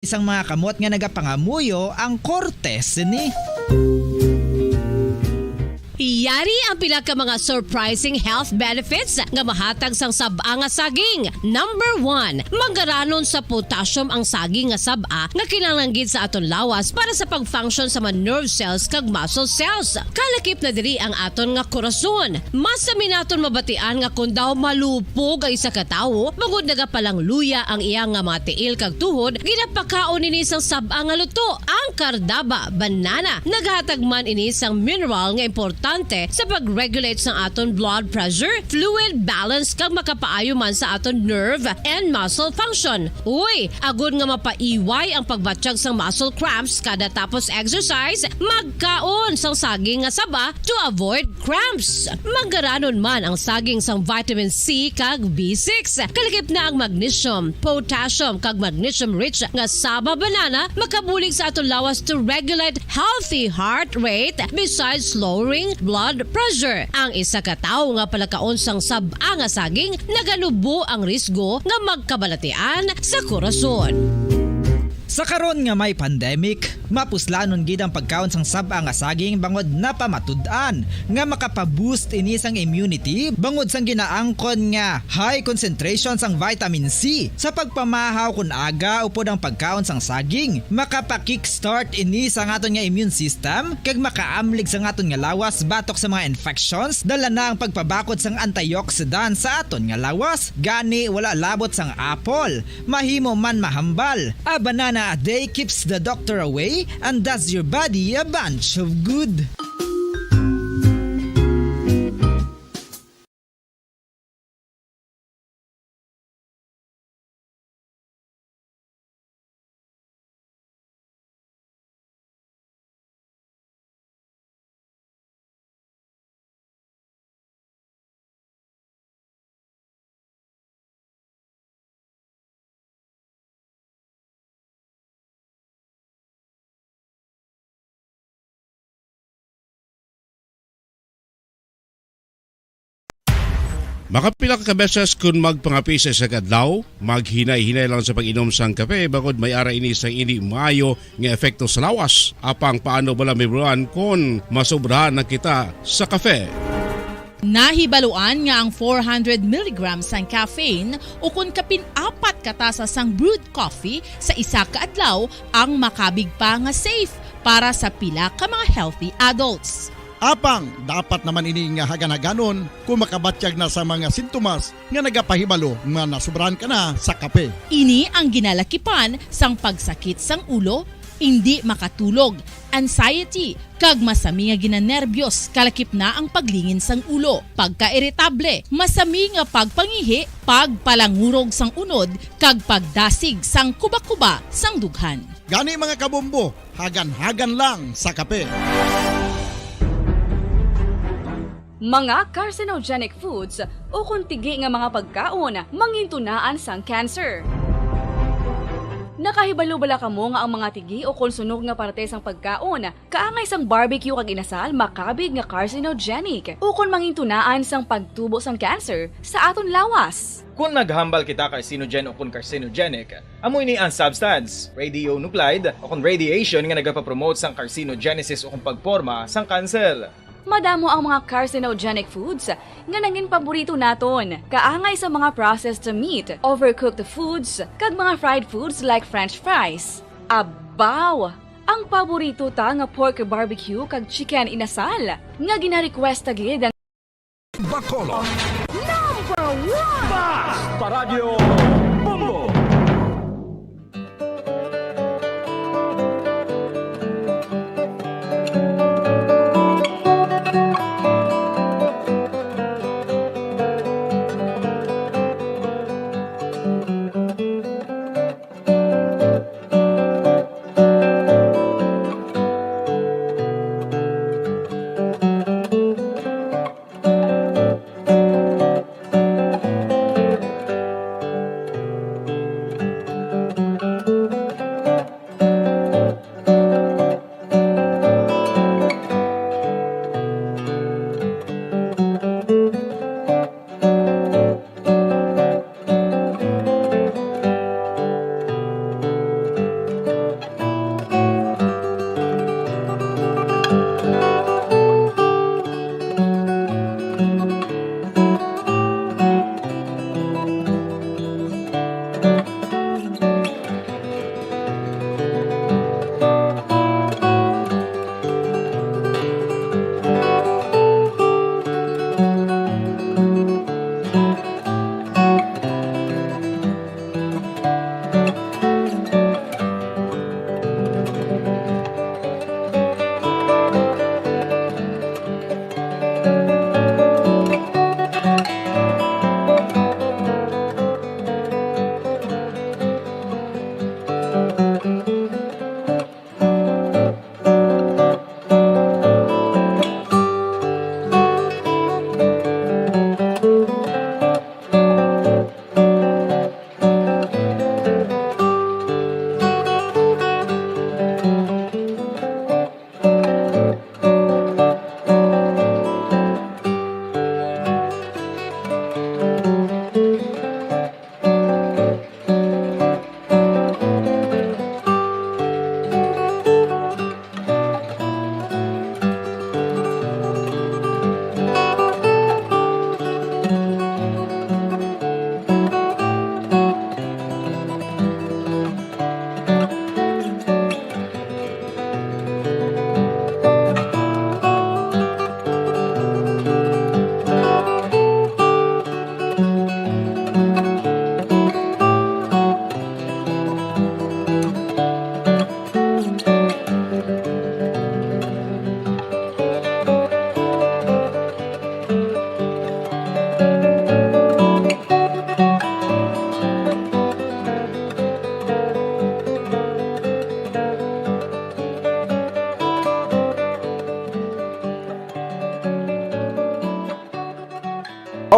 Isang mga kamot nga nagapangamuyo ang Cortes ni. Yari ang pila ka mga surprising health benefits nga mahatag sang sab-a nga saging. Number 1, manggaranon sa potassium ang saging nga sab-a nga kinahanglan sa aton lawas para sa pag-function sa mga nerve cells kag muscle cells. Kalakip na diri ang aton nga korason. Mas sa minaton mabatian nga kung daw malupog ang isa ka tawo, bangod nagapalang luya ang iyang nga mga tiil kag tuhod, ginapakaon ini sang sab-a nga luto, ang kardaba, banana. Naghatag man ini sang mineral nga importante sa pag-regulate sa aton blood pressure, fluid balance kag makapaayo man sa aton nerve and muscle function. Uy, agud nga mapaiway ang pagbatsyag sang muscle cramps kada tapos exercise, magkaon sang saging nga saba to avoid cramps. Manggaranon man ang saging sang vitamin C kag B6. Kalakip na ang magnesium, potassium kag magnesium rich nga saba banana makabulig sa aton lawas to regulate healthy heart rate besides lowering blood pressure. Ang isa ka tawo nga palakaon sang sab-a nga saging nagalubo ang risgo nga magkabalatian sa korason. Sa karon nga may pandemic, mapuslanon gid ang pagkaon sang sab-a nga saging bangod napamatud-an nga makapaboost ini sang immunity bangod sang ginaangkon nga high concentration sang vitamin C sa pagpamahaw kun aga upod ang pagkaon sang saging. Makapa-kickstart ini sa aton nga immune system kag makaamlig sa aton nga lawas batok sa mga infections, dala na ang pagpabakod sang antioxidant sa aton nga lawas. Gani wala labot sang apple, mahimo man mahambal. A banana a day keeps the doctor away and does your body a bunch of good. Makapila ka beses kung magpangapisa sa kadlaw, maghinay-hinay lang sa pag-inom sang kape bagod may ara ini sang ini maayo nga epekto sa lawas. Apang paano bala mibruan kung masobrahan na kita sa kape? Nahibaluan nga ang 400 mg sang caffeine o kung kapin-apat katasa sang brewed coffee sa isa ka adlaw ang makabig pa nga safe para sa pila ka mga healthy adults. Apang, dapat naman ini nga hagan-haganon kung makabatyag na sa mga sintomas nga nagapahibalo nga nasubrahan ka na sa kape. Ini ang ginalakipan sang pagsakit sang ulo, hindi makatulog, anxiety, kag masami nga ginanerbiyos, kalakip na ang paglingin sang ulo, pagka-irritable, masami nga pagpangihi, pagpalangurog sang unod, kag pagdasig sang kuba-kuba sang dughan. Gani mga kabombo, hagan-hagan lang sa kape. Mga carcinogenic foods o kuntigi nga mga pagkaon mangintunaan sang cancer. Nakahibalo bala kamo nga ang mga tigi o konsunog nga parte sang pagkaon kaangay sang barbecue kag inasal makabig nga carcinogenic o kon mangintunaan sang pagtubo sang cancer sa aton lawas. Kung naghambal kita carcinogen o kung carcinogenic, amoy ni ang substance, radionuclide o kung radiation nga nagapapromote sang carcinogenesis o kung pagporma sang cancer. Madamo ang mga carcinogenic foods nga naging paborito naton. Kaangay sa mga processed meat, overcooked foods, kag mga fried foods like french fries. Abaw! Ang paborito ta nga pork barbecue kag chicken inasal nga gina-request gid ang Bacolod. number 1! Paradyo Bombo.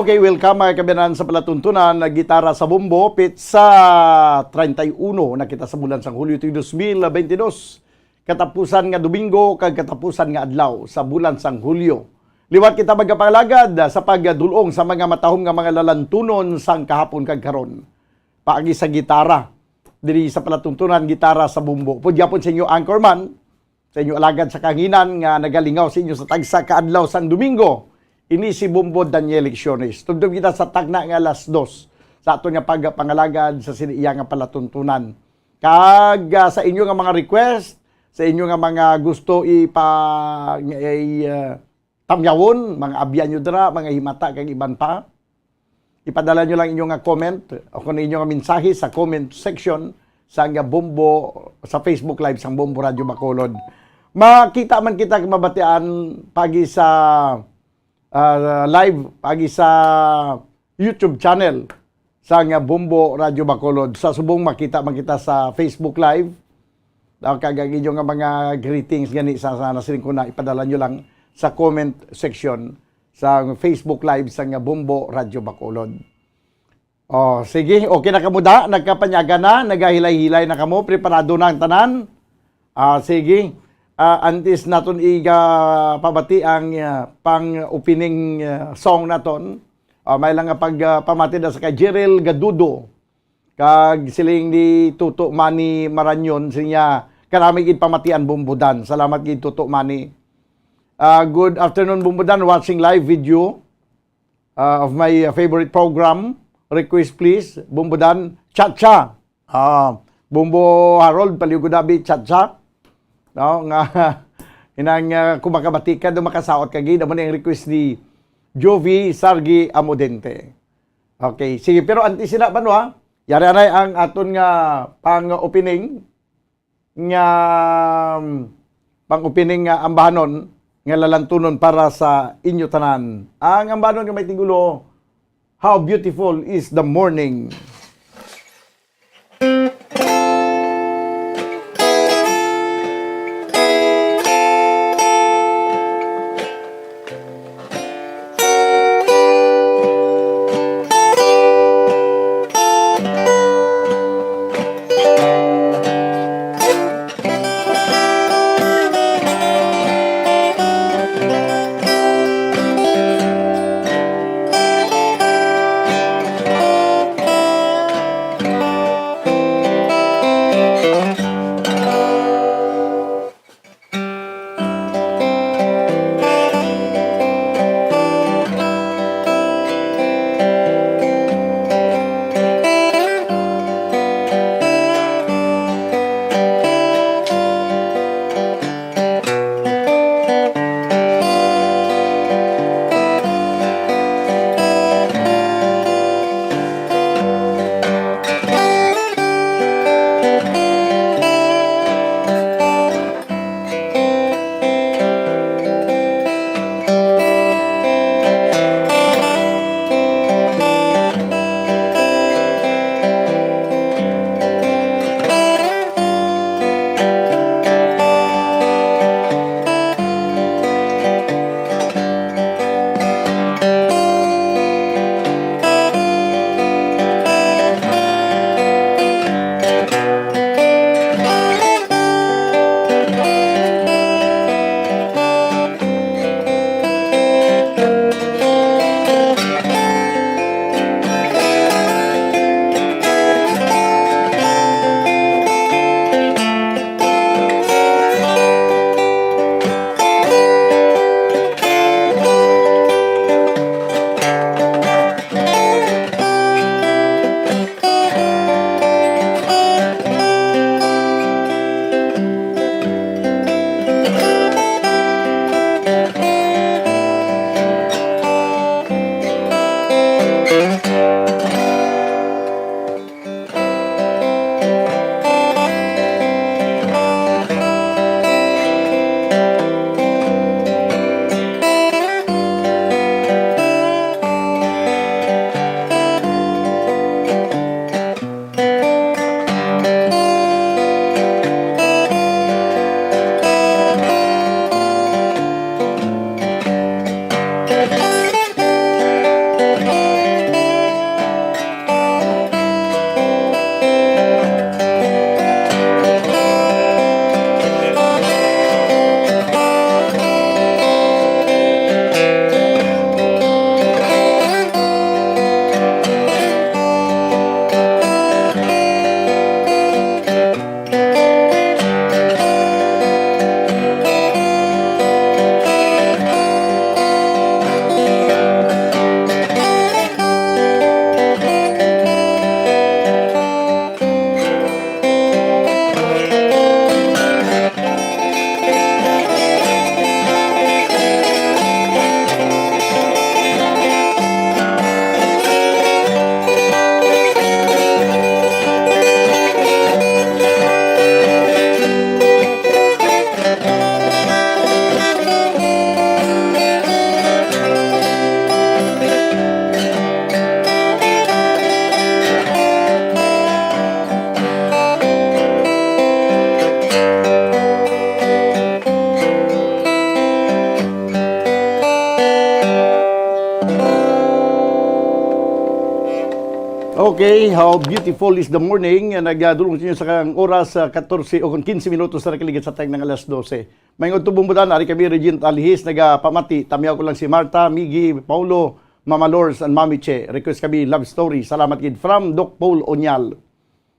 Okay, welcome mga kabiyanan sa palatuntunan na gitara sa bumbo, pizza 31 na kita sa bulan sang Hulyo 2022. Katapusan nga Domingo, kag katapusan nga adlaw sa bulan sang Hulyo. Liwat kita magpalagad sa pagdulong sa mga matahom nga mga lalantunon sang kahapon kag karon. Paagi sa gitara, diri sa palatuntunan gitara sa bumbo. Pudyapon sa inyo anchorman, sa inyo alagad sa kanginan nga nagalingaw sa inyo sa tagsa kaadlaw sang Domingo. Ini si Bumbo Daniel Lecciones. Tugtog kita sa tagna nga alas 2 sa aton nga pagpangalagad sa siniya nga palatuntunan. Kag sa inyo nga mga request, sa inyo nga mga gusto tamyawon, mga abyan nyo dira, mga himata kag iban pa. Ipadala nyo lang inyong nga comment o kung inyong nga mensahe sa comment section sa nga Bumbo sa Facebook Live sang Bumbo Radio Bacolod. Makita man kita mabatian pagi sa live pagi sa YouTube channel sa nga Bumbo Radio Bacolod. Sa subong makita sa Facebook Live. Kagag inyo nga mga greetings gani sa nasiling ko na ipadala nyo lang sa comment section sa Facebook Live sa nga Bumbo Radio Bacolod. Oh, sige, okay na kamo da, nagkapanyaga na, nagahilay-hilay na kamo, preparado na ang tanan. Sige. Antes naton pabati ang pang-opening song naton. May lang nga pagpamati da sa kay Jerel Gadudo. Kag siling ni Tuto Mani Maranyon sinya karami gid pamatian Bumbudan. Salamat gid Tuto Mani. Good afternoon Bumbudan, watching live video of my favorite program. Request please, Bumbudan, Cha-Cha. Bumbo Harold Paliugodabi, Cha-Cha. No, nga inang kumakabati ka do makasaot kagi damo ang request ni Jovi Sargi Amodente. Okay, sige pero anti sila bano ha. Yari anay ang aton nga pang-opening nga ambahanon nga lalantunon para sa inyo tanan. Ang ambahanon nga may tigulo, How Beautiful is the Morning. Okay, how beautiful is the morning. Nagdulong sa inyo sa kang oras 14 o 15 minutos na nakaligid sa tayong ng alas 12. Mayroon tubong ari kami Regine Alihis, nagapamati. Tamiyaw ko lang si Marta, Miggy, Paulo, Mama Lors, and Mami Che. Request kami love story. Salamat kid from Doc Paul Onyal.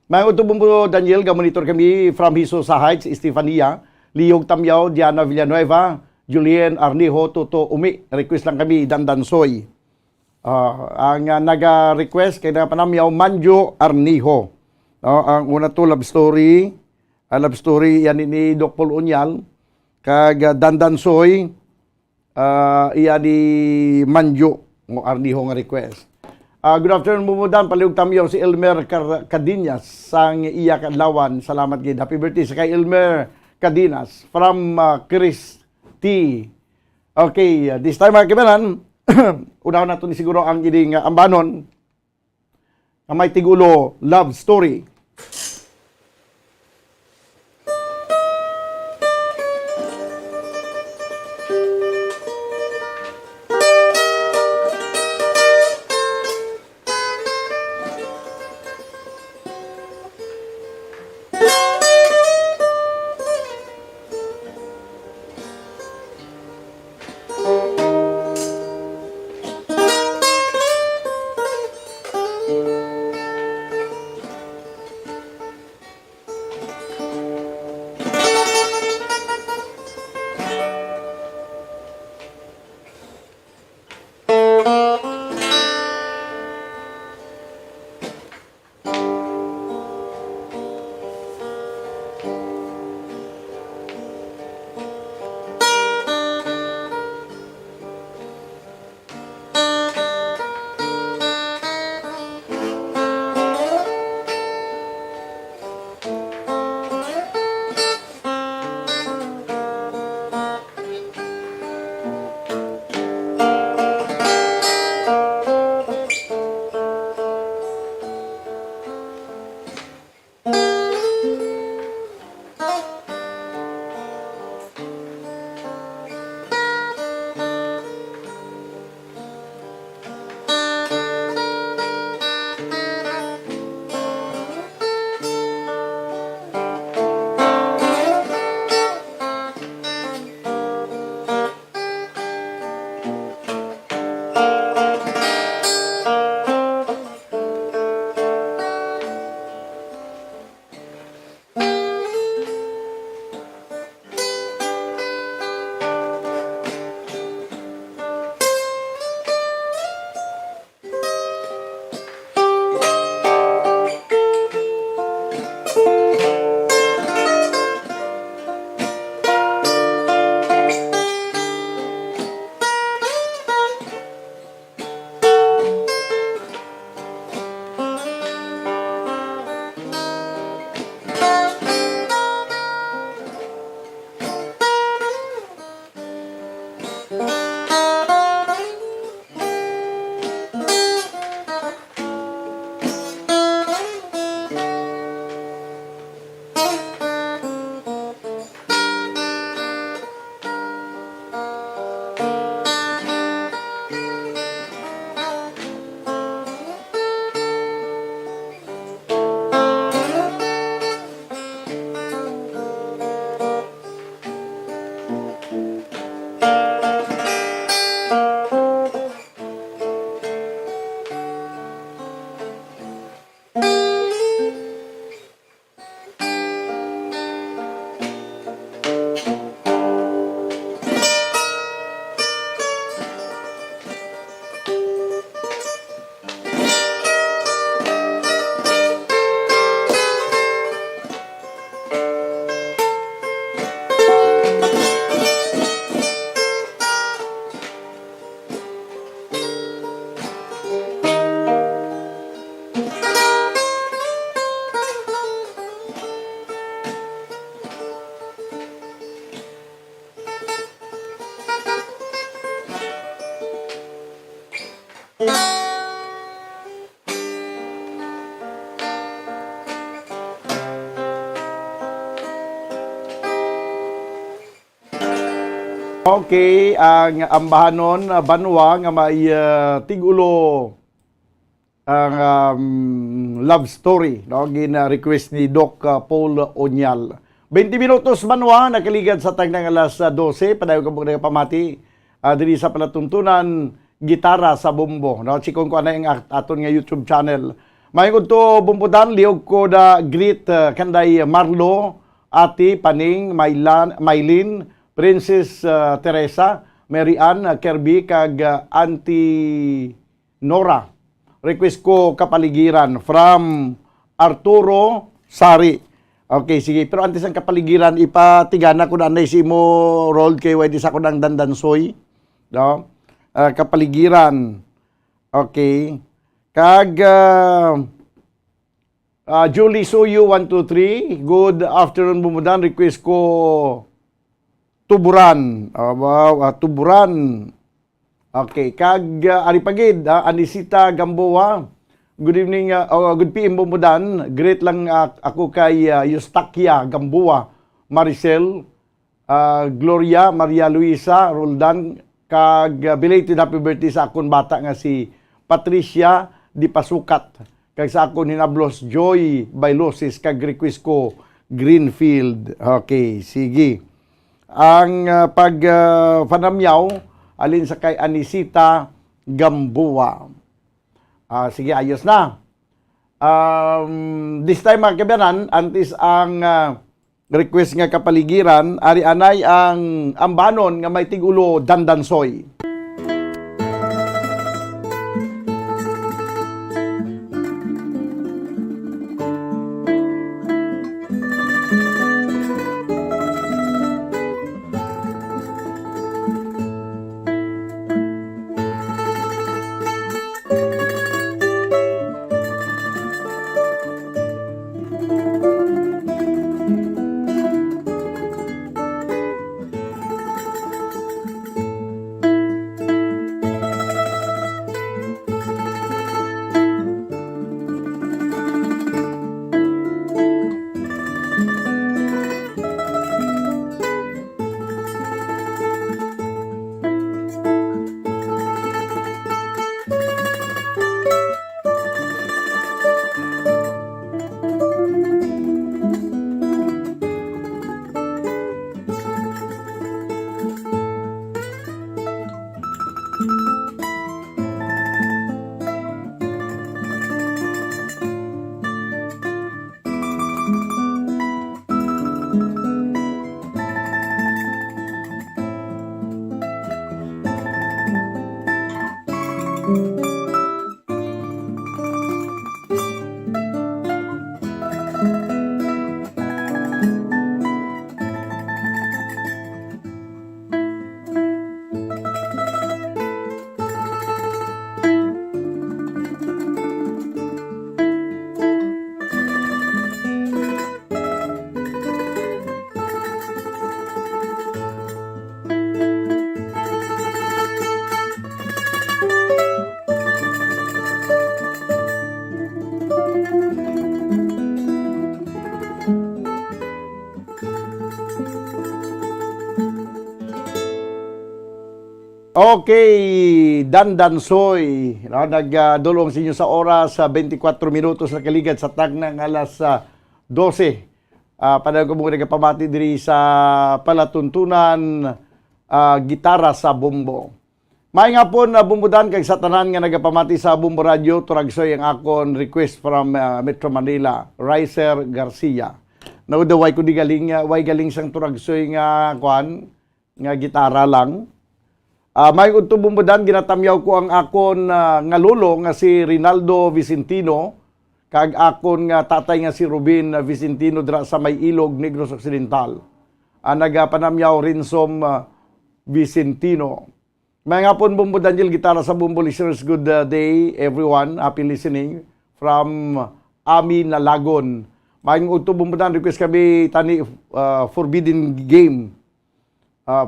Mayroon tubong Daniel, gamonitor kami from Jesus sa Heights, Estefania, Liyog Tamiyaw, Diana Villanueva, Julien Arnijo, Toto Umi. Request lang kami Dandansoy. Ang naga-request kay na panamyaw Manjo Arnijo. Ang una to love story yan ni Doc Paul Unyal kag Dandansoy iya ni Manjo Arnijo nga request. Good afternoon mumudan paliog tamyaw si Elmer Cadinas sang iya kadlawan. Salamat gid. Happy birthday sa kay Elmer Cadinas from Christy. Okay, this time mga kibanan unahon nato ni siguro ang ining ambanon ang may tigulo love story. Okay, ang ambahanon banwa nga may tigulo ang love story, no, gina-request ni Doc Paul Onyal. 20 minutos manwa nakaligad sa tagnang alas 12 padayon ka po pamati diri sa palatuntunan gitara sa bombo, no, sikon ko ana ang aton nga YouTube channel. Mayong to bumpudan liog ko da greet kanday Marlo, Ati Paning, Maylin, Princess Teresa, Mary Ann Kirby kag Auntie Nora. Request ko kapaligiran from Arturo Sari. Okay, sige. Pero antes ang kapaligiran, ipatigana ko na anay si mo roll kay Wedis ako ng dandansoy. No? Kapaligiran. Okay. Kag Julie Suyu 123. Good afternoon bumudan. Request ko tuburan. Tuburan. Okay. Kag Aripagid, Anisita Gamboa. Good evening, good PM bumudan. Great lang ako kay Eustaquia Gamboa, Maricel, Gloria, Maria Luisa, Roldan, kag belated happy birthday sa akon bata nga si Patricia Di Pasukat. Kag sa akon hinablos Joy Bailosis, kag request ko Greenfield. Okay, sige. Ang panamyaw, alin sa kay Anisita Gamboa. Sige, ayos na. This time mga kabanan, antes ang request nga kapaligiran, ari anay ang ambanon nga may tigulo dandansoy. Okay, dandansoy. No, nagdulong sa inyo sa oras sa 24 minutos na kaligad sa tagnang alas 12. Padayon ko muna nagpamati diri sa palatuntunan gitara sa bombo. May nga po na bumbudan kay sa tanan nga nagapamati sa Bombo Radio, turagsoy ang akon request from Metro Manila, Riser Garcia. Naudaway ko di galing, way galing sang turagsoy nga kwan, nga gitara lang. May udto bumbudan, ginatamyaw ko ang akon nga lolo nga si Rinaldo Vicentino, kag akon nga tatay nga si Rubin Vicentino dra sa May Ilog, Negros Occidental. Nagapanamyaw Rinsom Vicentino. May nga po bumbudan yung gitara sa Bombo listeners, good day everyone, happy listening from Ami Nalagon. May udto bumbudan, request kami tani Forbidden Game.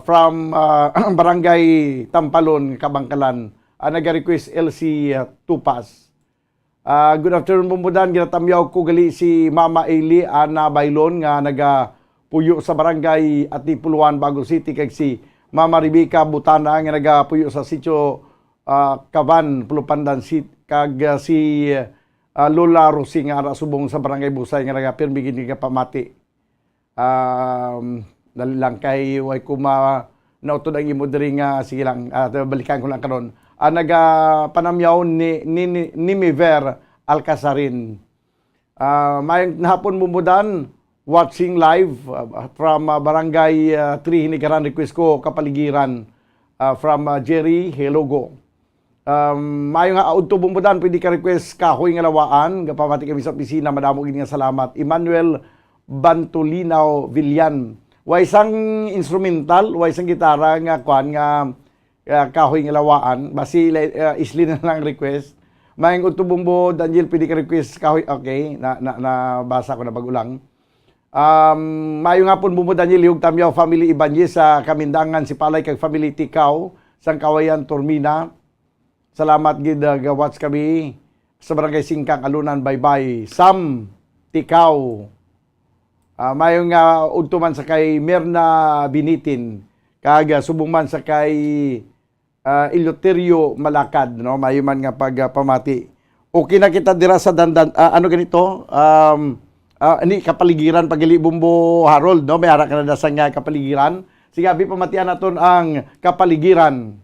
From Barangay Tampalon, Kabangkalan, nag-request LC Tupas. Good afternoon bumbudan, ginatamyaw ko gali si Mama Eli Ana Bailon nga nagapuyo sa Barangay Atipuluan, Bago City, kag si Mama Rebecca Butana nga nagapuyo sa Sitio Caban, Pulupandan City, kag si Lola Rosie nga ara subong sa barangay Busay nga nagapirmi gini ka pamati. Dali lang kay way kuma nautod ang imo diri nga sige lang balikan ko lang karon. Panamyaw ni Miver Alcasarin. May nahapon bumudan watching live from barangay 3 Hinigaran request ko kapaligiran from Jerry Helogo. Mayo nga udto bumudan pwede ka request kahoy nga lawaan gapamati kami sa opisina madamo gid nga salamat. Emmanuel Bantolinaw Villan. Way isang instrumental, way isang gitara nga kuan nga kahoy nga lawaan. Basi isli na lang request. Mayang udto bumbo Daniel pwede ka request kahoy. Okay, na basa ko na bagulang. Mayo nga pon bumbo Daniel hug Tamyaw family Ibanez sa Kamindangan si Palay kag family Tikaw sang Kawayan Turmina. Salamat gid gawats kami sa barangay Singkang Alunan Baybay. Sam Tikaw. Mayo nga udto man sa kay Mirna Binitin kag subong man sa kay Eleuterio Malakad, no? Mayo man nga pagpamati. Okay na kita dira sa dandan ano ganito? Ani kapaligiran pagili Bumbo Harold, no? May ara ka na sa nga kapaligiran. Sige, abi pamatian naton ang kapaligiran.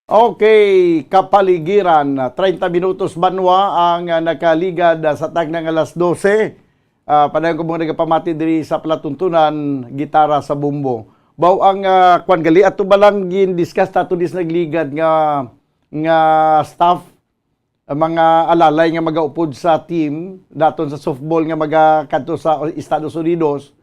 Okay, kapaligiran. 30 minutos banwa ang nakaligad sa tagnang alas 12. Padayon ko mga nagapamati diri sa palatuntunan, gitara sa bumbo. Baw ang kwan gali ato balang gin-discuss tato dis nagligad nga staff, mga alalay nga magaupod sa team daton sa softball nga magakadto sa Estados Unidos.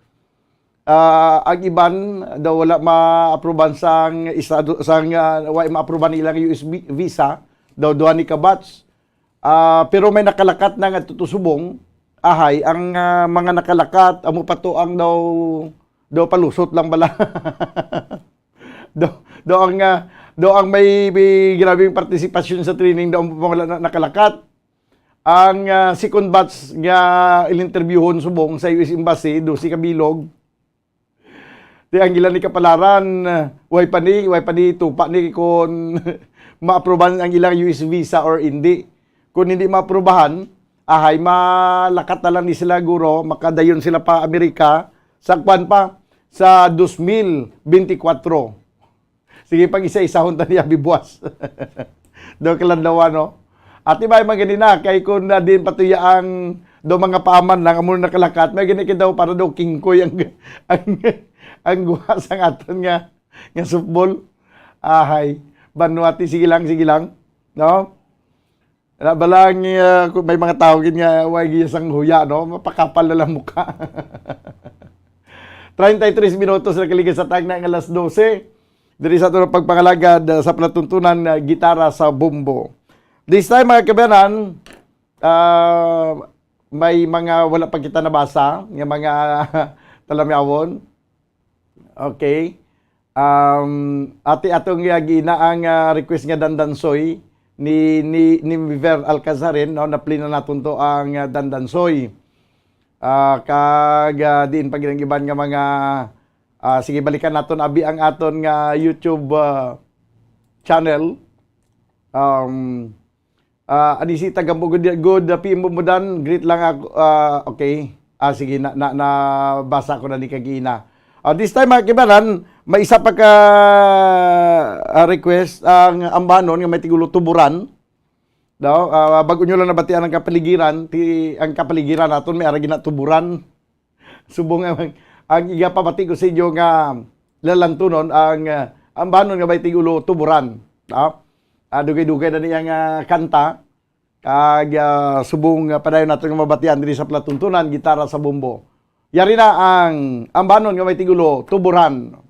Ang iban daw wala ma-aproban sang wala ma-aproban nilang US visa daw duha ni kabats. Pero may nakalakat na nga tutusubong ahay ang mga nakalakat amo pato ang daw palusot lang bala. daw ang may grabing partisipasyon sa training daw mga nakalakat. Ang second batch nga ilinterviewon subong sa US Embassy do si kabilog. Di ang ilan ni kapalaran, way pa ni tupa ni kung ma-aprobahan ang ilang US visa or hindi. Kung hindi ma-aprobahan, ahay malakat na lang ni sila guro, makadayon sila pa Amerika, sa kwan pa, sa 2024. Sige, pag isa-isahon ta niya bibuas. Daw kalandawa, no? At iba yung mga ganina, kay kung na din patuya ang daw mga paaman lang, amon nakalakat, may ganit daw para daw kingkoy ang guha sang aton nga softball. Ahay, Vanuatu, sige lang, no? Balang may mga tao nga way sang huya, no? Mapakapal na lang mukha. 33 minutos na kaligid sa tagna ng alas 12. Diri sa ato pagpangalagad sa palatuntunan gitara sa bumbo. This time mga kabayanan, may mga wala pa kita nabasa, nga mga talamyawon. Okay. Ati atong gina ang request nga dandansoy ni Viver Alcazarin, no, na plina naton to ang dandansoy. Diin paginangiban nga mga sige balikan naton abi ang aton nga YouTube channel. Anisita gambo good pimudan greet lang ako. Okay. Sige na basa ko na ni kagina. This time mga kibaran, may isa pa ka request ang ambanon nga may tigulo tuburan. Daw, bago nyo lang nabatian ang kapaligiran, ang kapaligiran naton may aragi na tuburan. Subong ang iga pamati ko sa inyo nga lalantunon ang ambanon nga may tigulo tuburan. Daw, dugay-dugay na niyang kanta. Kag subong padayon naton nga mabatian diri sa palatuntunan, gitara sa bumbo. Yari na ang ambanon nga may tigulo, tuburan.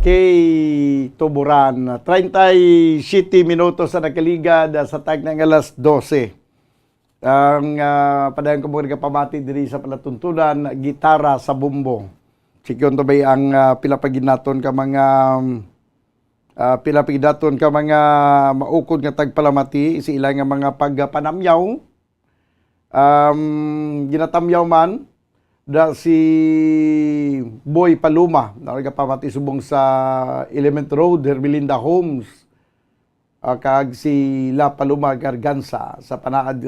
kay Tuburan. 37 minutos sa nakaligad sa tag ng alas 12. Ang padayon ko mga pamati diri sa palatuntunan, gitara sa bumbo. Sikyon to bay ang pilapagin naton ka mga maukod nga tagpalamati si ilang nga mga pagpanamyaw. Ginatamyaw man da si Boy Paluma na nagapamati subong sa Element Road, Hermelinda Homes, kag si La Paluma Gargansa sa Panaad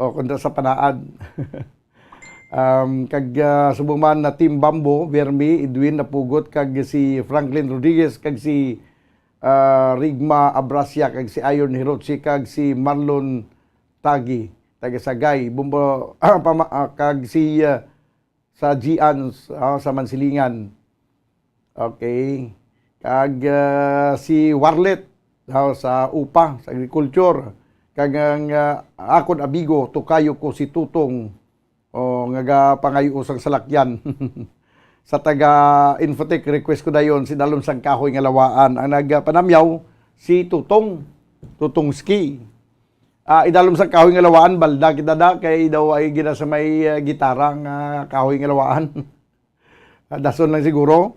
kontra sa Panaad. Kag subong man na Team Bambo, Vermi, Edwin Napugot, kag si Franklin Rodriguez, kag si Rigma Abrasia, kag si Ayon Hirotsi, kag si Marlon Tagi, taga Sagay, Bumbo, kag si sa Gian sa Mansilingan. Okay. Kag si Warlet sa Upa, sa Agriculture. Kag ang akon abigo, tukayo ko si Tutong, nga pangayo usang salakyan. Sa taga Infotech, request ko dayon si Dalon sang kahoy nga lawaan. Ang nagpanamyaw si Tutong Ski. Idalom sa kahoy nga lawaan, balda kita da, kay daw ay gina sa may gitara nga kahoy nga lawaan. Dason lang siguro.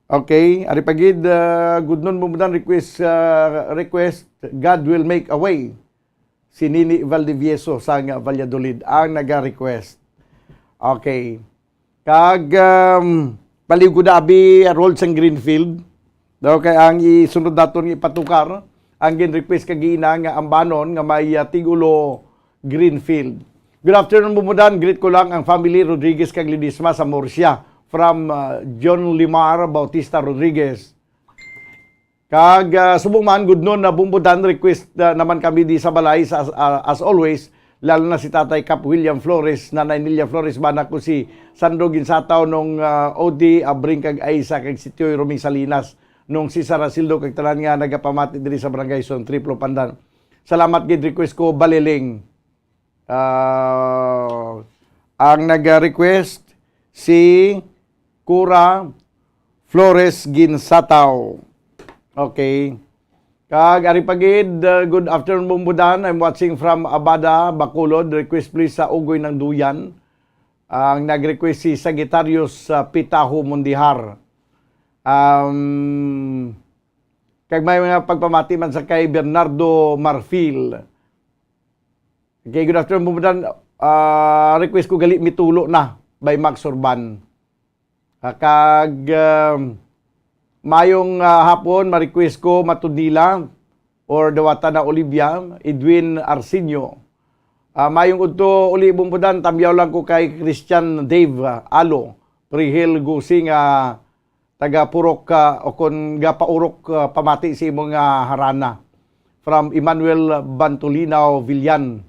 Okay, ari pagid, good nun bumudan request, God will make a way. Si Nini Valdivieso sa Valladolid ang naga-request. Okay. Kag paligod abi roll sang Greenfield. Daw kay ang isunod naton ipatukar ang gin-request kagina nga ambanon nga may Tigulo Greenfield. Good afternoon bumudan, greet ko lang ang family Rodriguez kag Lidisma sa Murcia from John Limar Bautista Rodriguez. Kag subong man good noon na bumudan request naman kami di sa balay as always, lalo na si Tatay Cap William Flores, Nanay Nilia Flores, banak ko si Sandro Ginsataw nung OD Abring kag Aisa kag si Tioy Roming Salinas nung si Sarasildo kag tanan nga nagapamati diri sa Barangay Son Triplo Pandan. Salamat gid request ko Baliling. Ang nag-request si Cura Flores Ginsataw. Okay. Kag ari pagid, good afternoon bumbudan. I'm watching from Abada, Bacolod. Request please sa Ugoy ng Duyan. Ang nag-request si Sagittarius Pitaho Mundihar. Kag may mga pagpamati man sa kay Bernardo Marfil. Okay, good afternoon bumudan. Request ko gali mitulo na by Max Urban. Kag mayong hapon ma-request ko Matudila or Dawata na Olivia, Edwin Arsenio. Mayong udto uli bumbudan, tamyaw lang ko kay Christian Dave Alo, Prihil Gusing taga Purok o kon gapaurok pamati si imong harana from Emmanuel Bantolinaw Villan.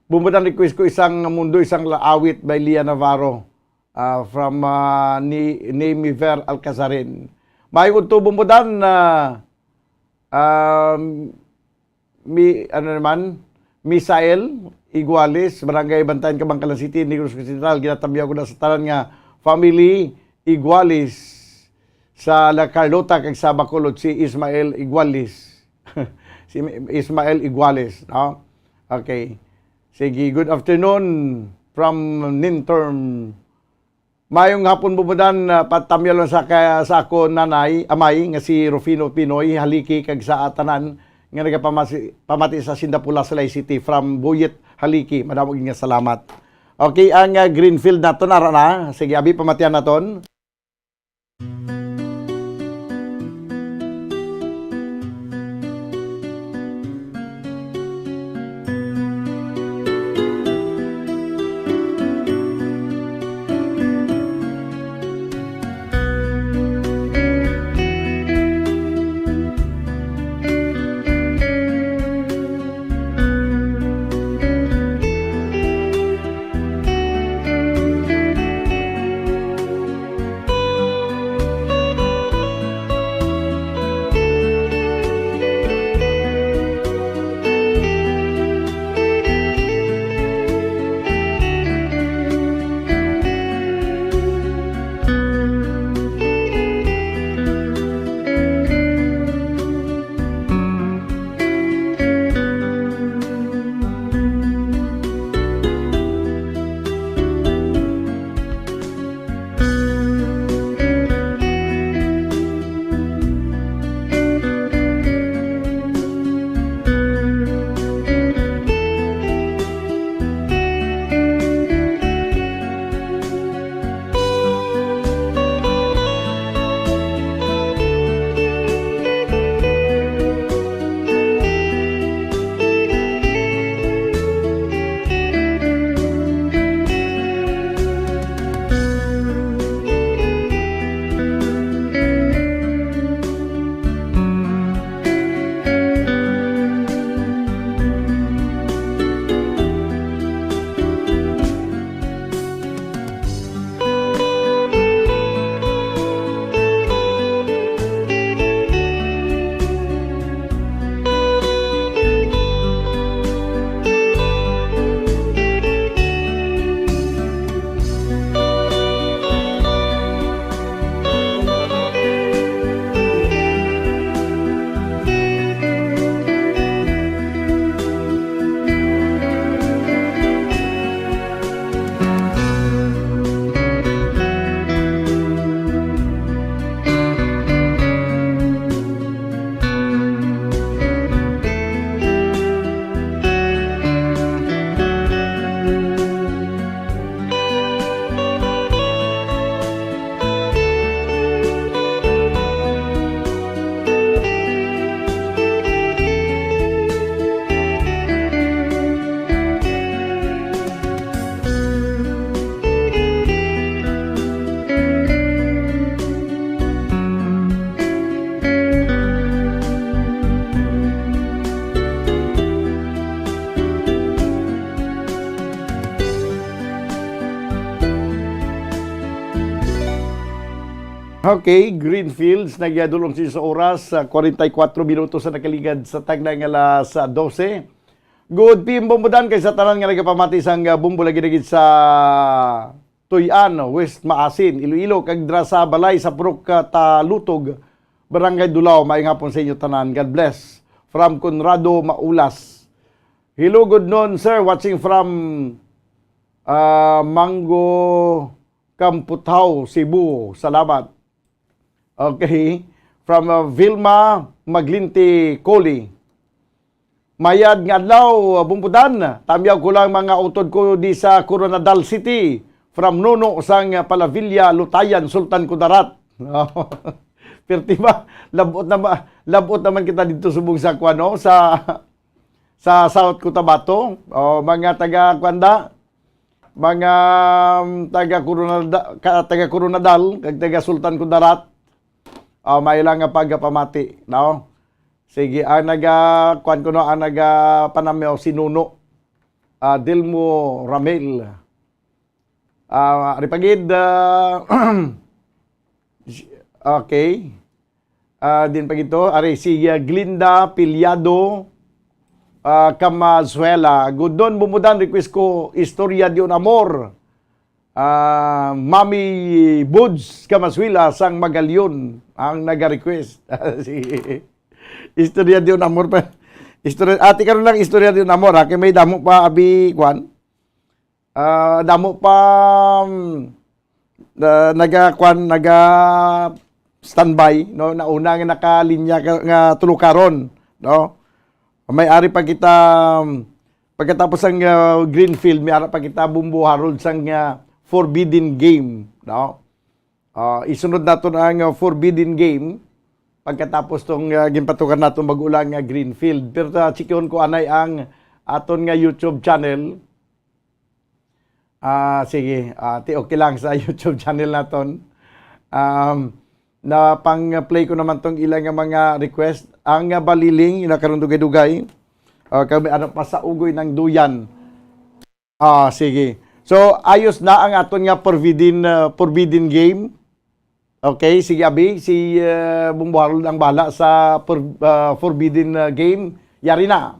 Bumudan request ko isang mundo isang laawit by Lia Navarro from Nemiver Alcazarin. May unto bumudan Misael Iguales, Barangay Bantayan, Kabangkalan City, Negros Central. Ginatamyaw ko na sa tanan nga family Iguales sa La Carlota kag sa Bacolod si Ismael Iguales. Si Ismael Iguales, no? Okay. Sige, good afternoon from Ninterm. Mayong hapon bumudan, patamya lang sa ako amay nga si Rufino Pinoy, haliki kag sa atanan nga nagapamati sa Sindapula, Salay City from Buyet, haliki. Madamog nga salamat. Okay, ang Greenfield naton ara na. Sige, abi pamatian naton. Okay, Greenfields, nagyadulong siya sa oras, 44 minutos sa nakaligad sa tagnang alas 12. Good PM Bumbudan kay sa tanan nga nagapamati sang bumbo lagi dagit sa Tuyan, West Maasin, Iloilo, kag dra sa balay sa Purok Talutog, Barangay Dulao. Maayong hapon sa inyo tanan. God bless. From Conrado Maulas. Hello, good noon, sir. Watching from Mango Kamputao, Cebu. Salamat. Okay. From Vilma Maglinti, Coli. Mayad nga adlaw, Bumbudan. Tamyaw ko lang mga utod ko di sa Coronadal City. From Nuno sang Palavilla, Lutayan, Sultan Kudarat. Perti ba? Labot naman kita dito subong sa Kuano, sa South Cotabato. O, mga taga-Kwanda, mga taga-Coronadal, kag taga-Sultan Kudarat. May lang nga pagpamati. No? Sige, ang naga-kwan ko no, ang naga-panamyaw si Nuno. Dilmo Ramel. Ripagid, okay. Din pag ito, si Glinda Pilyado Camazuela. Good don, Bumbudan, request ko, Historia de un Amor. Mami Buds Camazuela, sang Magalyon, ang naga-request. Historia de un Amor pa. Ati karon lang, Historia de un Amor, ha? Kaya may damo pa, abi, kwan. Damo pa naga standby no, nauna nga nakalinya nga tulukaron, no. May ari pa kita pagkatapos ang Greenfield, may ari pa kita Bumbo Harold sang Forbidden Game, no. Isunod naton ang Forbidden Game pagkatapos tong ginpatukan naton bagulang nga Greenfield. Pero chikon ko anay ang aton nga YouTube channel. Sige, okay lang sa YouTube channel naton. Na pang-play ko naman tong ilang mga request. Ang baliling, inakaroon dugay-dugay. Kami ano pa sa ugoy ng duyan. Sige. So, ayos na ang aton nga forbidden game. Okay, sige abi, si Bumbo Harold ang bala sa forbidden game. Yari na.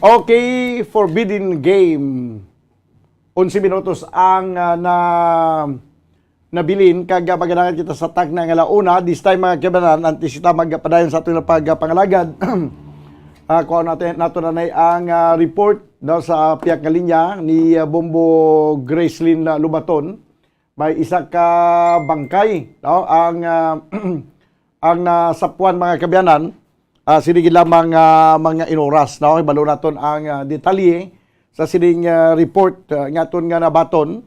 Okay, Forbidden Game. 11 minutos ang nabilin kag paganagan kita sa tag na nga launa. This time mga kabanan, antisita magpadayon sa ating pagpangalagad Kuha nato na ang report daw sa piyak nga linya ni Bombo Gracelyn Lubaton. May isa ka bangkay no ang ang nasapuan mga kabyanan. Sige lamang mga inoras no ibalo naton ang detalye sa sining report ngaton nga nabaton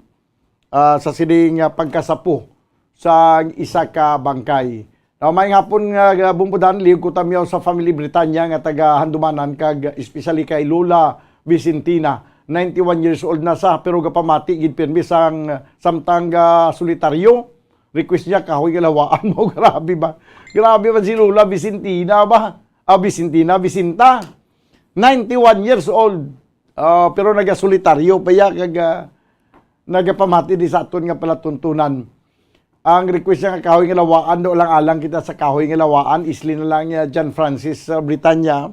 sa sining pagkasapu sa isa ka bangkay. Now, may hapon nga bumbudan, liog ko tamyaw sa family Britanya nga taga Handumanan, kag especially kay Lola Vicentina. 91 years old na sa, pero gapamati, gid pirmi sang samtang solitaryo. Request niya, kahoy galawaan mo, grabe ba? Grabe ba si Lola Vicentina ba? Vicinta. 91 years old. Pero naga-solitaryo pa ya, kag nagapamati di sa aton nga pala tuntunan. Ang request niya kahoy nga lawaan, do lang alang kita sa kahoy nga lawaan, isli na lang niya John Francis sa Britanya,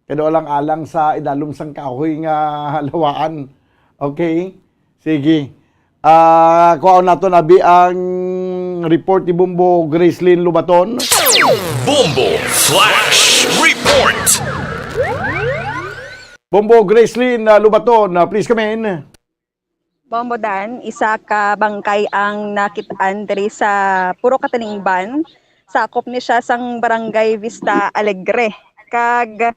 kaya lang alang sa idalom sang kahoy nga lawaan. Okay? Sige. Kuha nato nabi ang report ni Bombo Gracelyn Lubaton. Bombo Flash Report. Bombo Gracelyn Lubaton, please come in. Bombodan, isa ka bangkay ang nakitaan diri sa Puro Kataningban. Sakop ni siya sang Barangay Vista Alegre. Kag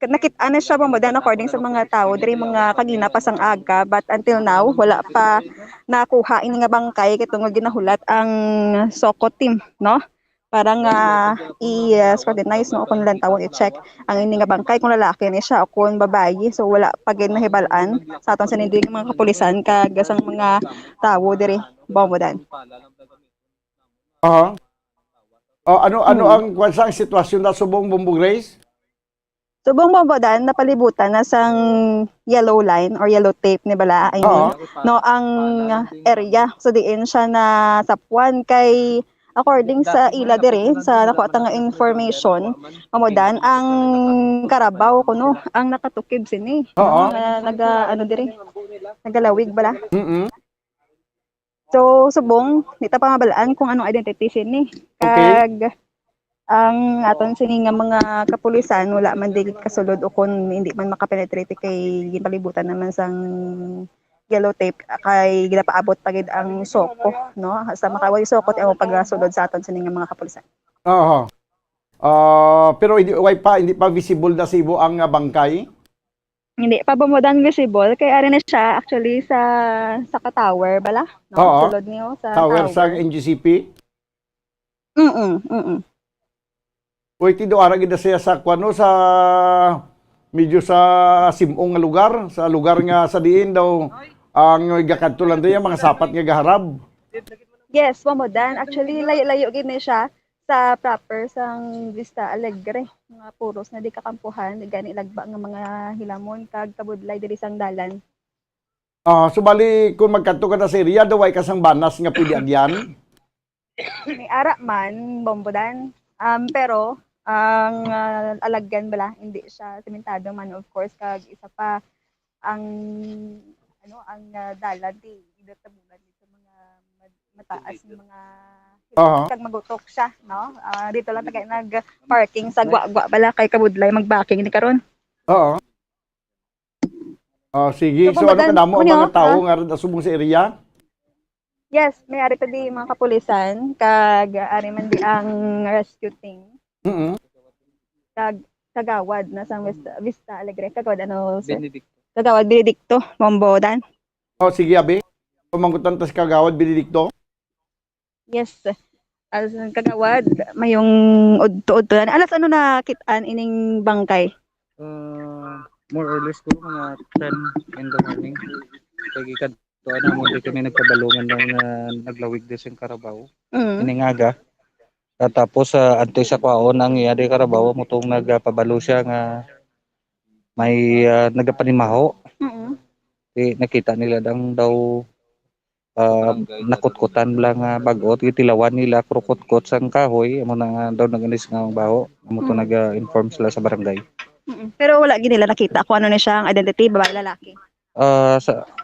nakitaan na siya Bombodan according sa mga tao diri mga kagina pa sang aga, but until now wala pa nakuha ini nga bangkay kay tungod ginahulat ang SOCO team, no? Para nga i-scrutinize no kung lang tawon i-check ang ini nga bangkay kung lalaki ni siya o kung babayi, so wala pa gid nahibalaan sa aton sa nindig mga kapulisan kag sang mga tawo diri Bombodan. Ano ang kwansang sitwasyon na subong Bombo Grace? Subong Bombodan napalibutan na sang yellow line or yellow tape ni bala, I mean, no ang area, so diin siya na sapuan kay according sa ila diri sa nakuha nga information, Bombodan ang Carabao kuno ang nakatukib sini. Naga ano diri? Nagalawig bala. So subong nita pa mabalaan kung anong identity sini. Kag ang aton sini nga mga kapulisan wala man digit kasulod o kung hindi man makapenetrate kay ginpalibutan naman sang yellow tape kay ginapaabot pagid ang SOCO, no? Sa makaway SOCO ang pagsulod sa aton sa mga kapulisan. Pero hindi pa visible na sibo ang bangkay. Hindi pa Bombodan visible kay ari na siya actually sa ka-tower bala, no? Sulod niyo sa tower sa NGCP. Uy, tido ara gid siya sa kuno sa medyo sa simong nga lugar, sa lugar nga sa diin daw ang gakadto lang diyan mga sapat nga gaharab. Yes, Bombodan. Actually, layo-layo gid ni siya sa proper sang Vista Alegre. Mga puros na di kakampuhan, gani lagba nga mga hilamon kag kabudlay diri sang dalan. Subali kung magkadto ka sa area, daway ka sang banas nga pwede agyan. May ara man, Bombodan. Pero ang alagyan bala, hindi siya sementado man of course kag isa pa ang ang dalan di idatabulan sa mga mataas ng mga kag magutok siya, no? Dito lang tagay nag-parking sa gwa-gwa bala kay kabudlay mag-backing ni karon. Sige. So ano kanamo ang mga tawo nga subong sa area? Yes, may ari pa di mga kapulisan kag ari man di ang rescue team. Kag kagawad na sa Vista Alegre, kagawad Kagawad Benedicto, Bombodan. Sige, abi. Pamangkutan tas Kagawad Benedicto? Yes. As kagawad, mayong udto-udto. Alas ano na kitaan ining bangkay? More or less ko mga 10 in the morning. Kaya kadto na mo di kami nagkabalungan ng naglawig din sa Carabao. Ining aga. Tapos antes sa kwaon ang iyari Carabao mo tong nagpabalo siya nga may nagapanimaho. Nakita nila daw nakutkutan lang bagot gitilawan nila krukot-kot sang kahoy amo na daw naganis nga baho amo to naga-inform sila sa barangay. Pero wala gid nila nakita kung ano ni siya ang identity, babae lalaki.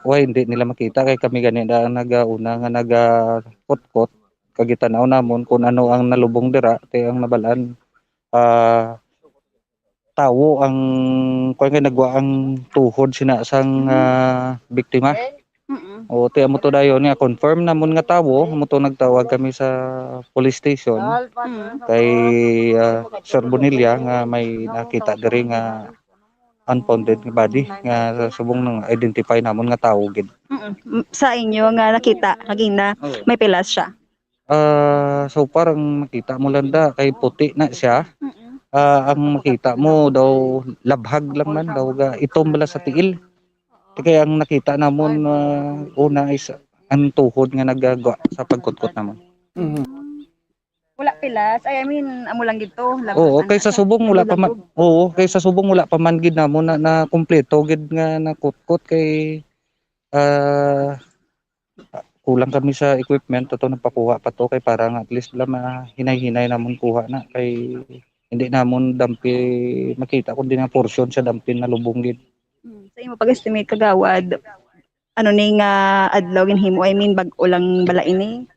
Hindi nila makita kay kami gani na nagauna nga nagakot-kot kagitanaw namon kung ano ang nalubong dira tay ang nabalaan tawo ang kuan kay nagwa ang tuhod sina sang biktima. O ti amo to dayon nga confirm namon nga tawo, amo to nagtawag kami sa police station kay Sir Bonilla nga may nakita diri nga unfounded nga body nga subong nang identify namon nga tawo gid. Sa inyo nga nakita kagina may pilas siya. So parang makita mo lang da kay puti na siya. Ang makita mo daw labhag lang man daw ga itom bala sa tiil. Kaya ang nakita namon una is ang tuhod nga nagagwa sa pagkutkot namon. Wala pilas. I mean, amo lang dito. Oo, kaysa subong wala pa man. Oo, kaysa subong wala pa man gid namon na kumpleto gid nga nakutkot kay kulang kami sa equipment to napakuha pa to kay parang at least bala mahinay-hinay namon kuha na kay hindi namon dampi makita kundi nga portion sa dampi na lubong gid. Sa imo pag-estimate kagawad, ano ning adlaw ginhimo? I mean, bag-o lang bala ini?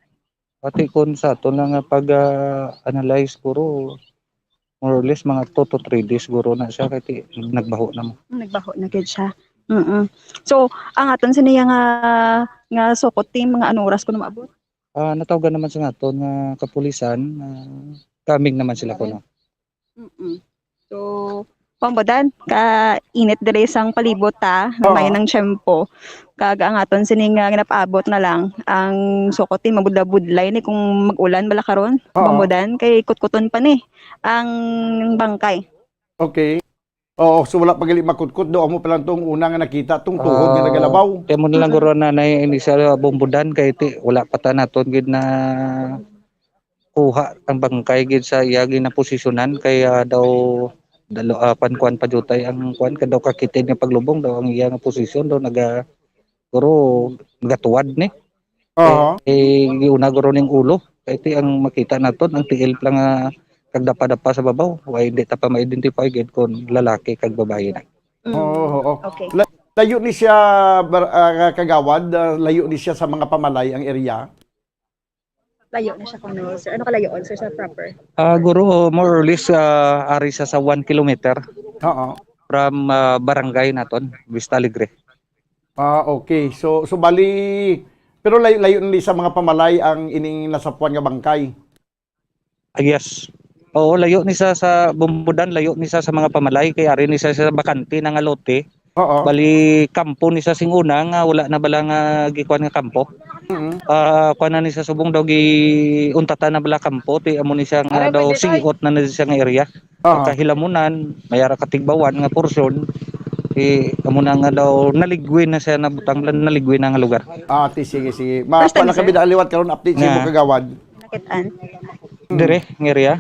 Pati kun sa ato lang nga pag-analyze guro more or less mga 2 to 3 days guro na siya kay nagbaho na mo. Nagbaho na gid siya. So, ang aton sa niya nga sukot team, mga anong oras ko na maabot? Natawagan naman sa aton nga kapulisan, kaming naman sila kuno. So, pambodan ka init diri sang palibot ta, may nang tiyempo. Kaga ang aton sining ginapaabot na lang ang sukot team mabudlay ni kung mag-ulan bala karon. Pambodan kay kutkuton pa ni ang bangkay. Okay. Oo, so wala pagali makutkot do amo pa lang tong una nga nakita tong tuhod nga nagalabaw. Kaya mo na lang guro na ini sa bombodan kay wala pa ta naton gid na kuha ang bangkay gid sa iyagi na posisyonan kaya daw pankuan pa jutay ang kuan kada kakitid nga paglubong daw ang iya nga posisyon daw guro nagatuwad ni. Giuna guro ning ulo kay ti ang makita naton ang tiil lang nga kagdapa-dapa sa babaw way hindi ta pa ma-identify gid kon lalaki kag babae na. Okay. Layo ni siya kagawad, layo ni siya sa mga pamalay ang area. Layo na siya kuno, sir. Ano kalayoon, sir, sa proper? Guro more or less ari sa 1 kilometer. From barangay naton, Vista Alegre. Okay. So bali pero layo ni sa mga pamalay ang ining nasapuan nga bangkay. Yes. Oo, layo ni sa Bombodan, layo ni sa mga pamalay kay ari ni sa bakante nga lote. Bali kampo ni sa singuna nga wala na bala nga gikuan nga kampo. Kuan na ni sa subong daw gi untata na bala kampo ti amo ni siya nga daw siot na siya nga area. Pagkahilamunan mayara katigbawan nga porsyon amo na nga daw naligwin na siya nabutang naligwin na nga lugar. Sige. Mapa na kami liwat karon update sa mo kagawad. Nakitaan. Dire ng area.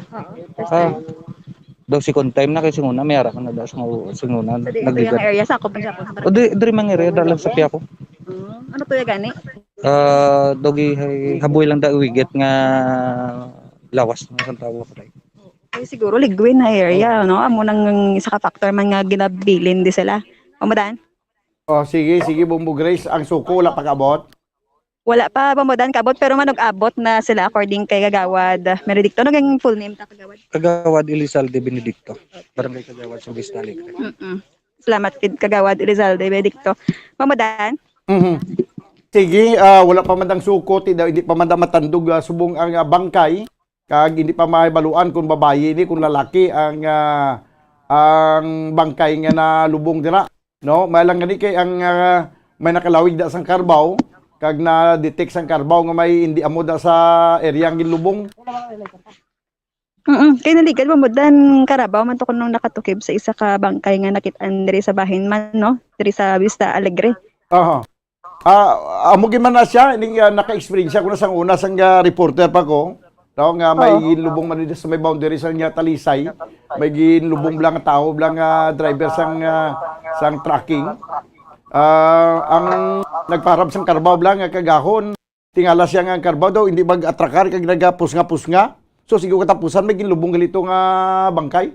Daw second time na kay singuna mayara ka na daw sa singuna Nagbigan area sa ako pa siya. O dire mang area daw lang sa piya ko. Ano to ya gani? Dogi haboy lang da uwiget nga lawas nga sa tawo ko. Ay siguro ligwin na area, no? Amo nang isa ka factor man nga ginabilin di sila. Pamadan? Sige, Bumbo Grace, ang suko wala pa kabot. Wala pa pamadan kabot pero manog-abot na sila according kay Kagawad Benedicto. Ano gang full name ta Kagawad? Kagawad Elizalde Benedicto. Barangay Kagawad sa Vista Alegre. Salamat kid Kagawad Elizalde Benedicto. Pamadan? Sige, wala pa mandang suko, hindi pa mandang matandog subong ang bangkay. Kag hindi pa mahibaluan kung babae ni kung lalaki ang bangkay nga nalubong dira. No, may lang gani kay ang may nakalawig da sang karbaw kag na detect sang karbaw nga may hindi amo da sa area ang ginlubong. Kay naligad pamadan Karabaw man to kunong nakatukib sa isa ka bangkay nga nakit-an diri sa bahin man, no? Diri sa Vista Alegre. Amo man na siya, ining naka-experience ko na sang una sang reporter pa ko. Daw nga may ginlubong man dito sa may boundary sang Talisay. May ginlubong lang tao lang driver sang trucking. Ang nagparab sang karbaw lang nga kagahon. Tingala siya nga ang karbaw daw hindi mag-atrakar kag nagapusnga-pusnga. So siguro katapusan may ginlubong galito nga bangkay.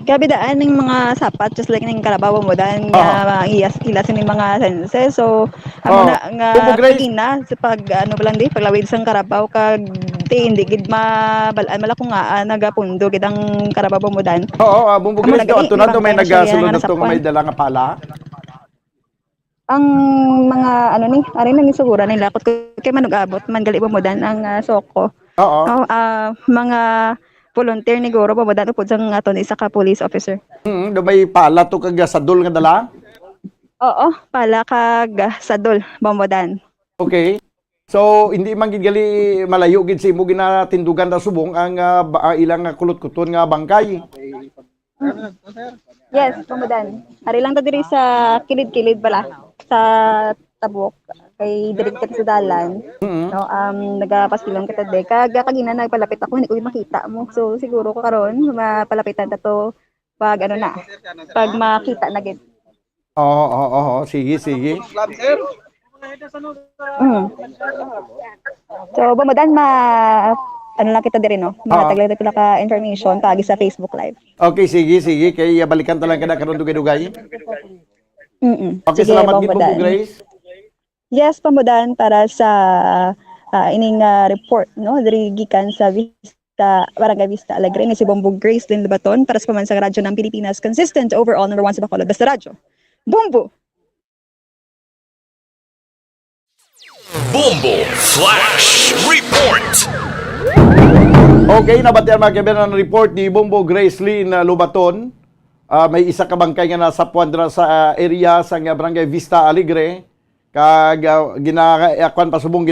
Kabidaan ng mga sapat just like ng Karabaw mo dan nga ilas ng mga senses. So amo na nga na sa pag ano lang di paglawid sang Karabaw kag ti hindi gid mabalaan malakong nga nagapundo gid ang Carabao Bamudan. Oo, Bumbo Grace daw ato na to may nagasulod na to nga may nasakwan. dala nga pala. Ang mga ano ni ari nang isugura nila kot kay manugabot man gali Bamudan ang soko. Oo. Mga volunteer ni Goro Bamudan upod sang aton isa ka police officer. Do may pala to kag sadol nga dala. Oo, pala kag sadol Bamudan. Okay. So hindi man gid gali malayo gid sa imo ginatindugan ta subong ang ilang kulot-kuton nga bangkay. Yes, Bamudan. Ari lang ta diri sa kilid-kilid bala sa tabok kay direktor sa dalan. No, nagapasilon kita de kag kagina nagpalapit ako hindi ko makita mo. So siguro ko karon mapalapitan ta to pag ano na. Pag makita na gid. Oo, sige. So Bamudan ano lang kita diri no. Mataglan pila ka information paagi sa Facebook Live. Okay, sige. Kay balikan ta lang kada karon dugay-dugay. Okay, Sige, salamat gid Bamudan. Bumbo Grace. Yes, Bamudan para sa ining report no diri gikan sa Vista Barangay Vista Alegre ni si Bombo Grace Lynn Lubaton para sa pamansang radyo ng Pilipinas, consistent overall number 1 sa Bacolod basta radyo. Bombo. Bombo Flash Report. Okay, nabatian mga kaibigan ng report ni Bombo Grace Lynn Lubaton. May isa ka bangkay nga nasa puandra sa area sa Barangay Vista Alegre. Kag ginakwan pasubong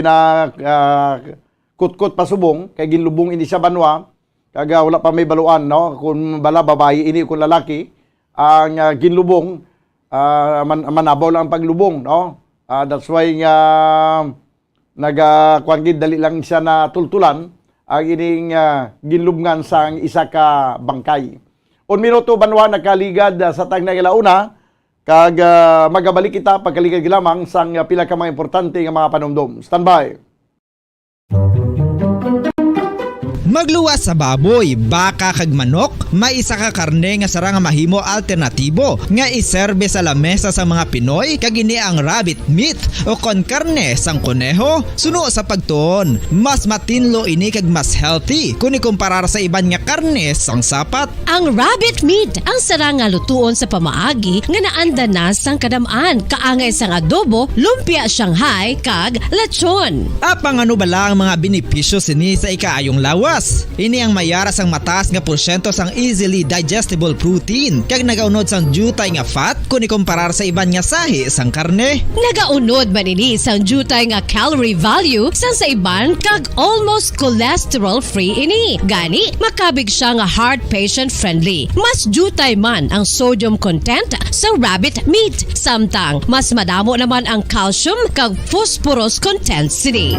kutkot pasubong kay ginlubong ini sa banwa. Kag wala pa may baluan no kung bala babae ini kung lalaki ang ginlubong manabaw lang ang paglubong no. That's why nga nagakwan gid dali lang siya na tultulan ang ining ginlubngan sa isa ka bangkay. 1 minuto banwa nakaligad sa tag na ilauna kag magabalik kita pagkaligad lamang sang pila ka mga importante nga mga panumdum. Standby. Magluwas sa baboy, baka kag manok, may isa ka karne nga sara nga mahimo alternatibo nga iserbe sa lamesa sa mga Pinoy kag ini ang rabbit meat o kon karne sang kuneho. Suno sa pagtuon, mas matinlo ini kag mas healthy kung ikumparar sa iban nga karne sang sapat. Ang rabbit meat ang sara nga lutuon sa pamaagi nga naanda na sang kadamaan, kaangay sang adobo, lumpia Shanghai kag lechon. Apang ano bala ang mga benepisyo sini sa ikaayong lawas? Ini ang mayaras ang mataas nga porsyento sang easily digestible protein kag nagaunod sang jutay nga fat kung ikumparar sa iban nga sahi sang karne. Nagaunod man ini sang jutay nga calorie value sang sa iban kag almost cholesterol free ini. Gani makabig siya nga heart patient friendly. Mas jutay man ang sodium content sa rabbit meat, samtang mas madamo naman ang calcium kag phosphorus content sini.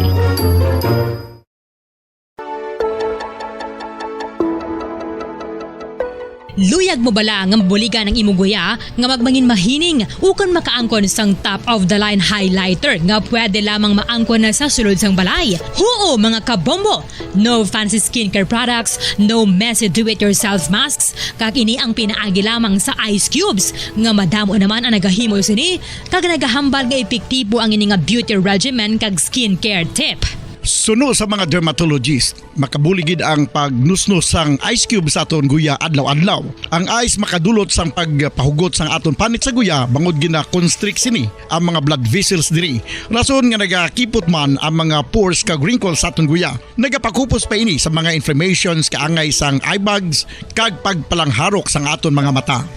Luyag mo bala nga mabuliga ng imong guya nga magmangin mahining ukon makaangkon sang top of the line highlighter nga pwede lamang maangkon na sa sulod sang balay. Huo mga kabombo! No fancy skincare products, no messy do-it-yourself masks, kag ini ang pinaagi lamang sa ice cubes nga madamo naman ang nagahimo sini kag nagahambal nga epektibo ang ini nga beauty regimen kag skincare tip. Suno sa mga dermatologist, makabuligid ang pagnusnos sang ice cube sa aton guya adlaw-adlaw. Ang ice makadulot sang pagpahugot sang aton panit sa guya bangod gina-constrict sini ang mga blood vessels diri. Rason nga nagakipot man ang mga pores kag wrinkles sa aton guya. Nagapakupos pa ini sa mga inflammations kaangay sang eye bags kag pagpalangharok sang aton mga mata.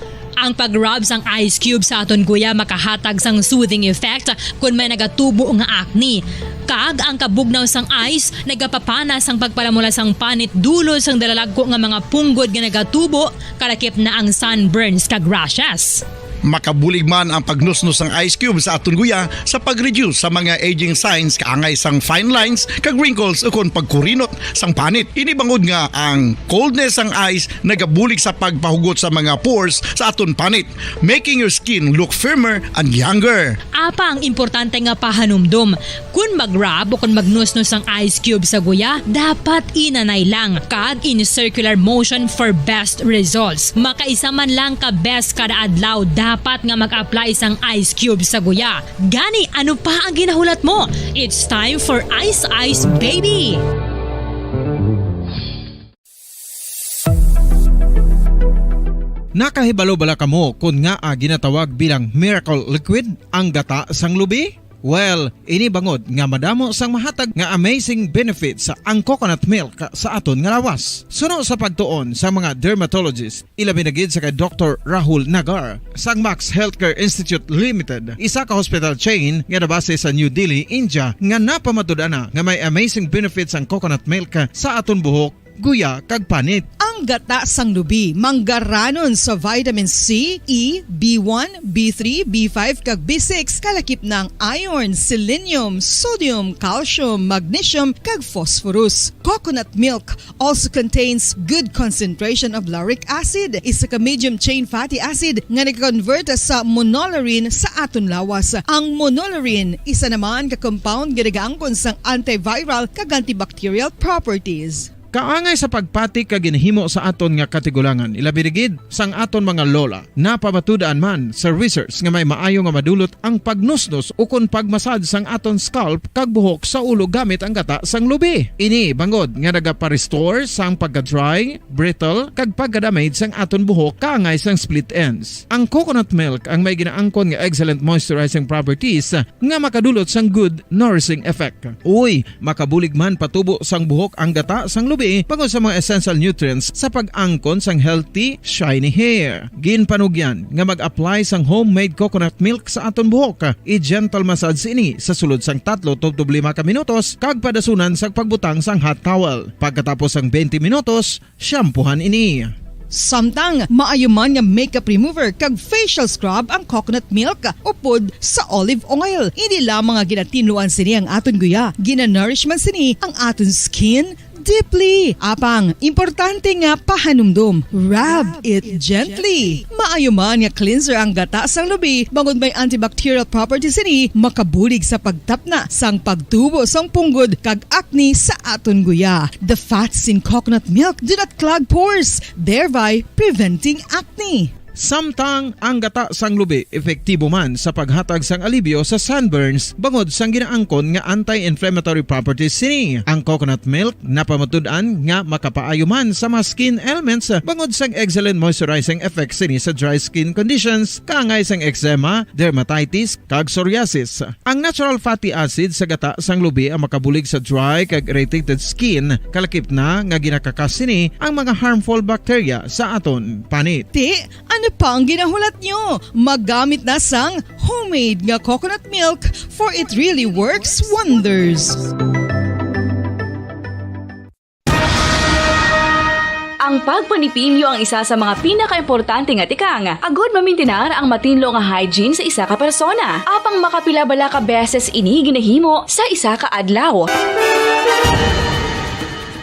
Ang pag-rub sang ice cube sa aton guya makahatag sang soothing effect kung may nagatubo nga acne. Kag ang kabugnaw sang ice nagapapanas ang pagpalamula sang panit dulo sang dalalagko nga mga punggod nga nagatubo kalakip na ang sunburns kag rashes. Makabulig man ang pagnusnos ng ice cube sa aton guya sa pag-reduce sa mga aging signs kaangay sang fine lines kag wrinkles ukon pagkurinot sang panit. Ini bangod nga ang coldness sang ice nagabulig sa pagpahugot sa mga pores sa aton panit, making your skin look firmer and younger. Apa ang importante nga pahanumdum, kung mag-rub o kung magnusnos ang ice cube sa guya, dapat inanay lang kag in circular motion for best results. Makaisa man lang ka best kada adlaw, dapat nga mag-apply sang ice cube sa guya. Gani, ano pa ang ginahulat mo? It's time for Ice Ice Baby! Nakahibalo bala kamo kung nga ginatawag bilang miracle liquid ang gata sang lubi? Well, ini bangod nga madamo sang mahatag nga amazing benefits sa ang coconut milk sa aton nga lawas. Suno sa pagtuon sa mga dermatologist, ilabi na gid sa kay Dr. Rahul Nagar sang Max Healthcare Institute Limited, isa ka hospital chain nga nabase sa New Delhi, India, nga napamatud-ana nga may amazing benefits ang coconut milk sa aton buhok, guya kag panit. Ang gata sang lubi manggaranon sa vitamin C, E, B1, B3, B5 kag B6 kalakip ng iron, selenium, sodium, calcium, magnesium kag phosphorus. Coconut milk also contains good concentration of lauric acid, isa ka medium chain fatty acid nga nag-convert sa monolarin sa aton lawas. Ang monolarin isa naman ka compound nga nagaangkon sang antiviral kag antibacterial properties. Kaangay sa pagpati ka ginhimo sa aton nga katigulangan, ilabirigid sang aton mga lola, napabatudan man sa research nga may maayo nga madulot ang pagnusnos o kon pagmasad sang aton scalp kag buhok sa ulo gamit ang gata sang lubi. Ini bangod nga nagapa-restore sang pagka-dry, brittle kag pagka-damage sang aton buhok kaangay sang split ends. Ang coconut milk ang may ginaangkon nga excellent moisturizing properties nga makadulot sang good nourishing effect. Uy, makabulig man patubo sang buhok ang gata sang lubi pangod sa mga essential nutrients sa pag-angkon sang healthy, shiny hair. Ginpanugyan nga mag-apply sang homemade coconut milk sa aton buhok. I-gentle massage ini sa sulod sang 3 to 5 ka minutos kag padasunan sa pagbutang sang hot towel. Pagkatapos sang 20 minutos, shampoohan ini. Samtang maayo man nga makeup remover kag facial scrub ang coconut milk upod sa olive oil. Hindi lamang nga ginatinluan sini ang aton guya, ginanourish man sini ang aton skin deeply. Apang, importante nga pahanumdum. Rub it gently. Maayo man nga cleanser ang gata sang lubi, bangod may antibacterial properties ini, makabulig sa pagtapna sang pagtubo sang punggod kag acne sa aton guya. The fats in coconut milk do not clog pores, thereby preventing acne. Samtang ang gata sang lubi epektibo man sa paghatag sang alibyo sa sunburns bangod sang ginaangkon nga anti-inflammatory properties sini. Ang coconut milk napamatud-an nga makapaayo man sa mga skin ailments bangod sang excellent moisturizing effect sini sa dry skin conditions kaangay sang eczema, dermatitis kag psoriasis. Ang natural fatty acid sa gata sang lubi ang makabulig sa dry kag irritated skin, kalakip na nga ginakakas sini ang mga harmful bacteria sa aton panit. Ano pa ang ginahulat nyo? Maggamit na sang homemade nga coconut milk for it really works wonders. Ang pagpanipilyo ang isa sa mga pinaka-importante nga tikang. Agod mamintinar ang matinlo nga hygiene sa isa ka persona. Apang makapila-bala ka beses ini ginahimo sa isa ka adlaw.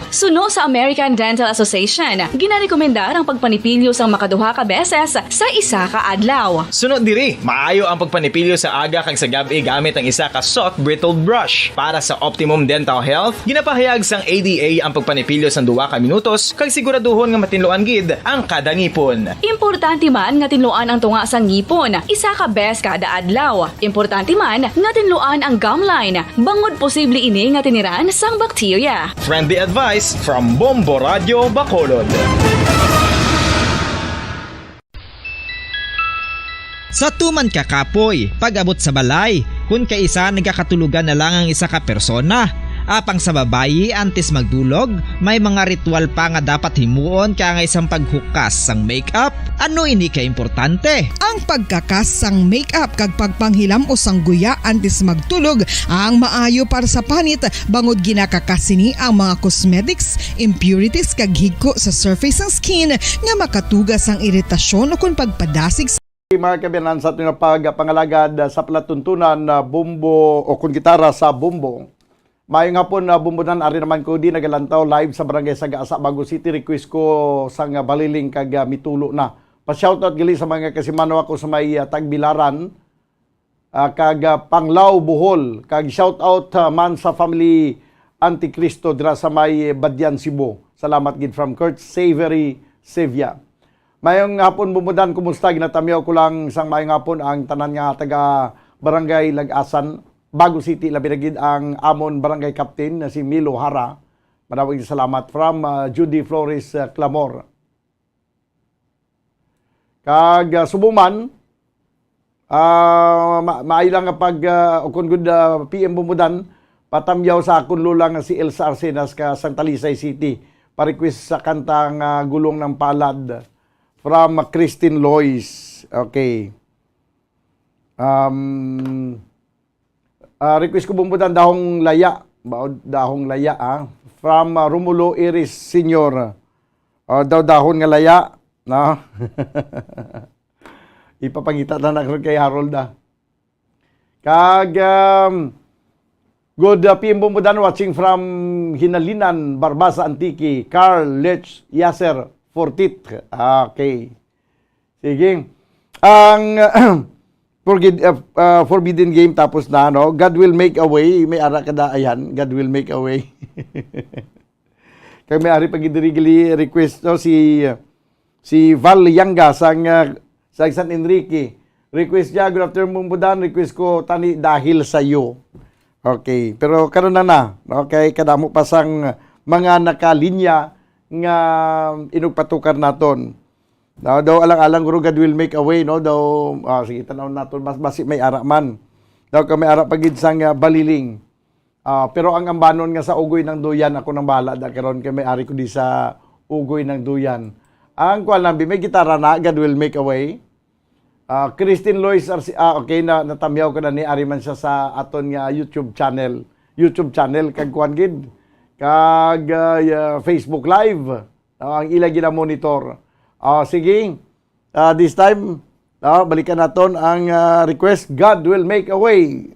Suno sa American Dental Association, ginarekomendar ang pagpanipilyo sang makaduha ka beses sa isa ka adlaw. Sunod diri, maayo ang pagpanipilyo sa aga kag sa gabi gamit ang isa ka soft brittled brush. Para sa optimum dental health, ginapahayag sang ADA ang pagpanipilyo sang 2 ka minutos kag siguraduhon nga matinluan gid ang kada ngipon. Importante man nga tinluan ang tunga sang ngipon, isa ka bes kada adlaw. Importante man nga tinluan ang gum line, bangod posible ini nga tiniran sang bakterya. Friendly advice from Bombo Radio Bacolod. Sa tuman ka kapoy, pag-abot sa balay, kung kaisa nagkakatulugan na lang ang isa ka persona. Apang sa babayi antes magdulog, may mga ritual pa nga dapat himuon kaya nga isang paghukas sang makeup. Ano ini ka importante? Ang pagkakas sang makeup kag pagpanghilam o sang guya antes magtulog ang maayo para sa panit bangod ginakakas ni ang mga cosmetics, impurities kag higko sa surface ng skin nga makatugas ang iritasyon o kung pagpadasig sa mga kabiyanan sa ating pagpangalagad sa palatuntunan na bumbo o kung gitara sa bumbo. Mayong hapon na bumbunan, ari naman ko di nagalantaw live sa Barangay Sagasa, Bago City. Request ko sang baliling kag mitulo na. Pa-shoutout gali sa mga kasimano ako sa may Tagbilaran, kag Panglao, Bohol. Kag shoutout man sa family Anticristo dira sa may Badyan, Cebu. Salamat gid from Kurt Savory, Sevilla. Mayong hapon bumbudan, kumusta? Ginatamiyaw ko lang isang mayong hapon ang tanan nga taga Barangay Lagasan, Bago City, labinagid ang amon barangay captain na si Milo Hara. Maraming salamat from Judy Flores Clamor. Kag subuman, maayo lang nga pag ukon gud PM Bumudan, patamyaw sa akon lula nga si Elsa Arsenas ka Santa Lisay City. Pa-request sa kantang Gulong ng Palad from Christine Lois. Okay. Request ko Bumudan Dahong Laya. Dahong Laya from Romulo Iris Senior. Dahon nga laya. No? Ipapangita na nagkaroon kay Harold Kag good PM Bumudan watching from Hinalinan, Barbasa Antique, Carl Lech Yasser Fortit. Okay. Sige. Ang Forbidden Game tapos na, no? God will make a way. May ara kada ayan. God will make a way. Kaya may ari pagidirigali request no, si Val Yanga sang San Enrique. Request niya, good afternoon Bumudan. Request ko tani dahil sa iyo. Okay, pero karon na. Okay, kadamo pa sang mga nakalinya nga inugpatukar naton. Daw alang-alang guro God will make a way, no? Daw sige tanaw naton mas basi may ara man. Daw ka may ara pagid sang baliling. Pero ang ambanon nga sa ugoy ng duyan, ako nang bahala da karon kay may ari ko di sa ugoy ng duyan. Ang kuan lambi may gitara na, God will make a way. Christine Lois okay na natamyaw ko na ni ari man siya sa aton nga YouTube channel kag kuan gid kag Facebook live. Ang ila gina monitor. Sige. This time balikan naton ang request God will make a way.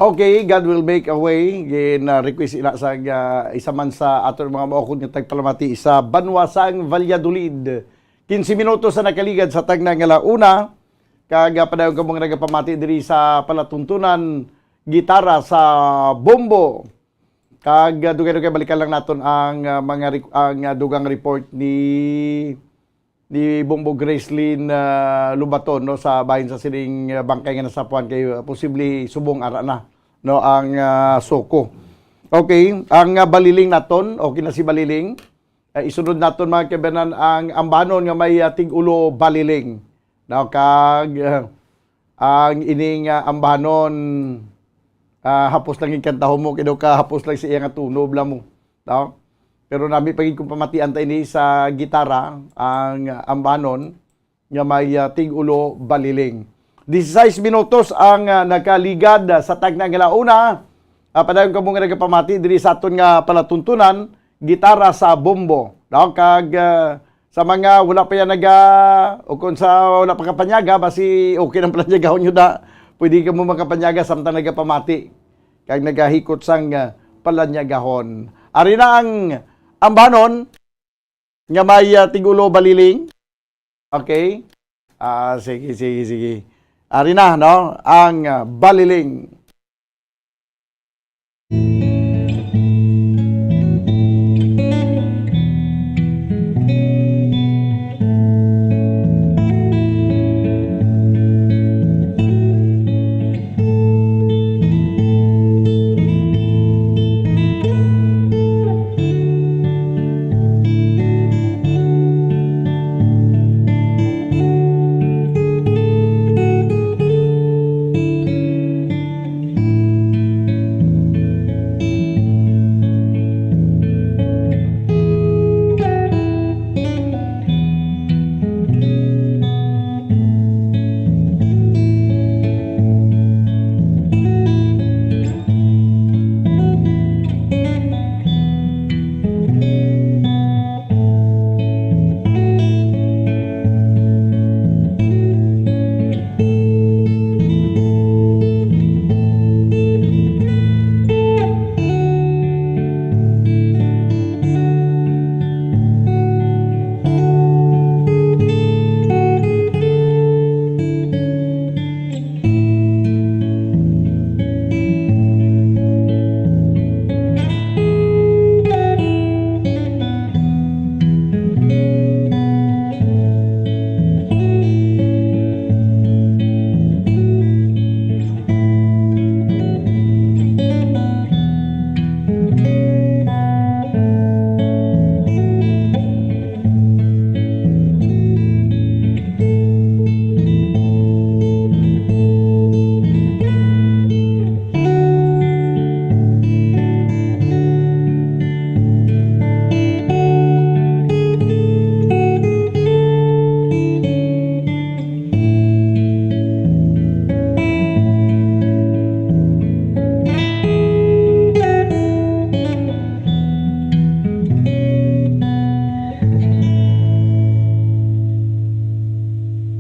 Okay, God will make a way. Request ila sa isa man sa aton mga maokod nga tagpalamati sa Banwasang Valladolid. 15 minutos sa nakaligad sa tagna nga launa. Kag padayon ka mga nagapamati diri sa palatuntunan gitara sa bombo. Kag dugay-dugay balikan lang naton ang dugang report ni Bombo Gracelyn Lubaton no sa bahin sa sining bangkay nga nasapuan kay posible subong ara na no ang Soko. Okay, ang baliling naton okay na si baliling. Isunod naton mga kabanan ang ambanon nga may tig-ulo baliling. No kag ang ining ambanon hapos lang ikantahon mo kidaw ka hapos lang si iya nga tunob lang mo. No? Pero nami pagid kung pamatian tayo ni sa gitara ang ambanon nga may tig-ulo baliling. 16 minutos ang nakaligad sa tagna nga launa. Padayon ka mo nga nagapamati diri sa aton nga palatuntunan gitara sa bombo. No? Kag sa mga wala pa yan o kung sa wala pa kapanyaga basi okay nang pananyagahon nyo da. Pwede ka mo makapanyaga samtang nagapamati. Kag nagahikot sang palanyagahon. Ari na ang ambanon nga may tigulo baliling. Okay? Sige. Ari na, no? Ang baliling.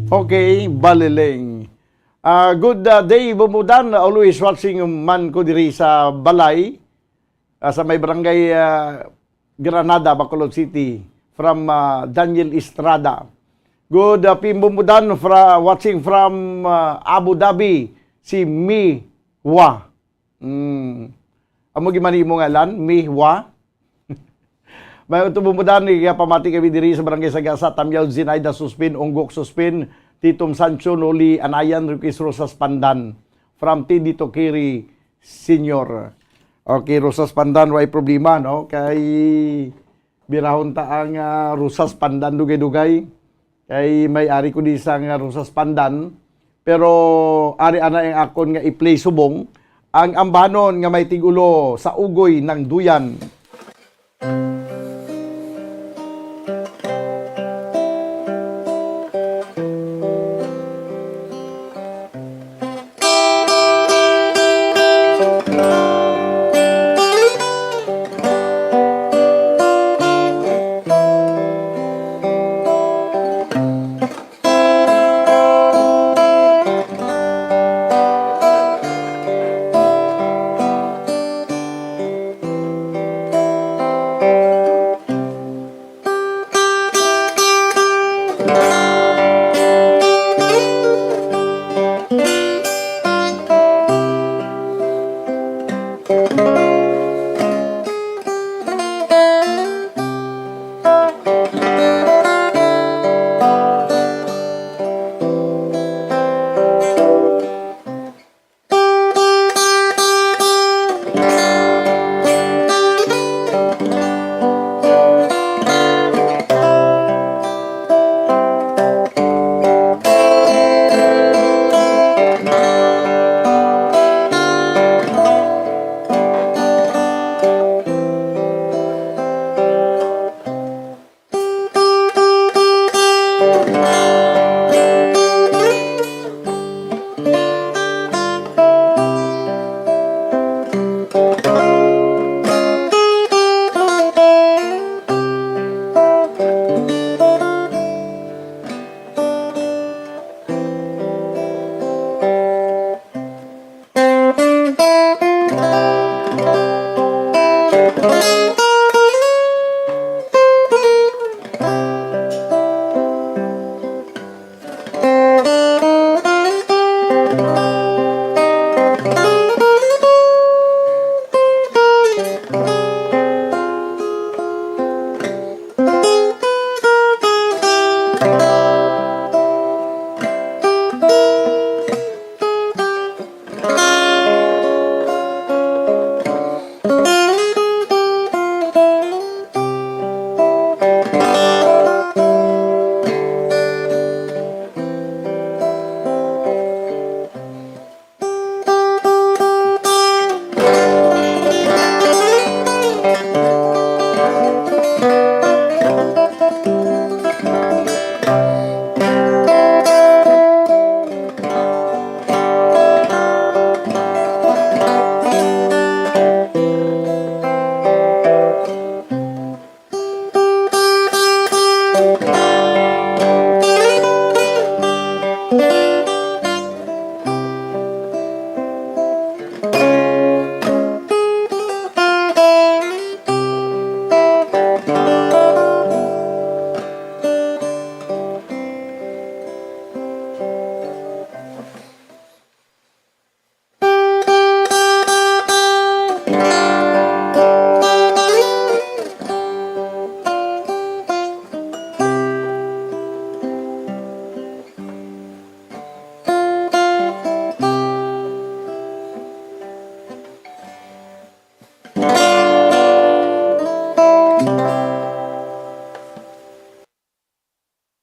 Okay, baliling. Good day, Bumudan. Always watching man ko diri sa Balay, sa may barangay Granada, Bacolod City, from Daniel Estrada. Good Bumudan, watching from Abu Dhabi, si Mihwa. Amo gimani mo ngalan? Mihwa? May utubumudan ni pamati kami diri sa barangay Sagasa, Tamyaw Zinaida Suspin, Onggok Suspin, Titom Sancho Noli Anayan Riquis Rosas Pandan from Tindi Tokiri Senior. Okay, Rosas Pandan way problema no kay birahon ta ang Rosas Pandan dugay-dugay kay may ari ko di sang Rosas Pandan pero ari ana ang akon nga i-play subong ang ambanon nga may tigulo sa ugoy ng duyan.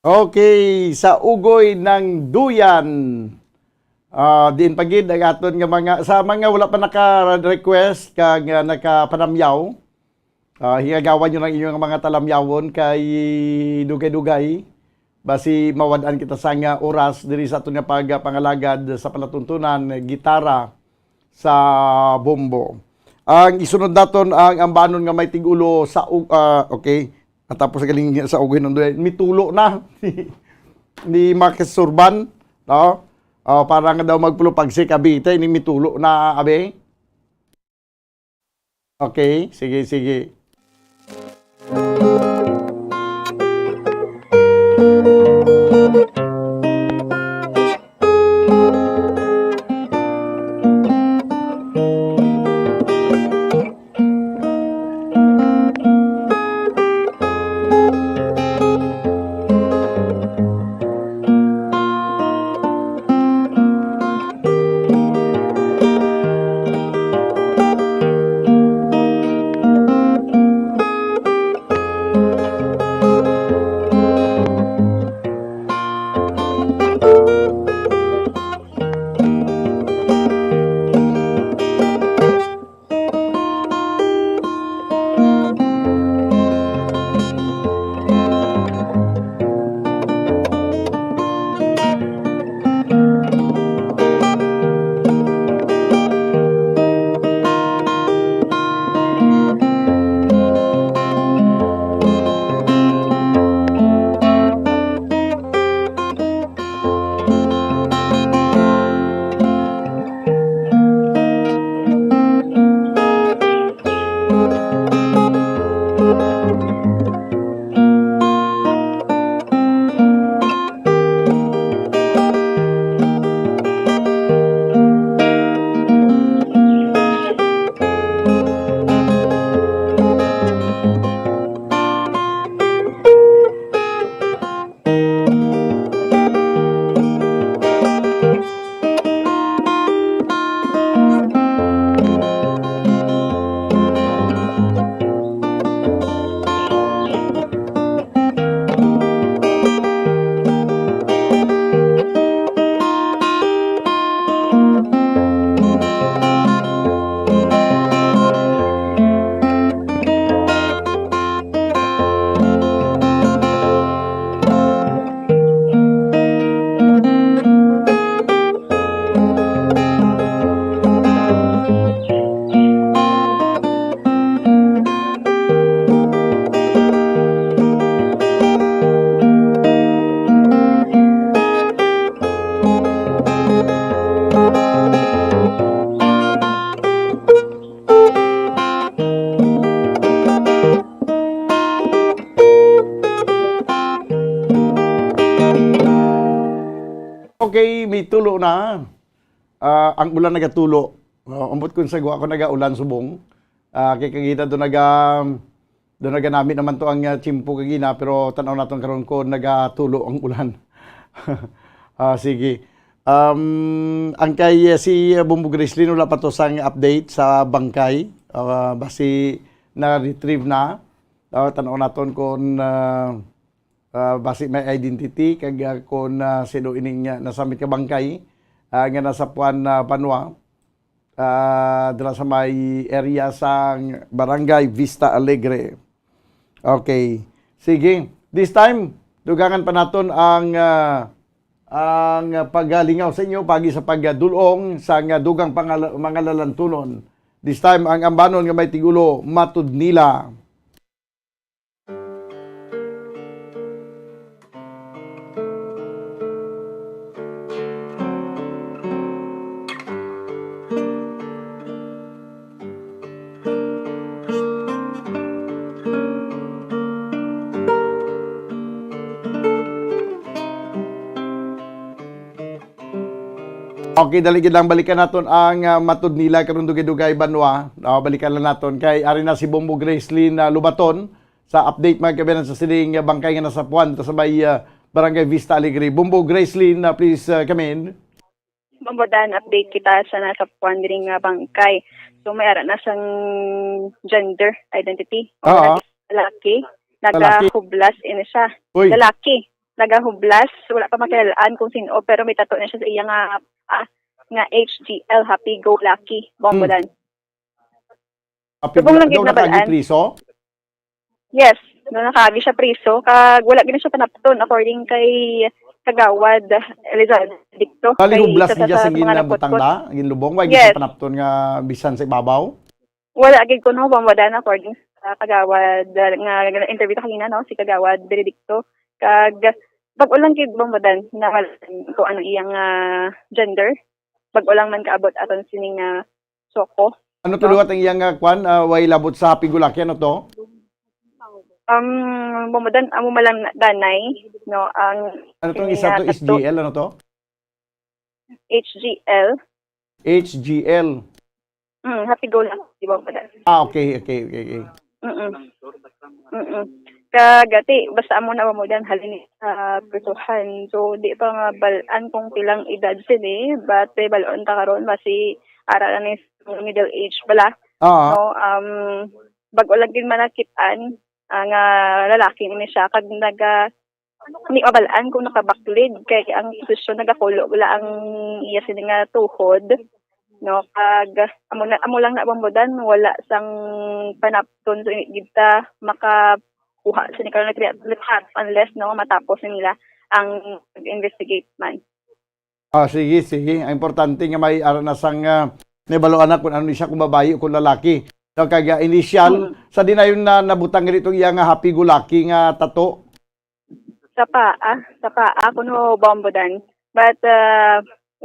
Okay, sa ugoy ng duyan. Din pagid ang aton nga mga sa mga wala pa naka-request kag nakapanamyaw. Higagawan nyo ng inyong mga talamyawon kay dugay-dugay. Basi mawadaan kita sa nga oras diri sa aton nga pagpangalagad sa palatuntunan gitara sa bombo. Ang isunod daton ang ambanon nga may tigulo sa okay. At tapos galing sa ugoy ng duyan, mitulo na ni Marcus Surban, no? Para nga daw magpulo pag si Cavite, ni mitulo na abe. Okay, sige, sige. tulo na. Ang ulan nagatulo. Umbot kun sa guwa ko nagaulan subong. Kay kagita do naga namin naman to ang chimpo kagina pero tanaw naton karon ko nagatulo ang ulan. Sige. Ang kay si Bumbo Grizzly wala pa to sang update sa bangkay. Basi na-retrieve na. Tanaw naton kung basi may identity kag kung sino ining nasamit ka bangkay nga nasa Puan Banwa. Dala sa may area sa Barangay Vista Alegre. Okay. Sige. This time, dugangan pa naton ang paglingaw sa inyo pagi sa pagdulong sa dugang mga lalantunon. This time, ang ambanon nga may tigulo, matud nila. Okay, daligid lang balikan naton ang matud nila karon dugay-dugay Banwa. Balikan lang naton kay ari na si Bumbo Grizzly na lubaton sa update mga kabayan sa sining bangkay nga nasa Puan sa may Barangay Vista Alegre. Bumbo Grizzly, please come in. Bambodan, update kita sa nasa Puan diri nga bangkay. So may ara na sang gender identity. Lalaki. Nagahublas ini siya. Lalaki. Nagahublas. Wala pa makilalaan kung sino pero may tato na siya sa iya nga HGL, Happy Go Lucky, Bambodan. Happy Go Lucky na balaan. Priso? Yes, nakagi siya priso. Kag wala gina siya panapton according kay Kagawad Elizabeth Dicto. Hublas niya sa ginabutang na? Ginlubong? Wala gina siya panapton nga bisan sa ibabaw? Wala gid ko no, Bambodan, according sa Kagawad nga interview kanina no, si Kagawad Benedicto. Kag pag-ulang kid Bambodan na kung ano iyang gender. Pag-ulang man kaabot aton sining soko. Ano tuluhat ang iyang kwan? Way labot sa Happy Go Lucky, ano to? Bambodan, amo malang danay, no, ang... Ano to isa to? SGL, ano to? HGL. HGL. Happy Go Lucky, Bambodan. Okay. Kagati, basta amo na Bambodan halin sa presuhan. So, di pa nga balaan kung pilang edad sini, but balon ta karon basi ara na ni middle age bala. So, bago lang din manakitan ang lalaki ni siya kag ni mabalaan kung nakabaklid kay ang posisyon nagakulo wala ang iya sini nga tuhod. No, kag amo lang na Bambodan wala sang panapton so gita makakuha sa nila lahat unless no matapos nila ang investigate man. Sige. Ang importante nga may ara na sang nibaloan na kung ano siya kung babae o kung lalaki. So kag initial sa dinayon na nabutang dito iya nga Happy Go Lucky nga tato. Sa paa kuno Bambodan. But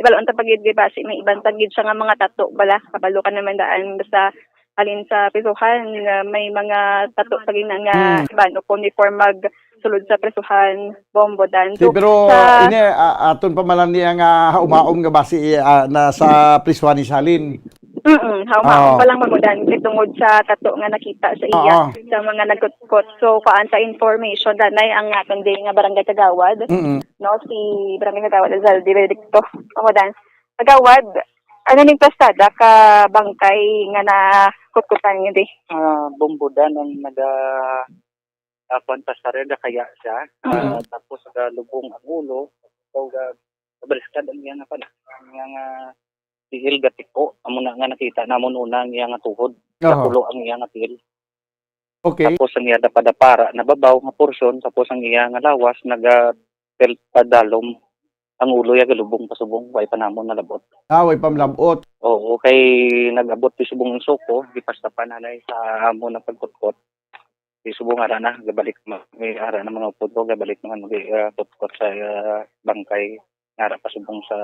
ibaloon ta pagid di ba si may ibang tagid siya nga mga tato bala kabalo ka naman daan basta alin sa presuhan may mga tato pagid nga iban o uniform mag sulod sa presuhan Bambodan. So, pero ini aton pa malan niya nga umaom nga basi na sa presuhan ni Salin. Haumaon pa lang Bambodan tungod sa tato nga nakita sa iya sa mga nagkutkot. So paan sa information danay ang aton din nga barangay Kagawad. No, si barangay Kagawad Zaldi Benedicto Bambodan. Kagawad, ano ning pastada ka bangkay nga na kutkutan niyo di? Bambodan ang kuan pasareda kaya siya. Tapos lubong ang ulo. So baliskad ang iyang tiil gatiko amo na nga nakita namon una ang iyang tuhod tulo ang iyang tiil. Okay. Tapos ang iyang dapadapara nababaw nga porsyon tapos ang iyang lawas padalom ang ulo ya galubong pasubong way pa namon nalabot. Way pa malabot. Oo kay nagabot ti subong ang soko di pasta pananay sa amo na pagkutkot. Di subong ara na gabalik may ara na mga photo gabalik man kutkot sa bangkay ara pasubong sa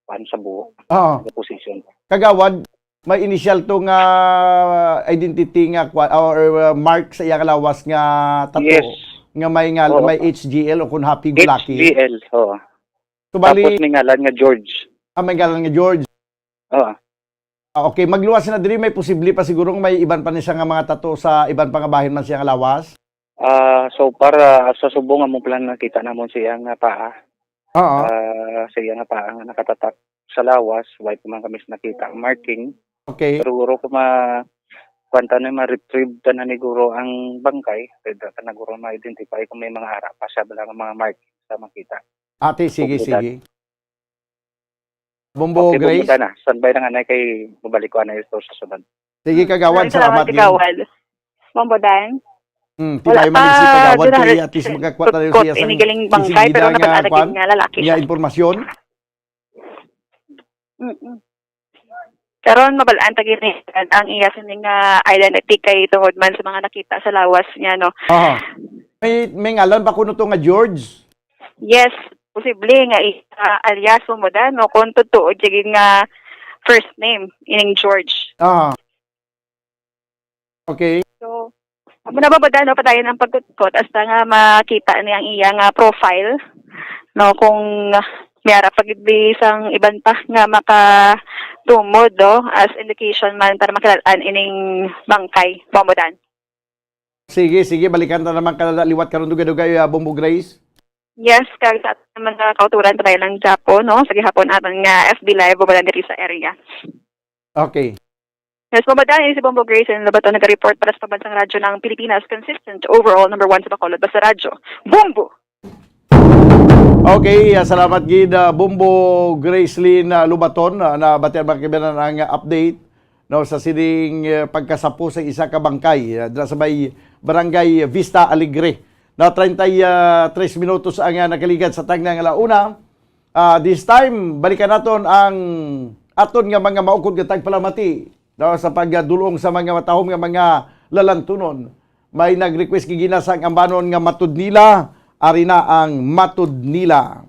sa buo. Position. Kagawad, may initial to nga identity nga or mark sa iyang lawas nga tato. Yes. Nga may HGL o kung Happy Go Lucky. HGL, oo. So, bali, Tapos may ngalan nga George. may galang nga George. Oo. Okay, magluwas na diri, may posible pa sigurong may iban pa ni siya nga mga tato sa iban pa nga bahin man siya nga lawas. So para sa subong nga mong plan nakita namon siya nga paa. Oo. Siya nga paa nga nakatatak sa lawas, white man kami nakita ang marking. Okay. Pero guro ko kwanta na ma-retrieve ta na ni guro ang bangkay, pwede ta na guro ma-identify kung may mga ara pa siya lang mga marking sa makita. Ate, sige, Bumbudan. sige. Bombo Okay, Grace. bumbudan na. Standby na nga na kay bumalik ko na ito sa sunod. Sige, kagawad. Salamat yun. Mambodan. Tibay man si kagawad kay at least magkakwat na rin siya sa inigaling bangkay pero sisigida nga nakalagay nga lalaki nga siya. impormasyon. Karon mabalaan tagin ni ang iya sining identity kay tungod man sa mga nakita sa lawas niya no. Aha. May ngalan pa kuno to nga George. Yes, posible nga alias mo da no kung totoo jigin nga first name ining George. Ah. Okay. So amo na babada no padayon ang pagkutkot hasta nga makita niya ang iya nga profile no kung mayara pagigbi sang iban pa nga makatumod do as indication man para makilalaan ining bangkay Mamodan. Sige, balikan na naman liwat karon dugay-dugay Bombo Grace. Yes, kag sa ating mga kauturan tayo lang Japon, no? Sa gihapon aton nga FB Live, babalan diri sa area. Okay. Yes, babalan si Bombo Grace and Labaton nag-report para sa pambansang radyo ng Pilipinas, consistent overall number 1 sa Bacolod, basta radyo. Bombo! Okay, salamat gid Bombo Gracelyn Lubaton na batian makibanan ang update no sa sining pagkasapo sa isa ka bangkay dira sa may Barangay Vista Alegre. Na 33 minutos ang nakaligad sa tangnang alauna. This time, balikan naton ang aton nga mga maukod nga tagpalamati no, sa pagdulong sa mga matahom nga mga lalantunon. May nag-request giginasang ambanon nga matud nila, ari na ang matud nila.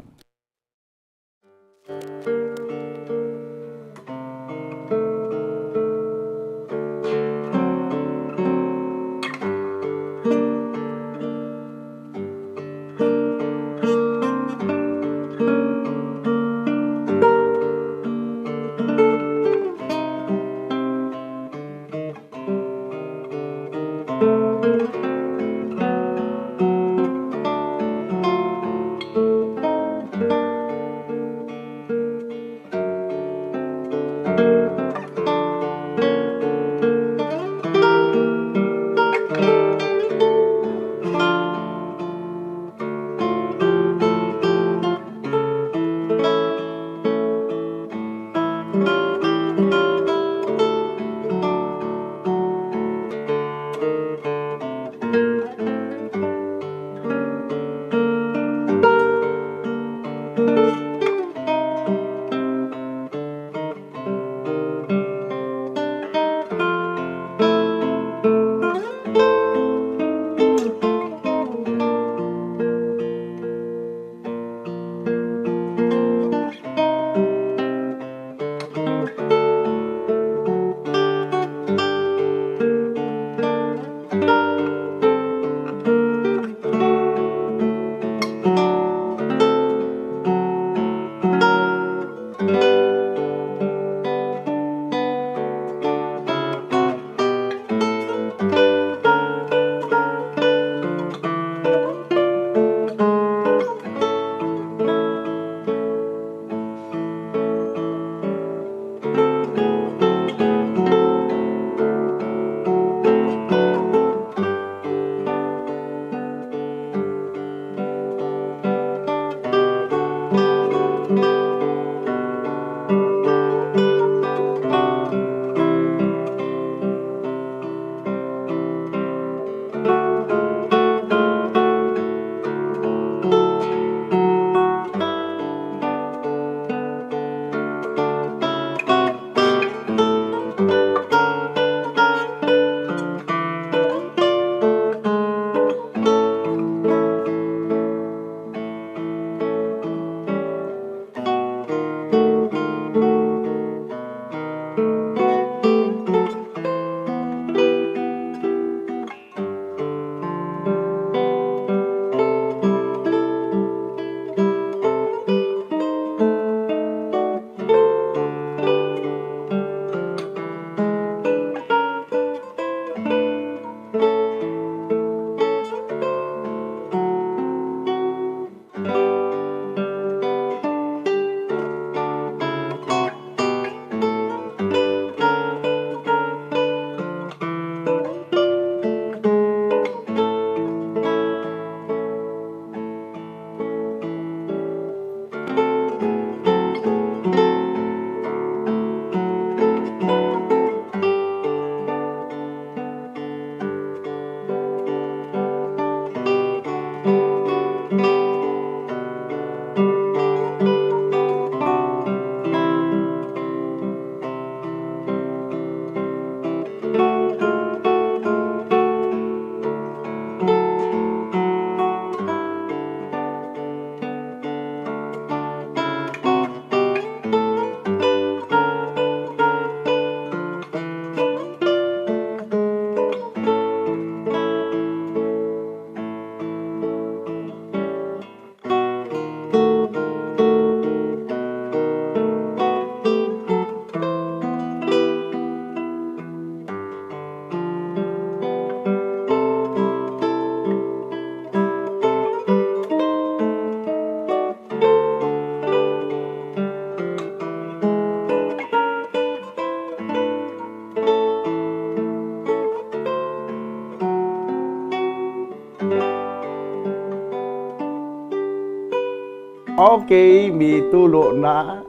Okay, mitulo na.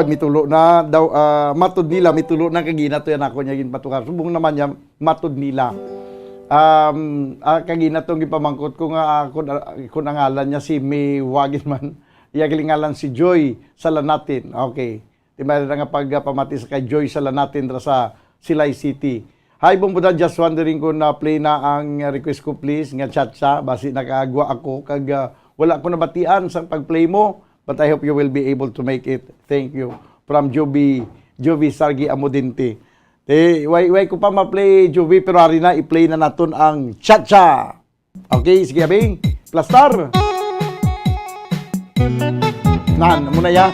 Mitulo na daw, matud nila, mitulo na kagina to yan ako niya ginpatukar. Subong naman niya, matud nila. Kagina tong gipamangkot ko nga kung ang ngalan niya si May Wagin man. Iya ngalan si Joy Salanatin. Okay. Diba na nga pagpamati sa kay Joy Salanatin sa Silay City. Hi, Bumbuda, just wondering kung na-play na ang request ko please, nga chat sa, basi nakaagwa ako, kag wala ko nabatian sa pag-play mo. But I hope you will be able to make it. Thank you. From Jovi Sargi Amodinte. Way ko pa ma-play, Jovi, pero hari na, i-play na natin ang Cha-Cha. Okay, sige, abing. Plastar. Nan, muna ya.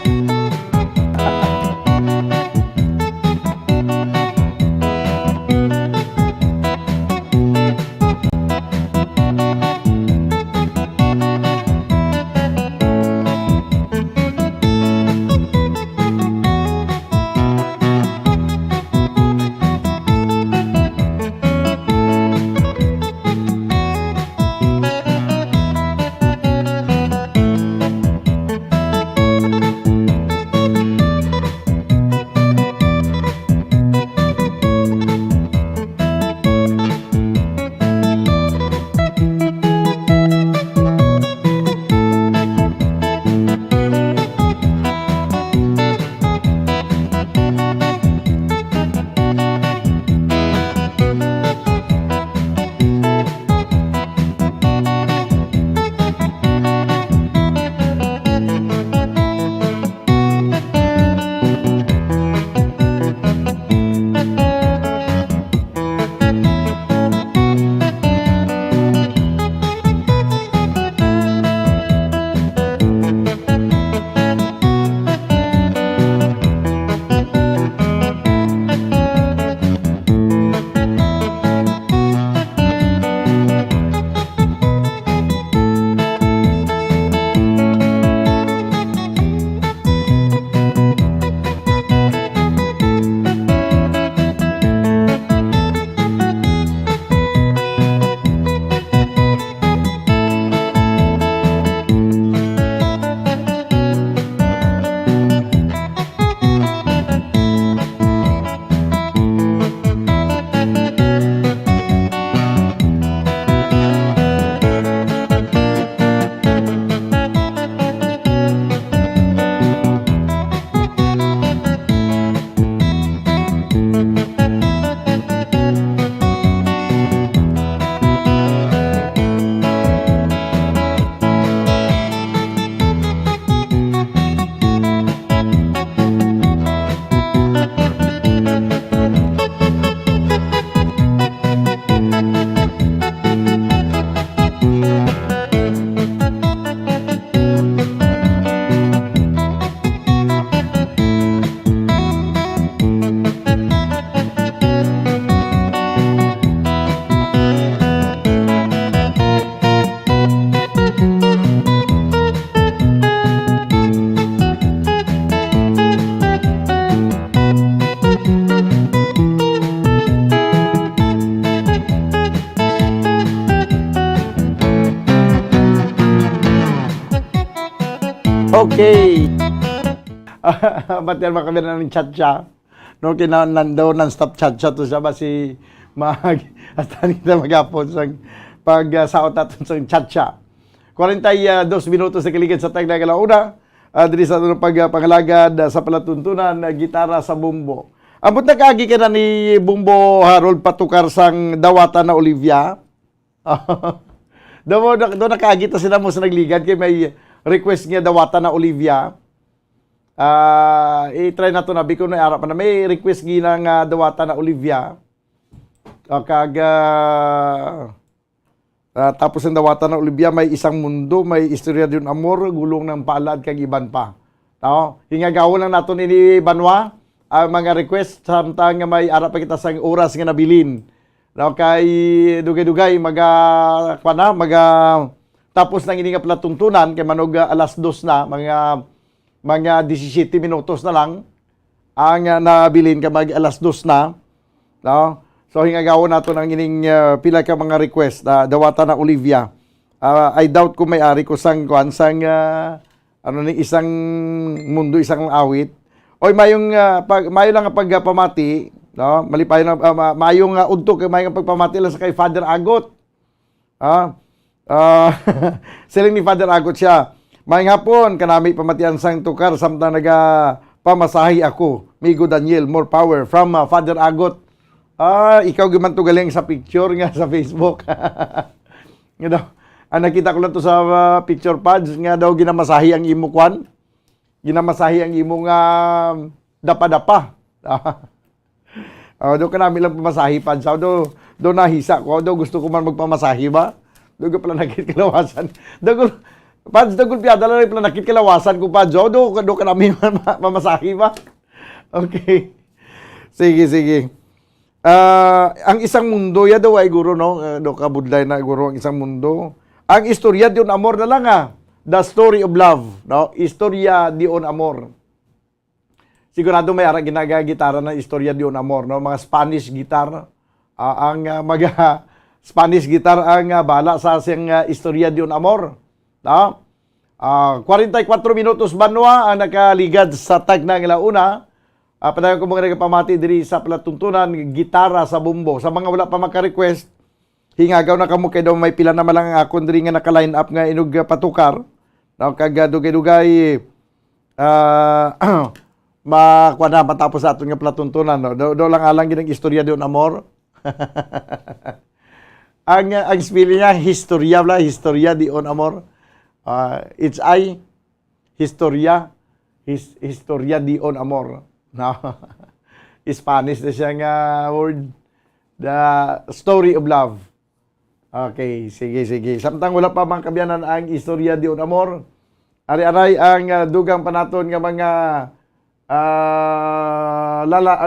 Okay. Ba't yan makabira na ng chat-chat? No, kinanando non-stop chat-chat to siya ba si hasta kita mag-apon sa pag-saot natin sa chat-chat. 42 minutos sa kiligid sa tagna kalauna. Diri sa itong pagpangalagad sa palatuntunan gitara sa bumbo. Abot na kaagi ka na ni Bumbo Harold patukar sang dawata na Olivia. Doon nakagita sila mo sa nagligad kay may request niya dawata na Olivia. I-try na to na biko na arap na may request ginang dawata na Olivia. Tapos ang dawata na Olivia may isang mundo, may istorya din amor, gulong ng palad kag iban pa. Hingagawon lang naton ini Banwa mga request samtang may arap pa kita sang oras nga nabilin. Kay dugay-dugay tapos nang ini nga platuntunan kay manog alas 2 na mga 17 minutos na lang ang nabilin ka mag alas 2 na. No? So hingagawon nato ang ining pila ka mga request dawata na Olivia. I doubt kung may ari ko sang ano ni isang mundo, isang awit. Oy, mayong mayo lang ang pagpamati, no? Malipay na mayong udto kay mayong pagpamati lang sa kay Father Agot. Siling ni Father Agot siya. Mayong hapon kanami pamatian sang tukar samtang naga pamasahi ako. Migo Daniel, more power from Father Agot. Ikaw giman to galing sa picture nga sa Facebook. Nga daw, nakita ko lang to sa picture pads nga daw ginamasahi ang imo kwan. Ginamasahi ang imo nga dapa-dapa. Do kanami lang pamasahi pads. Do nahisa ko. Do gusto ko man magpamasahi ba? Do ko pala nakit kalawasan. Pads, do ko piyada lang pala nakit kalawasan ko pads. Do kanami pamasahi ba? Okay. Sige. Ang isang mundo ya daw ay guro no, do kabudlay na guro ang isang mundo. Ang istorya di un amor na lang The story of love, no? Istorya di un amor. Sigurado may ara ginagagitara na istorya di un amor, no? Mga Spanish guitar ang Spanish guitar ang bala sa siyang istorya di un amor, no? 44 minutos banwa ang nakaligad sa tag ng ilauna. Padayon ko mga nagpamati diri sa palatuntunan gitara sa bumbo. Sa mga wala pa maka-request, hingagaw na kamo kay daw may pila na malang akon diri nga naka-line up nga inog patukar. No, kag dugay-dugay makuha na matapos sa aton nga palatuntunan. No? Do lang alang ginang istorya diyon amor. ang spelling niya historia diyon amor. It's historia diyon amor. No. Spanish na siya nga word. The story of love. Okay, sige. Samtang wala pa mang kabyanan ang istorya di un amor. Ari-aray ang dugang panaton nga mga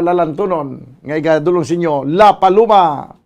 lalantunon nga igadulong sinyo La Paloma.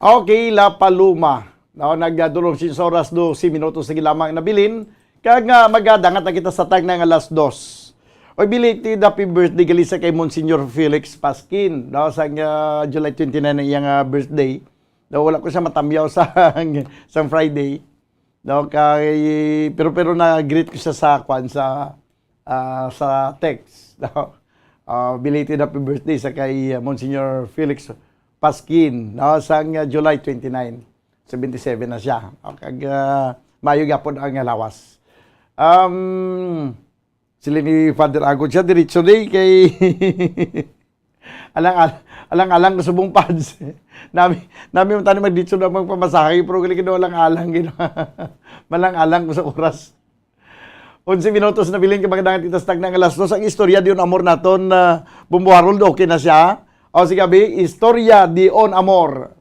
Okay, La Paloma. No, nagdulong 6 oras 12 minutos sa lamang nabilin. Kag nga magadangat na kita sa tag ng alas 2. Oy, belated happy birthday gali sa kay Monsignor Felix Pasquin. No, sa July 29 na iyang birthday. No, wala ko siya matamyaw sa Friday. No, kay pero na-greet ko siya sa text. No. Belated happy birthday sa kay Monsignor Felix Pasquin, no, sa July 29. 77 na siya. Kag mayo gyapon ang lawas. Sila ni Father Agod siya diretso day kay alang ko subong pads. Nami man tani magditso na magpamasahe pero gali kino alang gino. Malang-alang ko sa oras. 11 minutos na bilin ka magadangan titas tag ng alas 2 ang istorya diyon amor naton Bumbo Harold okay na siya. O sige abi, istorya diyon amor.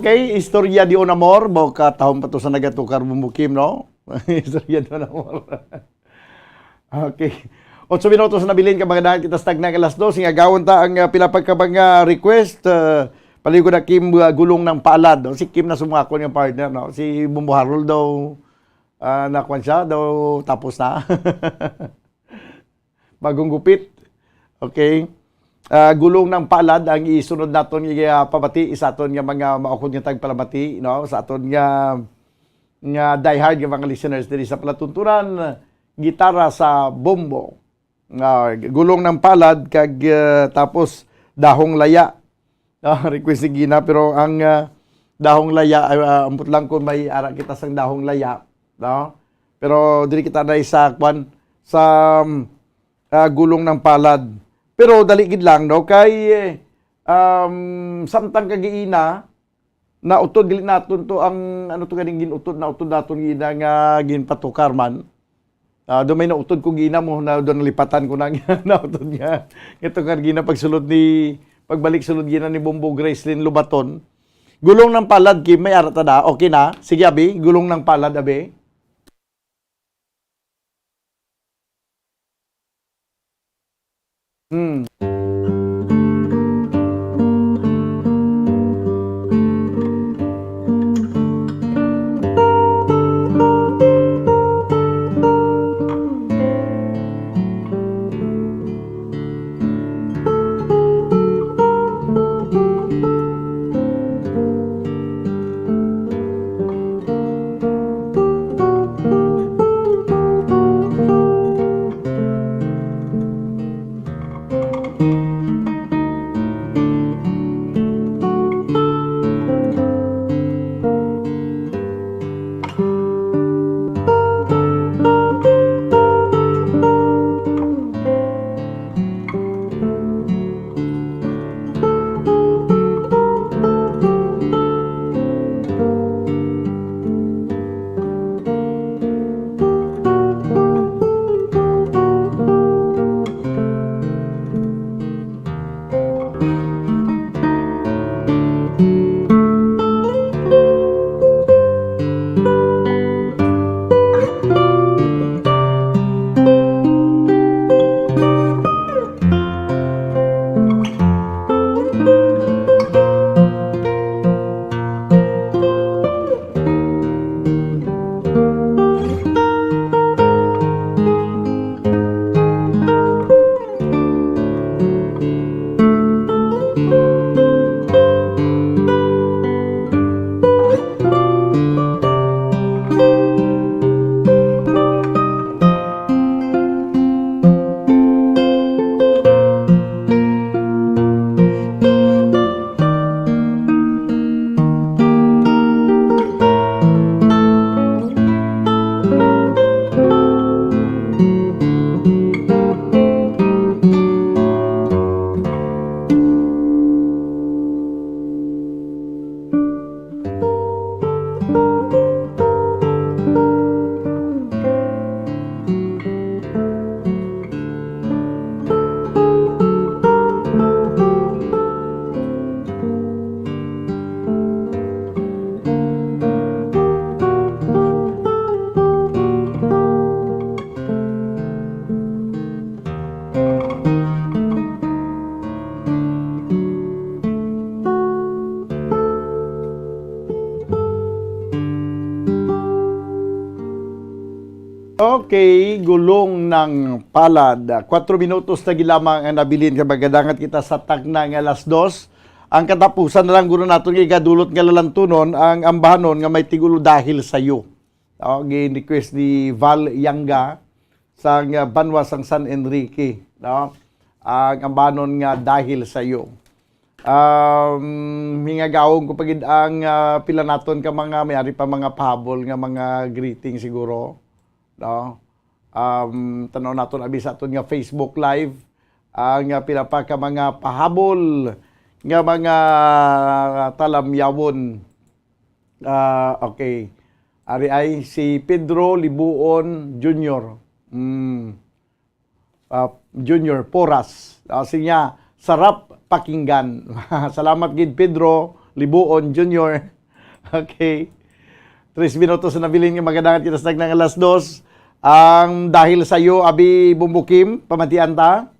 Okay, istorya di on amor, mo ka tahong pa to sa nagatukar bumukim, no? Istorya di on amor. Okay. 8 minutos na bilin ka mga dahil kita stag na alas 2. Nga gawon ta ang pinapagkabang request. Paligod na Kim gulong ng palad. No? Si Kim na sumako niyang partner. No? Si Bumbo Harold daw nakuan siya. Daw tapos na. Bagong gupit. Okay. Gulong ng palad ang isunod naton nga pabati sa aton nga mga maukod nga tagpalamati, no, sa aton nga diehard nga mga listeners diri sa palatuntunan gitara sa bombo, gulong ng palad kag tapos dahong laya, request ni Gina, pero ang dahong laya ampot lang kung may ara kita sang dahong laya, no, pero diri kita na sa kwan sa gulong ng palad. Pero daligid lang, no, kay samtang kagiina na utod gali naton to ang ano to ganing ginutod na utod naton gina nga ginpatukar man. Do may nautod ko gina mo na do nalipatan ko na na utod nga ito kan gina pagsulod ni pagbalik sulod gina ni Bombo Gracelyn Lubaton. Gulong ng palad Kim, may arata na. Okay na. Sige abi, gulong ng palad abi. Okay, gulong ng palad. 4 minutos na gilamang ang nabilin kabagadangat kita sa tagna nga alas 2. Ang katapusan na lang guro naton igadulot nga lalantunon ang ambahanon nga may tigulo dahil sa iyo. Gin-request ni Val Yanga sa Banwa sang San Enrique, no? Ang ambahanon nga dahil sa iyo. Hingagawon ko pagid ang pila naton ka mga mayari pa mga pahabol nga mga greeting siguro, no? Tanaw naton abi sa aton nga Facebook live ang pila pa ka mga pahabol nga mga talamyawon. Okay. Ari ay si Pedro Libuon Jr. Junior Poras. Siya sarap pakinggan. Salamat gid Pedro Libuon Jr. Okay. 3 minutos na nabilin nga magadangat kita sa ng alas 2. Ang dahil sa iyo abi bumbukim pamatian ta.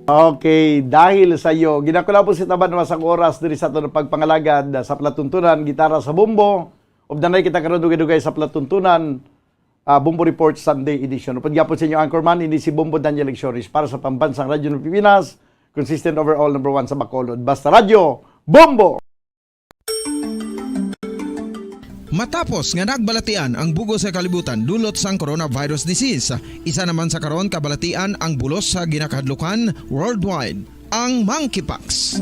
Okay, dahil sa iyo, ginakula po si Taban masang oras diri sa aton pagpangalagad sa platuntunan, gitara sa bumbo. Obdanay kita karon dugay-dugay sa platuntunan, Bumbo Report Sunday edition. Upod gyapon sa inyo anchorman, hindi si Bumbo Daniel Lecciones para sa pambansang radyo ng Pilipinas, consistent overall number 1 sa Bacolod. Basta radyo, Bumbo! Matapos nga nagbalatian ang bugo sa kalibutan dulot sang coronavirus disease, isa naman sa karon kabalatian ang bulos sa ginakahadlukan worldwide, ang monkeypox.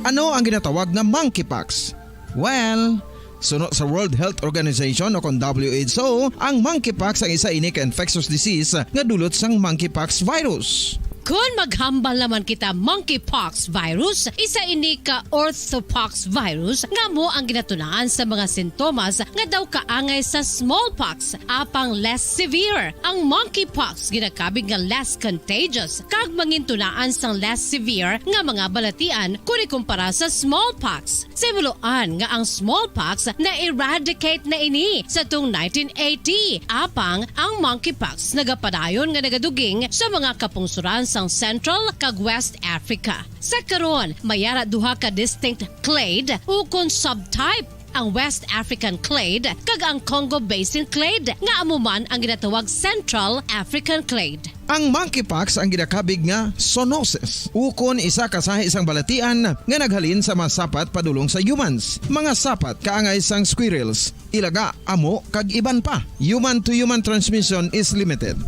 Ano ang ginatawag na monkeypox? Well, sunod sa World Health Organization o kung WHO, ang monkeypox ang isa inik infectious disease nga dulot sang monkeypox virus. Kung maghambal naman kita monkeypox virus, isa ini ka orthopox virus nga mo ang ginatunaan sa mga sintomas nga daw kaangay sa smallpox apang less severe. Ang monkeypox ginakabig nga less contagious kag mangintunaan sang less severe nga mga balatian kung ikumpara sa smallpox. Simuloan nga ang smallpox na eradicate na ini sa tung 1980 apang ang monkeypox nagapadayon nga nagaduging sa mga kapungsuran sang Central kag West Africa. Sa karon, mayara duha ka distinct clade ukon subtype, ang West African clade kag ang Congo Basin clade nga amuman ang ginatawag Central African clade. Ang monkeypox ang ginakabig nga zoonosis. Ukon isa kasahi isang balatian nga naghalin sa mga sapat padulong sa humans. Mga sapat kaangay sang squirrels, ilaga, amo kag iban pa. Human to human transmission is limited.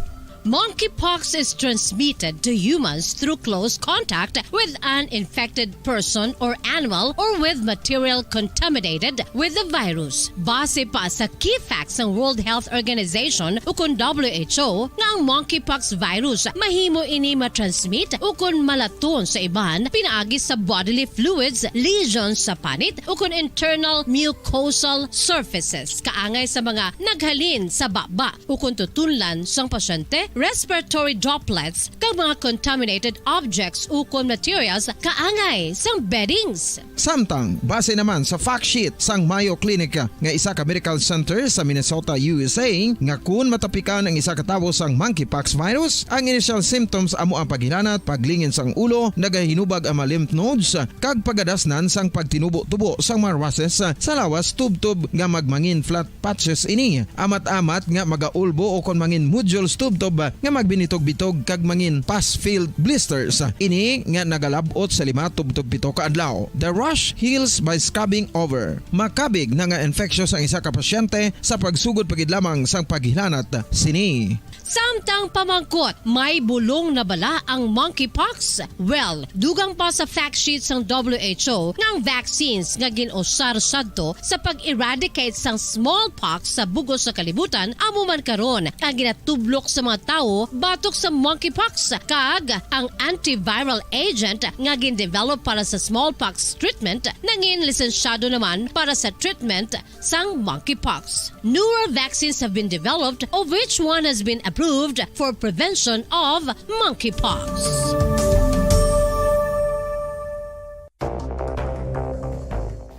Monkeypox is transmitted to humans through close contact with an infected person or animal or with material contaminated with the virus. Base pa sa key facts ng World Health Organization ukon WHO nga ang monkeypox virus mahimo ini matransmit ukon malaton sa iban pinaagi sa bodily fluids, lesions sa panit ukon internal mucosal surfaces kaangay sa mga naghalin sa baba ukon tutunlan sang pasyente, respiratory droplets kag mga contaminated objects ukon materials kaangay sang beddings. Samtang, base naman sa fact sheet sang Mayo Clinic nga isa ka medical center sa Minnesota, USA, nga kun matapikan ang isa ka tawo sang monkeypox virus, ang initial symptoms amo ang paghilanat, paglingin sang ulo, nagahinubag ang mga lymph nodes, kag pagadasnan sang pagtinubo-tubo sang mga rashes sa lawas tubtob nga magmangin flat patches ini. Amat-amat nga magaulbo o kon mangin nodules tubtob nga magbinitog-bitog kag mangin pus-filled blisters. Ini nga nagalabot sa 5 tubtob 7 ka adlaw. The rash heals by scabbing over. Makabig na nga infectious ang isa ka pasyente sa pagsugod pagid lamang sang paghilanat sini. Samtang pamangkot, may bulong na bala ang monkeypox? Well, dugang pa sa fact sheets ng WHO ng vaccines nga ginusar sadto sa pag-eradicate sang smallpox sa bugos sa kalibutan amuman karon ang ginatublok sa mga tao batok sa monkeypox kag ang antiviral agent nga gin-develop para sa smallpox treatment nangin lisensyado naman para sa treatment sang monkeypox. Newer vaccines have been developed of which one has been approved for prevention of monkeypox.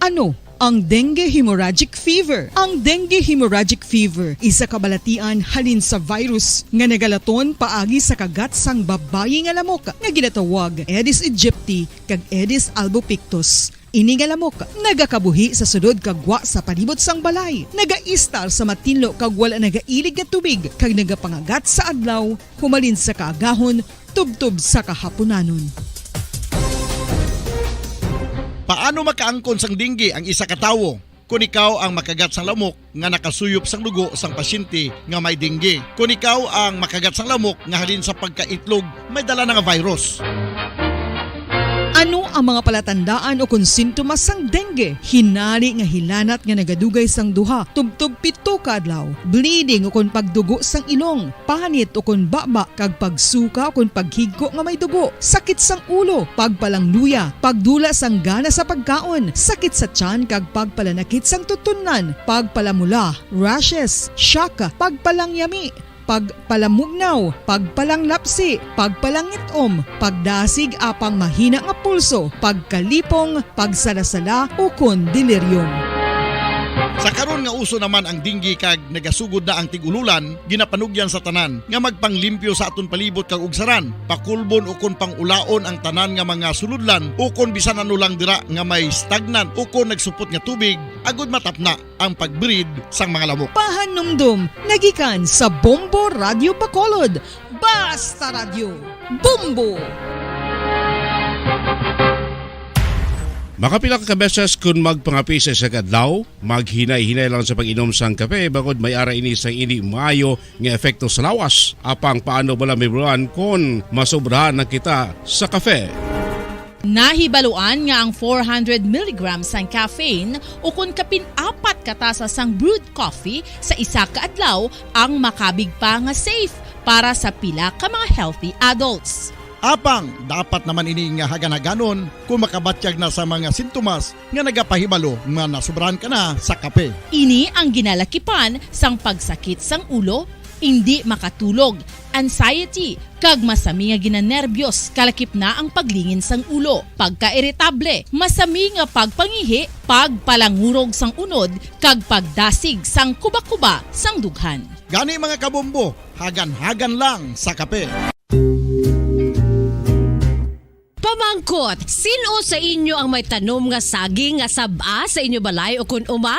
Ano ang dengue hemorrhagic fever? Ang dengue hemorrhagic fever isa ka balatian halin sa virus nga nagalaton paagi sa kagat sang babayi nga lamok nga ginatawag Aedes aegypti kag Aedes albopictus. Ini nga lamok nagakabuhi sa sudod kagwa sa palibot sang balay, nagaistar sa matinlo kag wala nagailig nga tubig kag nagapangagat sa adlaw humalin sa kaagahon tubtob sa kahaponanon. Paano makaangkon sang dengue ang isa ka tawo? Kung ikaw ang makagat sang lamok nga nakasuyop sang dugo sang pasyente nga may dengue. Kung ikaw ang makagat sang lamok nga halin sa pagkaitlog may dala nga virus. Ano ang mga palatandaan o kung sintomas sang dengue? Hinali nga hilanat nga nagadugay sang duha, tubtob 7 ka adlaw, bleeding o kung pagdugo sang ilong, panit o kung baba, kag pagsuka o kung paghigko nga may dugo, sakit sang ulo, pagpalangluya, pagdula sang gana sa pagkaon, sakit sa tiyan kag pagpalanakit sang tutunan, pagpalamula, rashes, shock, pagpalangyami, pagpalamugnaw, pagpalanglapsi, pagpalangitom, pagdasig apang mahina nga pulso, pagkalipong, pagsalasala o kon delirium. Sa karon nga uso naman ang dengue kag nagasugod na ang tigululan, ginapanugyan sa tanan nga magpanglimpyo sa aton palibot kag ugsaran, pakulbon o kon pangulaon ang tanan nga mga suludlan o kon bisan ano lang dira nga may stagnant o kon nagsupot nga tubig, agud matapna ang pagbreed sang mga lamok. Pahanumdum, nagikan sa Bombo Radio Bacolod. Basta Radio, Bombo! Makapila ka beses kung magpangapi sa isa ka adlaw, maghinay-hinay lang sa pag-inom sang kape bagod may ara ini sang ini maayo nga epekto sa lawas. Apang paano bala mibruan kung masobrahan na kita sa kape? Nahibaluan nga ang 400 mg sang caffeine o kung kapin 4 katasa sang brewed coffee sa isa ka adlaw ang makabig pa nga safe para sa pila ka mga healthy adults. Apang dapat naman ini nga hagan-haganon kung makabatyag na sa mga sintomas nga nagapahibalo nga nasubrahan ka na sa kape. Ini ang ginalakipan sang pagsakit sang ulo, hindi makatulog, anxiety, kag masami nga ginanerbyos kalakip na ang paglingin sang ulo, pagka-iritable, masami nga pagpangihi, pagpalangurog sang unod, kag pagdasig sang kuba-kuba sang dughan. Gani mga kabombo, hagan-hagan lang sa kape. Pamangkot, sino sa inyo ang may tanom nga saging nga saba sa inyo balay o kun uma?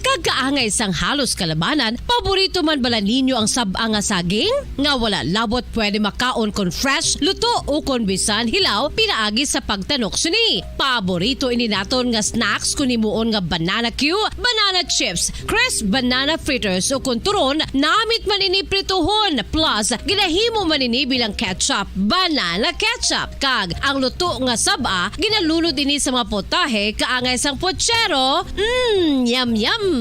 Kagkaangay sang halos kalabanan, paborito man bala ninyo ang saba nga saging? Nga wala labot pwede makaon kon fresh, luto o kon bisan hilaw, pinaagi sa pagtanok suni. Paborito ini naton nga snacks kun himuon nga banana Q, banana chips, crisp banana fritters o kun turon, namit man ini prituhon, plus ginahimo man ini bilang ketchup, banana ketchup. Kag ang luto nga saba, ginalunod ini sa mga potahe kaangay sang pochero. Yum yum!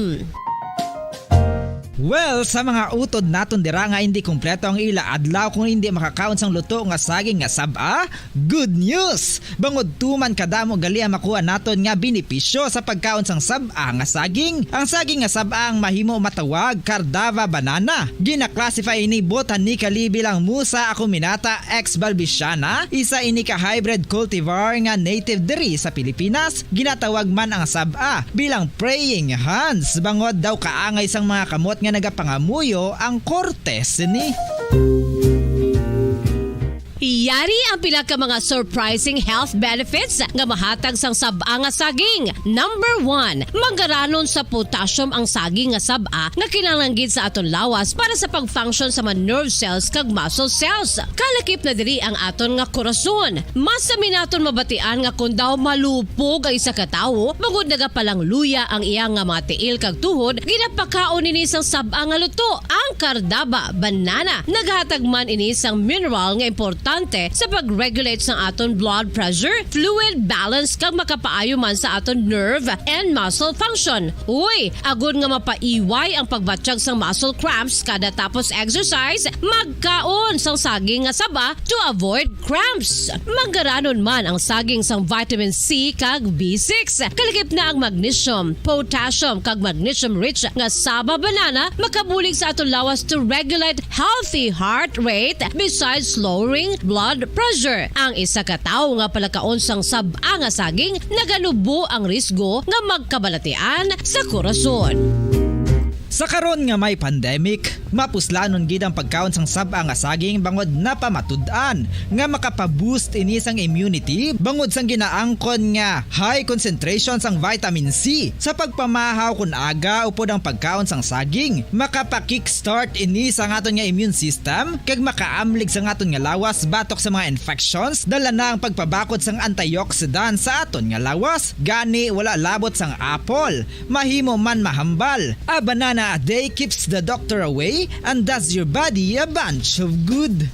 Well, sa mga utod naton dira nga hindi kumpleto ang ila adlaw kung hindi makakaon sang luto nga saging nga saba, good news! Bangod tuman kadamo gali ang makuha naton nga benepisyo sa pagkaon sang saba nga saging. Ang saging nga saba ang mahimo matawag Cardava banana. Gina-classify ini botanically bilang Musa acuminata ex balbisiana, isa ini ka hybrid cultivar nga native diri sa Pilipinas. Ginatawag man ang saba bilang praying hands, bangod daw kaangay sang mga kamot nga nagapangamuyo ang kortes ni. Yari ang pila ka mga surprising health benefits nga mahatag sang saba nga saging. Number 1, manggaranon sa potassium ang saging nga saba nga kinahanglan sa aton lawas para sa pag-function sa mga nerve cells kag muscle cells. Kalakip na diri ang aton nga korason. Masami naton mabatian nga kun daw malupog ang isa ka tawo, bangod nagapalang luya ang iyang nga mga tiil kag tuhod, ginapakaon ini sang saba nga luto. Ang Cardava banana naghatag man ini sang mineral nga importante sa pag-regulate sa aton blood pressure, fluid balance kag makapaayo man sa aton nerve and muscle function. Uy, agud nga mapaiway ang pagbatsyag sang muscle cramps kada tapos exercise, magkaon sang saging nga saba to avoid cramps. Manggaranon man ang saging sang vitamin C kag B6. Kalakip na ang magnesium, potassium kag magnesium rich nga saba banana makabulig sa aton lawas to regulate healthy heart rate besides lowering blood pressure. Ang isa ka tawo nga palakaon sang saba nga saging naganubo ang risgo nga magkabalatian sa korason. Sa karon nga may pandemic, mapuslanon gid ang pagkaon sang saba nga saging bangod napamatud-an nga makapaboost ini sang immunity bangod sang ginaangkon nga high concentration sang vitamin C sa pagpamahaw kun aga upod ang pagkaon sang saging. Makapa-kickstart ini sa aton nga immune system kag makaamlig sa aton nga lawas batok sa mga infections, dala na ang pagpabakod sang antioxidant sa aton nga lawas. Gani wala labot sang apple, mahimo man mahambal. A banana a day keeps the doctor away and does your body a bunch of good.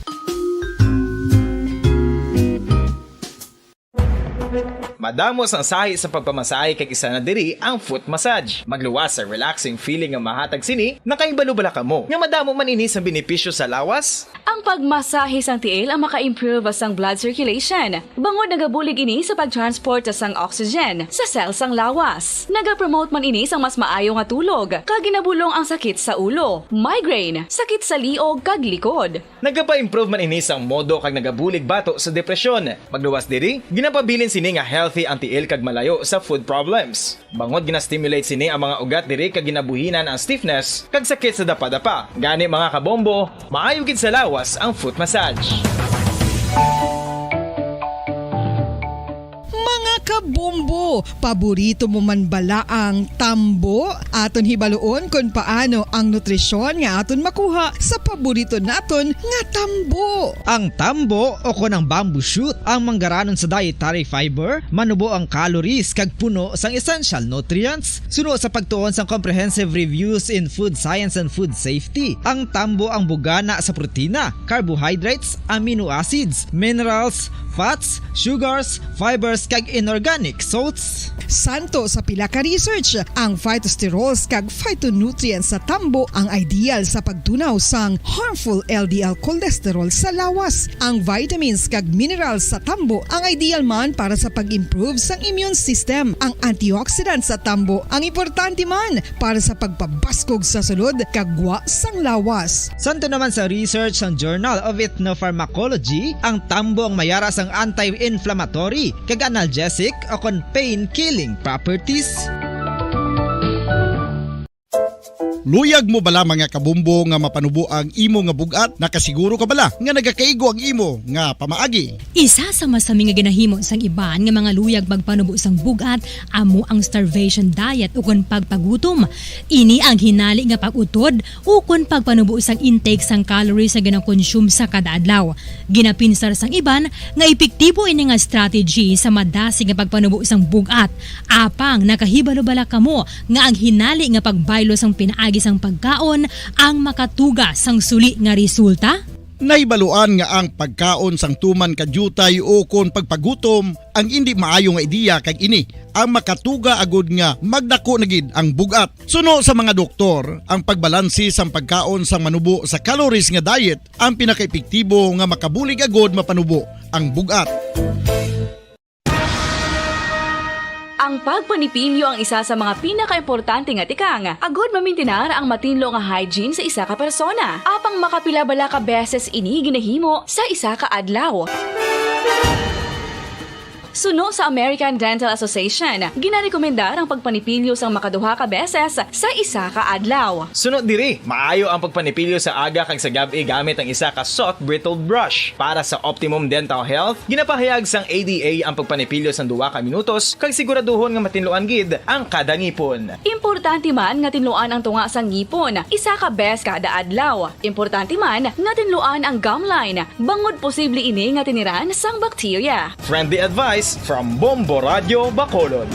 Madamos ang sahi sa pagpamasahe kag isa na diri ang foot massage. Magluwas sa relaxing feeling nga mahatag sini, nakaibalo-bala ka mo. Nga madamo man ini sa benepisyo sa lawas. Ang pagmasahe sang tiil ang maka-improve sang blood circulation. Bangod nagabulig ini sa pag-transport sang oxygen sa cells sang lawas. Nagapromote man ini sang mas maayo nga tulog, kag ginabulong ang sakit sa ulo, migraine, sakit sa liog kag likod. Nagapa-improve man ini sang modo kag nagabulig bato sa depresyon. Magluwas diri, ginapabilin sini nga healthy ang tiil kag malayo sa food problems. Bangod gina-stimulate sini ang mga ugat diri kag ginabuhinan ang stiffness kag sakit sa dapa-dapa. Gani mga kabombo, maayo gid sa lawas ang foot massage. Kabombo, paborito mo man bala ang tambo? Aton hibaluon kung paano ang nutrisyon nga aton makuha sa paborito naton nga tambo. Ang tambo o kon ang bamboo shoot ang manggaranon sa dietary fiber, manubo ang calories kag puno sang essential nutrients. Suno sa pagtuon sang comprehensive reviews in food science and food safety, ang tambo ang bugana sa protina, carbohydrates, amino acids, minerals, fats, sugars, fibers kag inorganic salts lawas. Santo sa pila ka research, ang phytosterols kag phytonutrients sa tambo ang ideal sa pagtunaw sang harmful LDL cholesterol sa lawas. Ang vitamins kag minerals sa tambo ang ideal man para sa pag-improve sang immune system. Ang antioxidants sa tambo ang importante man para sa pagpabaskog sa sulod kag gwa sang lawas. Santo naman sa research ng Journal of Ethnopharmacology, ang tambo ang mayara sang anti-inflammatory kag analgesic o kon pain-killing properties. Luyag mo bala mga kabumbo nga mapanubo ang imo nga bugat? Nakasiguro ka bala nga nagakaigo ang imo nga pamaagi? Isa sa masami nga ginahimo sang iban nga mga luyag magpanubo sang bugat amo ang starvation diet ukon pagpagutom. Ini ang hinali nga pag-utod ukon pagpanubo sang intake sang calories sa gina-consume sa kada adlaw. Ginapinsar sang iban nga epektibo ini nga strategy sa madasi nga pagpanubo sang bugat. Apang nakahibalo bala kamo nga ang hinali nga pagbaylo sang pinaagi sang pagkaon ang makatuga sang suli nga resulta? Naibaluan nga ang pagkaon sang tuman kadyutay o kon pagpagutom ang hindi maayo nga ideya kag ini ang makatuga agud nga magdako na gid ang bugat. Suno sa mga doktor, ang pagbalansi sang pagkaon sang manubo sa calories nga diet ang pinakaepektibo nga makabulig agud mapanubo ang bugat. Ang pagpanipilyo ang isa sa mga pinaka-importante nga tikang. Agod mamintinar ang matinlo nga hygiene sa isa ka persona. Apang makapila bala ka beses ini ginahimo sa isa ka adlaw. Suno sa American Dental Association, ginarekomendar ang pagpanipilyo sang makaduha ka beses sa isa ka adlaw. Sunod diri, maayo ang pagpanipilyo sa aga kag sa gabi gamit ang isa ka soft brittle brush. Para sa optimum dental health, ginapahayag sang ADA ang pagpanipilyo sang 2 ka minutos kag siguraduhon nga matinluan gid ang kada ngipon. Importante man nga tinluan ang tunga sang ngipon, isa ka bes kada adlaw. Importante man nga tinluan ang gum line, bangod posible ini nga tiniran sang bakterya. Friendly advice from Bombo Radio Bacolod.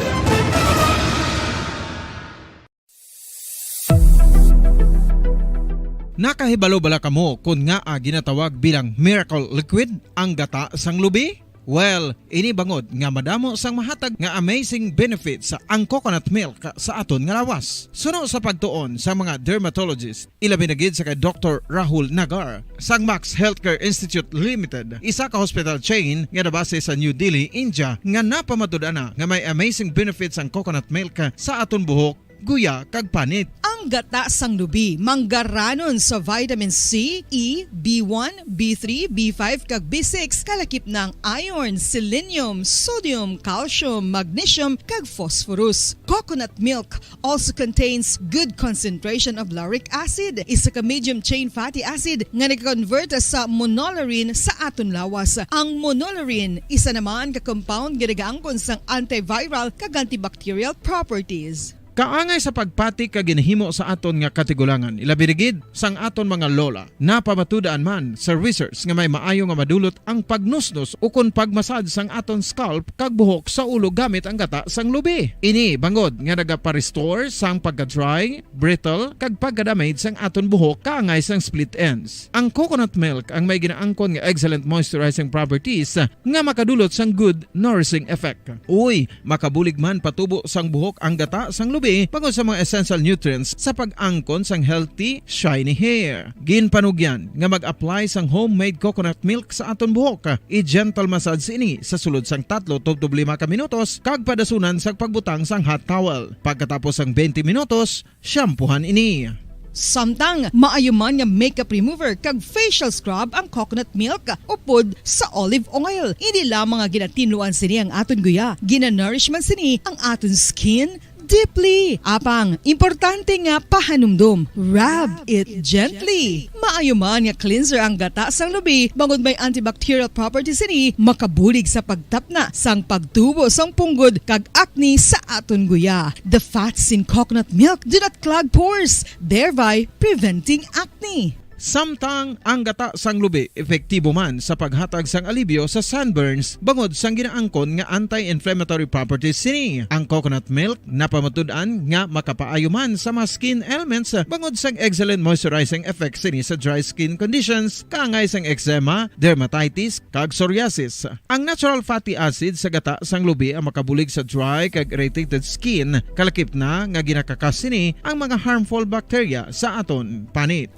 Nakahibalo bala kamo kung nga ginatawag bilang miracle liquid ang gata sang lubi? Well, ini bangod nga madamo sang mahatag nga amazing benefit sa ang coconut milk sa aton nga lawas. Suno sa pagtuon sa mga dermatologist, ilabi na gid sa kay Dr. Rahul Nagar sang Max Healthcare Institute Limited, isa ka hospital chain nga nabase sa New Delhi, India, nga napamatud-ana nga may amazing benefits ang coconut milk sa aton buhok, guya kag panit. Ang gata sang lubi manggaranon sa vitamin C, E, B1, B3, B5 kag B6 kalakip ng iron, selenium, sodium, calcium, magnesium kag phosphorus. Coconut milk also contains good concentration of lauric acid, isa ka medium chain fatty acid nga nag-convert sa monolarin sa aton lawas. Ang monolarin isa naman ka compound ginagaangkon sang antiviral kag antibacterial properties. Kaangay sa pagpati ka ginahimo sa aton nga katigulangan, ilabirigid sang aton mga lola, napamatudaan man sa research nga may maayo nga madulot ang pagnusnos ukon pagmasad sang aton scalp kag buhok sa ulo gamit ang gata sang lubi. Ini bangod nga nagapa-restore sang pagka-dry, brittle kag pagka-damage sang aton buhok kaangay sang split ends. Ang coconut milk ang may ginaangkon nga excellent moisturizing properties nga makadulot sang good nourishing effect. Uy, makabulig man patubo sang buhok ang gata sang lubi pagod sa mga essential nutrients sa pag-angkon sang healthy, shiny hair. Ginpanugyan nga mag-apply sang homemade coconut milk sa aton buhok. I-gentle massage ini sa sulod sang 3 to 5 ka minutos kag padasunan sang pagbutang sang hot towel. Pagkatapos sang 20 minutos, shampoohan ini. Samtang maayuman nga makeup remover kag facial scrub ang coconut milk upod sa olive oil. Hindi lamang nga ginatinluan sini ang aton guya, ginanourishman sini ang aton skin deeply. Apang, importante nga pahanumdum. Rub it gently. Maayuman nga cleanser ang gata sang lubi, bangod may antibacterial properties ini, makabulig sa pagtapna sang pagtubo sang punggod kag acne sa aton guya. The fats in coconut milk do not clog pores, thereby preventing acne. Samtang ang gata sang lubi epektibo man sa paghatag sang alibyo sa sunburns bangod sang ginaangkon nga anti-inflammatory properties sini. Ang coconut milk napamatud-an nga makapaayo man sa mga skin ailments bangod sang excellent moisturizing effects sini sa dry skin conditions kaangay sang eczema, dermatitis kag psoriasis. Ang natural fatty acid sa gata sang lubi ang makabulig sa dry kag irritated skin kalakip na nga ginakakas sini ang mga harmful bacteria sa aton panit.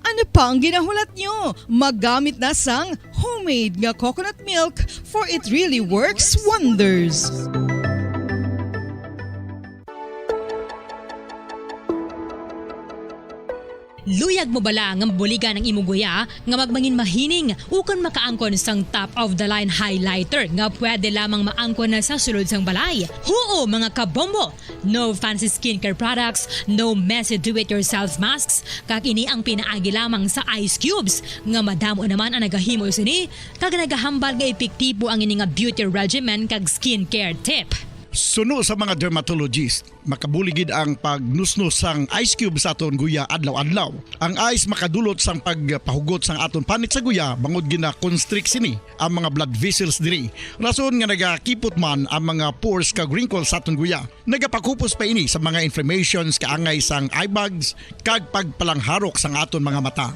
Ano pa ang ginahulat nyo? Maggamit na sang homemade nga coconut milk for it really works wonders. Luyag mo bala nga buligan ng imuguya nga magmangin mahining ukon makaangkon sang top of the line highlighter nga pwede lamang maangkon na sa sulod sang balay. Huo mga kabombo! No fancy skincare products, no messy do-it-yourself masks, kag ini ang pinaagi lamang sa ice cubes nga madamo naman ang nagahimo sini kag nagahambal nga epektibo ang ini nga beauty regimen kag skincare tip. Suno sa mga dermatologist, makabuligid ang pagnusnos sang ice cube sa aton guya adlaw-adlaw. Ang ice makadulot sang pagpahugot sang aton panit sa guya bangod gina constrict sini ang mga blood vessels diri. Rason nga nagakipot man ang mga pores kag wrinkles sa aton guya. Nagapakupos pa ini sa mga inflammations kaangay sang eye bags kag pagpalangharok sang aton mga mata.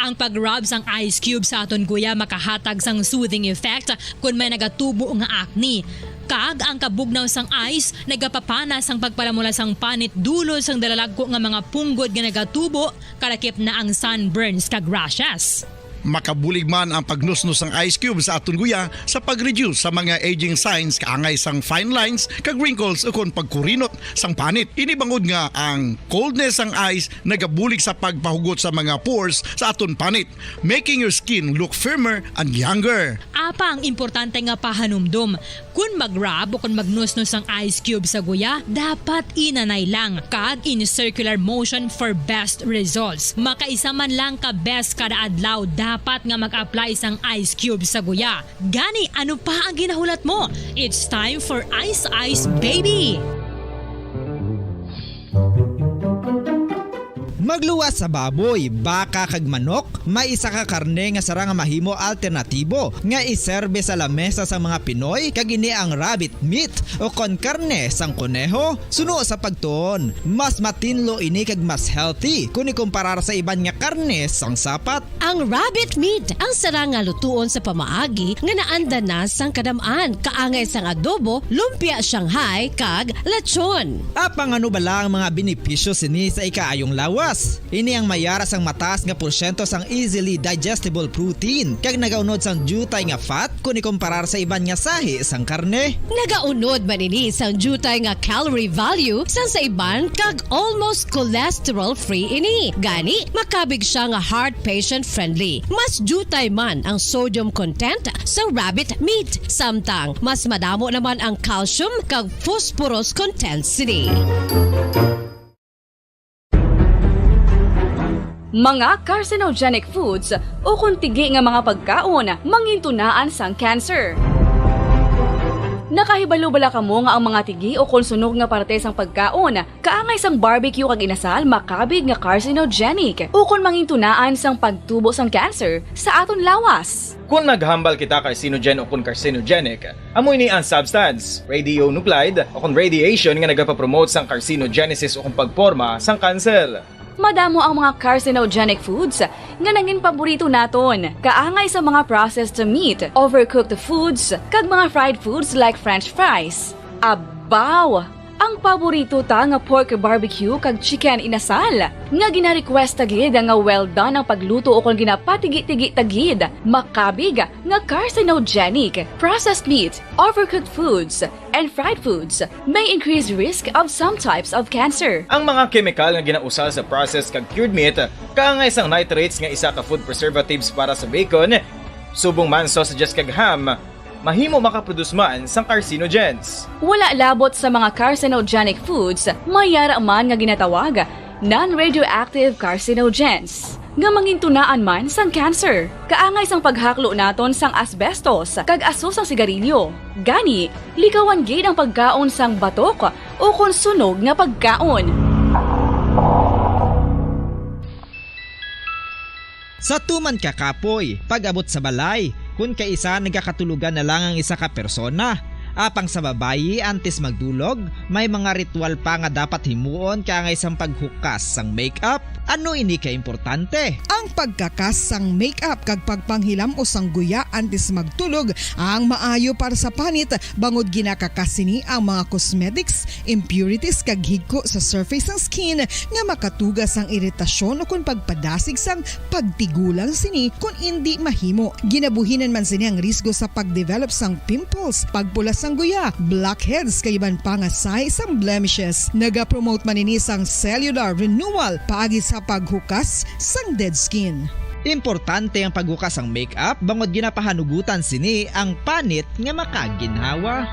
Ang pag-rub sang ice cube sa aton guya makahatag sang soothing effect kung may nagatubo nga acne. Kag ang kabugnaw sang ice nagapapana sang pagpalamula sang panit dulo sang dalalagko nga mga punggod nga nagatubo kalakip na ang sunburns kag rashes. Makabulig man ang pagnusnos ng ice cube sa aton guya sa pag-reduce sa mga aging signs kaangay sang fine lines kag wrinkles ukon pagkurinot sang panit. Inibangod nga ang coldness sang ice nagabulig sa pagpahugot sa mga pores sa aton panit, making your skin look firmer and younger. Apa ang importante nga pahanumdum, kung mag-rub o kung magnusnos ang ice cube sa guya, dapat inanay lang kag in circular motion for best results. Makaisa man lang ka best kada adlaw dapat nga mag-apply sang ice cube sa guya. Gani, ano pa ang ginahulat mo? It's time for Ice Ice Baby! Magluwas sa baboy, baka kag manok, may isa ka karne nga sara nga mahimo alternatibo nga iserbe sa lamesa sa mga Pinoy kag ini ang rabbit meat o kon karne sang kuneho. Suno sa pagtuon, mas matinlo ini kag mas healthy kung ikumparar sa iban nga karne sang sapat. Ang rabbit meat ang sara nga lutuon sa pamaagi nga naanda na sang kadamaan, kaangay sang adobo, lumpia Shanghai kag lechon. Apang ano bala ang mga benepisyo sini sa ikaayong lawas? Ini ang mayaras ang mataas nga porsyento sang easily digestible protein kag nagaunod sang jutay nga fat kung ikumparar sa iban nga sahi sang karne. Nagaunod man ini sang jutay nga calorie value sang sa iban kag almost cholesterol free ini. Gani makabig siya nga heart patient friendly. Mas jutay man ang sodium content sa rabbit meat, samtang mas madamo naman ang calcium kag phosphorus content sini. Mga carcinogenic foods o kung tigi nga mga pagkaon mangintunaan sang cancer. Nakahibalo bala kamo nga ang mga tigi o kung sunog nga parte sang pagkaon kaangay sang barbecue kag inasal makabig nga carcinogenic o kung mangintunaan sang pagtubo sang cancer sa aton lawas. Kung maghambal kita carcinogen o kung carcinogenic, amoy ni ang substance, radionuclide o kung radiation nga nagapapromote sang carcinogenesis o kung pagporma sang cancer. Madamo ang mga carcinogenic foods nga nangin paborito naton. Kaangay sa mga processed meat, overcooked foods, kag mga fried foods like french fries. Abaw! Ang paborito ta nga pork barbecue kag chicken inasal. Nga gina-request tagid nga well done ang pagluto o kung ginapatigi-tigi tagid. Makabig nga carcinogenic, processed meat, overcooked foods, and fried foods may increase risk of some types of cancer. Ang mga chemical nga ginausal sa processed kag cured meat, kaangay sang nitrates nga isa ka food preservatives para sa bacon, subong man sausages kag ham, mahimo makaproduce man sang carcinogens. Wala labot sa mga carcinogenic foods, mayara man nga ginatawag non-radioactive carcinogens nga mangintunaan man sang cancer. Kaangay sang paghaklo naton sang asbestos kag aso sang sigarilyo. Gani, likawan gid ang pagkaon sang batok o kung sunog nga pagkaon. Sa tuman ka kapoy, pag-abot sa balay, kung kaisa nagkakatulugan na lang ang isa ka persona. Apang sa babayi antes magdulog, may mga ritual pa nga dapat himuon kaya nga isang paghukas sang makeup. Ano ini ka importante? Ang pagkakas sang makeup kag pagpanghilam o sangguya antes magtulog ang maayo para sa panit bangod ginakakas sini ang mga cosmetics, impurities kag higko sa surface ng skin nga makatugas ang iritasyon o kung pagpadasig sang pagtigulang sini kung hindi mahimo. Ginabuhinan man sini ang risgo sa pagdevelop sang pimples, pagpula sang guya, blackheads kay iban pa nga size sang blemishes. Naga-promote man ini sang cellular renewal paagi sa paghukas sang dead skin. Importante ang paghukas ang makeup bangod ginapahanugutan sini ang panit nga makaginhawa.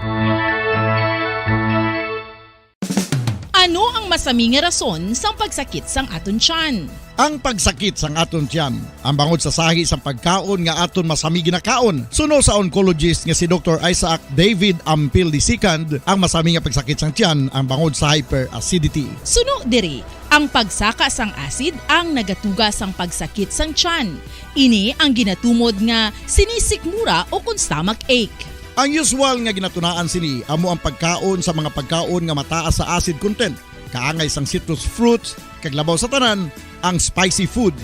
Ano ang masami nga rason sang pagsakit sang aton tiyan? Ang pagsakit sang aton tiyan, ang bangod sa sahi sang pagkaon nga aton masami ginakaon. Suno sa oncologist nga si Dr. Isaac David Ampil II, ang masami nga pagsakit sang tiyan ang bangod sa hyperacidity. Suno diri, ang pagsaka sang acid ang nagatuga sang pagsakit sang tiyan. Ini ang ginatumod nga sinisikmura o kung stomach ache. Ang usual nga ginatunaan sini amo ang pagkaon sa mga pagkaon nga mataas sa acid content, kaangay sang citrus fruits, kag labaw sa tanan ang spicy food.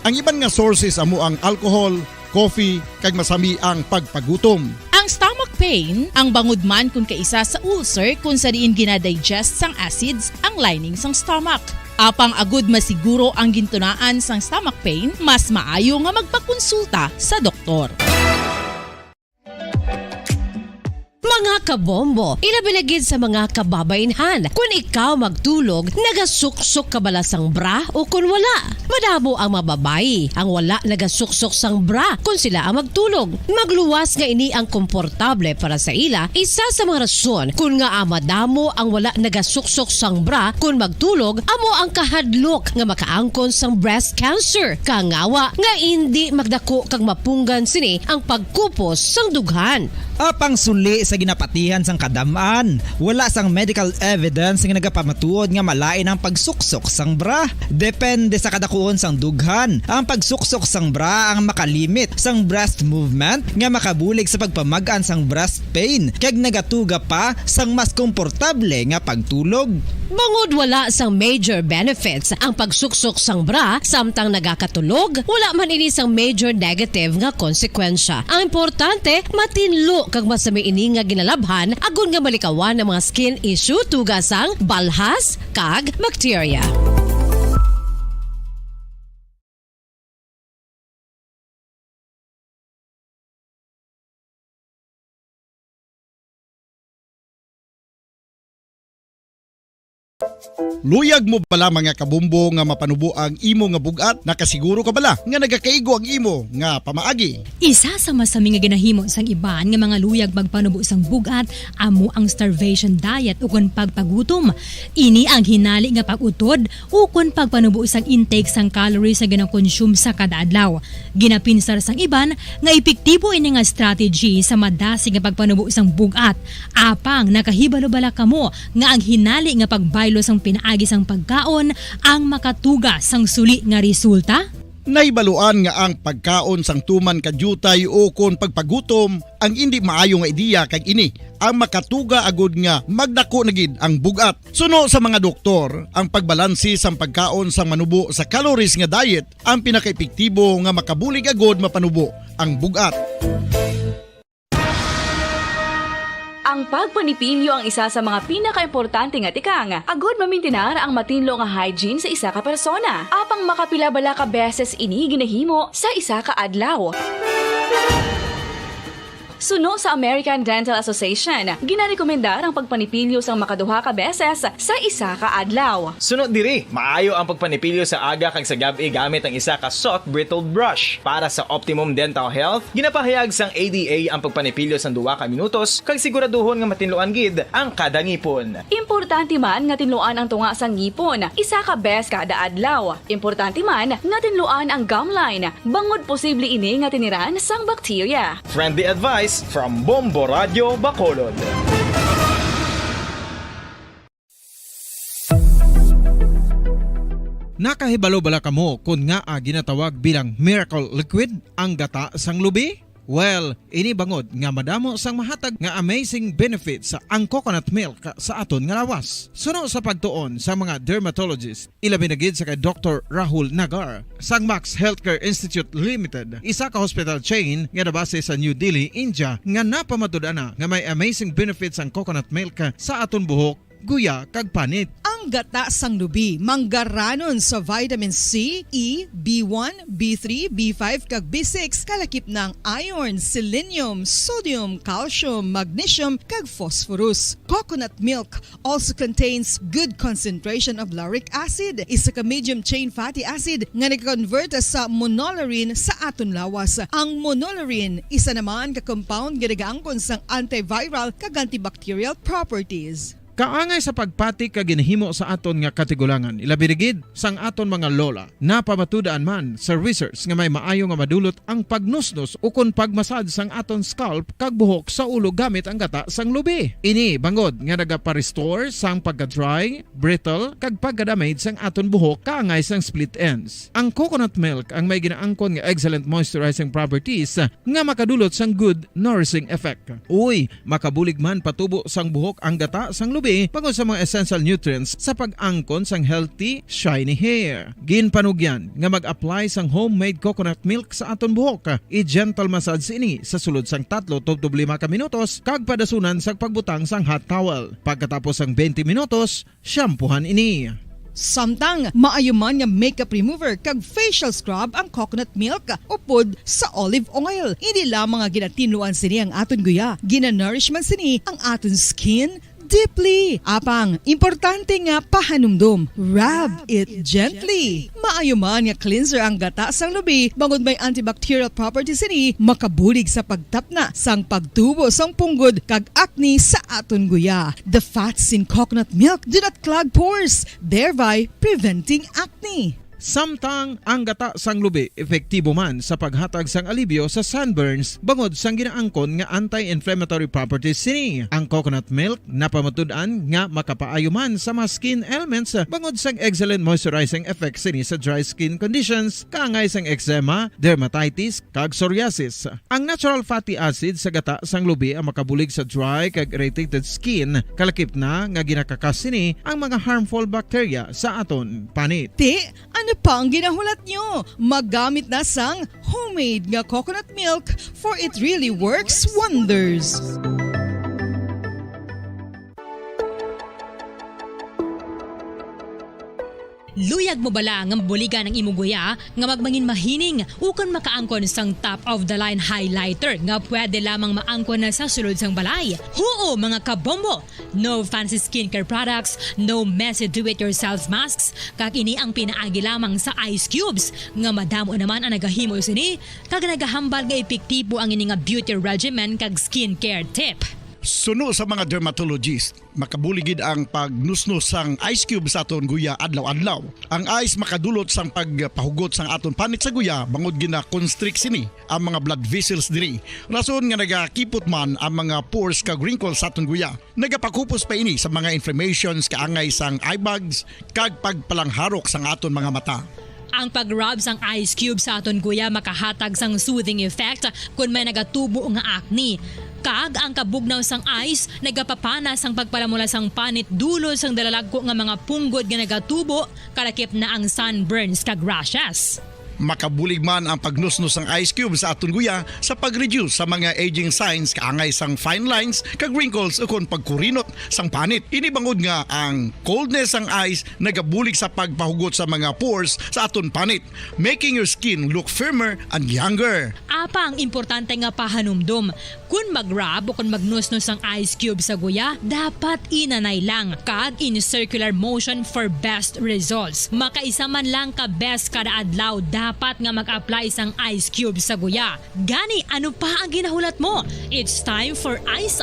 Ang iban nga sources amo ang alcohol, coffee, kag masami ang pagpagutom. Ang stomach pain ang bangod man kung kaisa sa ulcer kung sa diin ginadigest sang acids ang lining sang stomach. Apang agud masiguro ang gintunaan sang stomach pain, mas maayo nga magpakonsulta sa doktor. Mga kabombo, ilabilagid sa mga kababainhan. Kung ikaw magtulog, nagasuksok ka bala sang bra o kung wala. Madamo ang mababayi, ang wala nagasuksok sang bra kung sila ang magtulog. Magluwas nga ini ang komportable para sa ila, isa sa mga rason kung nga madamo ang wala nagasuksok sang bra kung magtulog, amo ang kahadlok nga makaangkon sang breast cancer. Kangawa nga hindi magdako kag mapunggan sini ang pagkupos sang dughan. Apang suli sa ginapatihan sang kadamaan, wala sang medical evidence nga nagapamatuod nga malain ang pagsuksok sang bra. Depende sa kadakuon sang dughan. Ang pagsuksok sang bra ang makalimit sang breast movement nga makabulig sa pagpamagaan sang breast pain kag nagatuga pa sang mas komportable nga pagtulog. Bangod wala sang major benefits ang pagsuksok sang bra samtang nagakatulog, wala man ini sang major negative nga konsekwensya. Ang importante, matinlo kag masami ini nga ginalabhan agon nga malikawan ang mga skin issue tugasang balhas kag bacteria. Luyag mo bala mga kabumbo nga mapanubo ang imo nga bugat? Nakasiguro ka bala nga nagakaigo ang imo nga pamaagi? Isa sa masami nga ginahimo sang iban nga mga luyag magpanubo sang bugat amo ang starvation diet ukon pagpagutom. Ini ang hinali nga pag-utod ukon pagpanubo sang intake sang calories sa ginakonsume sa kada adlaw. Ginapinsar sang iban nga epektibo ini nga strategy sa madasig nga pagpanubo sang bugat. Apang nakahibalo bala kamo nga ang hinali nga pagbaylo sang pinaagi sang pagkaon ang makatuga sang suli nga resulta? Naibaluan nga ang pagkaon sang tuman kadyutay o kon pagpagutom ang hindi maayo nga ideya kag ini ang makatuga agud nga magdako na gid ang bugat. Suno sa mga doktor, ang pagbalansi sang pagkaon sang manubo sa calories nga diet ang pinakaepektibo nga makabulig agud mapanubo ang bugat. Ang pagpanipilyo ang isa sa mga pinaka-importante nga tikang. Agod mamintinar ang matinlo nga hygiene sa isa ka persona. Apang makapila bala ka beses ini ginahimo sa isa ka adlaw. Suno sa American Dental Association, ginarekomendar ang pagpanipilyo sang makaduha ka beses sa isa ka adlaw. Sunod diri, maayo ang pagpanipilyo sa aga kag sa gabi gamit ang isa ka soft brittle brush. Para sa optimum dental health, ginapahayag sang ADA ang pagpanipilyo sang 2 ka minutos kag siguraduhon nga matinluan gid ang kada ngipon. Importante man nga tinluan ang tunga sang ngipon, isa ka bes kada adlaw. Importante man nga tinluan ang gum line, bangod posible ini nga tiniran sang bakterya. Friendly advice from Bombo Radio Bacolod. Nakahibalo bala kamo kung nga ginatawag bilang miracle liquid ang gata sang lubi? Well, ini bangod nga madamo sang mahatag nga amazing benefits sa ang coconut milk sa aton nga lawas. Suno sa pagtuon sa mga dermatologist, ilabi na gid sa kay Dr. Rahul Nagar sang Max Healthcare Institute Limited, isa ka hospital chain nga nabase sa New Delhi, India, nga napamatud-ana nga may amazing benefits ang coconut milk sa aton buhok, guya kag panit. Ang gata sang lubi manggaranon sa vitamin C, E, B1, B3, B5 kag B6 kalakip ng iron, selenium, sodium, calcium, magnesium kag phosphorus. Coconut milk also contains good concentration of lauric acid, isa ka medium chain fatty acid nga nag-convert sa monolarin sa aton lawas. Ang monolarin isa naman ka compound nga nagaangkon sang antiviral kag antibacterial properties. Kaangay sa pagpati ka ginahimo sa aton nga katigulangan, ilabirigid sang aton mga lola, napamatudan man sa research nga may maayo nga madulot ang pagnusnos o kon pagmasad sang aton scalp kag buhok sa ulo gamit ang gata sang lubi. Ini bangod nga nagapa-restore sang pagka-dry, brittle kag pagka-damage sang aton buhok kaangay sang split ends. Ang coconut milk ang may ginaangkon nga excellent moisturizing properties nga makadulot sang good nourishing effect. Uy, makabulig man patubo sang buhok ang gata sang lubi pagod sa mga essential nutrients sa pag-angkon sang healthy, shiny hair. Ginpanugyan nga mag-apply sang homemade coconut milk sa aton buhok. I-gentle massage ini sa sulod sang 3 to 5 ka minutos kag padasunan sa pagbutang sang hot towel. Pagkatapos sang 20 minutos, shampoohan ini. Samtang maayuman nga makeup remover kag facial scrub ang coconut milk upod sa olive oil. Hindi lamang nga ginatinluan sini ang aton guya, ginanourishman sini ang aton skin deeply. Apang, importante nga pahanumdum. Rub it gently. Maayuman nga cleanser ang gata sang lubi, bangod may antibacterial properties ini, makabulig sa pagtapna sang pagtubo sang punggod kag acne sa aton guya. The fats in coconut milk do not clog pores, thereby preventing acne. Samtang ang gata sang lubi epektibo man sa paghatag sang alibyo sa sunburns bangod sang ginaangkon nga anti-inflammatory properties sini. Ang coconut milk napamatud-an nga makapaayo man sa mga skin ailments bangod sang excellent moisturizing effect sini sa dry skin conditions kaangay sang eczema, dermatitis kag psoriasis. Ang natural fatty acid sa gata sang lubi ang makabulig sa dry kag irritated skin, kalakip na nga ginakakas sini ang mga harmful bacteria sa aton panit. Ano pa ang ginahulat nyo? Maggamit na sang homemade nga coconut milk for it really works wonders. Luyag mo bala nga buliga ng imuguya nga magmangin mahining ukon makaangkon sang top of the line highlighter nga pwede lamang maangkon na sa sulod sang balay. Huo mga kabombo! No fancy skincare products, no messy do-it-yourself masks, kag ini ang pinaagi lamang sa ice cubes nga madamo naman ang nagahimo sini kag nagahambal nga epektibo ang ini nga beauty regimen kag skincare tip. Suno sa mga dermatologist, makabuligid ang pagnusnos sang ice cube sa aton guya adlaw-adlaw. Ang ice makadulot sang pagpahugot sang aton panit sa guya bangod gina-constrict sini ang mga blood vessels diri. Rason nga nagakipot man ang mga pores kag wrinkles sa aton guya. Nagapakupos pa ini sa mga inflammations kaangay sang eye bags kag pagpalangharok sang aton mga mata. Ang pag-rub sang ice cube sa aton guya makahatag sang soothing effect kung may nagatubo nga acne. Kag ang kabugnaw sang ice nagapapana sang pagpalamula sang panit dulo sang dalalagko nga mga punggod nga nagatubo kalakip na ang sunburns kag rashes. Makabulig man ang pagnusnos ng ice cube sa aton guya sa pag-reduce sa mga aging signs kaangay sang fine lines kag wrinkles ukon pagkurinot sang panit. Inibangod nga ang coldness sang ice nagabulig sa pagpahugot sa mga pores sa aton panit, making your skin look firmer and younger. Apa ang importante nga pahanumdum, kung mag-rub o kung magnusnos ang ice cube sa guya, dapat inanay lang kag in circular motion for best results. Makaisa man lang ka best kada adlaw, dapat nga mag-apply sang ice cube sa guya. Gani, ano pa ang ginahulat mo? It's time for Ice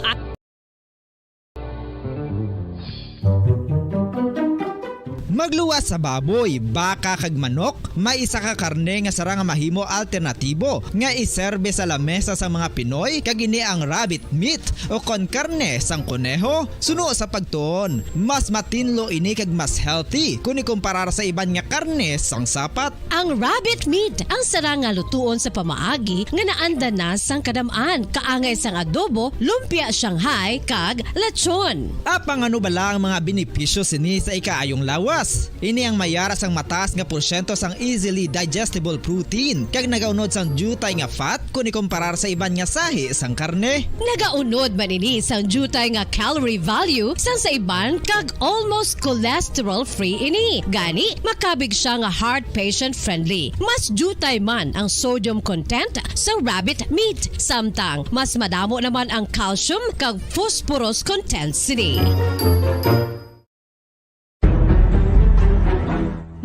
Magluwas sa baboy, baka kag manok, may isa ka karne nga sara nga mahimo alternatibo nga iserbe sa lamesa sa mga Pinoy kag ini ang rabbit meat o kon karne sang kuneho. Suno sa pagtuon, mas matinlo ini kag mas healthy kung ikumparar sa iban nga karne sang sapat. Ang rabbit meat ang sara nga lutuon sa pamaagi nga naanda na sang kadamaan, kaangay sang adobo, lumpia Shanghai kag lechon. Apang ano bala ang mga benepisyo sini sa ikaayong lawas? Ini ang mayaras ang mataas nga porsyento sang easily digestible protein kag nagaunod sang jutay nga fat kung ikumparar sa iban nga sahi sang karne. Nagaunod man ini sang jutay nga calorie value sang sa iban kag almost cholesterol free ini. Gani makabig siya nga heart patient friendly. Mas jutay man ang sodium content sa rabbit meat, samtang mas madamo naman ang calcium kag phosphorus content sini.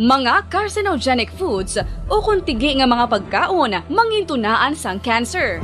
Mga carcinogenic foods o kung tigi nga mga pagkaon mangintunaan sang cancer.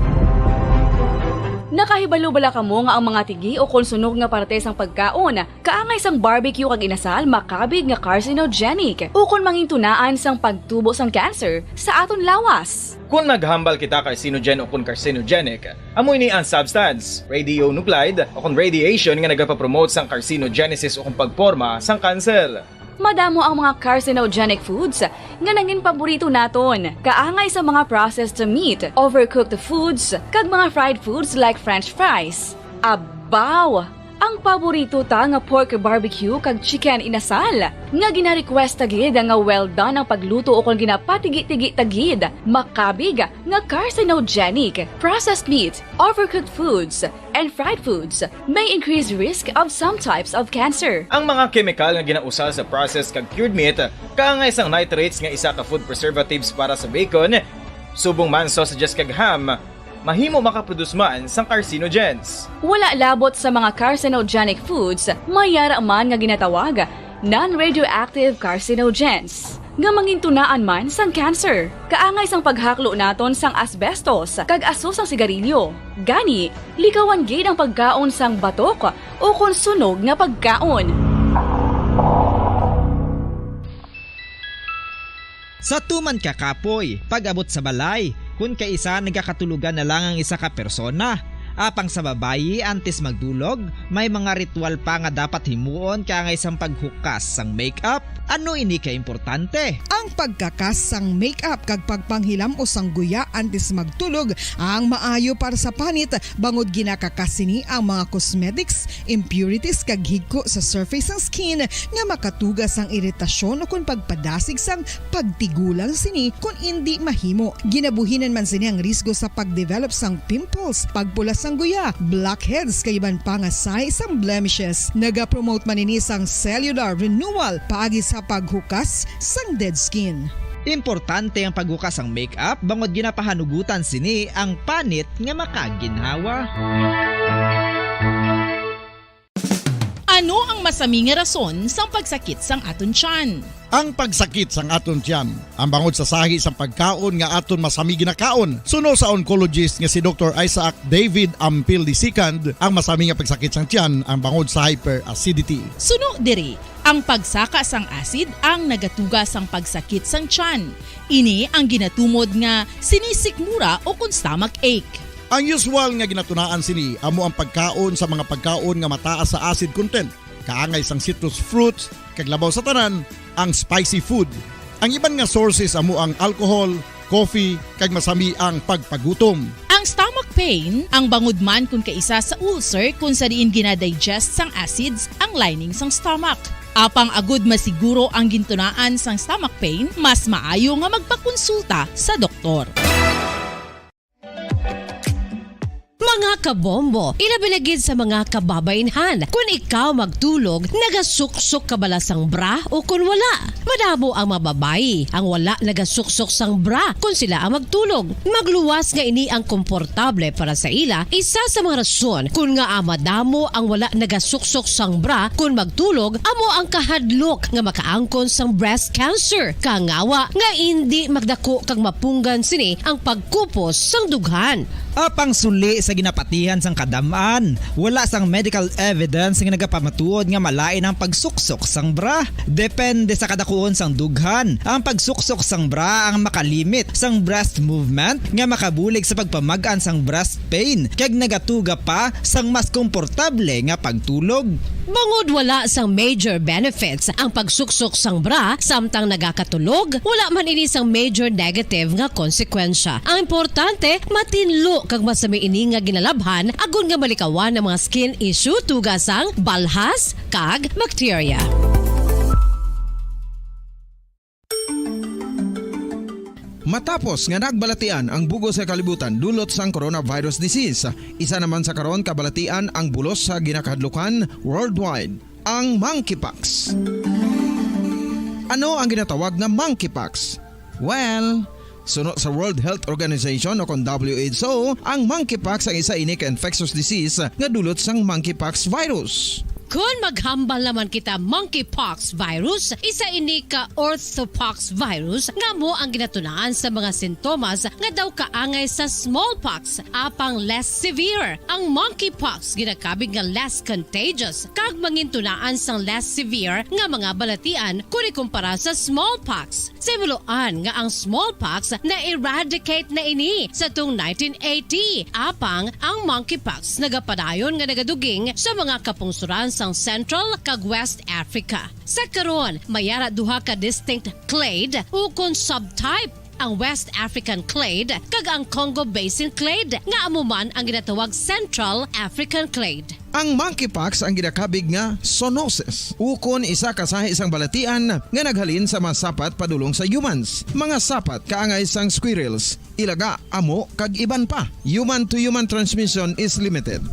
Nakahibalo bala kamo nga ang mga tigi o konsunog nga parte sang pagkaon kaangay sang barbecue kag inasal makabig nga carcinogenic o kung mangintunaan sang pagtubo sang cancer sa aton lawas. Kung naghambal kita carcinogen o kung carcinogenic, amoy ni ang substance, radionuclide o kung radiation nga nagapapromote sang carcinogenesis o kung pagporma sang cancer. Madamo ang mga carcinogenic foods nga nangin paborito naton. Kaangay sa mga processed meat, overcooked foods, kag mga fried foods like french fries. Abaw! Ang paborito ta nga pork barbecue kag chicken inasal. Nga gina-request tagid nga well done ang pagluto o kung ginapatigi-tigi tagid. Makabig nga carcinogenic, processed meat, overcooked foods, and fried foods may increase risk of some types of cancer. Ang mga chemical nga ginausal sa processed kag cured meat, kaangay sang nitrates nga isa ka food preservatives para sa bacon, subong man sausages kag ham, mahimo makaproduce man sang carcinogens. Wala labot sa mga carcinogenic foods, mayara man nga ginatawag non-radioactive carcinogens nga mangintunaan man sang cancer. Kaangay sang paghaklo naton sang asbestos kag aso sang sigarilyo. Gani, likawan gid ang pagkaon sang batok o kung sunog nga pagkaon. Sa tuman ka kapoy, pag-abot sa balay, kung kaisa nagkakatulugan na lang ang isa ka persona. Apang sa babayi antes magdulog, may mga ritual pa nga dapat himuon kaangay sang paghukas sang makeup. Ano ini ka importante? Ang pagkakas sang makeup kag pagpanghilam o sang guya antes magtulog ang maayo para sa panit bangod ginakakas sini ang mga cosmetics, impurities kag higko sa surface sang skin nga makatugas sang iritasyon o kung pagpadasig sang pagtigulang sini kung hindi mahimo. Ginabuhinan man sini ang risgo sa pagdevelop sang pimples, pagpula sang guya, blackheads kay iban pa nga size sang blemishes. Naga-promote man ini sang cellular renewal paagi sa paghukas sang dead skin. Importante ang paghukas sang makeup bangod ginapahanugutan sini ang panit nga makaginhawa. Ano ang masami nga rason sang pagsakit sang aton tiyan? Ang pagsakit sang aton tiyan, ang bangod sa sahi sang pagkaon nga aton masami ginakaon. Suno sa oncologist nga si Dr. Isaac David Ampil II, ang masami nga pagsakit sang tiyan ang bangod sa hyperacidity. Suno diri, ang pagsaka sang acid ang nagatuga sang pagsakit sang tiyan. Ini ang ginatumod nga sinisikmura o kung stomach ache. Ang usual nga ginatunaan sini amo ang pagkaon sa mga pagkaon nga mataas sa acid content. Kaangay sang citrus fruits, kag labaw sa tanan, ang spicy food. Ang iban nga sources amo ang alcohol, coffee, kag masami ang pagpagutom. Ang stomach pain, ang bangod man kung kaisa sa ulcer kung sa diin ginadigest sang acids ang lining sang stomach. Apang agud masiguro ang gintunaan sang stomach pain, mas maayo nga magpakonsulta sa doktor. Mga kabombo, ilabilagid sa mga kababainhan. Kung ikaw magtulog, nagasuksok ka bala sang bra o kung wala. Madamo ang mababayi, ang wala nagasuksok sang bra kung sila ang magtulog. Magluwas nga ini ang komportable para sa ila, isa sa mga rason kung nga madamo ang wala nagasuksok sang bra kung magtulog, amo ang kahadlok nga makaangkon sang breast cancer. Kangawa nga hindi magdako kag mapunggan sini ang pagkupos sang dughan. Apang suli sa ginapatihan sang kadamaan, wala sang medical evidence nga nagapamatuod nga malain ang pagsuksok sang bra. Depende sa kadakuon sang dughan, ang pagsuksok sang bra ang makalimit sang breast movement nga makabulig sa pagpamagaan sang breast pain kag nagatuga pa sang mas komportable nga pagtulog. Bangod wala sang major benefits ang pagsuksok sang bra samtang nagakatulog, wala man ini sang major negative nga konsekwensya. Ang importante, matinlo kag masami ini nga ginalabhan agon nga malikawan ng mga skin issue tugas sang balhas kag bakterya. Matapos nga nagbalatian ang bugos sa kalibutan dulot sang coronavirus disease, isa naman sa karon kabalatian ang bulos sa ginakadlukan worldwide, ang monkeypox. Ano ang ginatawag na monkeypox? Well, sunod sa World Health Organization o kung WHO, ang monkeypox ang isa ini ka infectious disease nga dulot sang monkeypox virus. Kung maghambal naman kita monkeypox virus, isa ini ka orthopox virus nga mo ang ginatunaan sa mga sintomas nga daw kaangay sa smallpox, apang less severe. Ang monkeypox ginakabig nga less contagious kag mangintunaan sang less severe nga mga balatian kung ikumpara sa smallpox. Simuloan nga ang smallpox na-eradicate na ini sa tung 1980, apang ang monkeypox nagapadayon nga nagaduging sa mga kapungsuran sang Central kag West Africa. Sa karon, mayara duha ka distinct clade ukon subtype, ang West African clade kag ang Congo Basin clade nga amuman ang ginatawag Central African clade. Ang monkeypox ang ginakabig nga zoonosis, ukon isa kasahi isang balatian nga naghalin sa mga sapat padulong sa humans. Mga sapat kaangay sang squirrels, ilaga, amo kag iban pa. Human to human transmission is limited.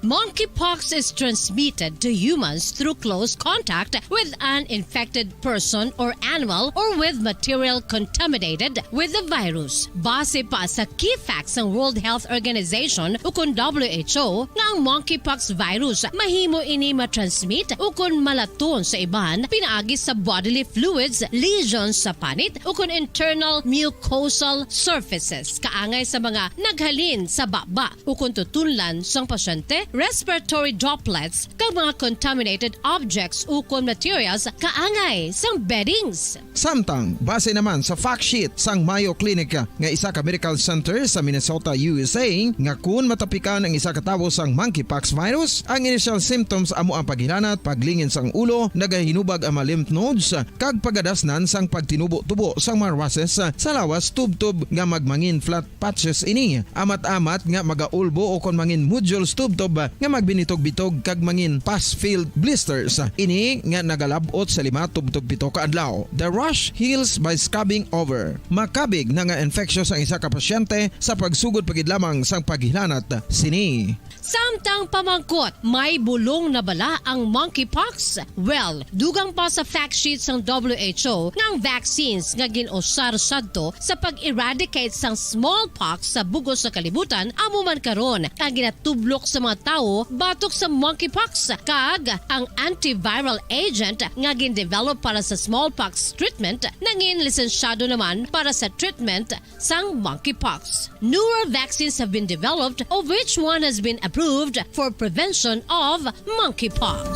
Monkeypox is transmitted to humans through close contact with an infected person or animal or with material contaminated with the virus. Base pa sa key facts ng World Health Organization ukon WHO nga ang monkeypox virus mahimo ini matransmit ukon malaton sa iban pinaagi sa bodily fluids, lesions sa panit ukon internal mucosal surfaces kaangay sa mga naghalin sa baba ukon tutunlan sang pasyente, respiratory droplets kag mga contaminated objects ukon materials kaangay sang beddings. Samtang, base naman sa fact sheet sang Mayo Clinic nga isa ka medical center sa Minnesota, USA, nga kun matapikan ang isa ka tawo sang monkeypox virus, ang initial symptoms amo ang paghilanat, paglingin sang ulo, nagahinubag ang mga lymph nodes, kag pagadasnan sang pagtinubo-tubo sang mga rashes sa lawas tubtob nga magmangin flat patches ini. Amat-amat nga magaulbo o kon mangin nodules tubtob nga magbinitog-bitog kag mangin pus-filled blisters. Ini nga nagalabot sa 5 tubtob 7 ka adlaw. The rash heals by scabbing over. Makabig na nga infectious ang isa ka pasyente sa pagsugod pagid lamang sang paghilanat sini. Samtang pamangkot, may bulong na bala ang monkeypox? Well, dugang pa sa fact sheets ng WHO nga ang vaccines nga ginusar sadto sa pag-eradicate sang smallpox sa bugos sa kalibutan amo man karon ang ginatublok sa mga tao batok sa monkeypox kag ang antiviral agent nga gin-develop para sa smallpox treatment nangin lisensyado naman para sa treatment sang monkeypox. Newer vaccines have been developed of which one has been approved for prevention of monkeypox.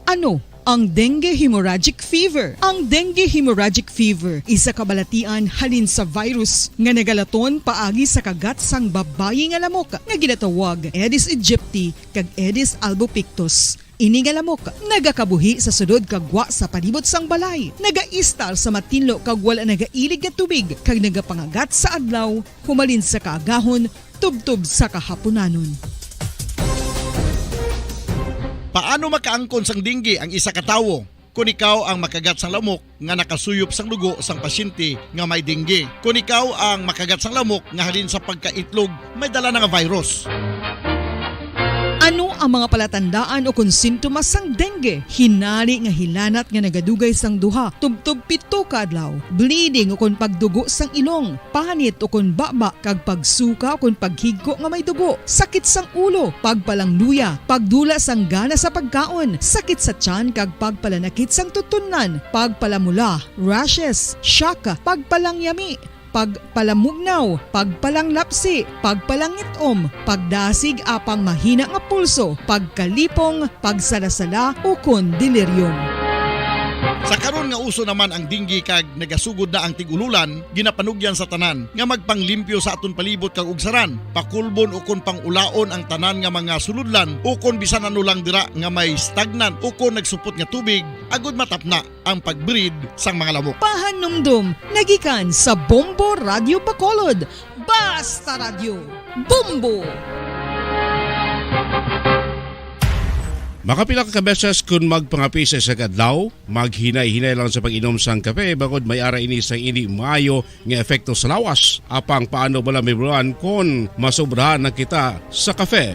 Ano ang dengue hemorrhagic fever? Ang dengue hemorrhagic fever isa kabalatian halin sa virus nga nagalaton paagi sa kagat sang babayi nga lamok nga ginatawag Aedes aegypti kag Aedes albopictus. Ini nga lamok nagakabuhi sa sudod kagwa sa palibot sang balay, nagaistar sa matinlo kag wala nagailig nga tubig kag nagapangagat sa adlaw, humalin sa kaagahon, tubtob sa kahaponanon. Paano makaangkon sang dengue ang isa ka tawo? Kung ikaw ang makagat sang lamok nga nakasuyop sang dugo sang pasyente nga may dengue. Kung ikaw ang makagat sang lamok nga halin sa pagkaitlog may dala nga virus. Ano ang mga palatandaan o kung sintomas sang dengue. Hinali nga hilanat nga nagadugay sang duha, tubtub 7 ka adlaw, bleeding o kung pagdugo sang ilong, panit o kung baba, kag pagsuka o kung paghigko nga may dugo, sakit sang ulo, pagpalangluya, pagdula sang gana sa pagkaon, sakit sa tiyan kag pagpalanakit sang tutunan, pagpalamula, rashes, shock, pagpalangyami, pagpalamugnaw, pagpalanglapsi, pagpalangitom, pagdasig apang mahina nga pulso, pagkalipong, pagsalasala o kun delirium. Sa karon nga uso naman ang dinggi kag nagasugod na ang tigululan, ginapanugyan sa tanan nga magpanglimpyo sa aton palibot kag ugsaran, pakulbon ukon pangulaon ang tanan nga mga suludlan ukon bisan ano lang dira nga may stagnan ukon nagsupot nga tubig agud matapna ang pagbreed sang mga lamok. Pahanumdum, nagikan sa Bombo Radio Bacolod. Basta Radio, Bombo! Makapila ka beses kung magpangapi sa isang adlaw, maghinay-hinay lang sa pag-inom sang kape bagod may ara ini sang hindi maayo nga epekto sa lawas. Apang paano bala may buruan kung masobrahan na kita sa kape.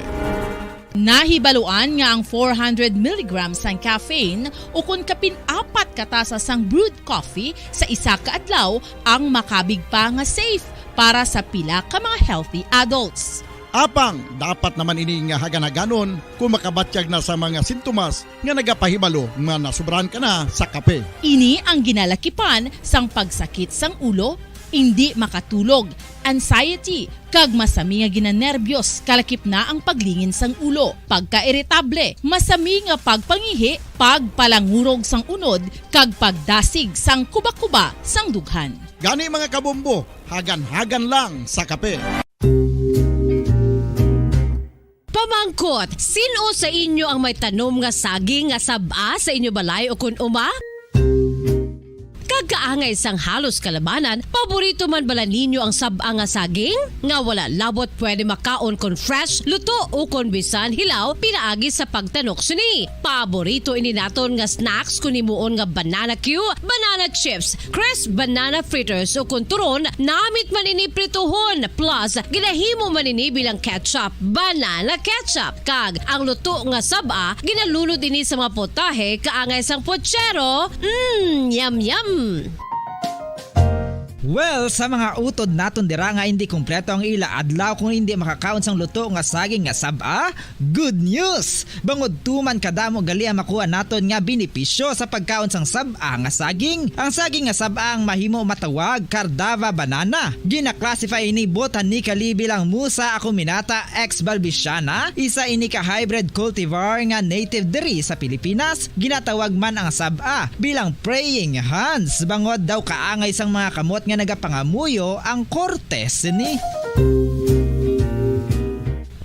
Nahibaluan nga ang 400 mg sang caffeine o kung kapin-4 katasa sang brewed coffee sa isa ka adlaw ang makabig pa nga safe para sa pila ka mga healthy adults. Apang dapat naman ini nga haganaganon kung makabatyag na sa mga sintomas nga nagapahibalo nga nasubrahan ka na sa kape. Ini ang ginalakipan sang pagsakit sang ulo, hindi makatulog, anxiety, kag masami nga ginanerbiyos, kalakip na ang paglingin sang ulo, pagka-iritable, masami nga pagpangihi, pagpalangurog sang unod, kag pagdasig sang kuba-kuba sang dughan. Gani mga kabombo, hagan-hagan lang sa kape. Pamangkot, sino sa inyo ang may tanom nga saging nga saba sa inyo balay o kun uma? Kagaangay sang halos kalabanan, paborito man bala ninyo ang saba nga saging? Nga wala labot pwede makaon kon fresh, luto o kon bisan hilaw, pinaagi sa pagtanok sini. Paborito ini naton nga snacks kun imuon nga banana Q, banana chips, crisp banana fritters o kun turon, namit man ini prituhon, plus ginahimo man ini bilang ketchup, banana ketchup. Kag ang luto nga saba, ginalunod ini sa mga potahe kaangay sang pochero. Yum yum. Well, sa mga utod naton dira nga hindi kumpleto ang ila adlaw kung hindi makakaon sang luto nga saging nga saba, good news! Bangod tuman kadamo gali ang makuha naton nga benepisyo sa pagkaon sang saba nga saging. Ang saging nga saba ang mahimo matawag Cardava banana. Gina-classify ini botanically bilang Musa acuminata ex balbisiana, isa ini ka hybrid cultivar nga native diri sa Pilipinas. Ginatawag man ang saba bilang praying hands, bangod daw kaangay sang mga kamot nga nagapangamuyo ang kortes ni.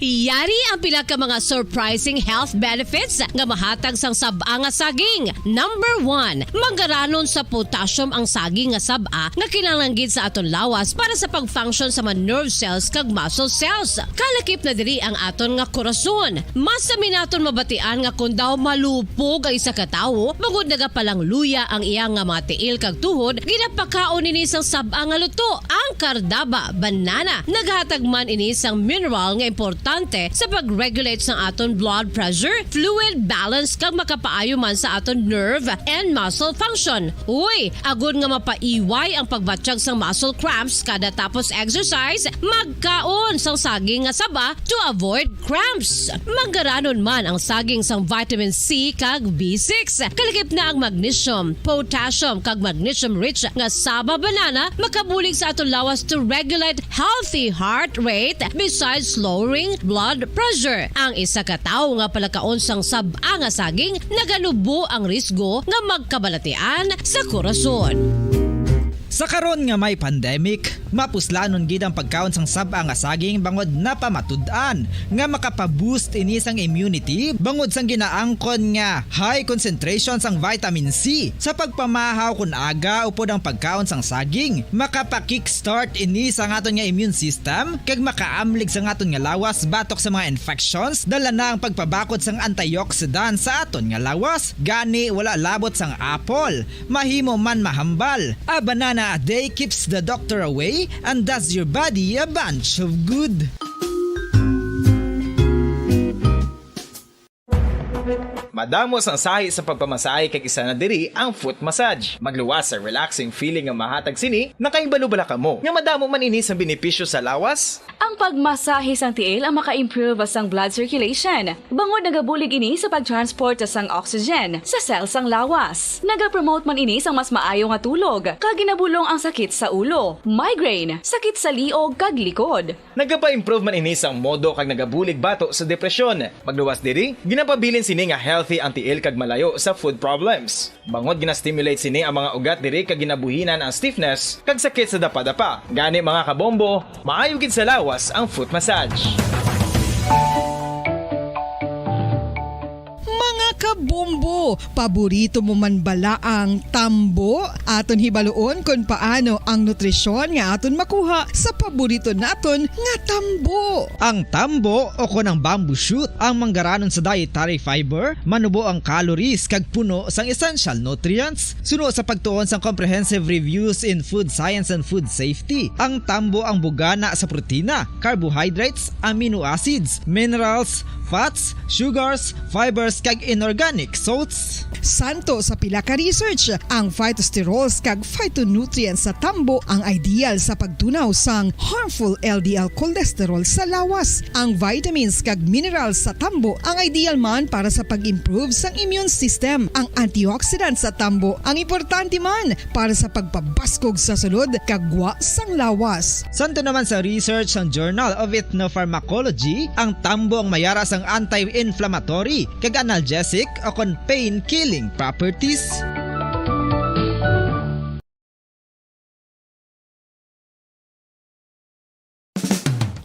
Yari ang pila ka mga surprising health benefits nga mahatag sang saba nga saging. Number 1, manggaranon sa potassium ang saging nga saba nga kinahanglan sa aton lawas para sa pag-function sa mga nerve cells kag muscle cells. Kalakip na diri ang aton nga korason. Mas sa minaton mabatian nga kung daw malupog ang isa ka tawo, magud nagapalang luya ang iyang nga mga tiil kag tuhod, ginapakaon ini sang saba nga luto. Ang Cardava banana naghatag man ini sang mineral nga importante sa pag-regulate sa aton blood pressure, fluid balance kag makapaayo man sa aton nerve and muscle function. Uy, agud nga mapaiway ang pagbatsyag sang muscle cramps kada tapos exercise, magkaon sang saging nga saba to avoid cramps. Manggaranon man ang saging sang vitamin C kag B6. Kalakip na ang magnesium, potassium kag magnesium rich nga saba banana makabulig sa aton lawas to regulate healthy heart rate besides lowering blood pressure. Ang isa ka tawo nga palakaon sang saba nga saging naganubo ang risgo nga magkabalatian sa korason. Sa karon nga may pandemic, mapuslanon gid ang pagkaon sang saba nga saging bangod napamatud-an nga makapaboost ini sang immunity bangod sang ginaangkon nga high concentration sang vitamin C sa pagpamahaw kun aga upod ang pagkaon sang saging. Makapa-kickstart ini sa aton nga immune system kag makaamlig sa aton nga lawas batok sa mga infections, dala na ang pagpabakod sang antioxidant sa aton nga lawas. Gani wala labot sang apple, mahimo man mahambal. A banana a day keeps the doctor away and does your body a bunch of good. Madamos ang sahi sa pagpamasahe kag isa na diri ang foot massage. Magluwas sa relaxing feeling nga mahatag sini, nakaibalo-bala ka mo. Nga madamo man ini sa benepisyo sa lawas. Ang pagmasahe sang tiil ang maka-improve sang blood circulation. Bangod nagabulig ini sa pagtransport sang oxygen sa cells sang lawas. Nagapromote man ini sang mas maayo nga tulog, kag ginabulong ang sakit sa ulo, migraine, sakit sa liog kag likod. Nagapa-improve man ini sang modo kag nagabulig bato sa depresyon. Magluwas diri, ginapabilin sini nga healthy ang tiil kag malayo sa food problems. Bangod ginastimulate sini ang mga ugat diri kag ginabuhinan ang stiffness kag sakit sa dapa-dapa. Gani mga kabombo, maayo gid sa lawas ang foot massage. Kabombo, paborito mo man bala ang tambo? Aton hibaluon kung paano ang nutrisyon nga aton makuha sa paborito naton nga tambo. Ang tambo o konang bamboo shoot ang manggaranon sa dietary fiber, manubo ang calories kag puno sang essential nutrients. Suno sa pagtuon sang comprehensive reviews in food science and food safety. Ang tambo ang bugana sa protina, carbohydrates, amino acids, minerals, fats, sugars, fibers kag inorganic salts. Santo sa pila ka research, ang phytosterols kag phytonutrients sa tambo ang ideal sa pagtunaw sang harmful LDL cholesterol sa lawas. Ang vitamins kag minerals sa tambo ang ideal man para sa pag-improve sang immune system. Ang antioxidants sa tambo ang importante man para sa pagpabaskog sa sulod kag gwa sang lawas. Santo naman sa research ng Journal of Ethnopharmacology, ang tambo ang mayara sang anti-inflammatory kag analgesic o kon pain-killing properties.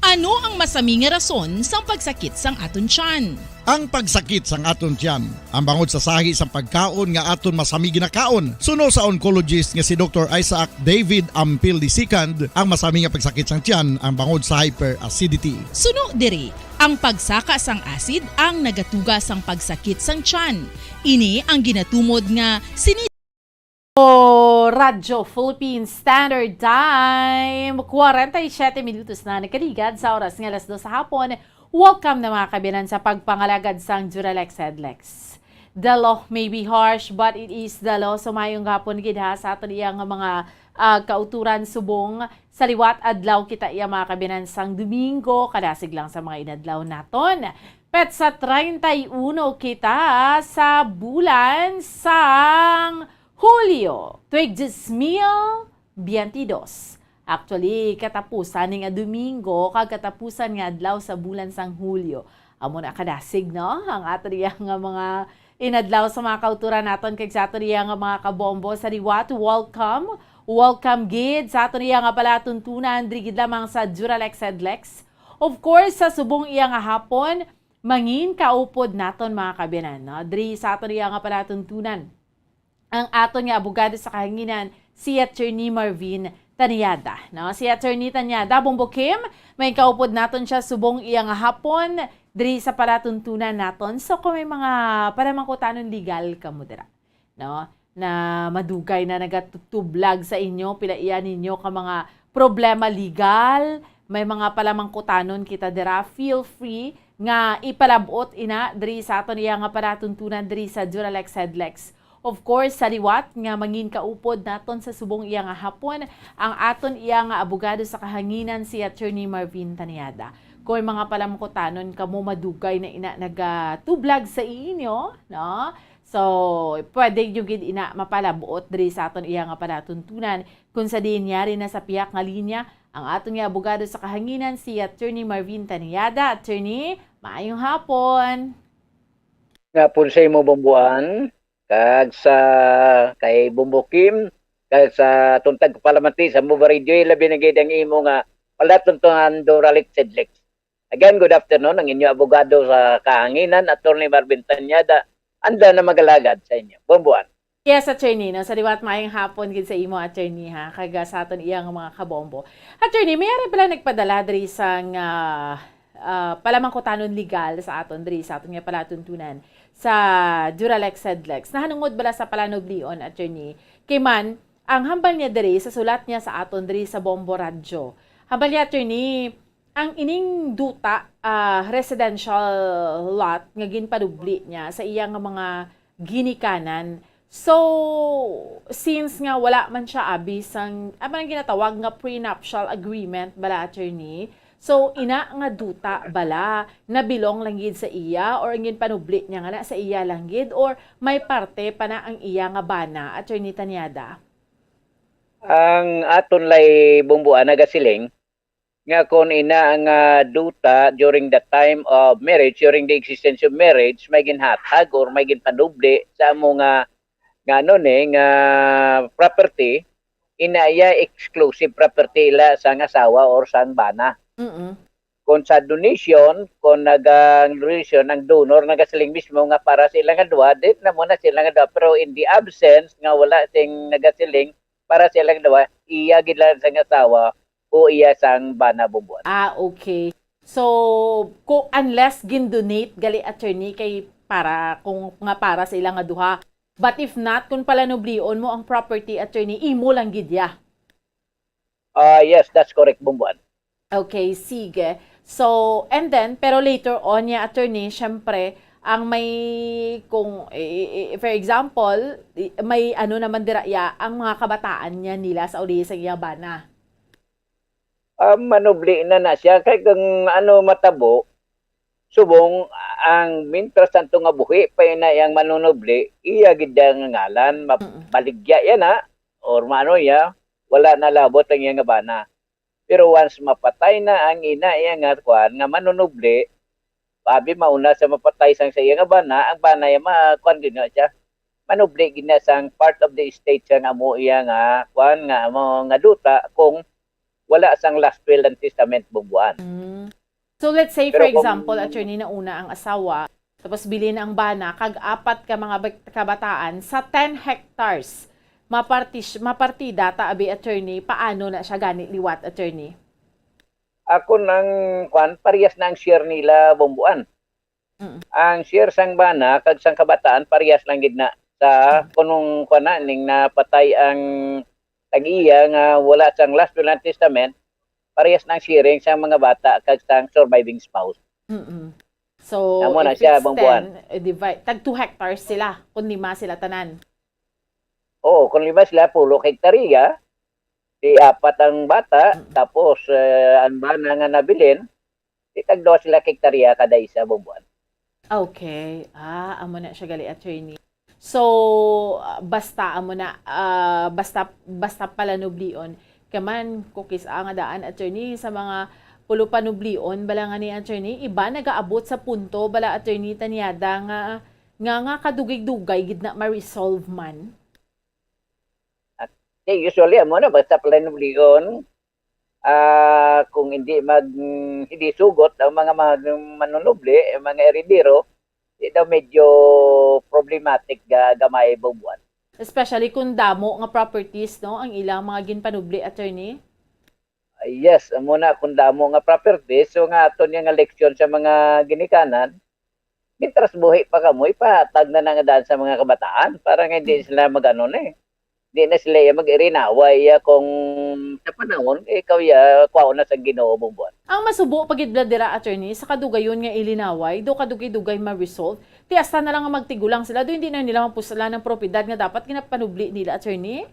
Ano ang masami nga rason sang pagsakit sang aton tiyan? Ang pagsakit sang aton tiyan, ang bangod sa sahi sang pagkaon nga aton masami ginakaon. Suno sa oncologist nga si Dr. Isaac David Ampil II, ang masami nga pagsakit sang tiyan ang bangod sa hyperacidity. Suno diri, ang pagsaka sang acid ang nagatuga sang pagsakit sang tiyan. Ini ang ginatumod nga Radyo Philippine Standard Time, 47 minutos na nakaligad sa oras ng alas 2 sa hapon. Welcome na mga kabinan sa pagpangalagad sang Duralex Sedlex. The law may be harsh but it is the law. So mayong hapon gidha sa aton iyang mga kauturan subong sa liwat adlaw kita iya mga kabinan sang Domingo, kadasig lang sa mga inadlaw naton. Pet sa 31 kita sa bulan sang Hulyo, tuig 2022. Actually, katapusan nga Domingo, kag katapusan nga adlaw sa bulan sang Hulyo. Amo na kadasig, no? Ang ato nga mga inadlaw sa mga kauturan naton kag sa ato nga mga kabombo sa liwat. Welcome. Welcome gid sa ato nga pala tuntunan diri gid lamang sa Duralex Sedlex. Of course, sa subong iya nga hapon, mangin kaupod naton mga kabinan, no? Diri sa ato nga pala tuntunan. Ang aton nga abogado sa kahanginan, si Attorney Marvin Tanyada. No? Si Attorney Tanyada, Bombo Kim, may kaupod naton siya subong iyang hapon diri sa palatuntunan naton. So kung may mga paramangkutanon legal kamo dira, no? Na madugay na nagatutublag sa inyo, pila iyan ninyo ka mga problema legal, may mga palamangkutanon kita dira, feel free nga ipalabot ina diri sa aton iyang palatuntunan diri sa Duralex Sedlex. Of course, sa liwat nga mangin kaupod naton sa subong iya nga hapon, ang aton iya nga abogado sa kahanginan si Attorney Marvin Tanyada. Kung mga palamkotanon kamo madugay na ina nagatublag sa inyo, no? So, pwede yung gid ina mapalabuot diri sa aton iya nga palatuntunan kung sa dinyari na sa piyak nga linya ang aton nga abogado sa kahanginan si Attorney Marvin Tanyada. Attorney, maayong hapon. Nga po sa imo bombuan. Kag sa kay Bombo Kim, kag sa tuntag palamati sa Mova Radio, labi na gid ang imo nga palatuntunan Duralex Sedlex. Again, good afternoon, ang inyo abogado sa kahanginan, Attorney Marvin Tanyada, anda na magalagad sa inyo. Bombuan. Yes, Attorney, no? Sa liwat maayong hapon gid sa imo, Attorney, ha? Kaga sa aton iyang mga kabombo. Attorney, mayari pala nagpadala diri sang palamangkutanon legal sa aton diri sa aton nga palatuntunan sa Duralex Sedlex. Nahanungod bala sa palanoblion, Attorney, kay man ang hambal niya diri sa sulat niya sa aton diri sa Bombo Radio. Hambal niya, Attorney, ang ining duta residential lot nga ginpadubli niya sa iyang mga ginikanan. So, since nga wala man siya abisang, ang ginatawag nga prenuptial agreement bala, attorney, so ina nga duta bala na bilong langgid sa iya or ang ginpanubli niya nga na sa iya langgid or may parte pa na ang iya nga bana, attorney Tanyada? Ang aton lay bumbuan nagasiling nga kung ina ang duta during the time of marriage, during the existence of marriage, may ginhatag or may ginpanubli sa amo nga property, inaya exclusive property ila sang asawa or sang bana. Kung sa donation, kung nag-donation ang donor nagasiling mismo nga para sa ilang adwa, dit na muna sila nga adwa. Pero in the absence nga wala sing nagasiling para sa ilang adwa, iya gid lang sang asawa o iya sang bana bumbuan. Okay. So, unless gin-donate gali, attorney, kay para kung nga para sa ilang aduha. But if not, kung palanublion mo ang property, attorney, imo lang gidya. Yes, that's correct, bumbuan. Okay, sige. So, and then, pero later on ya, attorney, syempre, ang may, kung, for example, may naman diraya, ang mga kabataan niya nila sa uli sa bana. Manubli na siya, kay kung matabo, subong ang mintras tanto nga buhi pa na yang manunubli iya gid nga ngalan mabaligya yan or mano ya wala na labot ang iyang bana. Pero once mapatay na ang ina iya nga kuan nga manunubli, abi mauna sa mapatay sang sa iya nga bana, ang bana ya makuan gid siya manubli gid na sang part of the estate siya nga mo iya nga kuan nga mo nga duta kung wala sang last will and testament bumbuan. So let's say, for example, attorney, na una ang asawa, tapos bilhin ang bana, kag-apat ka mga kabataan, sa 10 hectares, mapartida ta abi, attorney, paano na siya gani liwat, attorney? Ako nang parehas na ang share nila bumbuan. Ang share sang bana, kag sang kabataan, parehas lang gid na sa kunong ning napatay ang tag-iya nga wala sang last will and testament, parehas ng sharing sa mga bata kag sang surviving spouse. So, na if siya, it's 10, divide, tag 2 hectares sila, kung 5 sila tanan. Oo, kung 5 sila, pulo hektarya, di 4 ang bata, tapos ang bana nga nabilin, di tag 2 sila hektarya kada isa bumbuan. Okay. Amo na siya gali, attorney. So, basta palanublion, kaman kukis ang daan, attorney, sa mga pulo panublion bala nga ni attorney, iba nagaabot sa punto bala, attorney Tanyada, nga kadugay-dugay gid na ma-resolve man. Usually amo na basta panublion, kung hindi sugot ang mga manunubli, mga eredero, ito medyo problematic gamay bumbuan. Especially kung damo nga properties, no, ang ilang mga ginpanubli, attorney? Yes, muna kung damo nga properties, so nga aton nga leksyon sa mga ginikanan, mitras buhi pa kamo, ipahatag na nga daan sa mga kabataan para nga hindi sila mag-ano Hindi na sila mag-irinaway kung sa panahon, ikaw kwao na sa Ginoo bumbuan. Ang masubo pagidbladira, attorney, sa kadugayon nga ilinaway, do kadugay-dugay ma-resolve, tiasta na lang nga magtigulang sila, do hindi na nila mapusala ng propiedad nga dapat ginapanubli nila, attorney?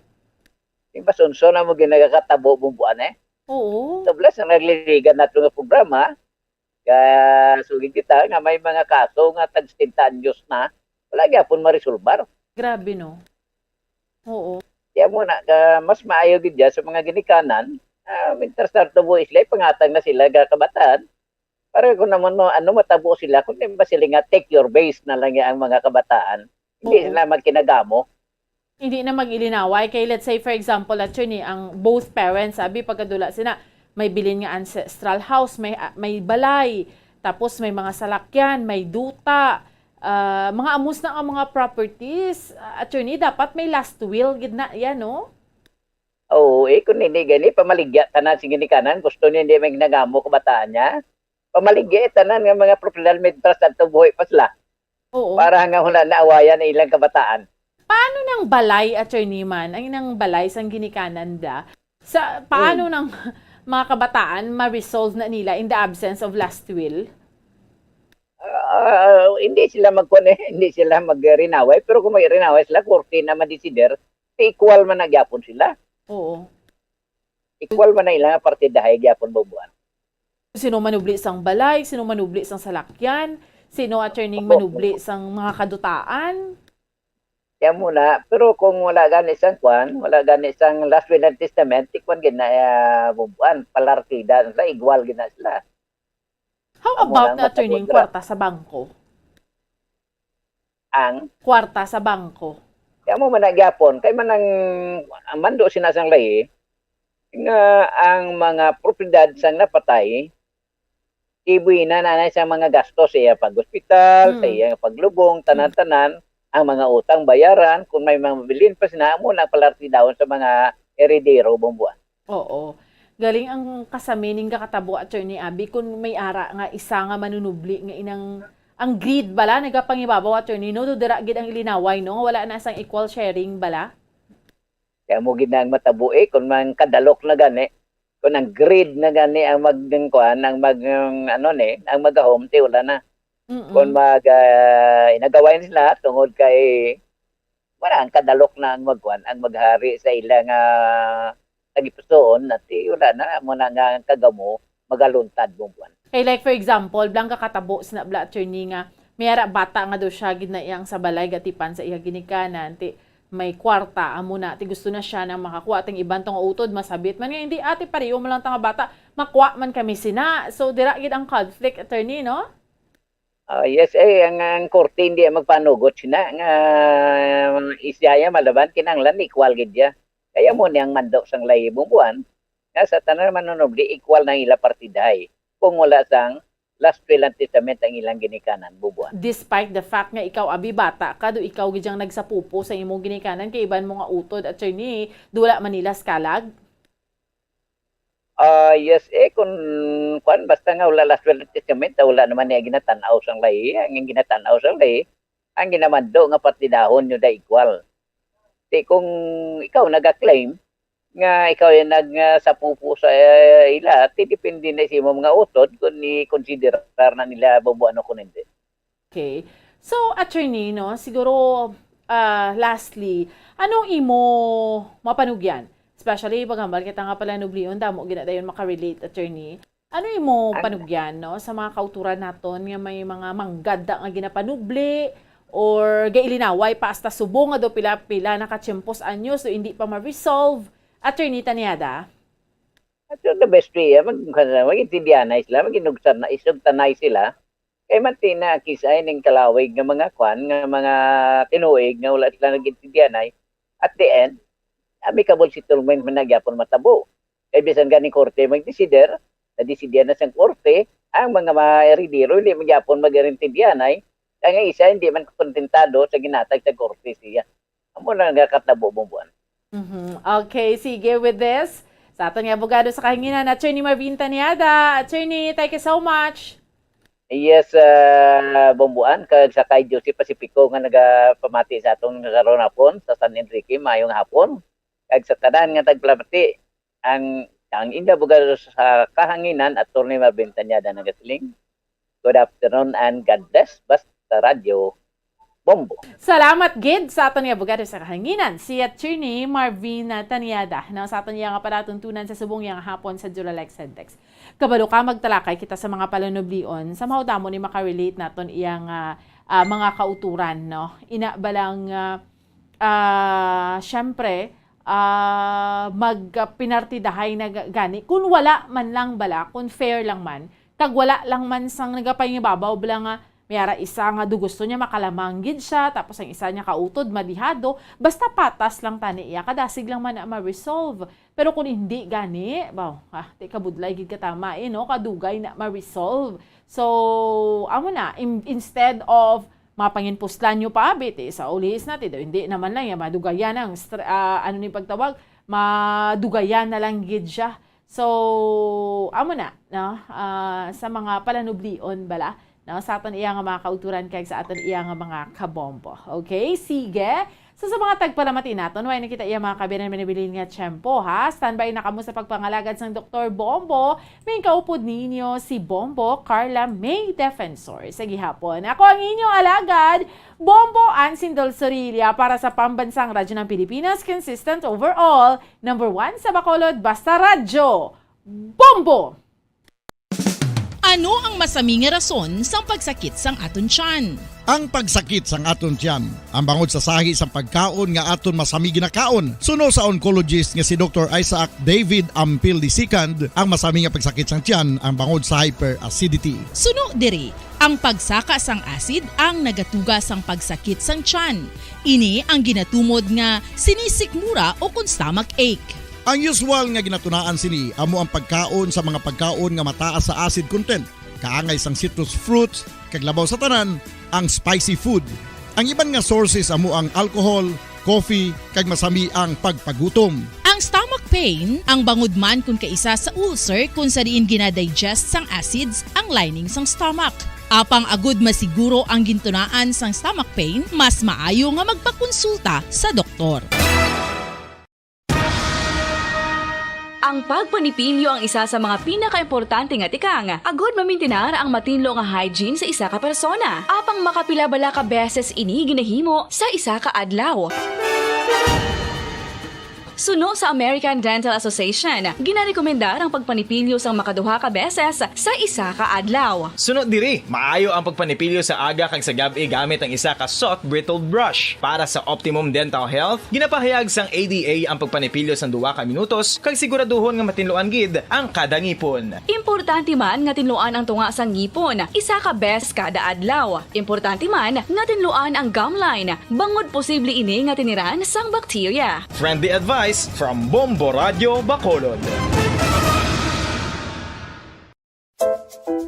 Yung basunso na mo ginagakatabo bumbuan Oo. Tablas ang nagliligan nato nga programa, kaya sugid kita nga may mga kaso nga tag 70 anyos na, wala gyapon ma-resolbar. Grabe, no? Oo. Kaya muna, mas maayo gid sa mga ginikanan, minter start to boys life, pangatag na sila kabataan. Para kung naman matabo sila, kung di ba sila nga take your base na lang ang mga kabataan, hindi sila magkinagamo. Hindi na mag-ilinaway. Kay let's say, for example, attorney, ang both parents, sabi, pagkadula sila, may bilin nga ancestral house, may balay, tapos may mga salakyan, may duta, mga amos na ang mga properties, attorney, dapat may last will, gidna yan, no? Oo, kung hindi gani, pamaligya tanan si ginikanan, gusto niya hindi may ginagamo kabataan niya, pamaligya tanan nga mga propiedad may trust at buhay pa sila. Oo. Para nga wala naawayan na ilang kabataan. Paano nang balay, attorney man, ang nang balay sang ginikanan da? Paano nang mga kabataan ma-resolve na nila in the absence of last will? Hindi sila hindi sila magrinaway, pero kung may rinaway sila, korte na madesider, equal man nagyapon sila. Oo. Equal man na ilang partidahay gyapon bubuan. Sino manubli sang balay, sino manubli sang salakyan, sino attorney manubli sang mga kadutaan. Kaya muna, pero kung wala gani isang wala gani isang last will and testament, tikwan gina bubuan, palartida sila, igual gina sila. How about na attorney kwarta sa bangko? Ang kwarta sa bangko. Kaya mo managyapon, kay manang mando sinasang lahi, nga ang mga propiedad sang napatay, ibuina na sa mga gastos sa iya pag-hospital, sa iya paglubong, tanan-tanan, ang mga utang bayaran, kung may mga mabilin pa sinamo na palartidawon sa mga heredero bumbuan. Oo. Galing ang kasamining kakatabo attorney Abby kung may ara nga isa nga manunubli nga inang ang greed bala nagapangibabaw attorney no do dira gid ang ilinaway no wala na sang equal sharing bala. Kaya mo gid nang matabo kung man kadalok na gani, kung ang greed na gani ang magkuan ang ang magahom ti wala na. Kung inagawain sila tungod kay wala ang kadalok na ang magkuan ang maghari sa ilang nagipusoon nati wala na mo na nga kagamo magaluntad bumbuan. Okay, like for example, blang kakatabo sa nabla attorney nga mayara bata nga daw siya gid na iyang sa balay gatipan sa iya ginikanan ti may kwarta amo na ti gusto na siya nang makakuha ting iban tong utod masabit man nga hindi ati pareho mo lang tanga bata makuha man kami sina. So dira gid ang conflict attorney no? Yes, ang korte hindi magpanugot sina nga isyaya malaban kinanglan equal gid ya. Kaya mo niyang mando sang lahi bumbuan, nga sa tanan manunubli equal na ila partidahay. Kung wala sang last will and testament ang ilang ginikanan bubuan. Despite the fact nga ikaw abi bata ka do ikaw gidyang nagsapupo sa imong ginikanan kay iban mo nga utod attorney dula Manila skalag. Yes kung basta nga wala last will and testament wala naman niya ginatanaw sang lahi, ang ginatanaw sang lahi ang ginamando nga partidahon nyo da equal. Kung ikaw nag-claim nga ikaw ay nagsapupo sa ila, depende na sa mga utod kung i-consider na nila bubuan o kung hindi. Okay. So, attorney, no, siguro, lastly, anong imo mapanugyan? Especially, pagambal kita nga pala nubliyon, damo ginadayon makarelate, attorney. Ano imo panugyan, no, sa mga kauturan naton nga may mga manggada nga ginapanubli, or gailinaway pa hasta subong nga do pila-pila nakachempos anyos so hindi pa ma-resolve. Attorney Taniada? The best way, mag-intindihanay sila, isugtanay sila, kay matina kisay ng kalawig ng mga nga mga tinuig nga wala sila nag-intindihanay. At the end, amicable settlement man nagyapon matabo. Kay bisan gani korte mag-desider, na-desider na sang korte, ang mga heredero hindi magyapon mag-intindihanay. Kaya isa, hindi man kontentado sa ginatag sa korte siya. Amo na nagkatabo bumbuan. Okay, sige with this. Sa aton nga abogado sa kahinginan, Attorney Marvin Taniada. Attorney, thank you so much. Yes, bumbuan. Kag sa kay Joseph Pacifico nga nagapamati sa atong karon hapon sa San Enrique, mayong hapon. Kag sa tanan nga tagpamati, ang inda abogado sa kahanginan, Attorney Marvin Taniada nagasiling. Good afternoon and God bless. Basta Radio Bombo. Salamat gid sa aton nga abogado sa kahanginan si Attorney Marvin Taniada na sa aton nga palatuntunan sa subong yang hapon sa Duralex Sentex. Kabalo ka magtalakay kita sa mga palunublion sa mahudamo ni makarelate naton iyang mga kauturan no. Ina balang syempre magpinartidahay na gani kung wala man lang bala, kung fair lang man kag wala lang man sang nagapayngibabaw bala nga mayara isa nga do gusto niya makalamanggid siya tapos ang isa niya kautod madihado basta patas lang tani iya kadasig lang man na ma-resolve pero kung hindi gani di kabudlay gid katama no kadugay na ma-resolve so amo na instead of mapanginpuslan nyo pa abit sa ulihis natin hindi naman lang madugayan ang ano ni pagtawag madugayan na lang gid siya so amo na no sa mga palanublion bala no, sa aton iya nga mga kauturan kay sa aton iya nga mga kabombo. Okay? Sige. So sa mga tagpalamati naton, way nakita iya mga kabinan minibilin nga tiyempo ha. Standby na kamo sa pagpangalagad sang Dr. Bombo. May kaupod ninyo si Bombo Carla May Defensor sa gihapon. Ako ang inyong alagad, Bombo Ansin Dolsorilla para sa pambansang radyo ng Pilipinas, consistent overall, number 1 sa Bacolod, basta radyo, Bombo! Ano ang masaming rason sa pagsakit sang aton tiyan? Ang pagsakit sang aton tiyan, ang bangod sa sahi sang pagkaon nga aton masami ginakaon. Suno sa oncologist nga si Dr. Isaac David Ampil II, ang masami nga pagsakit sang tiyan ang bangod sa hyperacidity. Suno diri, ang pagsaka sang acid ang nagatuga sang pagsakit sang tiyan. Ini ang ginatumod nga sinisikmura o kung stomach ache. Ang usual nga ginatunaan sini amo ang pagkaon sa mga pagkaon nga mataas sa acid content, kaangay sang citrus fruits, kaglabaw sa tanan, ang spicy food. Ang iban nga sources amo ang alcohol, coffee, kag masami ang pagpagutom. Ang stomach pain, ang bangod man kung kaisa sa ulcer kung sa diin ginadigest sang acids ang lining sang stomach. Apang agud masiguro ang gintunaan sang stomach pain, mas maayo nga magpakonsulta sa doktor. Ang pagpanipilyo ang isa sa mga pinaka-importante nga tikang. Agud mamintinar ang matinlo nga hygiene sa isa ka persona. Apang makapilabala ka beses ini ginahimo sa isa ka adlaw. Suno sa American Dental Association, ginarekomendar ang pagpanipilyo sang makaduha ka beses sa isa ka adlaw. Sunod diri, maayo ang pagpanipilyo sa aga kag sa gabi gamit ang isa ka soft brittled brush. Para sa optimum dental health, ginapahayag sang ADA ang pagpanipilyo sang 2 ka minutos kag siguraduhon nga matinluan gid ang kada ngipon. Importante man nga tinluan ang tunga sang ngipon, isa ka beses kada adlaw. Importante man nga tinluan ang gum line, bangod posible ini nga tiniran sang bakterya. Friendly advice from Bombo Radio Bacolod.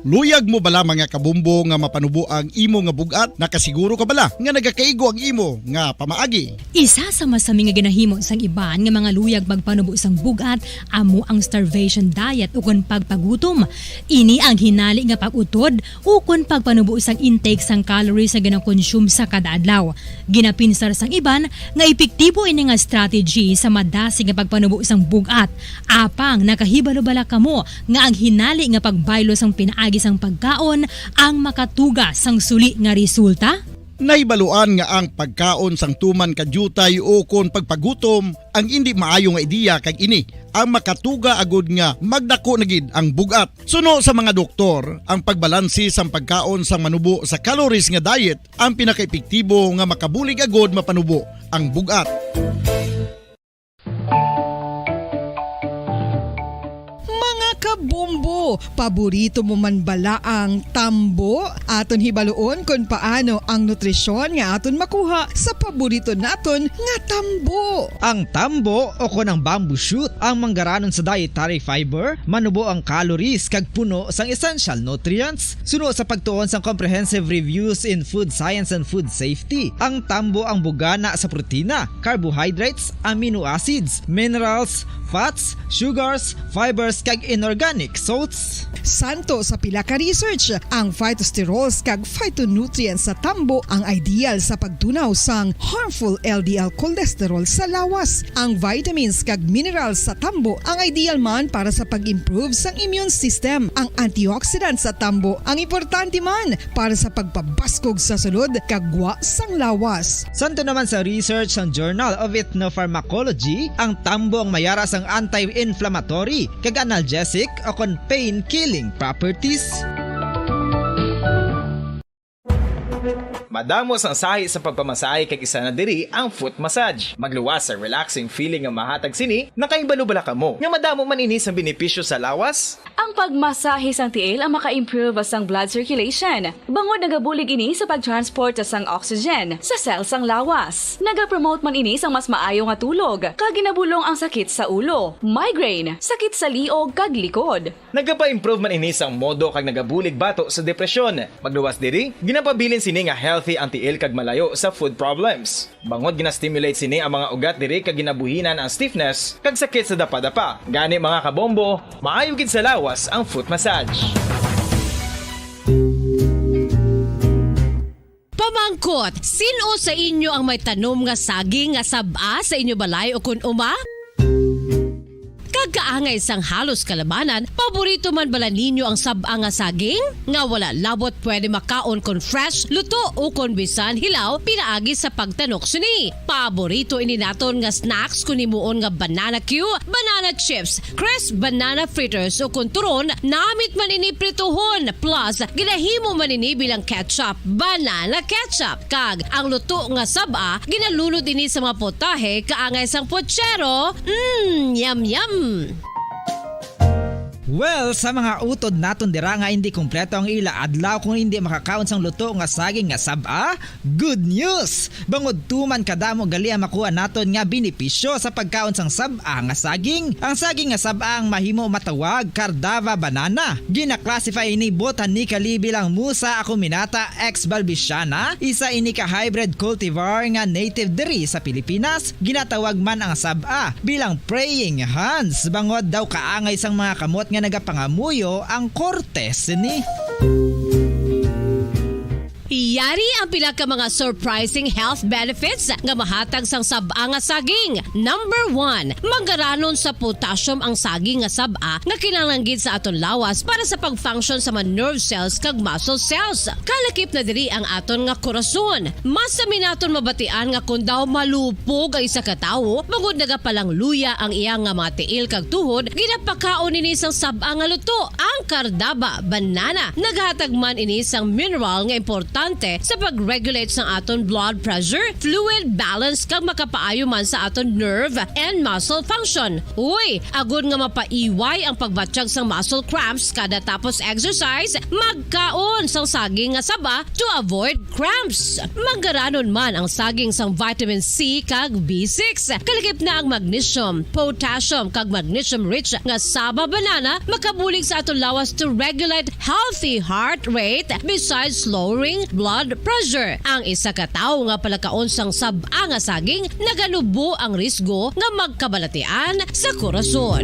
Luyag mo bala mga kabumbo nga mapanubo ang imo nga bugat? Nakasiguro ka bala nga nagakaigo ang imo nga pamaagi? Isa sa masami nga ginahimo sang iban nga mga luyag magpanubo sang bugat amo ang starvation diet ukon pagpagutom. Ini ang hinali nga pag-utod ukon pagpanubo sang intake sang calories nga gina-consume sa kada adlaw. Ginapinsar sang iban nga epektibo ini nga strategy sa madasi nga pagpanubo sang bugat. Apang nakahibalo bala kamo nga ang hinali nga pagbaylo sang pinaagi sang pagkaon ang makatuga sang suli nga resulta? Naibaluan nga ang pagkaon sang tuman kadyutay o kon pagpagutom ang hindi maayo nga ideya kag ini ang makatuga agud nga magdako na gid ang bugat. Suno sa mga doktor, ang pagbalansi sang pagkaon sang manubo sa calories nga diet ang pinakaepektibo nga makabulig agud mapanubo ang bugat. Kabombo, paborito mo man bala ang tambo? Aton hibaluon kung paano ang nutrisyon nga aton makuha sa paborito naton nga tambo. Ang tambo o kon ang bamboo shoot ang manggaranon sa dietary fiber, manubo ang calories kag puno sang essential nutrients. Suno sa pagtuon sang comprehensive reviews in food science and food safety, ang tambo ang bugana sa protina, carbohydrates, amino acids, minerals, fats, sugars, fibers kag inorganic salts. Santo sa pila ka research, ang phytosterols kag phytonutrients sa tambo ang ideal sa pagtunaw sang harmful LDL cholesterol sa lawas. Ang vitamins kag minerals sa tambo ang ideal man para sa pag-improve sang immune system. Ang antioxidants sa tambo ang importante man para sa pagpabaskog sa sulod kag gwa sang lawas. Santo naman sa research ng Journal of Ethnopharmacology, ang tambo ang mayara sang anti-inflammatory kag analgesic o kon pain-killing properties. Madamos ang sahi sa pagpamasahe kag isa na diri ang foot massage. Magluwas sa relaxing feeling nga mahatag sini, nakaibalo-bala ka mo. Nga madamo man ini sa benepisyo sa lawas. Ang pagmasahe sang tiil ang maka-improve sang blood circulation. Bangod nagabulig ini sa pagtransport sang oxygen sa cells sang lawas. Nagapromote man ini sang mas maayo nga tulog, kag ginabulong ang sakit sa ulo, migraine, sakit sa liog kag likod. Nagapa-improve man ini sang modo kag nagabulig bato sa depresyon. Magluwas diri, ginapabilin sini nga healthy ang tiil kag malayo sa food problems. Bangod gina-stimulate sini ang mga ugat diri kag ginabuhinan ang stiffness kag sakit sa dapa-dapa. Gani mga kabombo, maayo gid sa lawas ang foot massage. Angkot, sino sa inyo ang may tanom nga saging nga sab-a sa inyo balay o kun uma? Kagkaangay sang halos kalabanan, paborito man bala ninyo ang sab-a nga saging? Nga wala labot pwede makaon kon fresh, luto o kon bisan hilaw pinaagi sa pagtanok suni. Paborito ini naton nga snacks kun himuon nga banana Q, banana chips, crisp banana fritters o kun turon, namit man ini prituhon plus ginahimo man ini bilang ketchup, banana ketchup. Kag ang luto nga sab-a ginalunod ini sa mga potahe kaangay sang pochero. Yum yum. Well, sa mga utod naton dira nga hindi kumpleto ang ila adlaw kung hindi makakaon sang luto nga saging nga sab-a, good news! Bangod tuman kadamo gali ang makuha naton nga benepisyo sa pagkaon sang sab-a nga saging. Ang saging nga sab-a ang mahimo matawag Cardava banana. Gina-classify ini botanically bilang Musa acuminata ex balbisiana, isa ini ka hybrid cultivar nga native diri sa Pilipinas. Ginatawag man ang sab-a bilang praying hands, bangod daw kaangay sang mga kamot nga nagapangamuyo ang kortes ni. Yari ang pila ka mga surprising health benefits nga mahatag sang sab-a nga saging. Number 1, manggaranon sa potassium ang saging nga sab-a nga kinahanglan gid sa aton lawas para sa pag-function sa mga nerve cells kag muscle cells. Kalakip na diri ang aton nga korason. Mas sa minaton mabatian nga kun daw malupog ang isa ka tawo, bangod nagapalang luya ang iyang nga mga tiil kag tuhod, ginapakaon ini sang sab-a nga luto, ang Cardava banana. Naghatag man ini sang mineral nga importante sa pag-regulate sa aton blood pressure, fluid balance kag makapaayo man sa aton nerve and muscle function. Uy, agud nga mapaiway ang pagbatsyag sang muscle cramps kada tapos exercise, magkaon sang saging nga saba to avoid cramps. Manggaranon man ang saging sang vitamin C kag B6. Kalakip na ang magnesium, potassium kag magnesium rich nga saba banana makabulig sa aton lawas to regulate healthy heart rate besides lowering blood pressure. Ang isa ka tawo nga palakaon sang sab-a nga saging naganubo ang risgo nga magkabalatian sa korason.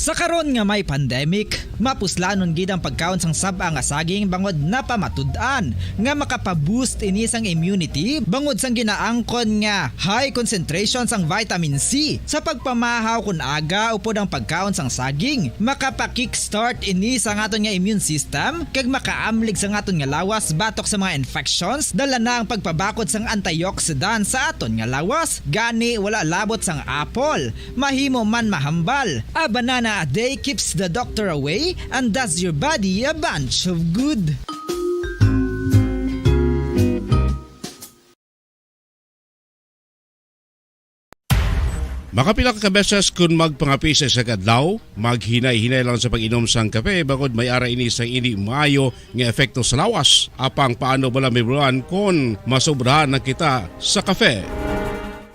Sa karon nga may pandemic, mapuslanon gid ang pagkaon sang sab-a nga saging bangod napamatud-an nga makapaboost ini sang immunity bangod sang ginaangkon nga high concentration sang vitamin C. Sa pagpamahaw kun aga upod ang pagkaon sang saging, makapa-kickstart ini sa aton nga immune system kag makaamlig sa aton nga lawas batok sa mga infections, dala na ang pagpabakod sang antioxidant sa aton nga lawas. Gani wala labot sang apple, mahimo man mahambal. A banana a day keeps the doctor away and does your body a bunch of good. Makapila ka beses kung magpangapi sa isa kadlaw, maghinay-hinay lang sa pag-inom sang kape bagod may ara ini sang hindi maayo nga epekto sa lawas. Apang paano bala mibruan kung masobrahan na kita sa kape?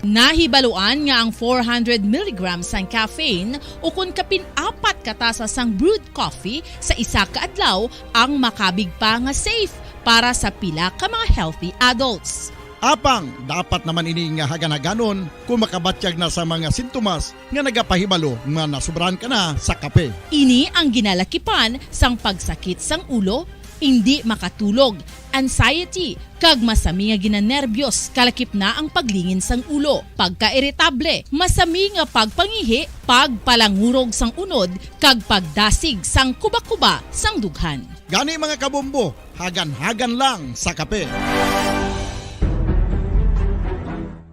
Nahibaluan nga ang 400 mg sang caffeine o kung kapin-4 katasa sang brewed coffee sa isa ka adlaw ang makabig pa nga safe para sa pila ka mga healthy adults. Apang, dapat naman ini nga haganaganon kung makabatsyag na sa mga sintomas nga nagapahibalo nga nasubrahan ka na sa kape. Ini ang ginalakipan sang pagsakit sang ulo, hindi makatulog, anxiety, kag masami nga ginanerbiyos, kalakip na ang paglingin sang ulo, pagka-irritable, masami nga pagpangihi, pagpalangurog sang unod, kag pagdasig sang kuba-kuba sang dughan. Gani mga kabombo, hagan-hagan lang sa kape.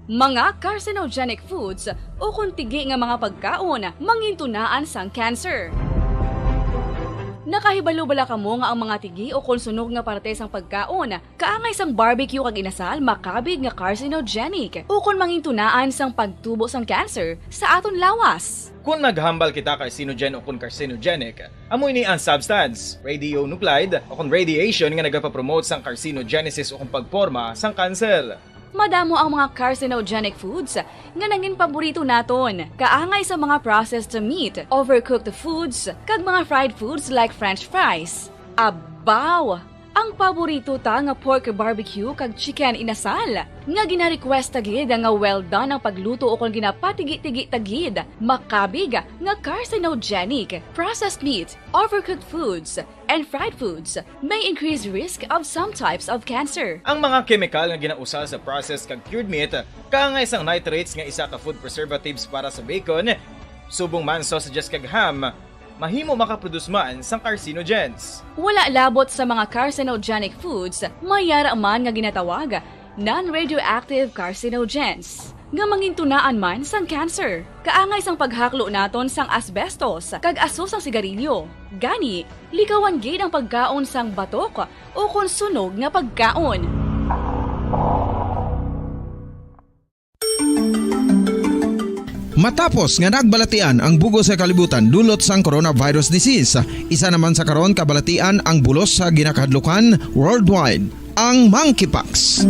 Mga carcinogenic foods o kuntigi nga mga pagkaon mangintunaan sang cancer. Nakahibalo bala kamo nga ang mga tigi o konsunog nga parte sang pagkaon kaangay sang barbecue kag inasal makabig nga carcinogenic o kon mangintunaan sang pagtubo sang cancer sa aton lawas. Kung naghambal kita carcinogen o kung carcinogenic, amoy ni ang substance, radionuclide o kung radiation nga nagapapromote sang carcinogenesis o kung pagporma sang cancer. Madamo ang mga carcinogenic foods nga nangin paborito naton. Kaangay sa mga processed meat, overcooked foods, kag mga fried foods like french fries. Abaw! ang paborito ta nga pork barbecue kag chicken inasal. Nga gina-request tagid nga well done ang pagluto o kung ginapatigi-tigi tagid, makabig nga carcinogenic, processed meat, overcooked foods, and fried foods may increase risk of some types of cancer. Ang mga chemical nga ginausal sa processed kag cured meat, kaangay sang nitrates nga isa ka food preservatives para sa bacon, subong man sausages kag ham, mahimo makaproduce man sang carcinogens. Wala labot sa mga carcinogenic foods, mayara man nga ginatawag non-radioactive carcinogens nga mangintunaan man sang cancer. Kaangay sang paghaklo naton sang asbestos kag aso sang sigarilyo. Gani, likawan gid ang pagkaon sang batok o kung sunog nga pagkaon. Matapos nga nagbalatian ang bugos sa kalibutan dulot sang coronavirus disease, isa naman sa karon kabalatian ang bulos sa ginakahadlukan worldwide, ang monkeypox.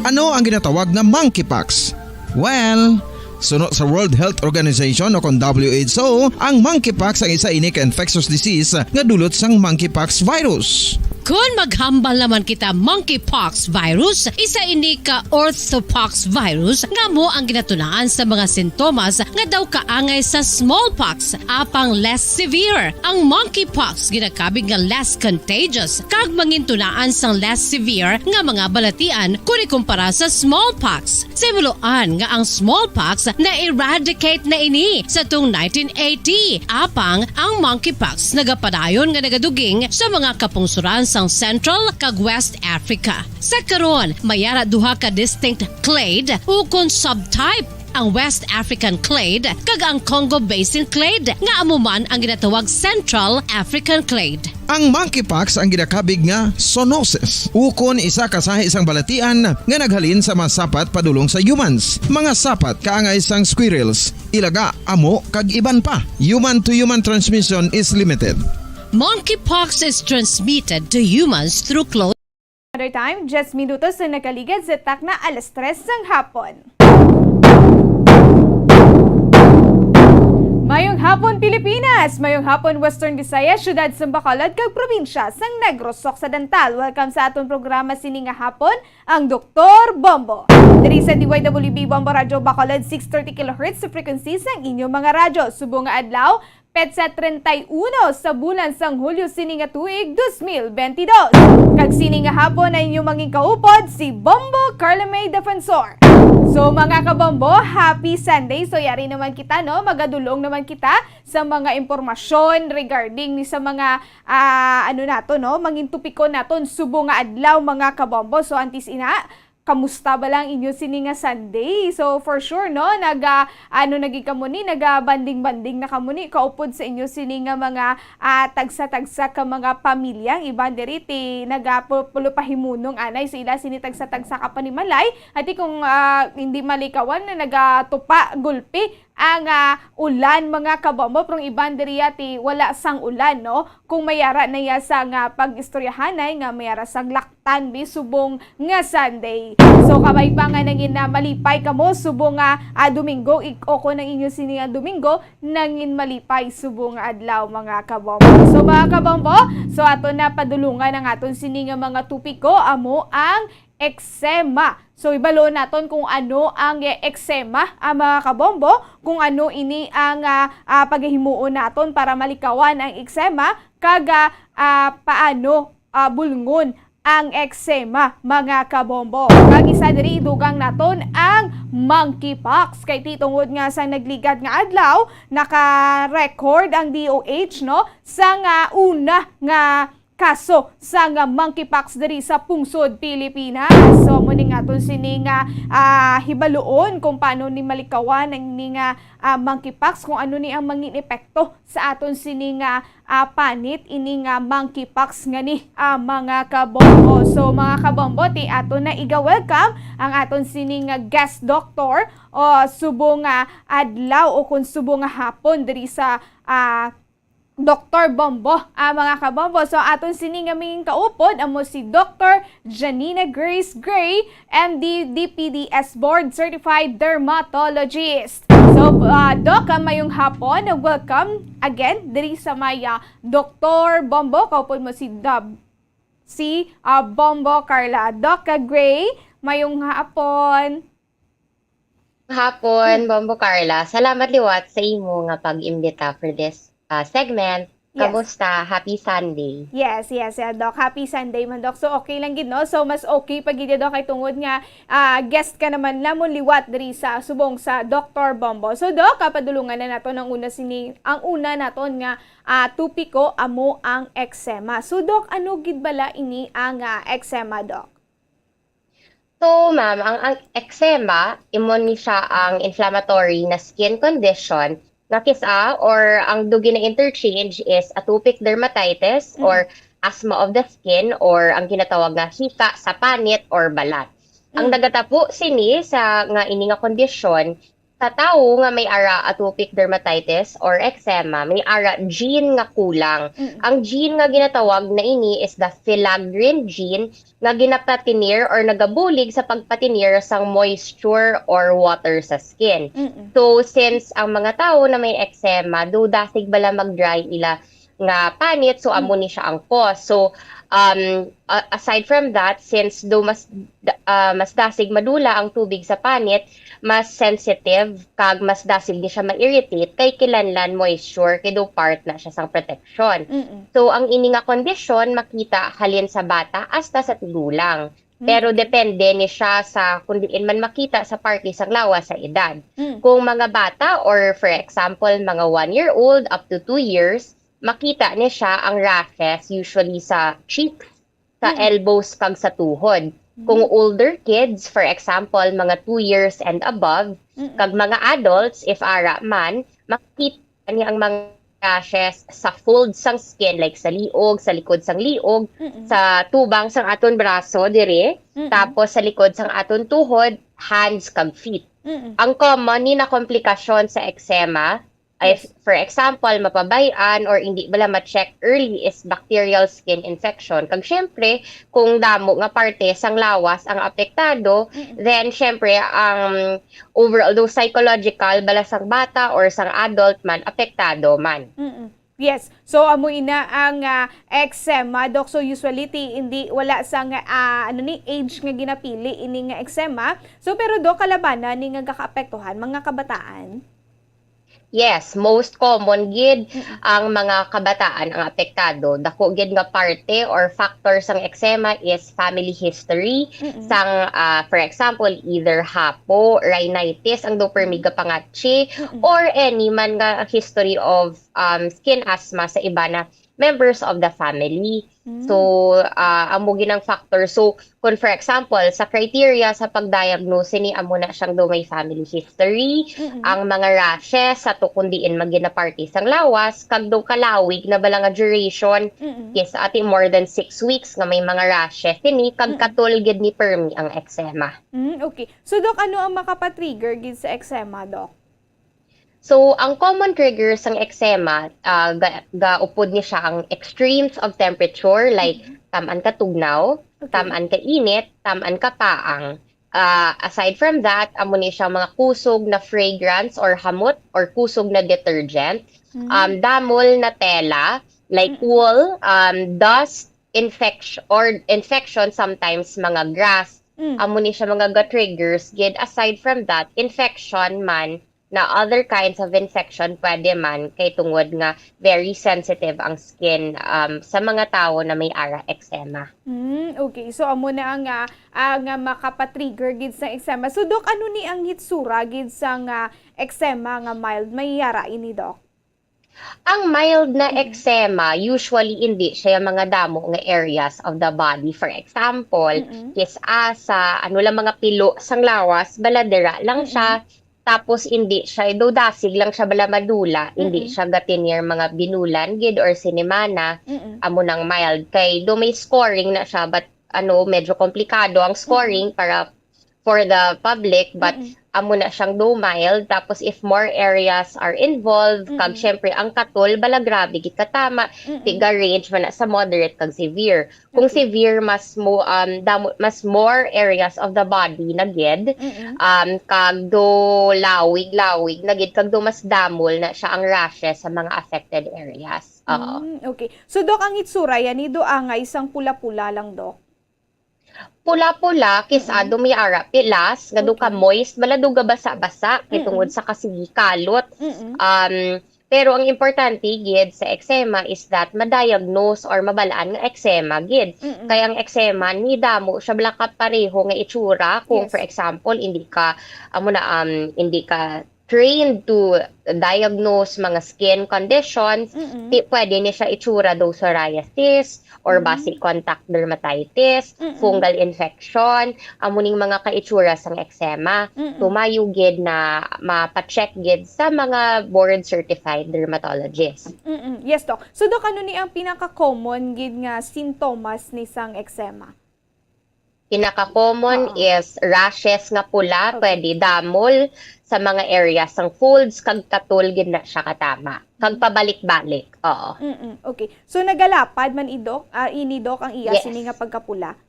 Ano ang ginatawag na monkeypox? Well, sunod sa World Health Organization o kung WHO, ang monkeypox ang isa ini ka infectious disease nga dulot sang monkeypox virus. Kung maghambal naman kita monkeypox virus, isa ini ka orthopox virus nga mo ang ginatunaan sa mga sintomas nga daw kaangay sa smallpox, apang less severe. Ang monkeypox ginakabig nga less contagious kag mangintunaan sang less severe nga mga balatian kung ikumpara sa smallpox. Simuloan nga ang smallpox na eradicate na ini sa tung 1980, apang ang monkeypox nagapadayon nga nagaduging sa mga kapungsuran sa Central kag West Africa. Sa karon, mayara duha ka distinct clade ukon subtype, ang West African clade kag ang Congo Basin clade nga amuman ang ginatawag Central African clade. Ang monkeypox ang ginakabig nga zoonosis. Ukon isa kasahi isang balatian nga naghalin sa mga sapat padulong sa humans. Mga sapat kaangay sang squirrels, ilaga, amo kag iban pa. Human to human transmission is limited. Monkeypox is transmitted to humans through close. Another time, just minutos na nakaligad sa tak na 3:00 ng hapon. Mayong hapon Pilipinas, mayong hapon Western Visayas, syudad sa Bacolod kag probinsya sang Negros Occidental. Welcome sa aton programa sining nga hapon, ang Dr. Bombo. Diri sa DYWB Bombo Radio Bacolod 630 kHz sa frequency sang inyong mga radyo. Subong nga adlaw, petsa 31 sa bulan sang Hulyo sining nga tuig 2022. Kag sining nga hapon ay inyong manging kaupod si Bombo Carla May Defensor. So mga kabombo, happy Sunday. So yari naman kita, no? Magadulong naman kita sa mga impormasyon regarding ni sa mga ano nato, no? Mangin tupikon naton subong nga adlaw mga kabombo. So antis ina, kamusta ba lang inyo sininga Sunday? So for sure, no, nagi kamuni, banding-banding na kamuni kaupod sa inyo sininga mga tagsa-tagsa ka mga pamilyang iban diri ti nagapulo-pahimunong anay sa ila sini tagsa-tagsa ka panimalay ati kung hindi malikawan na nagatupa gulpi ang ulan mga kabombo prong iban diri ti wala sang ulan, no? Kung mayara na ya sang pag-istoryahanay nga mayara sang laktan bi subong nga Sunday. So kabay pa nga nangin na malipay kamo subong nga Domingo iko ng inyo sini nga Domingo nangin malipay subong adlaw mga kabombo. So mga kabombo, so ato na padulungan ang aton sini nga mga tupiko amo ang eksema. So ibalo naton kung ano ang eksema, mga kabombo, kung ano ini ang paghihimuon naton para malikawan ang eksema, kaga paano bulngon ang eksema, mga kabombo. Kag isa diri dugang naton ang monkeypox. Kay titungod nga sa nagligad nga adlaw, naka-record ang DOH, no, sa una nga kaso sa nga monkeypox diri sa pungsod Pilipinas. So muni nga ton sini nga hibaluon kung paano ni malikawan ang ni nga monkeypox, kung ano ni ang mangin epekto sa aton sini nga panit ini nga monkeypox nga ni mga kabombo. So mga kabombo, ti aton na iga-welcome ang aton sini nga guest doctor o subong adlaw o kung subong hapon diri sa Dr. Bombo, mga kabombo. So aton sini nga mingin kaupod amo si Dr. Janina Grace Gray, MD, DPDS Board Certified Dermatologist. So Doc, mayong hapon, welcome again diri sa maya Dr. Bombo. Kaupod mo si si Bombo Carla. Doc Gray, mayong hapon. Hapon, Bombo Carla. Salamat liwat sa imo nga pag-imbita for this segment. Yes. Kamusta? Happy Sunday. Yes, Doc. Happy Sunday man, Doc. So, okay lang gid, no? So, mas okay pag gid, Doc, kay tungod nga guest ka naman lamon liwat diri sa subong sa Dr. Bombo. So, Doc, padulungan na nato ang una naton nga tupiko amo ang eczema. So, Doc, ano gid bala ini ang eczema, Doc? So, ma'am, ang eczema, ni siya ang inflammatory na skin condition na kisa or ang dugi na interchange is atopic dermatitis or asthma of the skin or ang ginatawag na hika sa panit or balat. Ang nagatapo sini sa nga ini nga kondisyon sa tao nga may ara atopic dermatitis or eczema, may ara gene nga kulang. Ang gene nga ginatawag na ini is the filaggrin gene nga ginapatinir or nagabulig sa pagpatinir sang moisture or water sa skin. So since ang mga tao na may eczema, do dasig bala mag-dry ila nga panit, so amo ni siya ang cause. So aside from that, since do mas dasig madula ang tubig sa panit, mas sensitive kag mas dasig ni siya ma-irritate kay kilanlan moisture kay do part na siya sang protection. So ang ini nga kondisyon makita halin sa bata hasta sa tigulang. Pero depende ni siya sa kung diin man makita sa parte sang lawas sa edad. Kung mga bata or for example mga 1-year-old up to 2 years, makita ni siya ang rashes usually sa cheeks, sa elbows kag sa tuhod. Kung older kids, for example, mga 2 years and above, kag mga adults, if ara man, makita niya ang mga rashes sa folds sang skin, like sa liog, sa likod sang liog, sa tubang sang aton braso, dire, tapos sa likod sang aton tuhod, hands kag feet. Ang common ni na komplikasyon sa eczema, if, for example, mapabayan or hindi bala ma-check early is bacterial skin infection. Kag syempre, kung damo nga parte sang lawas ang apektado, then syempre, ang overall, though psychological, bala sang bata or sang adult man, apektado man. Yes. So amo ina ang eczema, Doc. So usually hindi wala sang age nga ginapili ini nga eczema. So pero Doc, kalabanan ni nga gakaapektuhan mga kabataan? Yes, most common gid ang mga kabataan ang apektado. Dako gid nga parte or factor sang eczema is family history sang for example either hapo, rhinitis ang do permiga pangatsi or any man nga history of skin asthma sa iba na members of the family. So, amo ginang factor. So, kung for example, sa criteria sa pagdiagnose ni amo na siyang do may family history, ang mga rashes sa tukundiin maginaparty sang lawas, kag do kalawig na bala nga duration, yes, ati more than 6 weeks nga may mga rashes, ini kag katulgid ni permi ang eczema. Okay. So, Doc, ano ang makapatrigger gid sa eczema, Doc? So, ang common triggers ng eczema, gaupod niya siya ang extremes of temperature, like tamaan ka tugnaw, tamaan ka init, tamaan ka paang. Aside from that, amo ni siya mga kusog na fragrance or hamot or kusog na detergent, damol na tela, like wool, dust, infection, sometimes mga grass, amo ni siya mga triggers. Gid aside from that, infection man, na other kinds of infection pwede man kay tungod nga very sensitive ang skin sa mga tao na may ara eczema. Okay, so amo na ang makapatrigger gid sa eczema. So Doc, ano ni ang hitsura gid sa eczema nga mild may yara ini, Doc? Ang mild na eczema, usually hindi siya mga damo nga areas of the body. For example, sa mga pilo sang lawas, baladera lang siya. Tapos hindi siya, do dasig lang siya bala madula, hindi siya gatinir mga binulan, gid or sinemana, amo nang mild. Kay do may scoring na siya, but medyo komplikado ang scoring para for the public, but amo na siyang do mild, tapos if more areas are involved, kag syempre ang katul bala grabe gid katama, tiga range man na sa moderate kag severe. Kung severe mas mas more areas of the body na gid, kag do lawig na gid, kag do mas damol na siya ang rashes sa mga affected areas. Okay. So Dok, ang itsura yan ni do angay isang pula-pula lang, Dok. Pula-pula kisado may ara pilas nga do ka moist balado ga basa-basa kitungod sa kalot. Pero ang importante gid sa eczema is that ma-diagnose or mabalaan nga eczema gid. Kaya ang eczema ni damo siya bala ka pareho nga itsura kung for example hindi ka trained to diagnose mga skin conditions, pwede ni siya itsura do psoriasis or basic contact dermatitis, fungal infection, amuning mga kaitsura sang eczema. Tumayo gid na mapacheck gid sa mga board certified dermatologist. Yes, Dok. So Dok, ano ni ang pinaka-common gid nga sintomas ni sang eczema? Pinaka-common is rashes nga pula, pwede damol sa mga areas ng folds, kag katul gid na siya katama. Kag pabalik-balik. Oo. Okay. So nagalapad man ini Dok ang iya sini nga pagkapula.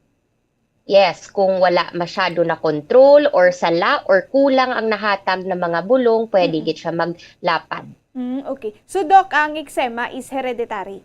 Yes, kung wala masyado na control or sala or kulang ang nahatag ng mga bulong, pwede gid siya maglapad. Okay. So Dok, ang eczema is hereditary?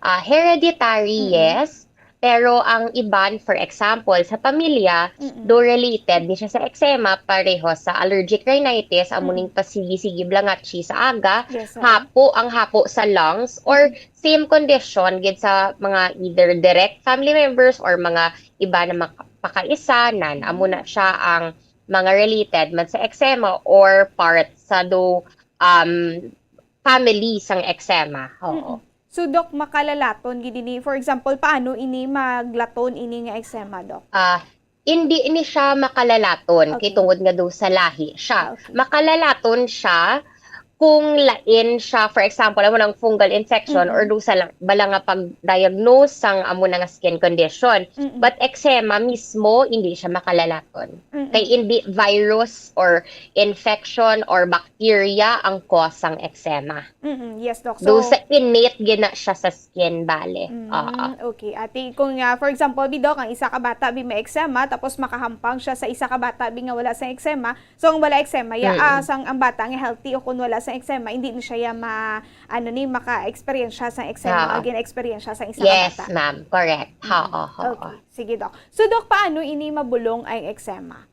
Hereditary, yes. Pero ang iban, for example, sa pamilya, do related ni siya sa eczema, pareho sa allergic rhinitis, amuning pasigi-sige blangatsi sa aga, ang hapo sa lungs, or same condition gid sa mga either direct family members or mga iba na pakaisanan, amo na siya ang mga related man sa eczema or part sa family sang eczema. Oo. So Dok, makalalaton gid ini. For example, paano ini maglaton ini nga eczema, Dok? Hindi ini siya makalalaton kitungod nga do sa lahi siya. Makalalaton siya kung lain siya, for example, amo ng fungal infection or do sa bala nga pag-diagnose sang amo nga skin condition. But eczema mismo hindi siya makalalaton. Kay hindi virus or infection or bacteria ang cause sang eczema. Yes, Doc. Do sa innate gina siya sa skin bale. Okay. Ate, kung for example, Doc, ang isa ka bata may eczema tapos makahampang siya sa isa ka bata nga wala sa eczema. So ang wala eczema, sang ang bata nga healthy o kung wala sa eczema, hindi na siya maka-experience siya sa eczema, experience siya sa isa ka bata. Yes, ma'am. Correct. Okay. Sige, Doc. So, Doc, paano ini mabulong ang eczema?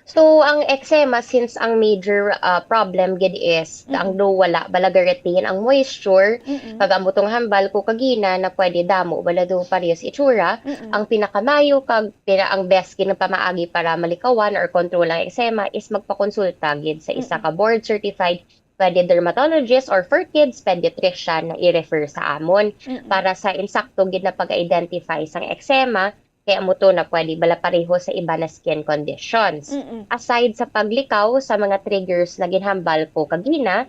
So, ang eczema, since ang major problem gid is ang do wala balaga retain ang moisture, kagamutong hambal ko kagina na pwede damo wala do parehas itsura, ang pinakamayo kag ang best gid na pamaagi para malikawan or control ang eczema is magpakonsulta gid sa isa ka board certified pwede dermatologist or for kids pediatrician na i-refer sa amon para sa insakto gid na pag-identify sang eczema. Kaya mo to na pwede bala pareho sa iba na skin conditions. Aside sa paglikaw sa mga triggers na ginhambal ko kagina,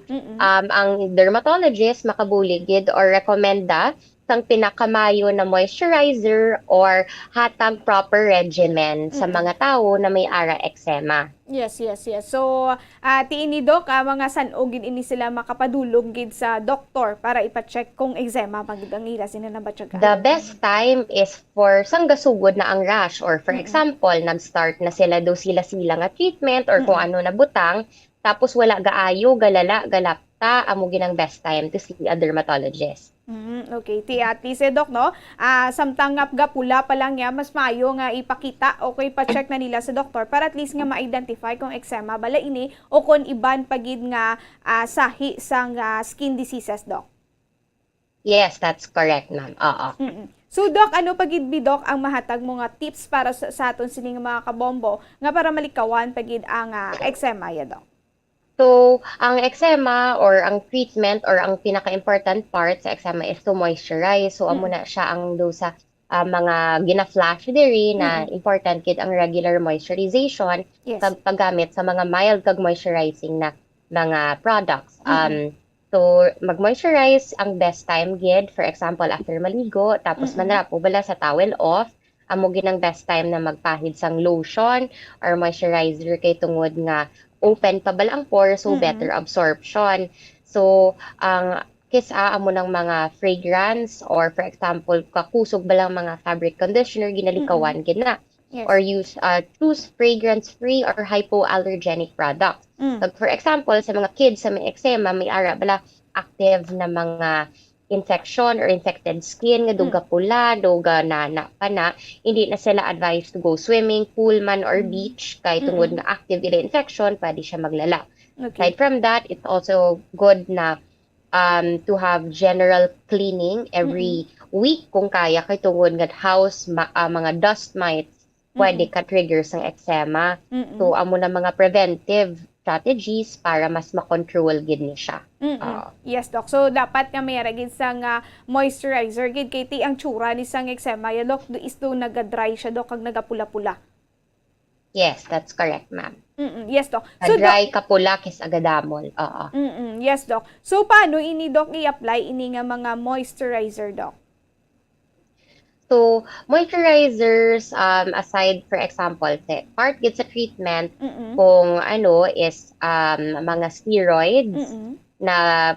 ang dermatologist makabuligid or rekomenda sang pinakamayo na moisturizer or hatag proper regimen sa mga tao na may ara eczema. Yes. So, tiini Doc, mga sanogin ini sila makapadulog gid sa doktor para ipa-check kung eczema pag ang ila sila nabatyagan. The best time is for sanggasugod na ang rash or for example, nag-start na sila nga treatment or kung ano na butang, tapos wala gaayo, galapta, amo ginang best time to see a dermatologist. Okay, at least Doc, no? Samtang nga pula pa lang niya, mas maayo nga ipakita o pa-check na nila sa doktor para at least nga ma-identify kung eczema bala ini o kung iban pagid nga sahi sang skin diseases, Doc. Yes, that's correct, ma'am. So, Doc, ano pagid Doc ang mahatag mo nga tips para sa aton sining mga kabombo nga para malikawan pagid ang eczema ya, Doc? So, ang eczema or ang treatment or ang pinaka-important part sa eczema is to moisturize. So, amo na siya ang do sa mga gina-flash diri na important kid ang regular moisturization kag paggamit sa mga mild kag moisturizing na mga products. So, mag-moisturize ang best time gid, for example, after maligo, tapos manrapo bala sa towel off, amo ginang best time na magpahid sang lotion or moisturizer kay tungod nga open pa bala ang pores, so better absorption. So ang kisa amo ng mga fragrance or for example kakusog balang mga fabric conditioner ginalikawan gina. Yes. Or choose fragrance-free or hypoallergenic products. So, for example, sa mga kids sa may eczema, may ara bala active na mga infection or infected skin, nga duga pula, duga na pa na, hindi na sila advised to go swimming, pool man or beach, kay tungod nga active ila infection, pwede siya maglala. Okay. Aside from that, it's also good na to have general cleaning every week kung kaya, kay tungod nga house, mga dust mites, pwede ka-trigger sa eczema. So, amo na mga preventive strategies para mas makontrol gid ni siya. Yes, Doc. So, dapat nga may ragid sang moisturizer gid kay ti ang tsura ni sang eczema. Ya, Doc, is do naga-dry siya, Doc, kag nagapula-pula. Yes, that's correct, ma'am. Yes, Doc. So, dry kapula kis agadamol. Oo. Yes, Doc. So, paano ini, Doc, i-apply ini nga mga moisturizer, Doc? So, moisturizers, aside, for example, part gid sa treatment, kung ano is mga steroids na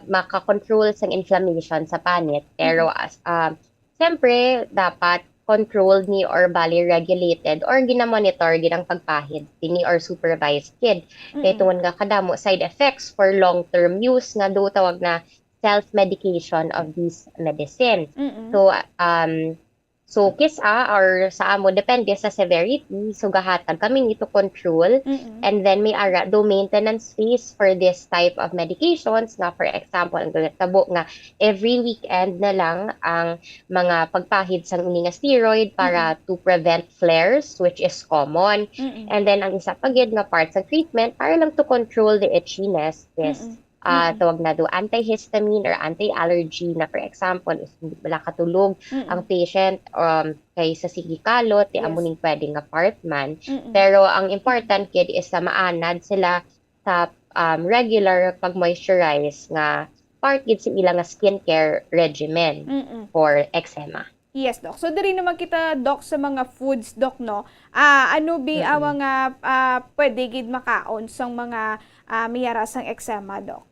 makakontrol sa inflammation sa panit. Pero, siyempre, dapat controlled ni or bali regulated or ginamonitor ginang pagpahid ni or supervised kid. Kaya tungod nga kadamo side effects for long-term use nga do tawag na self-medication of these medicine. So, kisa or sa amo, depende sa severity. So, gahatag kami nito control. And then, may ara do maintenance fees for this type of medications. Na, for example, ang tabo nga, every weekend na lang ang mga pagpahid sa nga steroid para to prevent flares, which is common. And then, ang isa pagid nga part sa treatment, para lang to control the itchiness is tawag na do antihistamine or anti-allergy na, for example, if hindi wala katulog ang patient kay sa sigikalot, di amo ning pwedeng apartment. Pero ang important kid is na maanad sila sa regular pag-moisturize nga part gid sa ilang skincare regimen for eczema. Yes, Doc. So, dari naman kita, Doc, sa mga foods, Doc, no? Ano ang mga pwede gid makaon sa mga mayara sang eczema, Doc?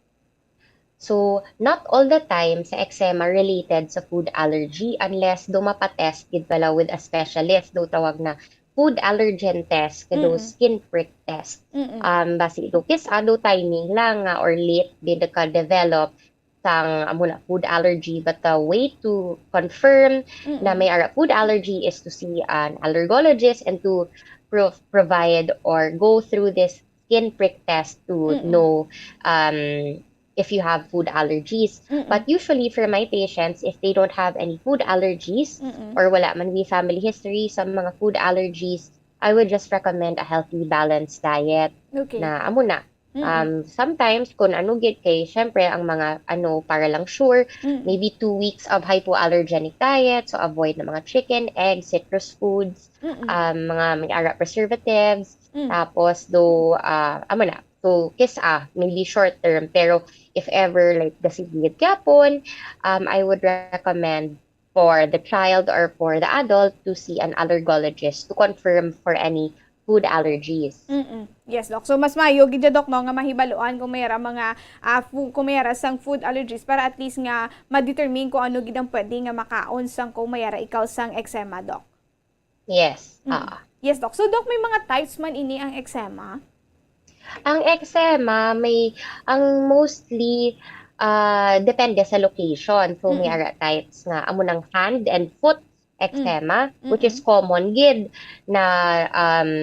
So, not all the time sa eczema related sa food allergy unless do mapatest gid pala with a specialist. Do tawag na food allergen test, kado skin prick test. Basi ito kis do timing lang or late din ka develop sang amuna food allergy, but the way to confirm na may food allergy is to see an allergologist and to provide or go through this skin prick test to know if you have food allergies. But usually for my patients, if they don't have any food allergies or wala man may family history sa mga food allergies, I would just recommend a healthy, balanced diet na amuna. Sometimes, kung ano gid kay, syempre, ang mga para lang sure, maybe 2 weeks of hypoallergenic diet, so avoid na mga chicken, eggs, citrus foods, mga may preservatives, tapos so maybe short term, pero if ever like gasigid gyapon, I would recommend for the child or for the adult to see an allergologist to confirm for any food allergies. Yes, Doc. So, mas mayo gid Doc, no, nga mahibaluan kung mayara mga kung mayara sang food allergies para at least nga ma-determine kung ano gid ang pwede nga makaon sang kung mayara ikaw sang eczema, Doc. Yes. Yes, Doc. So, Doc, may mga types man ini ang eczema? Ang eczema ang mostly depende sa location. So, may types nga amo ng hand and foot eczema, which is common gid na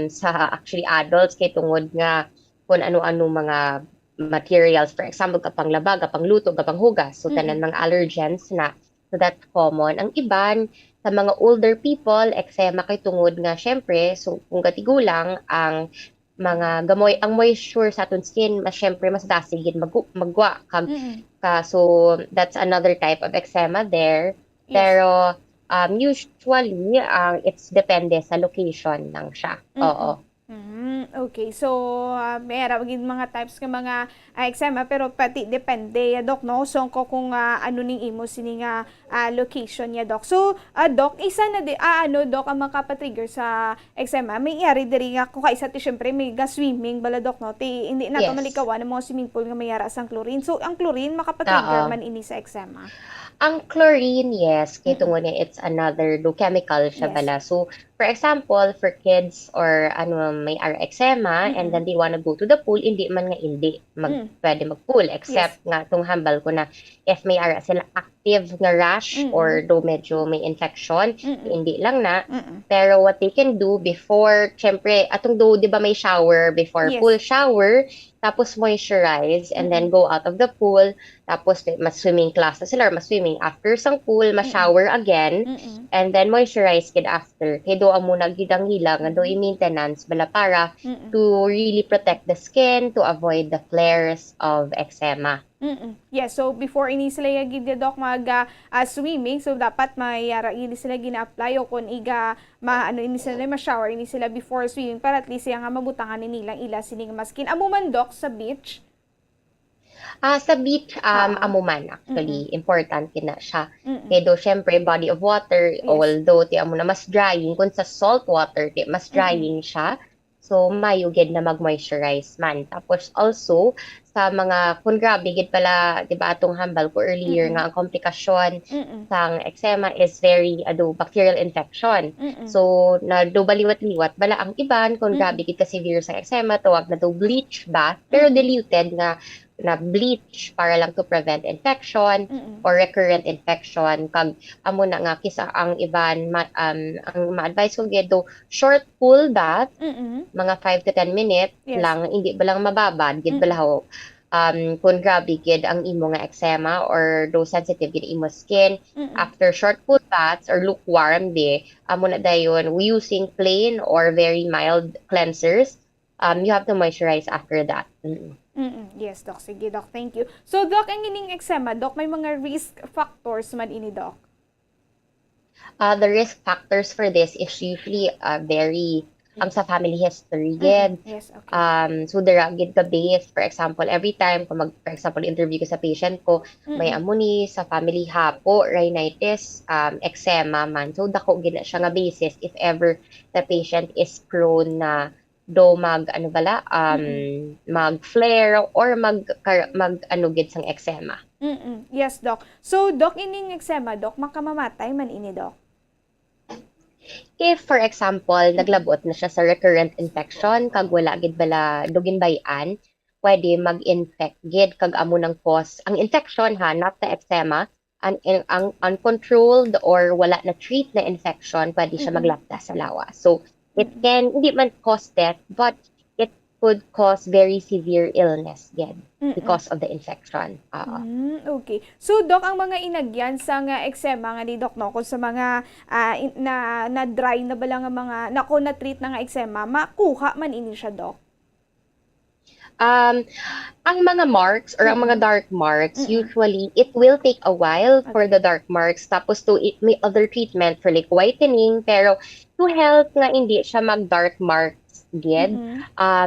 sa actually adults kay tungod nga kung ano-ano mga materials, for example kapang labag, kapang luto, kapang hugas, so tanan mga allergens na, so that's common. Ang iban sa mga older people, eczema kay tungod nga syempre, so kung gatigulang ang mga gamoy ang moisture sa aton skin, mas syempre mas dasigid magwa so that's another type of eczema there. Pero usually it's depende sa location lang siya. Okay, so mayroon maging mga types ng mga eczema pero pati depende ya Dok, no? So kung ano ning imo sini nga location ya Dok. So Dok, isa na di Dok ang makapatrigger sa eczema. May iyari diri nga kung kaisa ti syempre may swimming bala Dok, no? Ti hindi na to Yes. malikawan ng mga swimming pool nga may yara sang chlorine. So ang chlorine makapatrigger Oo. man ini sa eczema. Ang chlorine, yes, kaya tungkol niya, it's another chemical siya Yes. bala. So, for example, for kids or may eczema and then they wanna go to the pool, hindi man nga pwede mag-pool except nga tong hambal ko na if may sila active nga rash or do medyo may infection, hindi lang na. Pero what they can do before, syempre, atong do, di ba may shower before Yes. pool shower, tapos moisturize and then go out of the pool, tapos mas-swimming class na sila or mas-swimming after sang pool, ma-shower again, and then moisturize kid after. Kaya do ang muna gidang hilang, do i-maintenance bala para to really protect the skin, to avoid the flares of eczema. Yes, so before ini sila gid Dok mag swimming, so dapat may ini sila gina-apply o kung ini sila ma-shower ini sila before swimming para at least nga mabutangan nilang ila sining maskin. Amo man Dok sa beach. Sa beach, amuman actually, important kina siya. Kaya do, syempre, body of water, although ti amo na mas drying, kung sa salt water, ti mas drying siya. So, mayugid na mag-moisturize man. Tapos also, sa mga, kung grabe, gid pala, di ba, atong hambal ko earlier nga, ang komplikasyon sa eczema is very, bacterial infection. So, na do baliwat-liwat, bala ang iban, kung grabe, gid ka severe sa eczema, tawag na do bleach bath, pero diluted nga, na bleach para lang to prevent infection or recurrent infection. Kag amo na nga kisa ang iban ang ma-advise ko gido short pool bath, mga 5 to 10 minutes lang, hindi ba lang mababad gid balaho. Kung grabe gid ang imo nga eczema or do sensitive gid imo skin, after short pool baths or lukewarm amo na dayon we using plain or very mild cleansers. You have to moisturize after that. Yes, Doc. Sige, Doc. Thank you. So, Doc, ang ining eczema, Doc, may mga risk factors man ini, Doc? The risk factors for this is usually very sa family history gid. Yes, okay. So dira gid ka base, for example, every time kung for example interview ko sa patient ko, may amuni sa family hapo, rhinitis, eczema man. So dako gid na siya nga basis if ever the patient is prone na do mag flare or mag gid sang eczema. Yes, Doc. So, Doc, ining eczema, Doc, makamamatay man ini, Doc? If, for example, naglabot na siya sa recurrent infection, kag wala gid bala dugin bayan, pwede mag-infect gid kag amo nang cause ang infection not the eczema, ang uncontrolled or wala na treat na infection, pwede siya maglapta sa lawas. So, it can, hindi man cause death, but it could cause very severe illness again because of the infection. Okay. So, Doc, ang mga inagyan sa nga eczema nga ni Doc, no, kung sa mga na-dry na bala nga mga, na-treat na nga eczema, makuha man ini siya, Doc? Ang mga marks or ang mga dark marks, usually, it will take a while for the dark marks. Tapos may other treatment for like whitening, pero to help nga hindi siya mag-dark marks gid,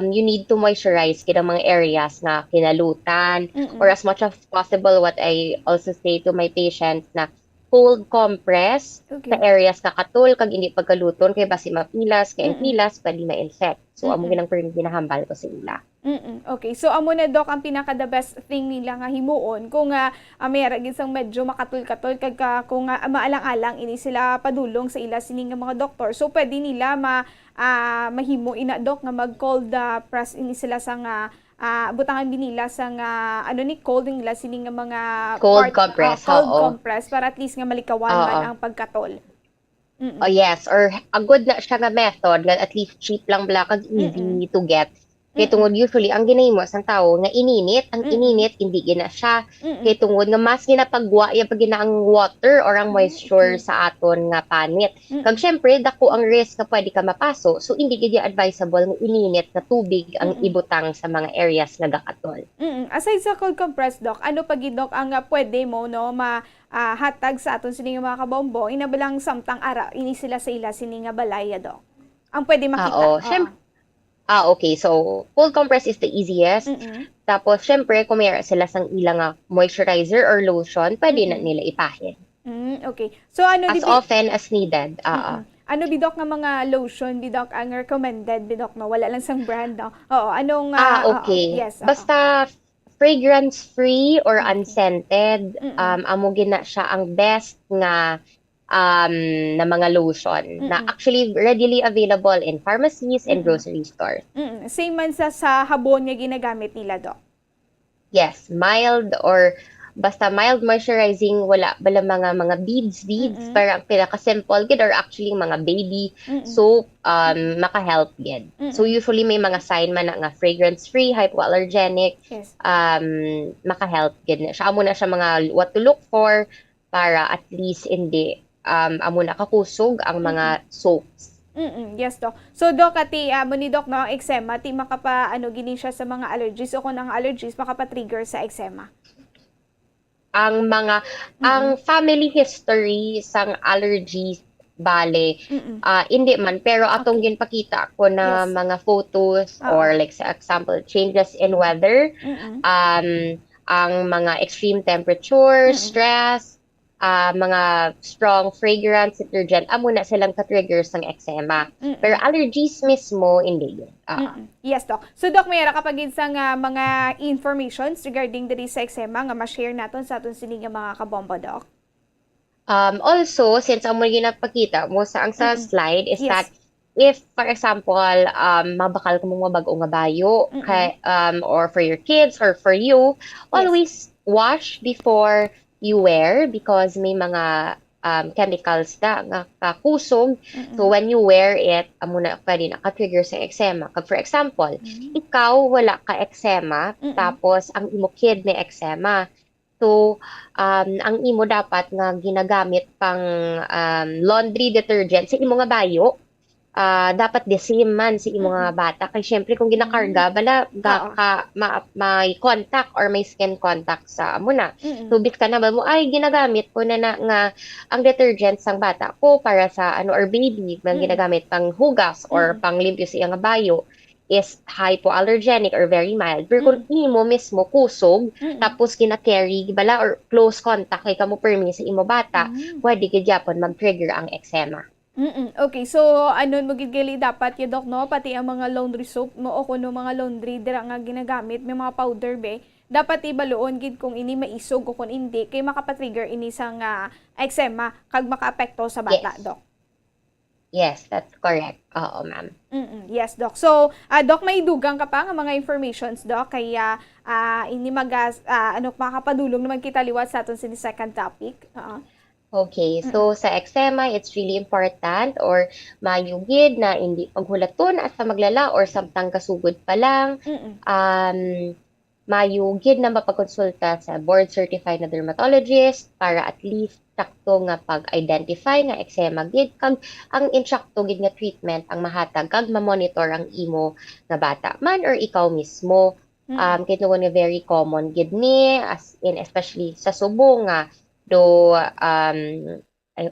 you need to moisturize gid ang mga areas na kinalutan, or as much as possible, what I also say to my patients na cold compress sa areas na katul kag hindi pagkaluton kay basi mapilas kay ang pilas pwede ma-infect. So amo ginang pinahambal ko sa ila. Okay. So amo na, Doc, ang pinaka the best thing nila nga himuon kung may gid sang medyo makatul-katul kag kung maalang-alang ini sila padulong sa ila sining nga mga doktor. So pwede nila mahimo ina, Doc, nga mag-cold press ini sila sa nga butangan binila sa nga cold nila sining nga mga cold compress, compress para at least nga malikawan man ang pagkatol. Oh yes, or a good na siya nga method nga at least cheap lang bala kag easy to get. Kaya tungod usually ang ginahimo sang tao nga ininit, ang ininit hindi gina siya. Kaya tungod nga mas ginapagwa ya pag ang water or ang moisture sa aton nga panit. Kag syempre dako ang risk nga pwede ka mapaso, so hindi gid advisable nga ininit na tubig ang ibutang sa mga areas nga gakatol. Aside sa cold compress, Doc, ano pa gid, Doc, ang pwede mo hatag sa aton sining mga kabombo inabalang samtang ara ini sila sa ila sining nga balaya, Doc? Ang pwede makita. Okay. So, cold compress is the easiest. Tapos, syempre, kung mayroon sila sang ilang moisturizer or lotion, pwede na nila ipahid. Okay. So, ano As often as needed. ano bidok nga mga lotion bidok ang recommended bidok no? Wala lang sang brand no? Oo, anong Okay. yes. Basta fragrance-free or unscented, amo gina siya ang best nga na mga lotion na actually readily available in pharmacies and grocery stores. Same man sa habon nga ginagamit nila do. Yes, mild or basta mild moisturizing, wala bala mga beads, para ang pinaka-simple gid or actually mga baby soap maka-help gid. So usually may mga sign man na nga fragrance-free, hypoallergenic, maka-help gid na siya. Amo na siya mga what to look for para at least hindi amo na kakusog ang mga soaps. Yes, Doc. So, Doc, ati, ni Doc, no, eczema, ti makapa, gini siya sa mga allergies o kung ang allergies, makapa-trigger sa eczema? Ang family history sang allergies, bale, hindi man, pero atong ginpakita ko na mga photos or like sa example, changes in weather, ang mga extreme temperature, stress, mga strong fragrance, detergent, amo na silang ka-triggers ng eczema. Pero allergies mismo, hindi yun. Yes, Doc. So, Doc, mayroon kapag isang mga informations regarding diri sa eczema nga ma-share natin sa aton sining mga kabombo, Doc? Also, since amo ginapakita mo sa slide is that if, for example, mabakal ka mong mabag-o nga bayo, or for your kids or for you, always wash before you wear because may mga chemicals na nga kakusog. So when you wear it, amo na pwede naka-trigger sa eczema. Kag for example, ikaw wala ka eczema, tapos ang imo kid may eczema. So ang imo dapat nga ginagamit pang laundry detergent sa imo nga bayo, dapat the same man si imo nga bata kay syempre kung ginakarga bala may contact or may skin contact sa amo na. So bit ka na ba mo ay ginagamit ko na nga ang detergent sang bata ko para sa or baby man ginagamit pang hugas or pang limpyo sa iyang bayo is hypoallergenic or very mild. Pero kung imo mismo kusog tapos gina-carry bala or close contact kay kamo permi sa imo bata, pwede gid gyapon mag-trigger ang eczema. Okay, so mo gidgali dapat yung Doc, no? Pati ang mga laundry soap mo o kuno mga laundry dira nga ginagamit, may mga powder be, dapat ibaluon gid kung ini maisog o kung hindi kay makapatrigger ini sang eczema kag makaapekto sa bata, Doc. Yes, that's correct. Oo, ma'am. Yes, Doc. So, Doc, may dugang ka pa nga mga informations, Doc, kaya ini makapadulong naman kita liwat sa aton sa second topic. Okay, so sa eczema, it's really important or mayugid na hindi paghulaton at sa maglala or samtang kasugod pa lang. Mayugid na mapagkonsulta sa board-certified na dermatologist para at least sakto nga pag-identify nga eczema gid kag ang insakto gid nga treatment ang mahatag kag ma-monitor ang imo nga bata man or ikaw mismo. Kay nga very common gid ni as in especially sa Subo nga do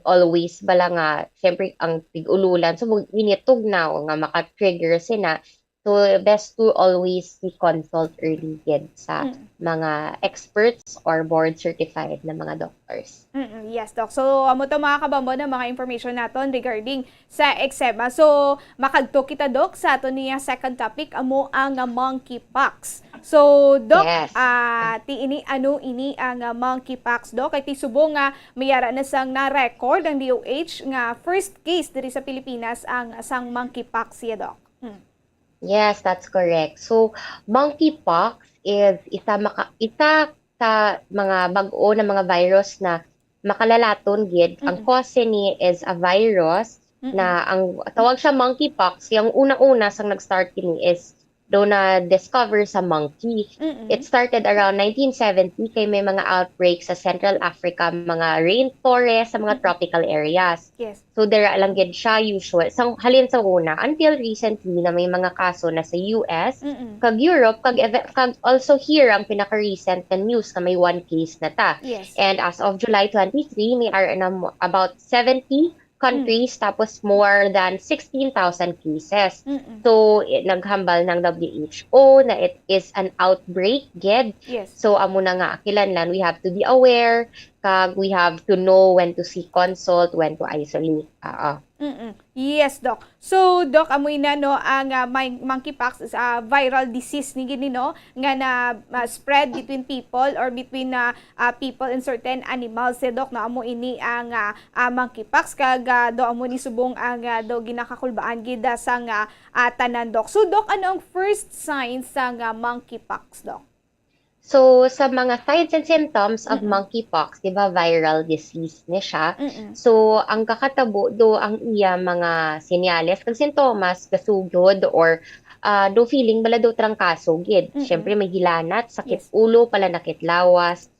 always bala nga syempre ang tig-ululan so initugnaw nga maka-trigger sina. So best to always consult early gid sa mga experts or board certified na mga doctors. Yes, Doc. So amo to mga kabambo na mga information naton regarding sa eczema. So makadto kita, Doc, sa ato niya second topic amo ang monkeypox. So Doc, ti ini ini ang monkeypox, Doc, kay ti subo nga mayara na sang na record ang DOH nga first case diri sa Pilipinas ang sang monkeypox ya, Doc. Yes, that's correct. So, monkeypox is isa sa mga bag-o na mga virus na makalalaton gid. Ang cause ni is a virus na ang tawag siya monkeypox. Yung una-una sang nag-start kini is do na discover sa monkey. It started around 1970 kay may mga outbreaks sa Central Africa, mga rainforest, sa mga tropical areas. Yes. So there lang gid siya usual. Halin sa una until recently na may mga kaso na sa US, kag Europe, kag also here ang pinaka-recent na news na may one case na ta. Yes. And as of July 23, may are about 70 countries, tapos more than 16,000 cases. So, naghambal ng WHO na it is an outbreak, gid. Yes. So, amo na nga, kilanlan, we have to be aware, kag we have to know when to seek consult, when to isolate. Yes, Doc. So, Doc, amoy na no, ang monkeypox is a viral disease ni gini, no, nga na spread between people or between people and certain animals. Doc, na amo ini ang monkeypox kag do amo ni subong ang do ginakakulbaan gida sa tanan, Doc. So, Doc, ano ang first signs sa monkeypox, Doc? So, sa mga signs and symptoms of monkeypox, di ba, viral disease ni siya. So, ang kakatabo do ang iya mga senyales, kag sintomas, kasugod, or do feeling bala do trangkaso, gid. Siyempre, may hilanat, sakit ulo, palanakit lawas,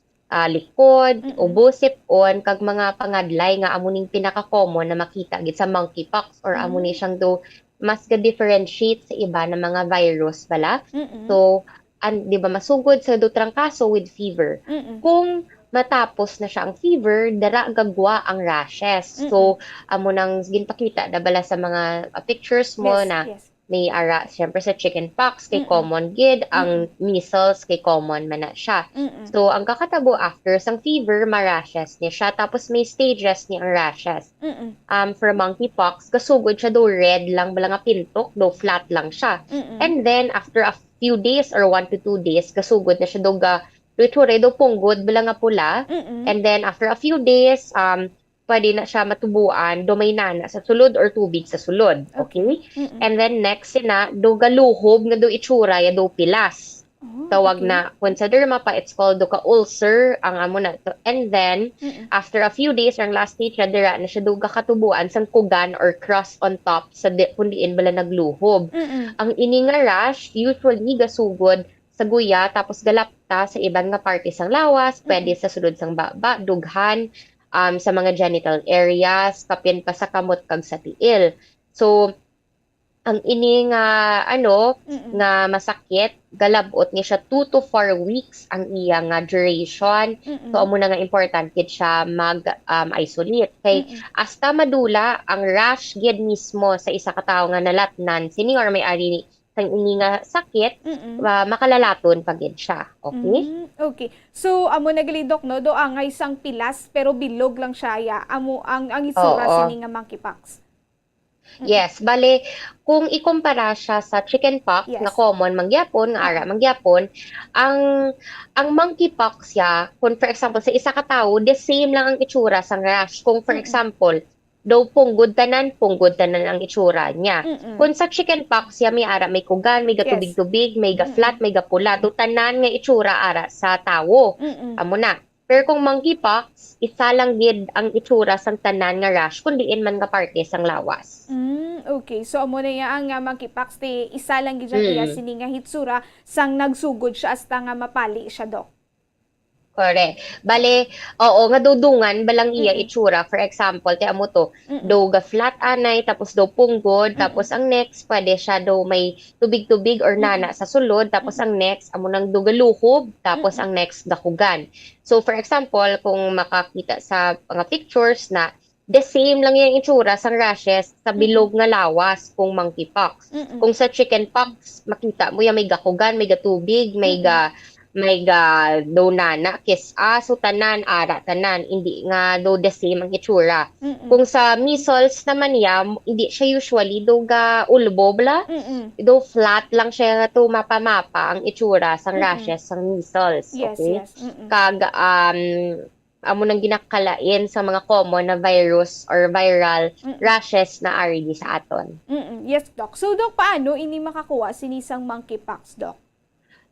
likod, ubo, sipon, kag mga pangadlay nga amuning pinaka-common na makita gid sa monkeypox, or amunin siyang do mas ga-differentiate sa iba na mga virus bala. So, di ba masugod sa dutrang kaso with fever. Kung matapos na siya ang fever, dara gagwa ang rashes. So, amo nang ginpakita na bala sa mga pictures mo na may ara, siyempre sa chickenpox, kay common gid, ang measles, kay common man na siya. So, ang kakatabo after sang fever, ma-rashes niya siya. Tapos may stages niya ang rashes. For monkeypox, kasugod siya do red lang, bala nga pintok, do flat lang siya. And then, after a few days or 1 to 2 days, kasugod na siya do itsura do punggod, bala nga pula. And then, after a few days, pwede na siya matubuan, do may nana sa sulod or tubig sa sulod. Okay? And then next na, do galuhob nga do itsura, ya do pilas. Tawag na, kung sa derma pa, it's called do ka-ulcer, ang amo na to. And then, after a few days, ang last stage na dira na siya do kakatubuan sang kugan or crust on top sa kundiin bala nagluhob. Ang ini nga rash, usually gasugod sa guya, tapos galapta sa ibang nga parte sang lawas, pwede sa sulod sang baba, dughan, sa mga genital areas, kapin pa sa kamot kag sa tiil. So, ang ini nga nga masakit, galabot niya siya 2 to 4 weeks ang iya nga duration. So, amo na nga important gid siya mag-isolate. Kay hasta madula ang rash gid mismo sa isa ka tawo nga nalatnan sini or may ari sang ini nga sakit, makalalaton pagid siya. Okay? Okay. So, amo nagali, Doc, no? Do angay sang pilas, pero bilog lang siya, ya. Amo ang itsura sini nga monkeypox. Yes, bale, kung ikumpara siya sa chickenpox na common mangyapon, nga ara mangyapon, ang monkeypox ya, kung for example, sa isa ka tawo, the same lang ang itsura sang rash. Kung for example, daw punggod tanan ang itsura niya. Kung sa chickenpox ya, may ara, may kugan, may gatubig-tubig, may ga-flat, may ga-pula, do tanan nga itsura ara sa tawo. Amo na. Pero kung monkeypox, isa lang gid ang itsura sang tanan nga rash, kung diin man nga parte sang lawas. Okay, so amo na ang monkeypox, isa lang gid siya sini nga hitsura sang nagsugod siya hasta nga mapali siya, Doc. Correct. Bale, nga dudungan balang iya itsura. For example, kaya mo to, do ga flat anay, tapos do punggod, tapos ang next, pwede siya do may tubig-tubig or nana sa sulod, tapos ang next, amo nang do galuhob, tapos ang next gakugan. So, for example, kung makakita sa mga pictures na the same lang yung itsura sang rashes sa bilog nga lawas kung monkeypox. Kung sa chickenpox, makita mo yung may gakugan, may gatubig, may do nana, so tanan, ara, tanan, hindi nga do the same ang itsura. Kung sa measles naman hindi siya usually do ga ulbo bla, do flat lang siya to mapa-mapa ang itsura sang rashes sang measles. Okay? Kag, amo nang ginakalain sa mga common na virus or viral rashes na ari sa aton. Yes, Doc. So, Doc, paano ini makakuha sinisang monkeypox, Doc?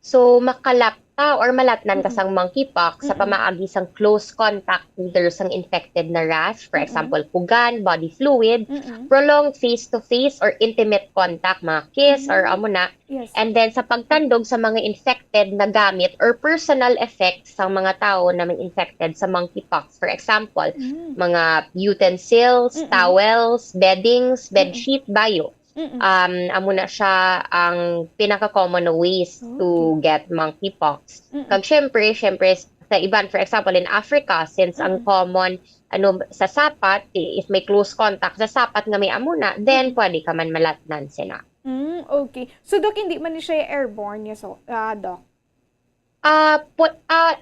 So, makalapta or malatnan ka sang monkeypox sa pamaagi sang close contact either sang infected na rash, for example, kugan, body fluid, prolonged face-to-face or intimate contact, mga kiss or amo na, and then sa pagtandog sa mga infected na gamit or personal effects sa mga tao na may infected sa monkeypox. For example, mga utensils, towels, beddings, bedsheet, bayo. Amo na siya ang pinaka-common na ways to get monkeypox. Kag syempre sa iban, for example, in Africa, since ang common sa sapat, if may close contact sa sapat nga may amuna, then pwede ka man malatnan sila. Okay. So, Dok, hindi man siya airborne niya, Dok?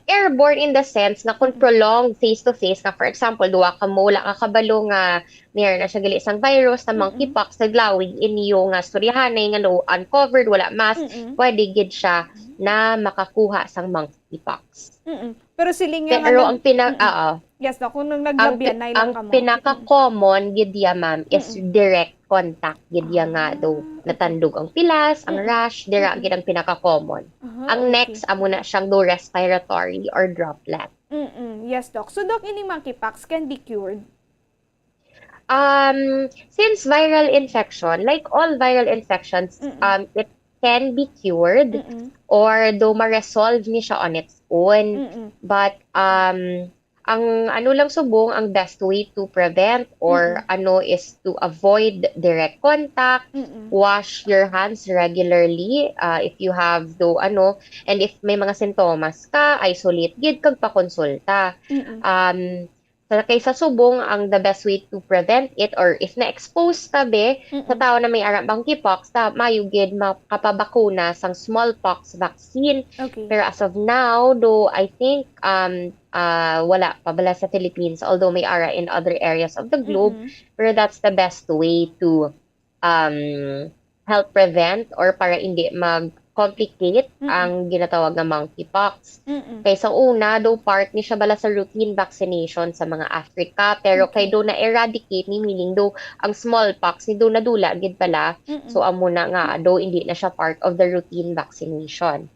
Airborne in the sense na kung prolonged face-to-face na, for example, duwa ka mo, wala ka kabalo nga mayroon na siya gali isang virus na monkeypox, naglawig inyo nga storyahanay nga no, uncovered, wala mask, pwede gid siya na makakuha sang monkeypox. Pero siling nga Pero ang yes, Dok, kung naglabyan na ilang ang pinaka-common gid ya, ma'am, is direct contact gid ya nga do natandog ang pilas, ang rash, dira gid ang pinaka-common. Ang next amo na siyang do respiratory or droplet. Yes, Doc. So, Doc, ini monkeypox can be cured? Since viral infection, like all viral infections, it can be cured or do ma-resolve ni siya on its own. But ang ano lang subong, ang best way to prevent or is to avoid direct contact, wash your hands regularly if you have and if may mga sintomas ka, isolate gid kag pakonsulta. Kaysa subong, ang the best way to prevent it or if na-expose ka sa tao na may monkeypox, mayugid makapabakuna sang smallpox vaccine. Pero as of now, though, I think wala pa bala sa Philippines, although may ara in other areas of the globe, pero that's the best way to help prevent or para hindi mag-complicate ang ginatawag na monkeypox. Kaysa una, though part ni siya bala sa routine vaccination sa mga Africa, pero kay do na eradicate ni meaning do ang smallpox ni do nadula gid pala, so amo na nga do hindi na siya part of the routine vaccination.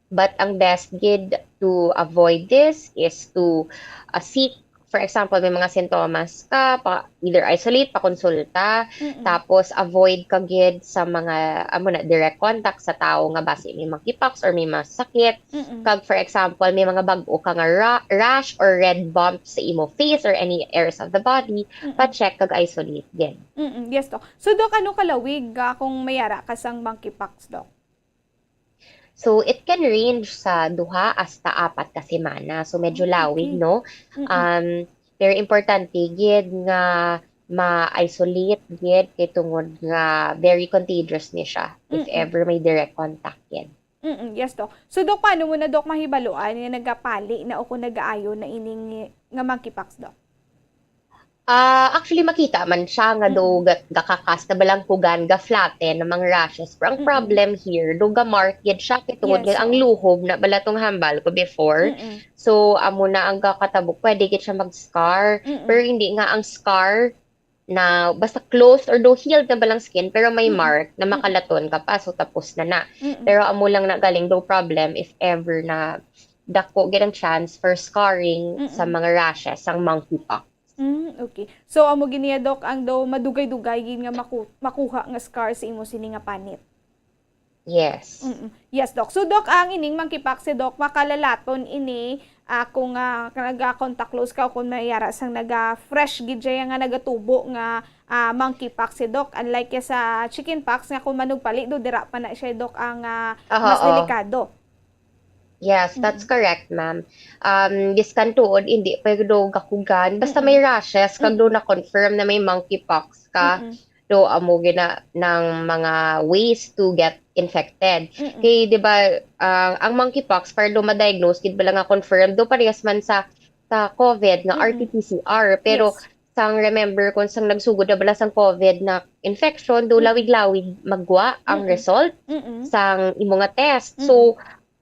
But ang best gid to avoid this is to seek, for example, may mga sintomas ka, either isolate, pakonsulta, tapos avoid ka gid sa mga direct contact sa tao nga base may monkeypox or may masakit. Kag for example, may mga bag-o ka nga rash or red bumps sa imo face or any areas of the body, pa-check kag isolate gid. Yes, Doc. So, Doc, ano kalawig kung mayara ka sang monkeypox, Doc? So, it can range sa 2 hasta 4 ka semana. So, medyo lawig, no? Very importante, gid nga ma-isolate gid kay tungod nga very contagious ni siya if ever may direct contact gid. Yes, Doc. So, Doc, paano mo na, Doc, mahibaluan nga nagapali na o kung nag-aayo na ining nga monkeypox, Doc? Actually, makita man siya nga do gakakas na balang pugan, ga-flatten na mga rashes. Pero ang problem here, do ga-mark yun siya kitungod ang luhob na balatong hambal ko before. So, amo na ang gakatabok, pwede gid siya mag-scar. Pero hindi nga ang scar na basta closed or do healed na balang skin, pero may mark na makalaton ka pa, so tapos na. Pero amo lang na galing do problem if ever na dako gid ang chance for scarring sa mga rashes, ang monkeypox. Okay. So, amo giniya, Doc, ang daw madugay-dugay gid nga makuha nga scar sa imo sini nga panit. Yes. Yes, Doc. So, Doc, ang ining monkeypox si Doc, makalalaton ini kung nag-contact close ka o kung mayara sang naga-fresh gid nga nagatubo nga monkeypox si Doc. Unlike sa chickenpox nga kung manugpali do dira pa na siya, Doc, ang mas delikado. Yes, that's correct, ma'am. Diskan tuod, hindi pwede do gakugan. Basta may rashes, kag do na-confirm na may monkeypox ka, do amo gina ng mga ways to get infected. Kay, di ba, ang monkeypox, para do ma-diagnose, gid ba lang nga confirm, do parehas man sa COVID, nga RT-PCR. Pero, sang remember kung sang nagsugod na bala sang COVID na infection, do lawig-lawig magwa ang result sang imo nga test. So,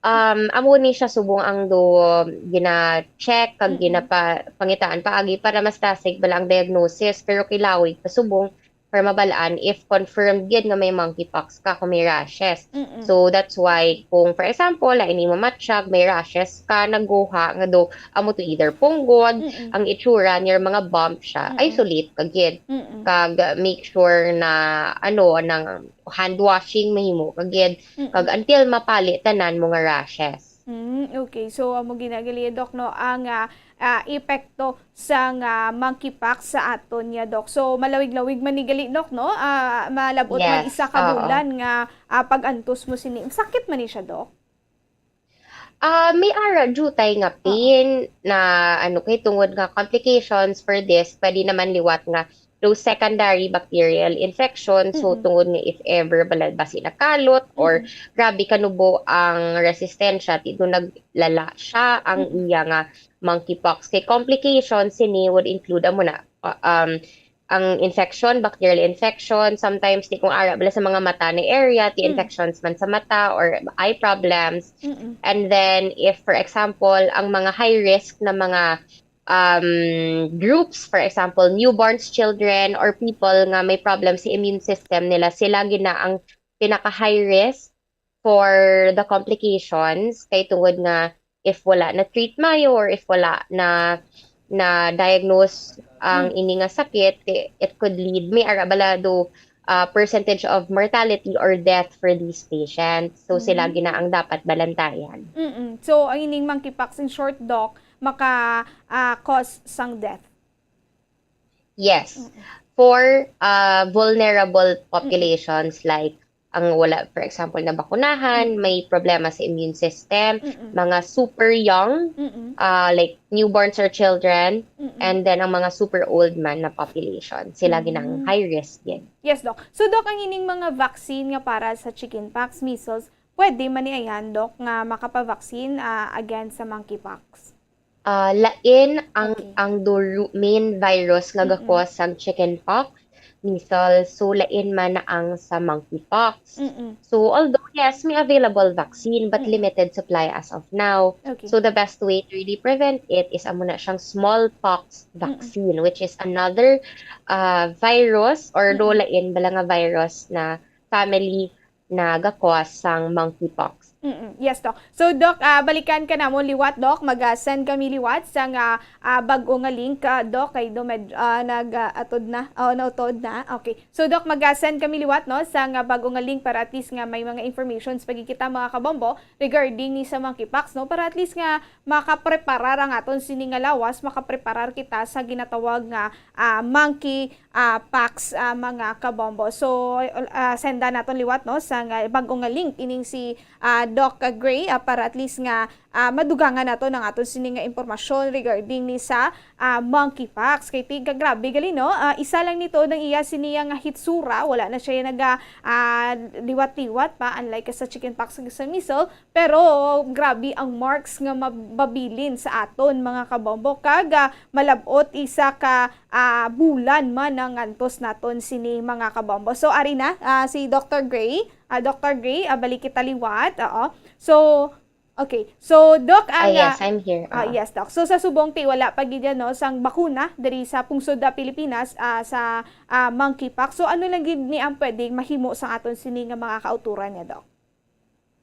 amo ni siya subong ang do gina-check kag ginapangitaan paagi para mas tasig bala ang diagnosis, pero kilawig pasubong para mabalaan if confirmed gid nga may monkeypox ka kung may rashes. So that's why kung for example ini mo matchag may rashes ka nagguha nga do amo to either punggod ang itsura near mga bump siya, isolate ka gid kag make sure na nang hand washing mahimo kag gid kag until mapali tanan mo nga rashes. Okay, so amo ginagali, Doc, no, ang epekto sa monkeypox sa aton niya, Doc. So malawig-lawig man ni gali, Doc, no? Malabot man isa ka bulan nga pag-antos mo sini. Sakit man ni siya, Doc? May ara jutay nga pain na ano kay tungod nga complications for this pwede naman liwat nga those secondary bacterial infection so tungod nga if ever balad basi nakalot or grabe kanubo ang resistensya dito naglala siya ang iya nga monkeypox kay complications sini would include amo na ang infection, bacterial infection, sometimes di kung ara bala sa mga mata ni area, ti infections man sa mata or eye problems. And then if for example, ang mga high risk na mga groups, for example, newborns, children, or people nga may problem sa immune system nila, sila gina ang pinaka high risk for the complications kay tungod nga if wala na treat mayo or if wala na diagnose ang ini nga sakit, it could lead may arabalado percentage of mortality or death for these patients. So sila gina ang dapat balantayan. So ang ining monkeypox in short, Doc, maka-cause sang death. Yes. For vulnerable populations like ang wala, for example, na bakunahan, may problema sa immune system, mga super young, like newborns or children, and then ang mga super old man na population. Sila ginang high risk din. Yes, Doc. So, Doc, ang ining mga vaccine nga para sa chickenpox, measles, pwede maniayan, Doc, nga makapavaccine against sa monkeypox? Lain ang main virus nga gakos sa chickenpox, measles, so lain man na ang sa monkeypox. So although yes, may available vaccine but limited supply as of now. So the best way to really prevent it is amo na siyang smallpox vaccine which is another virus or lain bala nga virus na family na gakos sang monkeypox. Yes, Doc. So, Doc, balikan ka na mo liwat, Doc. Mag-send kami liwat sa bago nga link, Doc, kay nag-atod na. Nautod na. Okay. So, Doc, mag-send kami liwat, no, sa bago nga link para at least nga may mga informations pagkikita mga kabombo regarding ni sa monkeypox, no, para at least nga makapreparar ang aton sini nga lawas, makapreparar kita sa ginatawag nga monkeypox mga kabombo. So, senda naton liwat, no, sa bago nga link ining si Doc Gray para at least nga madugangan nato ng aton sini nga impormasyon regarding ni sa monkeypox. Kay tiga grabe gali no, isa lang nito ng iya siniya nga hitsura, wala na siya naga liwat-liwat pa unlike sa chickenpox ug sa measles, pero grabe ang marks nga mababilin sa aton mga kabombo kag malabot isa ka bulan man ang antos naton sini mga kabombo. So ari na si Dr. Gray, balik kita liwat. So okay. So, Doc, yes, I'm here. Yes, Doc. So, sa subong ti, wala pa gid no, sang bakuna dari sa pungsod da Pilipinas sa monkeypox. So, ano lang gid ni ang pwedeng mahimo sa aton sini nga mga kauturan niya, Doc?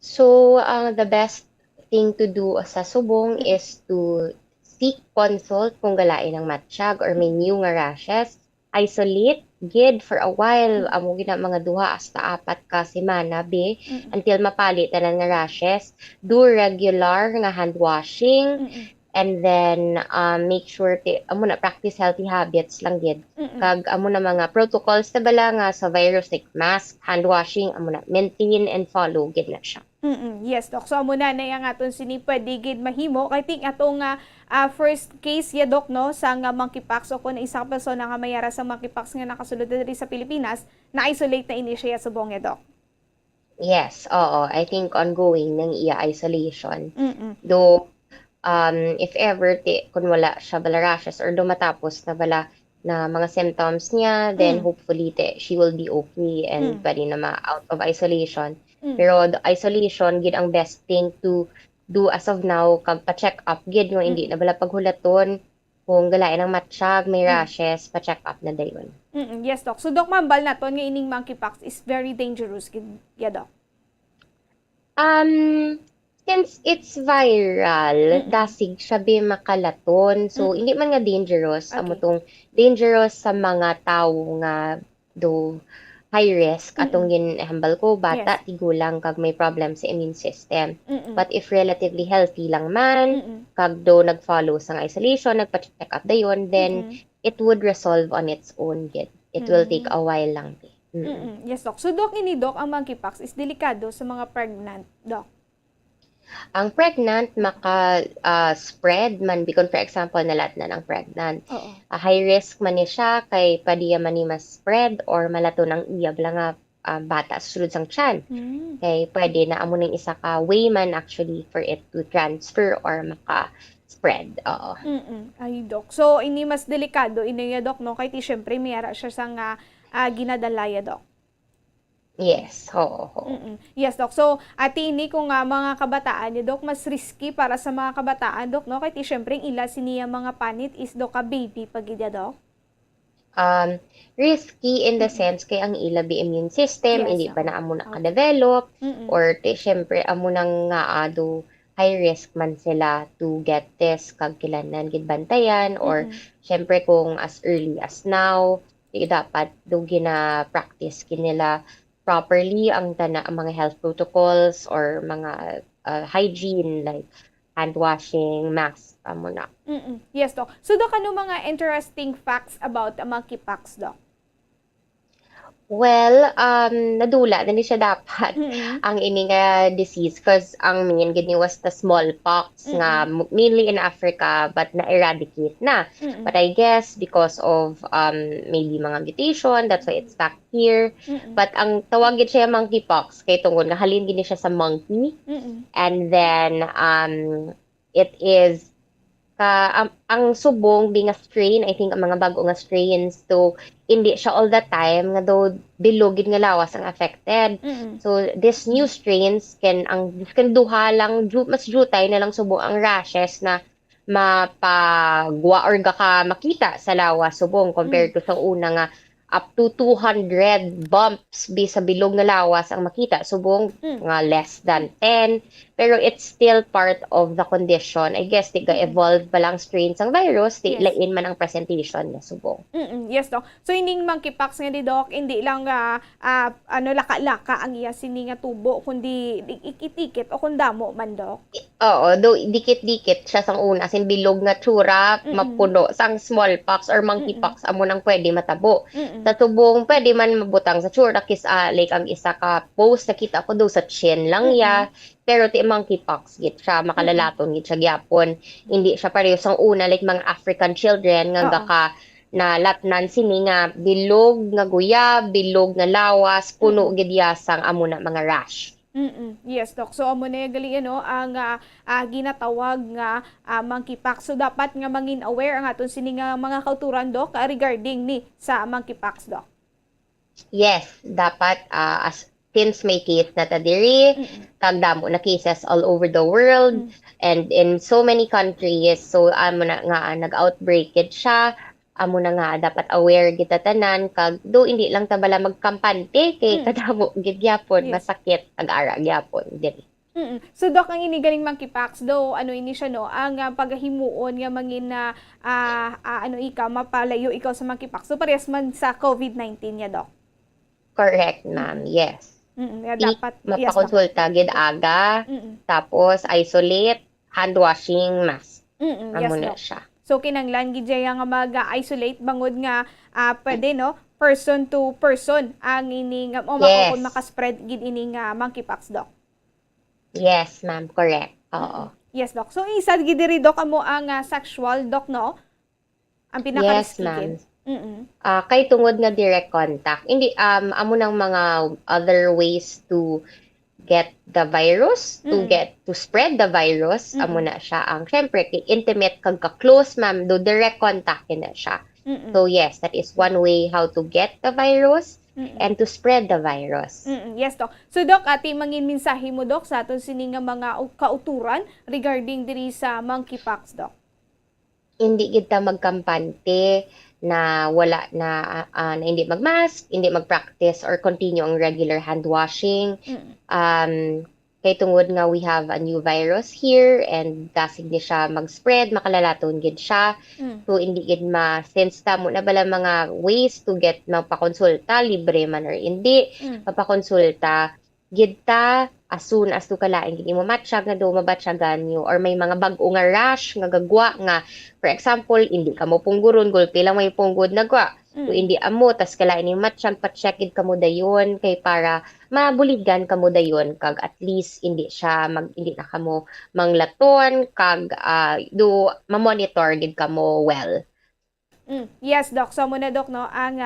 So, the best thing to do sa subong is to seek consult kung galain ang matsyag or may new nga rashes. Isolate gid for a while, amo gina mga 2 hasta 4 ka semana until mapalit na nga rashes. Do regular nga hand washing and then make sure amo na practice healthy habits lang gid. Kag amo na mga protocols na bala nga sa virus like mask, hand washing, amo na maintain and follow gid na siya. Yes, Doc. So, amo na yung aton sini pwede gid mahimo. Kay ting atong first case ya, Doc, no, sa monkeypox o kung isang persona nga mayara sa monkeypox nga nakasulod diri sa Pilipinas, na-isolate na ini siya sa subong ya, Doc. Yes, oo. I think ongoing ng iya isolation. Though, if ever, kung wala siya bala rashes or dumatapos na bala na mga symptoms niya, then hopefully she will be okay and pwede na ma-out of isolation. Pero the isolation, gid ang best thing to do as of now, kag pa-check up, gid nga hindi na bala paghulaton, kung galain ang matsyag, may rashes, pa-check up na dayon. Yes, Doc. So, Doc, mambal naton nga ining monkeypox is very dangerous, yeah, Doc? Since it's viral, dasig siya makalaton. So, hindi man nga dangerous. Amo tong dangerous sa mga tao nga do high risk atong ginhambal ko bata tigulang kag may problem sa immune system. But if relatively healthy lang man kag do nag-follow sang isolation, nagpa-check up dayon, then it would resolve on its own gid. It will take a while lang. Yes, Doc. So, Doc, Doc, ang monkeypox is delikado sa mga pregnant, Doc? Ang pregnant maka-spread man bikon for example nalat na ng pregnant. Oo. High risk man ni siya kay padiya man ni mas spread or malato ng iyab lang nga bata sulod sang tiyan. Kay pwede na amo ning isa ka way man actually for it to transfer or maka-spread. Oo. Ay, Dok. So, ini mas delikado, ini Dok, no? Kaya syempre, mayara siya sa nga ginadalaya, Dok. Yes, oo. Yes, Dok. So, ati ini kung mga kabataan ni Dok, mas risky para sa mga kabataan, Dok, no? Kaya syempre, ila siniya mga panit is Dok ka baby pagidya, Dok. Risky in the sense kay ang ilabi immune system, Yes, hindi pa na amo naka-develop, or syempre amo nang nga do high risk man sila to get this kag kilanan gid bantayan or syempre kung as early as now dapat do gina-practice kinila properly ang mga health protocols or mga hygiene like hand washing, mask amo na. Yes, Dok. So, Dok, ano mga interesting facts about monkeypox, Dok? Well, nadula na ni siya dapat ang ini nga disease because ang main gid ni was the smallpox nga mainly in Africa but na-eradicate na. But I guess because of maybe mga mutation, that's why it's back here. But ang tawag gid siya monkeypox kay tungod nga halin gid ni siya sa monkey. And then it is ang subong being a strain, I think ang mga bago nga strains to hindi siya all the time nga daw bilogid nga lawas ang affected. So this new strains can duha lang mas jutay na lang subong ang rashes na mapagwa or gaka makita sa lawas subong compared to sa una nga up to 200 bumps sa bilog nga lawas ang makita subong nga less than 10, pero it's still part of the condition. I guess di evolve pa lang strains ang virus, di lain man ang presentation niya subong. Yes, Dok. So ining monkeypox nga di, Dok, hindi lang laka-laka ang iya sini nga tubo kundi ikit-ikit o kundamo man, Dok. Oo, do dikit-dikit siya sang una sin bilog nga tsura mapuno sang smallpox or monkeypox amo nang pwede matabo. Sa tubong pwede man mabutang sa tsura like ang isa ka post nakita ko do sa chin lang ya, pero ti monkeypox git siya makalalaton git siya gyapon. Hindi siya pareho sang una like mga African children nga gaka na latnan sini nga bilog nga guya, bilog nga lawas, puno gid yasang amo na mga rash. Yes, Dok. So, amo na gali ang ginatawag nga monkeypox. So, dapat nga mangin aware ang aton sini nga mga kauturan, Dok, regarding ni sa monkeypox, Dok. Yes, dapat since may case na ta diri, kagdamo na cases all over the world and in so many countries. So, amo na nga nag-outbreak siya. Amo na nga dapat aware kita tanan kag do hindi lang ta bala magkampante kay kadamo gid gyapon masakit ag-ara gyapon diri. So, Dok, ang inigaling monkeypox do ini siya no ang paghimuon nga mangin na mapalayo ikaw sa monkeypox. So, parehas man sa COVID-19 niya, Dok. Correct, ma'am. Yes. Dapat mapakonsulta gid aga tapos isolate, hand washing, mask. Amo na siya. So, kinanglan gid nga mag-isolate bangod nga pwede no person to person ang ini nga makaspread gid ini nga monkeypox, Dok. Yes, ma'am, correct. Oo. Yes, Dok. So, isa gid diri, Dok, amo ang sexual, Dok, no? Ang pinaka-risky. Yes, ma'am. Kay tungod nga direct contact. Hindi amo nang mga other ways to get the virus, to spread the virus, amo na siya ang syempre intimate kag ka-close, ma'am, do direct contact na siya. So yes, that is one way how to get the virus and to spread the virus. Yes, Dok. So, Dok, ati mangin mensahe mo, Dok, sa aton sini nga mga kauturan regarding diri sa monkeypox, Dok. Hindi kita magkampante na wala na hindi magmask, hindi magpractice or continue ang regular hand washing. Kay tungod nga we have a new virus here and dasig ni siya mag-spread, makalalaton gid siya. So hindi gid since tamo na bala mga ways to get magpakonsulta, libre man or hindi, mapakonsulta gid ta as soon as to kalain gid mo matsyag na do mabatsyagan nyo or may mga bag-o nga rash nga gagwa nga for example hindi ka mo pungguron gulpi lang may punggod na gwa So, hindi amo, tas kailangan ni matsyang pa-checkid kamo dayon kay para mabuligan kamo dayon kag at least hindi na kamo manglaton kag do ma-monitor gid kamo well. Yes, Doc. So muna, Doc, no, ang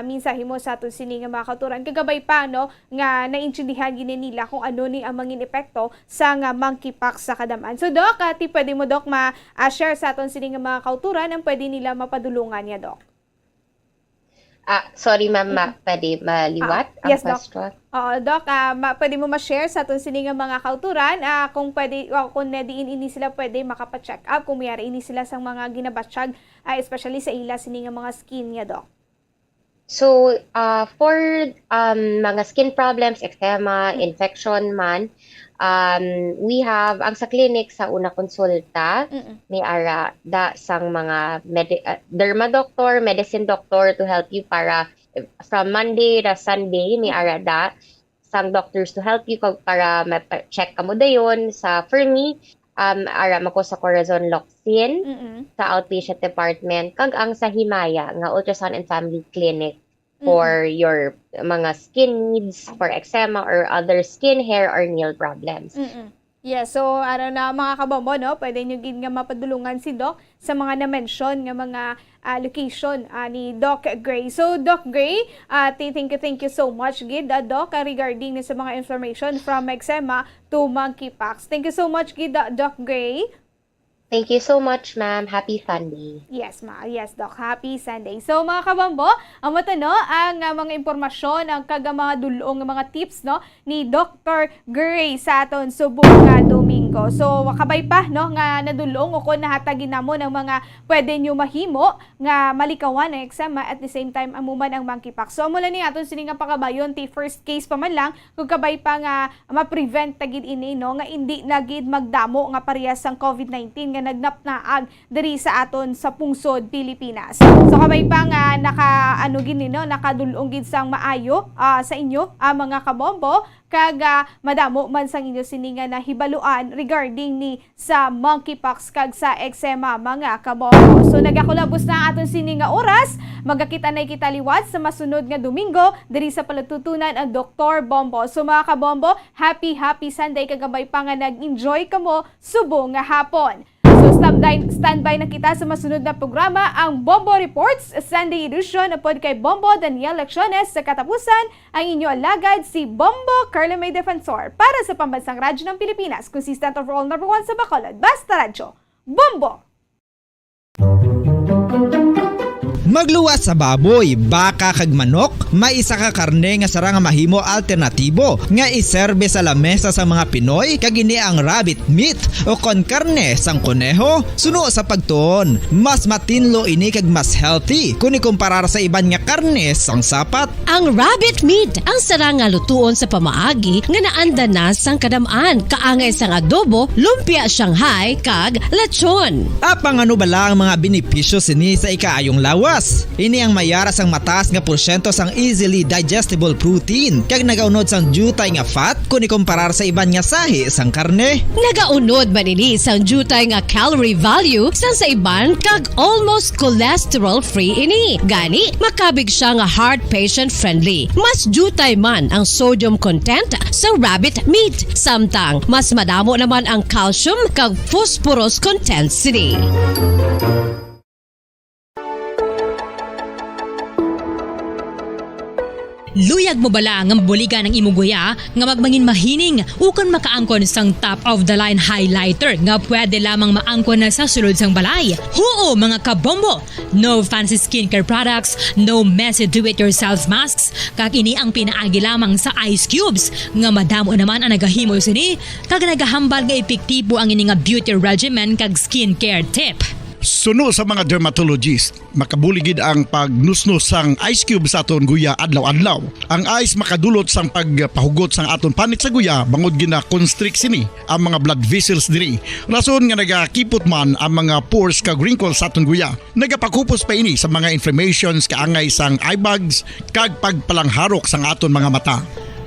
mensahe mo sa aton sini nga mga kauturan. Kagabay pa, no, nga naintindihan gini nila kung ano ni ang mangin epekto sa nga monkeypox sa kadamaan. So, Doc, pwede mo, Doc, ma-share sa aton sini nga mga kauturan ang pwede nila mapadulungan niya, Doc. Sorry, ma'am, pwede maliwat ang yes, Doc. question? Oo, Doc, pwede mo ma-share sa aton sini nga mga kauturan kung pwede, kung diin ini sila pwede makapa-check up, kung mayari ini sila sa mga ginabatsyag, especially sa ila sini nga mga skin niya, Doc. So, for mga skin problems, eczema, infection man, we have ang sa clinic sa una konsulta may ara da sang mga derma doctor, medicine doctor to help you para from Monday to Sunday may ara da sang doctors to help you para ma-check kamo dayon sa for me ara mako sa Corazon Locsin sa outpatient department kag ang sa Himaya nga ultrasound and family clinic for your mga skin needs for eczema or other skin, hair, or nail problems. Yeah, so na mga kabombo, no, pwede nyo gid nga mapadulungan si Doc sa mga na-mention nga mga location ni Doc Gray. So, Doc Gray, thank you so much gid, Doc, regarding sa mga information from eczema to monkeypox. Thank you so much gid, Doc Gray. Thank you so much, ma'am. Happy Sunday. Yes, yes, Doc. Happy Sunday. So, mga kabambo, ang matano, ang mga impormasyon, ang mga dulong, mga tips, no, ni Dr. Gray sa aton subong Domingo. So, kabay pa, no, nga nadulong o kung nahatagin na mo ng mga pwede nyo mahimo nga malikawan ng eczema at the same time amuman ang monkeypox. So, mula ni aton sining nga pakabayon, ti first case pa man lang, kung kabay pa nga ma-prevent tagid ini, no, nga hindi nagid magdamo nga parehas ang COVID-19 nga nagnapnaag diri sa aton sa pungsod Pilipinas. So kabay pa nga nakadulong gid sang maayo sa inyo mga kabombo kag madamo man sang inyo sini nga nahibaluan regarding ni sa monkeypox kag sa eczema mga kabombo. So nagakulabos na ang aton sini nga oras, magakita na kita liwat sa masunod nga Domingo diri sa palatutunan ang Dr. Bombo. So mga kabombo, happy Sunday kagabay pa nga nag-enjoy kamo subong nga hapon. So standby na kita sa masunod na programa ang Bombo Reports Sunday edition upod kay Bombo Daniel Lecciones. Sa katapusan, ang inyo alagad si Bombo Carla May Defensor para sa Pambansang Radyo ng Pilipinas. Consistent overall number 1 sa Bacolod. Basta Radyo, Bombo! Magluwas sa baboy, baka kag manok, may isa ka karne nga sarang mahimo alternatibo nga iserbe sa lamesa sa mga Pinoy kag ini ang rabbit meat o kon karne sang kuneho. Suno sa pagtuon, mas matinlo ini kag mas healthy kung ikumparar sa iban nga karne sang sapat. Ang rabbit meat ang sarang nga lutuon sa pamaagi nga naanda na sang kadamaan, kaangay sang adobo, lumpia Shanghai kag lechon. Apang ano bala ang mga benepisyo sini sa ikaayong lawas? Ini ang mayara sang mataas nga porsyento sang easily digestible protein kag nagaunod sang jutay nga fat kung ikumparar sa iban nga sahi sang karne. Nagaunod man ini sang jutay nga calorie value sang sa iban kag almost cholesterol free ini. Gani makabig siya nga heart patient friendly. Mas jutay man ang sodium content sa rabbit meat, samtang mas madamo naman ang calcium kag phosphorus content sini. Luyag mo bala nga buligan ng imuguya nga magmangin mahining ukon makaangkon sang top of the line highlighter nga pwede lamang maangkon na sa sulod sang balay. Huo mga kabombo! No fancy skincare products, no messy do-it-yourself masks, kag ini ang pinaagi lamang sa ice cubes nga madamo naman ang nagahimo sini kag nagahambal nga epektibo ang ini nga beauty regimen kag skincare tip. Suno sa mga dermatologist, makabuligid ang pagnusnos sang ice cube sa aton guya adlaw-adlaw. Ang ice makadulot sang pagpahugot sang aton panit sa guya bangod gina constrict sini ang mga blood vessels diri. Rason nga nagakipot man ang mga pores kag wrinkles sa aton guya. Nagapakupos pa ini sa mga inflammations kaangay sang eye bags kag pagpalangharok sang aton mga mata.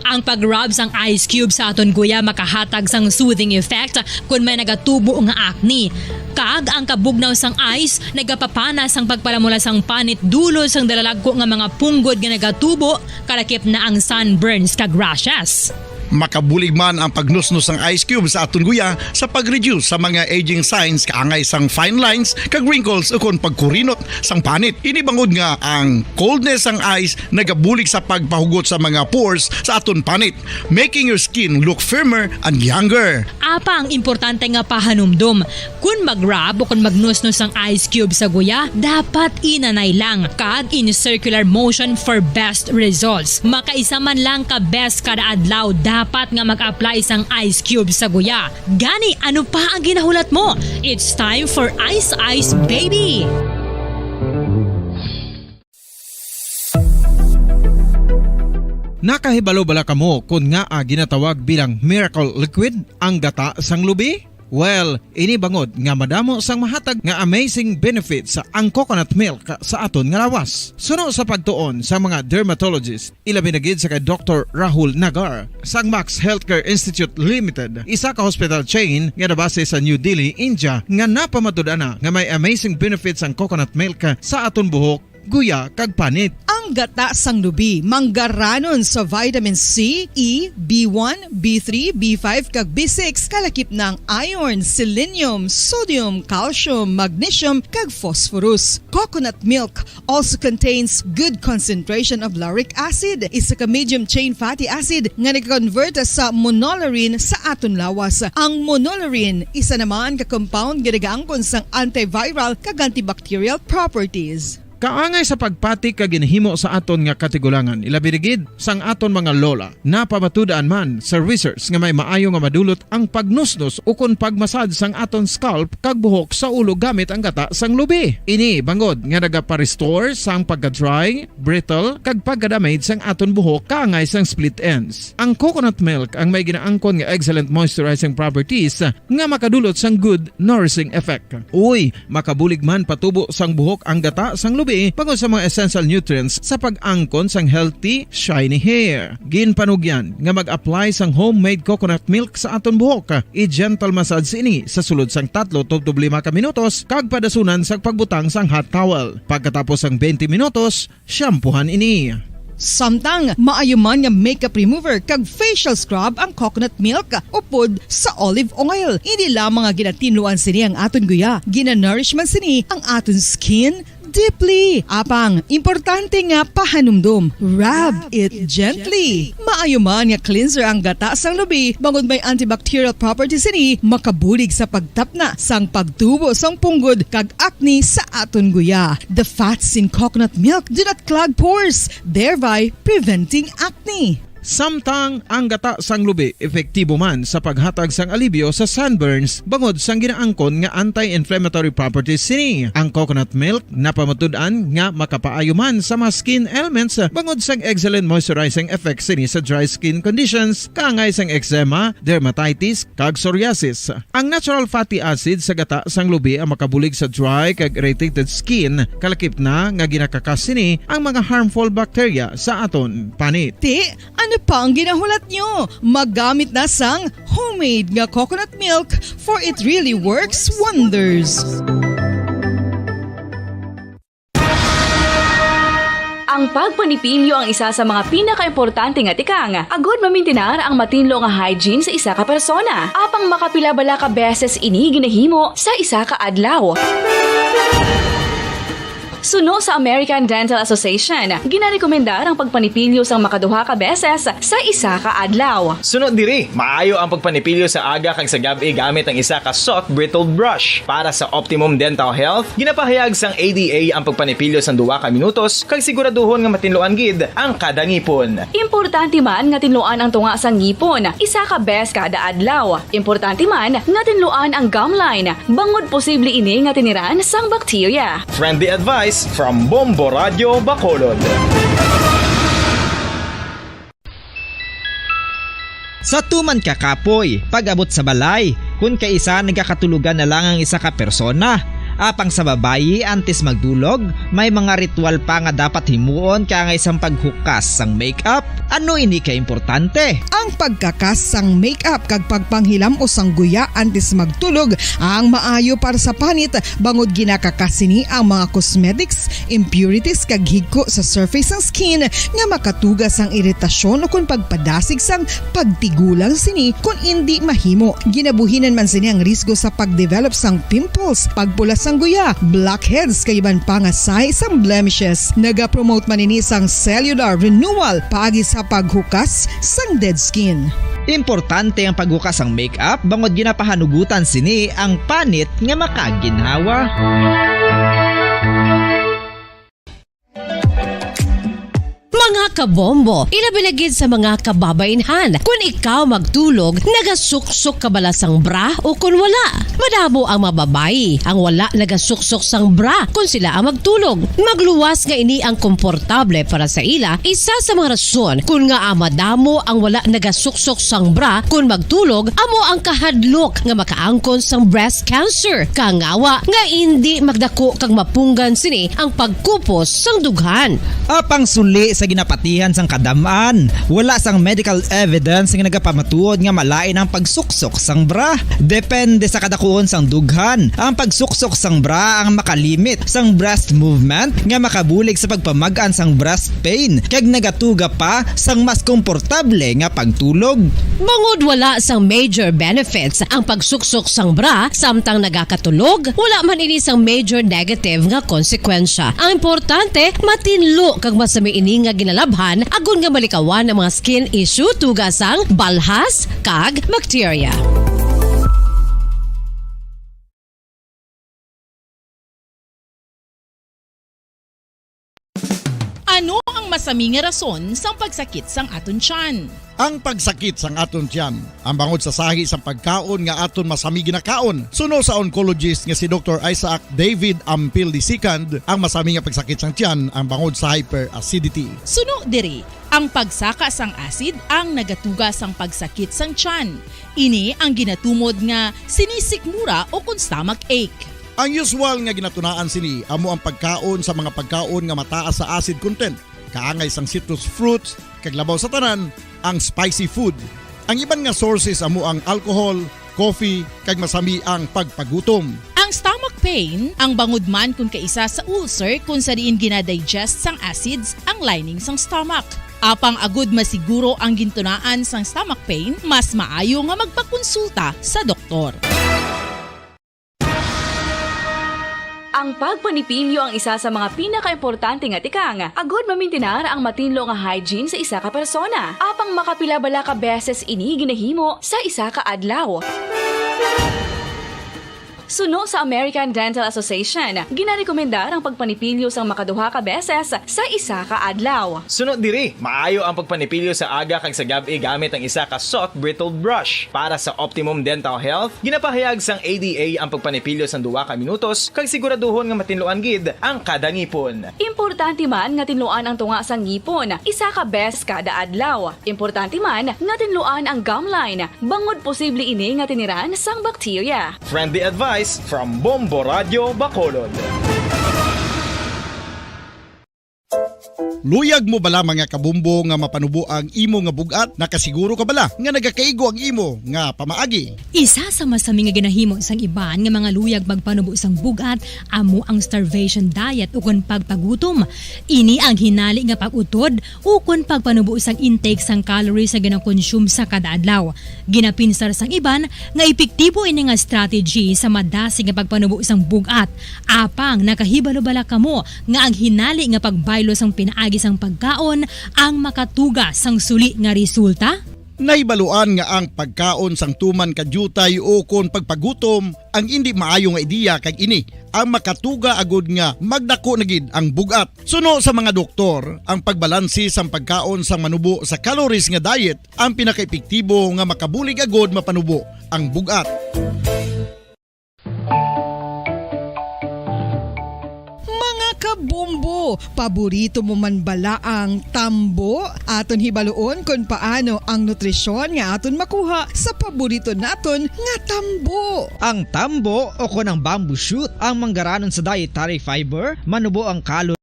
Ang pag-rub sang ice cube sa aton guya makahatag sang soothing effect kung may nagatubo nga acne. Kag ang kabugnaw sang ice nagapapana sang pagpalamula sang panit dulo sang dalalagko nga mga punggod nga nagatubo kalakip na ang sunburns kag rashes. Makabulig man ang pagnusnos ng ice cube sa aton guya sa pag-reduce sa mga aging signs kaangay sang fine lines kag wrinkles ukon pagkurinot sang panit. Inibangod nga ang coldness sang ice nagabulig sa pagpahugot sa mga pores sa aton panit, making your skin look firmer and younger. Apa ang importante nga pahanumdum, kung mag-rub o kung magnusnos ang ice cube sa guya, dapat inanay lang kag in circular motion for best results. Makaisa man lang ka best kada adlaw, dapat nga mag-apply sang ice cube sa guya. Gani, ano pa ang ginahulat mo? It's time for Ice Ice Baby! Nakahibalo bala kamo kung nga ginatawag bilang miracle liquid ang gata sang lubi? Well, ini bangod nga madamo sang mahatag nga amazing benefits sa ang coconut milk sa aton nga lawas. Suno sa pagtuon sa mga dermatologist, ilabi na gid sa kay Dr. Rahul Nagar sang Max Healthcare Institute Limited, isa ka hospital chain nga nabase sa New Delhi, India, nga napamatud-ana nga may amazing benefits ang coconut milk sa aton buhok, guya kag panit. Ang gata sang lubi manggaranon sa vitamin C, E, B1, B3, B5 kag B6 kalakip ng iron, selenium, sodium, calcium, magnesium kag phosphorus. Coconut milk also contains good concentration of lauric acid, isa ka medium chain fatty acid nga nag-convert sa monolarin sa aton lawas. Ang monolarin isa naman ka compound nga nagaangkon sang antiviral kag antibacterial properties. Kaangay sa pagpatik kag ginhimo sa aton nga katigulangan, ilabi gid sang aton mga lola na pamatudan man sa research nga may maayo nga madulot ang pagnusnos ukon pagmasad sang aton scalp kag buhok sa ulo gamit ang gata sang lubi. Ini bangod nga nagapa-restore sang pagka-dry, brittle kag pagka-damage sang aton buhok kaangay sang split ends. Ang coconut milk ang may ginaangkon nga excellent moisturizing properties nga makadulot sang good nourishing effect. Uy, makabulig man patubo sang buhok ang gata sang lubi pagod sa mga essential nutrients sa pag-angkon sang healthy, shiny hair. Ginpanugyan nga mag-apply sang homemade coconut milk sa aton buhok. I-gentle massage ini sa sulod sang 3 to 5 ka minutos kag padasunan sa pagbutang sang hot towel. Pagkatapos sang 20 minutos, shampoohan ini. Samtang maayuman nga makeup remover kag facial scrub ang coconut milk upod sa olive oil. Hindi lamang nga ginatinluan sini ang aton guya, ginanourishman sini ang aton skin deeply. Apang, importante nga pahanumdum. Rub it gently. Maayuman nga cleanser ang gata sang lubi, bangod may antibacterial properties ini, makabulig sa pagtapna sang pagtubo sang punggod kag acne sa aton guya. The fats in coconut milk do not clog pores, thereby preventing acne. Samtang ang gata sang lubi epektibo man sa paghatag sang alibyo sa sunburns bangod sang ginaangkon nga anti-inflammatory properties sini. Ang coconut milk napamatud-an nga makapaayo man sa mga skin ailments bangod sang excellent moisturizing effects sini sa dry skin conditions kaangay sang eczema, dermatitis kag psoriasis. Ang natural fatty acid sa gata sang lubi ang makabulig sa dry kag irritated skin kalakip na nga ginakakas sini ang mga harmful bacteria sa aton panit. Ano pa ang ginahulat nyo? Maggamit na sang homemade nga coconut milk for it really works wonders. Ang pagpanipilyo ang isa sa mga pinaka-importante nga tikang. Agod mamintinar ang matinlo nga hygiene sa isa ka persona. Apang makapila bala ka beses ini ginahimo sa isa ka adlaw. Suno sa American Dental Association, ginarekomendar ang pagpanipilyo sang makaduha ka beses sa isa ka adlaw. Sunod diri, maayo ang pagpanipilyo sa aga kag sa gabi gamit ang isa ka soft brittled brush. Para sa optimum dental health, ginapahayag sang ADA ang pagpanipilyo sang 2 ka minutos kag siguraduhon nga matinluan gid ang kada ngipon. Importante man nga tinluan ang tunga sang ngipon, isa ka bes kada adlaw. Importante man nga tinluan ang gum line, bangod posible ini nga tiniran sang bakterya. Friendly advice from Bombo Radio Bacolod. Sa tuman ka kapoy, pag-abot sa balay, kung kaisa nagkakatulugan na lang ang isa ka persona. Apang sa babayi antes magdulog, may mga ritual pa nga dapat himuon kaya nga isang paghukas sang makeup, Ano ini ka importante? Ang pagkakas sang make-up kag pagpanghilam o sang guya antes magtulog ang maayo para sa panit bangod ginakakasini ang mga cosmetics, impurities kag higko sa surface ng skin nga makatugas ang iritasyon o kung pagpadasig sang pagtigulang sini kung hindi mahimo. Ginabuhinan man sini ang risgo sa pagdevelop sang pimples, pagpula sang guya, blackheads kay iban pangasay sang blemishes. Naga-promote man ini sang cellular renewal paagi sa paghukas sang dead skin. Importante ang paghukas ang makeup bangod ginapahanugutan sini ang panit nga makaginhawa. Mga kabombo, ilabilagid sa mga kababainhan. Kung ikaw magtulog, nagasuksok ka bala sang bra o kung wala. Madamo ang mababayi ang wala nagasuksok sang bra kung sila ang magtulog. Magluwas nga ini ang komportable para sa ila. Isa sa mga rason kung nga madamo ang wala nagasuksok sang bra kung magtulog, amo ang kahadlok nga makaangkon sang breast cancer. Kangawa nga hindi magdako kang mapunggan sini ang pagkupos sang dughan. Apang suli sa ginapatihan sang kadamaan, wala sang medical evidence nga nagapamatuod nga malain ang pagsuksok sang bra. Depende sa kadakuon sang dughan. Ang pagsuksok sang bra ang makalimit sang breast movement nga makabulig sa pagpamagan sang breast pain kag nagatuga pa sang mas komportable nga pagtulog. Bangod wala sang major benefits ang pagsuksok sang bra samtang nagakatulog, wala man ini sang major negative nga konsekwensya. Ang importante, matinlo kag masami ini nga ginalabhan agon nga malikawan ang mga skin issue tugas ang balhas kag bacteria. Ano ang masaming nga rason sang pagsakit sang aton tiyan? Ang pagsakit sang aton tiyan, ang bangod sa sahi sang pagkaon nga aton masami ginakaon. Suno sa oncologist nga si Dr. Isaac David Ampil II, ang masami nga pagsakit sang tiyan ang bangod sa hyperacidity. Suno diri, ang pagsaka sang acid ang nagatuga sang pagsakit sang tiyan. Ini ang ginatumod nga sinisikmura o kung stomach ache. Ang usual nga ginatunaan sini amo ang pagkaon sa mga pagkaon nga mataas sa acid content, kaangay sang citrus fruits, kag labaw sa tanan ang spicy food. Ang iban nga sources amo ang alcohol, coffee, kag masami ang pagpagutom. Ang stomach pain ang bangod man kung kaisa sa ulcer kung sa diin ginadigest sang acids ang lining sang stomach. Apang agud masiguro ang gintunaan sang stomach pain, mas maayo nga magpakonsulta sa doktor. Ang pagpanipilyo ang isa sa mga pinaka-importante nga tikang. Agod mamintinar ang matinlo nga hygiene sa isa ka persona. Apang makapila-bala ka beses ini ginahimo sa isa ka adlaw. Suno sa American Dental Association, ginarekomendar ang pagpanipilyo sang makaduha ka beses sa isa ka adlaw. Sunod diri, maayo ang pagpanipilyo sa aga kag sa gabi gamit ang isa ka soft brittle brush. Para sa optimum dental health, ginapahayag sang ADA ang pagpanipilyo sang 2 ka minutos kag siguraduhon nga matinluan gid ang kada ngipon. Importante man nga tinluan ang tunga sang ngipon, isa ka beses kada adlaw. Importante man nga tinluan ang gum line, bangod posible ini nga tiniran sang bakterya. Friendly advice from Bombo Radio Bacolod. Luyag mo bala mga kabumbo nga mapanubo ang imo nga bugat? Nakasiguro ka bala nga nagakaigo ang imo nga pamaagi? Isa sa masami nga ginahimo sang iban nga mga luyag magpanubo sang bugat amo ang starvation diet ukon pagpagutom. Ini ang hinali nga pag-utod ukon pagpanubo sang intake sang calories sa ginakonsume sa kada adlaw. Ginapinsar sang iban nga epektibo ini nga strategy sa madasig nga pagpanubo sang bugat. Apang nakahibalo bala kamo nga ang hinali nga pagbaylo sang pinaagi sang pagkaon ang makatuga sang suli nga resulta? Naibaluan nga ang pagkaon sang tuman kadyutay o kon pagpagutom ang hindi maayo nga ideya kag ini ang makatuga agud nga magdako na gid ang bugat. Suno sa mga doktor, ang pagbalansi sang pagkaon sang manubo sa calories nga diet ang pinakaepektibo nga makabulig agud mapanubo ang bugat. Kabumbo, paborito mo man bala ang tambo? Aton hibaluon kung paano ang nutrisyon nga aton makuha sa paborito naton nga tambo. Ang tambo o kon ang bamboo shoot ang manggaranon sa dietary fiber, manubo ang calorie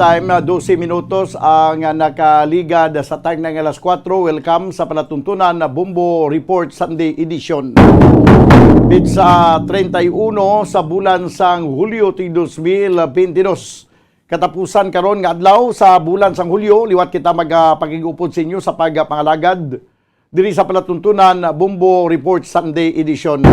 time, 12 minutos ang nakaligad sa time ng alas 4. Welcome sa palatuntunan na Bumbo Report Sunday Edition. Pizza 31 sa bulan sang Hulyo 2022. Katapusan karon nga adlaw sa bulan sang Hulyo, liwat kita magpakigupod sa inyo sa pagpangalagad diri sa palatuntunan Bumbo Report Sunday Edition.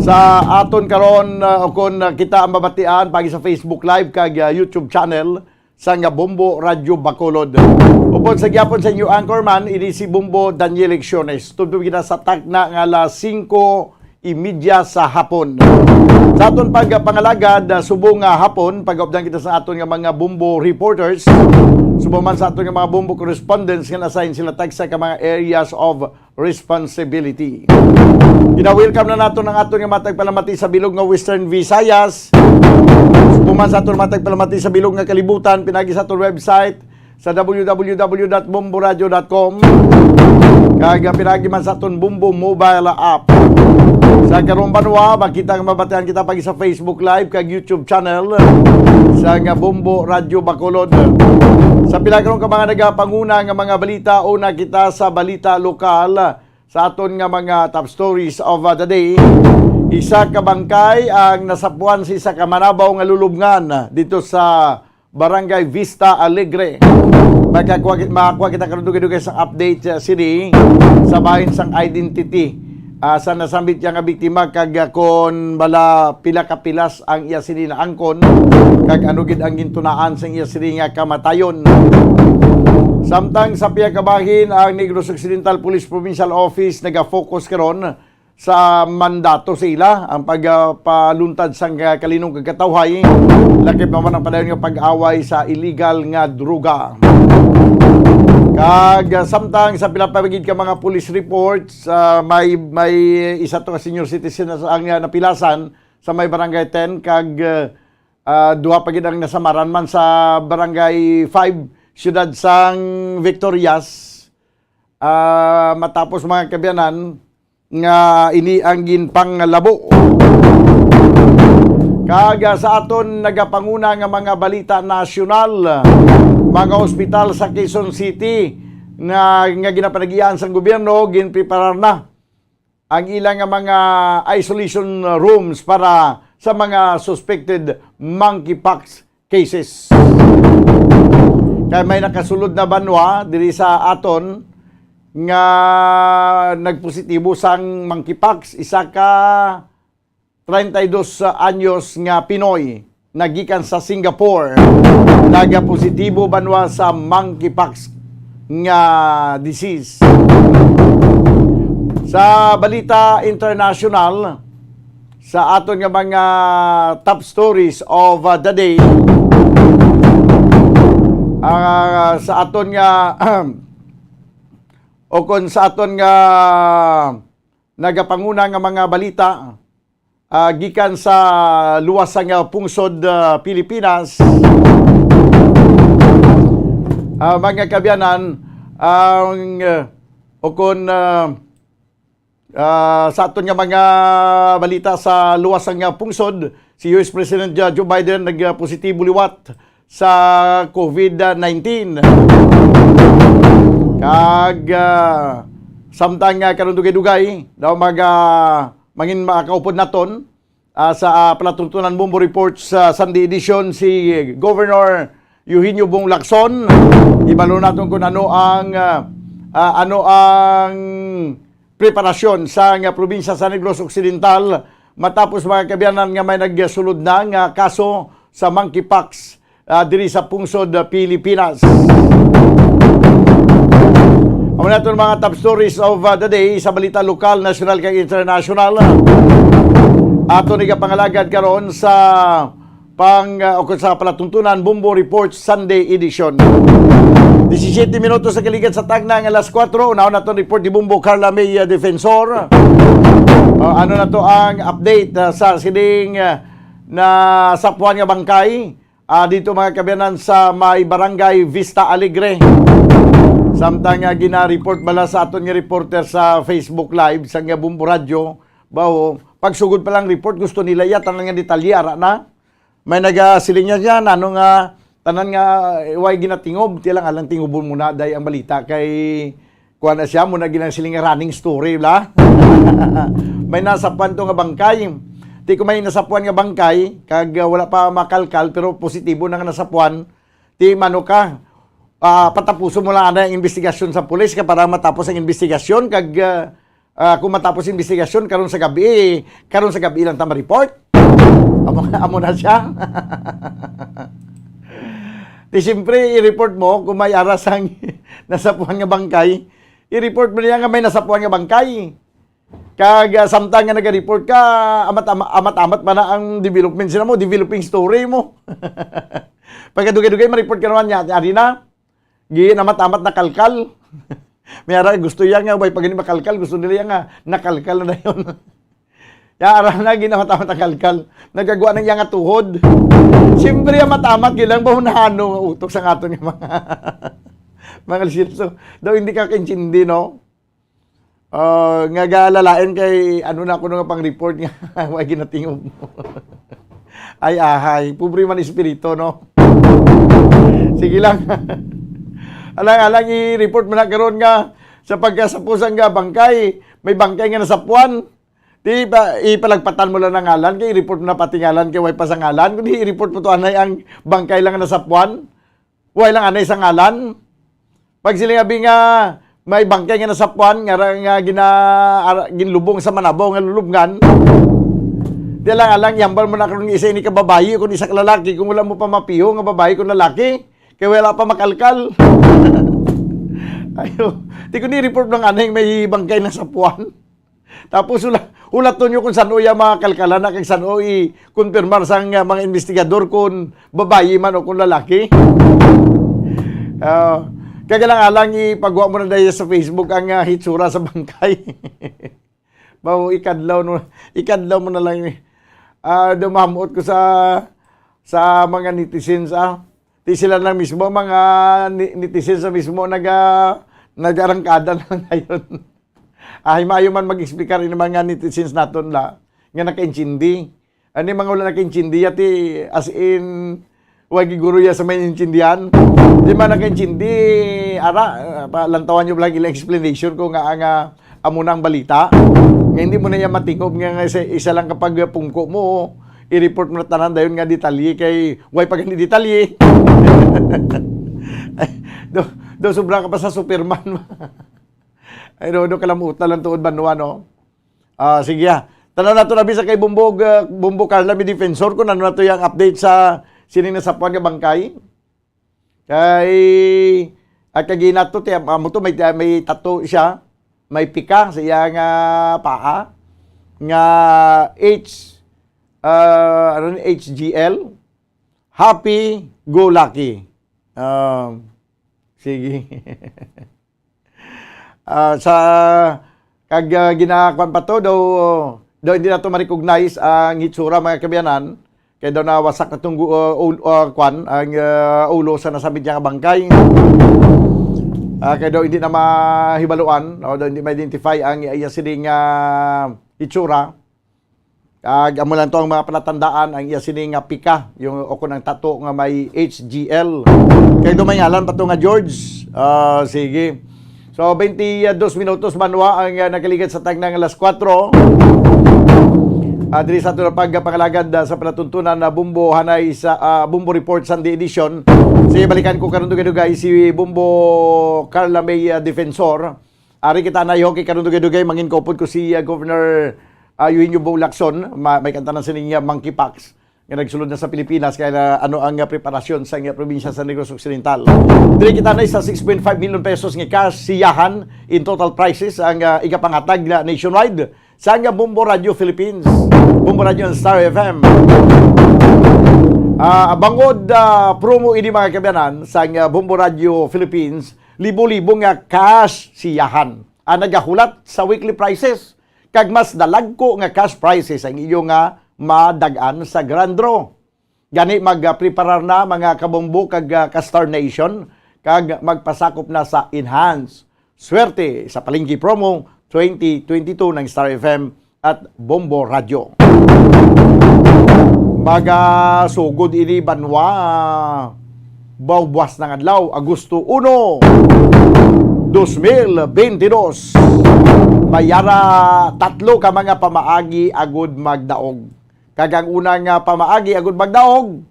Sa aton karon kung kita ang mabatian pagi sa Facebook Live kag YouTube channel sa nga Bumbo Radio Bacolod. Upod sa gyapon sa inyo anchorman, ini si Bumbo Daniel Lecciones. Tudto kita sa tagna nga alas 5:30 sa hapon. Sa aton pagpangalagad subong hapon, pag-updan kita sa aton nga mga Bumbo reporters. Subong man sa aton nga mga Bumbo correspondents nga na-assign sila tag sa mga areas of responsibility. Gina-welcome na nato ng aton nga matag palamati sa bilog nga Western Visayas. Subuman sa aton matag palamati sa bilog nga kalibutan pinagi sa aton website sa www.bumboradio.com. Kag pinagi man sa aton Bumbo mobile app. Sa karong banwa, makita nga mabatian kita pagi sa Facebook Live kag YouTube channel sa nga Bumbo Radio Bacolod. Sa pila karon ka mga nagapanguna nga mga balita, una kita sa balita lokal sa aton nga mga top stories of the day. Isa ka bangkay ang nasapuan sa isa ka manabaw nga lulubngan dito sa Barangay Vista Alegre. Makakuha kita karon dugay sa update sini sa bahin sang identity. Sa nasambit yang nga biktima kag kon bala pila ka pilas ang iya sini na angkon kag ano gid ang gintunaan sa iya sini nga kamatayon. Samtang sa piya kabahin ang Negros Occidental Police Provincial Office naga-focus karon sa mandato sa ila ang pagpaluntad sang kalinong kagkatawhay lakip naman ang padayon nga pag-away sa illegal nga druga. Kag samtang sa pinapabigid ka mga police reports, may isa to ka senior citizen na ang napilasan sa may barangay 10 kag duha pa gid ang nasamaran man sa barangay 5 siyudad sang Victorias. Matapos mga kabyanan nga ini ang ginpang labo. Kag sa aton nagapanguna nga mga balita nasyonal, mga ospital sa Quezon City nga ginapanagiyaan sa gobyerno ginpreparar na ang ilang mga isolation rooms para sa mga suspected monkeypox cases. Kaya may nakasulod na banwa diri sa aton nga nagpositibo sang monkeypox, isa ka 32 anyos nga Pinoy nagikan sa Singapore, nagapositibo banwa sa monkeypox nga disease. Sa balita international, sa aton nga mga top stories of the day, sa aton nga o kon sa aton nga nagapanguna nga mga balita, gikan sa luwas nga pungsod Pilipinas, mga kabyanan, o kon sa aton nga mga balita sa luwas nga pungsod, si US President Joe Biden nagpositibo liwat sa COVID-19. Kag samtang karon dugay-dugay daw mangin makaupod naton sa palatuntunan Bumbo Report sa Sunday Edition si Governor Eugenio Bong Lacson. Ibalo naton kung ano ang preparasyon sa nga probinsya sa Negros Occidental matapos mga kabyanan nga may nagsulod na nga kaso sa monkeypox diri sa pungsod Pilipinas. Ang natin mga top stories of the day sa balita lokal, national kag international. Ato ni kapangalagad karon sa sa palatuntunan Bumbo Report Sunday Edition. 17 minutos sa kaligad sa tagna ng alas 4. Unaon nato report ni Bumbo Carla May Defensor. Ano na to ang update sa sining na sapuan nga bangkay dito mga kabyanan sa may barangay Vista Alegre. Samtang gina-report bala sa aton nga reporter sa Facebook Live sa nga Bumbo Radio, bawo pagsugod pa lang report gusto nila yatan nga detalyara na may nagasiling niya dyan, ano nga, tanan nga, way ginatingob, tilang alang tingobon muna, day ang balita kay, kuha na siya, muna ginasiling nga running story, la? May nasapuan to nga bangkay. Di ko may nasapuan nga bangkay, kag wala pa makalkal, pero positibo na nga nasapuan, di mano ka, patapuso mo lang ang investigasyon sa pulis ka para matapos ang investigasyon, kag kung matapos investigasyon, karon sa gabi lang tama report. Amo na siya. Di siyempre, i-report mo kung may aras ang nasapuan nga bangkay, i-report mo niya nga may nasapuan nga bangkay. Kag samtang nga nag-report ka, amat-amat pa na ang development sila mo, developing story mo. Pagkadugay-dugay, ma-report ka naman niya, ari na, giin amat-amat na kalkal. May ara, gusto yan nga, pag hindi makalkal, gusto nila yan nga, nakalkal na yun. Yara na, ginamat-amat na kalkal. Nagagawa ng yang tuhod. Siyempre, amat-amat, gilang bahunahano, utok sa ato ng mga lisilso. Daw hindi ka kinchindi, no? Nga gaalalain kay, ano na ako nga pang report nga, may ginatingog mo. Ay, ahay, pobre man espiritu, no? Sige lang. Alang i-report mo na karon nga sa pagkasapusan nga bangkay, may bangkay nga nasapuan. Di ba ipalagpatan mo lang ng ngalan, kay i-report mo na pati ngalan kay way pa sa ngalan, kundi i-report mo to anay ang bangkay lang nga nasapuan. Way lang anay sa ngalan. Pag sila nga may bangkay nga nasapuan nga ginlubong sa Manabaw nga lulubngan. Di lang alang yambal mo na karon isa ni ka babayi kun isa ka lalaki, kung wala mo pa mapiho nga babayi kun lalaki. Kaya wala pa makalkal. Ayo, di ko ni-report ng anay may bangkay na sapuan. Tapos ulaton nyo kung saan o yung mga kalkalan na kung saan o i-confirmar sa mga investigador kung babayi man o kung lalaki. Kaya lang alang ipagawa mo na dahil sa Facebook ang hitsura sa bangkay. Bawo ikadlaw mo na lang. Dumamuot ko sa mga netizens. Di sila lang mismo, mga netizens sa mismo nag-arangkada na ngayon. Ay, maayo man mag-explicar ng mga netizens naton la, nga naka-inchindi. Ano yung mga wala naka-inchindi, yati as in, wagi guro ya sa may inchindihan. Di man naka-inchindi, lantawan nyo lang ilang explanation ko nga amo na ang balita. Nga hindi mo na yan matingob, nga isa lang kapag pungko mo, i-report mo na tanan dayon nga detalye kay way pag hindi detalye. do sobra ka pa sa Superman. Ay do kalamutan lang tuod banwa, no. Sige ya. Tanan nato na bisa kay Bumbo Carla mi defensor ko nano nato yang update sa sining nasapuan nga bangkay. Kay at kaginato ti amo to may tattoo siya, may pika sa iya nga paa nga HGL, Happy Go Lucky. Sige. Sa kag ginakuan pa to daw hindi na to ma-recognize ang hitsura mga kabiyanan kaya daw nawasak na itong ang ulo sa nasabi niya bangkay. Kaya daw hindi na mahibaluan o daw hindi ma-identify ang iyasining hitsura. Amo lang to ang mga palatandaan ang iyasining pika yung oko ng tato nga may HGL. Kaya daw may ngalan pa to nga George. Sige. So, 22 minutos manwa ang nakaligad sa tagnang alas 4. Diri sa ito na pagpangalagad sa palatuntunan na Bumbo Hanay sa Bumbo Report Sunday Edition. Sige, balikan ko karon dugay-dugay si Bumbo Carla May Defensor. Ari kita na yung karon dugay-dugay mangin kopod ko si Governor Eugenio Bo Lacson. May kanta na sining Monkeypox nga nagsulod na sa Pilipinas kaya ano ang preparasyon sa probinsya sa Negros Occidental. Dili kita na sa 6.5 million pesos nga cash siyahan in total prices ang igapangatag na nationwide sa Bumbo Radio Philippines, Bumbo Radio and Star FM. Bangod promo ini mga kabayanan sa Bumbo Radio Philippines, libo-libo nga cash siyahan ang nagahulat sa weekly prices. Kag mas dalagko nga cash prices ang iyo nga madagan sa Grand Draw. Gani magpreparar na mga kabombo kag ka-Star Nation kag magpasakop na sa Enhance Swerte sa Palengke Promo 2022 ng Star FM at Bumbo Radio. magasugod ini banwa bawbwas ng adlaw Agosto 1, 2022. Mayara tatlo ka mga pamaagi agud magdaog. Kagang unang pamaagi agud magdaog,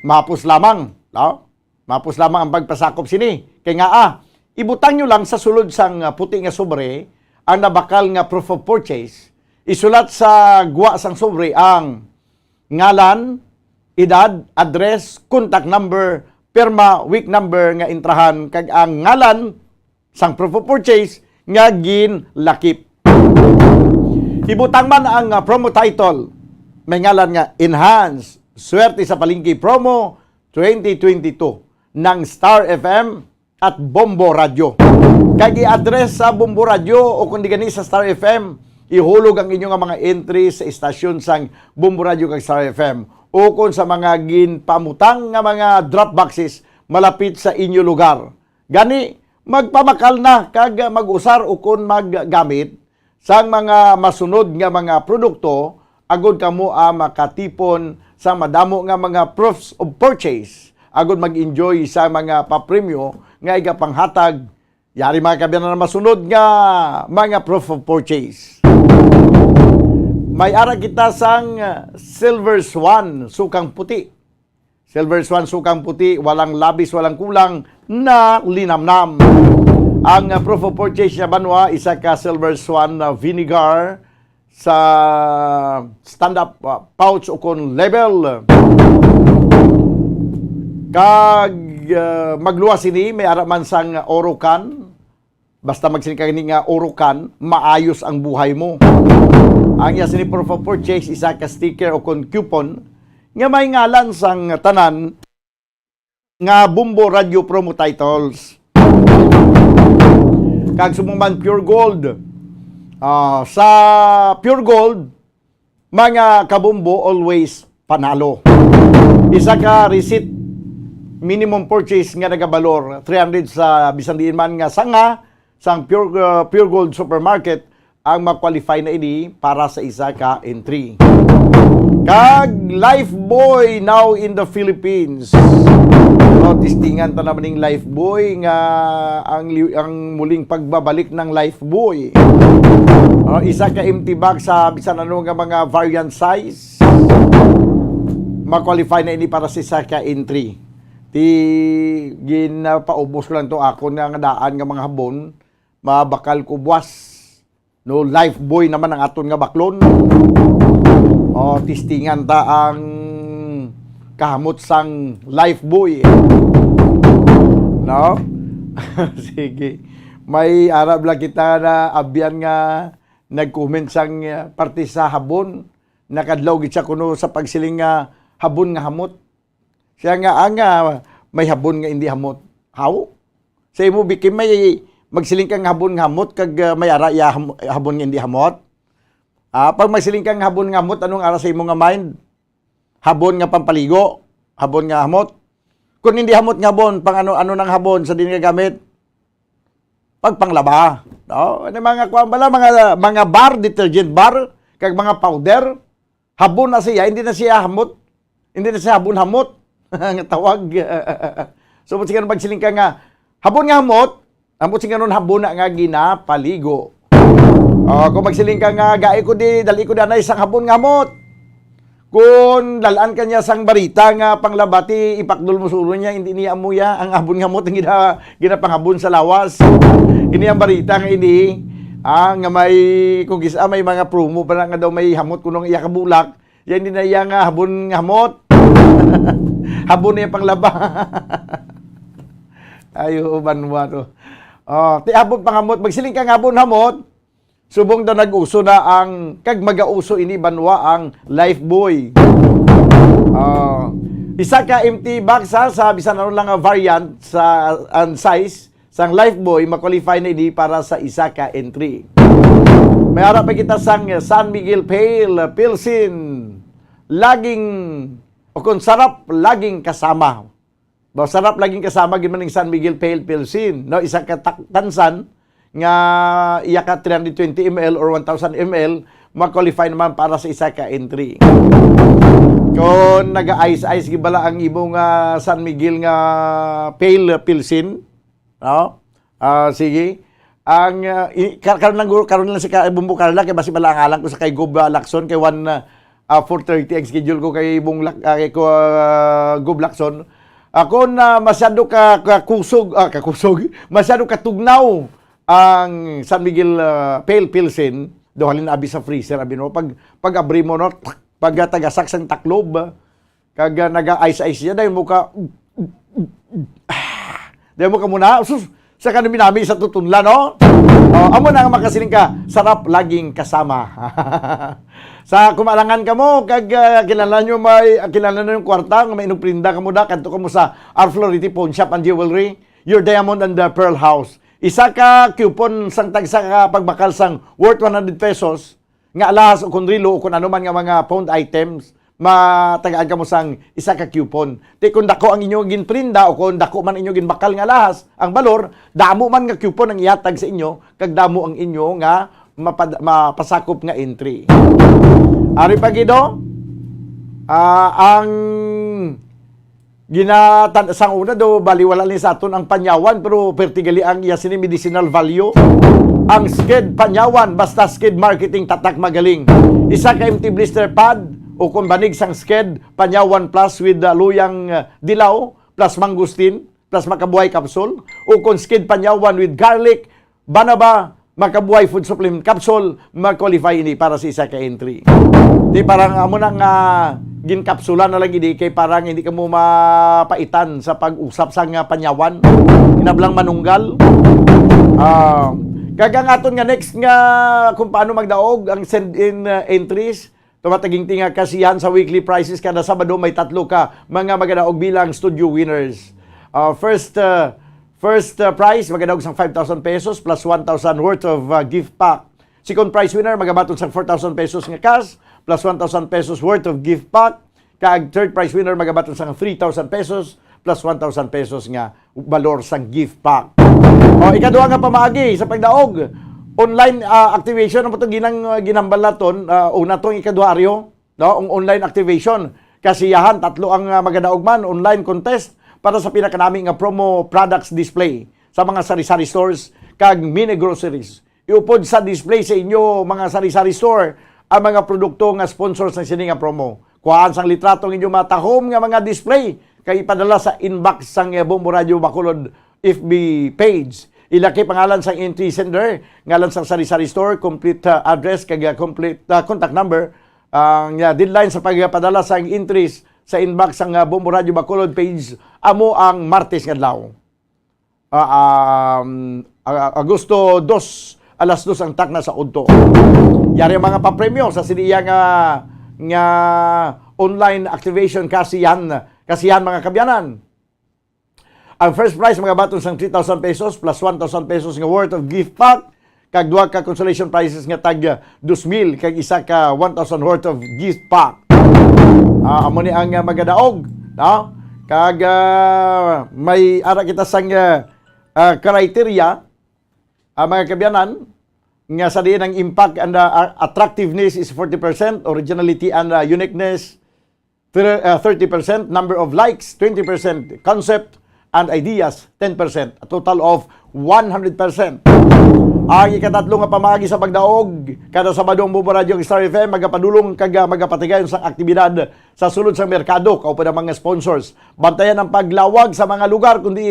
mapus lamang, no? Mapus lamang ang pagpasakop sini. Kay nga ibutang nyo lang sa sulod sang puti nga sobre ang nabakal nga proof of purchase. Isulat sa guwa sang sobre ang ngalan, edad, address, contact number, pirma, week number nga intrahan kag ang ngalan sang proof of purchase nga ginlakip. Ibutang man ang promo title, may ngalan nga Enhance Swerte sa Palengke Promo 2022 ng Star FM at Bombo Radio. Kag i-address sa Bombo Radio o kundi gani sa Star FM, ihulog ang inyong mga entry sa istasyon sang Bombo Radio kag Star FM o kung sa mga ginpamutang nga mga drop boxes malapit sa inyo lugar. Gani, magpamakal na kag mag-usar o kung maggamit sang mga masunod nga mga produkto agud kamo makatipon sa madamo nga mga proofs of purchase agud mag-enjoy sa mga papremyo nga igapanghatag yari mga kabiyanan na masunod nga mga proof of purchase. May ara kita sang Silver Swan sukang puti. Silver Swan sukang puti, walang labis, walang kulang na linamnam. Ang proof of purchase niya banwa, isa ka Silver Swan vinegar sa stand-up pouch o kon level. Kag magluwas ini, may araman sang Orocan. Basta magsinika ni nga Orocan, maayos ang buhay mo. Ang iya sini proof of purchase, isa ka sticker o kon coupon, nga may ngalan sang tanan nga Bombo Radio promo titles. Kag sumuman Pure Gold. Sa Pure Gold, mga kabumbo always panalo. Isa ka receipt minimum purchase nga nagabalor 300 sa bisan diin man nga sanga sang Pure Gold Supermarket ang ma-qualify na ini para sa isa ka entry. Kag Lifebuoy now in the Philippines. Tistingan ta naman ng Lifebuoy nga ang muling pagbabalik ng Lifebuoy. Isa ka empty bag sa bisan ano nga mga variant size. Ma-qualify na ini para sa isa ka entry. Ginapaubos lang to ako nga daan nga mga habon, mabakal ko buwas. No, Lifebuoy naman ang aton nga baklon. Tistingan ta ang kahamot sang Lifebuoy. No? Sige. May arab lang kita na abyan nga nag-comment sang parte sa habon. Nakadlaw gid siya kuno sa pagsiling nga habon nga hamot. Siya nga may habon nga hindi hamot. How? Sa imo bikim may magsiling kang habon nga hamot kag may ara ya habon nga hindi hamot. Pag magsiling kang habon nga hamot, anong ara sa imo nga mind? Habon nga pampaligo, habon nga hamot. Kung hindi hamot nga habon, pang ano nang habon sa din nga gamit? Pagpanglaba. No? Ano mga kuan bala mga bar, detergent bar, kag mga powder, habon na siya, hindi na siya hamot. Hindi na siya habon hamot. Nga tawag. So sige magsiling ka nga habon nga hamot, amot sige nun habon na nga ginapaligo. Kung magsiling ka nga dali ko danay isang habon nga hamot. Kung lalaan ka niya sang barita nga panglabati, ipakdol mo sulo niya, hindi niya amuya ang habon nga hamot ang ginapanghabon sa lawas. Ini ang barita nga ini, nga may kung gisa may mga promo pa nga daw may hamot kunong iya kabulak. Yan din na iya nga habon nga hamot. Habon niya panglaba. Ayo banwa to. Ti habon panghamot, magsiling ka nga habon hamot. Subong daw nag-uso na ang kag magauso ini banwa ang Lifebuoy. Isa ka empty box sa bisan ano lang nga variant sa size sang Lifebuoy ma-qualify na ini para sa isa ka entry. May ara pa kita sang San Miguel Pale Pilsen. Laging o kung sarap laging kasama. Sarap laging kasama gid man ning San Miguel Pale Pilsen, no? Isa ka tansan nga iya ka 320 ml or 1000 ml ma-qualify naman para sa isa ka entry. Kung naga-ice-ice gibala ang imong San Miguel nga pale pilsin, no? Sige. Ang karon lang si Bumbo Carla kay basi bala ang alang ko sa kay Gob Lacson kay 4:30 ang schedule ko kay Gob Lacson. Ako na masyado masyado katugnaw ang San Miguel Pale Pilsen, do halin abi sa freezer abi no pag abri mo no pag tagasak sang taklob kag naga-ice-ice niya dahil mo ka dahil mo ka muna sa kanami namin sa tutunla no. Amo na nga makasiling ka, sarap laging kasama. Sa kumalangan ka mo kag kilala nyo yung kwarta nga may inuprinda ka mo da kadto ka mo sa Our Flority Pawn Shop and Jewelry, your Diamond and the Pearl House. Isa ka coupon sang tagsa ka pagbakal sang worth 100 pesos nga alahas o kundrilo o kung ano man nga mga pawned items, matagaan ka mo sang isa ka coupon. Ti kung dako ang inyo ginprinda o kung dako man inyo ginbakal nga lahas ang balor, damo man nga coupon ang ihatag sa inyo kag damo ang inyo nga mapasakop nga entry. Ari pagido, ang sang una do baliwala ni sa aton ang panyawan pero pertigali ang iya sini medicinal value. Ang sked panyawan basta sked marketing tatak magaling. Isa ka empty blister pad o kung banig sang sked panyawan plus with luyang dilaw plus mangustin plus makabuhay capsule o kung sked panyawan with garlic banaba makabuhay food supplement capsule, mag-qualify ini para sa isa ka entry. Di parang amo nang ginkapsula na lang ini kay parang hindi ka mo mapaitan sa pag-usap sa nga panyawan. Inablang manunggal. Kagang aton nga next nga kung paano magdaog ang send-in entries. Tumataging tinga kasihan sa weekly prices kada Sabado may 3 ka mga magadaog bilang studio winners. First prize, magadaog sang 5,000 pesos plus 1,000 worth of gift pack. Second prize winner, magabaton sang 4,000 pesos nga cash plus 1,000 pesos worth of gift pack. Kag third prize winner, magabaton sang 3,000 pesos plus 1,000 pesos nga balor sang gift pack. Ikaduha nga pamaagi sa pagdaog. Online activation, ang itong ginambal naton, una itong ikaduharyo, no? Ang online activation. Kasiyahan, 3 ang magadaog man, online contest para sa pinakanami nga promo products display sa mga sari-sari stores kag mini groceries. Iupod sa display sa inyo mga sari-sari store ang mga produkto nga sponsors ng sini nga promo. Kuhaan sang litrato ng inyo matahom nga mga display kay ipadala sa inbox sang Bumbo Radio Bacolod FB page. Ilaki pangalan sang entry sender, ngalan sang sari-sari store, complete address kag complete contact number. Ang deadline sa pagpadala sang entries sa inbox ang Bumbo Radio Bacolod page amo ang Martes nga adlaw. Agosto 2, alas 2 ang takna sa udto. Yari mga papremyo sa siniya nga online activation kasihan mga kabyanan. Ang first prize mga baton sang 3,000 pesos plus 1,000 pesos nga worth of gift pack kag 2 ka consolation prizes nga tag 2,000 kag isa ka 1,000 worth of gift pack. Amo ni ang magadaog, no? Kag may ara kita sang criteria mga kabyanan nga sa diin ang impact and attractiveness is 40%, originality and uniqueness 30%, number of likes 20%, concept and ideas 10%, a total of 100%. Ang ikatatlo nga pamaagi sa pagdaog kada Sabado ang Bumbo Radio Star FM magapadulong kag magapatigayon sa aktibidad sa sulod sa merkado kauban ang mga sponsors. Bantayan ang paglawag sa mga lugar kundi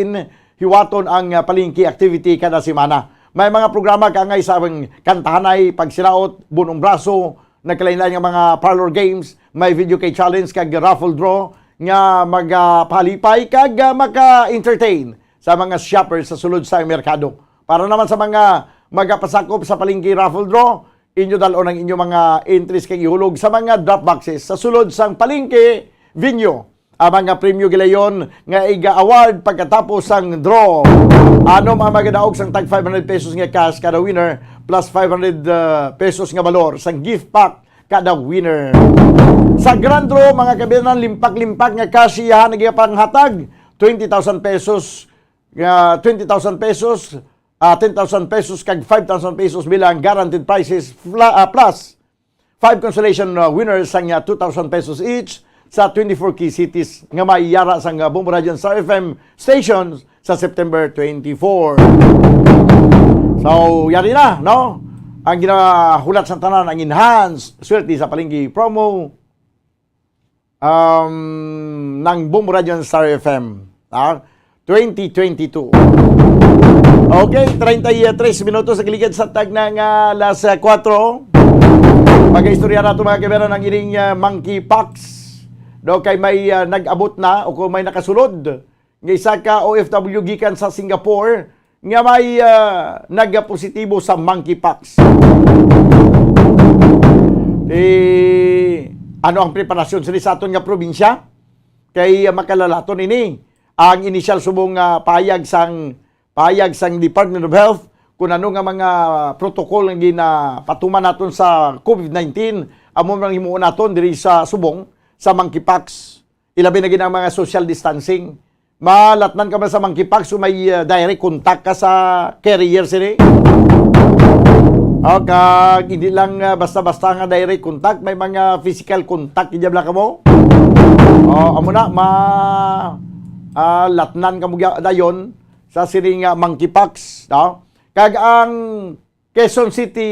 hiwaton ang palengke activity kada semana. May mga programa kaangay sa kantahanay, pagsiraot, bunong braso, nagkalain-lain nga mga parlor games, may video kay challenge kag raffle draw nga magapalipay kag maka-entertain sa mga shoppers sa sulod sa merkado. Para naman sa mga magapasakop sa palengke raffle draw, inyo dalon ang inyo mga entries kay ihulog sa mga drop boxes sa sulod sang palengke venue. Ang mga premyo gilayon nga iga-award pagkatapos sang draw. Ano ang magadaog sang tag 500 pesos nga cash kada winner plus 500 pesos nga balor sang gift pack kada winner. Sa grand draw mga kabiyanan limpak-limpak nga cash iyahan nagipanghatag 20,000 pesos 20,000 pesos 10,000 pesos kag 5,000 pesos bilang guaranteed prizes plus 5 consolation winners sang 2,000 pesos each sa 24 key cities nga maiyara sang Bombo Radio Star FM stations sa September 24. So, yari na, no? Ang ginahulat sa tanan, ang enhanced swerte sa palengke promo ng Bombo Radio Star FM 2022. Okay, 33 minutos sa kiligid sa tag ng alas 4. Pag-istorya na ito mga kaibigan ng ining monkeypox. Do kay may nag-abot na o kung may nakasulod nga isa ka OFW gikan sa Singapore nga may nagpositibo sa monkeypox. Ano ang preparasyon sa aton nga probinsya kay makalalaton ini ang initial subong payag sang Department of Health kung ano nga mga protocol nga ginapatuman naton sa COVID-19 amo nang himuon naton diri sa subong sa monkeypox. Ilabi na ginang mga social distancing. Malatnan ka ba sa monkeypox so may direct contact ka sa carrier sini? Kag hindi lang basta-basta nga direct contact, may mga physical contact ijabla ka mo. Amo na latnan ka mo dayon sa sining monkeypox, no? Kag ang Quezon City,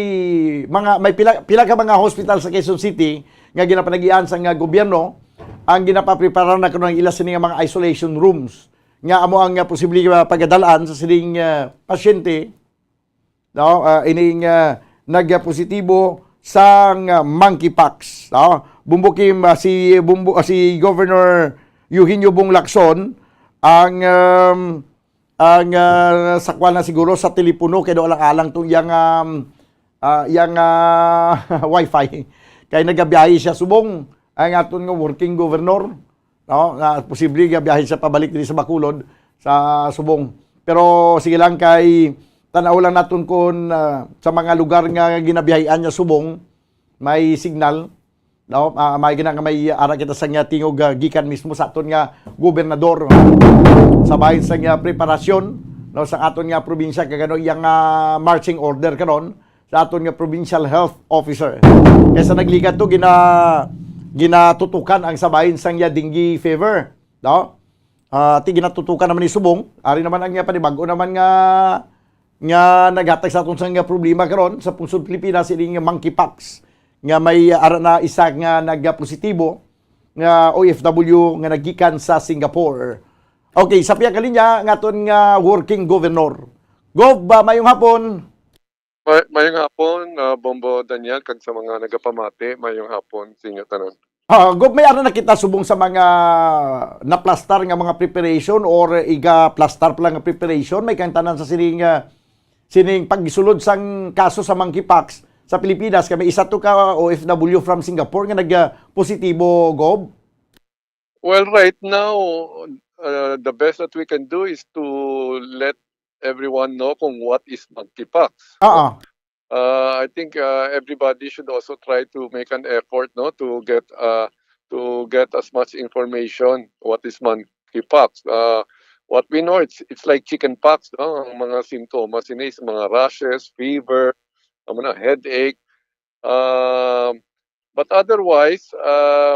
may pila ka mga hospital sa Quezon City nga ginapanagian sa nga gobyerno ang ginapaprepara na kuno ng ila sining mga isolation rooms nga amo ang posible pagadalaan sa sining pasyente, no? Ining nagpositibo sa monkeypox, no? Bumbukim si Governor Eugenio Bong Lacson ang sakwa na siguro sa telepono kay do alang-alang tong yang wifi kay nagabiyahe siya subong ang aton nga working governor, no, nga posible gabiyahe siya pabalik diri sa Bacolod sa subong. Pero sige lang kay tanaw lang naton kun sa mga lugar nga ginabiyahean niya subong may signal, no, may ara kita sa nga tingog gikan mismo sa aton nga gobernador sa bahin sa nga preparasyon, no, sa aton nga probinsya kagano yang marching order karon sa aton nga provincial health officer. Kaysa naglikat to ginatutukan ang sabahin sang ya dengue fever, no? Ti ginatutukan naman ni subong, ari naman ang panibago naman nga naghatag sa aton sang problema karon sa pungsod Pilipinas ining monkeypox nga may ara na isa nga nagpositibo nga OFW nga nagikan sa Singapore. Okay, sa piya kalinya nga aton nga working governor. Gov, mayong hapon. Mayong hapon, Bombo Daniel, kag sa mga nagapamati, mayong hapon sa inyo tanon. Gov, may ara na kita subong sa mga naplastar nga mga preparation or iga-plastar pa lang nga preparation, may kang tanan sa sining paggisulod sang kaso sa monkeypox sa Pilipinas, kami isa to ka OFW from Singapore nga nagpositibo, Gov? Well, right now, the best that we can do is to let everyone know kung what is monkeypox. I think everybody should also try to make an effort, no, to get as much information what is monkeypox. What we know, it's like chickenpox, no? Ang mga simptomas is mga rashes, fever, headache. But otherwise,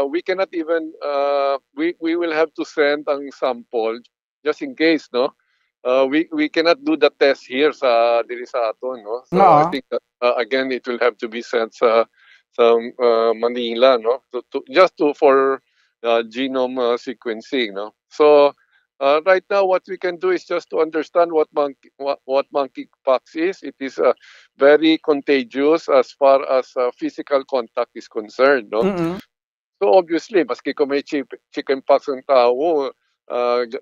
we cannot even we will have to send ang sample just in case, no. We cannot do the test here sa diri sa aton, no. So I think that, again it will have to be sent sa Manila, no, for genome sequencing, no. So right now what we can do is just to understand what monkeypox is. It is very contagious as far as physical contact is concerned, no. So obviously maski kung may chickenpox ang tao,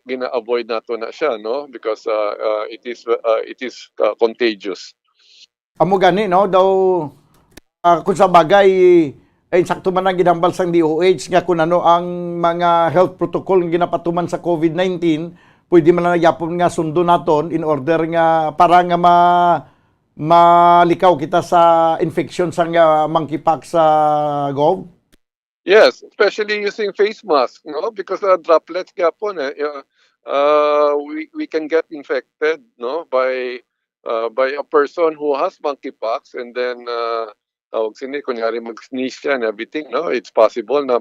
gina-avoid nato na siya, no, because it is contagious. Amo gani, no, daw kung sa bagay sakto man ang ginambal sang DOH nga kung ano ang mga health protocol nga ginapatuman sa COVID-19, pwede man na yapon nga sundo naton in order nga para nga malikaw kita sa infection sang monkeypox sa Gov. Yes, especially using face mask, no, because droplets yapon we can get infected, no, by a person who has monkeypox, and then tawag sini, kunyari mag-sneeze siya and everything, no? It's possible na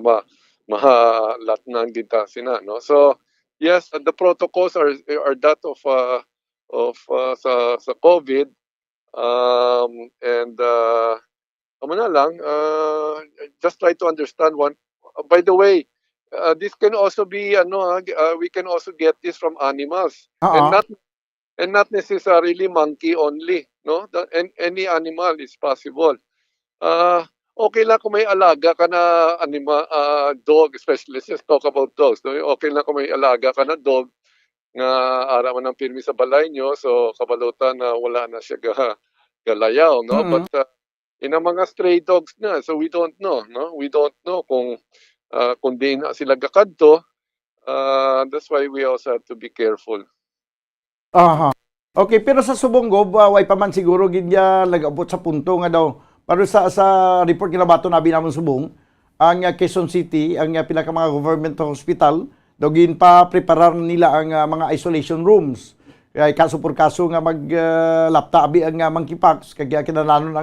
mahalat na ang ginta sina, no? So, yes, the protocols are that of sa COVID, and ano na lang, just try to understand one. By the way, this can also be we can also get this from animals, and not necessarily monkey only, no? And any animal is possible. Okay lang kung may alaga ka na dog, especially let's just talk about dogs. No? Okay lang kung may alaga ka na dog nga ara man ang pirmi sa balay nyo, so kabalutan na wala na siya galayaw, no? But in ang mga stray dogs na, so we don't know, no? We don't know kung di na sila gakadto. That's why we also have to be careful. Aha. Okay, pero sa Subong Gob, way pa man siguro gidya nag-abot sa punto nga daw. Pero sa report kinabato nabi namon Subong, ang Quezon City, ang pinaka mga government hospital, daw gin pa preparar nila ang mga isolation rooms. Kaya kaso por kaso nga laptabi ang monkeypox, kaya kinalanon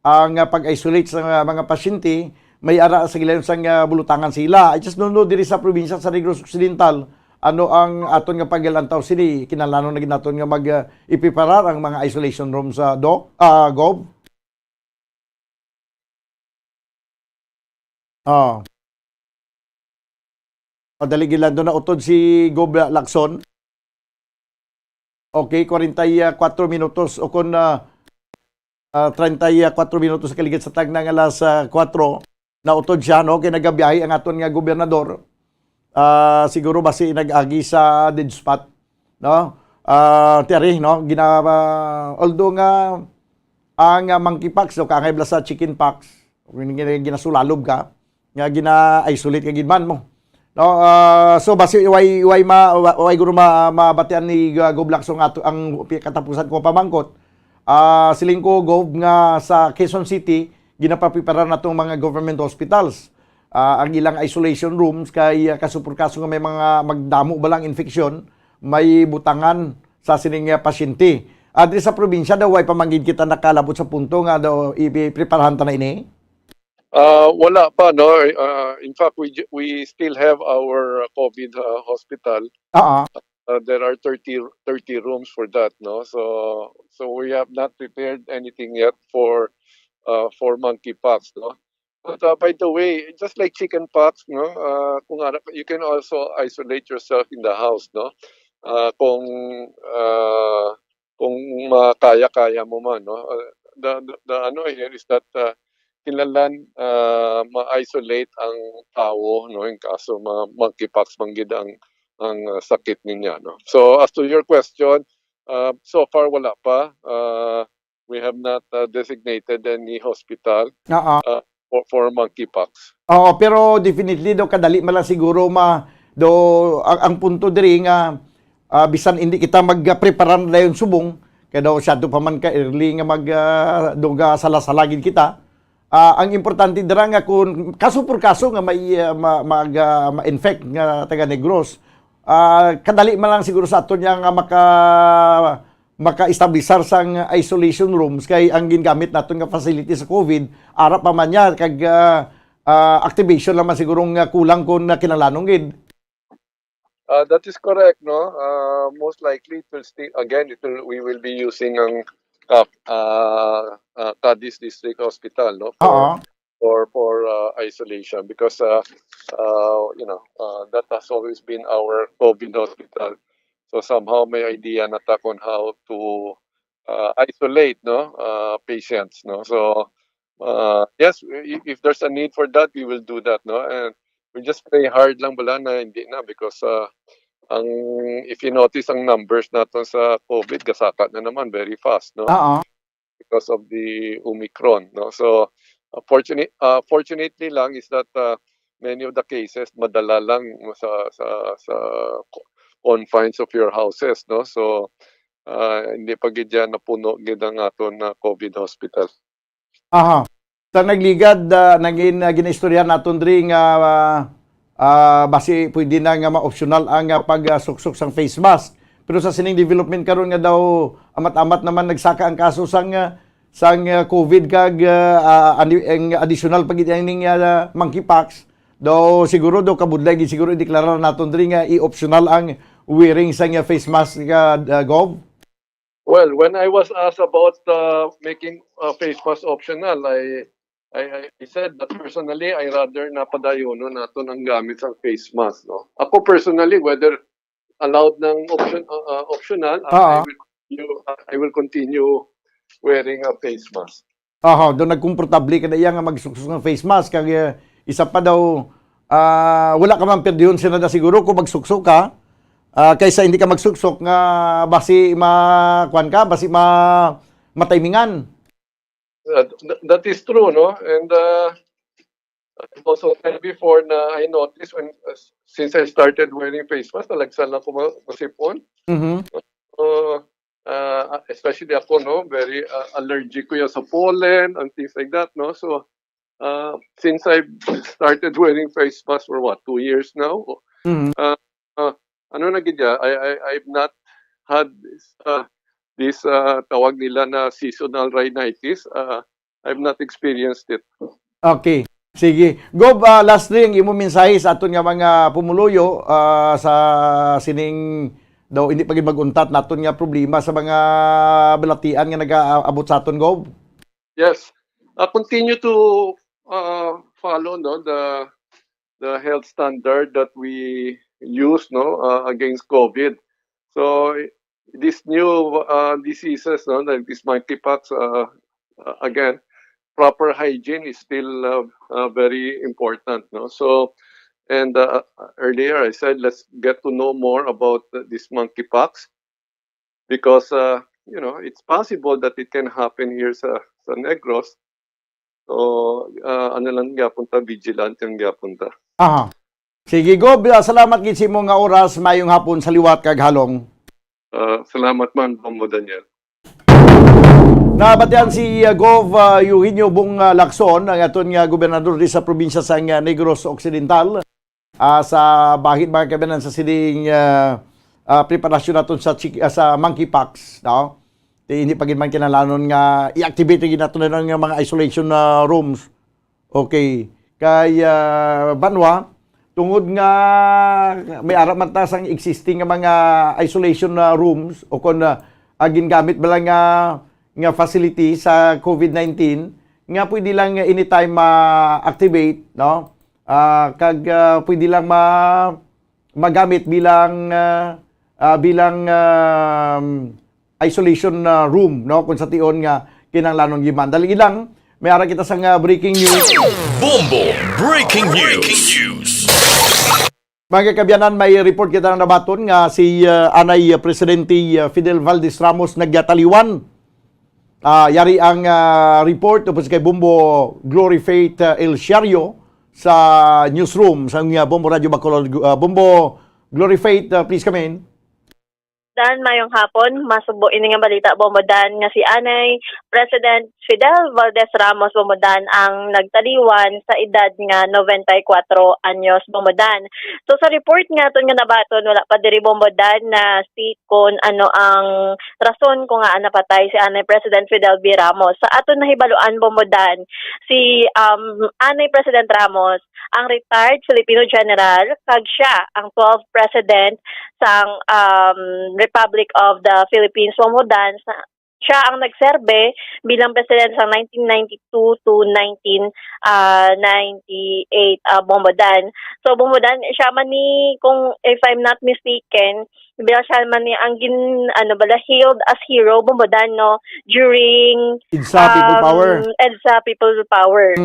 ang pag-isolate sa mga pasyente, may ara sa gilayon sang bulutangan sila. I just don't know diri sa probinsya sa Negros Occidental, ano ang aton nga paggalantaw sini, kinalanon na ginaton nga ipiparar ang mga isolation rooms sa Gob. Madali gilan doon na utod si Gob Lacson. Okay, 44 minutos o kung 34 minutos kaligid sa tag ng alas 4 na utod siya, no? Kaya nagabiyahe ang aton nga gobernador. Siguro basi nag-agi sa dead spot, no? Tiyari, no? Although nga ang monkeypox, no? Kangay bla sa chickenpox, ginasulalog ka, nga gina-isolate ka gidman mo. No, so basi way guro mabatian ni Gob Lacson ang katapusan ko pamangkot. Siling ko Gob nga sa Quezon City ginapapiparan natong mga government hospitals. Ang ilang isolation rooms kay kasupur-kaso nga may mga magdamo ba lang infeksyon, may butangan sa sining pasyente. Adri sa probinsya daw way pamanggid kita nakalabot sa punto nga daw ipreparahan ta na ini. Wala pa, no? In fact, we still have our COVID hospital. There are 30 rooms for that, no? So we have not prepared anything yet for monkeypox, no? But by the way, just like chickenpox, no? You can also isolate yourself in the house, no? Kung makaya mo man, no? The ano here is that kinahanglan ma-isolate ang tao, no, in kaso monkeypox manggid ang sakit niya, no. So as to your question, so far wala pa. We have not designated any hospital for monkeypox. Oo, pero definitely daw kadali man lang siguro ang punto diri nga bisan hindi kita magpreparan dayon Subong, kaya daw syado pa man ka early nga duga sala-salagid kita. Ang importante dira nga kung kaso por kaso nga may ma-infect nga taga Negros, kadali man lang siguro sa aton nga maka-establisar sang isolation rooms kay ang gingamit naton nga facility sa COVID ara pa man niya kag activation lang man siguro nga kulang kun kinahanglan gid. That is correct, no? Most likely it will still we will be using ang Cadiz District Hospital, no, for isolation because that has always been our COVID hospital. So somehow may idea na ta on how to isolate, no, patients, no. So yes, if there's a need for that, we will do that, no, and we just pray hard lang bala na hindi na because if you notice ang numbers natin sa COVID, gasakat na naman very fast, no? Because of the Omicron, no? So, fortunately lang is that many of the cases madala lang sa confines of your houses, no? So, hindi pa gid yan napuno gid ang aton na COVID hospital. Sa nagligad, ginaistorya naton diri nga basi pwede na nga ma-optional ang pagsuksok sang face mask. Pero sa sining development karon nga daw amat-amat naman nagsaka ang kaso sang sang COVID kag ang additional pagit ning monkeypox daw siguro daw kabudlay gid siguro ideklara naton diri nga i-optional ang wearing sang face mask Gov. Well, when I was asked about making face mask optional, I said that personally, I rather napadayono nato ng gamit sa face mask. No? Ako personally, whether allowed ng optional, I will continue wearing a face mask. Doon nagkomportable ka na iya nga magsuksok ng face mask kag isa pa daw wala ka man perdyon sila na siguro kung magsuksok ka kaysa hindi ka magsuksok nga basi matimingan. That is true, no? And I've also said before na I noticed since I started wearing face mask, talagsan lang ko masipon. Especially ako, no? Very allergic ko yan sa pollen and things like that, no? So, since I started wearing face mask for 2 years now, I've not had this tawag nila na seasonal rhinitis. I've not experienced it. Okay. Sige. Gob, lastly, ang imo mensahe sa aton nga mga pumuluyo sa sining daw hindi pagid maguntat naton nga problema sa mga balatian nga nag-aabot sa aton, Gob. Yes. Continue to follow the health standard that we use against COVID. So these new diseases, like this monkeypox, again, proper hygiene is still very important. So, and earlier I said let's get to know more about this monkeypox because it's possible that it can happen here sa Negros. So, lang gyapon vigilant yung gyapon ta. Sige, Gob, salamat gid sa imong nga oras mayong hapon sa liwat kag halong. Salamat man, Bombo Daniel. Nabatian si Gov Eugenio Bong Lacson, ang aton nga gobernador di sa probinsya sa Negros Occidental, sa bahid mga kabanan sa sining preparasyon naton sa monkeypox, no? Hindi pa gid man kinalanon nga i-activate gid naton nga mga isolation rooms. Okay. Kay Banwa tungod nga may ara man ta sang existing nga mga isolation rooms o kon agin gamit bala nga facility sa COVID-19 nga pwede lang anytime ma-activate, no? Kag pwede lang magamit bilang isolation room, no? Kung sa tion nga kinahanglanon giman. Dali ilang may ara kita sang breaking news. Bombo Breaking News. Mga kabyanan, may report kita na nabaton nga si Anay Presidente Fidel Valdez Ramos nagyataliwan. Yari ang report tapos kay Bombo Glory Faith El Shario sa newsroom sa Bombo Radio Bacolod. Bombo Glory Faith, please come in. Dan, mayong hapon, masubo ini nga balita, Bombodan, nga si Anay President Fidel Valdez Ramos, Bombodan, ang nagtaliwan sa edad nga 94 anyos, Bombodan. So sa report nga ito nga nabaton, wala pa diri, Bombodan, na state kung ano ang rason kung nga napatay si Anay President Fidel V. Ramos. Sa aton nahibaluan, Bombodan, si Anay President Ramos, ang retired Filipino General, kag siya ang 12th President sang Republic of the Philippines, Bombodan. Siya ang nagserbe bilang president sa 1992 to 1998, Bombodan. So Bombodan, siya man ni, kung if I'm not mistaken, bilang siya man ni ang hailed as hero, Bombodan, no, during EDSA People Power. EDSA People Power.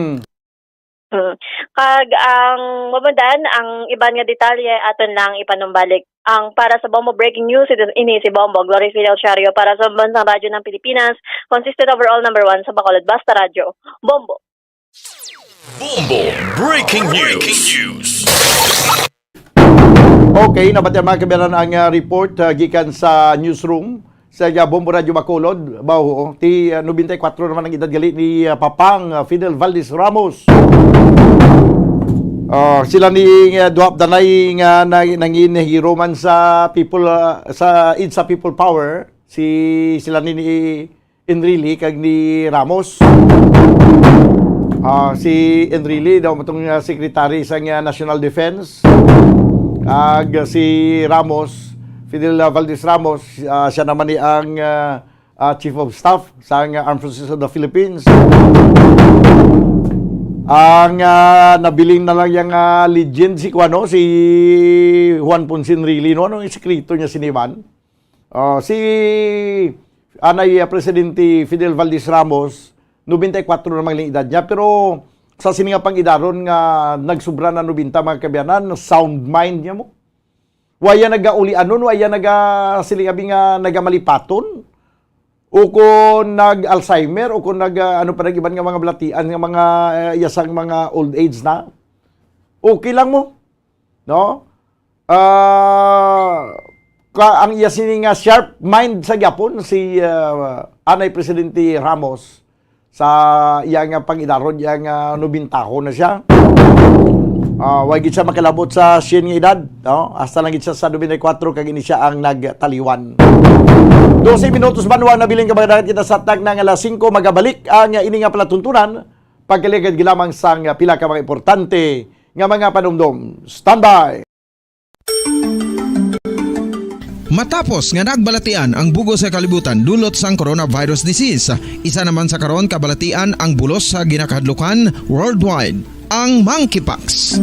Kag ang Bombodan, ang iban nga detalye aton lang ipanumbalik. Ang para sa Bombo Breaking News, ini si Bombo Glory Faith El Shario para sa Bansang Radyo ng Pilipinas, consistent overall number 1 sa Bacolod Basta Radyo. Bombo. Bombo Breaking News. Okay, nabatian mga kabayan ang report gikan sa newsroom sa Bombo Radio Bacolod. Bawo, ti 94 naman ang edad gali ni Papang Fidel Valdez Ramos. Sila ni Duap Danay nga nangin hero man sa people sa EDSA People Power, sila ni Enrile kag ni Ramos. Si Enrile daw matong secretary sa National Defense. Si Ramos, Fidel Valdez Ramos, siya naman ni ang Chief of Staff sa Armed Forces of the Philippines. Ang nabiling na lang yung legend si Juan Ponce Enrile, no? Anong sekreto niya siniman? Si Presidente Fidel Valdez Ramos, 94 na mga edad niya, pero sa sininga pang idaron nga nagsubra na 90 mga kabiyanan, sound mind niya mo. Waya nagaulian nun, waya silingabing nagamalipaton, o kung nag-Alzheimer, o kung iban nga mga blatian, nga mga yasang mga old age na. Okay lang mo. No? Ang yasini nga sharp mind sa Japon, si Presidente Ramos, sa iyang pangidaron, iyang nubintaho na siya. Wag siya makalabot sa siya nga edad. No? Hasta lang siya sa 94, kag ini siya ang nagtaliwan. 12 minutos banwa na biling kabagadan kita sa tag ng alas 5 magabalik ang ini nga palatuntunan pagkaligad gilamang sang pila ka mga importante nga mga panumdum. Standby! Matapos nga nagbalatian ang bugos sa kalibutan dulot sang coronavirus disease, isa naman sa karon kabalatian ang bulos sa ginakahadlukan worldwide, ang monkeypox.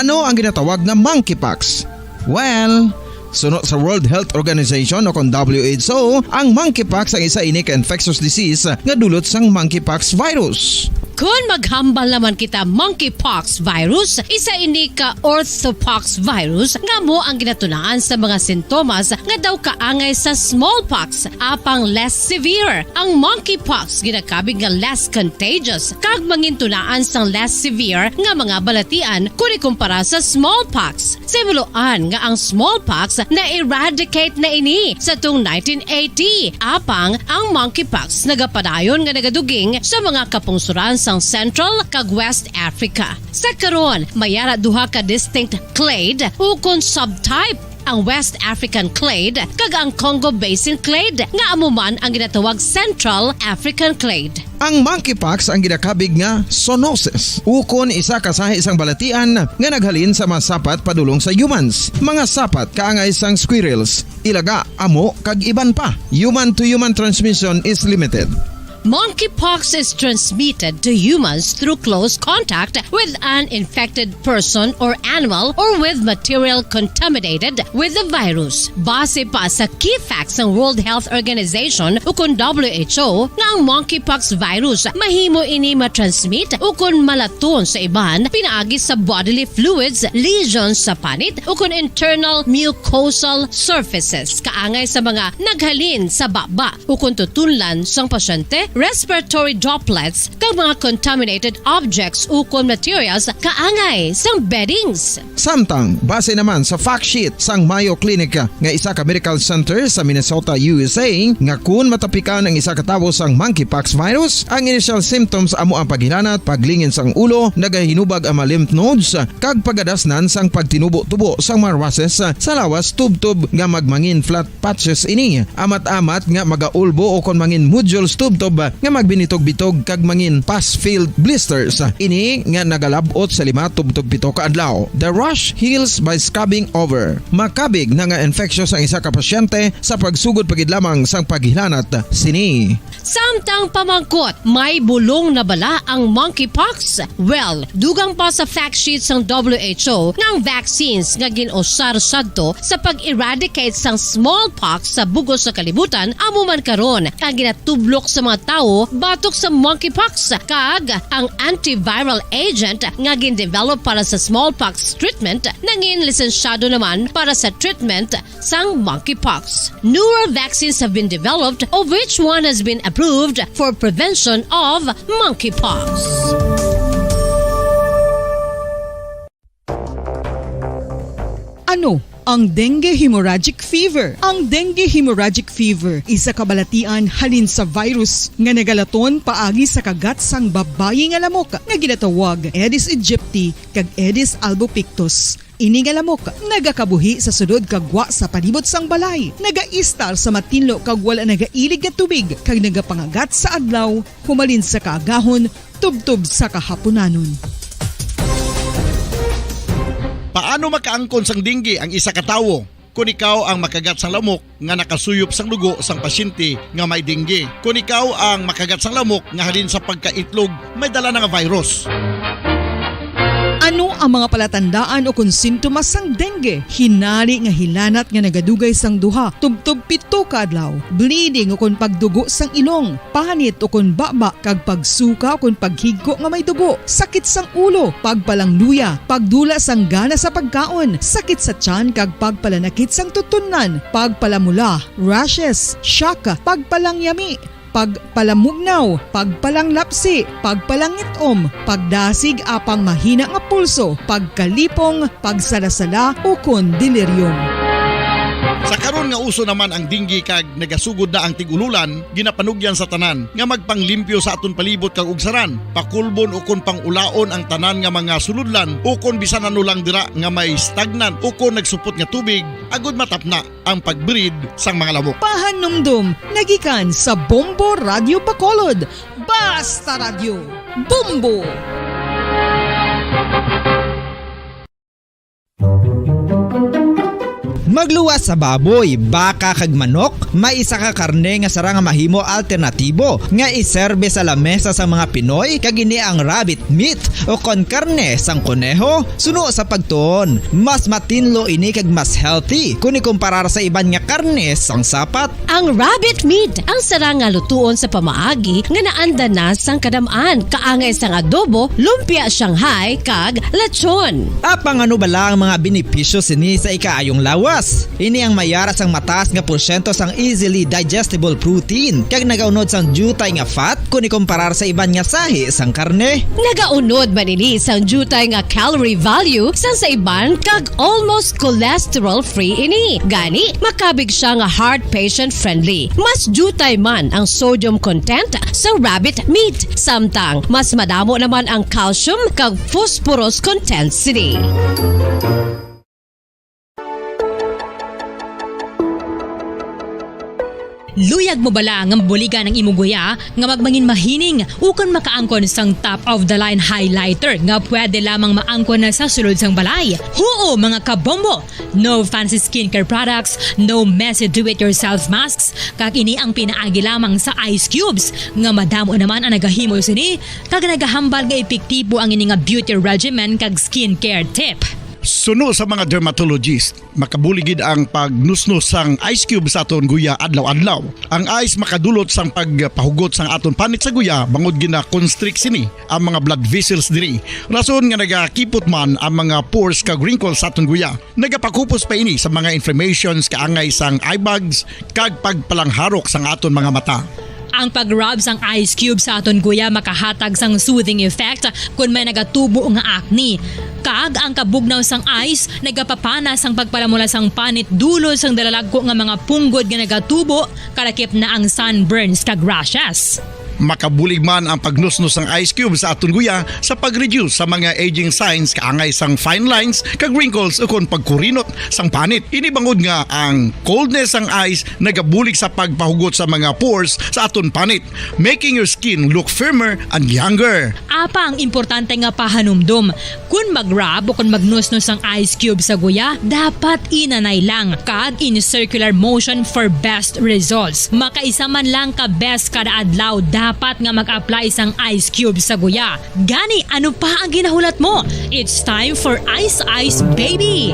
Ano ang ginatawag na monkeypox? Well, sunod sa World Health Organization o kung WHO, ang monkeypox ang isa ini ka infectious disease nga dulot sang monkeypox virus. Kung maghambal naman kita monkeypox virus, isa ini ka orthopox virus nga mo ang ginatunaan sa mga sintomas nga daw kaangay sa smallpox, apang less severe. Ang monkeypox ginakabig nga less contagious kag mangintunaan sang less severe nga mga balatian kung ikumpara sa smallpox. Simuloan nga ang smallpox na-eradicate na ini sa tung 1980, apang ang monkeypox nagapadayon nga nagaduging sa mga kapungsuran sang Central kag West Africa. Sa karon, mayara duha ka distinct clade ukon subtype, ang West African clade kag ang Congo Basin clade nga amuman ang ginatawag Central African clade. Ang monkeypox ang ginakabig nga zoonosis, ukon isa kasahi isang balatian nga naghalin sa mga sapat padulong sa humans. Mga sapat kaangay sang squirrels, ilaga, amo kag iban pa. Human to human transmission is limited. Monkeypox is transmitted to humans through close contact with an infected person or animal or with material contaminated with the virus. Base pa sa key facts ng World Health Organization ukon WHO nga ang monkeypox virus mahimo ini matransmit ukon malaton sa iban pinaagi sa bodily fluids, lesions sa panit ukon internal mucosal surfaces kaangay sa mga naghalin sa baba ukon tutunlan sang pasyente, respiratory droplets kag mga contaminated objects ukon materials kaangay sang beddings. Samtang base naman sa fact sheet sang Mayo Clinic nga isa ka medical center sa Minnesota, USA, nga kun matapikan ang isa ka tawo sang monkeypox virus, ang initial symptoms amo ang paghilanat, paglingin sang ulo, nagahinubag ang mga lymph nodes kag pagadasnan sang pagtinubo-tubo sang mga rashes sa lawas tubtob nga magmangin flat patches ini. Amat-amat nga magaulbo o kon mangin nodules tubtob nga magbinitog-bitog kag mangin pus-filled blisters. Ini nga nagalabot sa 5-7 ka adlaw. The rash heals by scrubbing over. Makabig na nga infectious ang isa ka pasyente sa pagsugod pagid lamang sang paghilanat sini. Samtang pamangkot, may bulong na bala ang monkeypox? Well, dugang pa sa fact sheet sang WHO nga ang vaccines nga ginusar sadto sa pag-eradicate sang smallpox sa bugos sa kalibutan amo man karon ang ginatublok sa mga tao batok sa monkeypox kag ang antiviral agent nga gin-develop para sa smallpox treatment nangin lisensyado naman para sa treatment sang monkeypox. Newer vaccines have been developed of which one has been approved for prevention of monkeypox. Ano ang dengue hemorrhagic fever? Ang dengue hemorrhagic fever isa kabalatian halin sa virus nga nagalaton paagi sa kagat sang babayi nga lamok nga ginatawag Aedes aegypti kag Aedes albopictus. Ini nga lamok nagakabuhi sa sudod kagwa sa palibot sang balay. Nagaistar sa matinlo kag wala nagailig nga tubig kag nagapangagat sa adlaw humalin sa kaagahon tubtub sa kahaponanon. Paano makaangkon sang dinggi ang isa ka tawo? Kung ikaw ang makagat sang lamok nga nakasuyop sang dugo sang pasyente nga may dinggi. Kung ikaw ang makagat sang lamok nga halin sa pagkaitlog may dala nga virus. Ano ang mga palatandaan o kung sintomas sang dengue? Hinali nga hilanat nga nagadugay sang duha, tubtub 7 ka adlaw, bleeding o kung pagdugo sang ilong, panit o kung baba kag pagsuka o kung paghigko nga may dugo, sakit sang ulo, pagpalangluya, pagdula sang gana sa pagkaon, sakit sa tiyan kag pagpalanakit sang tutunan, pagpalamula, rashes, shock, pagpalangyami, pagpalamugnaw, pagpalanglapsi, pagpalangitom, pagdasig apang mahina nga pulso, pagkalipong, pagsalasala o kon delirium. Sa karon nga uso naman ang dinggi kag nagasugod na ang tigululan, ginapanugyan sa tanan nga magpanglimpyo sa aton palibot kag ugsaran, pakulbon o kon pangulaon ang tanan nga mga suludlan o kon bisan ano lang dira nga may stagnant o kon nagsupot nga tubig, agud matapna ang pagbreed sang mga lamok. Pahanumdum, nagikan sa Bombo Radio Bacolod. Basta Radio, Bombo! Magluwas sa baboy, baka kag manok, may isa ka karne nga sara nga mahimo alternatibo nga iserbe sa lamesa sa mga Pinoy kag ini ang rabbit meat o kon karne sang kuneho. Suno sa pagtuon, mas matinlo ini kag mas healthy kung ikumparar sa iban nga karne sang sapat. Ang rabbit meat ang sara nga lutuon sa pamaagi nga naanda na sang kadamaan, kaangay sang adobo, lumpia Shanghai kag lechon. Apang ano bala ang mga benepisyo sini sa ikaayong lawas? Ini ang mayaras ang mataas nga porsyento sang easily digestible protein kag nagaunod sang jutay nga fat kung ikumparar sa iban nga sahi sang karne. Nagaunod man ini sang jutay nga calorie value sang sa iban kag almost cholesterol free ini. Gani makabig siya nga heart patient friendly. Mas jutay man ang sodium content sa rabbit meat, samtang mas madamo naman ang calcium kag phosphorus content sini. Luyag mo bala nga buliga ng imuguya nga magmangin mahining ukon makaangkon sang top of the line highlighter nga pwede lamang maangkon na sa sulod sang balay. Huo mga kabombo! No fancy skincare products, no messy do-it-yourself masks, kag ini ang pinaagi lamang sa ice cubes nga madamo naman ang nagahimo sini kag nagahambal nga epektibo ang ini nga beauty regimen kag skincare tip. Suno sa mga dermatologist, makabuligid ang pagnusnos sang ice cube sa aton guya adlaw-adlaw. Ang ice makadulot sang pagpahugot sang aton panit sa guya bangod gina-constrict sini ang mga blood vessels diri. Rason nga nagakipot man ang mga pores kag wrinkles sa aton guya. Nagapakupos pa ini sa mga inflammations kaangay sang eye bags kag pagpalangharok sang aton mga mata. Ang pag-rub sang ice cube sa aton guya makahatag sang soothing effect kung may nagatubo nga acne. Kag ang kabugnaw sang ice nagapapanas ang pagpalamula sang panit dulo sang dalalagko nga mga punggod nga nagatubo kalakip na ang sunburns kag rashes. Makabulig man ang pagnusnos ng ice cube sa aton guya sa pag-reduce sa mga aging signs kaangay sang fine lines kag wrinkles o kon pagkurinot sang panit. Ini bangod nga ang coldness sang ice nagabulig sa pagpahugot sa mga pores sa aton panit, making your skin look firmer and younger. Apa ang importante nga pahanumdum, kung mag-rub o kung magnusnos ang ice cube sa guya, dapat inanay lang kag in circular motion for best results. Makaisa man lang ka best kada adlaw, dapat nga mag-apply sang ice cube sa guya. Gani, ano pa ang ginahulat mo? It's time for Ice Ice Baby!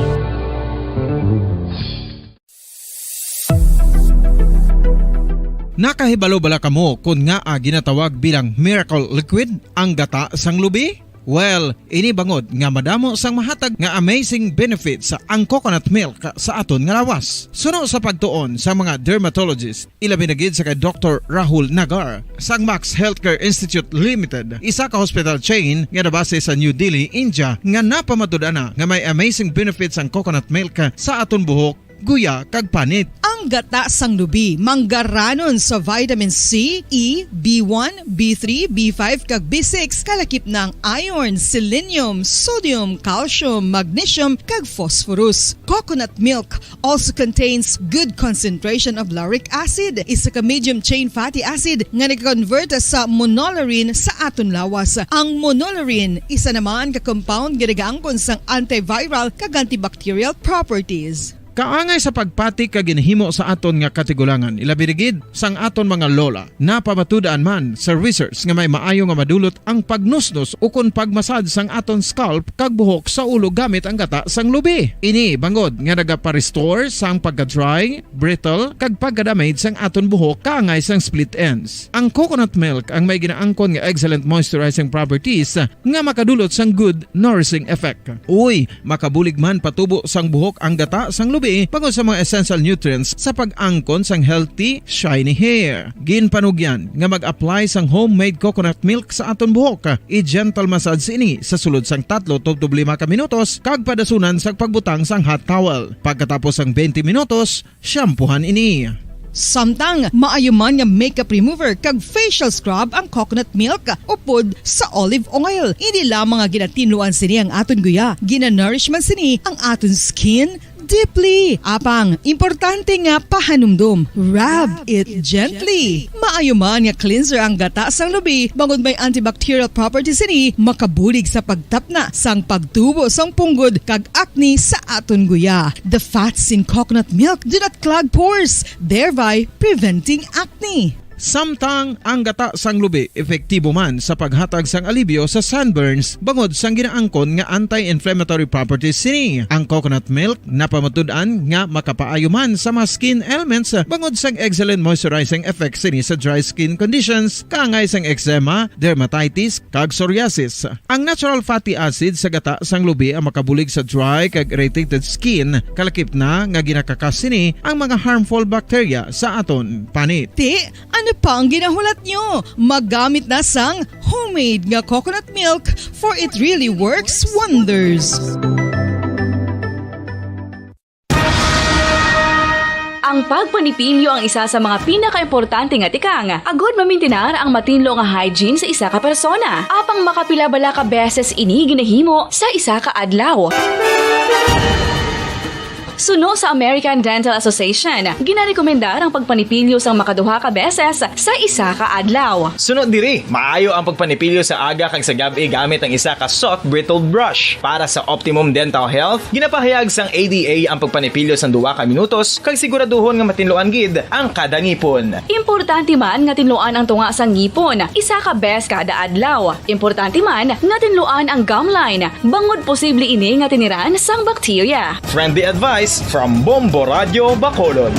Nakahibalo bala kamo kung nga ginatawag bilang miracle liquid ang gata sang lubi? Well, ini bangod nga madamo sang mahatag nga amazing benefits sa ang coconut milk sa aton nga lawas. Suno sa pagtuon sa mga dermatologist, ilabi na gid sa kay Dr. Rahul Nagar sang Max Healthcare Institute Limited, isa ka hospital chain nga nabase sa New Delhi, India, nga napamatud-ana nga may amazing benefits ang coconut milk sa aton buhok, guya kag panit. Ang gata sang lubi, manggaranon sa vitamin C, E, B1, B3, B5 kag B6 kalakip ng iron, selenium, sodium, calcium, magnesium kag phosphorus. Coconut milk also contains good concentration of lauric acid, isa ka medium chain fatty acid nga nag-convert sa monolarin sa aton lawas. Ang monolarin isa naman ka compound ginagaangkon sang antiviral kag antibacterial properties. Kaangay sa pagpati ka ginhimo sa aton nga katigulangan, ilabirigid sang aton mga lola, napamatudan man sa research nga may maayo nga madulot ang pagnusnos o kon pagmasad sang aton scalp kag buhok sa ulo gamit ang gata sang lubi. Ini bangod nga nagapa-restore sang pagka-dry, brittle kag pagka-damage sang aton buhok kaangay sang split ends. Ang coconut milk ang may ginaangkon nga excellent moisturizing properties nga makadulot sang good nourishing effect. Uy, makabulig man patubo sang buhok ang gata sang lubi pagod sa mga essential nutrients sa pag-angkon sang healthy, shiny hair. Ginpanugyan nga mag-apply sang homemade coconut milk sa aton buhok. I-gentle massage ini sa sulod sang 3 to 5 ka minutos kag padasunan sa pagbutang sang hot towel. Pagkatapos sang 20 minutos, shampoohan ini. Samtang maayo man nga makeup remover kag facial scrub ang coconut milk upod sa olive oil. Hindi lamang nga ginatinluan sini ang aton guya, ginanourish man sini ang aton skin deeply. Apang, importante nga pahanumdum. Rub it gently. Maayo man nga cleanser ang gata sang lubi, bangod may antibacterial properties ini, makabulig sa pagtapna sang pagtubo sang punggod kag acne sa aton guya. The fats in coconut milk do not clog pores, thereby preventing acne. Samtang ang gata sang lubi epektibo man sa paghatag sang alibyo sa sunburns bangod sang ginaangkon nga anti-inflammatory properties sini. Ang coconut milk napamatud-an nga makapaayo man sa mga skin ailments bangod sang excellent moisturizing effect sini sa dry skin conditions kaangay sang eczema, dermatitis kag psoriasis. Ang natural fatty acid sa gata sang lubi ang makabulig sa dry kag irritated skin kalakip na nga ginakakas sini ang mga harmful bacteria sa aton panit. Ano pa ang ginahulat nyo? Maggamit na sang homemade nga coconut milk for it really works wonders. Ang pagpanipilyo ang isa sa mga pinaka-importante nga tikang. Agod mamintinar ang matinlo nga hygiene sa isa ka persona. Apang makapila-bala ka beses ini ginahimo sa isa ka adlaw. Suno sa American Dental Association, ginarekomendar ang pagpanipilyo sang makaduha ka beses sa isa ka adlaw. Sunod diri, maayo ang pagpanipilyo sa aga kag sa gabi gamit ang isa ka soft brittled brush. Para sa optimum dental health, ginapahayag sang ADA ang pagpanipilyo sang 2 ka minutos kag siguraduhon nga matinluan gid ang kada ngipon. Importante man nga tinluan ang tunga sang ngipon, isa ka bes kada adlaw. Importante man nga tinluan ang gum line, bangod posible ini nga tiniran sang bakterya. Friendly advice from Bombo Radio Bacolod.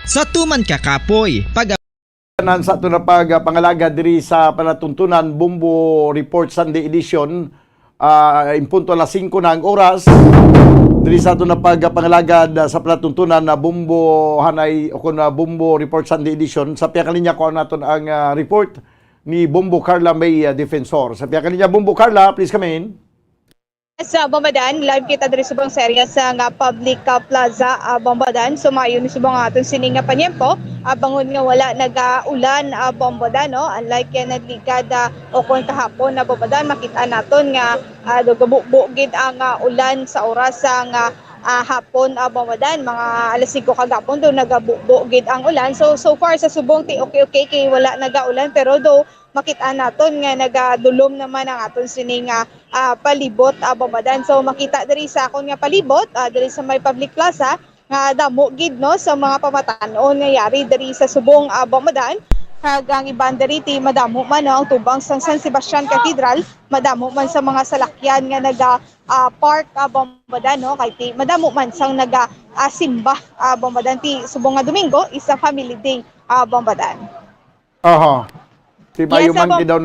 Sa tuman ka kapoy, sa ito na pangalaga diri sa panatuntunan Bombo Report Sunday Edition, impunto alas 5 na ang oras. Diri sa ito na pangalagad sa panatuntunan na Bombo Hanay o na Bombo Report Sunday Edition. Sa piyakalinya ko naton ang report ni Bombo Carla May Defensor. Sa piyakalinya Bombo Carla, please come in. Sa Bombadan, live kita diri subang serya sa nga public plaza Bombadan. Sumayo ni subang aton sini nga panyempo, bangon nga wala nagaulan Bombadan, no. Unlike yan nagligad o kon kahapon na Bombadan, makita naton nga dugabugid ang ulan sa oras nga hapon Bombadan, mga alas 5 kagapon do nagabugid ang ulan. So far sa subong okay kay wala nagaulan, pero do makita naton nga nagadulom naman ang aton sining palibot Bombadan. So makita diri sa akon nga palibot diri sa may public plaza nga damo gid no sa mga pamatan-on nga yari diri sa subong Bombadan. Kag ang iban diri ti madamo man ang tubang sang San Sebastian Cathedral, madamo man sa mga salakyan nga naga park Bombadan, no, kay ti madamo man sang naga simba Bombadan ti subong nga Domingo, isa family day Bombadan. Aha. Si Mayo man daw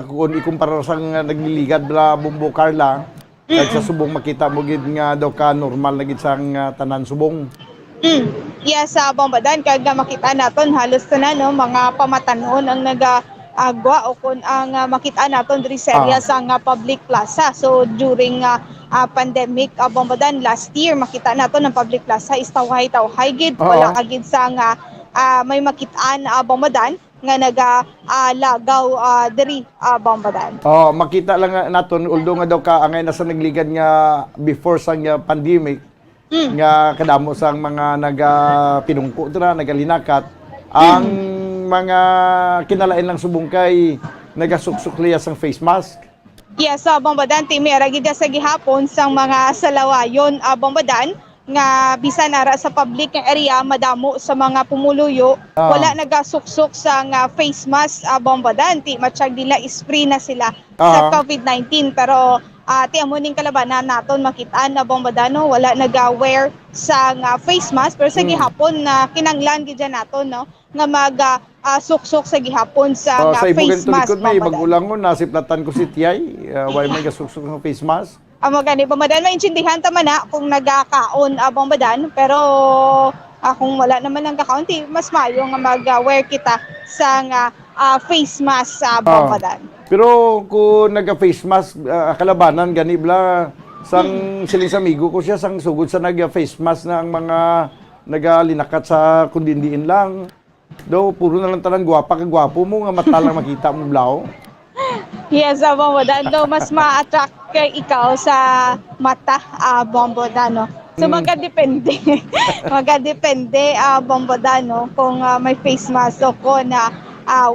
kung ikumpara sang nagliligad bla Bombo Carla, kag sa subong makita mo gid nga daw ka normal na gid sang tanan subong. Yes, sa Bombadan kag makita naton halos tanan no mga pamatanon ang nagaagwa o kun ang makita naton diri serya sa public plaza. So during pandemic bombadan last year makita nato ng public plaza is tawhay gid wala kagid sa nga may makitaan bombadan nga lagaw diri bombadan. Makita lang naton although nga daw ka angay nasa nagligad nga before sa nga pandemic nga kadamo sang mga pinungko dira nagalinakat ang mga kinalain lang subong kay nagasuksukliya sang face mask. Yes, bombadan timi ragid sa gihapon sang mga salawayon bombadan nga bisan ara sa public nga area madamo sa mga pumuluyo wala nagasuksok sa nga face mask bombadan ti matsyag dila spray na sila sa COVID-19 pero ti amo ning kalabanan naton makitaan na bombadano wala naga-wear sa nga face mask pero sa gihapon na kinanglan gid naton no nga mag suksok sa gihapon sa nga face mask may magulangon nasiplatan ko si Tiyay why may gasuksok ng face mask. Amo gani bombadan maintindihan ta man na kung nagakaon bombadan pero kung wala naman ang kakaon ti mas mayo nga mag-wear kita sa nga face mask sa bombadan. Pero kung nagka-face mask kalabanan gani bla sang siling amigo ko siya sang sugod sa nagka-face mask na ang mga nagalinakat sa kundindiin lang. Do puro na lang tanan gwapa ka gwapo mo nga mata lang makita mo blaw. Yes, bombadan do mas ma-attract kay ikaw sa mata bombadano. So magdepende bombadano kung may face mask o kung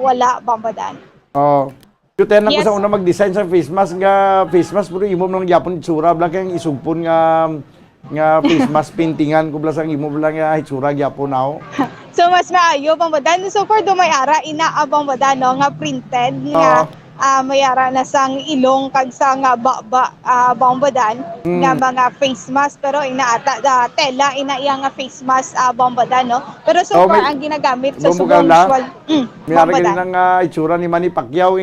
wala bombadan. Kuten ako sa una mag-design sa face mask pero imo nang yapon itsura bla kay isugpon nga face mask paintingan ko bla sang imo bla nga itsura gyapon now. So mas maayo bombadan so far do may ara ina bombadano nga printed nga mayara na sang ilong kag sa nga bombadan nga mga face mask pero inaata tela ina iya nga face mask bombadan no pero so far ang ginagamit sa subong usual bombadan nga itsura ni Manny Pacquiao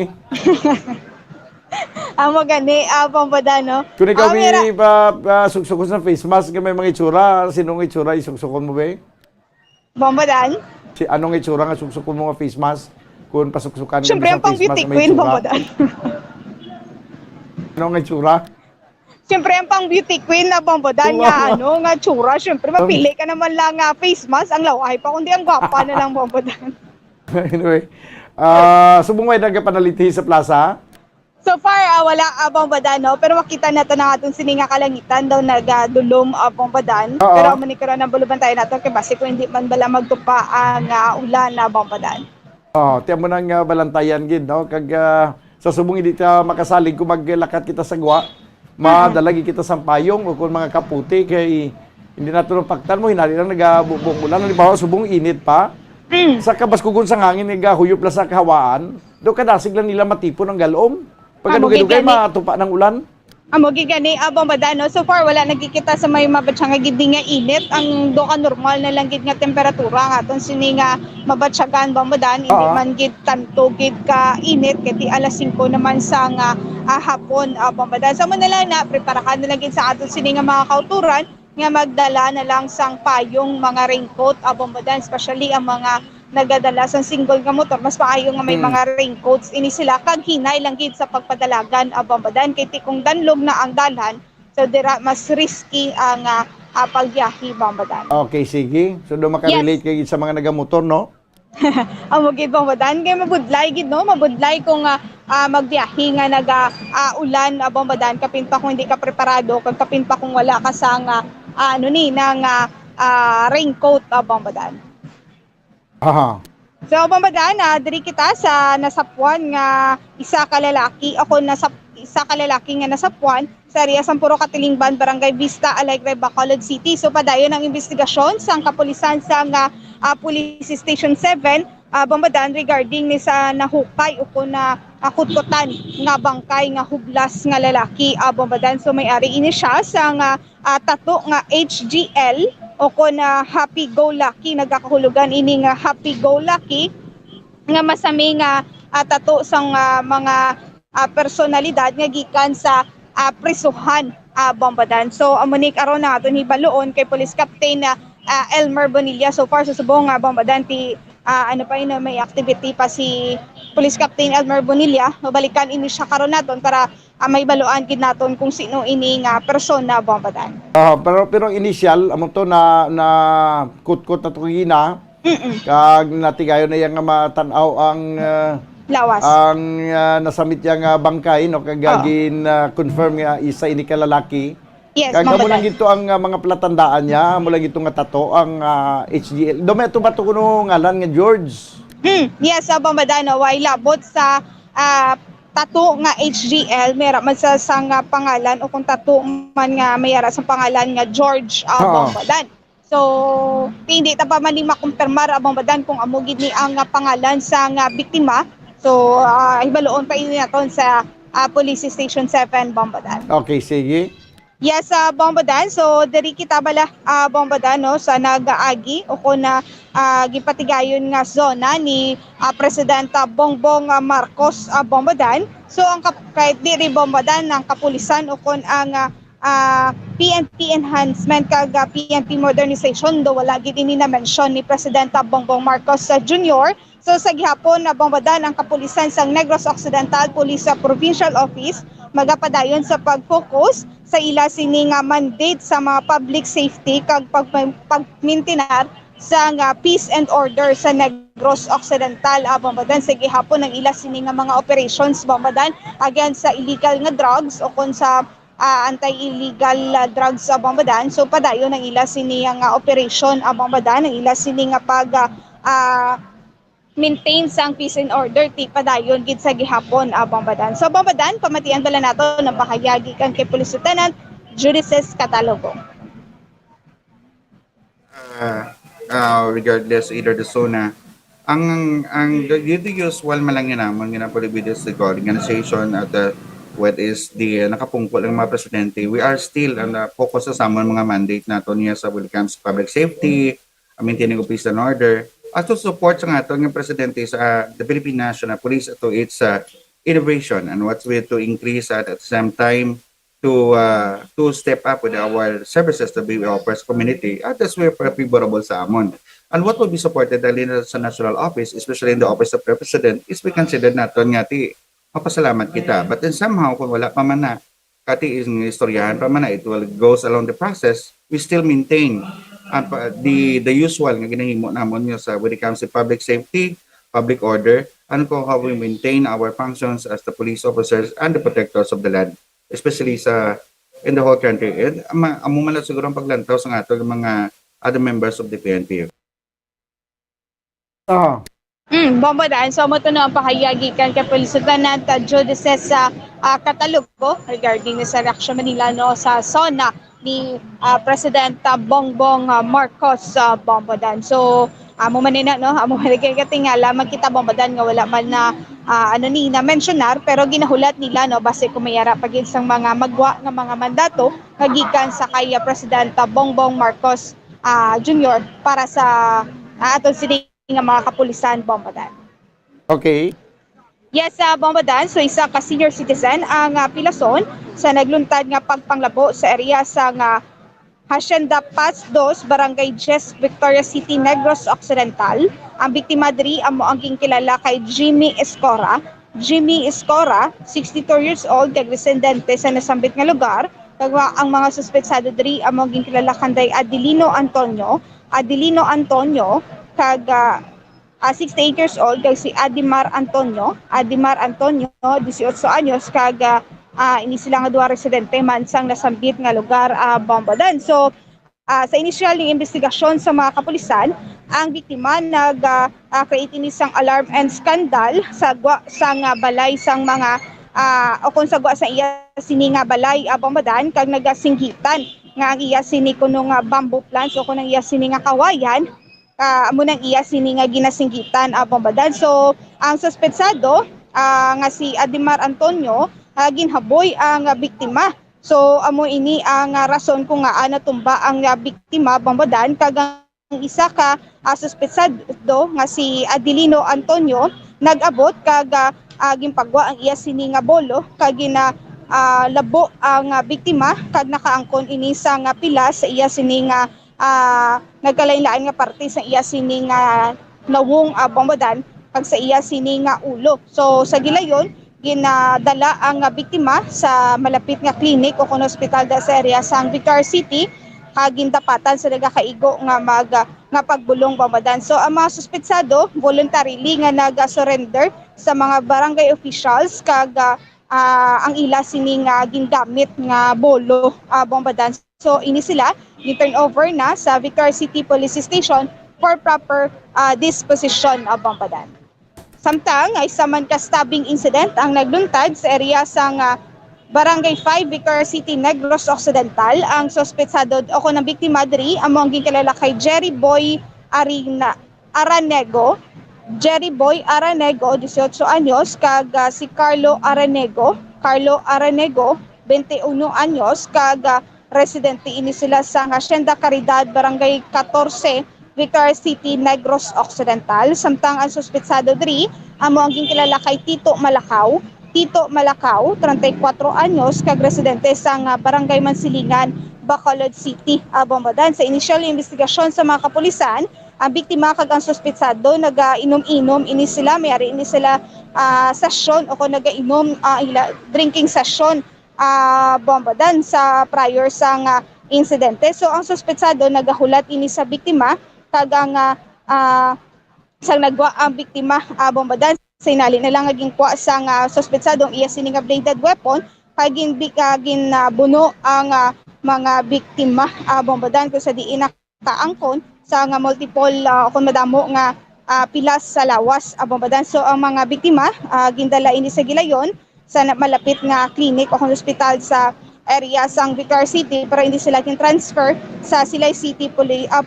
amo gani bombadan no kung ikaw suksukon sa face mask may mga itsura sinong itsura isuksukon mo ba bombadan si anong itsura nga suksukon mo nga face mask kung pasuksukan siyempre ang pang beauty queen bombadan. Ano nga itsura? Siyempre ang pang beauty queen na bombadan nga nga tsura. Siyempre mapili ka naman lang face mask ang laway pa kundi ang gwapa na lang bombadan. Anyway, subong may nagapanaliti sa plaza? So far wala bombadan no pero makita nato na atong sininga kalangitan daw nagadulom bombadan pero man ni karon ang bulubantayan nato kay base ko hindi man bala magtupa ang ulan na bombadan. Tiyan mo nang balantayan gid no kag sa subong hindi ta makasalig kung maglakat kita sa gwa madalagi kita sa payong o kung mga kaputi kay hindi nato paktan mo hinali lang nagabubong ulan halimbawa subong init pa sa kabaskugon sa hangin nagahuyop la sa kahawaan do kadasig lang nila matipon ang galom pag dugay matupa ng ulan. Amo gigani bombadan no so far wala nagkikita sa may mabatsyang gid nga init ang do ka normal na lang gid nga temperatura nga aton sini nga mabatsyagan bombadan hindi man gid tanto gid ka init kay alas 5 naman sa nga hapon bombadan sa mo na lang na preparahan na lang gid sa aton sini nga mga kauturan nga magdala na lang sang payong mga raincoat bombadan especially ang mga nagadala sa single nga motor mas maayo nga may mga raincoats ini sila kag hinay lang gid sa pagpadalagan bombadan kay kung danlog na ang dalhan so dira mas risky ang pagbiyahe bombadan. Okay sige so do makarelate kay sa mga nagamotor no. Amo gid bombadan kay mabudlay gid no mabudlay kung magbiyahe nga ulan bombadan kapin pa kung hindi ka preparado kag kapin pa kung wala ka sa raincoat bombadan. So bombadan diri kita sa nasapuan nga isa ka lalaki nga nasapuan sa area sang Puro Katilingban, Barangay Vista, Alegre, Bacolod City. So padayon ang investigasyon sa kapulisan sa Police Station 7 bombadan regarding ni sa nahukay o kung kutkutan nga bangkay nga hublas nga lalaki bombadan. So may ari ini siya sa tato nga HGL o kung happy go lucky nagakahulugan ini nga happy go lucky nga masami nga tato sang mga personalidad nga gikan sa prisuhan bombadan. So amunik aron na aton hibaloon kay Police Captain Elmer Bonilla. So far sa subong bombadan ti may activity pa si Police Captain Elmer Bonilla. Mabalikan ini siya karon naton para may baluan gid naton kung sino ini nga persona bombadan. Pero initial amo to na kutkot na tugina. Kag natigayon na yang nga matanaw ang lawas. Ang nasamit yang bangkay no kagagin confirm nga isa ini ka lalaki. Yes, kag mo lang gito ang mga palatandaan niya, mo lang gito nga tato ang HGL. Dumeto ba to kuno ngalan nga George? Yes, bombadan way labot sa tato nga HGL mera man sa nga pangalan o kung tato man nga mayara sa pangalan nga George bombadan. So, hindi ta pa man makumpirmar abang badan kung amo gid ni ang pangalan sa nga biktima. So, ibaloon pa ini naton sa Police Station 7 Bombadan. Okay, sige. Yes, Bombadan. So, diri kita bala Bombadan no sa nagaagi o kun na gipatigayon nga zona ni Presidenta Bongbong Marcos Bombadan. So, ang kahit diri Bombadan ng kapulisan o kun ang PNP enhancement kag PNP modernization do wala gid ini na mention ni Presidenta Bongbong Marcos Jr. So sa gihapon na bombadan ang kapulisan sang Negros Occidental Police Provincial Office magapadayon sa pag-focus sa ila sini nga mandate sa mga public safety kag pagmintinar sa nga peace and order sa Negros Occidental bombadan sa gihapon ang ila sini nga mga operations bombadan against sa illegal nga drugs o kon sa anti-illegal drugs sa bombadan. So padayon ang ila sini nga operation bombadan ang ila sini nga pag maintain sang peace and order ti padayon gid sa gihapon bombadan. So bombadan pamatian bala nato ng bahayagi kan kay Police Lieutenant Judices Catalogo. Regardless either the zona ang dito usual malang namon nga polibides the organization at the what is the nakapungkol ng mga presidente. We are still focus sa mga mandate nato niya sa when it comes to public safety, maintaining of peace and order, at to support sa ato ng presidente sa the Philippine National Police to its innovation and what's way to increase at the same time to step up with our services to be offer sa community at that's way favorable sa amon. And what will be supported dalhin sa national office, especially in the office of the president, is we consider naton nga ti mapasalamat kita. But then somehow, kung wala pa man na, kati yung istoryahan pa man na, it will goes along the process, we still maintain the usual nga ginahimo namon nyo sa when it comes to public safety, public order, and kung how we maintain our functions as the police officers and the protectors of the land, especially in the whole country. And amo man na siguro ang paglantaw sa ato ng mga other members of the PNP. Bombadan, so mo to na ang pahayagi kan kay Police Lieutenant Judices sa Catalogo regarding sa reaksyon Manila no sa zona ni President Bongbong Marcos Bombadan. So amo man na no, amo man katingala magkita Bombadan nga wala man na na mentionar pero ginahulat nila no base kumayara pagin sang mga magwa nga mga mandato kagikan sa kay President Bongbong Marcos Jr. para sa aton sini nga mga kapulisan Bombadan. Okay. Yes, Bombadan, so isa ka senior citizen ang pilason sa nagluntad nga pagpanglabo sa area sa nga Hacienda Paz 2, Barangay Jes, Victoria City, Negros Occidental. Ang biktima diri amo ang kilala kay Jimmy Escora. Jimmy Escora, 62 years old, kag residente sa nasambit nga lugar. Kag ang mga suspetsado diri amo ang kilala kanday Adelino Antonio. Kag 68 years old kag si Adimar Antonio 18 anyos kag ini sila nga duha residente man sang nasambit nga lugar Bombadan. So sa initial ng investigasyon sa mga kapulisan, ang biktima nag-create ini sang alarm and scandal sa balay sang mga o kung sa sa iya sini nga balay Bombadan kag nagasinggitan nga ang iya sini kuno nga bamboo plants o kuno ang iya sini nga kawayan amo nang iya sini nga ginasinggitan Bombadan. So ang suspetsado nga si Adimar Antonio ginhaboy ang biktima. So amo ini ang rason kung nga natumba ang biktima Bombadan kag ang isa ka suspetsado nga si Adelino Antonio nag-abot kag ginpagwa ang iya sini nga bolo kag labo ang biktima kag nakaangkon ini sa nga pila sa iya sini nga nagkalain-lain nga parte sa iya sini nga nawong Bombadan kag sa iya sini nga ulo. So sa gilayon ginadala ang biktima sa malapit nga klinik o kun ospital sa area sa Victoria City kagindapatan sa nagakaigo nga pagbulong pamadan. So ang mga suspetsado voluntarily nga nag-surrender sa mga barangay officials kag ang ila sini nga gingamit nga bolo bombadan. So ini sila gi-turn over na sa Victoria City Police Station for proper disposition of bombadan. Samtang ay saman ka stabbing incident ang nagluntad sa area sa Barangay 5, Victoria City, Negros Occidental. Ang suspetsado o kung ng biktima diri amo ang ginkalala kay Jerry Boy Aranego. Jerry Boy Aranego, 18 anyos, kag si Carlo Aranego, 21 anyos, kag residente ini sila sa Hacienda Caridad, Barangay 14, Victoria City, Negros Occidental. Samtang ang suspetsado diri amo ang ginkalala kay Tito Malakaw, 34 anyos, kag residente sa Barangay Mansilingan, Bacolod City, Bombadan. Sa initial investigasyon sa mga kapulisan, ang biktima kag ang suspetsado nagainom-inom ini sila, mayari ini sila session o kung nagainom drinking session Bombadan sa prior sa insidente. So ang suspetsado nagahulat ini sa biktima kag ang sang nagwa ang biktima Bombadan. Sinali na lang naging kwa sa suspetsadong iya sini nga bladed weapon kay buno ang mga biktima bombadan kung sa diin nakaangkon sa multiple kung madamo nga pilas sa lawas bombadan. So ang mga biktima gindala ini sa gilayon sa malapit nga clinic o hospital sa area sa Victoria City pero hindi sila transfer sa Silay City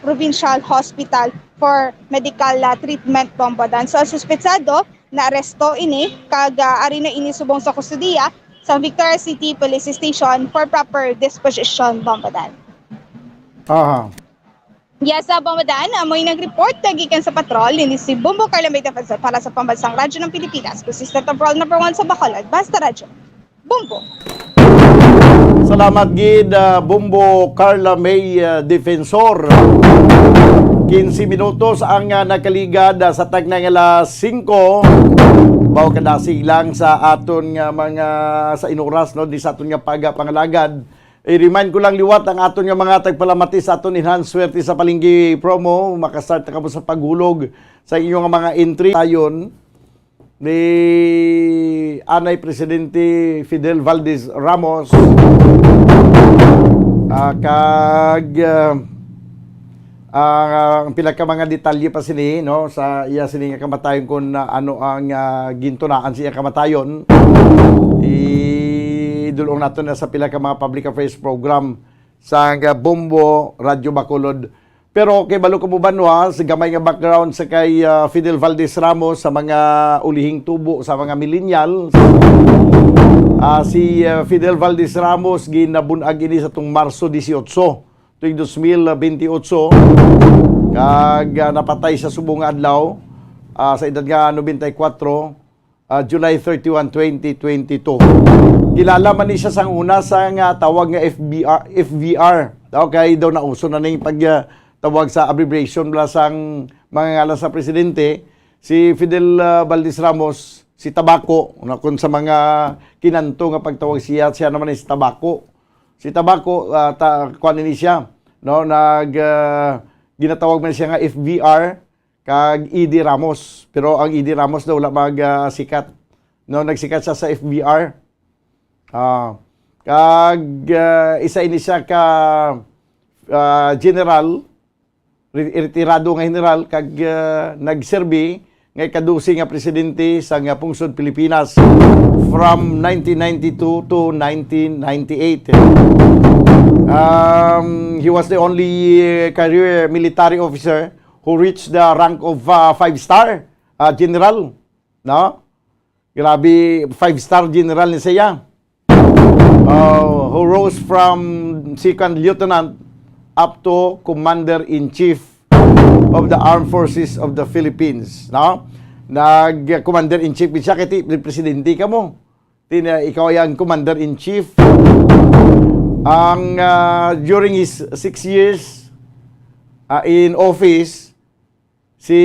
Provincial Hospital for medical treatment bombadan. So ang suspetsado na aresto ini kag ari na ini subong sa kustudiya sa Victoria City Police Station for proper disposition bombadan. Aha. Yes, bombadan, amoy nag-report gikan sa patrol ini si Bumbo Carla Mayta para sa Pambansang Radyo ng Pilipinas. Consistent of Role number 1 sa Bacolod, Basta Radyo. Bumbo. Salamat gid Bumbo Carla May Defensor. 15 minutos ang nakaligad sa tagnang alas 5. Bawo kadasig lang sa aton nga mga sa inuras no di sa aton nga pangalagad. I-remind ko lang liwat ang aton nga mga tagpalamati sa aton enhanced swerte sa palinggi promo. Makastart na kamo sa paghulog sa inyong mga entry ayon ni Anay Presidente Fidel Valdez Ramos kag ang pila ka mga detalye pa sini no sa iya sini nga kamatayon kung ano ang gintunaan siya kamatayon idulong nato na sa pila ka mga public affairs program sa Bombo Radyo Bacolod. Pero kay balo ko mo banwa sa gamay nga background sa kay Fidel Valdez Ramos sa mga ulihing tubo sa mga millennials. Si Fidel Valdez Ramos ginabunag ini sa tung Marso 18 tuig 2028 kag napatay sa subong adlaw sa edad nga 94 July 31, 2022. Kilala man ni siya sang una sa nga tawag nga FVR. Okay, daw nauso na ning pagtawag sa abbreviation bla sang mga ngalan sa presidente. Si Fidel Valdez Ramos, si Tabako, kung sa mga kinanto nga pagtawag siya naman si Tabako. Si Tabako, kuan ni siya, no, ginatawag man siya nga FVR, kag ED Ramos. Pero ang ED Ramos daw wala magsikat. No, nagsikat siya sa FVR. Isa ini siya ka general, retirado nga general, kag nagserbi nga ikadusi nga presidente sa nga pungsod Pilipinas from 1992 to 1998. He was the only career military officer who reached the rank of 5-star general. No? Grabe, 5-star general ni siya. Who rose from second lieutenant up to commander-in-chief of the Armed Forces of the Philippines. No? Nag-commander-in-chief siya, kaya presidente ka mo. Ikaw ay ang commander-in-chief. During his 6 years in office, si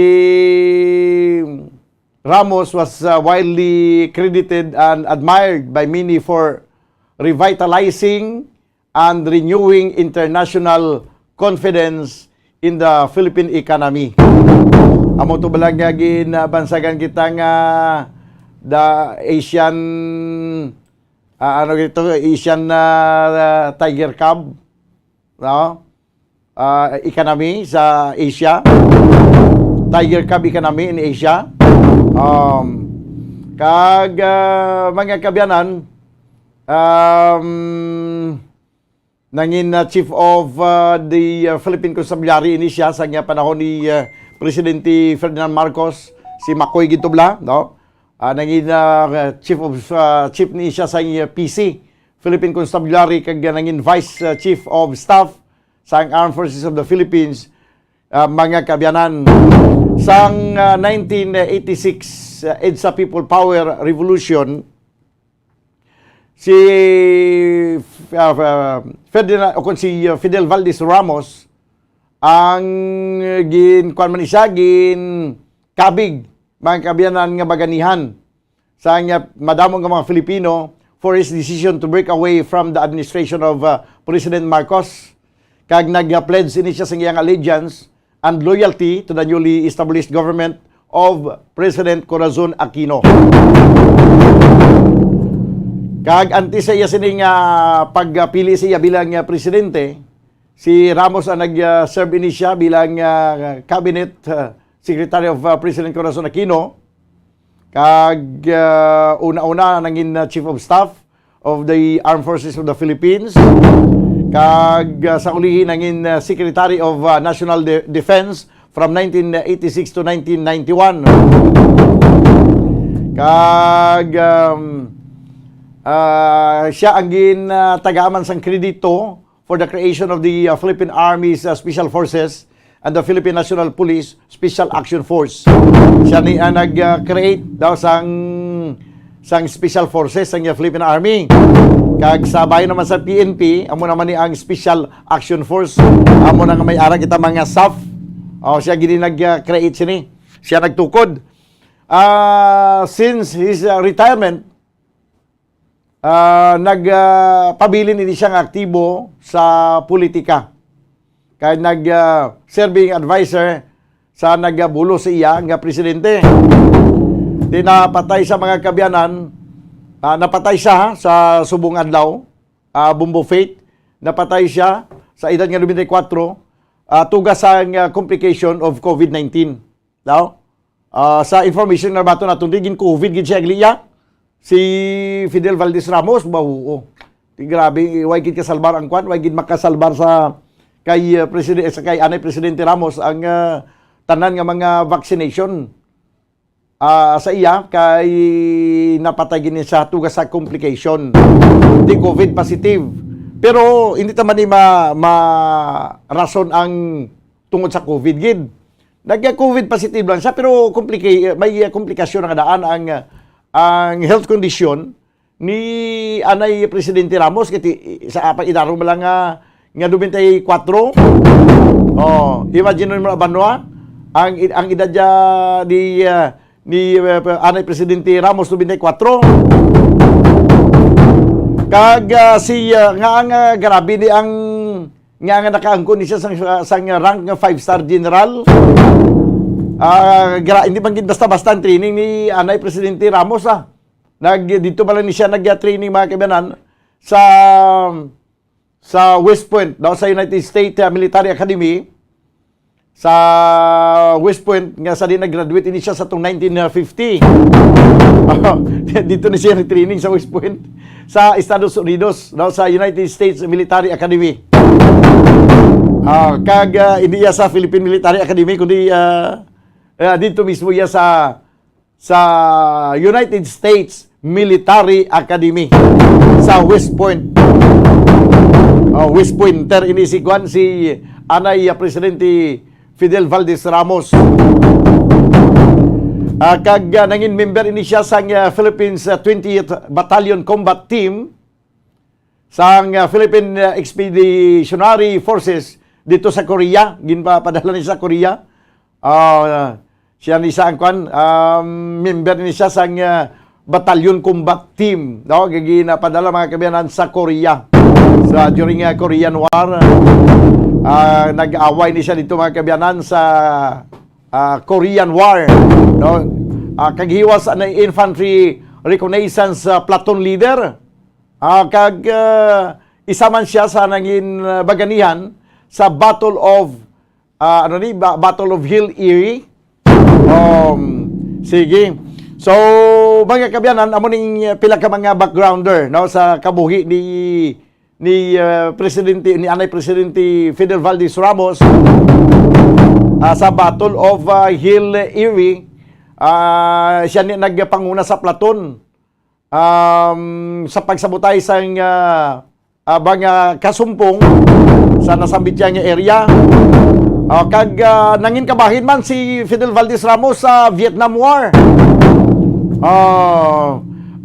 Ramos was widely credited and admired by many for revitalizing and renewing international confidence in the Philippine economy. Amo to balang nga ginbansagan kita nga the Asian Asian Tiger Cub, no? Economy sa Asia. Tiger Cub economy in Asia. Mga kabyanan, nangin Chief of the Philippine Constabulary ini siya sa panahon ni Presidente Ferdinand Marcos, si Makoy Gintubla, no? Nangin chief ni siya sa PC, Philippine Constabulary, kag nangin Vice Chief of Staff sa Armed Forces of the Philippines. Mga kabyanan, sang 1986 EDSA People Power Revolution, si Fidel Valdez Ramos ang kabig mga kabyanan nga baganihan sa madamong mga Filipino for his decision to break away from the administration of President Marcos, kag nag-pledge ini siya sa iyang allegiance and loyalty to the newly established government of President Corazon Aquino. Kag anti sa iya sining pagpili siya bilang presidente, si Ramos ang nag-serve ini siya bilang cabinet secretary of President Corazon Aquino, kag una-una nangin chief of staff of the Armed Forces of the Philippines, kag sa ulihin nangin secretary of National Defense from 1986 to 1991. Kag siya ang ginatagaman sang kredito for the creation of the Philippine Army's Special Forces and the Philippine National Police Special Action Force. Siya ni nag-create daw sang Special Forces sang Philippine Army. Kag sabay naman sa PNP, amo naman ni ang Special Action Force. Amo na nga may ara kita mga SAF. Siya gini nag-create sini. Siya nagtukod. Since his retirement, nagpabilin ini siyang aktibo sa politika. Kaya nag-serving advisor sa nagbulo sa iya nga presidente. Di napatay sa mga kabyanan, napatay siya sa subong adlaw, Bumbo Faith. Napatay siya sa edad nga 94, tugas sa complication of COVID-19. Daw? Sa information na bato natin, digin COVID, gin siya agliya. Si Fidel Valdez Ramos, bahuo. Grabe, why gid kasalbar ang kwan, why gid makasalbar sa kay presidente sa kay anay presidente Ramos ang tanan nga mga vaccination sa iya kay napatay gini sa tugas sa complication. Di COVID positive. Pero hindi ta man ni rason ang tungod sa COVID gid. Nagka-COVID positive lang siya pero may komplikasyon ang daan ang health condition ni anay presidente Ramos kiti sa apa idaro mo lang nga 94. Imagine mo banwa ang edad ni anay presidente Ramos 94. Kag nga grabe ni ang nga nakaangkon ni siya sang rank nga 5-star general. Hindi man basta-basta ang training ni anay presidente Ramos dito pala ni siya nag-training mga kaibanan sa West Point, daw sa United States Military Academy. Sa West Point, nga sa din nag-graduate ini siya sa 1950. Dito ni siya nag-training sa West Point sa Estados Unidos, daw sa United States Military Academy. Hindi iya sa Philippine Military Academy, kundi dito mismo iya sa United States Military Academy sa West Point. West Pointer ini si anay presidente Fidel Valdez Ramos. Kag nangin member ini siya sa Philippines 20th Battalion Combat Team sa Philippine Expeditionary Forces dito sa Korea. Ginpapadala ni sa Korea. Siya ni sa member ni siya sa Battalion Combat Team, no? Ginapadala mga kabiyanan sa Korea. During Korean War, nag-away ni siya dito mga kabiyanan sa Korean War, no? Kaghiwas na infantry reconnaissance platoon leader. Isa man siya sa nangin baganihan sa Battle of Hill Erie. Sige. So, mga kabiyanan, amo ning pila ka mga backgrounder, no, sa kabuhi ni Anay Presidente Fidel Valdez Ramos sa Battle of Hill Erie. Siya ni nagpanguna sa platoon sa pagsabotay sa kasumpong sa nasambit nga area. Nangin kabahin man si Fidel Valdez Ramos sa Vietnam War.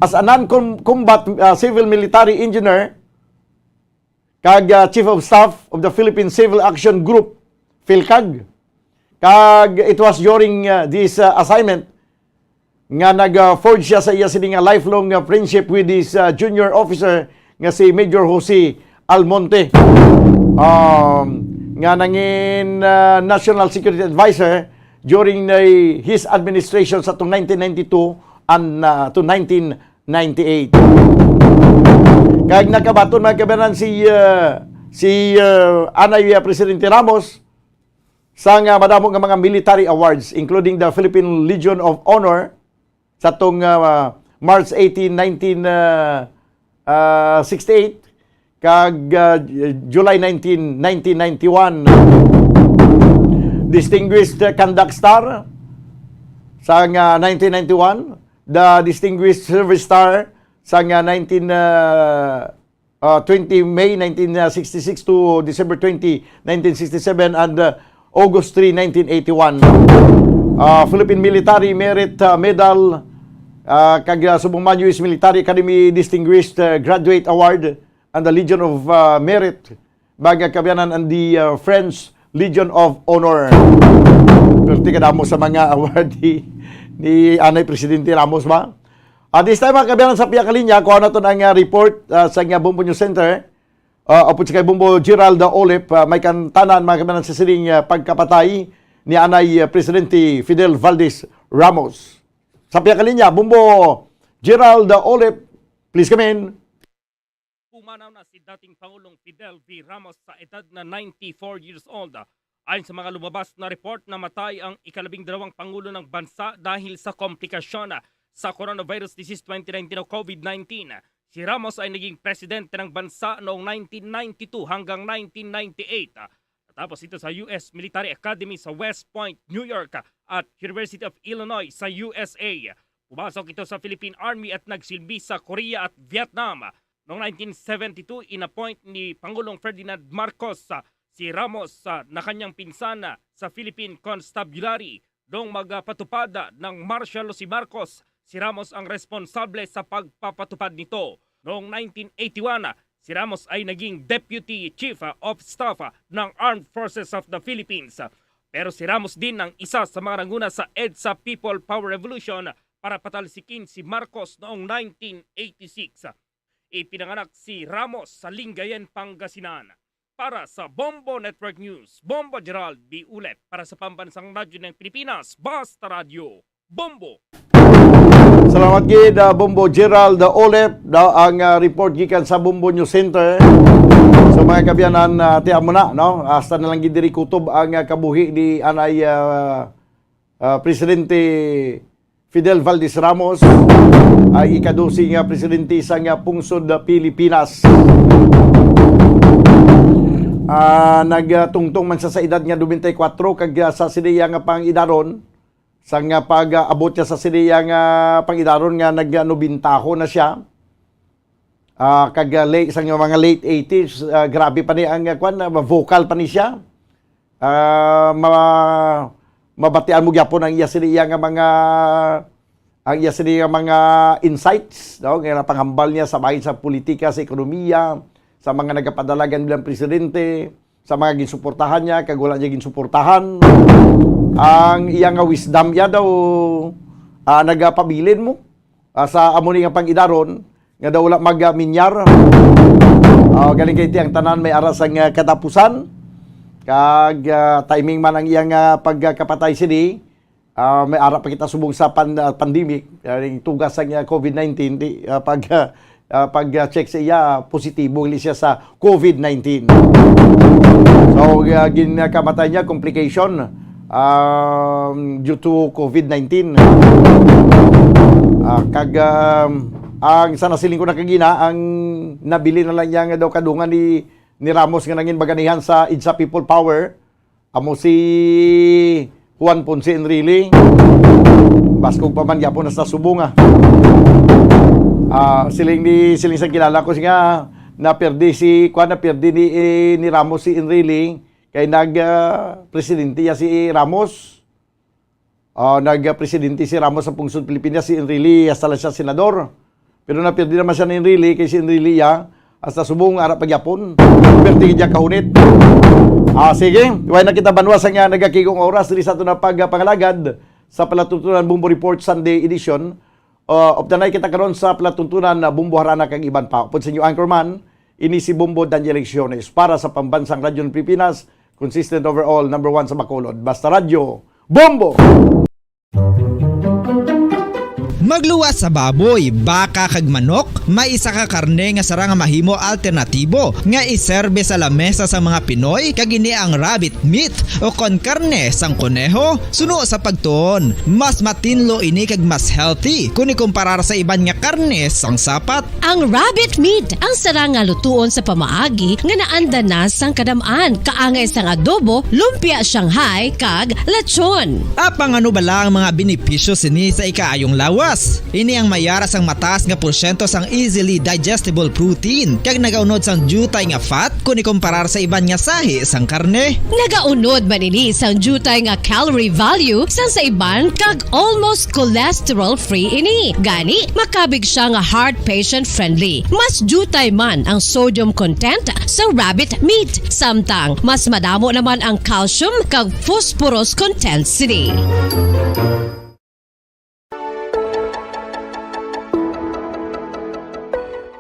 As a non-combat civil military engineer, Chief of Staff of the Philippine Civil Action Group, PhilCAG. It was during this assignment nga nag-forge siya sa iya sining lifelong friendship with his junior officer nga si Major Jose Almonte. Nga nangin National Security Advisor during his administration sa 1992 and to 1998. Kaya nakabaton mga kabanan si Anay Presidente Ramos sa madamo nga mga military awards, including the Philippine Legion of Honor sa tong March 18, 1968 kag July 19, 1991. Distinguished Conduct Star sa 1991, the Distinguished Service Star sa 20 May 1966 to December 20, 1967 and August 3, 1981. Philippine Military Merit Medal kag subong man US Military Academy Distinguished Graduate Award and the Legion of Merit baga kabiyanan and the French Legion of Honor. Perti kadamo sa mga award ni Anay Presidente Ramos ba? This time mga kabiyanan sa piya kalinya kuha na to ang report sa Bombo News Center. Apod sa kay Bombo Gerald Olep, may kantanan mga kabiyanan sa sining pagkapatay ni Anay Presidente Fidel Valdez Ramos. Sa piya kalinya, Bombo Gerald Olep, please come in. Pumanaw na si dating Pangulong Fidel V. Ramos sa edad na 94 years old. Ayon sa mga lumabas na report, namatay ang ika-12 Pangulo ng bansa dahil sa komplikasyon sa coronavirus disease 2019 o COVID-19. Si Ramos ay naging presidente ng bansa noong 1992 hanggang 1998. Natapos ito sa US Military Academy sa West Point, New York at University of Illinois sa USA. Pumasok ito sa Philippine Army at nagsilbi sa Korea at Vietnam. Noong 1972, inappoint ni Pangulong Ferdinand Marcos si Ramos na kanyang pinsan sa Philippine Constabulary. Noong magpatupad ng martial law si Marcos, si Ramos ang responsable sa pagpapatupad nito. Noong 1981, si Ramos ay naging Deputy Chief of Staff ng Armed Forces of the Philippines. Pero si Ramos din ang isa sa mga nanguna sa EDSA People Power Revolution para patalsikin si Marcos noong 1986. Ipinanganak si Ramos sa Lingayen, Pangasinan. Para sa Bombo Network News, Bombo Gerald B. Ulep. Para sa Pambansang Radyo ng Pilipinas, Basta Radio, Bombo. Salamat gid Bombo Gerald Olep ang report gikan sa Bombo News Center. So mga kabiyanan, tiyan mo na, no? Hasta na lang gid diri kutob ang kabuhi ni Anay Presidente Fidel Valdez Ramos ay ikadusi nga presidente sa pungsod Pilipinas. Nagtungtong man sa edad nga 24 kag sa siya nga pangidaron sa nga pag-abot niya sa siya nga pangidaron nga nag-90 na siya. Kag sa mga late 80s, grabe pa ni ang vocal pa ni siya. Mabatian mo gyapon ang iya siya nga mga insights, no, nga panghambal niya sa bahin sa politika, sa ekonomiya, sa mga nagapadalagan bilang presidente, sa mga ginsuportahan niya, kag wala niya ginsuportahan. ang iyang wisdom ya daw nagapabilin mo sa amo ni nga pangidaron nga daw wala magminyar. Galing kay tiyang tanan may aras ang katapusan kag timing man ang iyang pagkapatay sini. May ara pa kita subong sa pandemic, yung tugas ang COVID-19 pag-check sa iya positibo siya sa COVID-19. So ginakamatay niya complication due to COVID-19. Ang sana siling ko nakagina ang nabili na lang niya nga daw kadungan ni Ramos nga nangin baganihan sa EDSA People Power. Amo si Juan Ponce Enrile. Baskog pa man yapon na sa subong siling sa kilala ko siya naperdi si ni Ramos si Enrile kay presidente ya si Ramos. Nag-presidente si Ramos sa pungsod Pilipinas si Enrile hasta lang siya senador. Pero naperdi naman siya ni Enrile kay si Enrile hasta subong ara pagyapon. Perti gid kahunit. Sige, huwag na kita banwas nga nagakigong oras dili sa ito na pagpangalagad sa Palatuntunan Bumbo Report Sunday Edition. Of the night kita karon sa Palatuntunan Bumbo Harana kag iban pa. Upod sa inyo anchorman, ini si Bumbo Daniel Lecciones para sa Pambansang Radyo ng Pilipinas, consistent overall, number 1 sa Bacolod. Basta Radyo, Bumbo! Magluwas sa baboy, baka kag manok, may isa ka karne nga sara nga mahimo alternatibo nga iserbe sa lamesa sa mga Pinoy kag ini ang rabbit meat o kon karne sang koneho. Suno sa pagtuon, mas matinlo ini kag mas healthy kung ikumparar sa iban nga karne sang sapat. Ang rabbit meat ang sara nga lutuon sa pamaagi nga naanda na sang kadamaan, kaangay sang adobo, lumpia Shanghai kag lechon. Apang ano bala ang mga benepisyo sini sa ikaayong lawas? Ini ang mayaras ang mataas nga porsyento sang easily digestible protein kag nagaunod sang jutay nga fat kung ikumparar sa iban nga sahi sang karne. Nagaunod man ini sang jutay nga calorie value sang sa iban kag almost cholesterol free ini. Gani makabig siya nga heart patient friendly. Mas jutay man ang sodium content sa rabbit meat, samtang mas madamo naman ang calcium kag phosphorus content sini.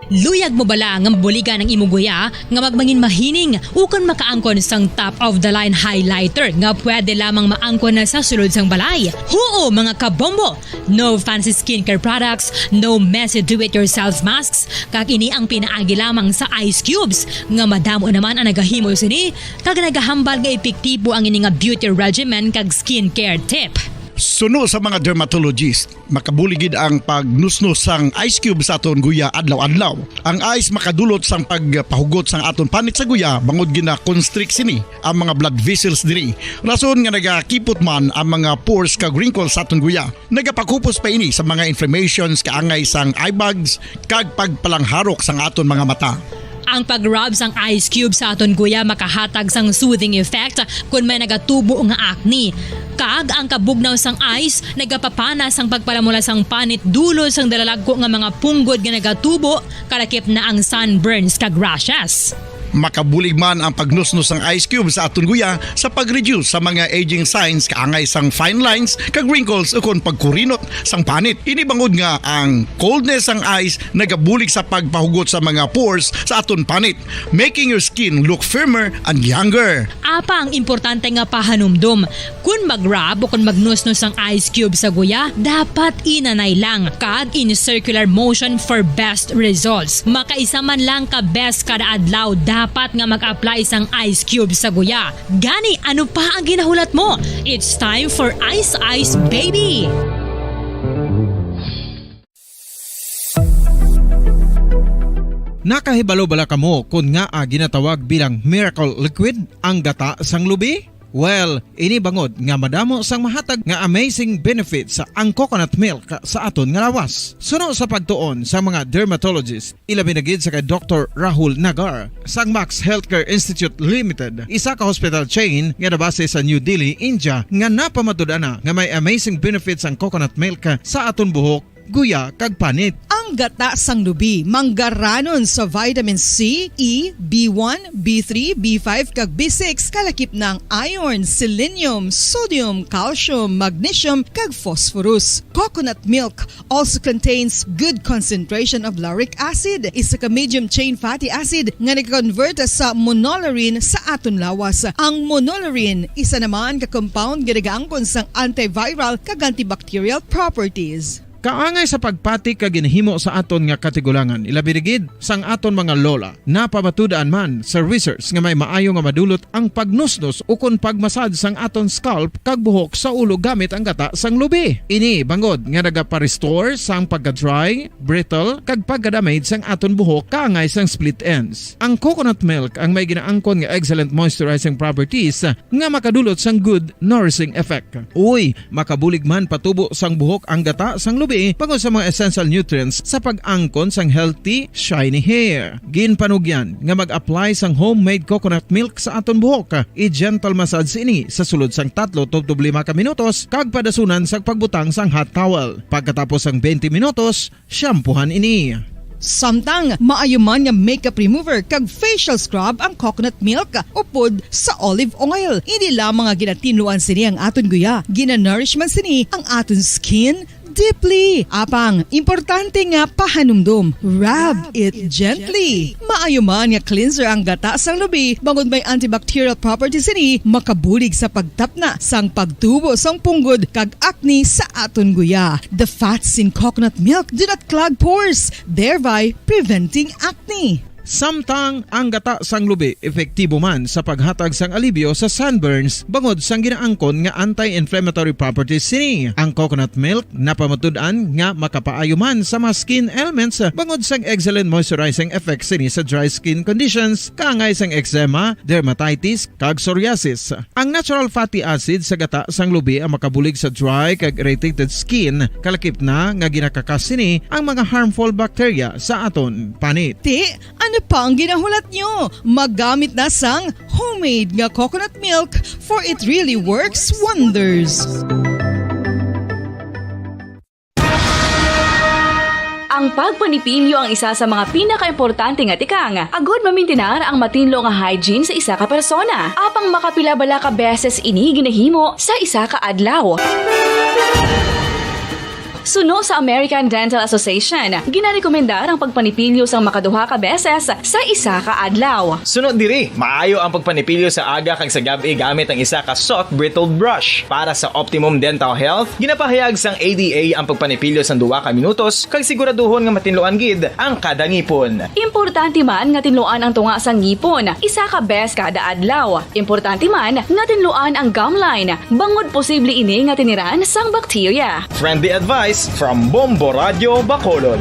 Luyag mo bala nga mabuligan ng imuguya nga magmangin mahining ukon makaangkon sang top of the line highlighter nga pwede lamang maangkon na sa sulod sang balay. Huo mga kabombo! No fancy skincare products, no messy do-it-yourself masks, kag ini ang pinaagi lamang sa ice cubes nga madamo naman ang nagahimo sini kag nagahambal nga epektibo ang ini nga beauty regimen kag skincare tip. Suno sa mga dermatologist, makabuligid ang pagnusnos sang ice cube sa aton guya adlaw-adlaw. Ang ice makadulot sang pagpahugot sang aton panit sa guya bangod gina-constrict sini ang mga blood vessels diri. Rason nga nagakipot man ang mga pores kag wrinkles sa aton guya. Nagapakupos pa ini sa mga inflammations kaangay sang eye bags kag pagpalangharok sang aton mga mata. Ang pag-rub sang ice cube sa aton guya makahatag sang soothing effect kung may nagatubo nga acne. Kag ang kabugnaw sang ice nagapapana sang pagpalamula sang panit dulo sang dalalagko nga mga punggod nga nagatubo kalakip na ang sunburns kag rashes. Makabulig man ang pagnusnos ng ice cube sa aton guya sa pag-reduce sa mga aging signs kaangay sang fine lines kag wrinkles ukon pagkurinot sang panit. Inibangod nga ang coldness sang ice nagabulig sa pagpahugot sa mga pores sa aton panit, making your skin look firmer and younger. Apa ang importante nga pahanumdum, kung mag-rub o kung magnusnos ang ice cube sa guya, dapat inanay lang kag in circular motion for best results. Makaisa man lang ka best kada adlaw dapat nga mag-apply sang ice cube sa guya. Gani, ano pa ang ginahulat mo? It's time for Ice Ice Baby! Nakahibalo bala kamo kung nga ginatawag bilang miracle liquid ang gata sang lubi? Well, ini bangod nga madamo sang mahatag nga amazing benefit sa ang coconut milk sa aton nga lawas. Suno sa pagtuon sa mga dermatologist, ilabi na gid sa kay Dr. Rahul Nagar sang Max Healthcare Institute Limited, isa ka hospital chain nga nabase sa New Delhi, India, nga napamatud-ana nga may amazing benefits ang coconut milk sa aton buhok guya kag panit. Ang gata sang lubi manggaranon sa vitamin C, E, B1, B3, B5 kag B6 kalakip ng iron, selenium, sodium, calcium, magnesium kag phosphorus. Coconut milk also contains good concentration of lauric acid, isa ka medium chain fatty acid nga nag-convert sa monolarin sa aton lawas. Ang monolarin isa naman ka compound nga nagaangkon sang antiviral kag antibacterial properties. Kaangay sa pagpati ka ginhimo sa aton nga katigulangan, ilabirigid sang aton mga lola, napamatudan man sa research nga may maayo nga madulot ang pagnusnos ukon pagmasad sang aton scalp kag buhok sa ulo gamit ang gata sang lubi. Ini bangod nga nagapa-restore sang pagka-dry, brittle kag pagka-damage sang aton buhok kaangay sang split ends. Ang coconut milk ang may ginaangkon nga excellent moisturizing properties nga makadulot sang good nourishing effect. Uy, makabulig man patubo sang buhok ang gata sang lubi pagod sa mga essential nutrients sa pag-angkon sang healthy, shiny hair. Ginpanugyan nga mag-apply sang homemade coconut milk sa aton buhok. I-gentle massage ini sa sulod sang 3 to 5 ka minutos kag padasunan sang pagbutang sang hot towel. Pagkatapos sang 20 minutos, shampoohan ini. Samtang maayo man nga makeup remover kag facial scrub ang coconut milk upod sa olive oil. Hindi lamang nga ginatinluan sini ang aton guya, ginanourishman sini ang aton skin deeply. Apang, importante nga pahanumdum. Rub it gently. Maayo man nga cleanser ang gata sang lubi, bangod may antibacterial properties ini, makabulig sa pagtapna sang pagtubo sang punggod kag acne sa aton guya. The fats in coconut milk do not clog pores, thereby preventing acne. Samtang ang gata sang lubi epektibo man sa paghatag sang alibyo sa sunburns bangod sang ginaangkon nga anti-inflammatory properties sini. Ang coconut milk napamatud-an nga makapaayo man sa mga skin ailments bangod sang excellent moisturizing effect sini sa dry skin conditions kaangay sang eczema, dermatitis kag psoriasis. Ang natural fatty acid sa gata sang lubi ang makabulig sa dry kag irritated skin kalakip na nga ginakakas sini ang mga harmful bacteria sa aton panit. Ano pa ang ginahulat nyo? Maggamit na sang homemade nga coconut milk for it really works wonders. Ang pagpanipilyo ang isa sa mga pinaka-importante nga tikang. Agod mamintinar ang matinlo nga hygiene sa isa ka persona. Apang makapila-bala ka beses ini ginahimo sa isa ka adlaw. Suno sa American Dental Association, ginarekomendar ang pagpanipilyo sang makaduha ka beses sa isa ka adlaw. Sunod diri, maayo ang pagpanipilyo sa aga kag sa gabi gamit ang isa ka soft brittled brush. Para sa optimum dental health, ginapahayag sang ADA ang pagpanipilyo sang 2 ka minutos kag siguraduhon nga matinluan gid ang kada ngipon. Importante man nga tinluan ang tunga sang ngipon, isa ka bes kada adlaw. Importante man nga tinluan ang gum line, bangod posible ini nga tiniran sang bakterya. Friendly advice from Bombo Radio Bacolod.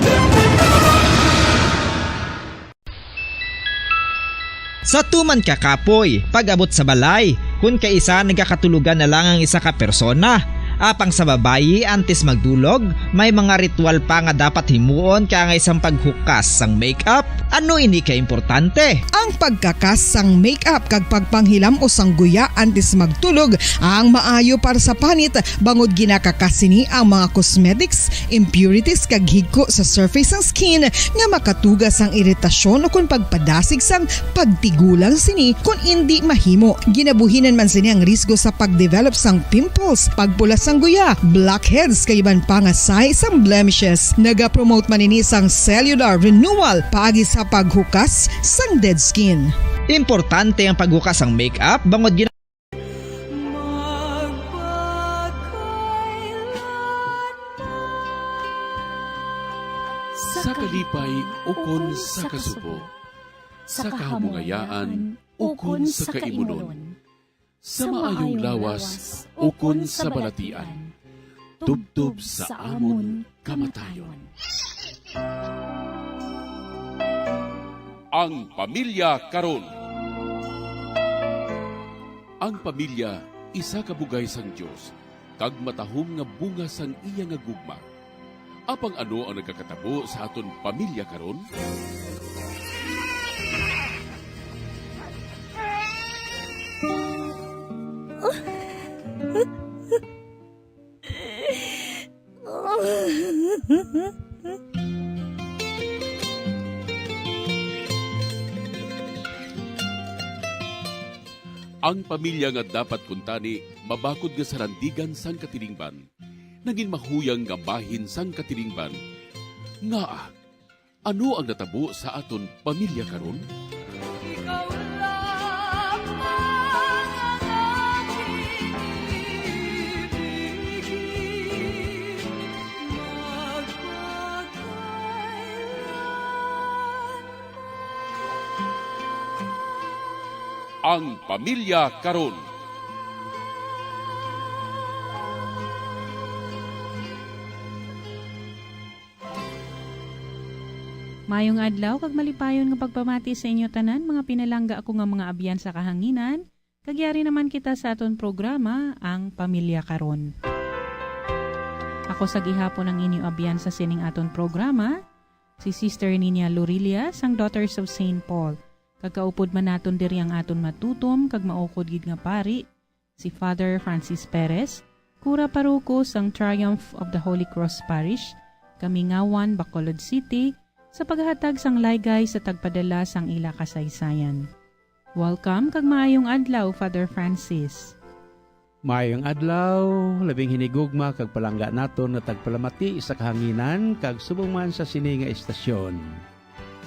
Sa tuman ka kapoy, pag-abot sa balay, kung kaisa nagkakatulugan na lang ang isa ka persona. Apang sa babayi antes magdulog, may mga ritual pa nga dapat himuon kaya nga isang paghukas sang makeup. Ano ini ka importante? Ang pagkakas sang makeup kag pagpanghilam o sang guya antes magtulog ang maayo para sa panit bangod ginakakas sini ang mga cosmetics, impurities kag higko sa surface sang skin nga makatugas sang iritasyon o kung pagpadasig sang pagtigulang sini kung hindi mahimo. Ginabuhinan man sini ang risgo sa pagdevelop sang pimples, pagpula sang guya, blackheads kay iban pa nga size sang blemishes. Naga-promote man ini sang cellular renewal paagi sa paghukas sang dead skin. Importante ang paghukas sang makeup bangod sa kalipay ukon sa kasubo, sa kahamungayaan ukon sa kaimunon, sa maayong lawas ukon sa balatian, tubtob sa amon kamatayon. Ang pamilya karon. Ang pamilya isa ka bugay sang Dios kag matahom nga bunga sang iya nga gugma. Apang ano ang nagkakatabo sa aton pamilya karon? Ang pamilya nga dapat kuntani mabakod nga sarandigan sang katilingban. Naging mahuyang nga bahin sang katilingban. Nga, ano ang natabo sa aton pamilya karon? Ang pamilya karon. Mayong adlaw kag malipayon nga pagpamati sa inyo tanan mga pinalangga ako nga mga abyan sa kahanginan. Kagyari naman kita sa aton programa ang Pamilya Karon. Ako sa gihapon ang inyo abyan sa sining aton programa, si Sister Nina Lorilia sang Daughters of St. Paul. Kagkaupod man naton diri ang aton matutom kag maukod gid nga pari, si Father Francis Perez, Kura Paruko sang Triumph of the Holy Cross Parish, Kamingawan, Bacolod City, sa paghatag sang laygay sa tagpadala sang ila kasaysayan. Welcome kag maayong adlaw, Father Francis. Maayong adlaw, labing hinigugma kag palangga naton nga tagpalamati sa kahanginan kag subong man sa sini nga estasyon.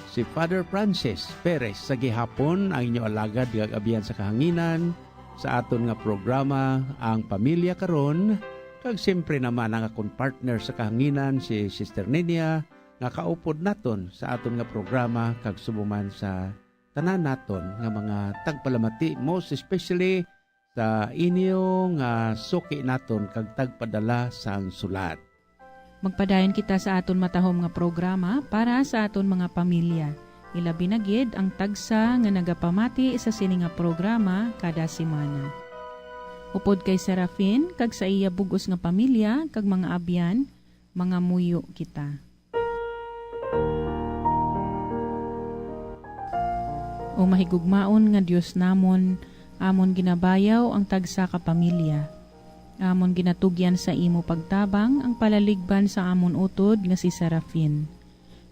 Si Father Francis Perez sa gihapon ang inyo alagad kag abyan sa kahanginan sa aton nga programa ang Pamilya Karon, kag siyempre naman ang akong partner sa kahanginan si Sister Nina nga kaupod naton sa aton nga programa kag subuman sa tanan naton nga mga tagpalamati, most especially sa inyo nga suki naton kag tagpadala sang sulat. Magpadayon kita sa aton matahom nga programa para sa aton mga pamilya. Ilabi na gid ang tagsa nga nagapamati sa sini nga programa kada semana. Upod kay Serafin kag sa iya bugos nga pamilya kag mga abyan, mga muyo kita. O mahigugmaon nga Dios namon, amon ginabayaw ang tagsa ka pamilya. Amon ginatugyan sa imo pagtabang ang palaligban sa amon utod nga si Serafin.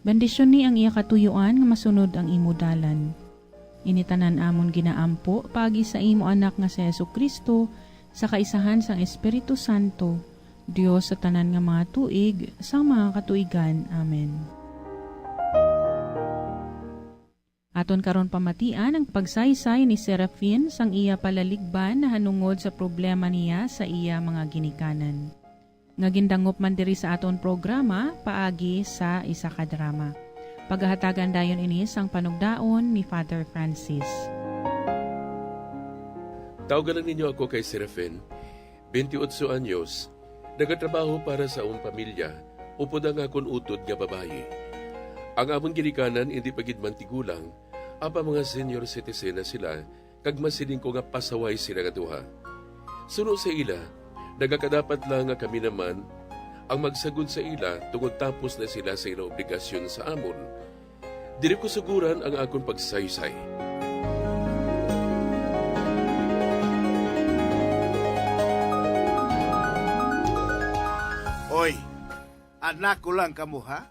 Bendisyon ni ang iya katuyuan nga masunod ang imo dalan. Initanan amon ginaampo pagi sa imo anak nga si Jesucristo sa kaisahan sang Espiritu Santo, Dios sa tanan nga mga tuig sa mga katuigan. Amen. Aton karon pamatian ang pagsaysay ni Serafin sang iya palaligban na hanungod sa problema niya sa iya mga ginikanan. Nga gindangop man diri sa aton programa paagi sa isa ka drama. Paghahatagan dayon ini sang panugdaon ni Father Francis. Tawagan ninyo ako kay Serafin, 28 anyos, nagatrabaho para sa among pamilya, upod ang akon utod nga babayi. Ang among ginikanan hindi pagid man tigulang, apa mga senior citizen na sila, kag masiling ko nga pasaway sila nga duha. Suno sa ila, nagakadapat lang nga kami naman ang magsagod sa ila tungod tapos na sila sa ilang obligasyon sa amon. Diri ko suguran ang akong pagsaysay. Oy, anak ko lang kamo ha?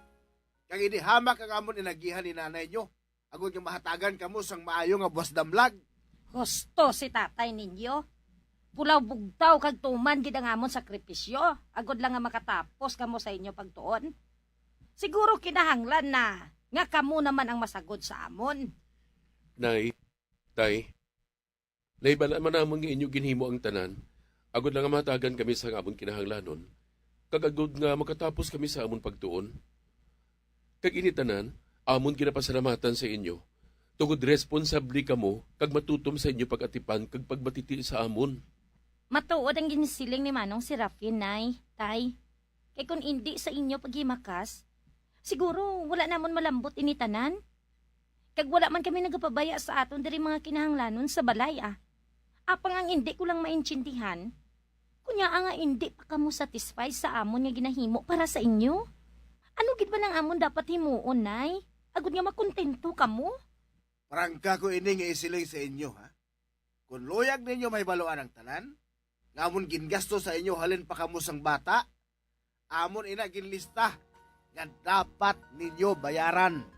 Kag ini hamak ang amon inagihan ni nanay nyo. Agod nga mahatagan kamo sang maayo nga buwas damlag. Gusto si tatay ninyo. Pulaw bugtaw kag tuman gid ang amon sakripisyo. Agod lang nga makatapos kamo sa inyo pagtuon. Siguro kinahanglan na nga kamo naman ang masagod sa amon. Nay, tay, naibala man namang inyo ginhimo ang tanan. Agod lang nga mahatagan kami sa amon kinahanglanon. Kag agod nga makatapos kami sa amon pagtuon. Kag initanan, amon ginapasalamatan sa inyo. Tungod responsable kamo kag matutom sa inyo pag-atipan kag pagbatiti sa amon. Matuod ang ginisiling ni Manong Serafin, nay, tay. Kay kung hindi sa inyo paghimakas, siguro wala namon malambot initanan. Kag wala man kami nagapabaya sa aton diri mga kinahanglanon sa balay Apang ang hindi ko lang maintindihan, kunya nga hindi pa kamo satisfy sa amon nga ginahimo para sa inyo. Ano gid ba ng amon dapat himuon, nay? Agud nga makontento kamo? Prangka ko ini nga isiling sa inyo ha. Kung loyag ninyo may baluan ang tanan, ngamon gingasto sa inyo halin pa kamo sang bata, amon ina ginlista nga dapat ninyo bayaran.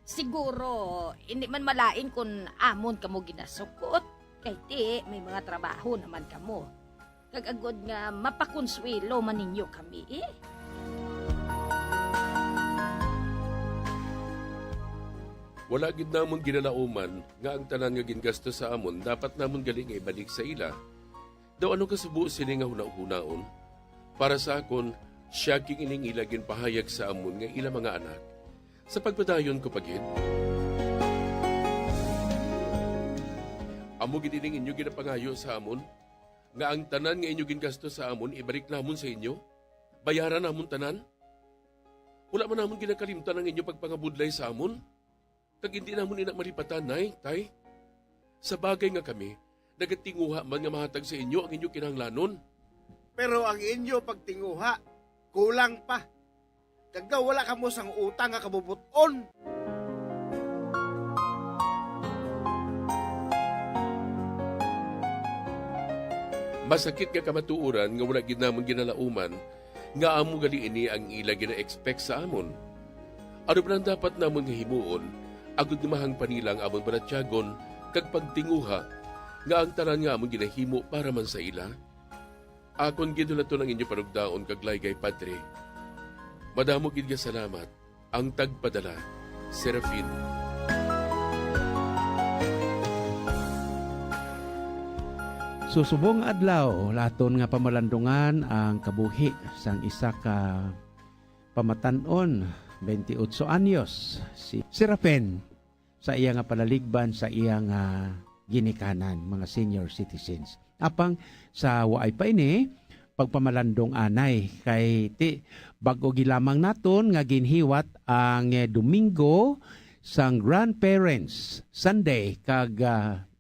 Siguro, hindi man malain kung amon kamo ginasukot. Kay ti, may mga trabaho naman kamo. Kagagod nga mapakonswelo man ninyo kami eh. Wala gid namon ginalauman nga ang tanan nga gingasto sa amon dapat namon galing nga ibalik sa ila. Daw ano kasubo sini nga hunaon. Para sa akon, siya king ining ila ginpahayag sa amon nga ila mga anak. Sa pagpadayon ko pagid. Amo gid ining inyo ginapangayo sa amon nga ang tanan nga inyo gingasto sa amon ibalik namon sa inyo. Bayaran namon tanan. Wala man namon ginakalimtan ang inyo pagpangabudlay sa amon. Kag hindi namon ina malipatan, nay, tay. Sa bagay nga kami, nagatinguha man nga mahatag sa inyo ang inyo kinahanglanon. Pero ang inyo pagtinguha, kulang pa. Kagka wala ka mo sang utang nga kabubuton. Masakit nga kamatuuran nga wala gid namon ginalauman nga amo gali ini ang ila gina-expect sa amon. Ano ba nang dapat namon nga himuon? Agud mahang panilang amon balatyagon kag pagtinguha nga ang tanan nga amon ginahimo para man sa ila. Akon gidulaton ang inyo panugdaon kag laygay Padre. Madamo gid nga salamat ang tagpadala Serafin. Susubong adlaw laton nga pamalandungan ang kabuhi sang isa ka pamatan-on 28 anyos si Serafin sa iya nga palaligban sa iya nga ginikanan mga senior citizens. Apang sa waay pa ini pagpamalandong anay kay ti bag-o gilamang naton nga ginhiwat ang Domingo sang grandparents Sunday kag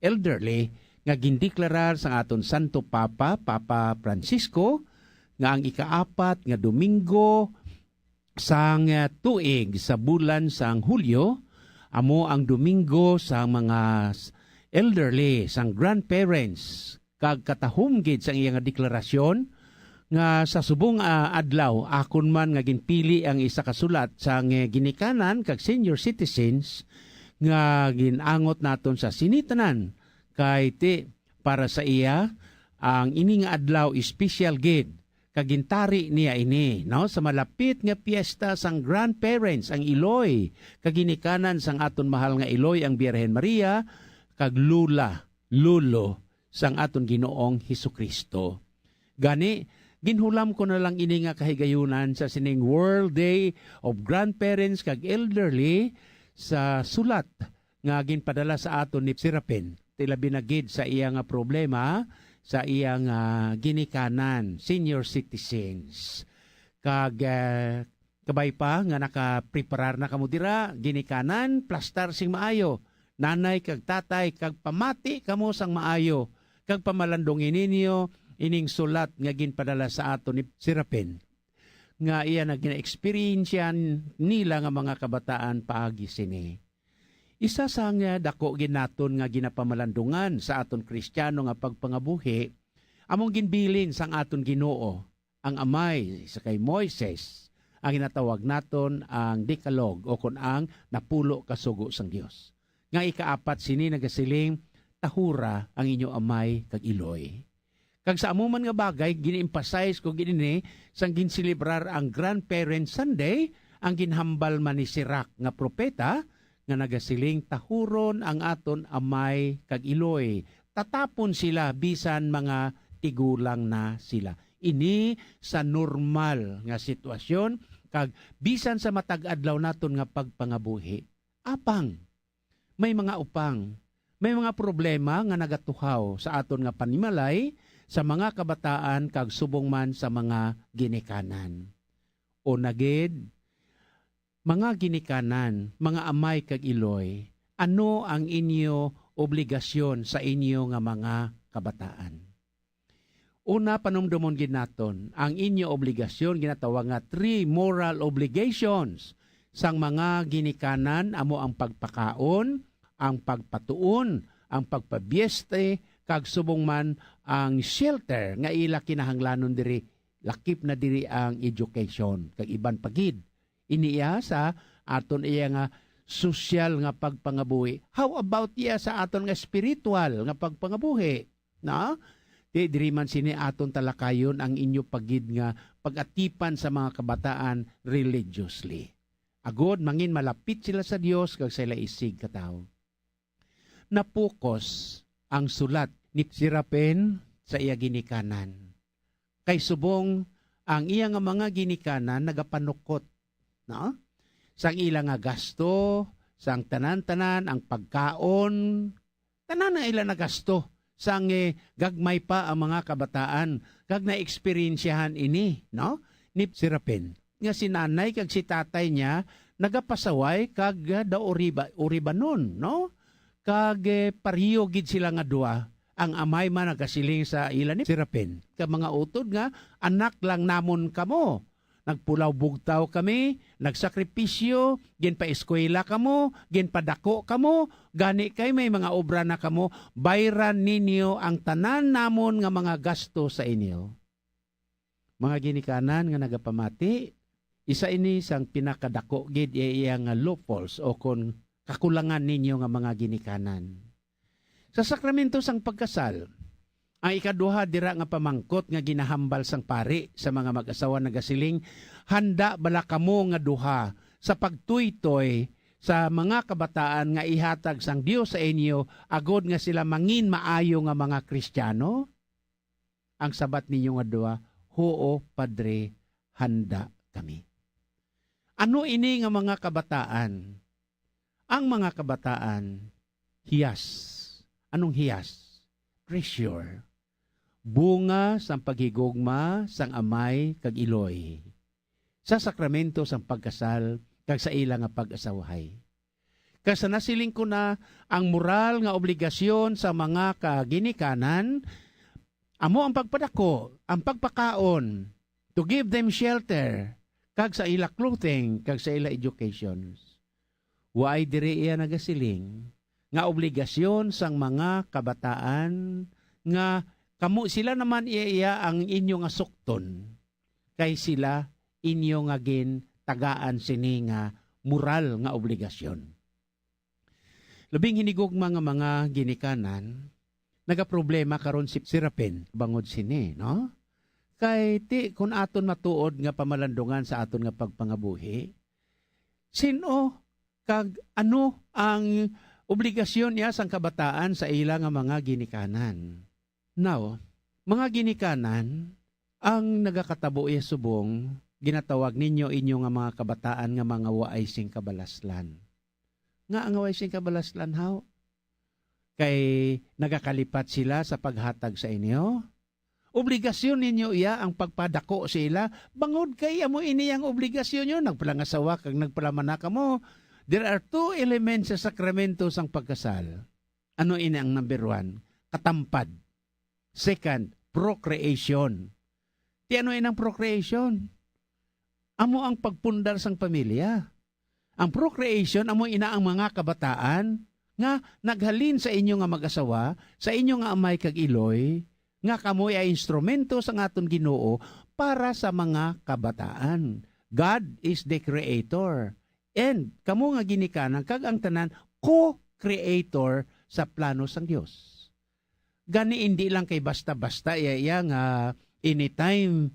elderly nga gindeklarar sa aton Santo Papa Francisco nga ang ikaapat nga Domingo sang tuig sa bulan sang Hulyo amo ang Domingo sa mga elderly sang grandparents kag katahom gid sang iyang deklarasyon nga sa subong adlaw akon man nga ginpili ang isa ka sulat sang ginikanan kag senior citizens nga ginangot naton sa sinitanan kay ti para sa iya ang ini nga adlaw special gid kagintari niya ini no sa malapit nga piyesta sang grandparents ang Iloy kaginikanan sang aton mahal nga Iloy ang Birhen Maria kag lulo sang aton Ginoong Hesukristo. Gani ginhulam ko na lang ini nga kahigayunan sa sining World Day of Grandparents kag Elderly sa sulat nga ginpadala sa aton ni Serafin. Tila binagid sa iya nga problema sa iya nga ginikanan senior citizens kag kabay pa nga nakapreparar na kamo dira ginikanan plastar sing maayo nanay kag tatay kag pamati kamo sang maayo kag pamalandong ninyo ining sulat nga ginpadala sa aton ni Serafin nga iya na gina-experience nila nga mga kabataan paagi sini. Isa sa nga dako ginaton nga ginapamalandungan sa aton Kristiyano nga pagpangabuhi, among ginbilin sang aton Ginoo, ang amay sa kay Moises, ang ginatawag naton ang Decalogue o kun ang napulo kasugo sang Dios. Nga ikaapat sini nagasiling tahura ang inyo amay kag Iloy. Kag sa amuman nga bagay gini-emphasize ko ginini sang ginselebrar ang Grandparents Sunday, ang ginhambal man ni Sirach nga propeta nga nagasiling tahuron ang aton amay kag Iloy. Tatapon sila bisan mga tigulang na sila. Ini sa normal nga sitwasyon kag bisan sa matag adlaw naton nga pagpangabuhi. Apang may mga upang, may mga problema nga nagatuhaw sa aton nga panimalay sa mga kabataan kag subong man sa mga ginikanan. O nagid mga ginikanan, mga amay kag Iloy, ano ang inyo obligasyon sa inyo nga mga kabataan? Una, panumdumon gid naton, ang inyo obligasyon ginatawag nga 3 moral obligations sang mga ginikanan amo ang pagpakaon, ang pagpatuon, ang pagpabieste, kag subong man ang shelter nga ila kinahanglanon diri, lakip na diri ang education, kag iban pagid. Iniya sa aton iya nga sosyal nga pagpangabuhi. How about iya sa aton nga spiritual nga pagpangabuhi? Na? Diri man sini aton talakayon ang inyo pagid nga pag-atipan sa mga kabataan religiously. Agod mangin malapit sila sa Dios kag sila isig katawo. Napukos ang sulat ni Serapen sa iya ginikanan. Kay subong ang iya nga mga ginikanan nagapanukot, no? Sang ila nga gasto, sang tanan-tanan ang pagkaon, tanan na ila na gasto. Sang gagmay pa ang mga kabataan kag na-eksperyensyahan ini, no? Ni Serapen. Nga si nanay kag si tatay niya nagapasaway kag uribanon, no? Kag pariyo gid sila nga duwa. Ang amay man nagasiling sa ila ni Serapen. Kag mga utod nga anak lang namon kamo. Nagpulaw bugtaw kami, nagsakripisyo, ginpa-eskwela kamo, ginpadako kamo, gani kay may mga obra na kamo, bayran ninyo ang tanan namon nga mga gasto sa inyo. Mga ginikanan nga nagapamati, isa ini sang pinakadako gid iyang loopholes o kon kakulangan ninyo nga mga ginikanan. Sa sakramento sang pagkasal, ang ikaduha dira nga pamangkot nga ginahambal sang pari sa mga mag-asawa nagasiling, handa bala kamo nga duha sa pagtuytoy sa mga kabataan nga ihatag sang Dios sa inyo agod nga sila mangin maayo nga mga Kristiyano? Ang sabat ninyo nga duha, "Hoo, Padre, handa kami." Ano ini nga mga kabataan? Ang mga kabataan, hiyas. Anong hiyas? Treasure. Bunga sang paghigugma sang amay kag iloy. Sa sakramento sang pagkasal kag sa ila nga pag-asawahay. Kasa nasiling ko na ang moral nga obligasyon sa mga kaginikanan, amo ang pagpadako, ang pagpakaon, to give them shelter, kag sa ila clothing, kag sa ila educations. Waay diri iya nagasiling nga obligasyon sang mga kabataan nga kamo sila naman iya ang inyo nga sukton kay sila inyo nga gin tagaan sini nga moral nga obligasyon. Labing hinigugma nga mga ginikanan nagaproblema karon si Serapen bangod sini, no? Kay ti kun aton matuod nga pamalandungan sa aton nga pagpangabuhi, sino kag ano ang obligasyon niya sang kabataan sa ila nga mga ginikanan? Now, mga ginikanan, ang nagakatabo iya subong, ginatawag ninyo inyo nga mga kabataan nga mga waay sing kabalaslan. Nga ang waay sing kabalaslan, how? Kay nagakalipat sila sa paghatag sa inyo? Obligasyon ninyo iya ang pagpadako sila, bangod kay amo ini ang obligasyon nyo, nagpalangasawa kag nagpalamanak mo. There are two elements sa sakramento sang pagkasal. Ano ini ang number 1? Katampad. Second, procreation. Ti ano inang procreation? Amo ang pagpundar sang pamilya. Ang procreation, amo ina ang mga kabataan nga naghalin sa inyo nga mag-asawa, sa inyo nga amay kag iloy, nga kamoy ay instrumento sang aton Ginoo para sa mga kabataan. God is the creator. And kamo nga ginikanan kag ang tanan co-creator sa plano sang Dios. Gani hindi lang kay basta-basta iya nga anytime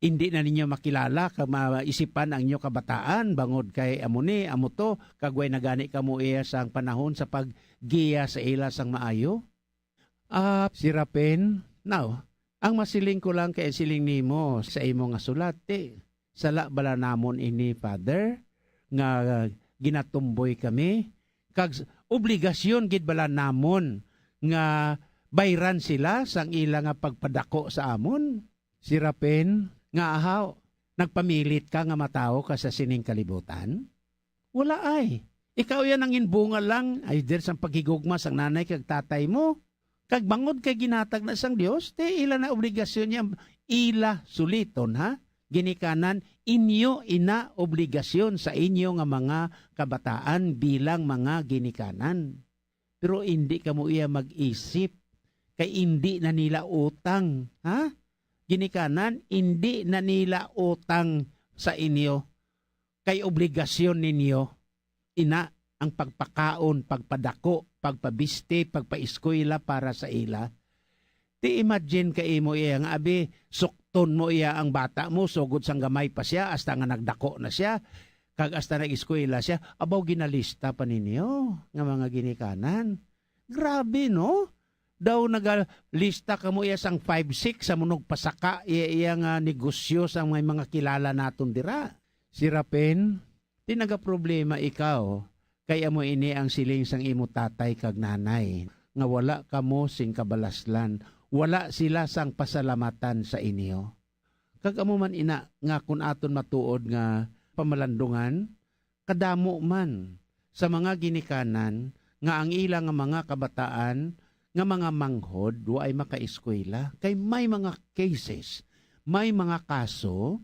hindi na ninyo makilala kag maisipan ang inyo kabataan bangod kay amo ni amo to kagway nagani kamo iya sang panahon sa paggiya sa ila sang maayo. Serapen, now ang masiling ko lang kay siling nimo sa imo nga sulat sala bala namon ini Father nga ginatumboy kami kag obligasyon gid bala namon nga bayran sila sang ila nga pagpadako sa amon. Serapen, nga ahaw, nagpamilit ka nga matao ka sa sining kalibutan? Wala ay. Ikaw yan ang inbunga lang, ay der sang paghigugma sang nanay kag tatay mo. Kag bangod kay ginatag na sang Dios, ila na obligasyon niya, ila suliton ha? Ginikanan, inyo ina obligasyon sa inyo nga mga kabataan bilang mga ginikanan. Pero hindi kamo iya mag-isip, kay hindi na nila utang, ha? Ginikanan, hindi na nila utang sa inyo, kay obligasyon ninyo. ina ang pagpakaon, pagpadako, pagpabiste, pagpaiskwela para sa ila. Ti imagine ka imo iya nga abi, sukton mo iya ang bata mo, sugod sang gamay pa siya, hasta nga nagdako na siya, kag hasta nag-eskwela siya, abaw ginalista pa ninyo nga mga ginikanan. Grabe no? Daw nagalista ka mo iya sang 5-6 sa munog pasaka, iya nga negosyo sa may mga kilala naton dira. Si Rapen, tinaga problema ikaw, kaya mo ini ang siling sang imo tatay kag nanay, nga wala kamo sing kabalaslan, wala sila sang pasalamatan sa inyo. Kag amo man ina, nga kun aton matuod nga pamalandungan, kadamo man sa mga ginikanan, nga ang ilang nga mga kabataan, nga mga manghod, wa ay makaeskwela, kay may mga cases, may mga kaso,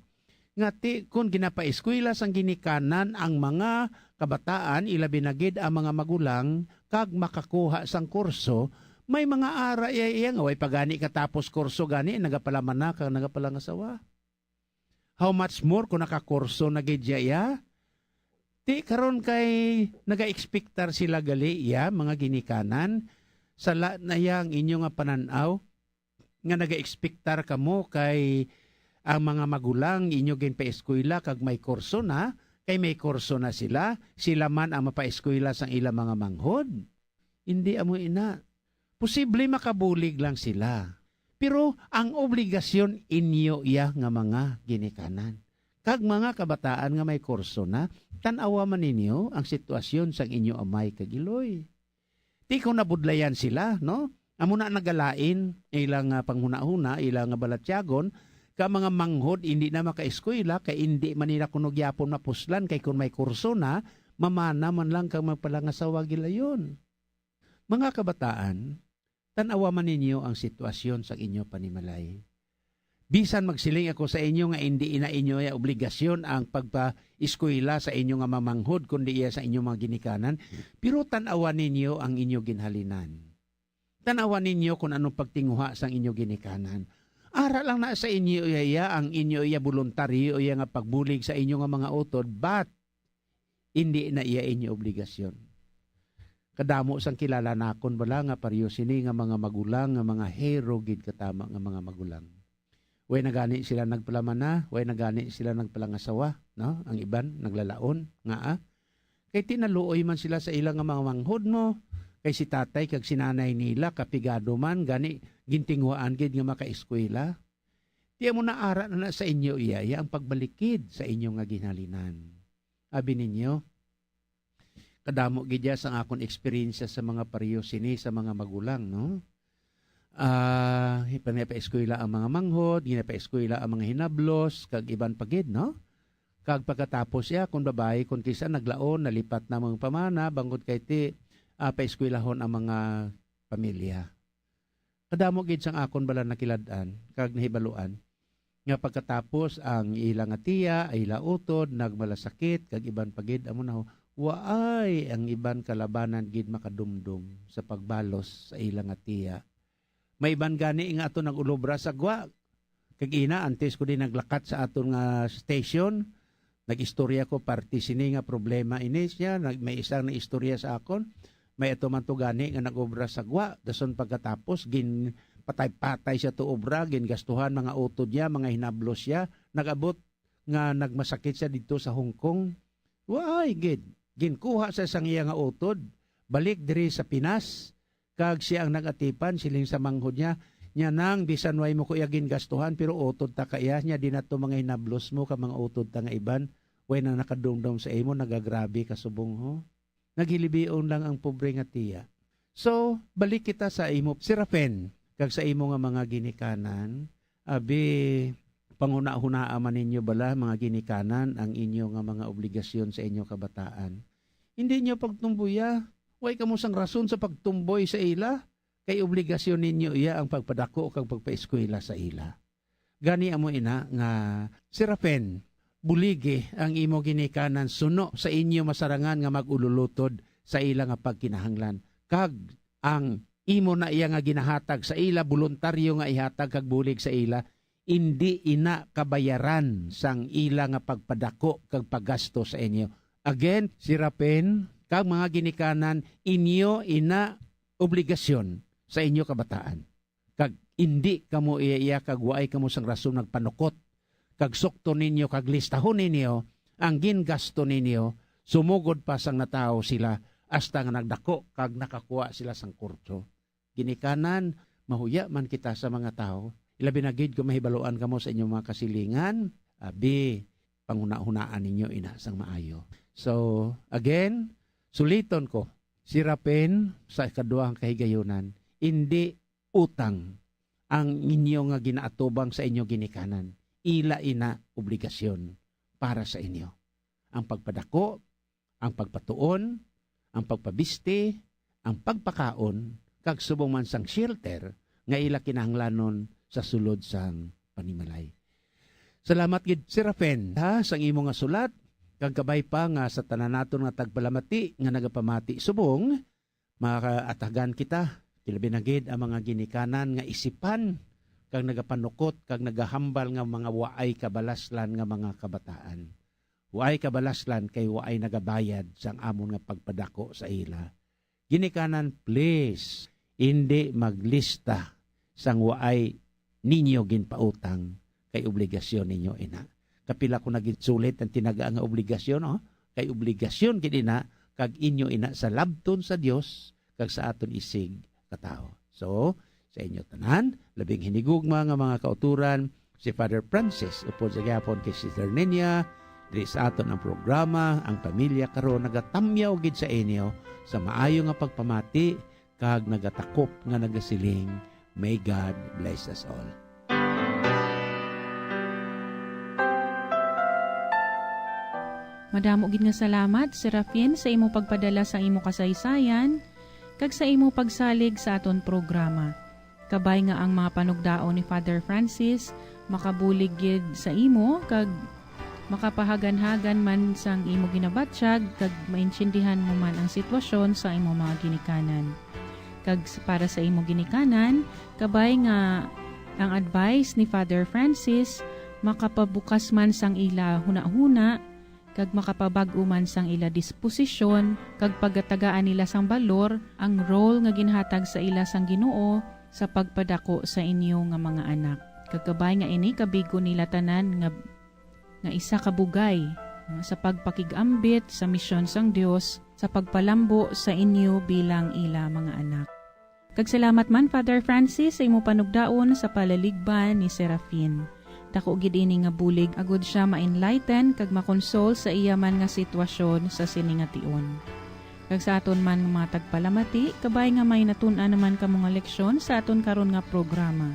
nga kung ginapaeskwela sang ginikanan ang mga kabataan, ilabi na gid ang mga magulang, kag makakuha sang kurso, may mga ara iya nga way pagani katapos kurso gani nagapalaman na kag nagapalangasawa. How much more kung nakakurso na gid iya? Ti karon kay naga-expectar sila gali iya mga ginikanan sa na yang inyo nga pananaw nga naga-expectar kamo kay ang mga magulang inyo gin paeskwela kag may kurso na, kay may kurso na sila man ang mapaeskwela sang ilang mga manghod. Hindi amo ina. Posible makabulig lang sila. Pero ang obligasyon inyo iya nga mga ginikanan. Kag mga kabataan nga may kurso na, tanawa man ninyo ang sitwasyon sang inyo amay kagiloy. Di ko nabudlayan sila, no? Amo na nagalain, ilang panghuna-huna, ilang balatyagon, ka mga manghod hindi na makaeskwela, kay hindi man nila kunogyapon mapuslan, kay kung may kurso na, mamana man lang kang magpalangasawa gilayon. Mga kabataan, tanawa man ninyo ang sitwasyon sa inyo panimalay. Bisan magsiling ako sa inyo nga hindi ina inyo ya obligasyon ang pagpa-eskwela sa inyo nga mamanghod kundi iya sa inyo mga ginikanan, pero tanawa ninyo ang inyo ginhalinan. Tanawa ninyo kung anong pagtinguha sa inyo ginikanan. Ara lang na sa inyo iya ang inyo iya voluntaryo iya nga pagbulig sa inyo nga mga utod, but hindi na iya inyo obligasyon. Kadamo sang kilala nakon bala nga pareho sini nga mga magulang nga mga hero gid katama nga mga magulang. Way nagani sila nagpalaman na, way nagani sila nagpalangasawa, no? Ang iban naglalaon nga kay tinaluoy man sila sa ilang nga mga manghod mo, kay si tatay kag sinanay nila kapigado man gani gintingwaan gid nga makaeskwela. Tiya mo na ara na sa inyo iya ang pagbalikid sa inyo nga ginhalinan. Abi ninyo, kadamo gid sa akon experience sa mga pareho sini sa mga magulang, no? Panapaeskwela ang mga manghod, ginapaeskwela ang mga hinablos, kag iban pagid, no? Kag pagkatapos kung babae, kung kisa naglaon, nalipat na mga pamana, bangod kay ti, paeskwelahon ang mga pamilya. Kadamo gid sang akon bala nakiladaan, kag nahibaluan, nga pagkatapos ang ilang tiya, ila utod, nagmalasakit, kag iban pagid, amo na waay ang iban kalabanan gid makadumdum sa pagbalos sa ilang tiya. May iban gani nga ato nag-ulobra sa gwa. Kag ina, antes ko din naglakat sa aton nga station, nag-istorya ko party sini nga problema inis niya, may isang na istorya sa akon, may ato man to gani nga nag-obra sa gwa, dason pagkatapos, gin patay-patay siya to obra, gin gastuhan mga utod niya, mga hinablos siya, nag-abot nga nagmasakit siya dito sa Hong Kong. Why, ginkuha sa sangya nga utod, balik diri sa Pinas, kag siya ang nagatipan siling sa manghod niya nang bisan way mo kuya gastuhan pero utod ta kaya niya di na to mga hinablos mo ka mga utod ta nga iban way nang nakadumdum sa imo nagagrabe ka subong ho. Naghilibion lang ang pobre nga tiya. So balik kita sa imo si Rafen kag sa imo nga mga ginikanan, abi panghuna-hunaa man ninyo bala mga ginikanan ang inyo nga mga obligasyon sa inyo kabataan. Hindi niyo pagtumbuya. Way kamo sang rason sa pagtumboy sa ila, kay obligasyon ninyo iya ang pagpadako kag pagpaeskwela sa ila. Gani amo ina nga si Rafen, buligi ang imo ginikanan suno sa inyo masarangan nga magululutod sa ila nga pagkinahanglan. Kag ang imo na iya nga ginahatag sa ila, voluntaryo nga ihatag kag bulig sa ila, hindi ina kabayaran sang ila nga pagpadako kag paggasto sa inyo. Again, sirapin kag mga ginikanan inyo ina obligasyon sa inyo kabataan. Kag hindi kamo iya kag waay kamo sang rason nagpanukot. Kag sukto ninyo kag listahon ninyo ang gingasto ninyo sumugod pa sang natawo sila hasta nga nagdako kag nakakuha sila sang kurso. Ginikanan mahuya man kita sa mga tao. Ilabi na gid kung mahibaluan kamo sa inyong mga kasilingan, abi panguna-hunaan ninyo ina sang maayo. So, again, suliton ko, sirapin sa ikaduhang kahigayunan, hindi utang ang inyo nga ginaatubang sa inyo ginikanan. Ila ina obligasyon para sa inyo. Ang pagpadako, ang pagpatuon, ang pagpabiste, ang pagpakaon, kag subong man sang shelter, nga ila kinahanglanon sa sulod sang panimalay. Salamat gid Serafen ha sang imo nga sulat kag kabay pa nga sa tanan naton nga tagpalamati nga nagapamati subong makaatagan kita kilabi na gid ang mga ginikanan nga isipan kag nagapanukot kag nagahambal nga mga waay kabalaslan nga mga kabataan. Waay kabalaslan kay waay nagabayad sang amon nga pagpadako sa ila. Ginikanan please hindi maglista sang waay ninyo ginpautang kay obligasyon ninyo ina. Kapila ko nagitsulit ang tinaga nga obligasyon, kay obligasyon gid ina kag inyo ina sa labton sa Dios kag sa aton isig katao. So, sa inyo tanan, labing hinigugma nga mga kauturan si Father Francis upod sa gihapon kay Sister Nenia, diri sa aton ang programa, ang pamilya karon nagatamyaw gid sa inyo sa maayo nga pagpamati kag nagatakop nga nagasiling, may God bless us all. Madamo gid nga salamat, Serafin, sa imo pagpadala sa imo kasaysayan, kag sa imo pagsalig sa aton programa. Kabay nga ang mga panugdaon ni Father Francis, makabulig gid sa imo, kag makapahagan-hagan man sang imo ginabatsyag, kag maintindihan mo man ang sitwasyon sa imo mga ginikanan. Kag para sa imo ginikanan, kabay nga ang advice ni Father Francis, makapabukas man sang ila huna-huna, kag makapabag-o man sang ila disposisyon, kag pagatagaan nila sang balor, ang role nga ginhatag sa ila sang Ginoo sa pagpadako sa inyo nga mga anak. Kagkabay nga ini kabigo nila tanan nga isa kabugay sa pagpakigambit sa misyon sang Dios sa pagpalambo sa inyo bilang ila mga anak. Kag salamat man Father Francis sa imo panugdaon sa palaligban ni Serafin. Dako gid ini nga bulig agud siya ma-enlighten kag makonsol sa iya man nga sitwasyon sa siningation. Kag sa aton man nga mga tagpalamati, kabay nga may natun-an naman kamo nga leksyon sa aton karon nga programa.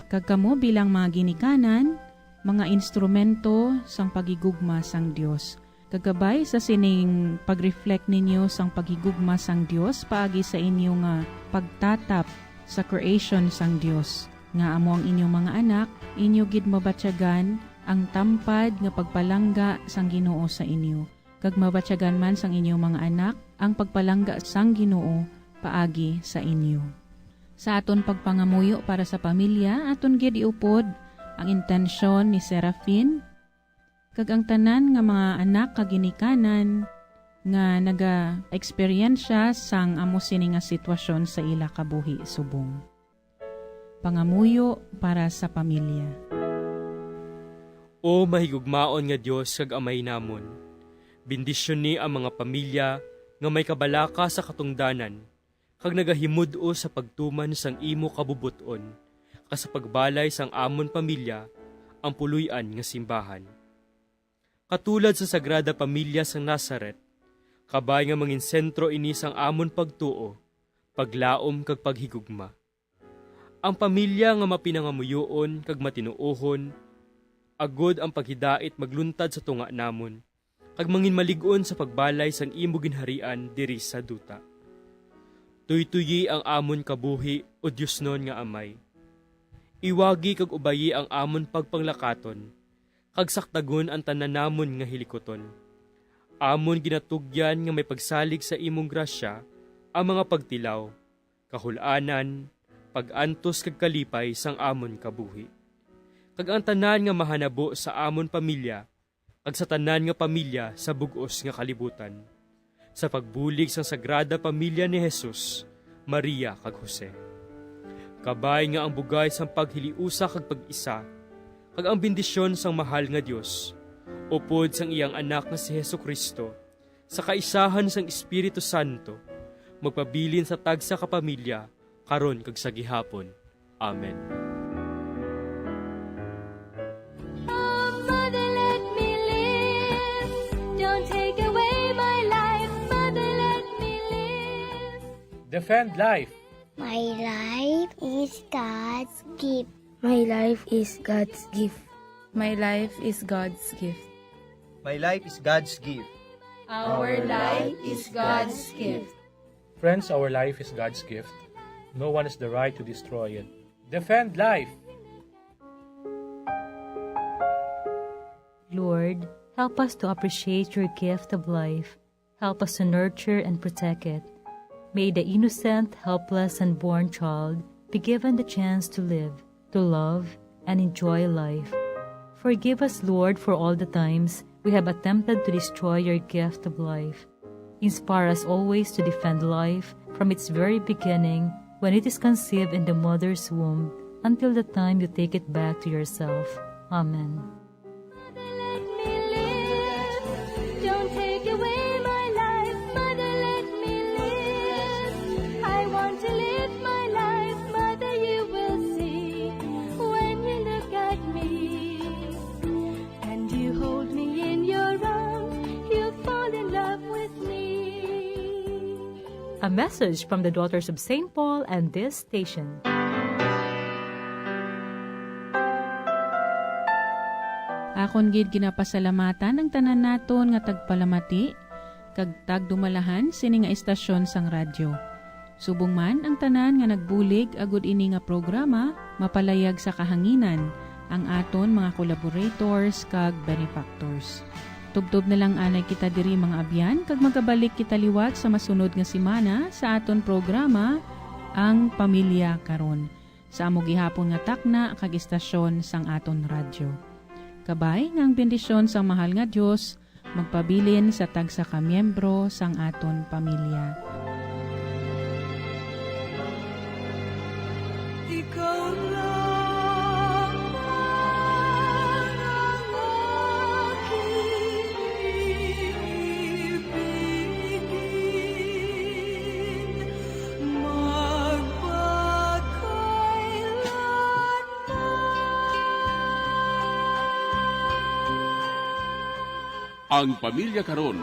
Kag kamo bilang mga ginikanan, mga instrumento sang pagigugma sang Dios. Kagabay sa sining pag-reflect ninyo sang pagigugma sang Dios paagi sa inyo nga pagtatap sa creation sang Dios. Nga amo ang inyong mga anak, inyo gid mabatyagan ang tampad nga pagpalangga sang Ginoo sa inyo. Kag mabatyagan man sang inyong mga anak ang pagpalangga sang Ginoo paagi sa inyo. Sa aton pagpangamuyo para sa pamilya, aton gid iupod ang intensyon ni Serafin kag ang tanan nga mga anak kag ginikanan nga naga-eksperyensya sang amo sini nga sitwasyon sa ila kabuhi subong. Pangamuyo para sa pamilya. O mahigugmaon nga Dios kag amay namon. Bendisyon ni ang mga pamilya nga may kabalaka sa katungdanan kag nagahimud-o sa pagtuman sang imo kabubuton kas sa pagbalay sang amon pamilya ang puluy-an nga simbahan. Katulad sa Sagrada Pamilya sang Nazaret, kabay nga mangin sentro ini sang amon pagtuo, paglaom kag paghigugma. Ang pamilya nga mapinangamuyoon kag matinuohon, agod ang paghidait magluntad sa tunga namon, kag mangin malig-on sa pagbalay sang imo ginharian diri sa duta. Tuytuyi ang amon kabuhi o Diosnon nga amay. Iwagi kag ubayi ang amon pagpanglakaton, kag saktagon ang tanan namon nga hilikoton. Amon ginatugyan nga may pagsalig sa imong grasya ang mga pagtilaw, kahul-anan, pag-antos kag kalipay sang amon kabuhi. Kag ang tanan nga mahanabo sa amon pamilya, kag sa tanan nga pamilya sa bug-os nga kalibutan. Sa pagbulig sa Sagrada Pamilya ni Jesus, Maria kag Jose. Kabay nga ang bugay sang paghiliusa kag pag-isa, kag ang bendisyon sang mahal nga Dios, upod sang iyang anak nga si Hesukristo, sa kaisahan sang Espiritu Santo, magpabilin sa tagsa ka pamilya, karon kag sa gihapon. Amen. Mother, let me live. Don't take away my life. Mother, let me live. Defend life. My life is God's gift. My life is God's gift. My life is God's gift. My life is God's gift. Our life is God's gift. Friends, our life is God's gift. No one has the right to destroy it. Defend life. Lord, help us to appreciate your gift of life. Help us to nurture and protect it. May the innocent, helpless, and unborn child be given the chance to live, to love, and enjoy life. Forgive us, Lord, for all the times we have attempted to destroy your gift of life. Inspire us always to defend life from its very beginning when it is conceived in the mother's womb until the time you take it back to yourself. Amen. Don't take away my life. Mother, let me live. I want to live my life. Mother, you will see when you look at me and you hold me in your arms, you'll fall in love with me. A message from the Daughters of St. Paul and this station. Akon gid ginapasalamatan ng tanan naton nga tagpalamati kag tagdumalahan sini nga istasyon sang radyo. Subong man ang tanan nga nagbulig agud ini nga programa mapalayag sa kahanginan ang aton mga collaborators kag benefactors. Tubtob na lang anay kita diri mga abyan kag magabalik kita liwat sa masunod nga semana sa aton programa ang Pamilya Karon sa amo gihapon nga takna kag istasyon sang aton radyo. Kabay ng bendisyon sang mahal nga Dios magpabilin sa tagsa ka miyembro sang aton pamilya. Ikaw lang ang aking ibigin, Ang Pamilya Karon.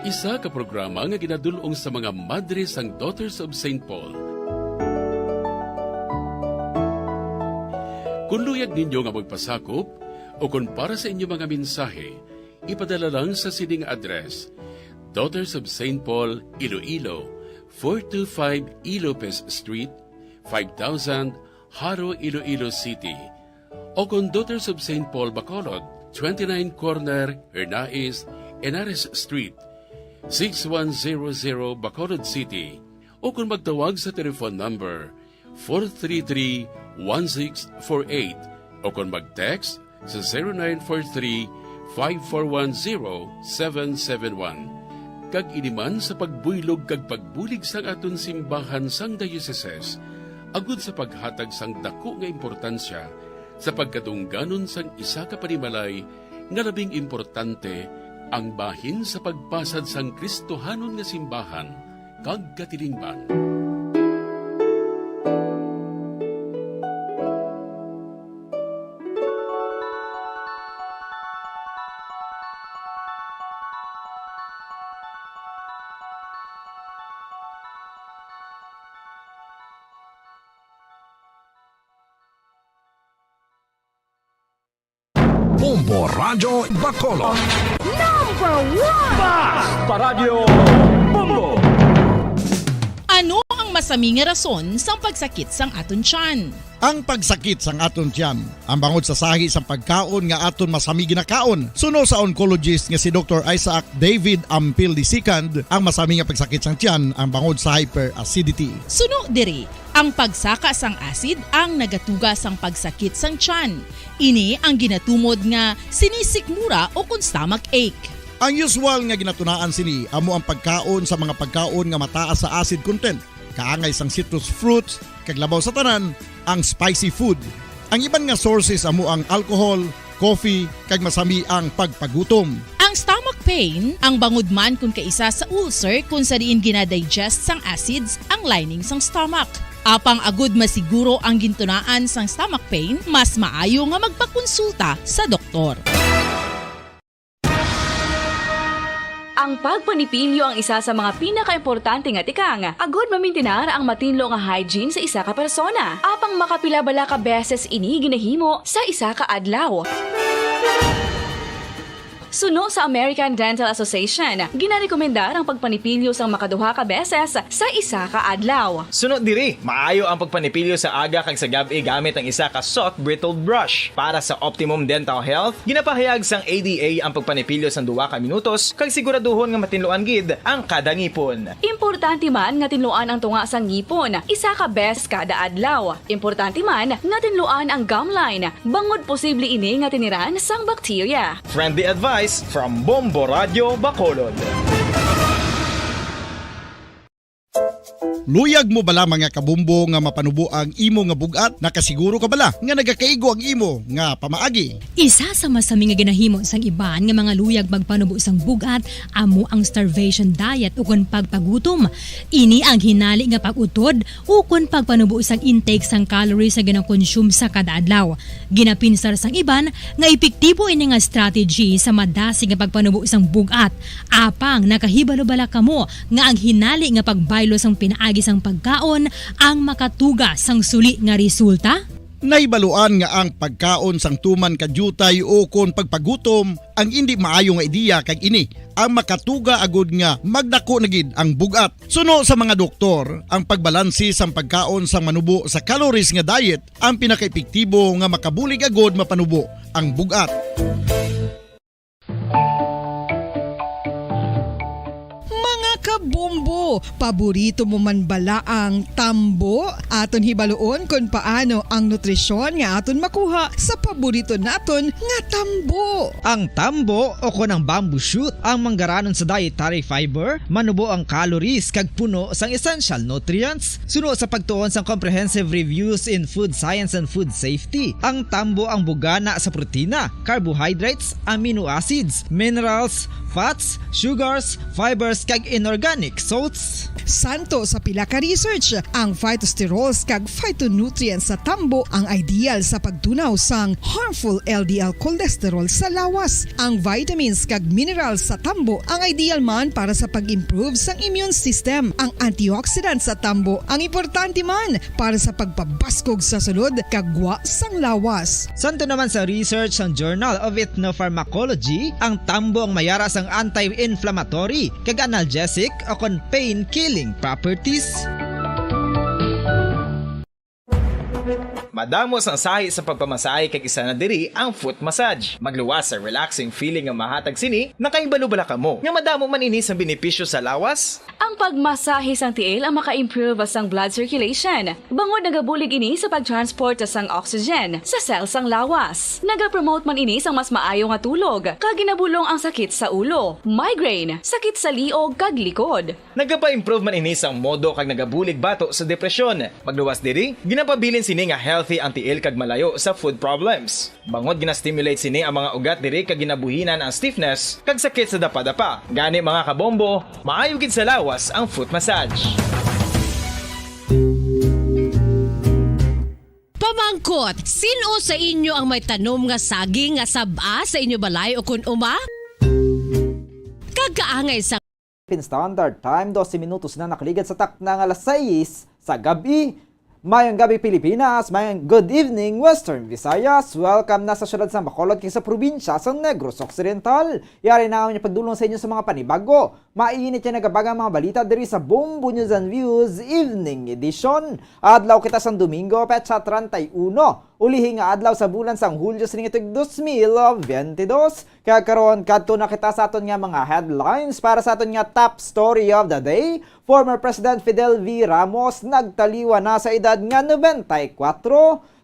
Isa ka programa nga ginadulong sa mga madre sang Daughters of St. Paul. Kung luyag ninyo nga magpasakop o kung para sa inyo mga mensahe, ipadala lang sa sining address: Daughters of St. Paul, Iloilo, 425 Ilopez Street, 5000 Haro, Iloilo City. O kung Daughters of St. Paul, Bacolod, 29 Corner, Hernais, Henares Street, 6100 Bacolod City. O kung magtawag sa telephone number 433-1648 o kung mag-text sa 0943-5410771. Kag iniman sa pagbuylog kag pagbulig sang aton simbahan sang dioceses, agud sa paghatag sang dako nga importansya sa pagkatungganon sang isa ka panimalay nga labing importante ang bahin sa pagpasad sang Kristohanon nga simbahan kag katilingban. Bombo Radio Bacolod. Number 1! Basta Radio Bombo! Ano ang ang masami nga rason sang pagsakit sang aton tiyan. Ang pagsakit sang aton tiyan, ang bangod sa sahi sang pagkaon nga aton masami ginakaon. Suno sa oncologist nga si Dr. Isaac David Ampil II, ang masami nga pagsakit sang tiyan ang bangod sa hyperacidity. Suno diri, ang pagsaka sang acid ang nagatuga sang pagsakit sang tiyan. Ini ang ginatumod nga sinisikmura o kung stomach ache. Ang usual nga ginatunaan sini amo ang pagkaon sa mga pagkaon nga mataas sa acid content, kaangay sang citrus fruits, kag labaw sa tanan ang spicy food. Ang iban nga sources amo ang alcohol, coffee, kag masami ang pagpagutom. Ang stomach pain, ang bangod man kung kaisa sa ulcer kung sa diin ginadigest sang acids ang lining sang stomach. Apang agud masiguro ang gintunaan sang stomach pain, mas maayo nga magpakonsulta sa doktor. Ang pagpanipilyo ang isa sa mga pinaka-importante nga tikang. Agud mamintinar ang matinlo nga hygiene sa isa ka persona. Apang makapila-bala ka beses ini ginahimo sa isa ka adlaw. Suno sa American Dental Association, ginarekomendar ang pagpanipilyo sang makaduha ka beses sa isa ka adlaw. Sunod diri, maayo ang pagpanipilyo sa aga kag sa gabi gamit ang isa ka soft brittle brush. Para sa optimum dental health, ginapahayag sang ADA ang pagpanipilyo sang 2 ka minutos kag siguraduhon nga matinluan gid ang kada ngipon. Importante man nga tinluan ang tunga sang ngipon, isa ka beses kada adlaw. Importante man nga tinluan ang gum line, bangod posible ini nga tiniran sang bakterya. Friendly advice from Bombo Radio Bacolod. Luyag mo bala mga kabumbo nga mapanubo ang imo nga bugat? Nakasiguro ka bala nga nagakaigo ang imo nga pamaagi? Isa sa masami nga ginahimo sang iban nga mga luyag magpanubo sang bugat amo ang starvation diet ukon pagpagutom. Ini ang hinali nga pag-utod ukon pagpanubo sang intake sang calories sa gina-consume sa kada adlaw. Ginapinsar sang iban nga epektibo ini nga strategy sa madasi nga pagpanubo sang bugat. Apang nakahibalo-bala kamo nga ang hinali nga pagbaylo sang pinaagi sang pagkaon ang makatuga sang suli nga resulta? Naibaluan nga ang pagkaon sang tuman kadyutay o kon pagpagutom ang hindi maayo nga ideya kag ini ang makatuga agud nga magdako na gid ang bugat. Suno sa mga doktor, ang pagbalansi sang pagkaon sang manubo sa calories nga diet ang pinakaepektibo nga makabulig agud mapanubo ang bugat. Kabombo, paborito mo man bala ang tambo? Aton hibaloon kung paano ang nutrisyon nga aton makuha sa paborito naton nga tambo. Ang tambo o kon ang bamboo shoot ang manggaranon sa dietary fiber, manubo ang calories kag puno sang essential nutrients. Suno sa pagtuon sang comprehensive reviews in food science and food safety, ang tambo ang bugana sa protina, carbohydrates, amino acids, minerals, fats, sugars, fibers kag inorganic salts. Santo sa pila ka research, ang phytosterols kag phytonutrients sa tambo ang ideal sa pagtunaw sang harmful LDL cholesterol sa lawas. Ang vitamins kag minerals sa tambo ang ideal man para sa pag-improve sang immune system. Ang antioxidants sa tambo ang importante man para sa pagpabaskog sa sulod kag gwa sang lawas. Santo naman sa research ng Journal of Ethnopharmacology, ang tambo ang mayara sang anti-inflammatory kag analgesic o kon pain-killing properties. Madamos ang sahi sa pagpamasahe kag isa na diri ang foot massage. Magluwas sa relaxing feeling nga mahatag sini, nakaibalo-bala ka mo. Nga madamo man ini sa benepisyo sa lawas. Ang pagmasahe sang tiil ang maka-improve sang blood circulation. Bangod nagabulig ini sa pagtransport sang oxygen sa cells sang lawas. Nagapromote man ini sang mas maayo nga tulog, kag ginabulong ang sakit sa ulo, migraine, sakit sa liog kag likod. Nagapa-improve man ini sang modo kag nagabulig bato sa depresyon. Magluwas diri, ginapabilin sini nga healthy ang tiil kag malayo sa food problems. Bangod gina-stimulate sini ang mga ugat diri kag ginabuhinan ang stiffness kag sakit sa dapa-dapa. Gani mga kabombo, maayo gid sa lawas ang foot massage. Pamangkot, sino sa inyo ang may tanom nga saging nga saba sa inyo balay o kun uma? Kagaangay sa Philippine Standard Time, 12 minutos na nakaligad sa takna ng alas 6 sa gabi. Mayong gabi Pilipinas, mayong good evening Western Visayas. Welcome na sa syudad sa Bacolod kay sa probinsya sa Negros Occidental. Yari na ako niya pagdulong sa inyo sa mga panibago. Mainit yung nagabagang mga balita diri sa Bombo News and Views Evening Edition. Adlaw kita sa Domingo, petsa 31. Ulihi nga adlaw sa bulan sang Hulyo sa nitong 2022. Kaya karon kadto na kita sa aton nga mga headlines para sa aton nga top story of the day. Former President Fidel V. Ramos nagtaliwa na sa edad nga 94.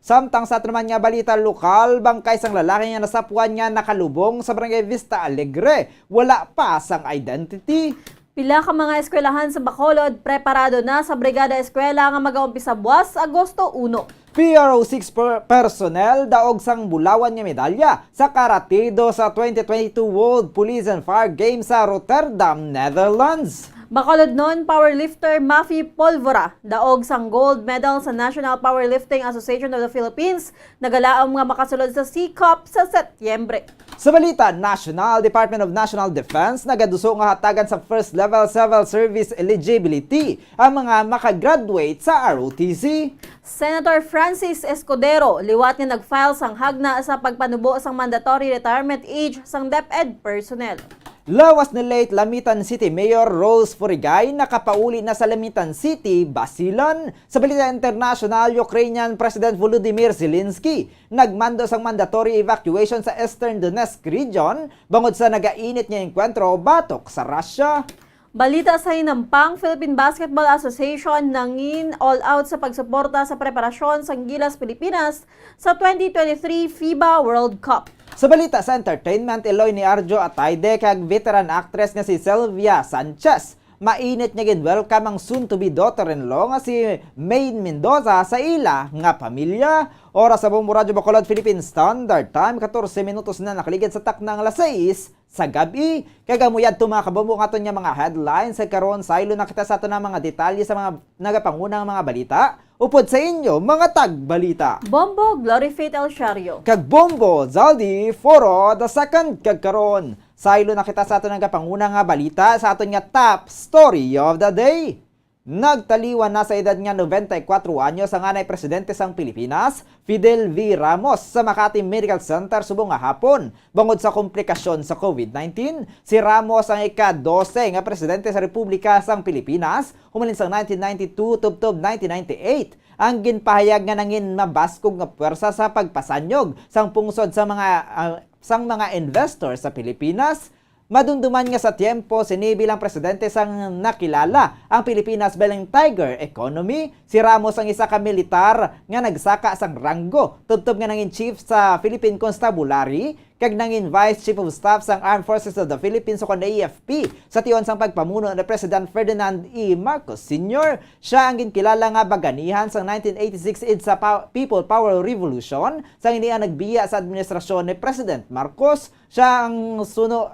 Samtang sa naman nga balita lokal, bangkay sang lalaki nga nasapuan nga nakalubong sa Barangay Vista Alegre. Wala pa sang identity. Pila ka mga eskwelahan sa Bacolod preparado na sa Brigada Eskwela nga mag-aumpisa buwas Agosto 1. PRO6 personnel daog sang bulawan nga medalya sa karatido sa 2022 World Police and Fire Games sa Rotterdam, Netherlands. Bacolod noon, powerlifter Mafi Polvora daog sang gold medal sa National Powerlifting Association of the Philippines. Nagalaom nga makasulod sa C-Cup sa Setyembre. Sa balita, National Department of National Defense nagaduso nga hatagan sa first level civil service eligibility ang mga makagraduate sa ROTC. Senator Francis Escudero liwat nga nagfile sang hagna sa pagpanubo sang mandatory retirement age sang DepEd personnel. Lawas ni late Lamitan City Mayor Rose Furigay nakapauli na sa Lamitan City, Basilan. Sa balita international, Ukrainian President Volodymyr Zelensky nagmando sang mandatory evacuation sa Eastern Donetsk region bangod sa nagainit niya enkwentro batok sa Russia. Balita sa hinampang, Philippine Basketball Association nangin all out sa pagsuporta sa preparasyon sang Gilas Pilipinas sa 2023 FIBA World Cup. Sa balita sa entertainment, Eloy ni Arjo Atayde kag veteran actress nga si Sylvia Sanchez. Mainit niya welcome ang soon-to-be daughter-in-law nga si Maine Mendoza sa ila nga pamilya. Oras sa Bombo Radyo Bacolod Philippine Standard Time, 14 minutos na nakaligid sa taknang alas 6 sa gabi. Kagamuyad to mga kabombo nga niya mga headlines. Sa karon saylo na kita sa ato na mga detalye sa mga nagapangunang mga balita. Upod sa inyo, mga tagbalita. Bombo Glory Faith El Shario. Kag Bombo Zaldi Foro the second kag karon. Saylo na kita sa ato nagapangunang nga balita sa ato nga top story of the day. Nagtaliwan na sa edad nga 94 anyos ang anay presidente sang Pilipinas, Fidel V. Ramos sa Makati Medical Center subong nga hapon. Bangod sa komplikasyon sa COVID-19, si Ramos ang ika-12 nga presidente sa Republika sang Pilipinas, humalin sang 1992 tubtob 1998. Ang ginpahayag nga nangin mabaskog nga puwersa sa pagpasanyog sang pungsod sa mga investor sa Pilipinas. Madunduman nga sa tiempo sini bilang presidente sang nakilala ang Pilipinas bilang Tiger Economy. Si Ramos ang isa ka militar nga nagsaka sang ranggo. Tubtob nga nangin chief sa Philippine Constabulary kag nangin Vice Chief of Staff sang Armed Forces of the Philippines o AFP sa tion sang pagpamuno ni President Ferdinand E. Marcos Sr. Siya ang ginkilala nga baganihan sang 1986 sa People Power Revolution sang iniya nagbiya sa administrasyon ni President Marcos. Siya ang sunod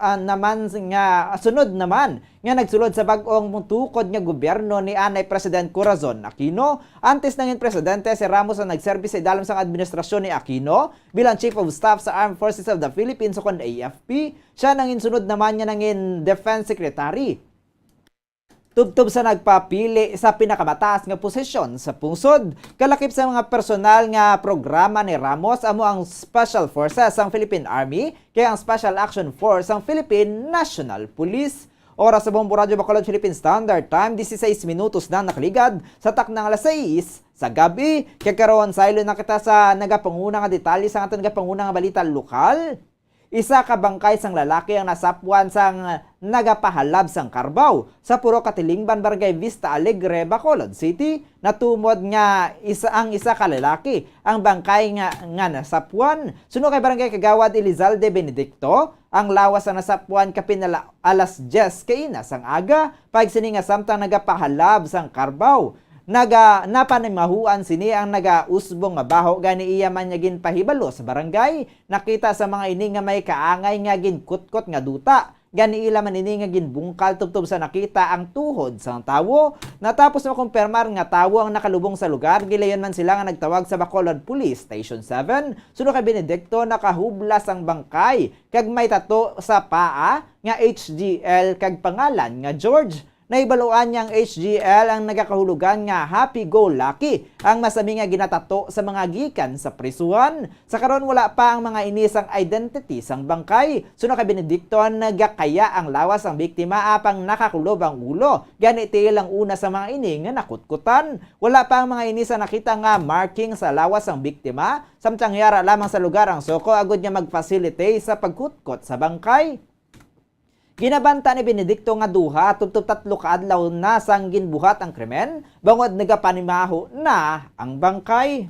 naman nga nagsulod sa bag-ong tukod nga gobyerno ni anay President Corazon Aquino. Antes nangin presidente, si Ramos ang nagserbi sa idalam sang administrasyon ni Aquino bilang Chief of Staff sa Armed Forces of the Philippines o AFP. Siya nangin sunod naman niya nangin Defense Secretary. Tubtob sa nagpapili sa pinakamataas nga posisyon sa pungsod. Kalakip sa mga personal nga programa ni Ramos amo ang Special Forces ang Philippine Army kaya ang Special Action Force ang Philippine National Police. Oras sa Bombo Radyo Bacolod Philippine Standard Time, 16 minutos na nakaligad sa taknang alas 6 sa gabi. Kaya karoon saylo na kita sa nagapanguna nga detalye sa ating nagapanguna nga balita lokal. Isa ka bangkay sang lalaki ang nasapuan sang nagapahalab sang Carbaw sa Puro Katilingban, Barangay Vista Alegre, Bacolod City. Natumod nga isa ka lalaki ang bangkay nga nasapuan. Suno kay Barangay Kagawad Elizalde Benedicto, ang lawas ang nasapuan kapinala alas 10 kaina sang aga. Pagsini nga samtang nagapahalab sang Carbaw. Napanimahuan sini ang nagausbong nga baho gani iya man niya ginpahibalo sa barangay. Nakita sa mga ini nga may kaangay nga ginkutkot nga duta. Gani ila man ini nga ginbungkal tubtob sa nakita ang tuhod sang tawo. Natapos na kumpirmar nga tawo ang nakalubong sa lugar, gilayon man sila nga nagtawag sa Bacolod Police Station 7. Suno kay Benedicto nakahublas ang bangkay kag may tato sa paa nga HGL kag pangalan nga George. Naibaluan niyang HGL ang nagakahulugan nga happy-go-lucky ang masami nga ginatato sa mga gikan sa prisuhan. Sa karon wala pa ang mga inisang identity sang bangkay. Suno kay Benedicton nagakaya ang lawas ang biktima apang nakakulob ang ulo. Ganiti lang una sa mga ini nga nakutkutan. Wala pa ang mga inisang nakita nga marking sa lawas ang biktima. Samtang yara lamang sa lugar ang soko agud niya mag-facilitate sa pagkutkot sa bangkay. Ginabanta ni Benedicto nga duha tubtob 3 ka adlaw na sang ginbuhat ang krimen bangod nagapanimaho na ang bangkay.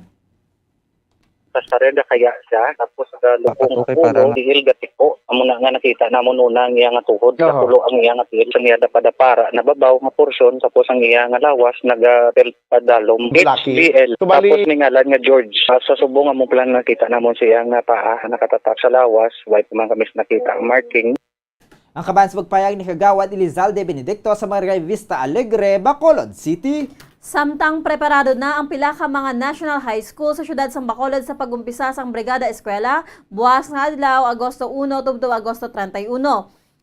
Kasareda kaya siya tapos lupong ulo dihil gatiko amo na nga nakita namon una ang iya nga tuhod sa tulo ang iya nga tiil sang iya dapadapara nababaw nga porsyon tapos ang iya nga lawas naga-belt padalom HBL tapos ningalan nga George sa subong among plan nakita namon siya nga paa nakatatak sa lawas white man kami nakita ang marking. Ang kaban sa pagpayag ni Kagawad Elizalde Benedicto sa Barangay Vista Alegre, Bacolod City. Samtang preparado na ang pila ka mga National High School sa siyudad sang Bacolod sa pagumpisa sang Brigada Eskwela, buwas nga adlaw Agosto 1 tubto Agosto 31.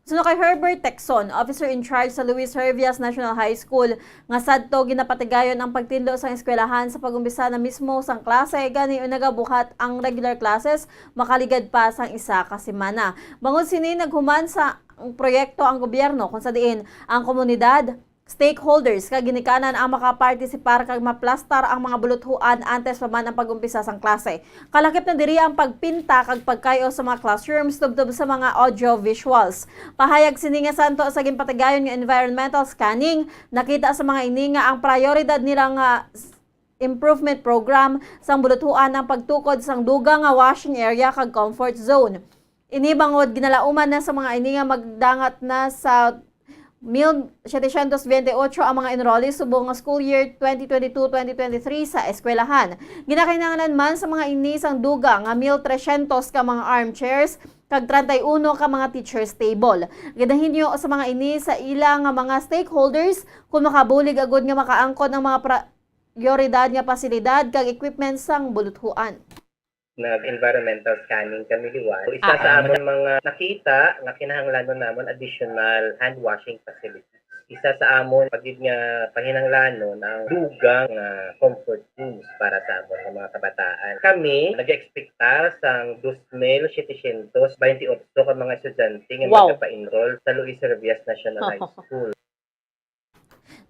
Suno kay Herbert Texon, officer in charge sa Luis Hervias National High School, nga sadto ginapatigayon ang pagtindo sang eskwelahan sa pagumpisa na mismo sang klase gani nagabuhat ang regular classes makaligad pa sang isa ka semana. Bangod sini naghuman sa proyekto ang gobyerno kung sa diin ang komunidad, stakeholders kag ginikanan ang makapartisipar kag maplastar ang mga buluthuan antes pa man ang pagumpisa sang klase. Kalakip na diri ang pagpinta kag pagkayo sa mga classrooms tubtob sa mga audio visuals. Pahayag sini nga santo sa ginpatigayon nga environmental scanning, nakita sa mga ini nga ang prioridad nila nga improvement program sang buluthuan ang pagtukod sang dugang nga washing area kag comfort zone. Inibangod ginalauman na sa mga ini nga magdangat na sa 1,728 ang mga enrollees subong nga school year 2022-2023 sa eskwelahan. Ginakinahanglan man sa mga ini sang dugang nga 1,300 ka mga armchairs kag 31 ka mga teachers table. Ginahinyo sa mga ini sa ilang nga mga stakeholders kung makabulig agud nga makaangkon ang mga prioridad nga pasilidad kag equipment sang buluthuan. Nag-environmental scanning kami liwan. Isa sa amon mga nakita nga kinahanglanon namon additional hand washing facilities. Isa sa amon pagid nga pahinanglanon ang dugang comfort rooms para sa amon mga kabataan. Kami nag-expecta sang 2,728 ka mga estudyante nga magpa-enroll sa Luis Hervias National High School.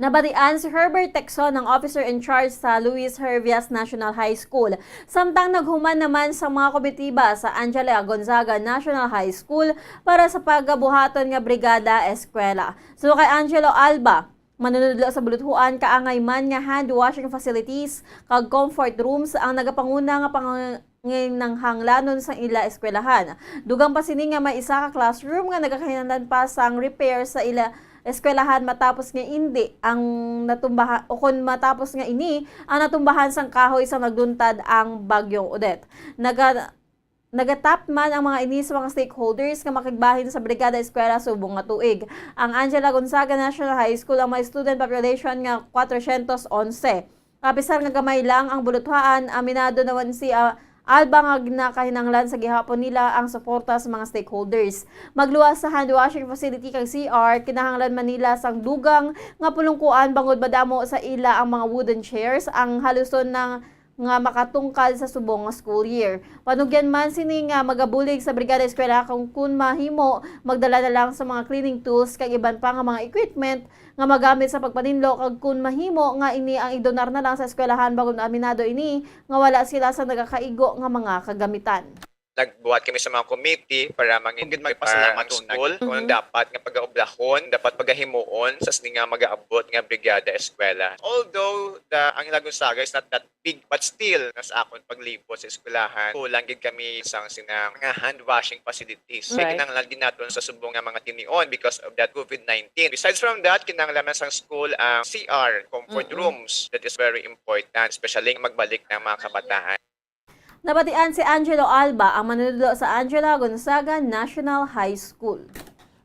Nabatian si Herbert Texon, ang officer in charge sa Luis Hervias National High School. Samtang naghuman naman sa mga komitiba sa Angela Gonzaga National High School para sa paggabuhaton nga Brigada Eskwela. So kay Angelo Alba, manunudlo sa buluthuan kaangay man nga hand washing facilities kag comfort rooms ang nagapanguna nga ngayon ng hanglanon sa ila eskwelahan. Dugang pa sini nga may isa ka classroom nga nagakahinandan pa sang repair sa ila eskwelahan matapos nga hindi ang natumbahan o kung matapos nga ini ang natumbahan sang kahoy sa nagduntad ang bagyong Odette. Nagatap man ang mga ini sa mga stakeholders nga makigbahin sa Brigada Eskwela subong nga tuig. Ang Angela Gonzaga National High School ang may student population nga 411. Kapisar nga gamay lang ang buluthaan, aminado naman si Alba nga nakahinanglan sa gihapon nila ang suporta sa mga stakeholders. Magluwas sa hand washing facility kag CR, kinahanglan man nila sang dugang nga pulungkuan bangod madamo sa ila ang mga wooden chairs ang haluson ng nga makatungkal sa subong nga school year. Panugyan man sini nga magabulig sa Brigada Eskwela kung mahimo magdala na lang sa mga cleaning tools kag iban pa nga mga equipment nga magamit sa pagpaninlo kag kun mahimo nga ini ang idonar na lang sa eskwelahan bago aminado ini nga wala sila sa nagakaigo nga mga kagamitan. Nagbuhat kami sa mga committee para mangingid magpasalamat school kung dapat nga pag-aoblahon, dapat pagahimuon sa nga mag-aabot nga Brigada Eskwela. Although ang Gonzaga is not that big, but still nas akon paglibo sa eskwelahan, kulang gid kami sang sinang mga hand washing facilities. Right. Kinahanglan din naton sa subong nga mga tinion because of that COVID-19. Besides from that, kinahanglan sang school ang CR, comfort rooms. That is very important, especially magbalik ng mga kabataan. Nabatian si Angelo Alba, ang manunodlo sa Angela Gonzaga National High School.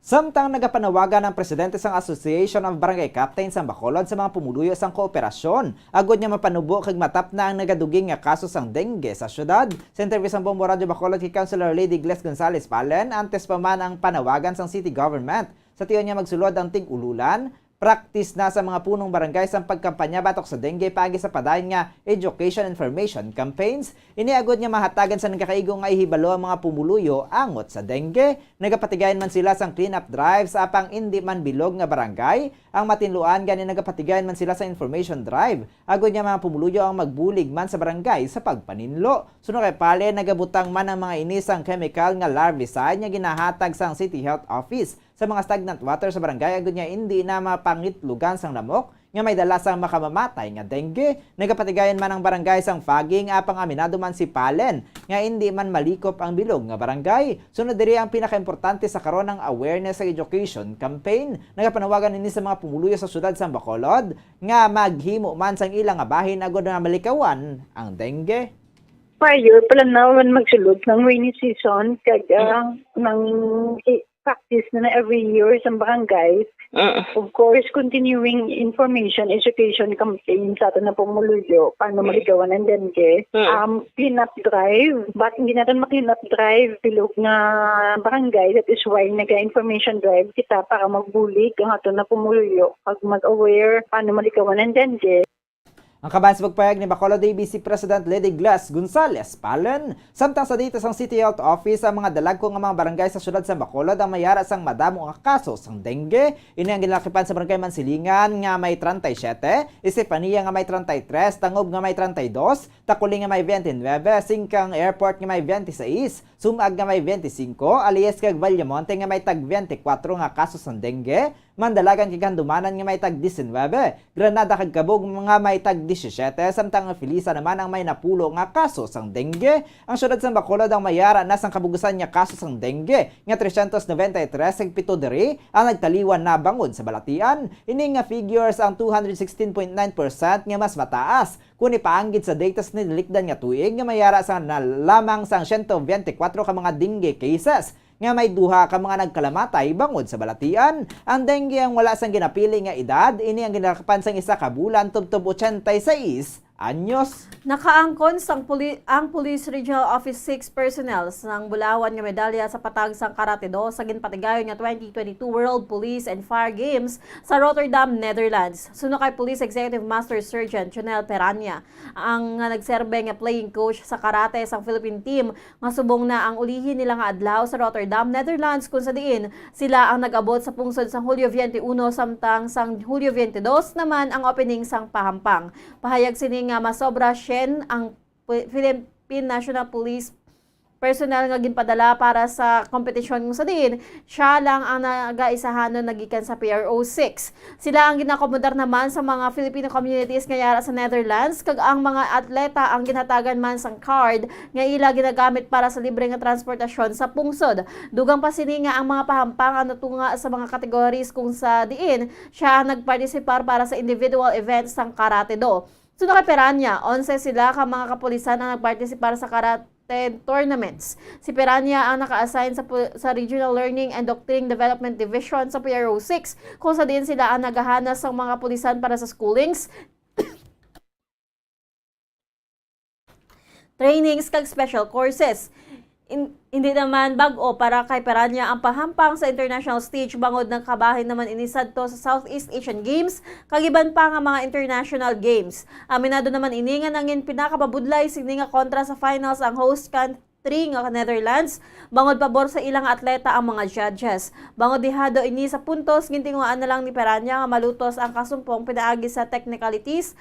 Samtang nagapanawagan ng presidente sang Association of Barangay Captains sa Bacolod sa mga pumuluyo sang kooperasyon, agod niya mapanubo kag matap na ang nagaduging nga kaso sang dengue sa syudad. Sa interview sang Bombo Radio Bacolod kay Councilor Lady Gles Gonzales Palen, antes pa man ang panawagan sang city government. Sa tiyon niya magsulod ang tig-ululan, Practice na sa mga punong barangay sa pagkampanya batok sa dengue pagi sa padayon nga education information campaigns. Iniagod nga mahatagan sa nagkakaigo nga ihibalo ang mga pumuluyo angot sa dengue. Nagapatigayan man sila sang cleanup drives apang hindi man bilog nga barangay. Ang matinluan gani nagapatigayan man sila sa information drive. Agod nga mga pumuluyo ang magbulig man sa barangay sa pagpaninlo. Suno kay pale nagabutang man ang mga inisang chemical nga larvicide nga ginahatag sang City Health Office sa mga stagnant water sa barangay. Agud nga hindi na mapangitlugan sang lamok nga may dala sang makamamatay nga dengue. Nagapatigayan man ang barangay sang fogging apang aminado man si Palen nga hindi man malikop ang bilog nga barangay. Sunod diri ang pinakaimportante sa karon ng awareness sa education campaign. Nagapanawagan ini sa mga pumuluyo sa syudad sang Bacolod nga maghimo man sang ilang nga bahin agud nga malikawan ang dengue. Prior pala naman magsulod ng rainy season kag ng practice na every year sa barangay. Of course, continuing information, education campaign sa atin na pumuluyo, paano maligawan ng dengue. Clean-up drive, but hindi natin ma-clean up drive bilog na barangay. That is why nag-information drive kita para magbulig ang atin na pumuluyo, pag mag-aware paano maligawan ng dengue. Ang kaban sa pagpayag ni Bacolod ABC President Lady Glass Gonzales Palen, samtang sa dito sang City Health Office ang mga dalagko nga mga barangay sa syudad sa Bacolod ang mayara sang madamo nga kaso sang dengue. Ini ang ginalakipan sa barangay Mansilingan nga may 37, Estefania nga may 33, Tangob nga may 32, Takuli nga may 29, Singkang Airport nga may 26, Sumag nga may 25, Alias kag Vallemonte nga may tag 24 nga kaso sang dengue, Mandalagan kag Handumanan nga may tag 19, Granada kag Cabog nga may tag 17, samtang ang Filisa naman ang may napulo nga kaso sang dengue. Ang syudad sa Bacolod ang mayara na sang kabugusan nga kaso sang dengue nga 393 kag 7 diri ang nagtaliwan na bangod sa balatian. Ini nga figures ang 216.9% nga mas mataas kung ipaanggid sa data sa nilikdan nga tuig nga mayara sa lamang sang 124 ka mga dengue cases nga may duha ka mga nagkalamatay bangod sa balatian. Ang dengue ang wala sang ginapili nga edad, ini ang ginakapan sang isa ka bulan tubtob 86 anyos. Nakaangkon ang Police Regional Office 6 personnel sang Bulawan nga medalya sa patag sang Karate Do sa ginpatigayon nga 2022 World Police and Fire Games sa Rotterdam, Netherlands. Suno kay Police Executive Master Sergeant Jonel Perania, ang nagserbe nga playing coach sa karate sang Philippine team nga subong na ang ulihin nila nga adlaw sa Rotterdam, Netherlands kung sa diin sila ang nag-abot sa pungsod sang Hulyo 21 samtang sang Hulyo 22 naman ang opening sang Pahampang. Pahayag sini nga masobra Shen ang Philippine National Police personnel nga ginpadala para sa kompetisyon ng sa din. Siya lang ang nagaisahanon nagikan sa PRO 6. Sila ang ginakomodar naman sa mga Filipino communities nga yara sa Netherlands kag ang mga atleta ang ginhatagan man sang card nga ila ginagamit para sa libre nga transportasyon sa pungsod. Dugang pa sini nga ang mga pahampang ang natunga sa mga categories kung sa diin siya ang nagpartisipar para sa individual events sang Karate Do. Suno kay Peranya, 11 sila ka mga kapulisan ang nagpartisipar sa karate tournaments. Si Peranya ang naka-assign sa Regional Learning and Doctrine Development Division sa PRO 6 kung sa din sila ang naghahanas ng mga pulisan para sa schoolings, trainings kag special courses. Hindi naman bag-o para kay Peranya ang pahampang sa international stage bangod ng kabahin naman inisadto sa Southeast Asian Games kagiban pa nga mga international games. Aminado naman ini nga nangin pinakababudlay sini nga kontra sa finals ang host country nga Netherlands bangod pabor sa ilang atleta ang mga judges. Bangod dihado ini sa puntos gintinguan na lang ni Peranya nga malutos ang kasumpong pinaagi sa technicalities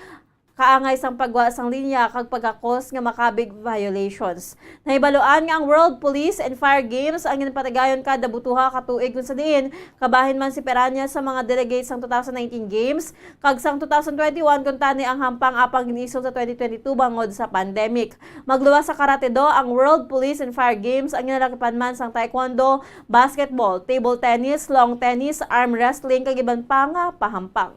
kaangay sang pagwa sang linya kag pagkakos nga makabig violations. Nahibaloan nga ang World Police and Fire Games ang ginpatigayon kada butuha ka tuig kun sa diin kabahin man si Peranya sa mga delegates sang 2019 Games kag sang 2021 kun tani ang hampang apang ginisod sa 2022 bangod sa pandemic. Magluwas sa Karate Do ang World Police and Fire Games ang ginalakipan man sang taekwondo, basketball, table tennis, long tennis, arm wrestling kag iban pa nga pahampang.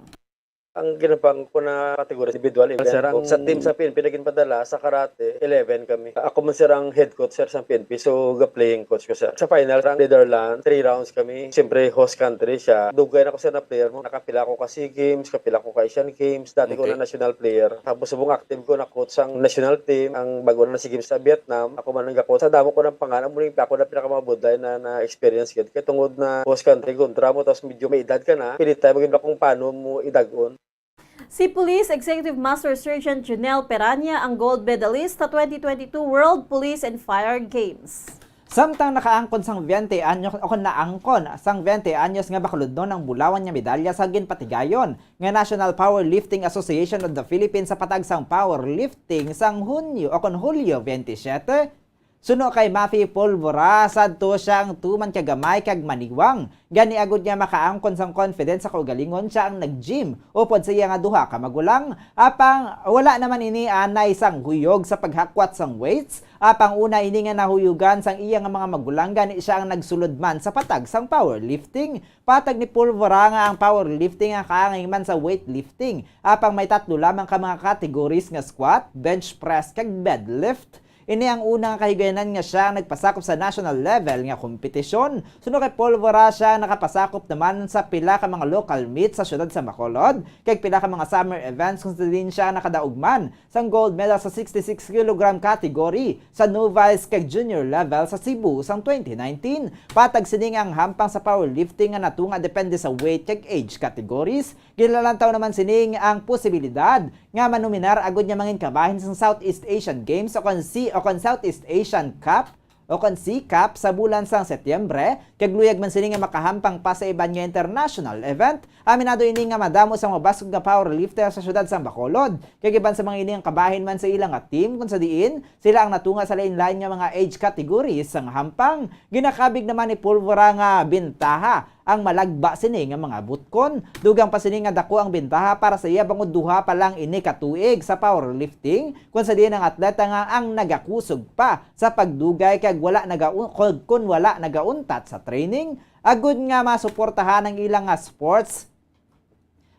Ang ginapang ko na kategory individual event. Sir, sa team sa PNP naging padala sa karate, 11 kami. Ako man sir ang head coach sir sa PNP, so playing coach ko sir. Sa final, ang Netherlands, 3 rounds kami. Siyempre host country siya. Dugay na ako sir na player mo. Nakapila ko ka SEA Games, kapila ko ka Asian Games. Dati ko na national player. Tapos subong active ko na coach ang national team, ang bago na SEA Games sa Vietnam. Ako man nag-coach. Sa damo ko ng pangalan, muling ako na pinakamabudlay na experience kid. Kaya tungod na host country, kontra mo, tapos medyo may edad ka na, pilit tayo maging kung paano mo idagon. Si Police Executive Master Sergeant Junel Peranya ang gold medalist sa 2022 World Police and Fire Games. Samtang nakaangkon sang 20 anyos o naangkon sang 20 anyos nga bakulod ng bulawan nga medalya sa ginpatigayon nga National Powerlifting Association of the Philippines sa patagsang powerlifting sang Hulyo 27. Suno kay Mafi Pulvora, sadto siyang tuman kagamay kag maniwang. Gani agud niya makaangkon sang confidence sa kaugalingon siya ang nag-gym upod sa iya nga duha ka magulang. Apang wala naman ini anay sang huyog sa paghakwat sang weights. Apang una ini nga nahuyugan sang iya nga mga magulang gani siya ang nagsulod man sa patag sang powerlifting. Patag ni Pulvora nga ang powerlifting nga kaangay man sa weightlifting. Apang may 3 lamang ka mga categories nga squat, bench press kag deadlift. Ini ang unang kahigayonan nga siya nagpasakop sa national level nga kompetisyon. Sunod kay Pulvora siya nakapasakop naman sa pila ka mga local meets sa syudad sa Bacolod, kay pila ka mga summer events kung din siya nakadaugman sang gold medal sa 66 kg category sa novice kay junior level sa Cebu sang 2019. Patag sining ang hampang sa powerlifting nga natunga depende sa weight kag age categories. Gilalantaw naman sining ang posibilidad nga manominar agud niya mangin kabahin sa Southeast Asian Games o kon Southeast Asian Cup o kon SEA Cup sa bulan sang Setyembre, kag luyag man sini nga makahampang pa sa iban nga international event. Aminado ini nga madamo sa mga baskog nga powerlifter sa syudad sang Bacolod, kag iban sa mga ini ang kabahin man sa ilang nga team kung sa diin sila ang natunga sa lain-lain nga mga age categories sang hampang. Ginakabig naman ni Pulvora nga bintaha ang malagba sini nga mga butkon. Dugang pa sini nga dako ang bintaha para sa iya bangod duha pa lang ini katuig sa powerlifting kung sa diin ang atleta nga ang nagakusog pa sa pagdugay kag wala nagauntat sa training. Agud nga masuportahan ang ilang nga sports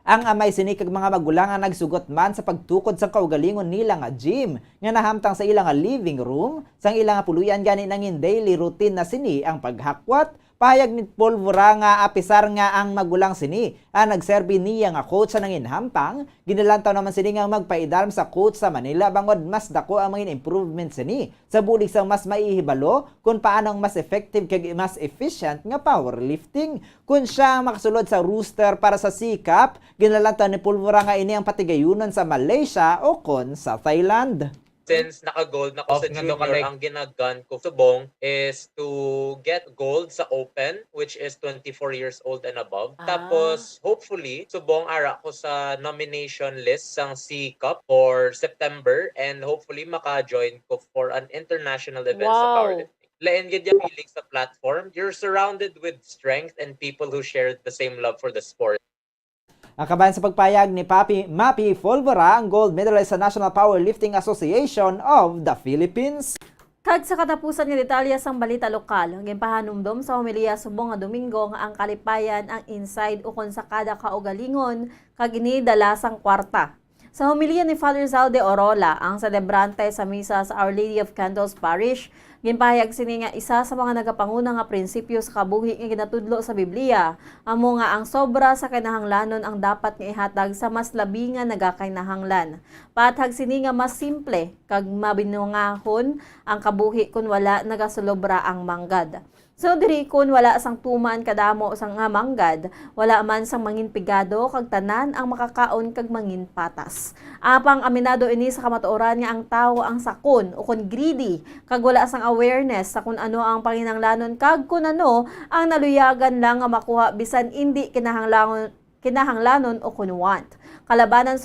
ang amay sini kag mga magulang nga nagsugot man sa pagtukod sa kaugalingon nila nga gym nga nahamtang sa ilang nga living room sang ilang nga puluyan gani nangin daily routine na sini ang paghakwat. Payag ni Pulvora nga apisar nga ang magulang sini ang nagserbi niya nga coach sa nangin hampang. Ginalantaw naman sini nga magpaidalm sa coach sa Manila bangod mas dako ang mga improvement sini sa bulig sang mas maihibalo kung paano ang mas effective kag mas efficient nga powerlifting. Kung siya makasulod sa rooster para sa SEA Cup, ginalantaw ni Pulvora nga ini ang patigayunon sa Malaysia o kon sa Thailand. Since naka-gold na ko sa junior, ang ginagan ko subong is to get gold sa open, which is 24 years old and above. Tapos, hopefully, subong ara ko sa nomination list sang SEA Cup for September and hopefully maka-join ko for an international event sa powerlifting. Lain gid yung feeling sa platform. You're surrounded with strength and people who share the same love for the sport. Ang kabayan sa pagpayag ni Mapi Pulvora ang gold medalist sa National Powerlifting Association of the Philippines. Kag sa katapusan nga detalya sang balita lokal, ang pahanumdom sa homilya subong nga Domingo nga ang kalipayan ang inside ukon sa kada kaugalingon kag ini dala sang kwarta. Sa homilya ni Father Zalde Orola, ang celebrante sa misa sa Our Lady of Candles Parish, ginpahayag sini nga isa sa mga nagapanguna nga prinsipyo sa kabuhi nga ginatudlo sa Biblia, amo nga ang sobra sa kinahanglanon ang dapat nga ihatag sa mas labi nga nagakainahanglan. Patag sini nga mas simple kag mabinungahon ang kabuhi kun wala nagasulobra ang manggad. So diri kun wala sang tuman kadamo sang nga manggad, wala man sang mangin pigado kag tanan ang makakaon kag mangin patas. Apang aminado ini sa kamatuoran nga ang tawo ang sakon o kun greedy kag wala sang awareness sa kun ano ang panginahanglanon kag kun ano ang naluyagan lang nga makuha bisan indi kinahanglanon o kun want. Kalabanan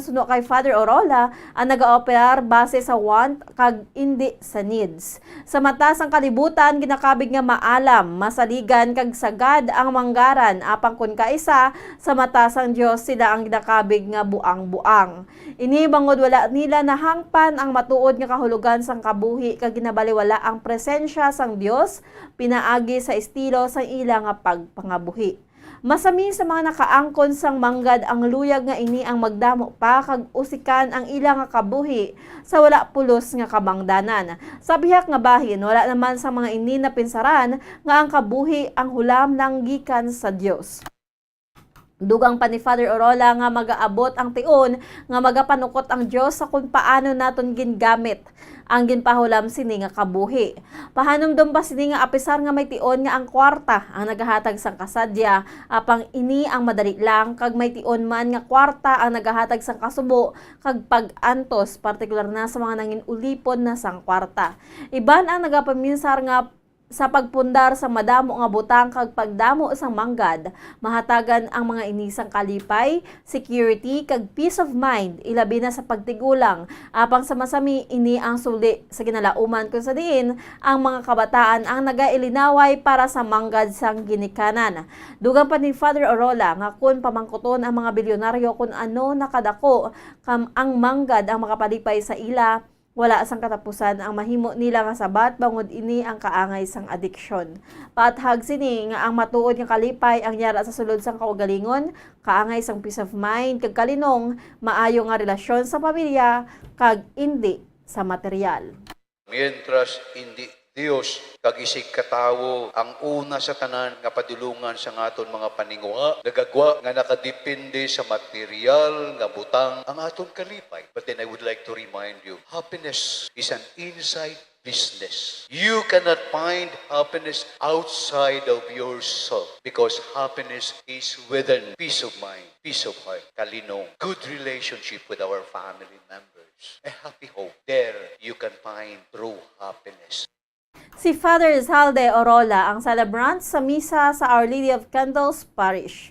suno kay Father Orola ang nag-operar base sa want kag indi sa needs. Sa mata sang kalibutan ginakabig nga maalam, masaligan kag sagad ang manggaran apang kun kaisa sa mata sang Dios sila ang ginakabig nga buang-buang. Ini bangod wala nila nahangpan ang matuod nga kahulugan sang kabuhi kag ginabaliwala ang presensya sang Dios pinaagi sa estilo sang ilang nga pagpangabuhi. Masami sa mga nakaangkon sang manggad ang luyag nga ini ang magdamo pa kag usikan ang ilang nga kabuhi sa wala pulos nga kabangdanan. Sa bihak nga bahin, wala naman sa mga ini na pinsaran nga ang kabuhi ang hulam ng gikan sa Dios. Dugang pa ni Father Orola nga magaabot ang tion nga magapanukot ang Dios sa kung paano naton gingamit ang ginpahulam sini nga kabuhi. Pahanumdum pa sini nga apisar nga may tion nga ang kwarta ang nagahatag sang kasadya, apang ini ang madali lang kag may tion man nga kwarta ang nagahatag sang kasubo kag pag-antos, partikular na sa mga nangin ulipon na sang kwarta. Iban ang nagapaminsar nga sa pagpundar sa madamo nga butang kag pagdamo sang manggad, mahatagan ang mga inisang kalipay, security kag peace of mind, ilabi na sa pagtigulang. Apang sa masami ini ang suli sa ginalauman kung sa diin ang mga kabataan ang nagailinaway para sa manggad sang ginikanan. Dugang pa ni Father Orola nga kun pamangkuton ang mga bilyonaryo kung ano nakadako kam ang manggad ang makapalipay sa ila, wala sang katapusan ang mahimo nila nga sabat bangod ini ang kaangay sang adiksyon. Paathag sini nga ang matuod nga kalipay ang yara sa sulod sang kaugalingon, kaangay sang peace of mind kag kalinong, maayo nga relasyon sa pamilya kag indi sa material. Mientras hindi Dios kag isig katawo ang una sa tanan nga padulungan sa aton mga paningwa, nagagwa nga nakadepende sa material nga butang ang aton kalipay. But then I would like to remind you, happiness is an inside business. You cannot find happiness outside of yourself because happiness is within. Peace of mind, peace of heart, kalinong, good relationship with our family members, a happy home. There you can find true happiness. Si Father Zalde Orola ang celebrant sa misa sa Our Lady of Candles Parish.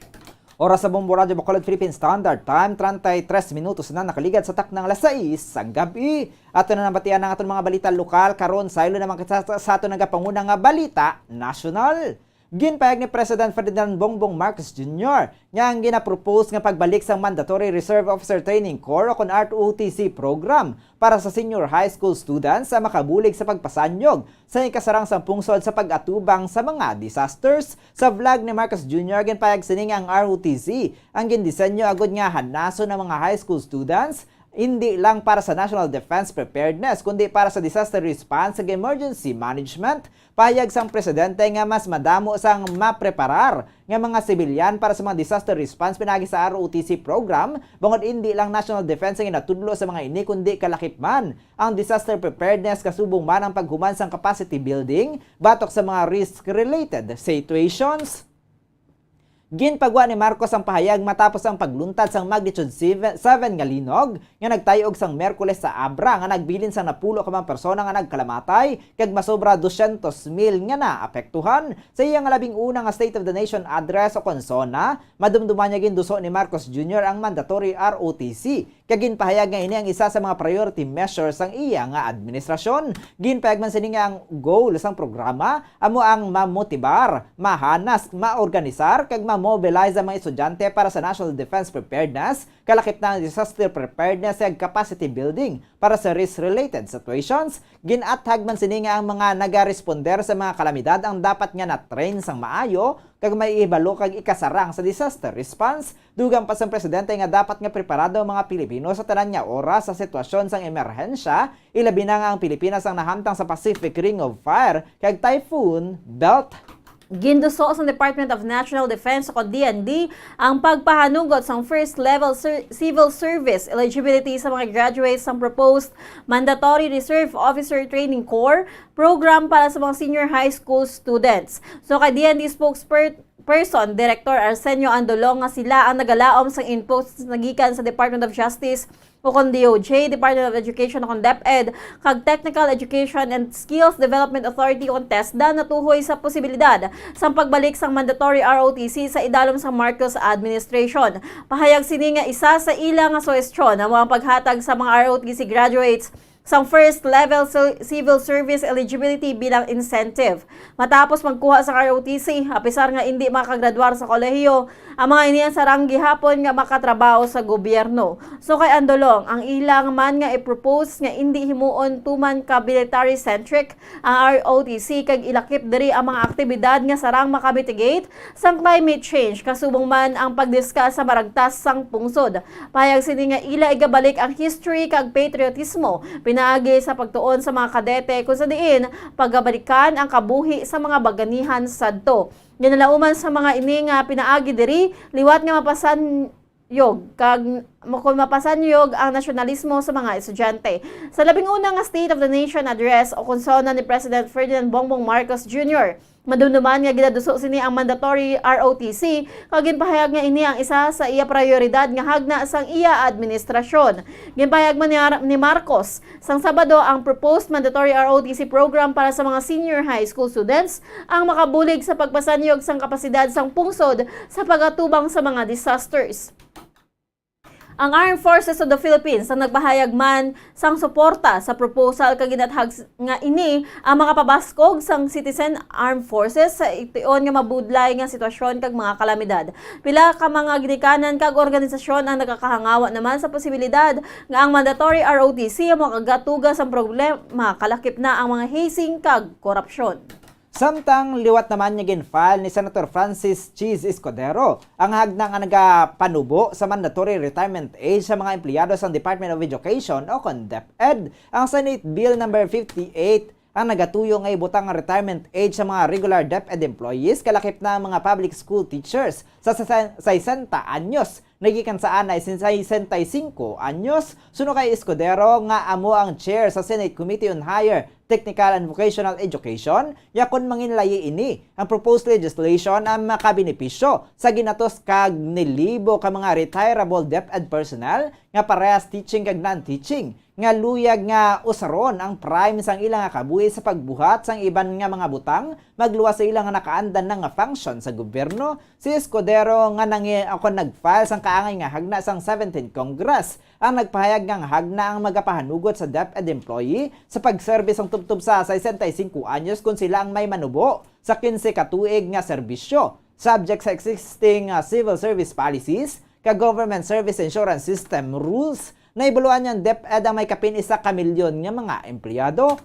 Oras sa Bombo Radio Bacolod Philippine Standard Time, 33 minutos na nakaligad sa taknang alas 6 sa gabi. Ato na nabatian ng atong mga balita lokal karon sa ilo naman sa ato nagapanguna nga balita national. Ginpayag ni President Ferdinand Bongbong Marcos Jr. nga ang ginapropose nga pagbalik sa Mandatory Reserve Officer Training Corps o ROTC program para sa senior high school students sa makabulig sa pagpasanyog sa ikasarang sampungsod sa pag-atubang sa mga disasters. Sa vlog ni Marcos Jr. ginpayag sining ang ROTC ang gindisenyo agud nga hanaso ng mga high school students hindi lang para sa national defense preparedness, kundi para sa disaster response ug emergency management. Payag sang presidente nga mas madamo sang mapreparar nga mga sibilyan para sa mga disaster response pinagi sa ROTC program, bangod hindi lang national defense ang inatudlo sa mga ini, kundi kalakip man ang disaster preparedness kasubong man ang paghuman sang capacity building batok sa mga risk-related situations. Ginpagwa ni Marcos ang pahayag matapos ang pagluntad sang magnitude 7 nga linog nga nagtayog sang Miyerkules sa Abra nga nagbilin sang napulo ka mga persona nga nagkalamatay kag masobra 200,000 nga naapektuhan. Sa iyang labing una nga State of the Nation address o konsona, madumduman niya ginduso ni Marcos Jr. ang mandatory ROTC kag ginpahayag nga ini ang isa sa mga priority measures sang iya nga administrasyon. Ginpahayag man sini nga ang goal sang programa amo ang mamotibar, mahanas, maorganisar kag mobilize ang mga estudyante para sa national defense preparedness, kalakip na disaster preparedness ug capacity building para sa risk-related situations. Ginathag man sini nga ang mga nagaresponder sa mga kalamidad ang dapat nga na-train sang maayo kag may ibalo kag ikasarang sa disaster response. Dugang pa sang presidente nga dapat nga preparado ang mga Pilipino sa tanan nga oras sa sitwasyon sang emerhensya, ilabi na nga ang Pilipinas ang nahamtang sa Pacific Ring of Fire kag Typhoon Belt. Ginduso sa Department of National Defense o DND ang pagpahanugot sa first level civil service eligibility sa mga graduates ng proposed Mandatory Reserve Officer Training Corps program para sa mga senior high school students. So kay DND spokesperson Director Arsenio Andolong nga sila ang nagalaom sa inputs nagikan sa Department of Justice o kon DOJ, Department of Education o kon DepEd, kag Technical Education and Skills Development Authority o TESDA natuhoy sa posibilidad sa pagbalik sang mandatory ROTC sa idalom sa Marcos administration. Pahayag sini nga isa sa ilang nga suhestyon ang mga paghatag sa mga ROTC graduates sang first level civil service eligibility bilang incentive. Matapos magkuha sa ROTC, apisar nga hindi makagraduar sa kolehiyo, ang mga iniyan sarang gihapon nga makatrabaho sa gobyerno. So kay Andolong, ang ilang man nga i-propose nga hindi himuon tuman ka military centric ang ROTC kag ilakip diri ang mga aktibidad nga sarang makamitigate sang climate change kasubong man ang pagdiskas sa maragtas sang pungsod. Payag sini nga ila igabalik ang history kag patriotismo pinaagi sa pagtuon sa mga kadete kung sa diin paggabalikan ang kabuhi sa mga baganihan sadto. Ginalauman sa mga ini nga pinaagi diri liwat nga mapasan kung mapasanyog ang nasyonalismo sa mga estudyante. Sa labing unang State of the Nation address o konsona ni President Ferdinand Bongbong Marcos Jr., madumduman nga gidaduso sini ang mandatory ROTC kag ginpahayag nga ini ang isa sa iya prioridad nga hagna sang iya administrasyon. Ginpahayag man ni Marcos sang Sabado ang proposed mandatory ROTC program para sa mga senior high school students ang makabulig sa pagpasanyog sang kapasidad sang pungsod sa pagatubang sa mga disasters. Ang Armed Forces of the Philippines ang nagpahayag man sang suporta sa proposal kag ginathag nga ini ang mga pabaskog sang Citizen Armed Forces sa tion nga mabudlay nga sitwasyon kag mga kalamidad. Pila ka mga ginikanan kag organisasyon ang nagakahangawa naman sa posibilidad nga ang mandatory ROTC ang makagatugas ang problema kalakip na ang mga hazing kag korupsyon. Samtang liwat naman niya ginfile ni Senator Francis Cheese Escudero ang hagna nga nagapanubo sa mandatory retirement age sa mga empleyado sa Department of Education o kon DepEd. Ang Senate Bill No. 58 ang nagatuyo nga ibutang ang retirement age sa mga regular DepEd employees kalakip na mga public school teachers sa 60 anyos. Nagikan sa anay since 65 anyos. Suno kay Escudero nga amo ang chair sa Senate Committee on Higher Technical and Vocational Education, yakon manginlayi ini ang proposed legislation ang makabenepisyo sa ginatos kag nilibo ka mga retirable DepEd personnel nga parehas teaching kag non-teaching nga luyag nga usaron ang prime sang ilang nga kabuhi sa pagbuhat sang iban nga mga butang magluwas sa ilang nga nakaandan nga function sa gobyerno. Si Escudero nga nag-file sang kaangay nga hagna sang 17th Congress ang nagpahayag nga hagna ang magapahanugot sa DepEd employee sa pagservice ang tubtub sa 65 anyos kung sila ang may manubo sa 15 katuig nga serbisyo subject sa existing civil service policies ka government service insurance system rules na ibuluan niyang DepEd ang may kapin 1 milyon nga mga empleyado.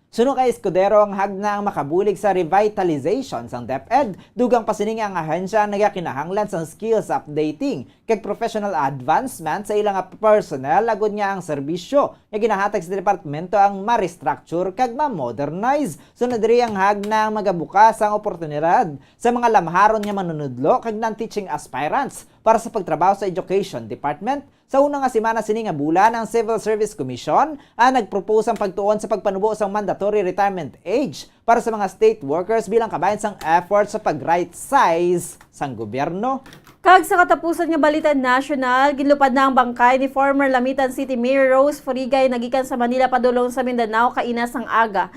Suno kay Escudero ang hagna ang makabulig sa revitalization sang DepEd, dugang pasining ang ahensya nagakinahanglan sang skills updating kag professional advancement sa ilang personnel lagod nga ang serbisyo nga ginahatag sa departamento ang ma-restructure kag ma-modernize. Sunod diri ang hagna ang magabukas ang oportunidad sa mga lamharon nga manunudlo kag non-teaching aspirants para sa pagtrabaho sa Education Department. Sa unang nga semana sini nga bulan, ang Civil Service Commission ang nagpropose ang pagtuon sa pagpanubo sang mandatory retirement age para sa mga state workers bilang kabayan sang effort sa pag-right size sang gobyerno. Kag sa katapusan nga balita national, ginlupad na ang bangkay ni former Lamitan City Mayor Rose Forigay nagikan sa Manila padulong sa Mindanao kainas ang aga.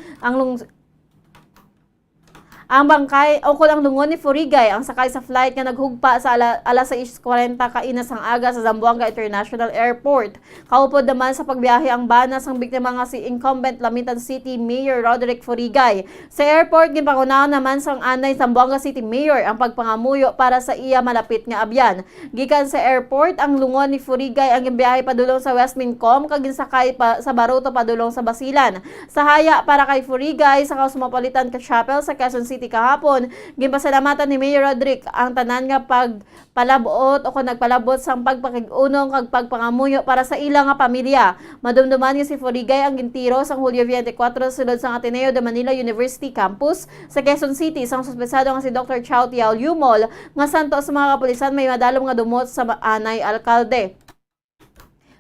Ang bangkay o kulang lungon ni Forigay ang sakay sa flight nga naghugpa sa alas 6:40 kainas ang aga sa Zamboanga International Airport. Kaupod naman sa pagbiyahe ang banas ang biktima nga si incumbent Lamitan City Mayor Roderick Forigay. Sa airport ginpangunahan naman sang anay Zamboanga City Mayor ang pagpangamuyo para sa iya malapit nga abyan. Gikan sa airport ang lungon ni Forigay ang gibiyahe padulong sa West Mincom kag ginsakay pa sa Baruto padulong sa Basilan. Sa haya para kay Forigay sa Cosmopolitan Chapel sa Quezon City kahapon, ginpasalamatan ni Mayor Roderick ang tanan nga pagpalabot o kung nagpalabot sang pagpakig-unong kag pagpangamuyo para sa ilang nga pamilya. Madumduman nga si Forigay ang gintiro sang Hulyo 24 sulod sang Ateneo de Manila University Campus sa Quezon City sang suspesado nga si Dr. Chow Tiao Yumol nga santo sa mga kapulisan may madalom nga dumot sa anay alkalde.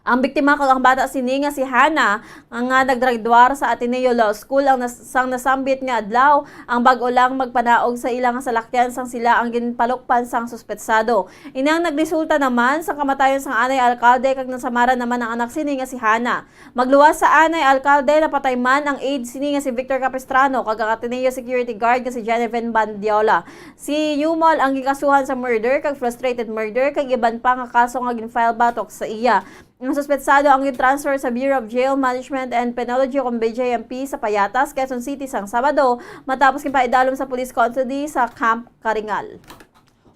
Ang biktima kag ang bata sini nga si Hana nga naggraduar sa Ateneo Law School ang sang nasambit nga adlaw ang bag-o lang magpanaog sa ilang salakyan sang sila ang ginpalukpan sang suspetsado. Inang nagresulta naman sa kamatayon sang anay alkalde kag nasamara naman ang anak sini nga si Hana. Magluwas sa anay alkalde napatay man ang aide sini nga si Victor Capistrano kag ang Ateneo security guard nga si Genevieve Bandiola. Si Yumol ang gikasuhan sa murder kag frustrated murder kag iban pa nga kaso nga ginfile batok sa iya. Ang suspetsado ang transfer sa Bureau of Jail Management and Penology o BJMP sa Payatas, Quezon City sang Sabado matapos kimpaidalom sa police custody sa Camp Karingal.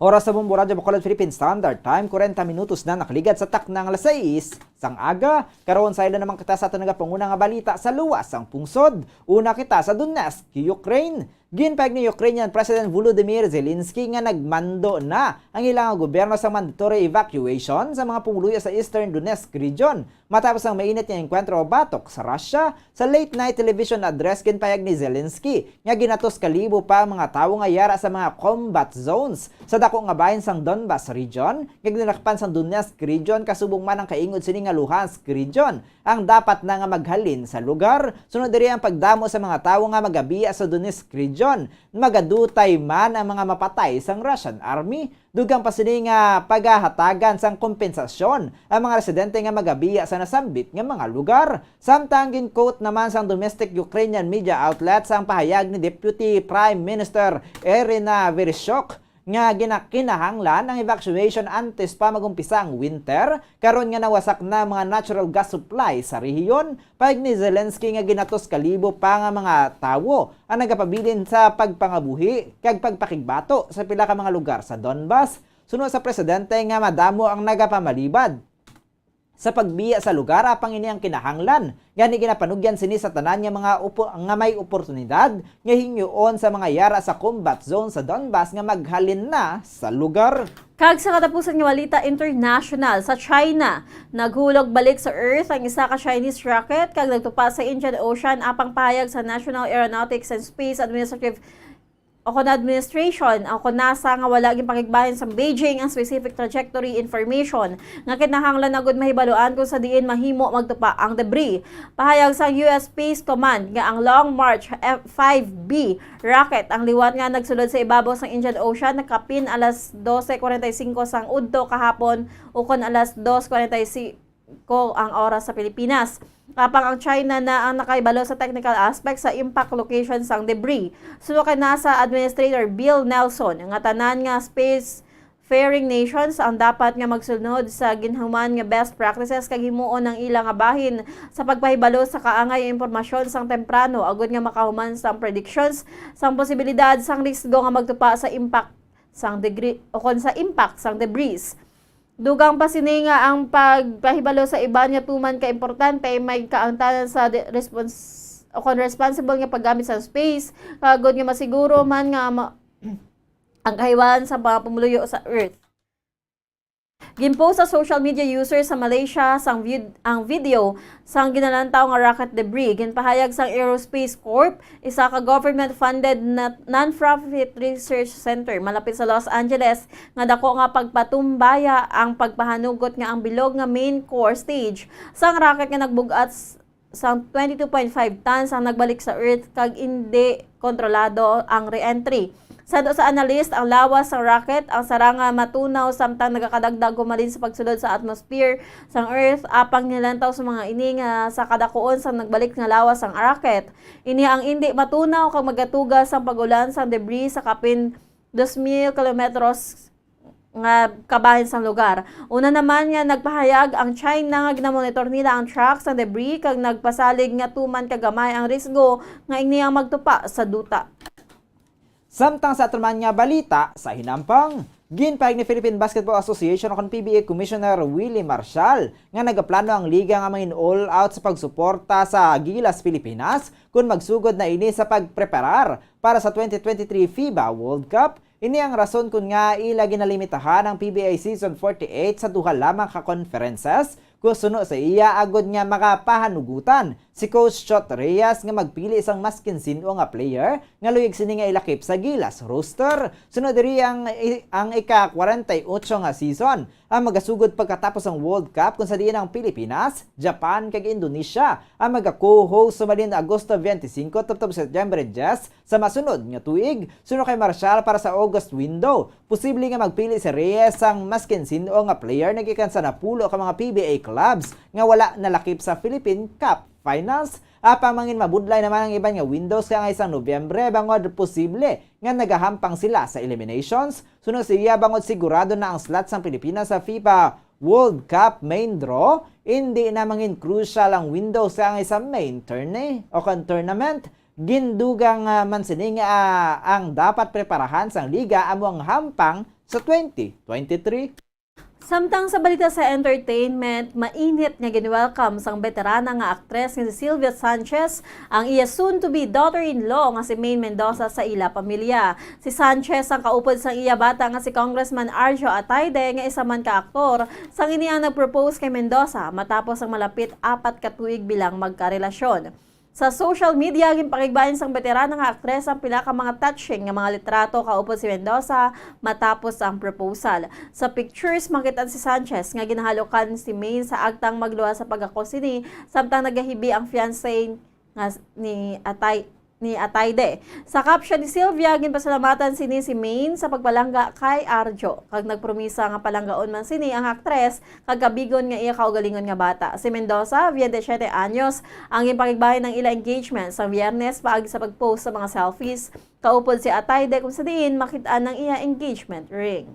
Oras sa Bombo Radyo Bacolod Philippine Standard Time, 40 minutos na nakaligad sa taknang alas 6 sang aga. Karon sa ila naman kita sa aton nagapanguna nga balita sa luwas sang pungsod. Una kita sa Donetsk, Ukraine. Ginpahayag ni Ukrainian President Volodymyr Zelensky nga nagmando na ang ilang gobyerno sa mandatory evacuation sa mga pumuluyo sa Eastern Donetsk region matapos ang mainit nga enkwentro o batok sa Russia. Sa late night television address, ginpahayag ni Zelensky nga ginatos kalibo pa ang mga tawo nga yara sa mga combat zones sa dako nga bahin sang Donbas region, nga ginakpan sang Donetsk region kasubong man ang kaingod sini nga Luhansk region ang dapat na nga maghalin sa lugar. Sunod diri ang pagdamo sa mga tawo nga magabiya sa Donetsk region. Magadutay man ang mga mapatay sang Russian army. Dugang pa sini nga paghahatagan sang kompensasyon ang mga residente nga magabiya sa nasambit nga mga lugar. Samtang gin-quote naman sang domestic Ukrainian media outlets ang pahayag ni Deputy Prime Minister Irina Vereshchuk nga ginakinahanglan ang evacuation antes pa magumpisa ang winter karon nga nawasak na mga natural gas supply sa rehiyon. Pahayag ni Zelensky nga ginatos kalibo pa nga mga tawo ang nagapabilin sa pagpangabuhi kag pagpakigbato sa pila ka mga lugar sa Donbas. Sunod sa presidente nga madamo ang nagapamalibad sa pagbiya sa lugar apang ini ang kinahanglan gani ginapanugyan sini sa tanan nga mga nga may oportunidad nga hingyoon sa mga yara sa combat zone sa Donbas nga maghalin na sa lugar. Kag sa katapusan nga balita international, sa China, naghulog balik sa Earth ang isa ka Chinese rocket kag nagtupa sa Indian Ocean apang pahayag sa National Aeronautics and Space Administration ang NASA nga wala gyud pakigbahin sa Beijing ang specific trajectory information nga kinahanglan na gud mahibaluan kung sa diin mahimo magtupa ang debris. Pahayag sa US Space Command nga ang Long March F-5B rocket ang liwat nga nagsulod sa ibabaw sa Indian Ocean nakapin alas 12:45 sang udto kahapon ukon alas 2:45 ang oras sa Pilipinas. Kapang ang China na ang nakaibalo sa technical aspect sa impact location sang debris. Suno kay NASA Administrator Bill Nelson, nga tanan nga space-faring nations ang dapat nga magsunod sa ginhuman nga best practices kag himuon ng ilang nga bahin sa pagpahibalo sa kaangay impormasyon sang temprano agud nga makahuman sang predictions sang posibilidad sang risgo nga magtupa sa impact sang debris. Dugang pa sini nga ang pagpahibalo sa iban nga tuman ka importante may kaangtanan sa responsible nga paggamit sa space kagod nga masiguro man nga ang kahiwalan sa mga pumuluyo sa Earth. Ginpost sa social media users sa Malaysia ang video sang ginalantaw nga rocket debris. Ginpahayag sang Aerospace Corp, isa ka government-funded non-profit research center malapit sa Los Angeles nga dako nga pagpatumbaya ang pagpahanugot nga ang bilog nga main core stage sang rocket nga nagbugat sang 22.5 tons ang nagbalik sa Earth kag hindi kontrolado ang re-entry. Sado sa analyst, ang lawas ng rocket ang saranga matunaw samtang nagakadagdag gumalin sa pagsulod sa atmosphere sang Earth apang nilantaw sa mga ini nga sa kadakuon sang nagbalik nga lawas ang rocket. Ini ang hindi matunaw kag magatugas sang pagulan sang debris sa kapin 2,000 kilometros nga kabahin sang lugar. Una naman nga nagpahayag ang China nga ginamonitor nila ang tracks ng debris kag nagpasalig nga tuman kagamay ang risgo nga ini ang magtupa sa duta. Samtang sa aton nga balita sa hinampang, ginpahayag ni Philippine Basketball Association o PBA Commissioner Willie Marshall nga nagaplano ang liga nga mangin all out sa pagsuporta sa Gilas Pilipinas kung magsugod na ini sa pagpreparar para sa 2023 FIBA World Cup. Ini ang rason kung nga ila ginalimitahan ang PBA Season 48 sa duha lamang ka conferences kung suno sa iya agod nga makapahanugutan si Coach Chot Reyes nga magpili isang mas kinsinyo nga player nga luyag sini nga ilakip sa Gilas roster. Sunod diri ang ika-48 nga season ang magasugod pagkatapos ang World Cup kung sa diin ang Pilipinas, Japan kag Indonesia ang maga-co-host sa malin Agosto 25 tubtob September 10 sa masunod nga tuig. Sunod kay Marshall para sa August window. Posible nga magpili si Reyes ang mas kinsinyo nga player nagikan sa napulo ka mga PBA clubs nga wala nalakip sa Philippine Cup Finals. Apang mangin mabudlay naman ang iban nga windows kaya nga isang Nobyembre bangod posible nga nagahampang sila sa eliminations. Sunod siya bangod sigurado na ang slot sang Pilipinas sa FIBA World Cup main draw, hindi na mangin crucial ang window sa isang main tournament. Gindugang man sini nga ang dapat preparahan sang liga amo ang hampang sa 2023. Samtang sa balita sa entertainment, mainit nga ginwelcome sang veterana nga aktres nga si Sylvia Sanchez ang iya soon-to-be daughter-in-law nga si Maine Mendoza sa ila pamilya. Si Sanchez ang kaupod sang iya bata nga si Congressman Arjo Atayde nga isa man ka aktor sang ini ang nag-propose kay Mendoza matapos ang malapit 4 ka tuig bilang magkarelasyon. Sa social media, ginpakigbayan sang veterana nga aktres ang pila ka mga touching nga mga litrato kaupod si Mendoza matapos ang proposal. Sa pictures, makitaan si Sanchez nga ginahalokan si Maine sa agtang magluwa sa pag-ako sini samtang nagahibi ang fiancé nga ni Atayde. Sa caption ni Sylvia, ginpasalamatan sini si Maine sa pagpalangga kay Arjo. Kag nagpromisa nga palanggaon man sini ang aktres kag kabigon nga iya kaugalingon nga bata. Si Mendoza, 27 anyos, ang ginpakigbayan ng ila engagement sa Biyernes paagi sa pagpost sa mga selfies. Kaupod si Atayde kung sa diin makitaan ng iya engagement ring.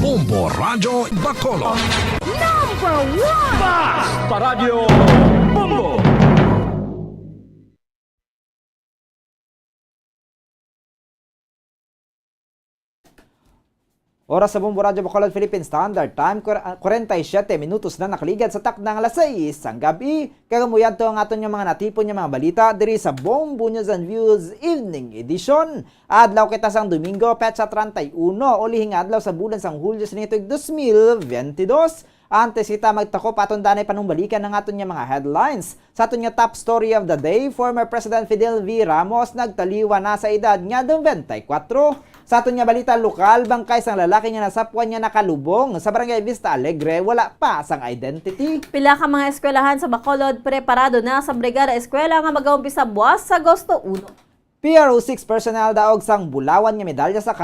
Bombo Radyo Bacolod. Number 1! Basta Radio Bombo! Oras sa Bombo Radyo Bacolod Philippine Standard Time, 47 minutos na nakaligad sa takdang alas 6 ang gabi. Kagamuyan to ang aton yung mga natipon yung mga balita diri sa Bombo News and Views Evening Edition. Adlaw kita sang Domingo, petsa 31, ulihing adlaw sa bulan sang Hulyo sa nito'y 2022. Antes kita magtako paton danay panumbalikan ng aton nga mga headlines. Sa aton nga top story of the day, former President Fidel V. Ramos nagtaliwa na sa edad nga 24. Sa aton nga balita lokal, bangkay sang lalaki nga nasapwan niya nakalubong sa Barangay Vista Alegre, wala pa sang identity. Pila ka mga eskwelahan sa Bacolod preparado na sa Brigada Eskwela nga mag-uumpisa buwas sa Agosto 1. PRO6 personnel daog sang bulawan nga medalya sa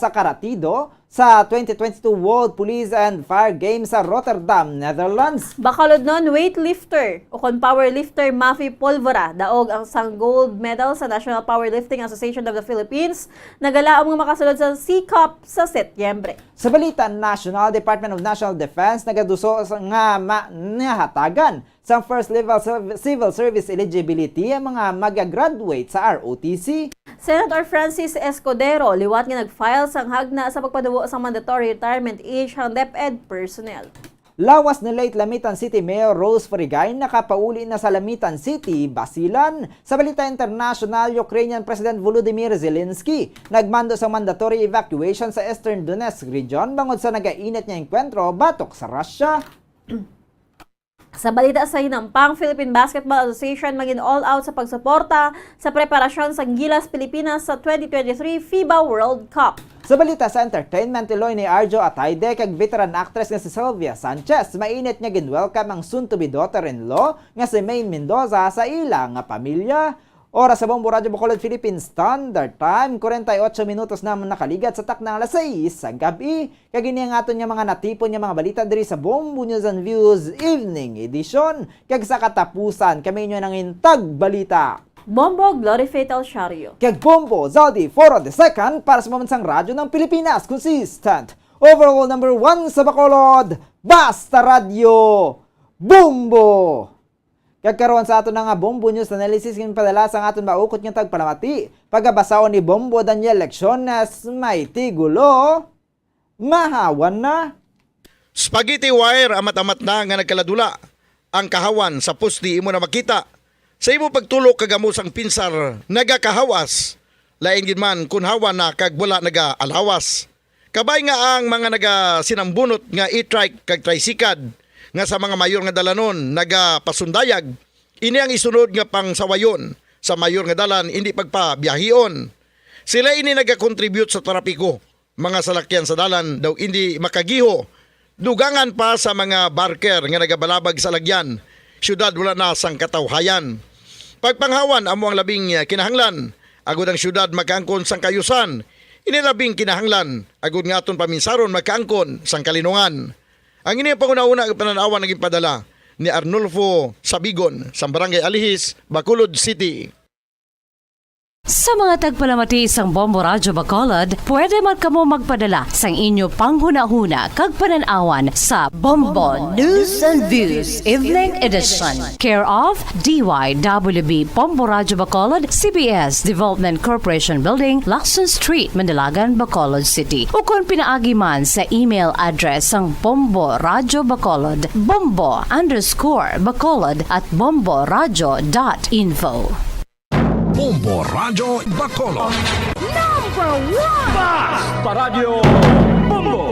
karatido sa 2022 World Police and Fire Games sa Rotterdam, Netherlands. Bacolod non weightlifter o kon powerlifter Mafi Polvora daog ang sang gold medal sa National Powerlifting Association of the Philippines. Nagalaom nga makasulod sa C-Cup sa Setyembre. Sa balita national, Department of National Defense nagaduso nga nahatagan sa first level civil service eligibility ang mga magagraduate sa ROTC. Senator Francis Escudero liwat nga nag-file sang hagna sa pagpaduwo sa mandatory retirement age ang DepEd personnel. Lawas ni late Lamitan City Mayor Rose Farigay nakapauli na sa Lamitan City, Basilan. Sa balita international, Ukrainian President Volodymyr Zelensky nagmando sa mandatory evacuation sa Eastern Donetsk region bangod sa nagainit niya engkwentro batok sa Russia. Sa balita sa hinampang, Philippine Basketball Association maging all-out sa pagsuporta sa preparasyon sa Gilas Pilipinas sa 2023 FIBA World Cup. Sa balita sa entertainment, iloy ni Arjo Atayde kag veteran actress nga si Sylvia Sanchez. Mainit niya ginwelcome ang soon-to-be daughter-in-law nga si Maine Mendoza sa ilang pamilya. Oras sa Bombo Radyo Bacolod Philippine Standard Time, 48 minutos na nakaligat sa taknang alas 6 sa gabi. Kagini ang aton nga mga natipon nga mga balita diri sa Bombo News and Views Evening Edition. Kag sa katapusan, kami nyo nang intag balita. Bombo Glory Fatal Shario. Kag Bombo Zaldi Foro the Second para sa mamansang radyo ng Pilipinas. Consistent. Overall number 1 sa Bacolod. Basta Radio Bombo! Kagkaroon sa aton nga Bombo News Analysis ng padala sa aton maukot ng tagpalamati. Pagkabasaon ni Bombo Daniel Lecciones, may tigulo, mahawan na. Spaghetti wire amat-amat na nga nagkaladula. Ang kahawan sa pusti imo na makita. Sa imo pagtulok kagamo sang pinsar nagakahawas. Lain gid man kun hawan na kag wala naga-alhawas. Kabay nga ang mga naga-sinambunot nga e-trike kag tricycad nga sa mga mayor nga dalanon nagapasundayag. Ini ang isunod nga pangsawayon sa mayor nga dalan hindi pagpabiyahion. Sila ini nagakontribute sa trapiko. Mga salakyan sa dalan daw hindi makagiho. Dugangan pa sa mga barker nga nagabalabag sa lagyan. Syudad wala na sang katawhayan. Pagpanghawan amo ang labing kinahanglan. Agud ang syudad makaangkon sang kayusan. Inilabing kinahanglan. Agud nga aton paminsaron makaangkon sang kalinungan. Ang ini ang panguna-una pananawan naging padala ni Arnulfo Sabigon sa Barangay Alihis, Bacolod City. Sa mga tagpalamati sang Bombo Radyo Bacolod, pwede man kamo magpadala sang inyo panghuna-huna kag pananawan sa Bombo News and Views Evening Edition. Care of DYWB Bombo Radyo Bacolod, CBS Development Corporation Building, Lacson Street, Mandilagan, Bacolod City. O kung pinaagi man sa email address sang Bombo Radyo Bacolod, bombo_bacolod@bomboradyo.info. Bombo Radyo Bacolod. Number 1! Basta Radio Bombo!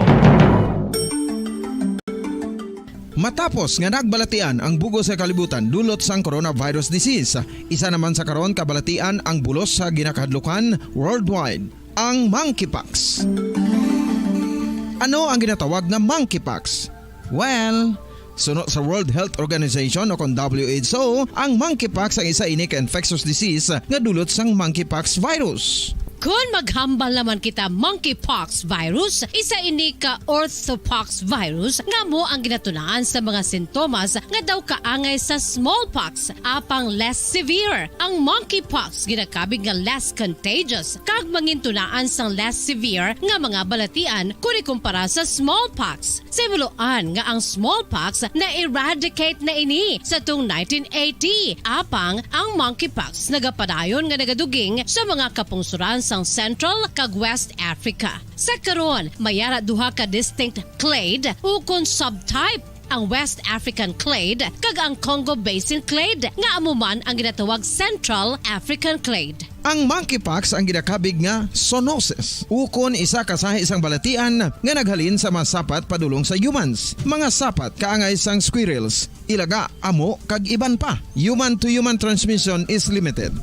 Matapos nga nagbalatian ang bugos sa kalibutan dulot sang coronavirus disease, isa naman sa karon kabalatian ang bulos sa ginakadlukan worldwide, ang monkeypox. Ano ang ginatawag na monkeypox? Well, sunod sa World Health Organization o kung WHO, ang monkeypox ang isa ini ka infectious disease nga dulot sang monkeypox virus. Kung maghambal naman kita monkeypox virus, isa ini ka orthopox virus nga mo ang ginatunaan sa mga sintomas nga daw kaangay sa smallpox, apang less severe. Ang monkeypox ginakabig nga less contagious kag mangintunaan sang less severe nga mga balatian kung ikumpara sa smallpox. Simuloan nga ang smallpox na-eradicate na ini sa tung 1980, apang ang monkeypox nagapadayon nga nagaduging sa mga kapungsuran sang Central kag West Africa. Sa karon, mayara duha ka distinct clade o kung subtype, ang West African clade kag ang Congo Basin clade nga amuman ang ginatawag Central African clade. Ang monkeypox ang ginakabig nga zoonosis. Ukon isa kasahi isang balatian nga naghalin sa mga sapat padulong sa humans. Mga sapat kaangay sang squirrels, ilaga, amo kag iban pa. Human to human transmission is limited.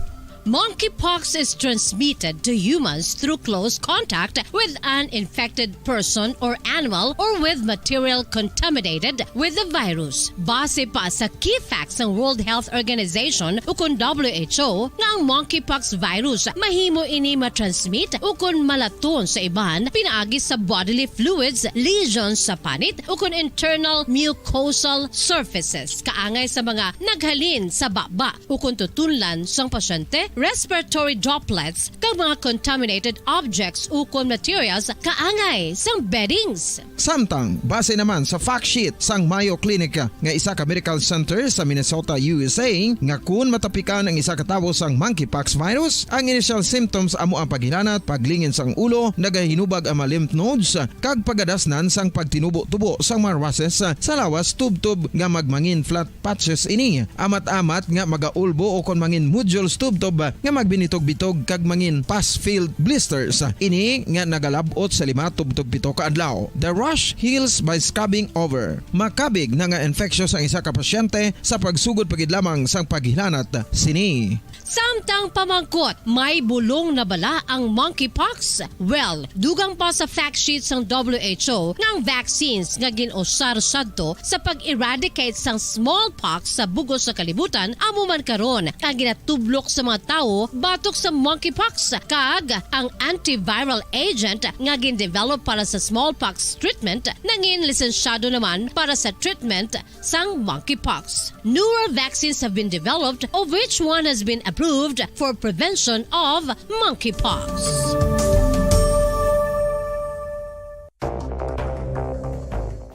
Monkeypox is transmitted to humans through close contact with an infected person or animal or with material contaminated with the virus. Base pa sa key facts ng World Health Organization o kung WHO nga ang monkeypox virus mahimo ini matransmit o kung malaton sa iban pinaagi sa bodily fluids, lesions sa panit o kung internal mucosal surfaces kaangay sa mga naghalin sa baba o kung tutunlan sang pasyente, respiratory droplets kag mga contaminated objects ukon materials kaangay sang beddings. Samtang, base naman sa fact sheet sang Mayo Clinic nga isa ka medical center sa Minnesota, USA, nga kun matapikan ang isa ka tawo sang monkeypox virus, ang initial symptoms amo ang paghilanat, paglingin sang ulo, nagahinubag ang mga lymph nodes, kag pagadasnan sang pagtinubo-tubo sang mga rashes sa lawas tubtob nga magmangin flat patches ini. Amat-amat nga magaulbo o kon mangin nodules tubtob nga magbinitog-bitog kag mangin pus-filled blisters. Ini nga nagalabot sa 5 tubtob 7 ka adlaw. The rash heals by scabbing over. Makabig na nga infectious ang isa ka pasyente sa pagsugod pagid lamang sang paghilanat sini. Samtang pamangkot, may bulong na bala ang monkeypox? Well, dugang pa sa fact sheet sang WHO nga ang vaccines nga ginusar sadto sa pag-eradicate sang smallpox sa bugos sa kalibutan amo man karon ang ginatublok sa mga tao batok sa monkeypox kag ang antiviral agent nga gin-develop para sa smallpox treatment nangin lisensyado naman para sa treatment sang monkeypox. Newer vaccines have been developed of which one has been approved for prevention of monkeypox.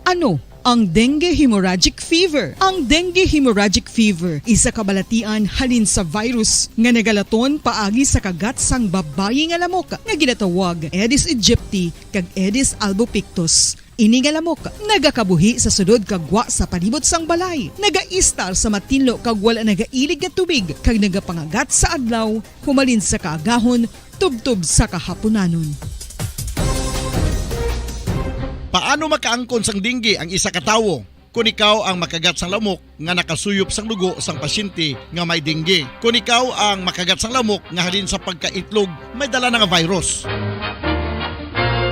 Ano ang dengue hemorrhagic fever? Ang dengue hemorrhagic fever isa kabalatian halin sa virus nga nagalaton paagi sa kagat sang babayi nga lamok nga ginatawag Aedes aegypti kag Aedes albopictus. Ini nga lamok nagakabuhi sa sudod kagwa sa palibot sang balay, nagaistar sa matinlo kag wala nagailig nga tubig kag nagapangagat sa adlaw, humalin sa kaagahon, tubtob sa kahaponanon. Paano makaangkon sang dengue ang isa ka tawo? Kung ikaw ang makagat sang lamok nga nakasuyop sang dugo sang pasyente nga may dengue. Kung ikaw ang makagat sang lamok nga halin sa pagkaitlog may dala nga virus.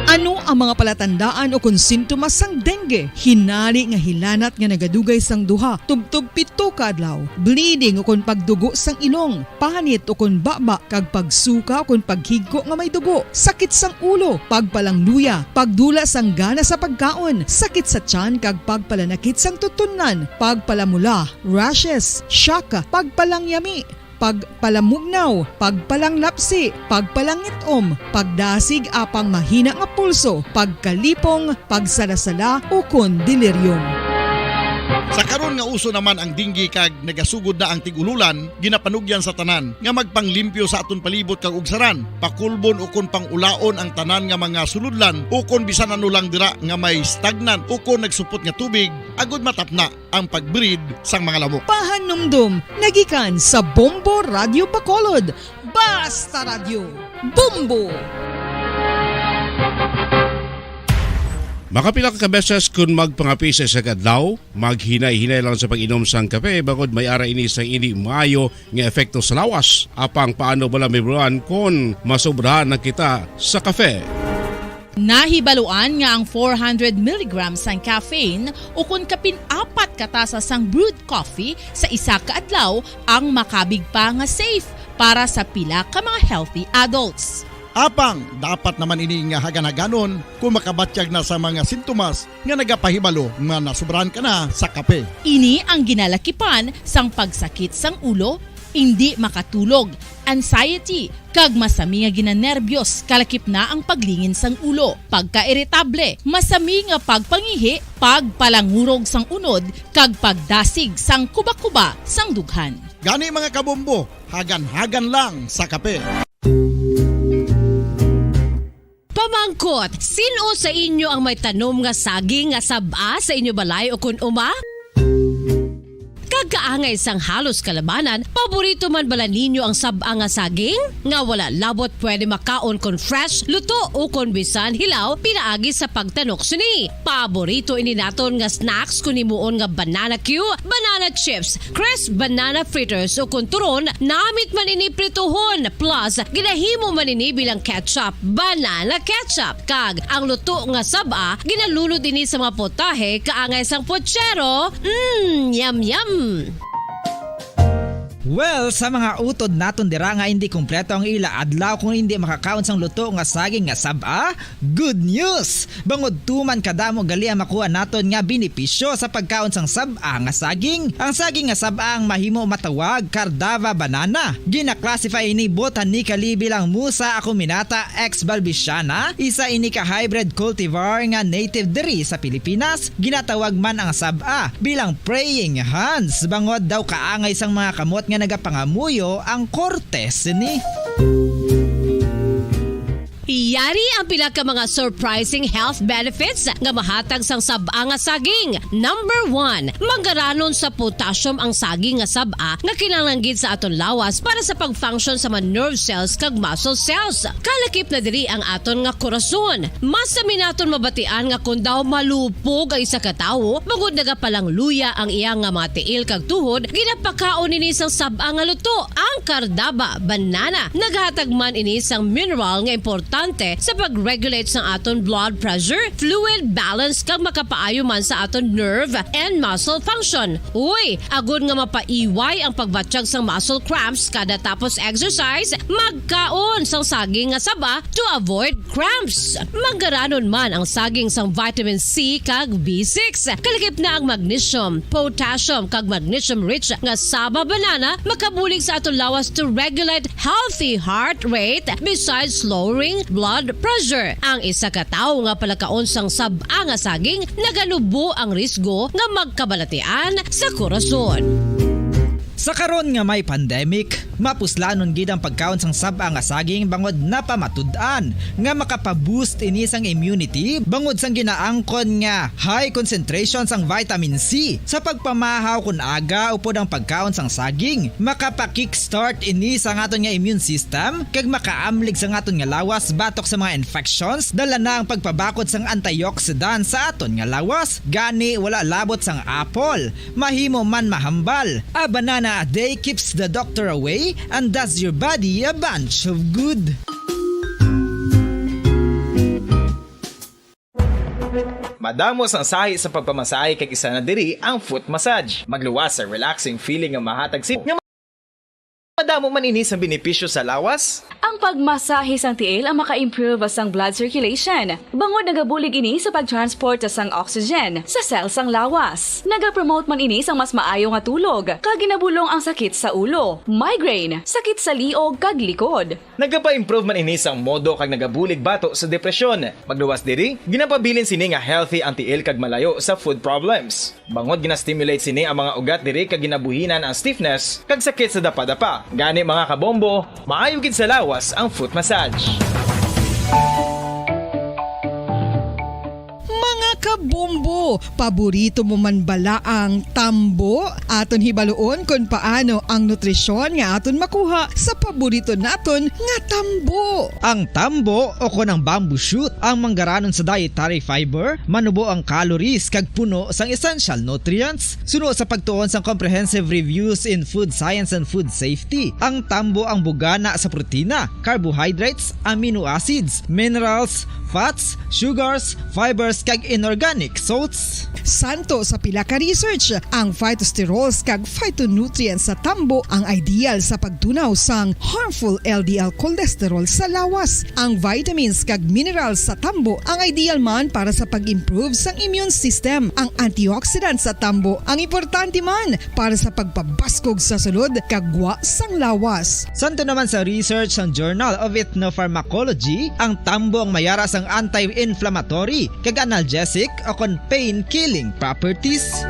Ano ang mga palatandaan o kung sintomas sang dengue. Hinali nga hilanat nga nagadugay sang duha, tubtub 7 ka adlaw, bleeding o kung pagdugo sang ilong, panit o kung baba, kag pagsuka o kung paghigko nga may dugo, sakit sang ulo, pagpalangluya, pagdula sang gana sa pagkaon, sakit sa tiyan kag pagpalanakit sang tutunan, pagpalamula, rashes, shock, pagpalangyami, pagpalamugnaw, pagpalanglapsi, pagpalangitom, pagdasig apang mahina nga pulso, pagkalipong, pagsalasala o kun delirium. Sa karon nga uso naman ang dinggi kag nagasugod na ang tigululan, ginapanugyan sa tanan nga magpanglimpyo sa aton palibot kag ugsaran, pakulbon o kon pangulaon ang tanan nga mga suludlan o kon bisan ano lang dira nga may stagnan o kon nagsupot nga tubig, agud matapna ang pagbreed sang mga lamok. Pahanumdum, nagikan sa Bombo Radio Bacolod. Basta Radio, Bombo! Makapila ka beses kung magpangapisa sa kadlaw, maghinay-hinay lang sa pag-inom sang kape bagod may ara ini sang hindi maayo nga epekto sa lawas. Apang paano bala may buruan kung masobrahan na kita sa kape. Nahibaluan nga ang 400 mg sang caffeine o kung kapin-4 katasa sang brewed coffee sa isa ka adlaw ang makabig pa nga safe para sa pila ka mga healthy adults. Apang, dapat naman ini nga hagan-haganon kung makabatyag na sa mga sintomas nga nagapahibalo nga nasubrahan ka na sa kape. Ini ang ginalakipan sang pagsakit sang ulo, hindi makatulog, anxiety, kag masami nga ginanerbiyos, kalakip na ang paglingin sang ulo, pagka-iritable, masami nga pagpangihi, pagpalangurog sang unod, kag pagdasig sang kuba-kuba sang dughan. Gani mga kabombo, hagan-hagan lang sa kape. Pamangkot, sino sa inyo ang may tanom nga saging nga saba sa inyo balay o kun uma? Kagkaangay sang halos kalabanan, paborito man bala ninyo ang saba nga saging? Nga wala labot pwede makaon kon fresh, luto o kon bisan hilaw, pinaagi sa pagtanok sini. Paborito ini naton nga snacks kun himuon nga banana Q, banana chips, crisp banana fritters o kun turon, namit man ini prituhon, plus ginahimo man ini bilang ketchup, banana ketchup. Kag ang luto nga saba, ginalunod ini sa mga potahe kaangay sang pochero. Yum yum. Well, sa mga utod naton dira nga hindi kumpleto ang ila adlaw kung hindi makakaon sang luto nga saging nga saba, good news! Bangod tuman kadamo gali ang makuha naton nga benepisyo sa pagkaon sang saba nga saging. Ang saging nga saba ang mahimo matawag Cardava banana. Gina-classify ini botanically bilang Musa acuminata ex balbisiana, isa ini ka hybrid cultivar nga native diri sa Pilipinas. Ginatawag man ang saba bilang praying hands, bangod daw kaangay sang mga kamot nga nagapangamuyo ang kortes ni. Yari ang pila ka mga surprising health benefits nga mahatag sang saba nga saging. Number 1, manggaranon sa potassium ang saging nga saba nga kinahanglan sa aton lawas para sa pag-function sa mga nerve cells kag muscle cells. Kalakip na diri ang aton nga korason. Mas sa minaton mabatian nga kung daw malupog ang isa ka tawo, magud nagapalang luya ang iyang nga mga tiil kag tuhod, ginapakaon ini sang saba nga luto, ang Cardava banana. Naghatag man ini sang mineral nga importante sa pag-regulate sa aton blood pressure, fluid balance kag makapaayo man sa aton nerve and muscle function. Uy, agud nga mapaiway ang pagbatsyag sang muscle cramps kada tapos exercise, magkaon sang saging nga saba to avoid cramps. Manggaranon man ang saging sang vitamin C kag B6. Kalakip na ang magnesium, potassium kag magnesium rich nga saba banana makabulig sa aton lawas to regulate healthy heart rate besides lowering blood pressure. Ang isa ka tawo nga palakaon sang saba nga saging naganubo ang risgo nga magkabalatian sa korason. Sa karon nga may pandemic, mapuslanon gid ang pagkaon sang saba nga saging bangod napamatud-an nga makapaboost ini sang immunity bangod sang ginaangkon nga high concentration sang vitamin C sa pagpamahaw kun aga upod ang pagkaon sang saging. Makapa-kickstart ini sa aton nga immune system kag makaamlig sa aton nga lawas batok sa mga infections, dala na ang pagpabakod sang antioxidant sa aton nga lawas. Gani wala labot sang apple, mahimo man mahambal. A banana a day keeps the doctor away and does your body a bunch of good. Madamos ang sahi sa pagpamasahe kag isa na diri ang foot massage. Magluwas sa relaxing feeling nga mahatag sip nga madamo man ini sa benepisyo sa lawas. Ang pagmasahe sang tiil ang maka-improve sang blood circulation. Bangod nagabulig ini sa pagtransport sang oxygen sa cells sang lawas. Nagapromote man ini sang mas maayo nga tulog, kag ginabulong ang sakit sa ulo, migraine, sakit sa liog kag likod. Nagapa-improve man ini sang modo kag nagabulig bato sa depresyon. Magluwas diri, ginapabilin sini nga healthy ang tiil kag malayo sa food problems. Bangod gina-stimulate sini ang mga ugat diri kag ginabuhinan ang stiffness kag sakit sa dapa-dapa. Gani mga kabombo, maayo gid sa lawas ang foot massage. Kabombo, paborito mo man bala ang tambo? Aton hibaloon kung paano ang nutrisyon nga aton makuha sa paborito naton nga tambo. Ang tambo o kon ang bamboo shoot ang manggaranon sa dietary fiber, manubo ang calories kag puno sang essential nutrients. Suno sa pagtuon sang comprehensive reviews in food science and food safety. Ang tambo ang bugana sa protina, carbohydrates, amino acids, minerals, fats, sugars, fibers kag inorganic salts. Santo sa pila ka research, ang phytosterols kag phytonutrients sa tambo ang ideal sa pagtunaw sang harmful LDL cholesterol sa lawas. Ang vitamins kag minerals sa tambo ang ideal man para sa pag-improve sang immune system. Ang antioxidants sa tambo ang importante man para sa pagpabaskog sa sulod kag gwa sang lawas. Santo naman sa research ng Journal of Ethnopharmacology, ang tambo ang mayara sang anti-inflammatory kag analgesic o kon pain-killing properties.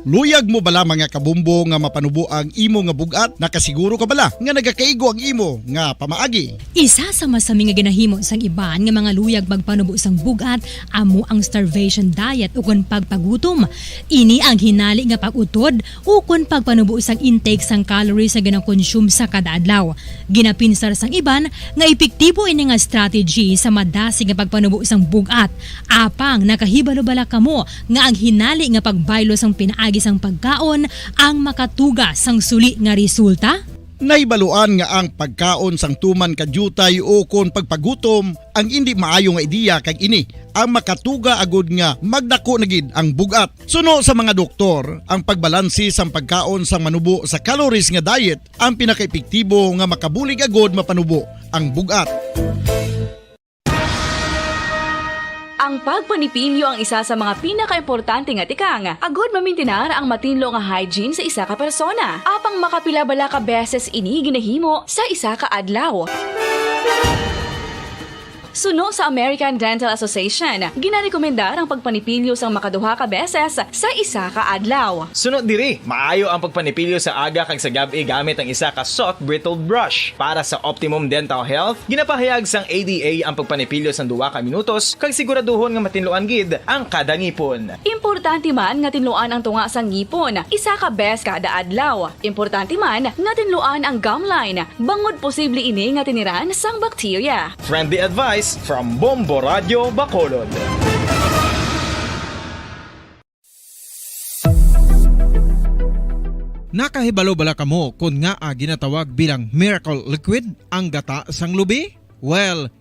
Luyag mo bala mga kabumbo nga mapanubo ang imo nga bugat? Nakasiguro ka bala nga nagakaigo ang imo nga pamaagi? Isa sa masami nga ginahimo sang iban nga mga luyag magpanubo sang bugat amo ang starvation diet o kon pagpagutom. Ini ang hinali nga pag-utod o kon pagpanubo sang intake sang calories nga gina-consume sa kada adlaw. Ginapinsar sang iban nga epektibo ini nga strategy sa madasi nga pagpanubo sang bugat. Apang nakahibalo bala kamo nga ang hinali nga pagbaylo sang pinaagi sang pagkaon ang makatuga sang suli nga resulta? Naibaluan nga ang pagkaon sang tuman kadyutay o kon pagpagutom ang hindi maayo nga ideya kag ini ang makatuga agud nga magdako na gid ang bugat. Suno sa mga doktor, ang pagbalansi sang pagkaon sang manubo sa calories nga diet ang pinakaepektibo nga makabulig agud mapanubo ang bugat. Ang pagpanipilyo ang isa sa mga pinaka-importante nga tikang. Agod mamintinar ang matinlo nga hygiene sa isa ka persona. Apang makapila-bala ka beses ini ginahimo sa isa ka adlaw. Suno sa American Dental Association, ginarekomendar ang pagpanipilyo sang makaduha ka beses sa isa ka adlaw. Suno diri, maayo ang pagpanipilyo sa aga kag sa gabi gamit ang isa ka soft brittled brush. Para sa optimum dental health, ginapahayag sang ADA ang pagpanipilyo sang 2 ka minutos kag siguraduhon nga matinluan gid ang kada ngipon. Importante man nga tinluan ang tunga sang ngipon, isa ka bes kada adlaw. Importante man nga tinluan ang gum line, bangod posible ini nga tiniran sang bakterya. Friendly advice from Bombo Radio Bacolod. Nakahibalo bala kamo kung nga ginatawag bilang miracle liquid ang gata sang lubi? Well,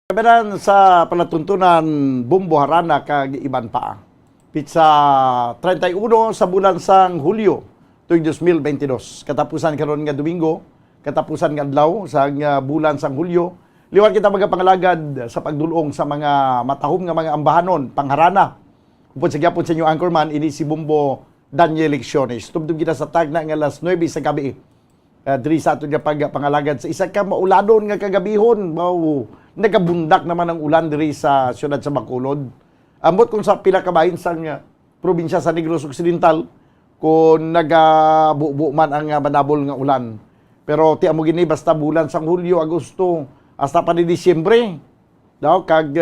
Kabiran sa palatuntunan Bumbo Harana kag iban pa. Pizza 31 sa bulan sang Hulyo tuig 2022. Katapusan karon nga Domingo, katapusan nga adlaw sa bulan sang Hulyo. Liwan kita magapangalagad sa pagdulong sa mga matahom nga mga ambahanon, pangharana. Upod sa gyapon sa inyo anchorman, ini si Bumbo Daniel Lecciones. Tubdog kita sa tag na nga alas 9 sa gabi. Diri sa aton nga pagpangalagad sa isa ka mauladon nga kagabihon. Nagabundak naman ang ulan diri sa siyudad sa Bacolod. Ambot kung sa pila ka bahin sa probinsya sa Negros Occidental, kung nagabubo man ang manabol nga ulan. Pero ti amo gini basta bulan sang Hulyo, Agosto, hasta pa ni Disyembre, daw kag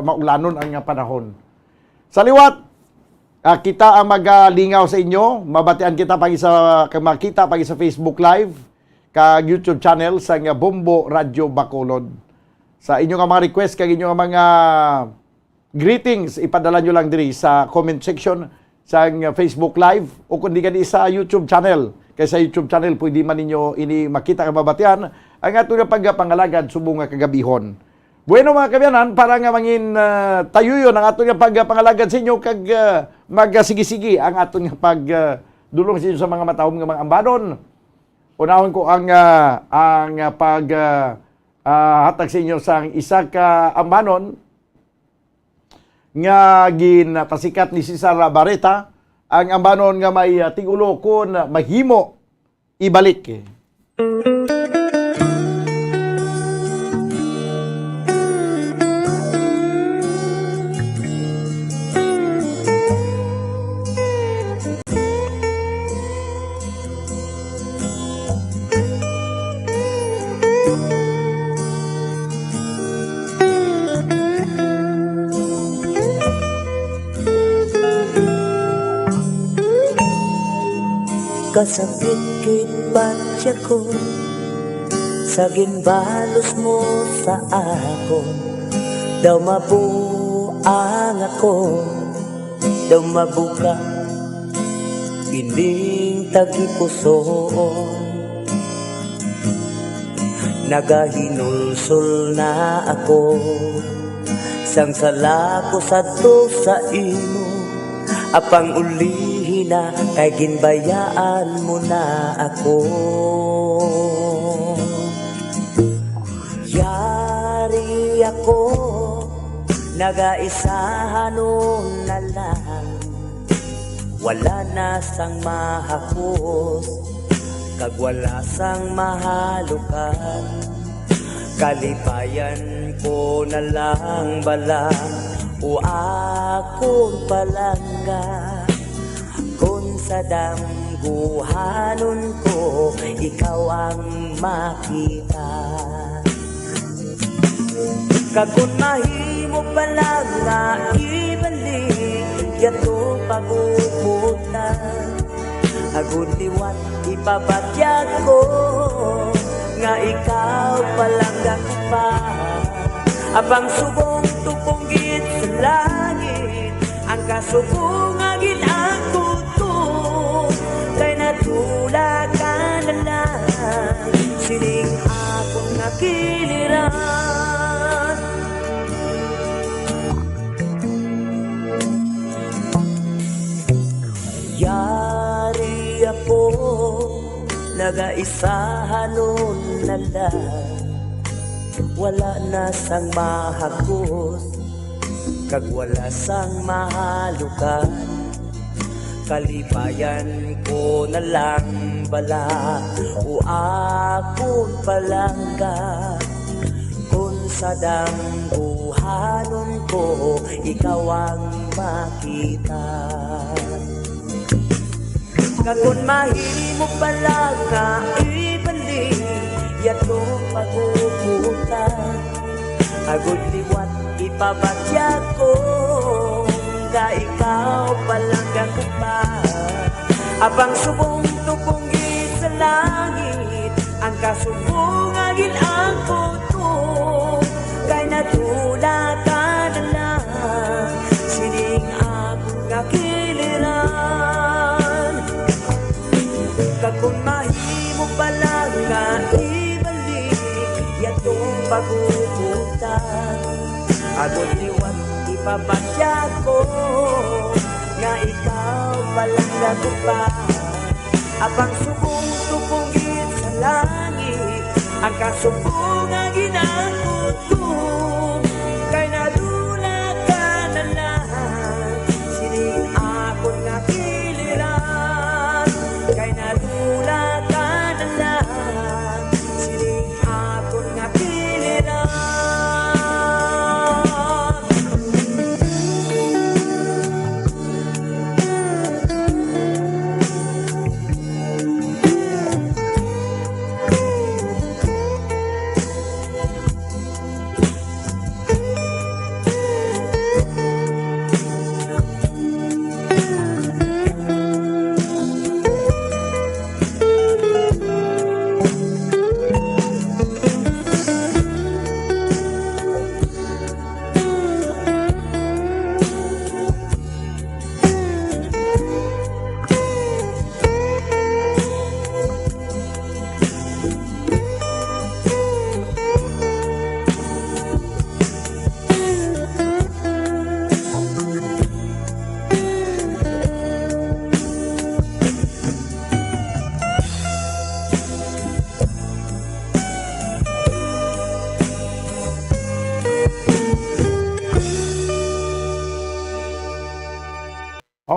maulanon ang panahon. Sa liwat, kita ang magalingaw sa inyo, mabatian kita pagi sa makita pagi sa Facebook Live, kag YouTube channel sa Bombo Radio Bacolod. Sa inyo nga mga request kag inyo nga mga greetings, ipadala nyo lang diri sa comment section sa Facebook Live o kundi gani sa YouTube channel. Kaya sa YouTube channel pwede man ninyo ini makita nga mabatian ang ato nga pagpangalagad subong nga kagabihon. Bueno mga kabyanan, para nga mangin tayo yun ang aton nga pagpangalagad sa inyo kag magsigi-sigi ang aton nga pagdulong sa inyo sa mga matawom nga mga ambanon. Unahon ko ang hatag sa inyo sa isa ka ambanon nga ginapasikat ni Cesar Barreta, ang ambanon nga may tigulo kun mahimo ibalik. Kasakit kay patya ko sa ginbalos mo sa akon. Daw mabuang ako, daw mabuka ining tagipusoon. Nagahinulsol na ako, sang sala ko sadto sa imo, apang ulihin na kay ginbayaan mo na ako. Yari ako, nagaisahan na lang, wala na sang mahakos, kag wala sang mahalukan. Kalipayan ko na lang bala o akong palangga, kung sa damguhanon ko ikaw ang makita. Kagun mahimo palang nga ibalik yato paguputan, agud liwat ipabatyag ko nga ikaw palang pa. Abang subong tupunggit sa langit, ang kasubong agin ang kuto, kay natula ka na lang, sining akong nakiliran. Yari ako, nagaisahan na lang, wala na sang mahakos, kag wala sang mahalukan. Kalipayan ko na lang bala o akong palangga, kung sa dambuhanon ko ikaw ang makita. Kagun mahimo pala nga ibalik yato paguputan, agud liwat ipabatyag ko nga ikaw palang pa. Abang subong tupunggit sa langit, ang kasubong agil ang kuto, kay natula ka na lang, sining akong nakiliran. Kagun mahimo pala nga yatong paguputan, agud liwat ipabatyag ko nga ikaw palang pa. Abang subong tupunggit sa langit, ang kasubong ang ginangkuto, kay nadula ka na lang, sining akong nakiliran. Kay nadula ka na lang, sining akong nakiliran.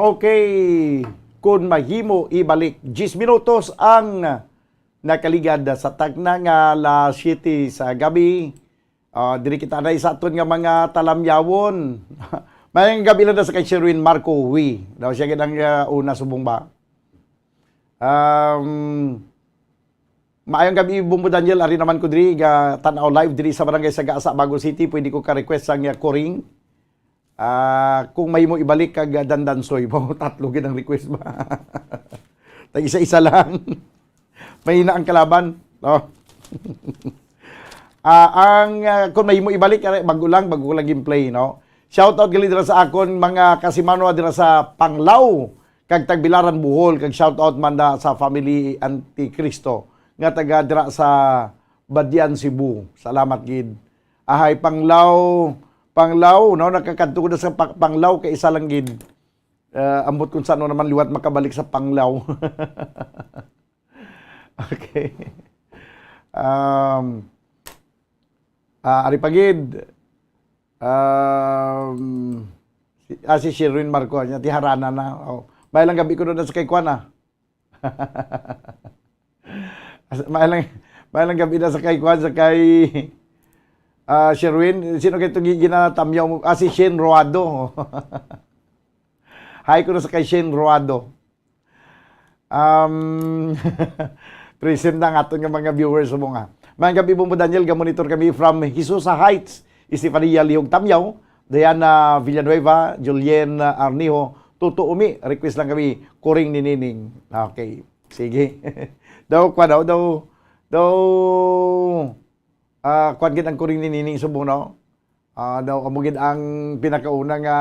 Okay, kung mahimo ibalik 10 minutos ang nakaligad sa tagna nga alas 7 sa gabi. Diri kita na isa aton nga mga talamyawon. Mayang gabi lang sa kay Sherwin Marco Hui. Daw siya ginang una subong ba. Maayong gabi Bumbo Daniel, ari naman ko diri ga tanaw live diri sa barangay Sagasa, Bago City. Pwede ko ka-request sang koring. Kung may mo ibalik kag dandansoy mo, tatlo gid ang request ba. Tag isa-isa lang. Mahina ang kalaban, no? Kung may mo ibalik bago lang gameplay, no? Shout out gali dira sa akon mga kasimano dira sa Panglao kag Tagbilaran Bohol, kag shout out man da sa family Anticristo nga taga dira sa Badian, Cebu. Salamat gid. Ahay Panglao, no, nakakadto ko na sa Panglao kay isa lang gid. Ambot kung saan naman liwat makabalik sa Panglao. Okay. Ari pagid. Si Sherwin Marco niya tiharana na. May lang gabi ko doon sa kay Kwana. may lang gabi na sa kay Kwan sa kay Sherwin, sino kay itong ginatamyaw mo? Si Shane Roado. Hi ko na sa kay Shane Roado. Present na nga itong mga viewers mo nga. Mga gabi Bumbo Daniel, gamonitor kami from Hisusa Heights, Estefania Lihog Tamyaw, Diana Villanueva, Julien Arnijo, Tuto Umi. Request lang kami, Kuring ni Nining. Okay, sige. Kwan gid ang Kuring ni Nining subong, no? Amugid ang pinakauna nga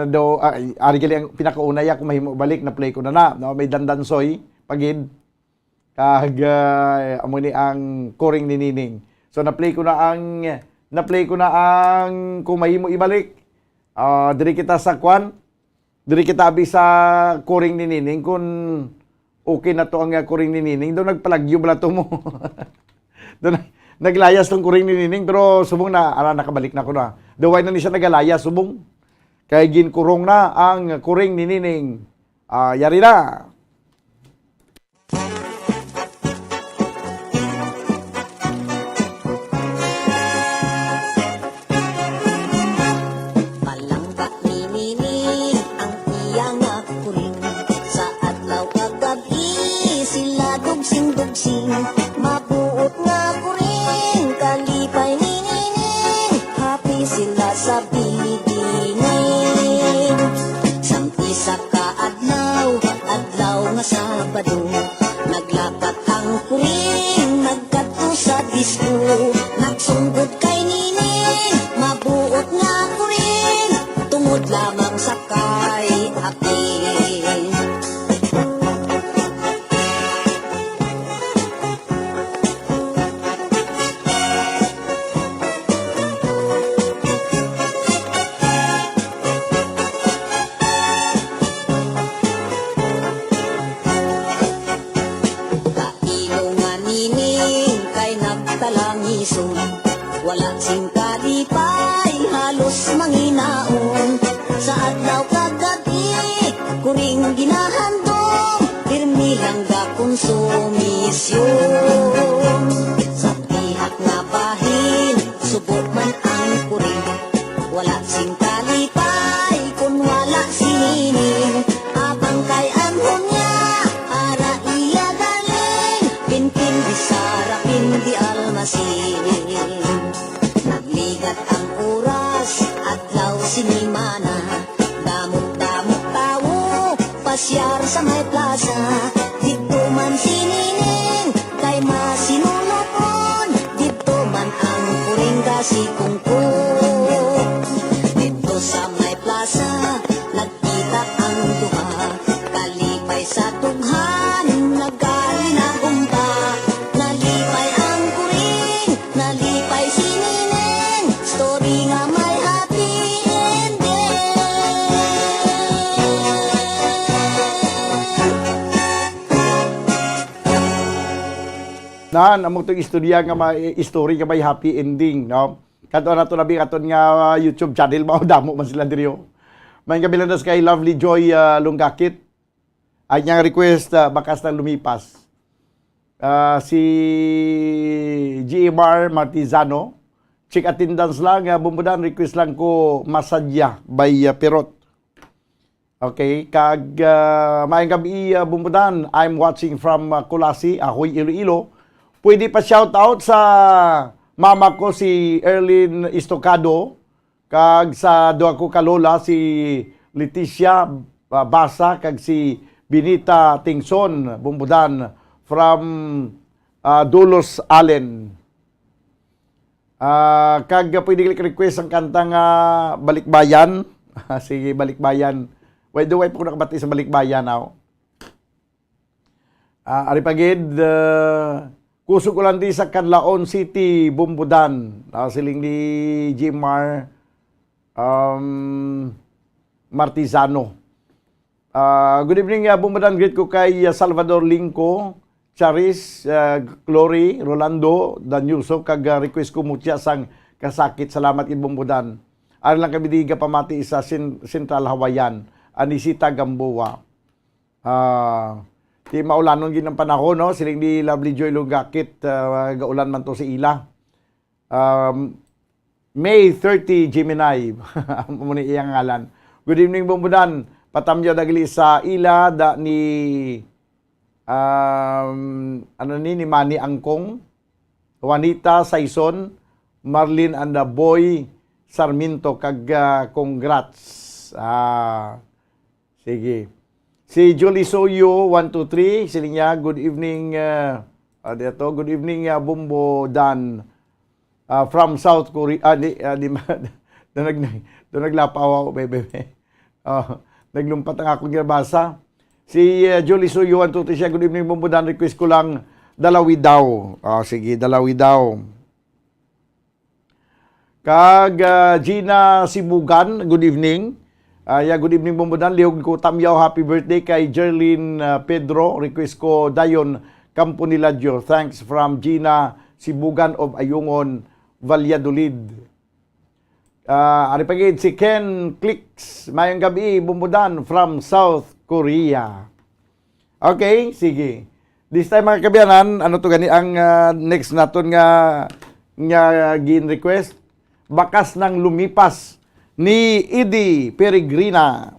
daw, ari gali ang pinakauna ya kung mahimo balik na play ko na, no? May dandansoy pagid kag amo ni ang Kuring ni Nining. So na-play ko na ang kung mahimo ibalik. Diri kita sa kwan. Diri kita abi sa Kuring ni Nining kung okay na to ang Kuring ni Nining. Doon nagpalagyo bala to mo. Doon naglayas tong Kuring ni Nining pero subong na nakabalik na ko na. Daway na ni siya nagalayas subong. Kay ginkurong na ang Kuring ni Nining. Yari na. Mabuot nga kuring kalipay ni Nining, happy sila sa bilidining. Sampi sa kaadlaw nga Sabado, naglapat ang kuring, nagkato sa disco, nagsunggod kay Nining. Mabuot nga kuring, tungod lamang sa kay happy. Wala sing kalipay, halos manginaon. Sa adlaw kagabi, kuring ginahandom, pirmi lang ga konsumisyon. Sa pihak nga bahin, subok man ang kuring. Wala sing kalipay, kung wala si Nining. Abang kay anhon niya, ara iya galing, pinpin di Sara, pindi almasin. Nagligat ang oras, adlaw sinimana, damot-damot tawo, pasyar sa may plaza. Dito man si Nining, kay masinunokon, dito man ang kuring kasikungkong. Dito sa may plaza, nagkita ang duha, kalipay sa tughan, naggali na gumba. Nalipay ang kuring, nalipay si Nining, story nga may happy ending. Naan among tong istorya nga may story nga may happy ending, no? Kato na to labi katon nga YouTube channel mao damo man sila diri. May kabilandas kay Lovely Joy Lunggakit. Ay niyang request, bakas ng lumipas. Si G.M.R. Martizano. Check attendance lang, bumbudan, request lang ko masadya by Pirot. Okay, kag maayong gabi bumbudan, I'm watching from Kulasi, Ahoy, Iloilo. Pwede pa shout out sa mama ko si Erlyn Istocado, kag sa duha ko kalola si Leticia Basa, kag si Binita Tingson, bumbudan from Dulos Allen. Kag pwede request ang kantang Balikbayan. Sige, Balikbayan. Why do I po nakabati sa Balikbayan now? Ari pagid, kusog ko lang di sa Canlaon City, Bumbudan. Siling ni Jimar Martizano. Good evening, Bumbudan. Greet ko kay Salvador Lingco, Charis, Glory, Rolando, Danyuso, kag request ko mutya sang kasakit. Salamat Bumbudan. Ari lang kami diga pamati sa Central Hawaiian, Anisita Gamboa. Di maulanon gin ang panahon, no? Siling di Lovely Joy Lugakit, gaulan man to si Ila. May 30, Gemini. Muna iyang ngalan. Good evening, Bumbudan. Patamyo dagli sa Ila, da ni ni Manny Angkong, Juanita Saison, Marlene and the Boy Sarmiento, kag congrats. Sige. Si Julie Soyo 123, sila niya, good evening good evening Bumbo Dan from South Korea. Naglapaw ako, bebe. Naglumpat ang akong ginabasa. Si Julie Suyo, 123 siya. Good evening, Bumbudan. Request ko lang, Dalawi daw. Sige, Dalawi daw. Kag Gina Sibugan, good evening. Good evening, Bumbudan. Lihog ko tamyaw, happy birthday kay Jerlyn Pedro. Request ko, Dayon Camponiladyo. Thanks from Gina Sibugan of Ayungon, Valladolid. Ari pagid si Ken Clicks. Mayong gabi, Bumbudan from South Korea. Okay, sige. This time mga kabiyanan, ano to gani ang next naton nga gin request? Bakas ng lumipas ni Edie Peregrina.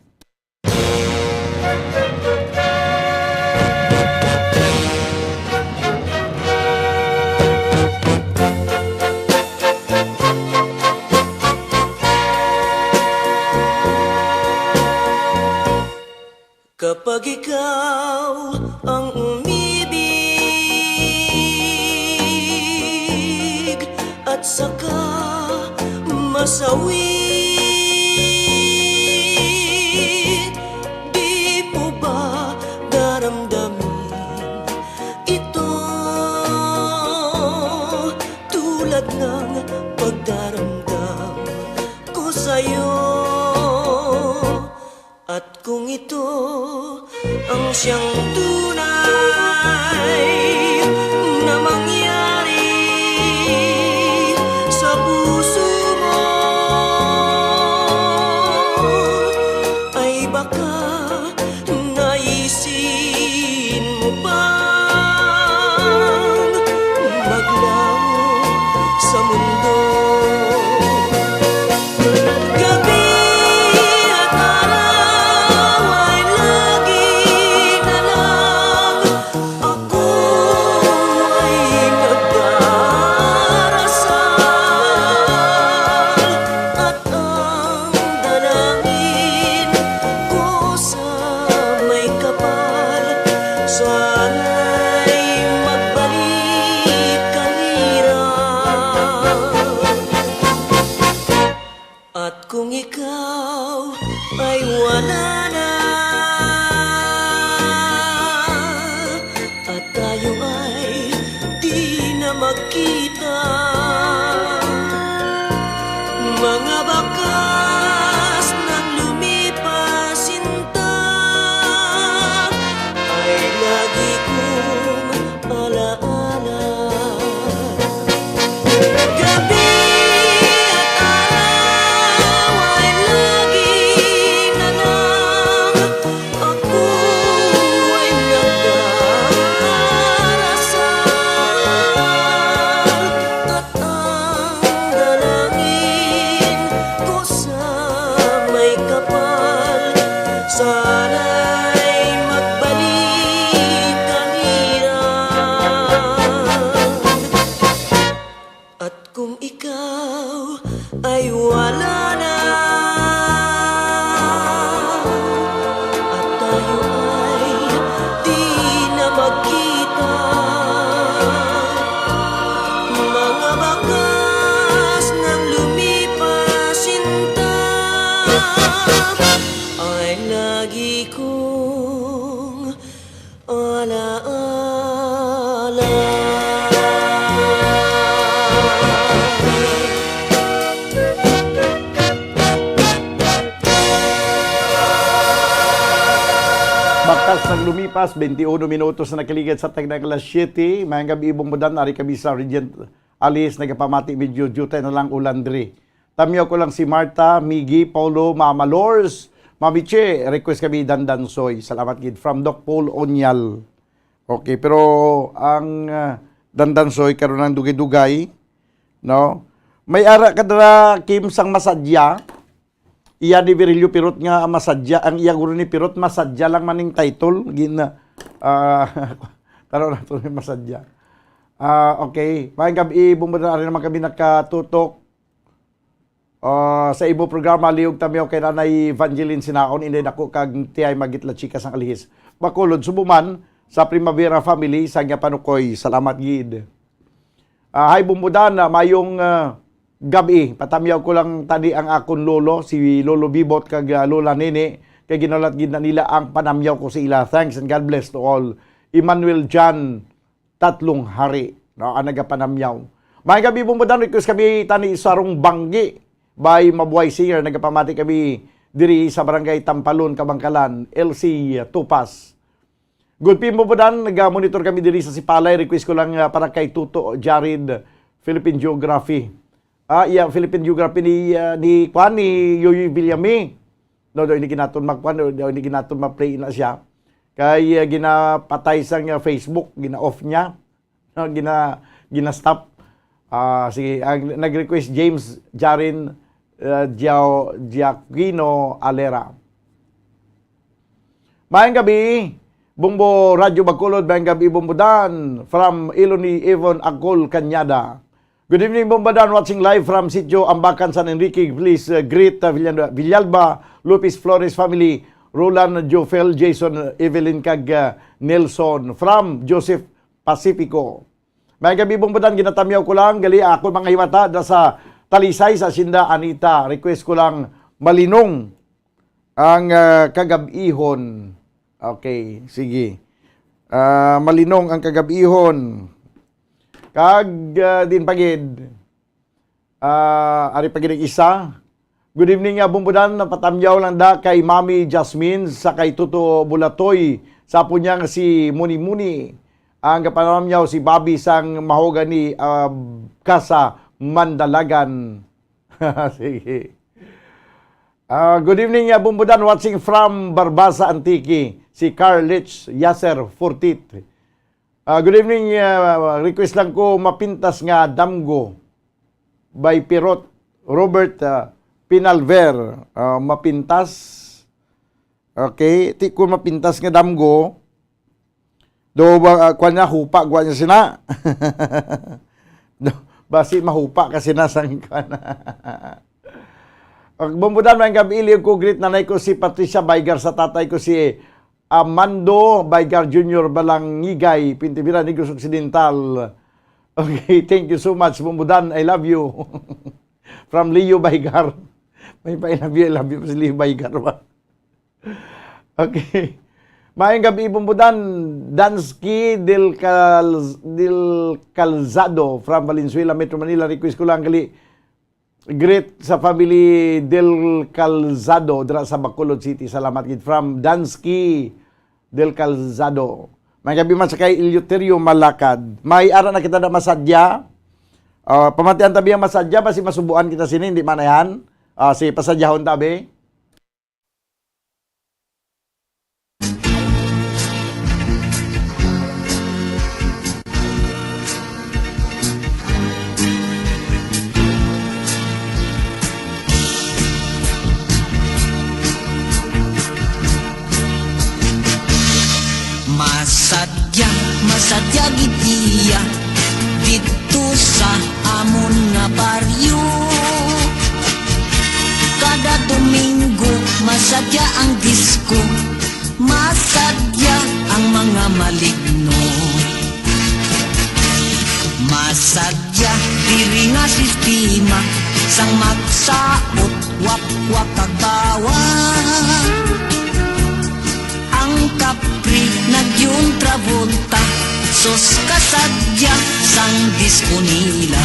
Kapag ikaw ang umibig at saka masawi, di mo ba daramdamin ito tulad ng pagdaramdam ko sa'yo? At kung ito ang siyang tunay na mangyari sa puso mo, ay baka naisin mo bang maglaho sa mundo? Kung ikaw ay wala na at tayo ay di na magkita, mga bakas ng lumipas sinta ay lagi kong alaala. Gabi at araw ay lagi na Bakas ng lumipas, 21 minutos na nakaligid sa Tagna alas 7. Mayang gabi ibong mudan, ari kami sa Regent Alice, nagapamati medyo jutay na lang ulandri. Tamiyaw ko lang si Marta, Miggy, Paulo, Mama Lors, Mami Che, request kami Dandansoy. Salamat gid from Doc Paul Onyal. Okay, pero ang Dandansoy karon ng dugay-dugay, no? May ara kadra Kim sang masadya. Iya di Virilio Pirot nga masadya, ang iya guro ni Pirot masadya lang maning title gina taro na to ni masadya. Okay, maayong gabi bumudaan rin naman kami nakatutok sa ibo programa liog tamiyo kay Nanay Evangeline Sinaon inday dako kag tiyay magitla chika sang alihis. Bakulod subuman sa Primavera family sa Panukoy. Salamat gid. Hay bumudan na mayong gabi, patamiyaw ko lang tadi ang akon lolo, si Lolo Bibot kag Lola Nene, kay ginalat gid na nila ang panamyaw ko sa ila. Thanks and God bless to all. Emmanuel John, tatlong hari, no, ang nagapanamyaw. May gabi bumudan, request kami tani sarong banggi, by Mabuhay Singer, nagapamati kami diri sa Barangay Tampalon, Kabangkalan, LC Tupas. Good people bumudan, nag-monitor kami diri sa Sipalay, request ko lang para kay Tuto Jared, Philippine Geography. Philippine Geography ni Yoyoy Villame. No, hindi ginaton hindi ginaton ma-play na siya. Kay ginapatay sang Facebook, gina-off niya. No, gina-stop. Sige, nag-request James Jarin Giacchino Alera. Mayang gabi, Bumbo Radyo Bacolod, mayang gabi Bumbudan, from Iloni Evon Agol, Cañada. Good evening, Bombadan, watching live from Sitio Ambacan, San Enrique. Please greet Villalba, Lopez Flores family, Roland, Jofel, Jason, Evelyn, kag Nelson, from Joseph Pacifico. May gabi, Bombadan, ginatamyaw ko lang, gali ako mga hiwata, da sa Talisay, sa Sinda, Anita. Request ko lang, malinong ang kagabihon. Okay, sige. Malinong ang kagabihon. Kag din pagid ari pagid isa. Good evening nga Bumbudan, napatamyaw lang da kay Mami Jasmine sa kay Tuto Bulatoy sa punya nga si Muni Muni. Ang kapanamyaw si Bobby sang mahogani Casa Mandalagan. Sige. Good evening nga Bumbudan, watching from Barbasa Antique, si Carl Lich Yasser Fortit. Good evening, request lang ko mapintas nga Damgo by Pirot Robert Pinalver. Mapintas. Okay, ti ko mapintas nga Damgo. Do ba kwa niya hupa gwa niya sina. Do basi mahupa kasi nasang kana. Bumbudan man gabi ili ko greet nanay ko si Patricia Baygar sa tatay ko si Amando Baygar Jr. Balangigay, Pintibira, Negros Occidental. Okay, thank you so much, Bumbudan. I love you. From Leo Baygar. May pa I love you si Leo Baygar ba? Okay. Maayong gabi, Bumbudan. Dansky del Calzado from Valenzuela, Metro Manila. Request ko lang gali. Great sa family del Calzado dira sa Bacolod City. Salamat gid from Dansky del Calzado. May gabi man sa kay Eleuterio Malakad. May ara na kita na masadya. Pamatian tabi ang masadya basi masubuan kita sini hindi manayan. Si pasadyahon tabi. Masadya gidiya dito sa amon nga baryo. Kada Domingo masadya ang disco, masadya ang mga maligno. Masadya diri nga sistema sang magsaot wak-wak kag bawang. Ang Capri Nagyun Travolta Sos kasadya sang disko nila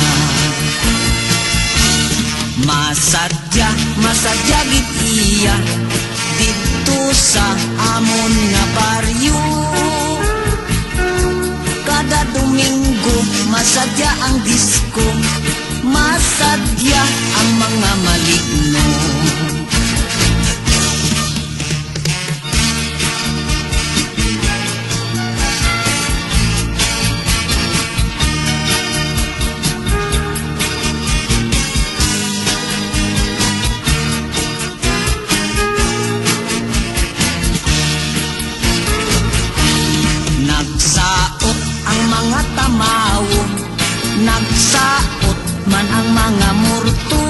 Masadya git iya Dito sa amon nga baryo Kada Domingo masadya ang disko Masadya ang mga maligno Nagsaot ang mga tamawo Nagsaot man ang mga murto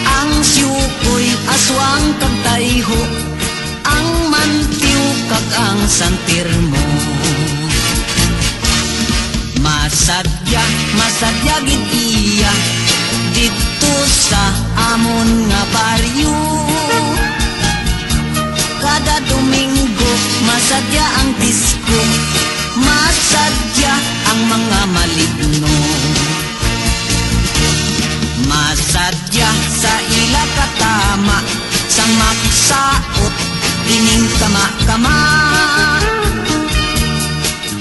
Ang siyukoy aswang kag tayho Ang mantiw kag ang santirmo Masadya gid iya Dito sa amon nga baryo Kada Domingo masadya ang disko Masadya ang mga maligno Masadya sa ila katama Sang magsaot ining kama-kama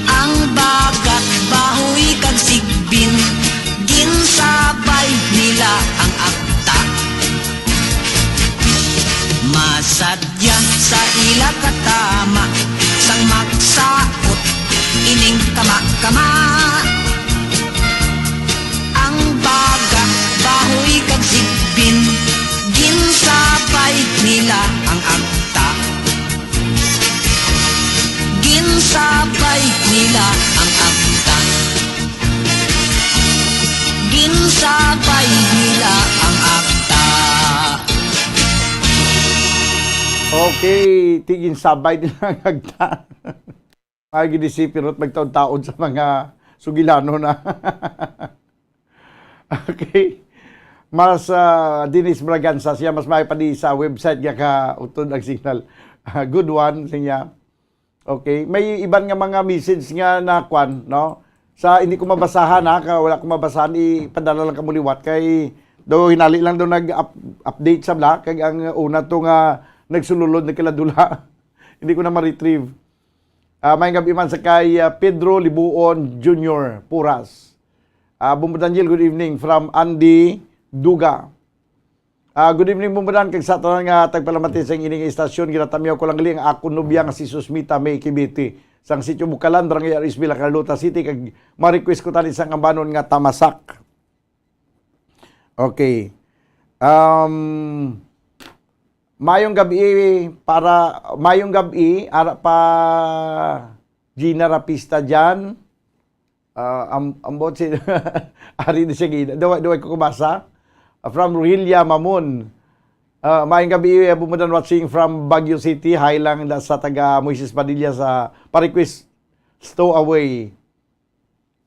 Ang bagat bahoy kag sigbin Ginsabay nila ang akta Masadya sa ila katama Sang magsaot ining kama-kama Ang baga bahoy kag sigbin Ginsabay nila ang akta Ginsabay nila ang akta Ginsabay nila ang akta Okay, tigin sabay din ang agta. Ay ginisipirot magtaon-taon sa mga sugilano na. Okay. Mas Dinis Braganza siya mas maipadi sa website nga ka utod ang signal. Good one siya. Okay, may iban nga mga message nga na kwan, no? Sa hindi ko mabasahan wala ko mabasahan ipadala lang kamuliwat kay daw hinali lang daw nag-update sa bla kay ang una to nga nagsululod na kiladula. Hindi ko na ma-retrieve. May gabi man sa kay Pedro Libuon Jr. Puras. Bumbudanjil, good evening from Andy Duga. Good evening Bumbudan, kag sa tanan nga tagpalamati sa ining istasyon ginatamyaw ko lang gali ang ako nobya nga si Susmita May Kibiti sang sitio Bukalan, Barangay Arisbila, Carlota City kag ma-request ko tani sa ambanon nga Tamasak. Okay. Mayong gabi ara pa Gina Rapista dyan. Ambot si Ari de Seguida. Daway ko kumasa. From Rohilya Mamun. Mayong gabi bumudan watching from Baguio City. Hi lang sa taga Moises Padilla sa pa-request Stowaway.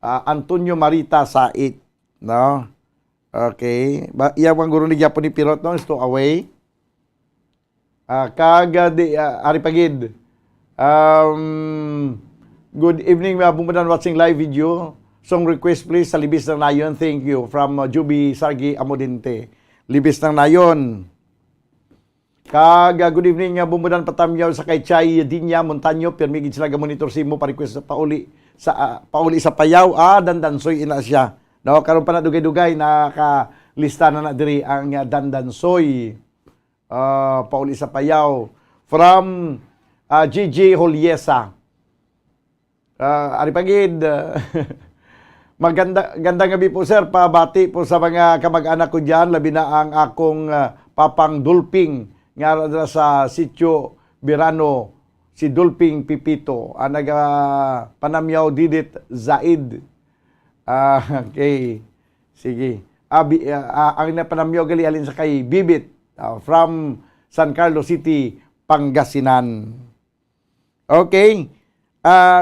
Antonio Marita Sait. No? Okay. Iyang guro ni Japon ni Pirot, no? Stowaway. Ari Pagid. Good evening, bumudan watching live video. Song request please sa Libis ng Nayon. Thank you. From Juby Sargi Amodinte. Libis ng Nayon. Good evening, bumudan patamyaw sa kay Chay Dinya Montaño. Permigid sila monitor si mo pa-request pauli sa payaw. Dandansoy ina siya. No, karon pa na dugay-dugay nakalista na diri ang Dandansoy. Pauli sa payaw. From GG Holiesa. Ari Pagid. Gandang gabi po sir, pabati po sa mga kamag-anak ko diyan, labi na ang akong papang Dulping nga sa sitio Birano, si Dulping Pipito, panamyaw Didit Zaid. Okay. Sige. Ang napanamyaw gali alin sa kay Bibit from San Carlos City, Pangasinan. Okay.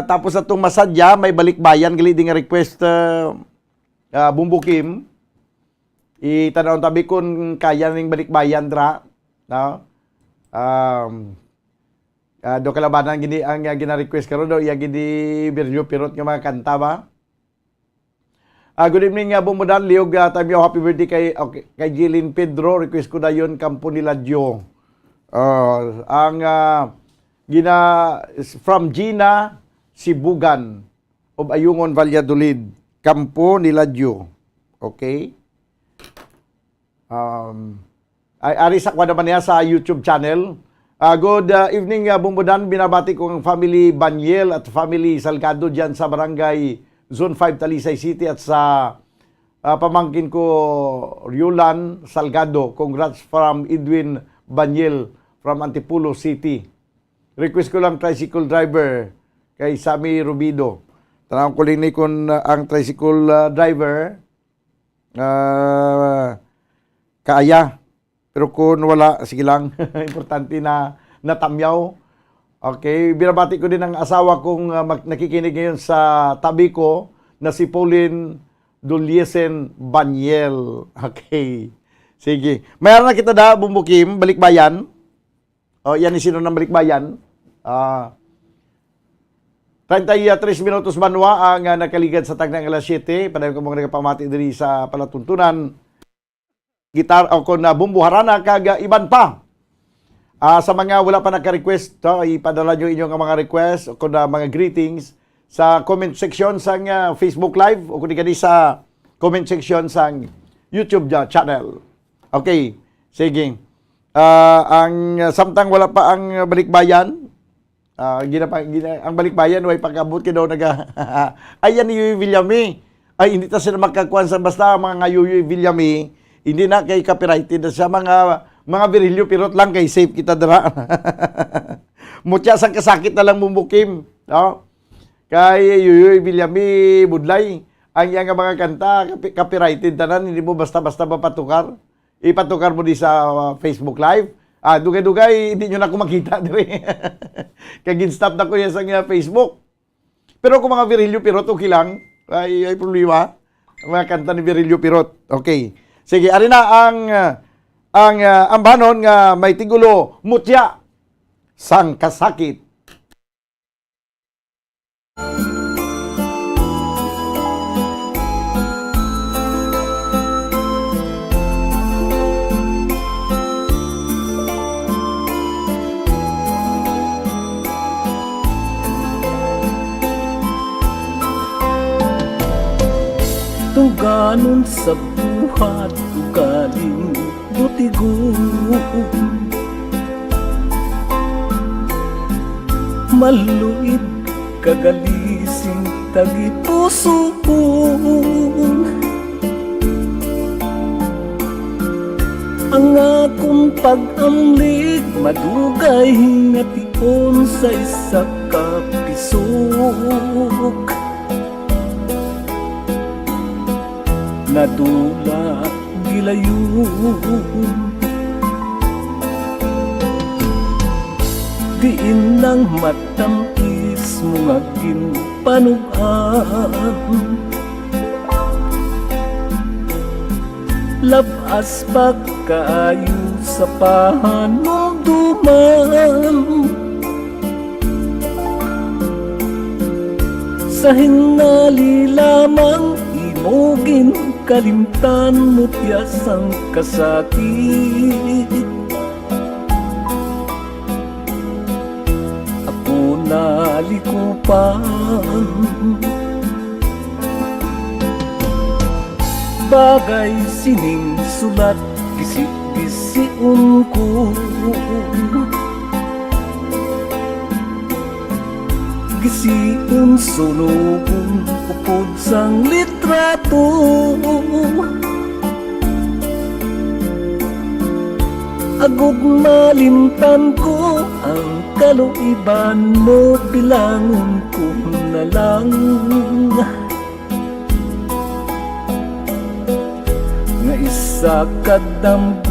Tapos atong masadya, may balikbayan gali ding request Bumbukim. Itanawon tabi kun kaya ning balikbayan dra, no? Do kalabanan gini ang gina-request karon do iya gini Virgilio Pirot nga mga kanta ba? Good evening Bumudan, liog time happy birthday kay Jilin Pedro, request ko dayon Kampo ni Ladyo. Ang from Gina Sibugan of Ayungon Valladolid, Kampo ni Ladyo. Okay? Ari sakwa naman niya sa YouTube channel. Good evening Bumbudan, binabati ko ang family Banyel at family Salgado dyan sa barangay Zone 5 Talisay City at sa pamangkin ko Riolan Salgado. Congrats from Edwin Banyel from Antipolo City. Request ko lang tricycle driver kay Sammy Rubido. Tanong ko lang kung ang tricycle driver kaya. Pero kung wala, sige lang. Importante na natamyaw. Okay. Binabati ko din ang asawa kong nakikinig ngayon sa tabi ko na si Pauline Duliesen Banyel. Okay. Sige. Mayroon na kita da, Bumbukim, Balikbayan. Yan sino ng Balikbayan. 33 minutos banwa ang nakaligad sa tagnang alas 7. Padayon ko mga nagpamati diri sa palatuntunan. Gitar ako na bumbuharana kag iban pa. Sa mga wala pa nagka-request, ipadala nyo inyong mga request o na mga greetings sa comment section sa Facebook Live o kundi sa comment section sa YouTube channel. Okay, sige. Ang samtang wala pa ang Balikbayan, ang Balikbayan way pagabot daw naga ayan ni Yuy Villami. Ay hindi ta sila magkakuan sa basta mga Yuy Villami. Hindi na kay copyrighted sa mga Virgilio Pirot lang kay safe kita dara. Mutya sang kasakit na lang Bumbukim, no? Kay Yuy Villami Budlay, ang iyang mga kanta copyrighted tanan, hindi mo basta-basta mapatukar. Ipatukar mo di sa Facebook Live. Dugay-dugay hindi niyo na ako makita dire. Kay gin-stop na ko yan sa Facebook. Pero kung mga Virgilio Pirot okay lang, ay problema. Ang mga kanta ni Virgilio Pirot. Okay. Sige, ari na ang ambanon nga may tigulo mutya sang kasakit. Tuganon sa buhat ugaling butigon, maluid kagalising tagipusoon. Ang akong pag-amlig madugay nga tion sa isa ka pisok. Nadula gilayon, diin nang matamis mo nga ginpanugan. Labas pa kaayo sa panunduman, sa hinali lamang imogin kalimtan mo tiyasang kasakit. Ako nalikupan, bagay sining sulat gisi-gisiun ko. Gisiun sunugun upod sang litrato. Agud malimtan ko ang kaluiban mo, bilangon ko na lang nga isa kadamgun.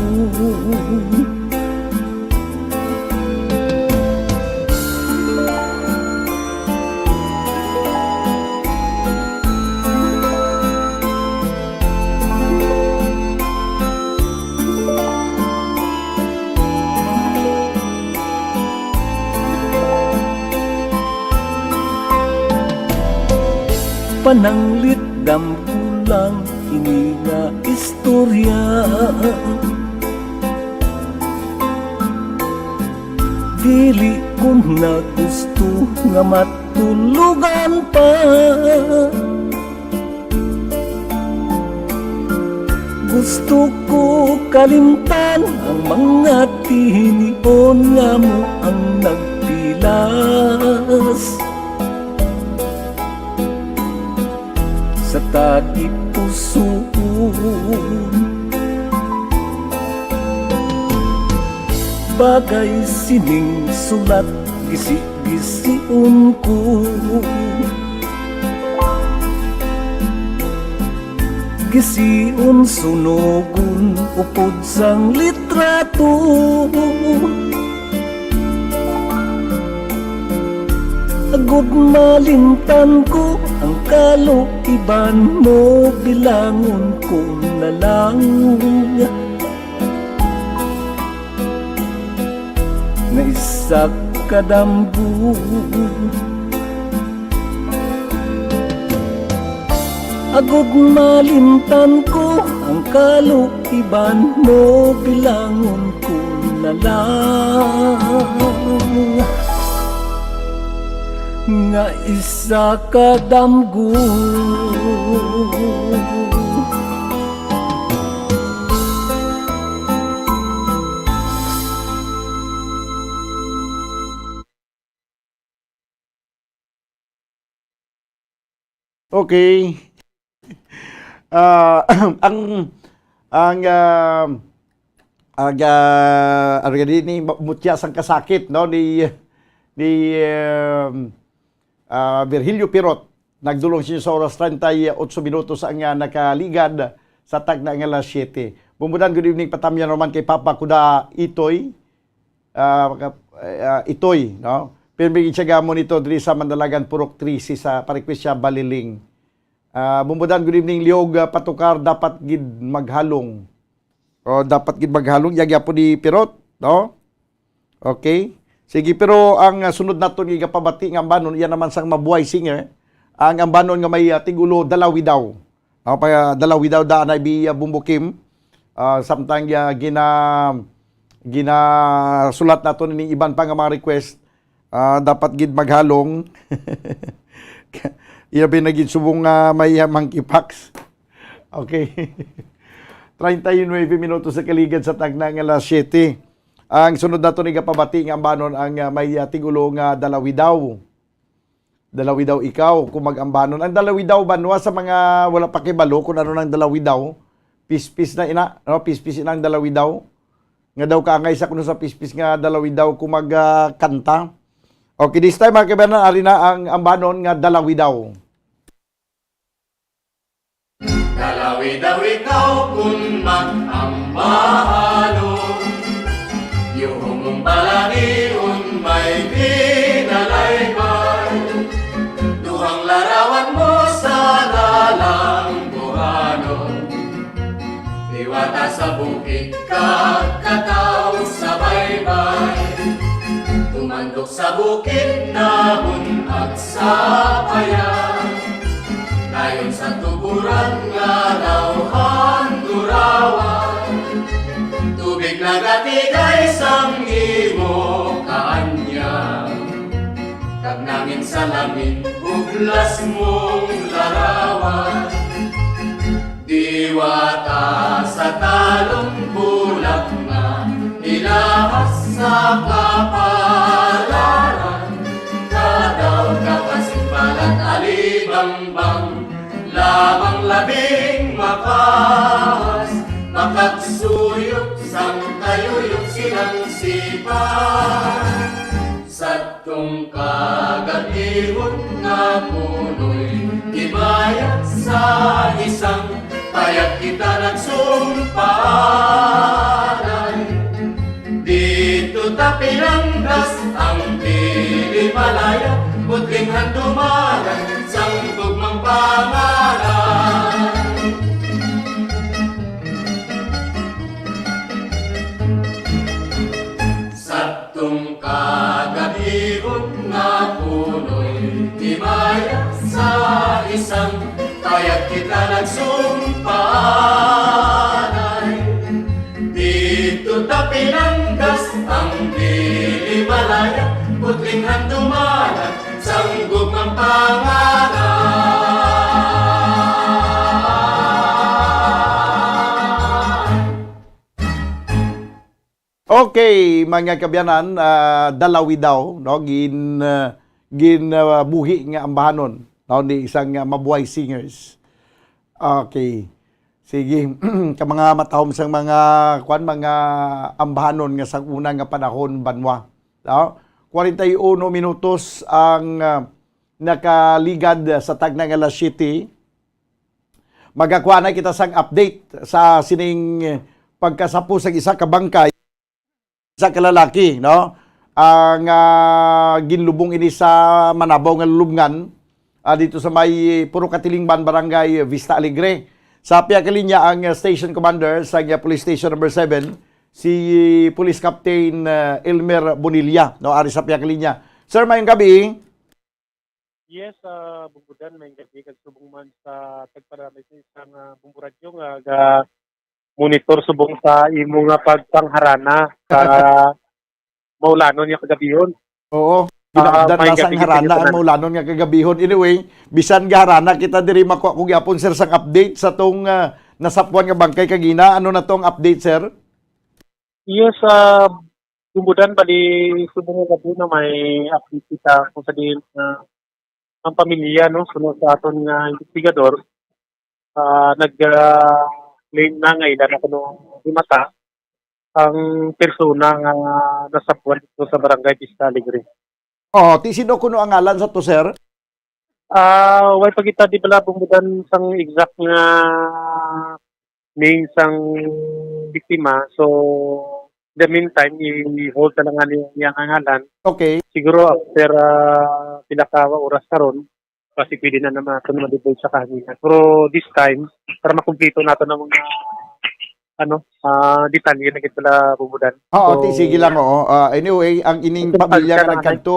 pananglit dampulang ini nga istorya. Dili ko na gusto nga matulugan pa. Gusto ko kalimtan ang mga tinion nga mo ang nagpilas sa tagit pusoon. Bagay sining sulat gisi-gisiun ko, gisiun sunugun upod sang litrato. Agud malimtan ko ang kaluiban mo, bilangon ko na lang na isa kadambu. Agud malimtan ko ang kaluiban mo, bilangon ko na lang nga isa kadamgu. Okay. Ang ni mutya sang kasakit no ni Virgilio Pirot, nagdulong siya sa oras 38 minutos ang nakaligad sa tagna nga alas 7. Bumudan, good evening, patamyan naman kay Papa Kuda Itoy. Itoy, no? Pero may siya gamon ito diri sa Mandalagan Purok 3 sa pa-request siya Baliling. Bumudan, good evening, Liog Patukar, dapat gid maghalong. O dapat gid maghalong yagya po ni Pirot, no? Okay. Sige, pero ang sunod naton nga pabati nga ambanon, yan naman sang mabuhay singer. Ang ambanon nga may tigulo dalawi daw. Dalawi daw daan ay bumbukim. Samtang gina sulat naton ni iban pa nga mga request. Dapat gid maghalong. Iya binagid subong may monkeypox. Okay. 39 minutos sa kaligad sa tagna nga alas 7. Ang sunod nato ni kapabati nga ambanon ang may tigulo nga dalawi daw. Dalawi daw ikaw kung mag-ambanon. Ang dalawi daw banwa sa mga wala pa kibalo kung ano nang dalawi daw. Pispis na ina, no? Pispis ina ang dalawi daw. Nga daw kaangay sa kuno sa pispis nga dalawi daw kung magkanta. Okay, this time mga kabanan, ari na ang ambanon nga dalawi daw. Dalawi daw ikaw kung mag-ambano. Yung balaniun may pinalaybay. Duhang larawan mo sa dalang buhanon. Diwata sa bukid kakataw sa baybay. Tumandok sa bukid na bunag sa payan. Dayon sa tuburan nga lawhan durawan. Tubig nagatigay sang imo kaanya. Kag nangin sa lamin buglas mong larawan. Diwata sa talong bulak nga ilahas sa kapalaran. Kadaw kapasimpalan alibang-bang lamang labing makas. Makagsuyok sang kayuyok silang sipan. Sa tong kagatihon nga punoy ibayat sa isang payag kita nagsumpanan. Dito tapilanggas ang dili malaya, putling handumaran sang tugmang pangalan. Tong kagatihon nga punoy himaya sa isang payag kita nagsumpaanay. Dito ta Pinanggas, ang dili malaya, putling handumanan, sanggog ng Okay, mga kabyanan, dalawi daw, no, buhi nga ambahanon, no, ni isang mabuhay singers. Okay. Sige, ka mga matahom sang mga mga ambahanon nga sang una nga panahon banwa. No? 41 minutos ang nakaligad sa tagna nga Las City. Magakuha na kita sang update sa sining pagkasapu sa isa ka bangkay sa kalalaki, no? Ang ginlubong ini sa Manabaw nga lulubngan dito sa may Puro Katilingban, Barangay Vista Alegre. Sa piya kalinya ang station commander sa Police Station number 7, si Police Captain Elmer Bonilla, no, ari sa piya kalinya. Sir, mayong gabi. Yes, bumbudan may gabi kag subong man sa tagparami sa isang bumburadyo nga monitor subong sa imo nga pagpangharana sa maulanon niya kagabihon. Oo. Ginagdan na sang harana ang maulanon nga kagabihon. Anyway, bisan nga harana kita diri makuha kung yapon sir sang update sa tong nasapuan nga bangkay kagina. Ano na tong update, sir? Yes, bumbudan bali subong nga gabi na may update kita kung sa din ang pamilya, no, sunod sa aton nga investigador nag-claim na ngayon ako nung himata ang persona nga nasapuan dito sa Barangay Vista Alegre. Oh, sino kuno ang ngalan sa to, sir? Way pagita di bala bumudan sang exact nga name sang biktima. So, in the meantime, i-hold na lang niya ang ngalan. Okay. Siguro after pinakawa oras karon, kasi pwede na naman ito ma-deploy sa kanina. Pero this time, para makumplito natin ng mga detalye na kita pala bumudan. Oo, sige lang, oo. Anyway, ang ining pamilya nga nagkanto,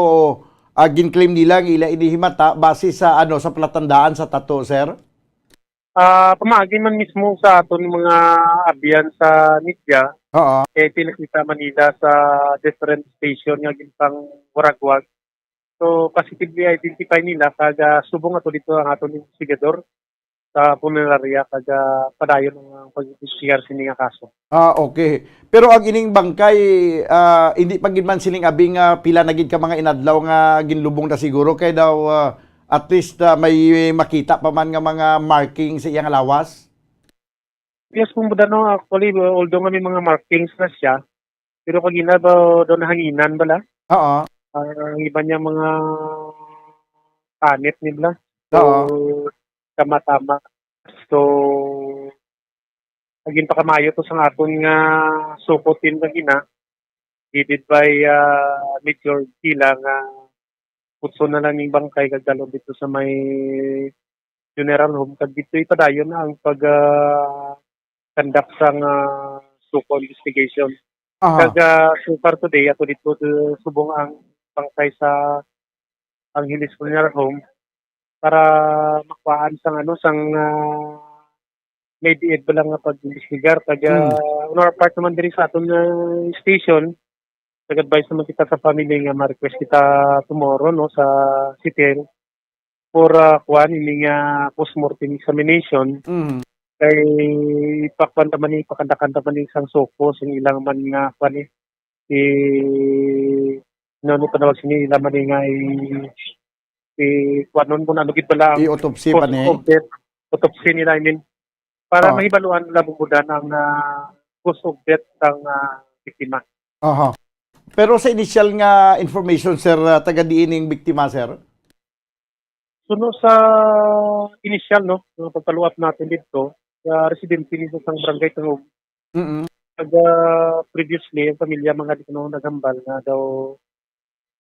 gin-claim nila ila inihimata base sa sa palatandaan sa tato, sir? Pamagin man mismo sa aton mga abiyan sa media. Oo. Pinakita Manila sa different station nga gintang Waragwag. So, positively identify nila kaga subong ato dito ang aton investigador sa punerarya kaga padayon ang pag-investigar sini nga kaso. Okay. Pero ang ining bangkay hindi pa gid man siling abing pila na gid ka mga inadlaw nga ginlubong na siguro kay daw at least may makita pa man nga mga marking sa iyang lawas. Yes, kumbaga no, actually although nga may mga markings na siya, pero kagina ba daw nahanginan bala? Oo. Ang iba niya mga panit nila. So, tama-tama. So, aging pakamayo to sa aton nga sukotin kagina, headed by Major Tila nga putso na lang yung bangkay kagdalong dito sa may funeral home. Kag dito ipadayon na ang pag-conduct sang suko investigation. Kag so far today, ato dito subong ang bangkay sa Angeles Funeral Home para makuhaan sang may died ba lang nga pag-investigar. On our part naman diri sa aton station, nag-advise naman kita sa family nga ma-request kita tomorrow no sa CTL for ini nga post-mortem examination. Kay ipakanta man isang soko sing ilang man nga no panawag sini ilang man nga kuanon mo na gid pala i-autopsy pa ni autopsy nila, I mean, para mahibaluan nila bumudan ang cause of death ng biktima. Pero sa initial nga information, sir, taga diining biktima, sir? Suno sa initial, no, pagpaluap natin dito, sa residente nito sa barangay Tangog. Previously, ang pamilya mga dito naghambal na daw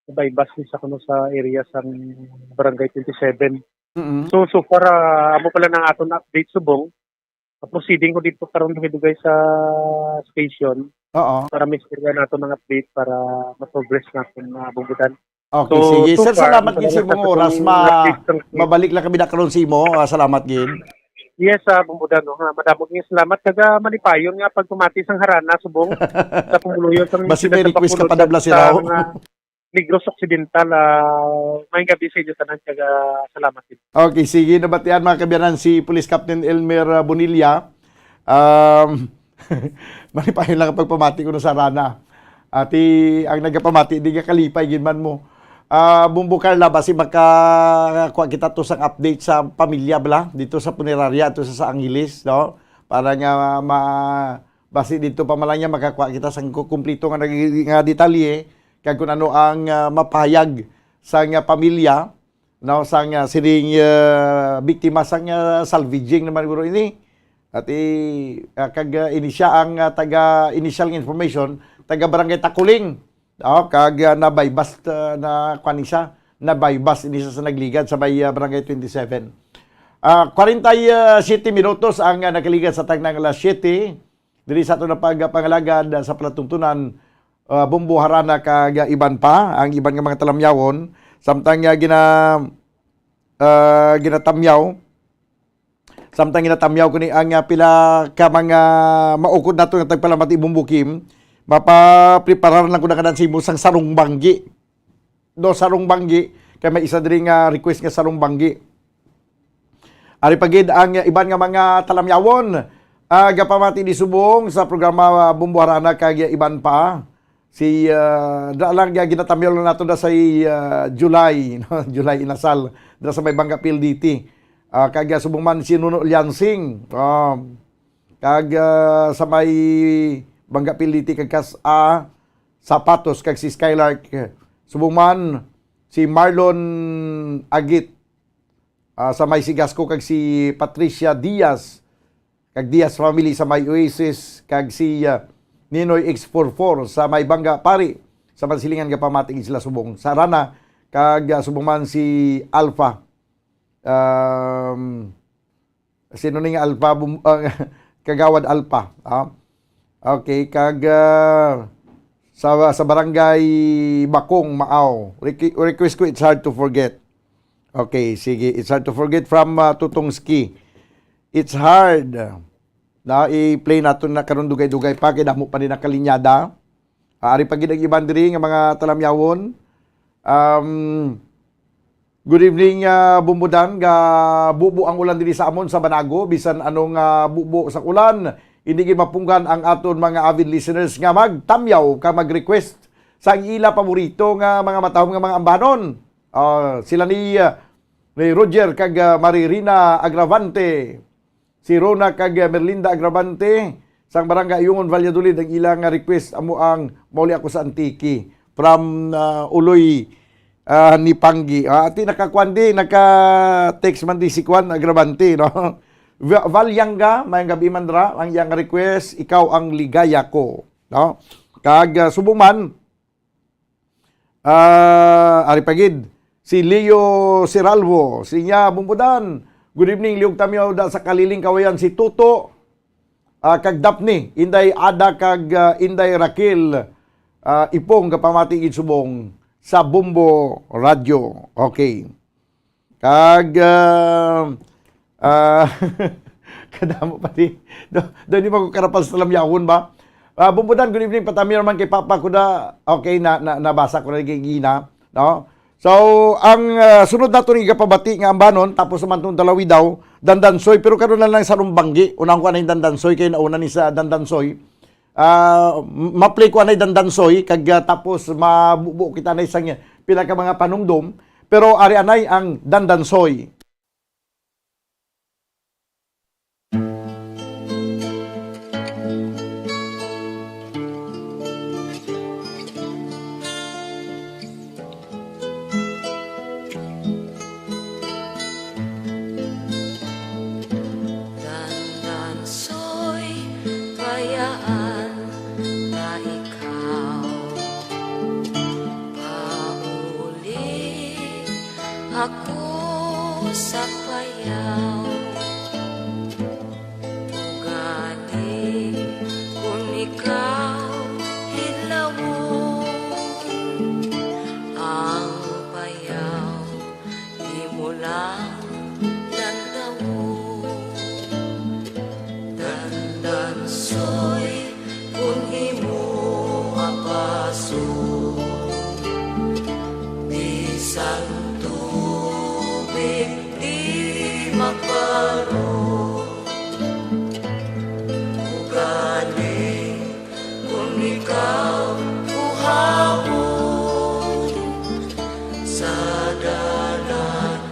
nabaybas sa kuno sa area sa barangay 27. So far, amo pala ng aton update subong. Proceeding ko dito karon dugay sa station. Para may istorya nato ng update para ma-progress natin bumbudan. Okay, So, sige. so Sir, far, salamat gid sa imong oras. Mabalik lang kami na karon sa imo. Salamat gid. Yes, bumbudan no. Madamog nga salamat kaga malipayon nga pagtumati sang harana subong sa pumuluyon sa Basi may request ka pa dabla si sa Rao. mga Negros Occidental. May gabi sa inyo tanan kaga salamat din. Okay, sige. Nabatian mga kabiyanan si Police Captain Elmer Bonilla. Malipayon lang kapag pamati ko na sa Rana. Ati, ang nagapamati, di ka kalipay, ginman mo. Bumbo Carla, basi makakuha kita to sang update sa pamilya bala dito sa punerarya to sa Angeles, no? Para nga basi dito pa malang niya makakuha kita sang kumpleto nga detalye kag kung ano ang mapahayag sang pamilya, no, sang sining biktima sang salvaging naman guro ini. At kag inisya ang taga initial information taga barangay Takuling. Kag nabaybas na kanisa, nabaybas ini sa nagligad sa may barangay 27. 47 minutos ang nakaligad sa tagnang alas 7. Diri sa ato na pagpangalagad sa palatuntunan Bumbo Harana kag iban pa ang iban nga mga talamyawon samtang ginatamyaw kuni ang pila ka mga maukod nato nga tagpalamati Bumbo Kim. Mapapreparar lang ko na kanan si mo sang sarong banggi. Do sarong banggi kay may isa diri nga request nga sarong banggi. Ari pagid ang iban nga mga talamyawon gapamati di subong sa programa Bumbo Harana kag iban pa. Si lang ginatamyaw lang nato da sa July, no? July inasal da sa may Bangka PLDT. Kag subong man si Nuno Liansing. Kag sa may Bangka PLDT kag Sapatos kag si Skylark. Subong man si Marlon Agit sa may Sigasco kag si Patricia Diaz kag Diaz family sa may Oasis kag si Ninoy X44 sa may Bangka Pari sa Mansilingan gapamating sila subong. Sa Rana kag subong man si Alpha. Sino ning Alpha Kagawad Alpha. Okay, kag sa barangay Bakong, Maaw. Request ko, it's hard to forget. Okay, sige. It's hard to forget from Tutongski. It's hard. Na i-play natin na karon dugay-dugay pa kay damo pa din nakalinyada. Ari pagid ang iban diri nga mga talamyawon. Good evening Bumbudan, bubo ang ulan diri sa amon sa Banago bisan anong bubo sa ulan. Hindi mapunggan ang aton mga avid listeners nga magtamyaw ka mag-request sa ila paborito nga mga matahom nga mga ambanon. Sila ni Roger kag Maririna Agravante, si Rona kag Merlinda Agravante sang barangay Ayungon Valladolid ang ilang request amo ang mauli ako sa Antiki from Uloy ni Panggi. Ati nakakwandi naka-text man di si Kwan Agravante, no? Valyanga, may gabi mandra, ang iyang request, ikaw ang ligaya ko. No? Kag subong man, ari pagid, si Leo Siralvo, si niya Bumbudan, good evening, liog tamyaw da sa Kaliling Kawayan, si Tuto, kag Daphne, Inday Ada, kag Inday Rakil, ipong kapamati subong sa Bumbo Radio. Okay. Kag, kadamo pati. Doon di magkakarapal sa talamyawon ba? Bumbudan, good evening. Patami naman kay Papa ko na. Okay, nabasa ko na gina. No? So, ang sunod na ito ni Gapabati nga ambanon, tapos naman itong dalawi daw, Dandansoy. Pero karoon na lang sa Rumbanggi. Unang ko na yung Dandansoy, kaya nauna ni sa Dandansoy. Ma-play ko na yung Dandansoy, kag tapos mabubo kita na isang pila ka mga panungdom. Pero ari anay ang Dandansoy. Ako sa payaw, ugani kung ikaw hilawon, ang lang lantawo dandan soy kung imo apaso bisan tubig di magparo ugali kung ikaw uhabol sa dalan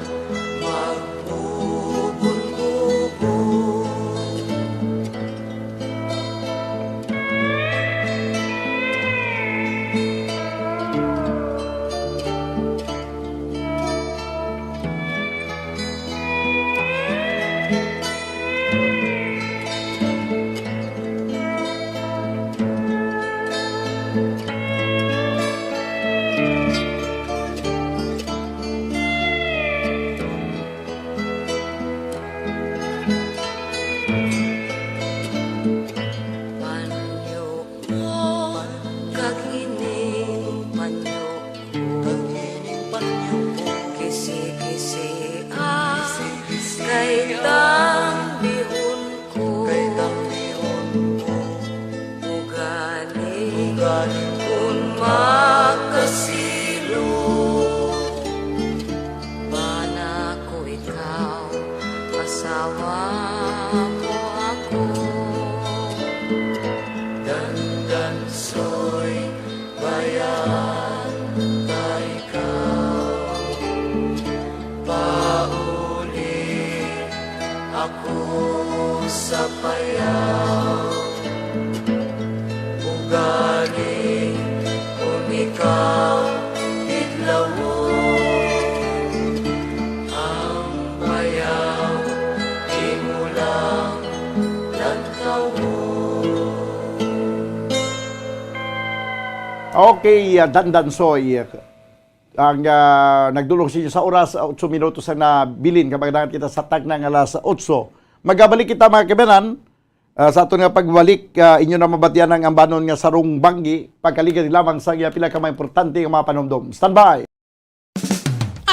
magbubun-bubun. Kay tang bihon ko ugali kung makasilo bana ko ikaw asawa mo ako dandan soy bayan ka ikaw ako sa payaw ugali kung ikaw idlawo ang payaw di mo lang lantawo. Okay, Dandansoy. Ang nagdulong siya sa oras 8 minutos na nabilin kapag kita sa tag ng alas 8. Magabalik kita mga kabanan sa ato nga pagbalik inyo na mabatian ng ambanon nga sarong banggi pagkaligid lamang sa pila ka mga importante nga mga panomdom. Standby!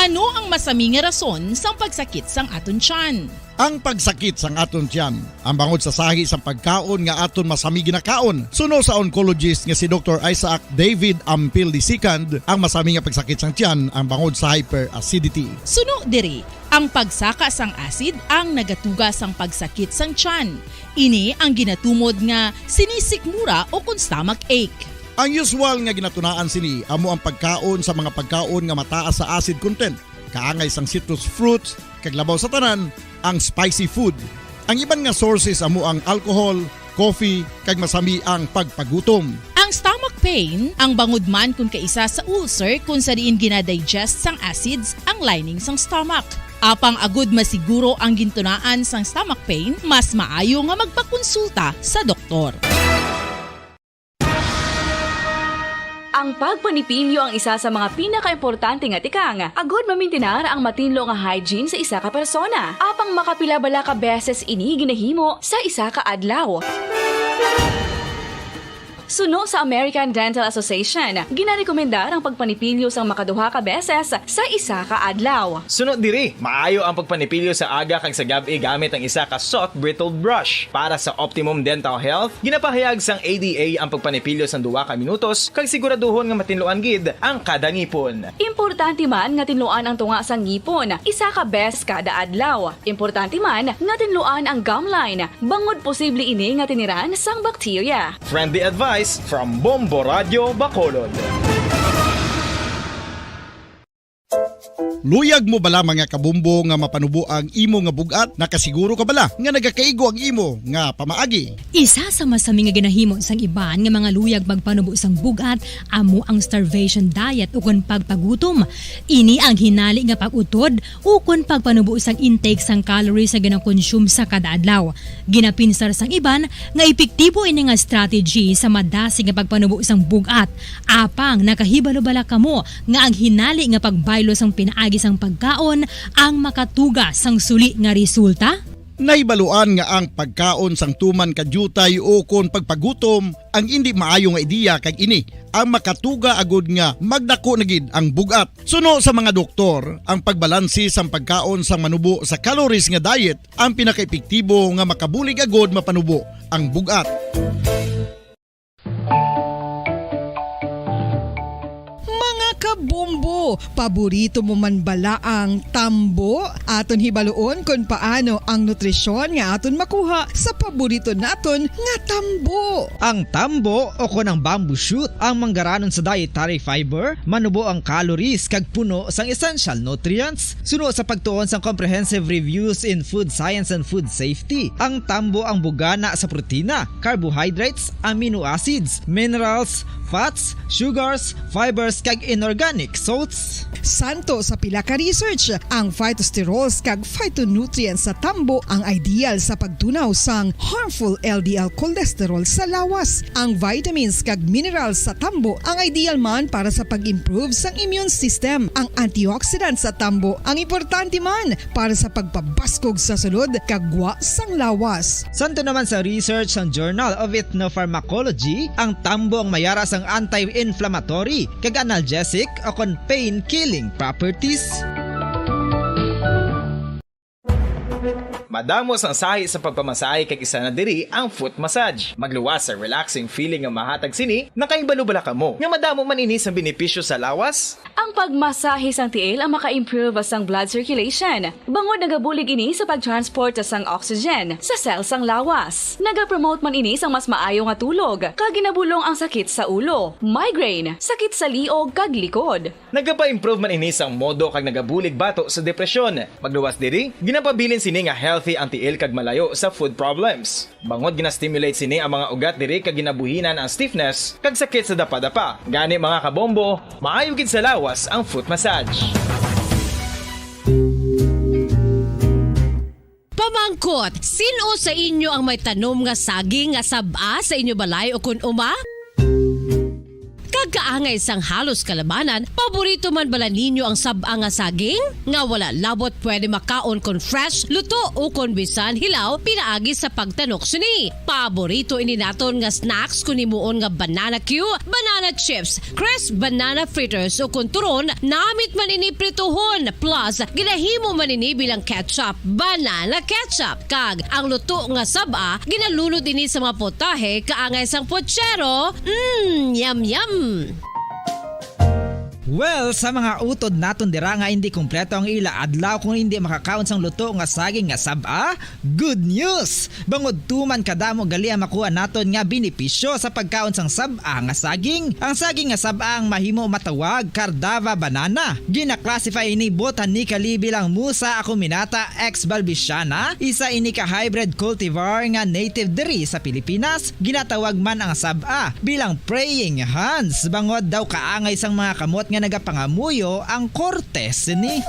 Ano ang masaming nga rason sa pagsakit sang aton tiyan? Ang pagsakit sang aton tiyan, ang bangod sa sahi sa pagkaon nga aton masami ginakaon. Suno sa oncologist nga si Dr. Isaac David Ampil II, ang masami nga pagsakit sang tiyan ang bangod sa hyperacidity. Suno diri, ang pagsaka sang acid ang nagatuga sang pagsakit sang tiyan. Ini ang ginatumod nga sinisikmura o kung stomach ache. Ang usual nga ginatunaan sini amo ang pagkaon sa mga pagkaon nga mataas sa acid content. Kaangay sang citrus fruits, kaglabaw sa tanan, ang spicy food. Ang iban nga sources amo ang alcohol, coffee, kag masami ang pagpagutom. Ang stomach pain, ang bangod man kung kaisa sa ulcer kung sa diin ginadigest sang acids ang lining sang stomach. Apang agud masiguro ang gintunaan sang stomach pain, mas maayo nga magpakonsulta sa doktor. Ang pagpanipilyo ang isa sa mga pinaka-importante nga tikang. Agod mamintinar ang matinlo nga hygiene sa isa ka persona. Apang makapila-bala ka beses ini ginahimo sa isa ka adlaw. Suno sa American Dental Association, ginarekomendar ang pagpanipilyo sang makaduha ka beses sa isa ka adlaw. Suno diri, maayo ang pagpanipilyo sa aga kag sa gabi gamit ang isa ka soft brittle brush. Para sa optimum dental health, ginapahayag sang ADA ang pagpanipilyo sang 2 ka minutos kag siguraduhon nga matinluan gid ang kada ngipon. Importante man nga tinluan ang tunga sang ngipon, isa ka bes kada adlaw. Importante man nga tinluan ang gum line, bangod posible ini nga tiniran sang bakterya. Friendly advice from Bombo Radio Bacolod. Luyag mo bala mga kabumbo nga mapanubo ang imo nga bugat? Nakasiguro ka bala nga nagakaigo ang imo nga pamaagi? Isa sa masami nga ginahimo sang iban nga mga luyag magpanubo sang bugat amo ang starvation diet ukon pagpagutom. Ini ang hinali nga pag-utod ukon pagpanubo sang intake sang calories sa gina-consume sa kada adlaw. Ginapinsar sang iban nga epektibo ini nga strategy sa madasig nga pagpanubo sang bugat. Apang nakahibalo bala kamo nga ang hinali nga pagbaylo sang pinaagi sang pagkaon ang makatuga sang suli nga resulta? Naibaluan nga ang pagkaon sang tuman kadyutay o kon pagpagutom ang hindi maayo nga ideya kag ini ang makatuga agud nga magdako na gid ang bugat. Suno sa mga doktor, ang pagbalansi sang pagkaon sang manubo sa calories nga diet ang pinakaepektibo nga makabulig agud mapanubo ang bugat. Kabombo, paborito mo man bala ang tambo? Aton hibaluon kung paano ang nutrisyon nga aton makuha sa paborito naton nga tambo. Ang tambo o kon ang bamboo shoot ang manggaranon sa dietary fiber, manubo ang calories kag puno sang essential nutrients. Suno sa pagtuon sang comprehensive reviews in food science and food safety, ang tambo ang bugana sa protina, carbohydrates, amino acids, minerals, fats, sugars, fibers kag inorganic salts. Santo sa pila ka research, ang phytosterols kag phytonutrients sa tambo ang ideal sa pagtunaw sang harmful LDL cholesterol sa lawas. Ang vitamins kag minerals sa tambo ang ideal man para sa pag-improve sang immune system. Ang antioxidants sa tambo ang importante man para sa pagpabaskog sa sulod kag gwa sang lawas. Santo naman sa research ng Journal of Ethnopharmacology, ang tambo ang mayara sang anti-inflammatory kag analgesic o kon pain-killing properties. Madamos ang sahi sa pagpamasahe kag isa na diri ang foot massage. Magluwas sa relaxing feeling nga mahatag sini, nakaibalo-bala ka mo. Nga madamo man ini sa benepisyo sa lawas. Ang pagmasahe sang tiil ang maka-improve sang blood circulation. Bangod nagabulig ini sa pag-transport sang oxygen sa cells sang lawas. Nagapromote man ini sang mas maayo nga tulog, kag ginabulong ang sakit sa ulo, migraine, sakit sa liog kag likod. Nagapa-improve man ini sang modo kag nagabulig bato sa depresyon. Magluwas diri, ginapabilin sini nga healthy ang tiil kag malayo sa food problems. Bangod gina-stimulate sini ang mga ugat diri kag ginabuhinan ang stiffness kag sakit sa dapa-dapa. Gani mga kabombo, maayo gid sa lawas ang foot massage. Pamangkot, sino sa inyo ang may tanom nga saging nga saba sa inyo balay o kun uma? Kagkaangay sang halos kalabanan, paborito man bala ninyo ang saba nga saging? Nga wala labot pwede makaon kon fresh, luto o kon bisan hilaw pinaagi sa pagtanok sini. Paborito ini naton nga snacks kun himuon nga banana Q, banana chips, crisp banana fritters o kun turon, namit man ini prituhon plus ginahimo man ini bilang ketchup, banana ketchup. Kag ang luto nga saba ginalunod ini sa mga potahe kaangay sang pochero. Yum yum. Well, sa mga utod naton dira nga hindi kumpleto ang ila adlaw kung hindi makakaon sang luto nga saging nga saba, good news! Bangod tuman kadamo gali ang makuha naton nga benepisyo sa pagkaon sang saba nga saging. Ang saging nga saba ang mahimo matawag Cardava banana. Gina-classify ini botanically bilang Musa acuminata ex balbisiana, isa ini ka hybrid cultivar nga native diri sa Pilipinas. Ginatawag man ang saba bilang praying hands. Bangod daw kaangay sang mga kamot nga nagapangamuyo ang kortes ni.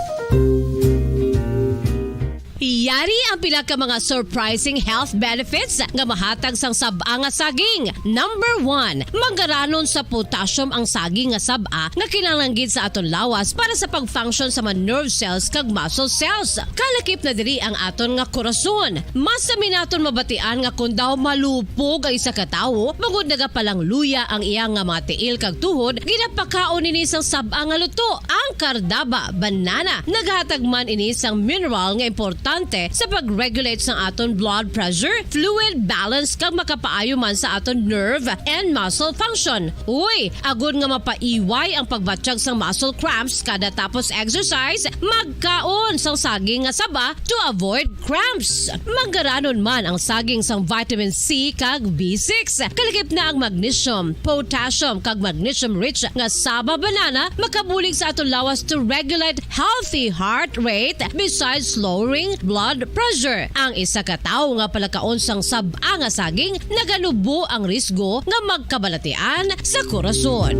Yari ang pila ka mga surprising health benefits nga mahatag sang saba nga saging. Number 1, manggaranon sa potassium ang saging nga saba nga kinahanglan gid sa aton lawas para sa pag-function sa mga nerve cells kag muscle cells. Kalakip na diri ang aton nga korason. Mas sa minaton mabatian nga kun daw malupog ang isa ka tawo, bangod nagapalang luya ang iyang nga mga tiil kag tuhod, ginapakaon ini sang saba nga luto, ang Cardava banana. Naghatag man ini sang mineral nga importante sa pag-regulate sa aton blood pressure, fluid balance kag makapaayo man sa aton nerve and muscle function. Uy, agud nga mapaiway ang pagbatsyag sang muscle cramps kada tapos exercise, magkaon sang saging nga saba to avoid cramps. Manggaranon man ang saging sang vitamin C kag B6. Kalikip na ang magnesium, potassium kag magnesium rich nga saba banana makabulig sa aton lawas to regulate healthy heart rate besides lowering blood pressure. Ang isa ka tawo nga palakaon sang saba nga saging naganubo ang risgo nga magkabalatian sa korason.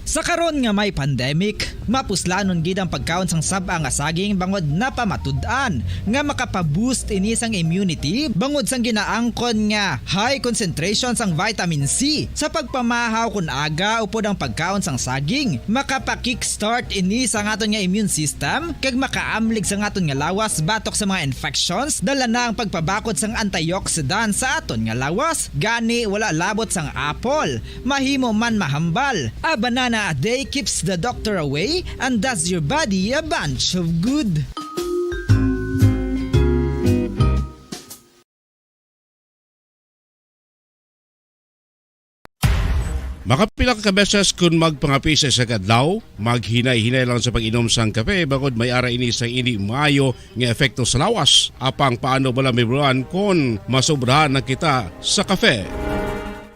Sa karon nga may pandemic, mapuslanon gid ang pagkaon sang saba nga saging bangod napamatud-an nga makapaboost ini sang immunity bangod sang ginaangkon nga high concentration sang vitamin C sa pagpamahaw kun aga upod ang pagkaon sang saging makapa-kickstart ini sa aton nga immune system kag makaamlig sa aton nga lawas batok sa mga infections dala na ang pagpabakod sang antioxidant sa aton nga lawas gani wala labot sang apple mahimo man mahambal a banana a day keeps the doctor away and does your body a bunch of good. Makapila ka beses kung magpangapisa sa kadlaw, maghinay-hinay lang sa pag-inom sang kape bagod may ara ini sa ini maayo nga epekto sa lawas. Apang paano bala may buruan kung masobrahan na kita sa kape.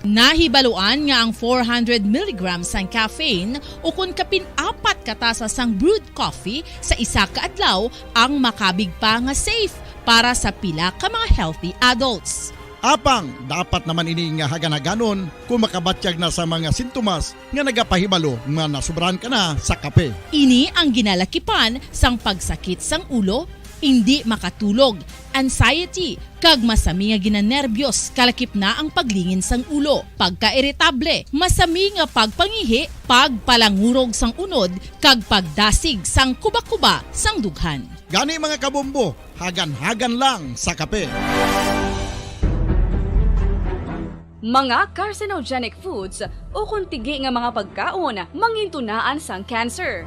Nahibaluan nga ang 400 mg sang caffeine o kung kapin-apat katasa sang brewed coffee sa isa ka adlaw ang makabig pa nga safe para sa pila ka mga healthy adults. Apang, dapat naman ini nga haganaganon kung makabatyag na sa mga sintomas nga nagapahibalo nga nasubrahan ka na sa kape. Ini ang ginalakipan sang pagsakit sang ulo, hindi makatulog, anxiety, kag masami nga ginanerbiyos kalakip na ang paglingin sang ulo, pagka-iritable, masami nga pagpangihi, pagpalangurog sang unod, kag pagdasig sang kuba-kuba sang dughan. Gani mga kabombo, hagan-hagan lang sa kape. Mga carcinogenic foods o kuntigi nga mga pagkaon mangintunaan sang cancer.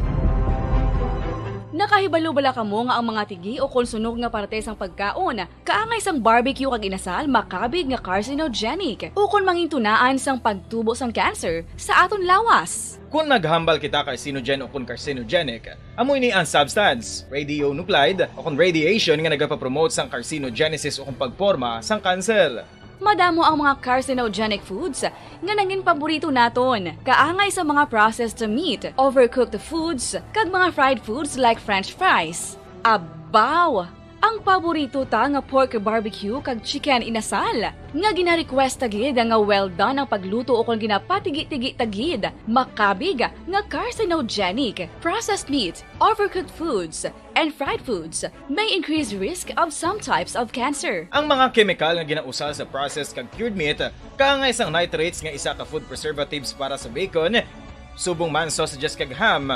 Nakahibalo bala kamo nga ang mga tigi o konsunog nga parte sang pagkaon kaangay sang barbecue kag inasal makabig nga carcinogenic o kon mangintunaan sang pagtubo sang cancer sa aton lawas. Kung naghambal kita carcinogen o kung carcinogenic, amoy ni ang substance, radionuclide o kung radiation nga nagapapromote sang carcinogenesis o kung pagporma sang cancer. Madamo ang mga carcinogenic foods nga nangin paborito naton. Kaangay sa mga processed meat, overcooked foods, kag mga fried foods like french fries. Abaw! Ang paborito ta nga pork barbecue kag chicken inasal. Nga gina-request tagid nga well done ang pagluto o kung ginapatigi-tigi tagid. Makabig nga carcinogenic, processed meat, overcooked foods, and fried foods may increase risk of some types of cancer. Ang mga chemical nga ginausal sa processed kag cured meat, kaangay sang nitrates nga isa ka food preservatives para sa bacon, subong man sausages kag ham,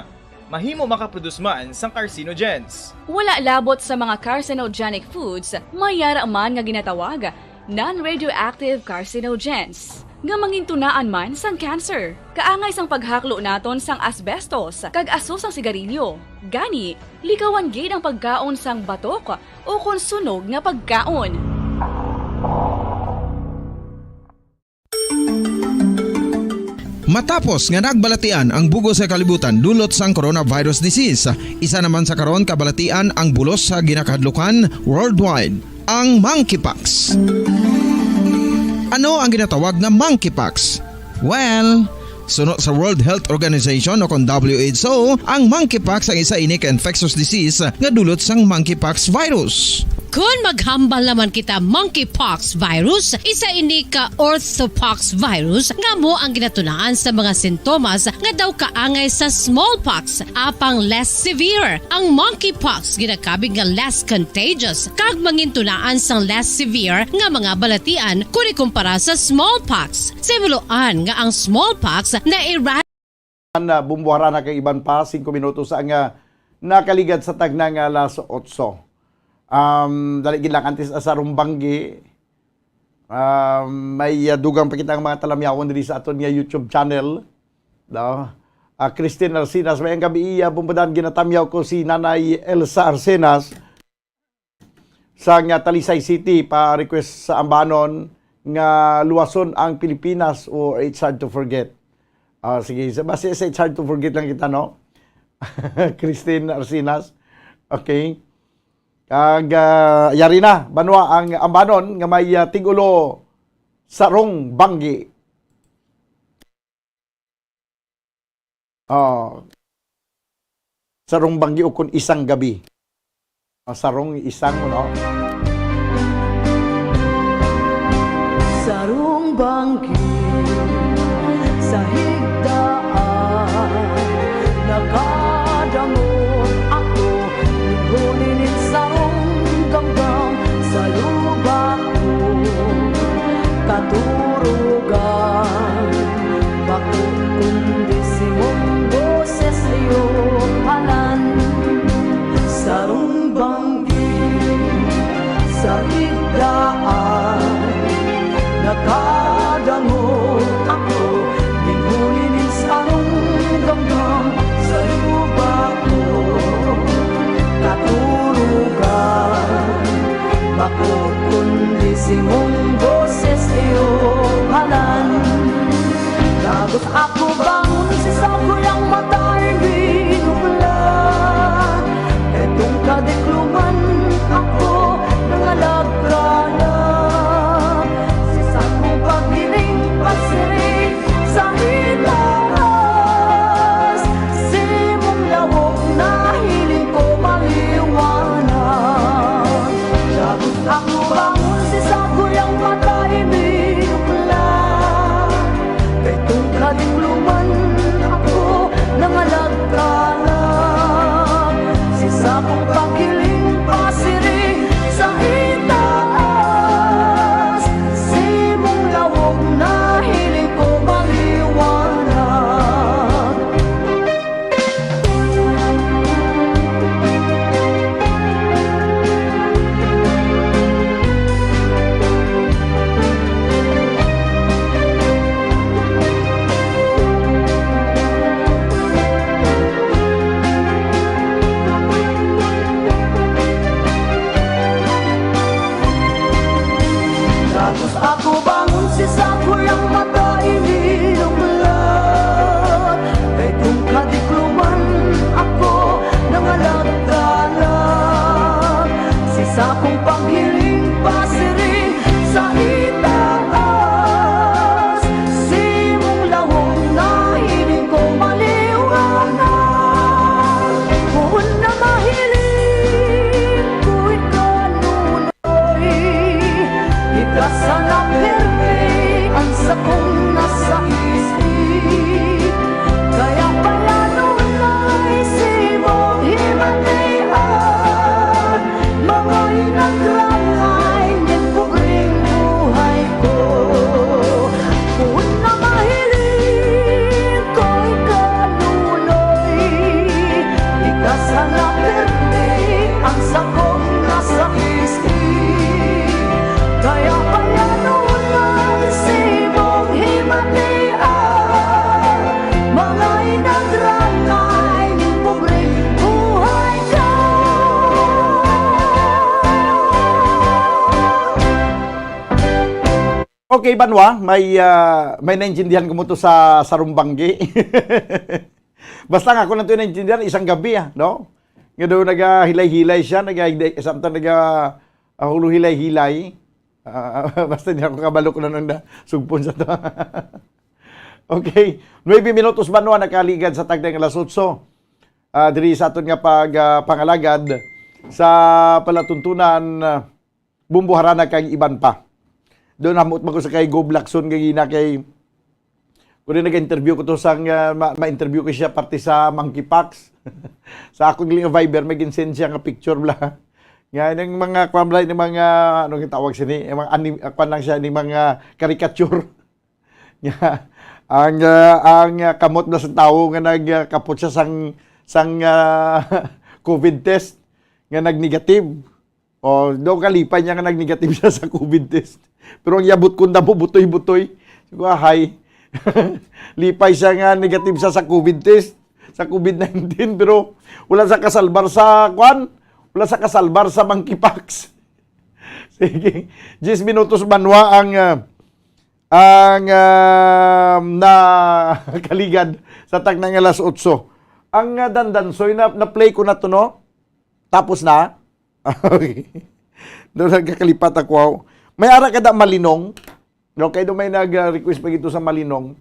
mahimo makaproduce man sang carcinogens. Wala labot sa mga carcinogenic foods, mayara man nga ginatawag non-radioactive carcinogens nga mangintunaan man sang cancer. Kaangay sang paghaklo naton sang asbestos kag aso sang sigarilyo. Gani, likawan gid ang pagkaon sang batok o kon sunog nga pagkaon. Matapos nga nagbalatian ang bugo sa kalibutan dulot sang coronavirus disease, isa naman sa karon kabalatian ang bulos sa ginakadlukan worldwide, ang monkeypox. Ano ang ginatawag na monkeypox? Well, sunod sa World Health Organization o kung WHO, ang monkeypox ang isa ini ka infectious disease nga dulot sang monkeypox virus. Kung maghambal naman kita monkeypox virus, isa ini ka orthopox virus nga mo ang ginatunaan sa mga sintomas nga daw kaangay sa smallpox, apang less severe. Ang monkeypox ginakabig nga less contagious kag mangintunaan sang less severe nga mga balatian kung ikumpara sa smallpox. Simuloan nga ang smallpox na bumbuhara na kay iban pa 5 minutos ang nakaligad sa tagnang alas 8. Daligid lang antes sa Rumbanggi. May dugang pakita ang mga talamyawon diri sa aton nga YouTube channel. No? Christine Arsenas, may ang gabi bumbadan ginatamyaw ko si Nanay Elsa Arsenas sa nga Talisay City pa request sa ambanon nga luwason ang Pilipinas o It's Hard to Forget. Sige, basta It's Hard to Forget lang kita, no? Christine Arsenas. Okay. Kag yari na banwa ang ambanon nga may tigulo sarong banggi. Sarong banggi o kun isang gabi. Sarong isang no. Sarong banggi sa higdaan sa igdaan. Nakadangot ako, ginulinin sa damdam sa lupa ko. Katurugan, bakit kundi si mong boses iyong halan. Dagot ako bangon si sakoyang mata hindi nuklan. Etong kadikluman ako nangalagkala. Si sakong pagiling pasiring sa hitaas. Si mong lawok na hiling ko maliwanag. Dagot ako bangon si sakoyang mata hindi nuklan. Etong kadikluman ako nangalagkalang. Si sakong pagiling pasiring sa itaas. Si mong lawog na hiling ko maliwanag. Tapos ako bangon si sakoyang mata inilumlan. Kay kung kadikluman ako nangalagkalang. Si sakong paghiling pasiring sa itaas. Si mong lawong na hiling ko maliwanag. Kung na mahiling ko'y kanunoy. Ikasana perme ang sakong nasa isip. Kaya pala nunay si mong himatayan. Mga inagrangay ng pugring buhay ko. Kung na mahiling ko'y kanunoy. Ikasana perme ang sakong nasa isip. Kaya pala nunay si mong himatayan. Mga inagrangay ng pugring buhay ko. Okay, Banwa, may naintindihan ko mo to sa Sarumbanggi. Basta nga ako lang ito naintindihan, isang gabi, no? Nga daw nag-hilay-hilay siya, samtang nag-huluhilay-hilay. Basta hindi ako kabalo ko na nung sugpon sa to. Okay, 9 minutos Banwa, nakaligad sa tagdang alas 8. Diri sa aton nga pangalagad sa palatuntunan bumbuharana kay iban pa. Doon hamot mo ko sa kay Go Blackson gina kay kung nag-interview ko to sang ma-interview ko siya parte sa Monkeypox. Sa ako giling Viber may ginsend siya nga picture bla. Nga ng mga kwamlay ng mga anong tawag sini, mga kwan lang siya ni mga caricature. Nga ang kamot na sa tao nga nagkapot siya sang COVID test nga nag-negative. O do kalipay niya nga nag-negative siya sa COVID test. Pero ang yabot ko na butoy-butoy. Siguro hay. Lipay siya nga negative siya sa COVID test, sa COVID-19 pero wala sa kasalbar sa kwan. Wala sa kasalbar sa Monkeypox. Sige. 10 minutos Banwa ang na kaligad sa tagnang alas 8. Ang dandansoy na-play ko na to, no? Tapos na. Okay. Doon nagkakalipat ako. May ara kada Malinong. Okay, doon may nag-request pa ito sa Malinong.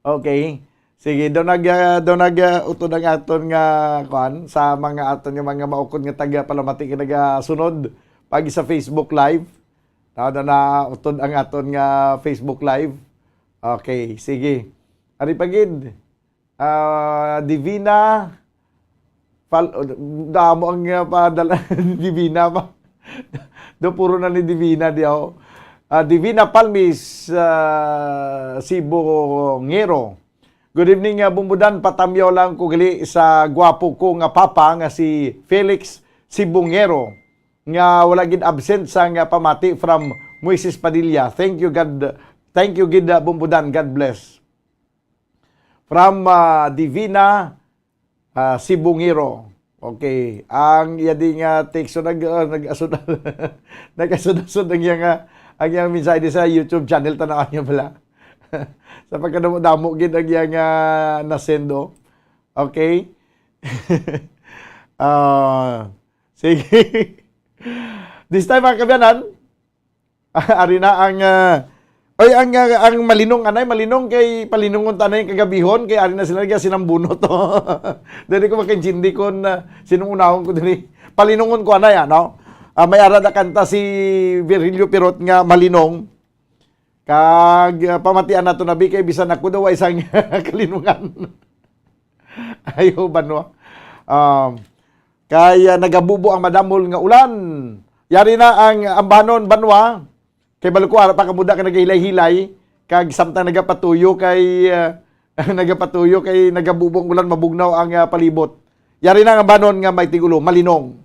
Okay. Sige, doon utod ang aton nga kwan sa mga aton nga mga maukod nga taga Palamati nga nagasunod pagi sa Facebook Live. Doon na utod ang aton nga Facebook Live. Okay, sige. Ari pagid. Divina damo ang padala Divina pa. Do puro na ni Divina di ako. Divina Palmis Sibongero. Good evening, Bumbudan. Patamyaw lang ko gali sa gwapo ko nga papa nga si Felix Sibongero. nga wala gid absent sa nga pamati from Moises Padilla. Thank you God. Thank you gid Bumbudan. God bless. From Divina Sibungiro. Okay. Ang yading teksto nag-asod nag-asod ang yang mensahe sa YouTube channel tanawan niyo pala. Sa pagkadamo-damo gid ang yang nasendo. Okay? Sige. This time mga kabyanan, ari na ang ang malinong anay, malinong kay palinungon tanay kagabihon kay ari na sila sinambuno to. Dili ko makaintindi kon sinong unahon ko dili. Palinungon ko anay ano. May ara na kanta si Virgilio Pirot nga malinong. Kag pamatian nato nabi kay bisan ako daw isang kalinungan. Ayo banwa. Kaya nagabubo ang madamol nga ulan. Yari na ang ambanon banwa. Kay baluko ara pa kamuda ka nagahilay-hilay kag samtang nagapatuyo kay nagabubong ulan mabugnaw ang palibot. Yari na ang ambanon nga may tigulo malinong.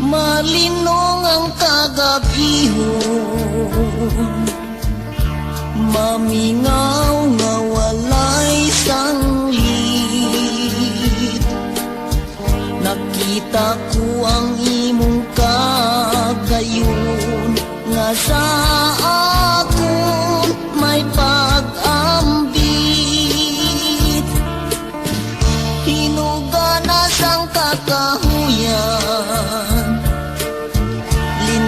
Malinong ang kagabihon, mamingaw nga walay sanglit. Nakita ko ang imong kagayon nga sa akon may pag-ambit. Hinuganas ang kakahuyan,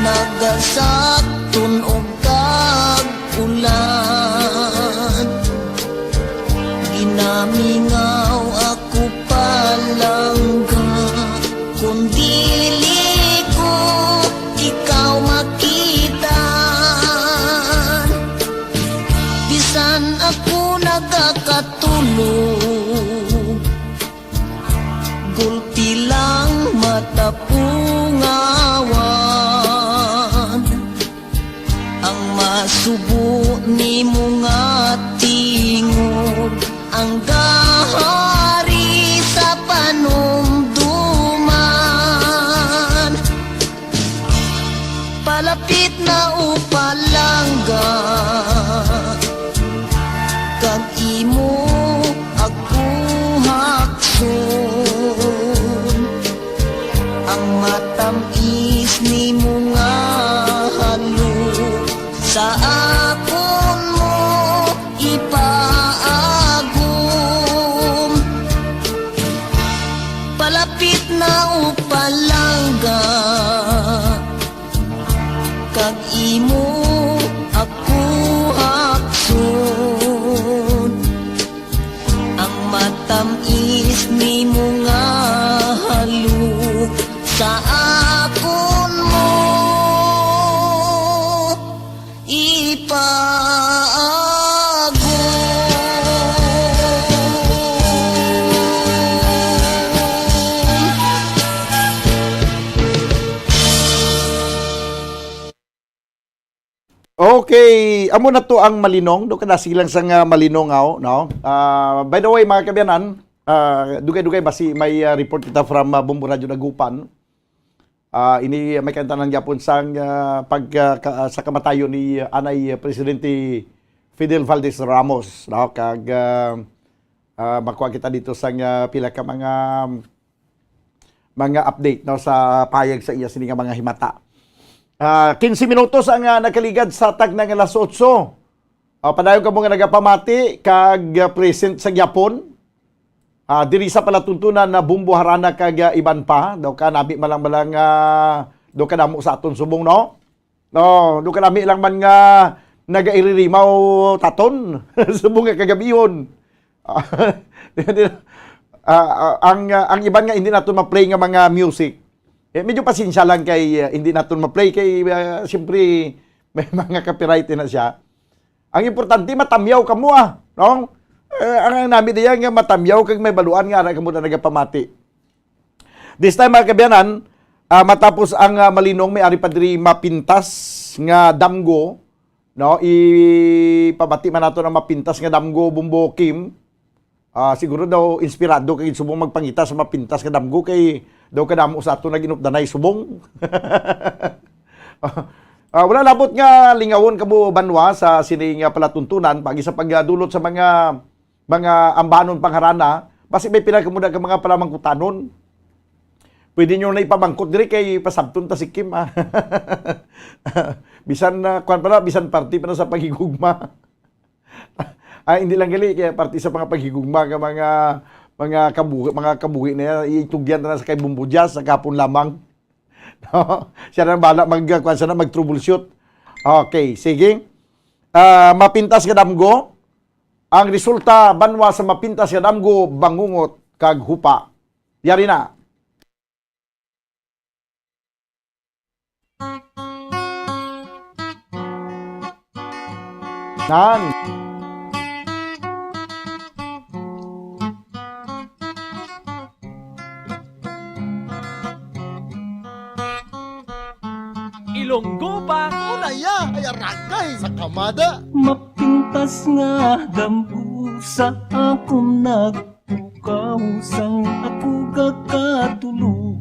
nagasaktun og kag-ulan. Ginamingaw ako palangga, kung dili ko ikaw makita. Bisan ako nagakatulog, gulpi lang matapungawan. Ang masubo ni mga tingog, ang gahari sa panumduman. Palapit na upalangga, kag imo ako hakson. Ang matamis ni mga sa akon mo ipaagum. Palapit na upalangga, kag imo ako hakson. Ang matamis ni mga haluk sa akon mo Okay, amo na to ang malinong. Do kada silang sang malinong no. By the way mga kabyanan, dugay-dugay basi may report kita from Bombo Radio Dagupan. Ini may kantanan gyapon sang sa kamatayon ni anay Presidente Fidel Valdez Ramos, no? Kag makuha kita dito sang pila ka mga update no sa payag sa iya sini nga mga himata. 15 minutos ang nakaligad sa tag ng alas 8. Padayon ka mo nga nagapamati kag present sa Gyapon. Diri sa palatuntunan na Bumbo Harana kag iban pa. Daw ka nami malang daw ka damo sa aton subong no. No, daw ka nami lang man nga nagairirimaw taton subong nga kagabihon. Ang iban nga hindi naton ma-play nga mga music. Medyo pasensya lang kay hindi naton ma-play kay siyempre may mga copyright na siya. Ang importante matamyaw ka mo no? Ang namin diyan nga matamyaw kag may baluan nga ara kamo na nagapamati. This time mga kabiyanan, matapos ang malinong may ari pa diri mapintas nga damgo, no? Ipabati man nato na mapintas nga damgo Bumbo Kim. Siguro daw inspirado kay subong magpangita sa mapintas nga damgo kay daw kadamo sa ato naginupdanay subong. Wala labot nga lingawon kamo banwa sa sining palatuntunan pagi sa pagdulot sa mga ambanon pangharana basi may pila kamo ka mga palamangkutanon. Pwede nyo na ipamangkot diri kay pasabton ta si Kim. Bisan bisan party pa na sa paghigugma. Hindi lang gali kaya party sa mga paghigugma ka mga kabuhi na itugyan na sa kay Bumbo Jazz sa kapon lamang. No? Siya na bala mag-troubleshoot. Okay, sige. Mapintas nga damgo. Ang resulta banwa sa mapintas nga damgo bangungot kag hupa. Yari na. Nan. Ilonggo pa unaya ay arangkay sa kamada. Mapintas nga dambu sa akong nagpukaw sang ako kakatulog.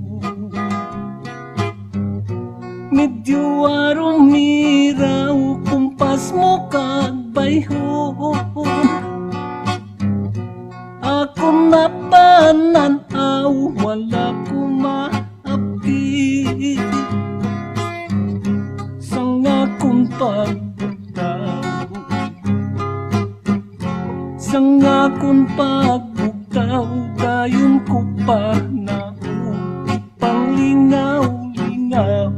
Medyo arong miraw kumpas mo kagbayho. Ako napananaw wala kumaapi. Sang akong pagbutaw, sang akong pagbutaw, dayon ko pa na ipanglingaw-lingaw.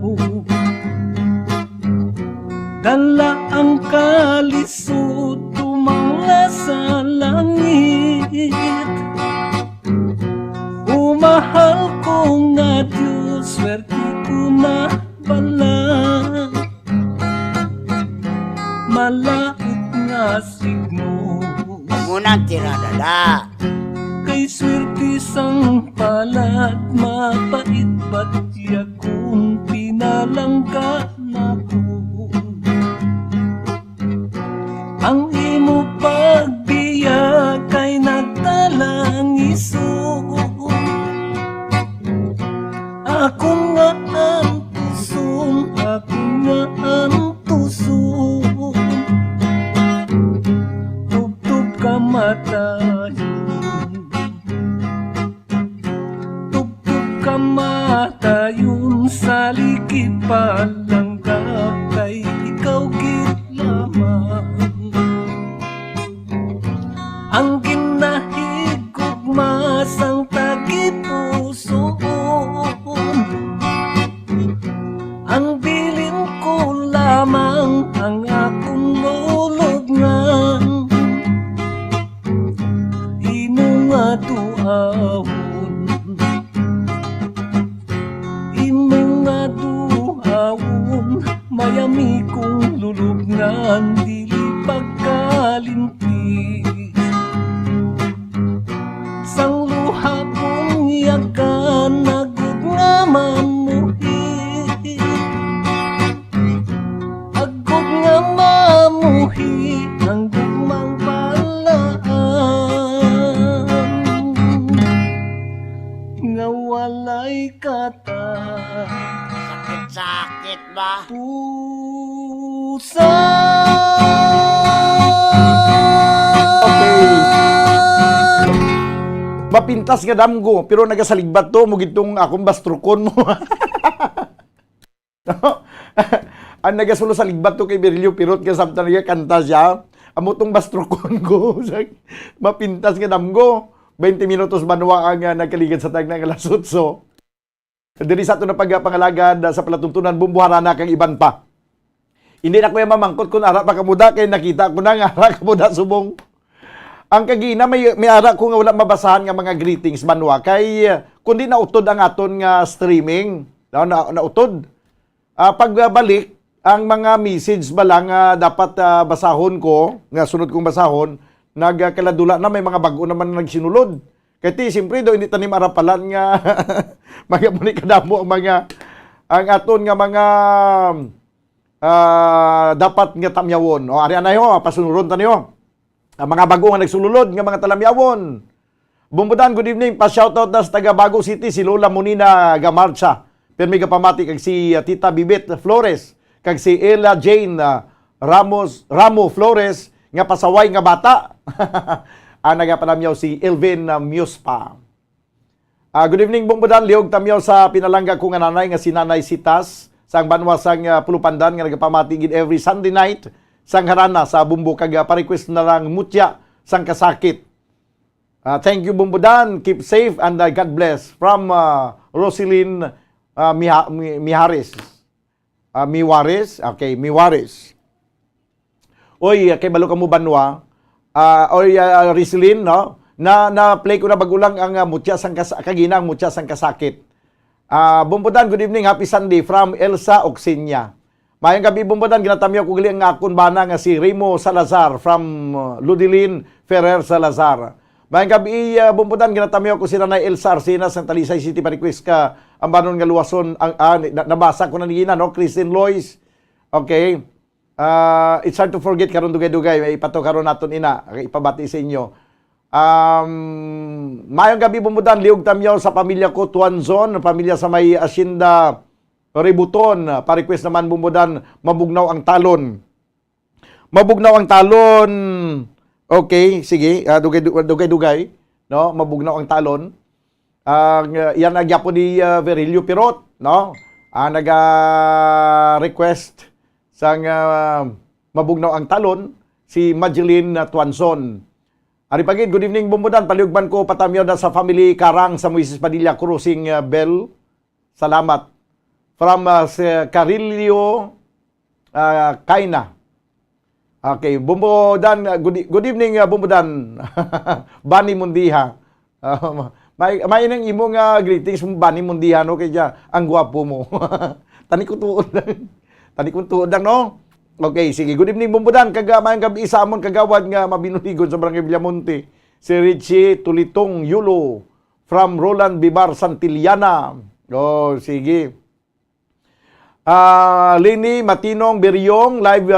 Dala ang kalisod tumangla sa langit. Umahal ko nga Diyos, swerte ko na pala. Malaot nga signo munang tiradada kay swerte sang palad mapait ba't yakong pinalangga na ko. Ang imo pagbiya kay nagtalang iso. Ako nga ang pusong, ako nga ang tusong. Tubtub ka matayon, tubtub ka matayon, sa likid palangga kay ikaw git lamang. Ang ginahigugma sang tagipusoon, ang bilin ko lamang ang akong lulubngan. Imo nga duawon, imo nga duawon, mayami kong lulubngan, dili pagkalinti. Sang luha kong yakan, nagud nga mamuhi. Agud nga mamuhi, ang gugmang balaan. Nga walay katay, sakit-sakit ba? Pusa. Mapintas nga damgo pero nagasaligbat to mo gitong akong bastrukon mo. No? Ang nagasulo sa ligbat to kay Berilio Pirot nga samtang kanta siya. Amo tong bastrukon ko. Mapintas nga damgo. 20 minutos banwa ang nagkaligid sa tag ng alasutso. Diri sa ito na pagpangalagad sa palatuntunan bumbuharana kang iban pa. Hindi na ko yung mamangkot kung ara pa kamuda kay nakita ko na nga ara kamuda subong. Ang kagina may ara ko nga wala mabasahan nga mga greetings banwa kay kundi nautod ang aton nga streaming. Nautod. Pagbabalik ang mga message ba lang dapat basahon ko, nga sunod kong basahon, nagkaladula na may mga bago naman na nagsinulod. Kaya siyempre do, hindi tanim arapalan nga mga muni kadamo ang aton nga mga dapat nga tamyawon. O ari anayo, pasunuron taniyo. Ang mga bago nga nagsululod nga mga talamyawon. Bumbudan, good evening. Pa-shoutout na sa taga Bago City, si Lola Munina Gamarcha. Pero may kapamati kag si Tita Bibet Flores, kag si Ella Jane Ramo Flores, nga pasaway nga bata. Ang nagapanamyaw si Elvin Muspa. Good evening, Bumbudan. Liog tamyaw sa pinalangga ko nga nanay nga si Nanay Sitas, sang banwasang Pulupandan, nga nagapamati gid every Sunday night, sang harana sa bumbo, kag pa-request na lang mutya, sang kasakit. Thank you, Bumbudan. Keep safe and God bless. From Roselyn Mihares. Miwares? Okay, Miwares. Oy, kay balo ka mo banwa. Roselyn, no? Na-play ko na bagulang ang mutya sang kaginang mutya sang kasakit. Bumbudan, good evening. Happy Sunday from Elsa Oxinya. Mayang gabi, Bumbudan. Ginatamyo ko gali ang akon bana nga si Remo Salazar from Ludilin Ferrer Salazar. Mayang gabi, Bumbudan, ginatamyo ko si Nanay Elsa Arsenas ng Talisay City, pa-request ka ang banon nga luwason, nabasa ko na nigina, no? Christine Lois. Okay. It's hard to forget karon dugay-dugay, may ipato karon naton ina, ipabati sa inyo. Mayang gabi, Bumbudan, liog tamyaw sa pamilya ko, Tuanzon, pamilya sa may Asyenda Ributon, pa-request naman, Bumbudan, mabugnaw ang talon. Mabugnaw ang talon. Okay, sige, dugay-dugay, no? Mabugnaw ang talon. Yan nagyapo ni Virilio Pirot, no? Nag-request sang mabugnaw ang talon si Madeline Tuanzon. Ari pagid, good evening, Bumbudan. Paliugban ko patamyo na sa family Karang sa Moises Padilla Crossing Bell. Salamat. From Carillo Kaina. Okay, Bumbudan, good evening, Bumbudan. Bani Mundiha. May nang imong greetings mo, Bani Mundiha, no? Kaya ang gwapo mo. Tani ko tuod lang, no? Okay, sige. Good evening, Bumbudan. Mayang gabi sa amon kagawad nga mabinuligon sa Barangay Villamonte. Si Richie Tulitong Yulo from Roland Bibar Santillana. Oh, sige. Lini Matinong Biryong live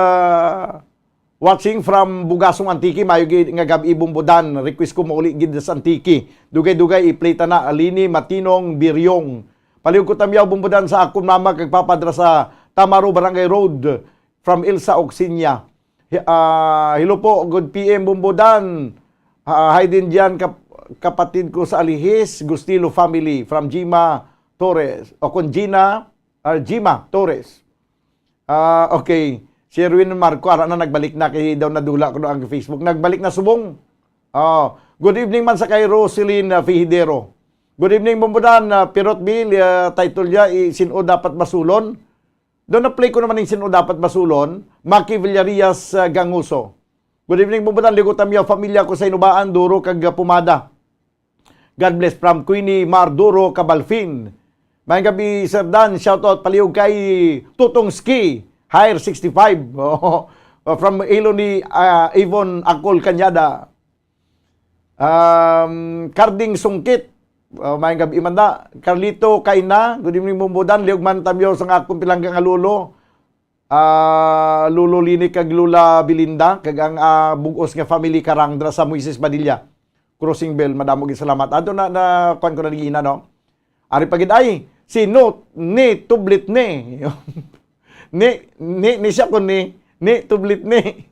watching from Bugasong Antiki. Mayo nga gabi, Bumbudan. Request ko mauli gid sa Antiki. Dugay-dugay i-play ta na Lini Matinong Biryong. Paliw ko tamyaw, Bumbudan, sa akong mama kagpapadra sa Tamaro Barangay Road from Elsa Oxinya. Hello po, good PM, Bumbudan. Hi din dyan kapatid ko sa Alihis, Gustilo family from Gima Torres. O kung Gima Torres. Okay. Si Erwin Marco, ara na nagbalik na, kay daw nadula ko na ang Facebook. Nagbalik na subong. Good evening man sa kay Roselyn Fihidero. Good evening, Bumbudan. Pirot Bill, title niya, Sino Dapat Basulon. Doon na-play ko naman yung Sino Dapat Basulon. Maki Villarias Ganguso. Good evening, Bumbudan. Ligutam niya, familia ko sa Inubaan, Duro, kag Pumada. God bless from Queenie Marduro, Cabalfin. Mayang gabi, Sir Dan. Shoutout paliw kay Tutong Ski. Hire 65 from Iloni Avon Akol Kanyada. Carding Sungkit. Mayang gabi imanda. Carlito Kaina. Good evening, Bumbudan. Liugman tamyo sa akong pilanggang lulo. Lulo Lini kag Lula Bilinda. Kag ang bugos nga family Karangdra sa Moises Padilla. Crossing Bell. Madamo salamat. Ato na kuan ko na ligina, no? Ari pagid ay sino ni tublit ni. Ni siya ko ni tublit ni.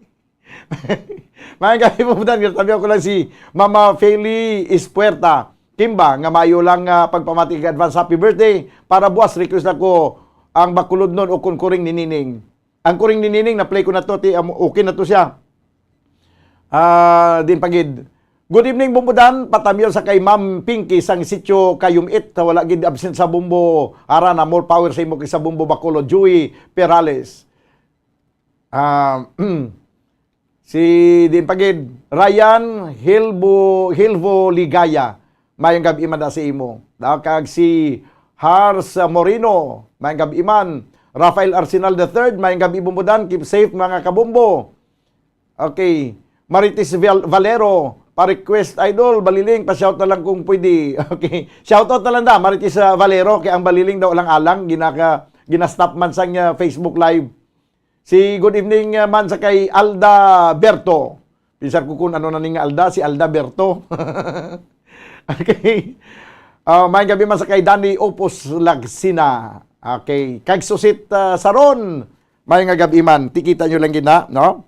Mga gabi, Bumbudan, tabi ko lang si Mama Feli Ispuerta. Kimba, nga mayo lang pagpamati kag advance happy birthday. Para buwas, request na ko ang bakulod nun o kuring ni Nining. Ang kuring ni Nining, na-play ko na to, okay na to siya. Din pagid. Good evening, Bumbudan. Patamyo sa kay Ma'am Pinky sang sitio Kayumit. Wala gid absent sa Bumbo. Arana, more power sa imo kay sa Bumbo Bacolod. Joey Perales. Si din pagid Ryan Hilvo Ligaya. Mayang gabi man da sa imo. Kag si Hars Moreno. Mayang gabi man. Rafael Arsenal III, may gabi bumbudan, keep safe mga kabombo. Okay. Marites Valero, pa-request idol, Baliling, pa-shout na lang kung pwede. Okay. Shoutout na lang da, Marites Valero, kaya ang Baliling daw alang-alang, ginastop man sa Facebook Live. Si good evening man sa kay Alda Berto. Pinsar ko kung ano na nga Alda, si Alda Berto. Okay. May gabi man sa kay Danny Opus Lagsina. Okay. Kag Susit Saron, may nga gabi man. Tikita nyo lang gina, no?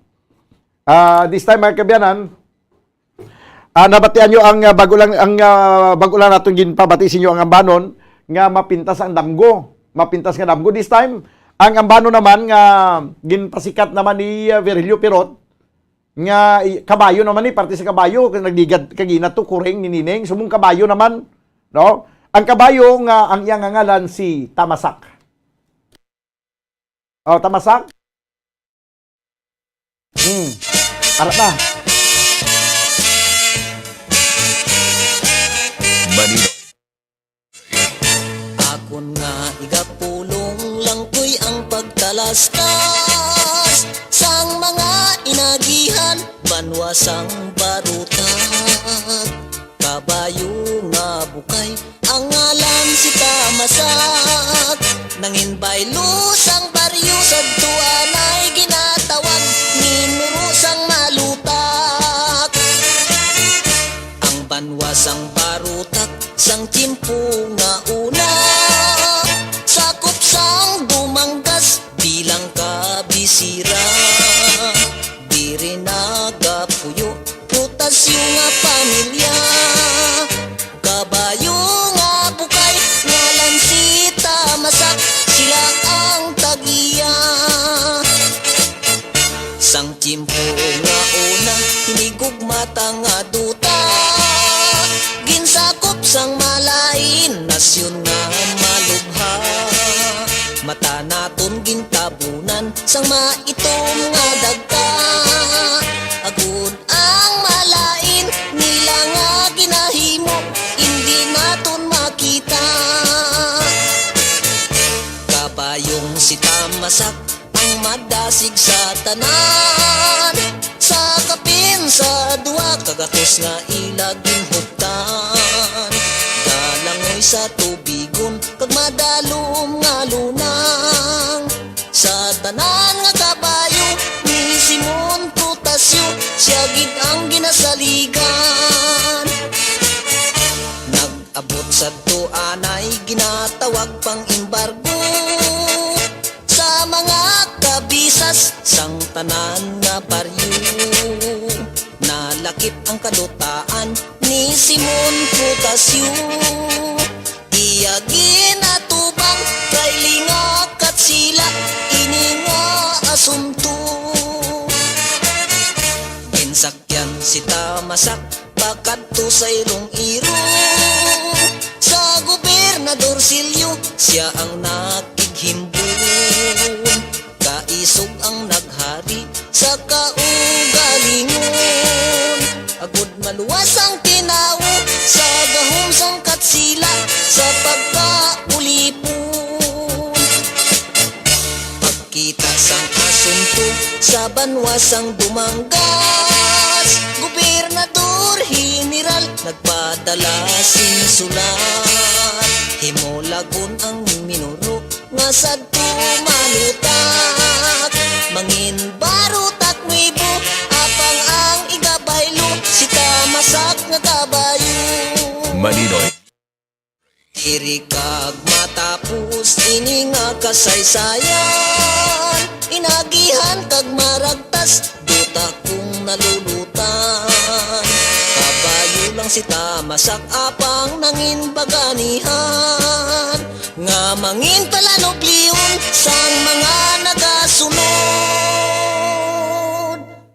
This time mga kabyanan, nabatian nyo ang bago lang natong ginpabatisin nyo ang ambanon nga mapintas ang damgo. Mapintas nga damgo. This time, ang ambano naman nga ginpasikat naman ni Virgilio Pirot nga kabayo naman ni parte sa kabayo nagdigad kagina to kureng ni Nining sumong kabayo naman, no? Ang kabayo nga ang iyang ngalan si Tamasak. Tamasak. Arap na. Akon nga igapulong lang ko'y ang pagtalastas sang mga inagihan banwasang barutan. Kabayo nga bukay ang ngalan si Tamasak. Nangin baylo sang baryo sa tuan ay ginatawag minuro sang malutak. Ang banwasang barutak sang timpo nga una sakop sang dumanggas bilang kabisira. Diri nagapuyo rotasyo nga pamilya. Kabayo nga bukay ngalan si Tamasak, sila ang tagiya. Sang timpo nga una hinigugmata nga duta ginsakop sang malain nasyon nga malubha. Mata naton gintabunan sang maitom nga dagka. Agud ang malain nila nga ginahimo hindi naton makita. Kabayong si Tamasak ang madasig sa tanan. Sa kapin sa duwa kagatos nga ilaging hugtan. Galangoy sa tubigon kag madalom nga lunang. Sa tanan nga kabayo ni Simon Prutasyo siya gid ang ginasaligan. Nag-abot sa tuanay ginatawag pang embargo sa mga kabisas sang tanan nga baryo. Nalakip ang kadutaan ni Simon Prutasyo. Iya ginatubang kay lingak at sila ini nga asunto. Ginsakyan si Tamasak pakadto sa irong iro. Sa Gobernador Silio siya ang nakighimbon. Kaisog ang naghari sa kaugalingon. Agud maluwas ang tinawo sa gahom sang katsila sa pagkaulipon. Pagkita sang asunto sa banwasang dumanggas, Gobernador General nagpadala sinsulat. Himolagon ang minuro nga sadto malutak. Mangin barutak mibo apang ang igabaylo si Tamasak nga kabayo. Maninoy. Diri kag matapos ini nga kasaysayan. Inagihan kag maragtas duta kung nalulutan. Kabayo lang si Tamasak apang nangin baganihan. Nga mangin palanobliyon sang mga nagasunod.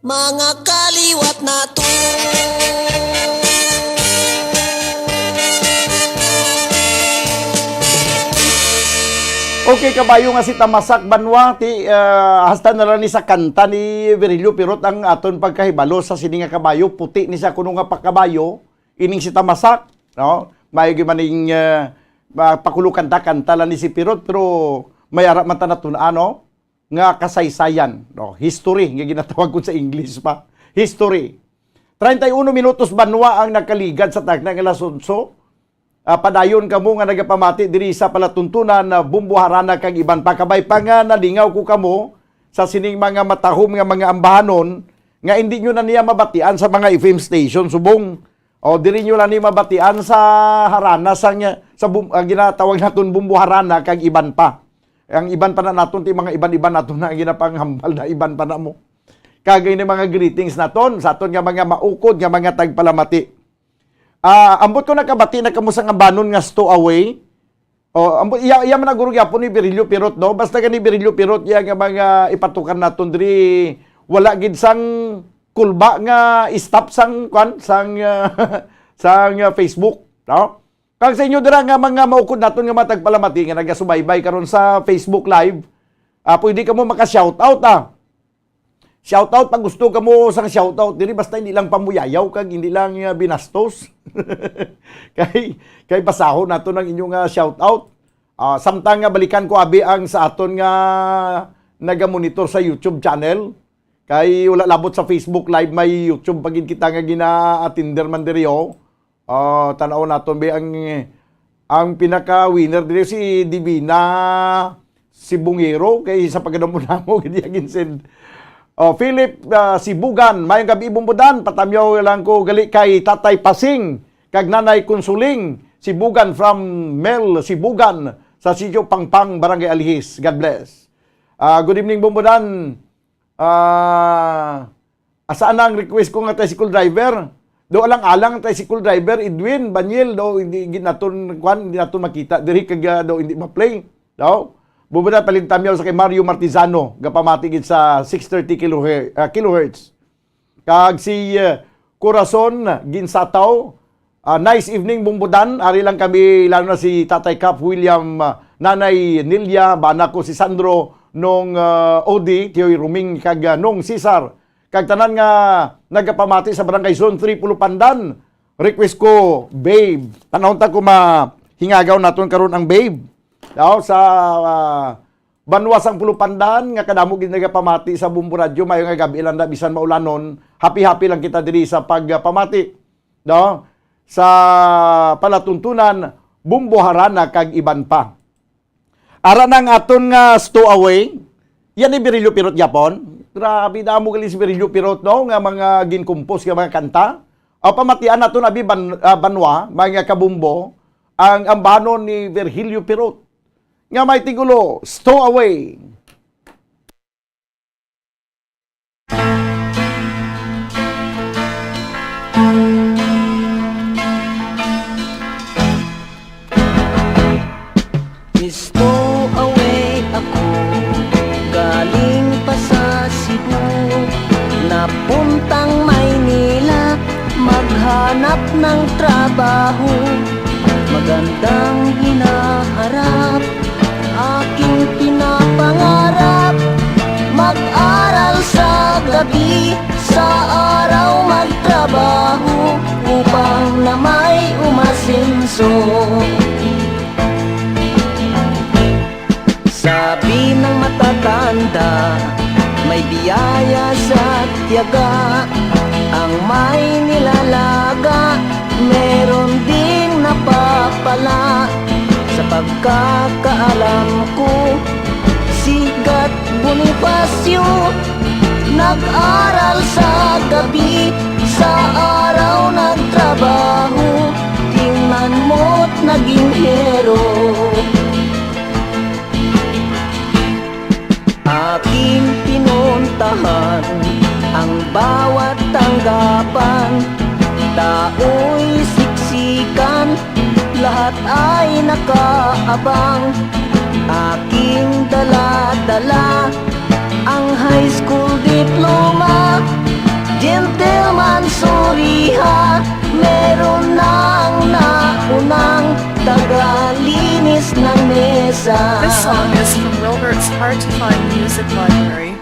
Mga kaliwat nato. Okay, kabayo nga si Tamasak Banwa, hasta na lang ni sa kanta ni Virgilio Pirot ang aton pagkahibalo sa sini nga kabayo, puti ni sa kuno nga pagkabayo, ining si Tamasak, no? Mayo gyud maning pakulukan ta kanta lang ni si Pirot, pero may ara man ta natunaan, no? Nga kasaysayan, no? History nga ginatawag ko sa English pa. History. 31 minutos banwa ang nakaligad sa tagna nga Lasunso. Padayon kamo nga nagapamati diri sa palatuntunan na bumbuharana kag iban pa kabay pa nga nalingaw ko kamo sa sining mga matahom nga mga ambahanon nga hindi nyo na niya mabatian sa mga FM station subong o diri nyo na niya mabatian sa harana sa ginatawag naton bumbuharana kag iban pa. Ang iban pa na naton ti mga iban-iban naton na ginapanghambal na iban pa na mo. Kagay ni mga greetings naton sa aton nga mga maukod nga mga tagpalamati. Ambot ko nakabati na kamo sa ambanon nga stowaway. Ambot iya man naguro gyapon ni Virilio Pirot, no? Basta gani Virilio Pirot iya nga mga ipatukan naton diri wala gid sang kulba nga stop sang sang Facebook, no? Kag sa inyo dira nga mga maukod naton nga matagpalamati nga nagasubaybay karon sa Facebook Live, pwede ka mo maka-shoutout Shoutout pag gusto ka mo sang shoutout diri basta hindi lang pamuyayaw kag hindi lang binastos. kay basahon nato ng inyong shoutout. Samtang nga balikan ko abi ang sa aton nga naga-monitor sa YouTube channel. Kay wala labot sa Facebook Live may YouTube pagin kita nga gina-attender man diri tanaw naton be ang pinaka-winner diri si Divina si Bungero kay sa pagdamo-damo gid agin send. Philip Sibugan, mayong gabi bumbudan, patamyaw lang ko gali kay Tatay Pasing, kag Nanay Consuling, Sibugan from Mel Sibugan, sa Sitio Pangpang, Barangay Alihis. God bless. Good evening bumbudan. Asaan ang request ko nga tricycle driver? Do alang-alang tricycle driver, Edwin, Banyel, do hindi naton makita, diri kag do hindi ma-play. Do? Bumbudan palintamyaw sa kay Mario Martizano, gapamatigid sa 630 kilohertz. Kag si Corazon Ginsataw, nice evening bumbudan. Ari lang kami, lalo na si Tatay Cap William, Nanay Nilia, bana ko si Sandro, nung OD, Tiyoy Ruming, kag nung Cesar. Kag tanan nga nagapamati sa Barangay Zone 3 Pulupandan. Request ko, babe. Panahon ta ko mahingagaw naton karon ang babe. Sa Banwasang Pulupandan nga kadamo gid nagapamati sa Bumbo Radio mayo nga gabi lang da bisan maulanon. Happy lang kita diri sa pagpamati. Sa palatuntunan Bumbo Harana kag iban pa. Ara nang aton nga stowaway. Yan ni Virilio Pirot Japon. Grabe damo gali si Virilio Pirot no nga mga ginkumpos nga mga kanta. Pamatian naton abi Banwa mga kabumbo ang ambanon ni Virgilio Pirot. Nga may tigulo, Stowaway. Stowaway ako, galing pa sa Cebu, napuntang Maynila, maghanap ng trabaho, magandang hinaharap. Aking pinapangarap, mag-aral sa gabi, sa araw magtrabaho, upang na may umasinso. Sabi ng matatanda, may biyaya sa tiyaga, ang may nilalaga, meron ding napapala. Sa pagkakaalam ko, Sigat Bonifacio, nag-aral sa gabi, sa araw nagtrabaho, tingnan mo't naging hero. Aking pinuntahan ang bawat tanggapan, tao'y siksikan, lahat ay nakaabang. Aking dala-dala ang high school diploma, gentleman suriha, meron nang naunang tagalinis ng mesa. This song is from Wilbert's Hard to Find Music Library.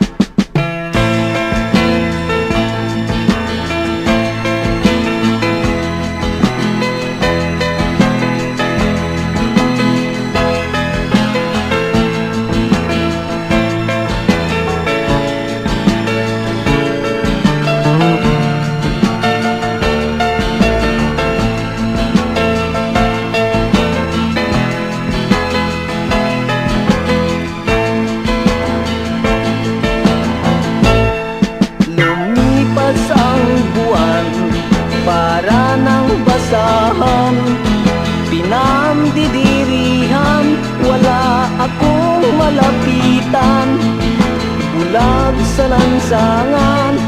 sa lansangan,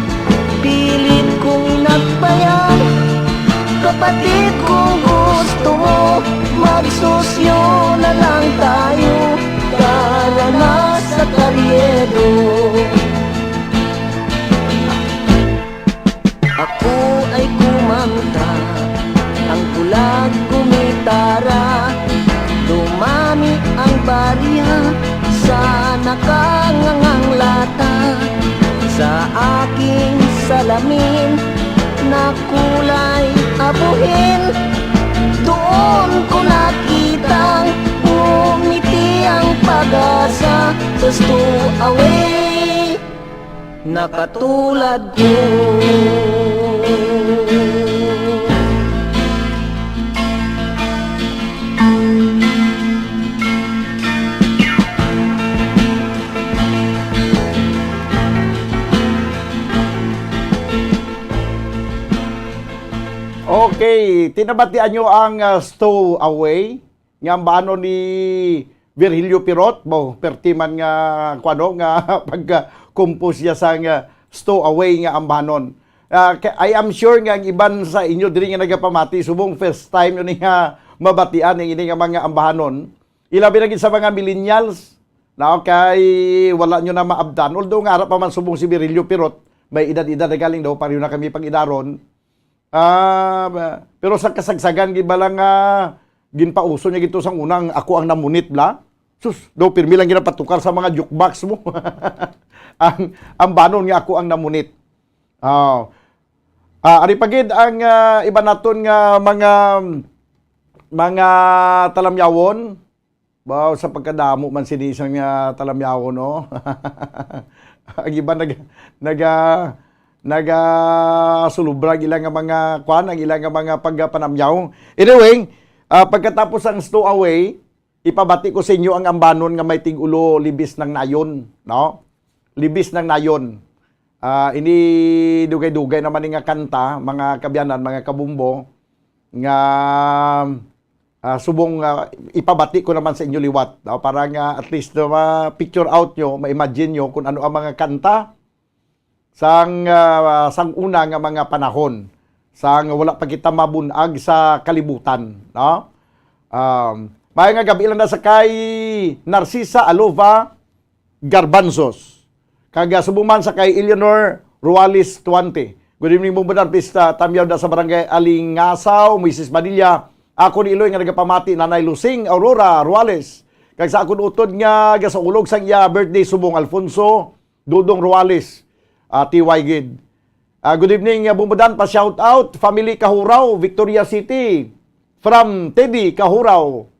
pilit kong inagbayan. Kapatid, kung gusto mo, magsosyo na lang tayo, para na sa karyero. Ako ay kumanta, ang bulag gumitara, dumami ang barya sa nakangangang lata. Sa aking salamin na kulay abuhin, doon ko nakitang umiti ang pag-asa. Sa stowaway na katulad ko. Okay, tinabatian nyo ang stowaway nga bano ni Virgilio Pirot, pertiman nga kuano nga pagka-compose niya sa stowaway nga ambanon. I am sure nga ang iban sa inyo diri nga nagapamati subong first time yun nga mabatian ng ini nga mga ambahanon. Ilabi na gid sa mga millennials na kay wala nyo na maabdan. Although nga harap pa man subong si Virgilio Pirot, may edad-edad na galing daw, pareho na kami pag-idaron. Pero sa kasagsagan gibalang ginpauso niya gito sang unang ako ang namunit bla. Sus, daw pirmi lang ginapatukar sa mga jukebox mo. ang banon nga ako ang namunit. Ari pagid ang iba naton nga mga talamyawon. Wow, sa pagkadamo man sinisang talamyawon no. Ang iba sulubra ilang nga mga kwan, ang ilang nga mga pagpanamyaw. Anyway, pagkatapos ang stowaway, ipabati ko sa inyo ang ambanon nga may tigulo libis ng nayon, no? Libis ng nayon. Ini dugay-dugay naman nga kanta, mga kabyanan, mga kabumbo, nga subong ipabati ko naman sa inyo liwat, no? Para nga at least ma-picture out nyo, ma-imagine nyo kung ano ang mga kanta sang una nga mga panahon, sang wala pa kita mabunag sa kalibutan, no? May nga gabi lang na sa kay Narcisa Alova Garbanzos. Kaga subuman sa kay Eleanor Ruales Tuante. Good evening mo budar pista tamyaw da sa barangay Alingasaw, Mrs. Badilla. Ako ni Iloy nga nagapamati Nanay Lusing Aurora Ruales. Kag sa akon utod nga sa ulog sang iya birthday subong Alfonso Dudong Ruales. TY Gid. Good evening, bumudan pa shout out family Kahuraw, Victoria City. From Teddy Kahuraw.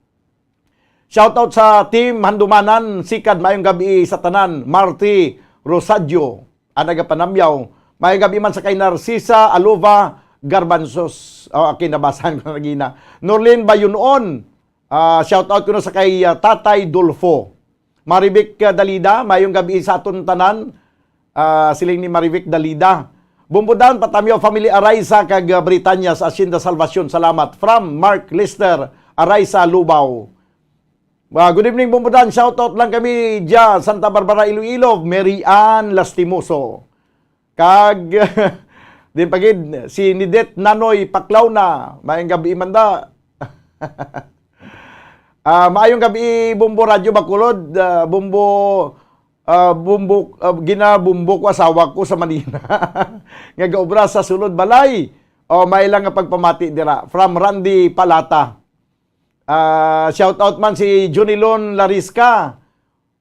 Shout out sa team Handumanan, Sikad, mayong gabi sa tanan, Marty Rosadio, nagapanamyaw. Mayong gabi man sa kay Narcisa Alova Garbanzos. Kinabasahan ko na gina. Norlin Bayunon, shout out ko na sa kay Tatay Dulfo. Maribik Dalida, mayong gabi sa aton tanan, siling ni Marivic Dalida. Bumbudan, Patamyaw Family Araysa kag Britanya sa Hacienda Salvacion. Salamat. From Mark Lister, Araysa, Lubao. Good evening, Bumbudan. Shoutout lang kami dyan, Santa Barbara, Iloilo. Mary Ann Lastimoso. Kag, din pagid, si Nidet Nanoy Paklaw na. Mayang gabi, Imanda. Maayong gabi, Bumbo Radio Bacolod. Ginabumbo ko asawa ko sa Manila. Nga gaobra sa sulod balay. May lang nga pagpamati dira. From Randy Palata. Shout out man si Junilon Larisca.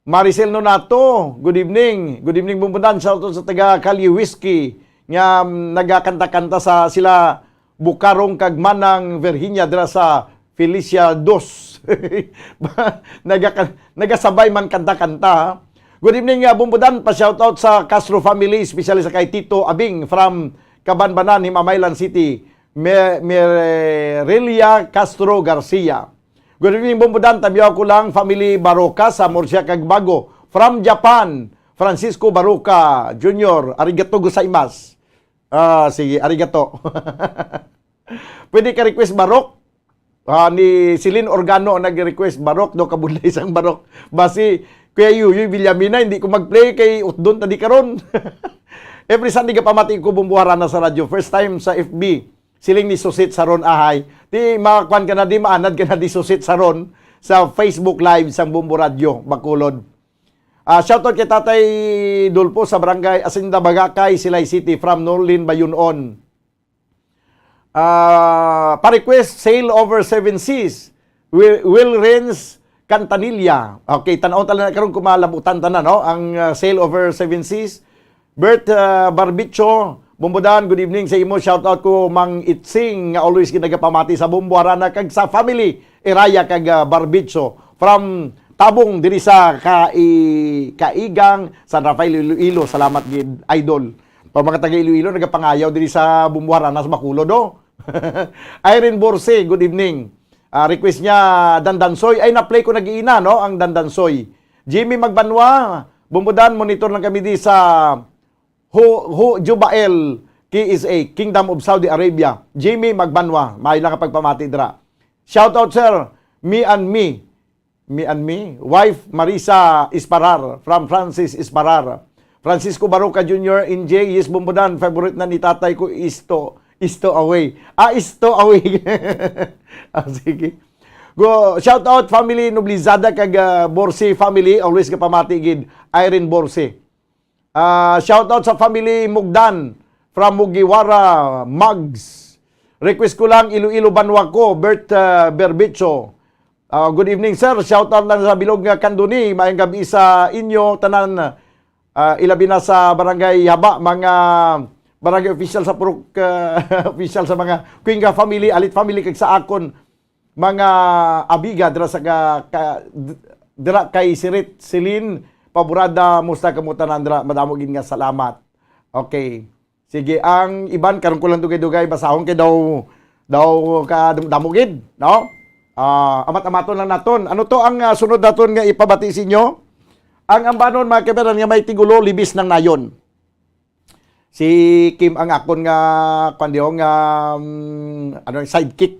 Maricel Nonato. Good evening. Good evening bumbunan. Shout out sa taga Kali Whiskey. Nga nagakanta-kanta sa sila Bukarong Kagmanang Virginia dira sa Felicia Dos. Nagasabay man kanta-kanta. Good evening, Bumbudan. Pa-shoutout sa Castro family, especially sa kay Tito Abing from Cabanbanan, Himamaylan City, Merelia Castro Garcia. Good evening, Bumbudan. Tabiyaw ko lang, family Baroka sa Murcia, Cagbago. From Japan, Francisco Baroka Jr. Arigato gozaimasu. Sige, arigato. Pwede ka request Barok? Ni Celine Organo nag-request Barok, do kabulay isang Barok. Basi, Kuya Yuyoy Villamina, hindi ko mag-play kay Utdon tadi karon. Every Sunday ka pamati ko bumbuharan na sa radyo. First time sa FB. Siling ni Susit Saron Ahay. Di makakuan ka na di maanad ka na di Susit Saron sa Facebook Live sang Bumbu Radio, Bacolod. Shoutout kay Tatay Dulpo sa Barangay Asinda Bagakay, Silay City from Norlin, Bayunon. Pa-request Sail Over Seven Seas. Will Renz Cantanilla. Okay, tanaw talaga karon kumalabutan tanan no ang Sail Over Seven Seas. Bert Barbicho, Bumbudan, good evening sa imo. Shout out ko Mang Itsing nga always ginagapamati sa Bumbu Arana kag sa family Iraya kag Barbicho from Tabong diri sa Kaigang San Rafael Iloilo. Salamat gid idol. Pa mga taga Iloilo nagapangayaw diri sa Bumbu Arana sa Bacolod do. Irene Borse, good evening. Request niya Dandansoy. Ay na-play ko nag-iina no ang Dandansoy. Jimmy Magbanwa, Bumbudan, monitor lang kami di sa Jubael KSA, Kingdom of Saudi Arabia. Jimmy Magbanwa, may lang pagpamati dira. Shout out sir, me and me, wife Marisa Isparar from Francis Isparar. Francisco Baroka Jr. in J. Yes Bumbudan, favorite na ni tatay ko Isto away. Isto away. Sige. Go, shout out family Noblizada kag Borse family, always ka pamati gid Irene Borse. Shout out sa family Mugdan from Mugiwara, Mugs. Request ko lang Iloilo Banwa ko, Bert Berbicho. Good evening sir. Shout out lang sa Bilog nga Kanduni. Maayong gabi sa inyo tanan. Ilabi na sa Barangay Haba, mga barangay official sa Purok, official sa mga Kuinga family, Alit family kag sa akon mga abiga dira sa dira kay Sirit Silin paborada musta kamutan andra madamo gid nga salamat. Okay. Sige, ang iban karon ko lang dugay-dugay basahon kay daw ka damo gid, no? Amat-amaton lang naton. Ano to ang sunod naton nga ipabati sa inyo? Ang ambanon mga kabayan nga may tigulo libis ng nayon. Si Kim ang akon nga kandiong sidekick.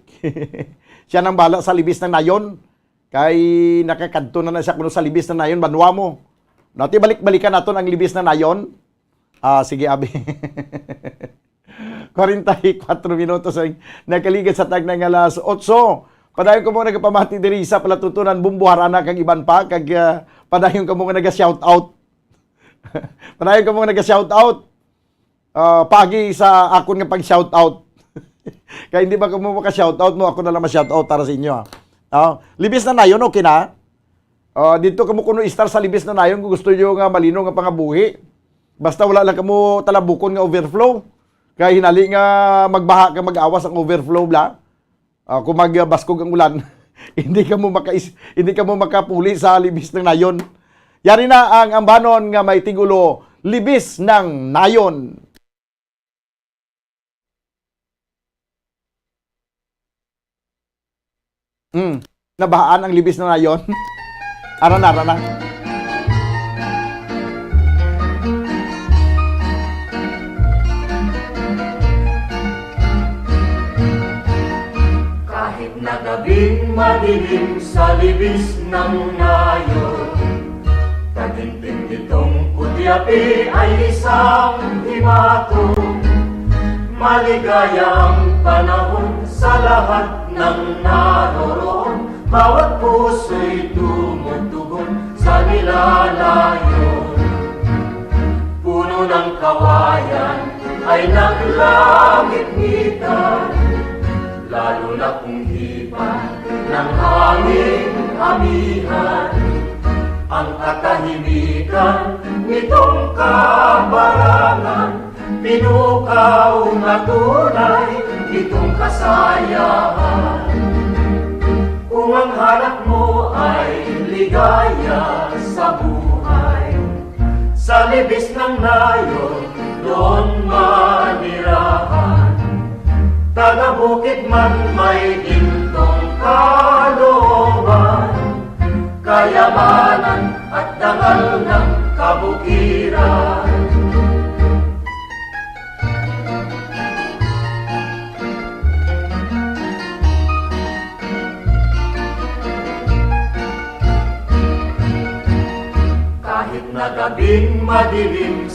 Siya nang bala sa libis ng nayon. Kay nakakadto na siya kuno sa libis ng nayon banwa mo. Dati balik-balikan naton ang libis na nayon. Sige abi. 44 minutos ang nakaligat sa tag ng alas 8. Padayon ko mo nagapamati diri sa palatutunan Bumbu Arana kag iban pa kag padayon ko mo naga-shout out. Padayon ko mo naga-shout out. Pagi sa akon nga pag-shout out. Kaya hindi ba ko mo maka-shout out mo, ako na lang ma-shout out para sa inyo. Libis na nayon, okay na? Dito kamo kuno istar sa libis na nayon kung gusto nyo nga malino nga pangabuhi. Basta wala lang kamo talabukon nga overflow. Kaya hinali nga magbaha ka mag-awas ang overflow bla. Kung magbaskog ang ulan, hindi ka mo makapuli sa libis ng nayon. Yari na ang ambanon nga may tigulo, libis ng nayon. Nabahaan ang libis na nayon. Ara na. Kahit na gabing madilim sa libis ng nayon, taginting itong kudyapi ay isang himato. Maligayang panahon sa lahat ng naroroon, bawat puso'y tumutugon sa nilalayon. Puno ng kawayan ay naglangit-ngitan, lalo na kung hipan ng hangin amihan. Ang katahimikan nitong kabarangan, pinukaw na tunay itong kasayahan. Kung ang hanap mo ay ligaya sa buhay, sa libis ng nayon doon manirahan. Taga-bukid man may gintong kalooban, kayamanan at dangal ng kabukiran.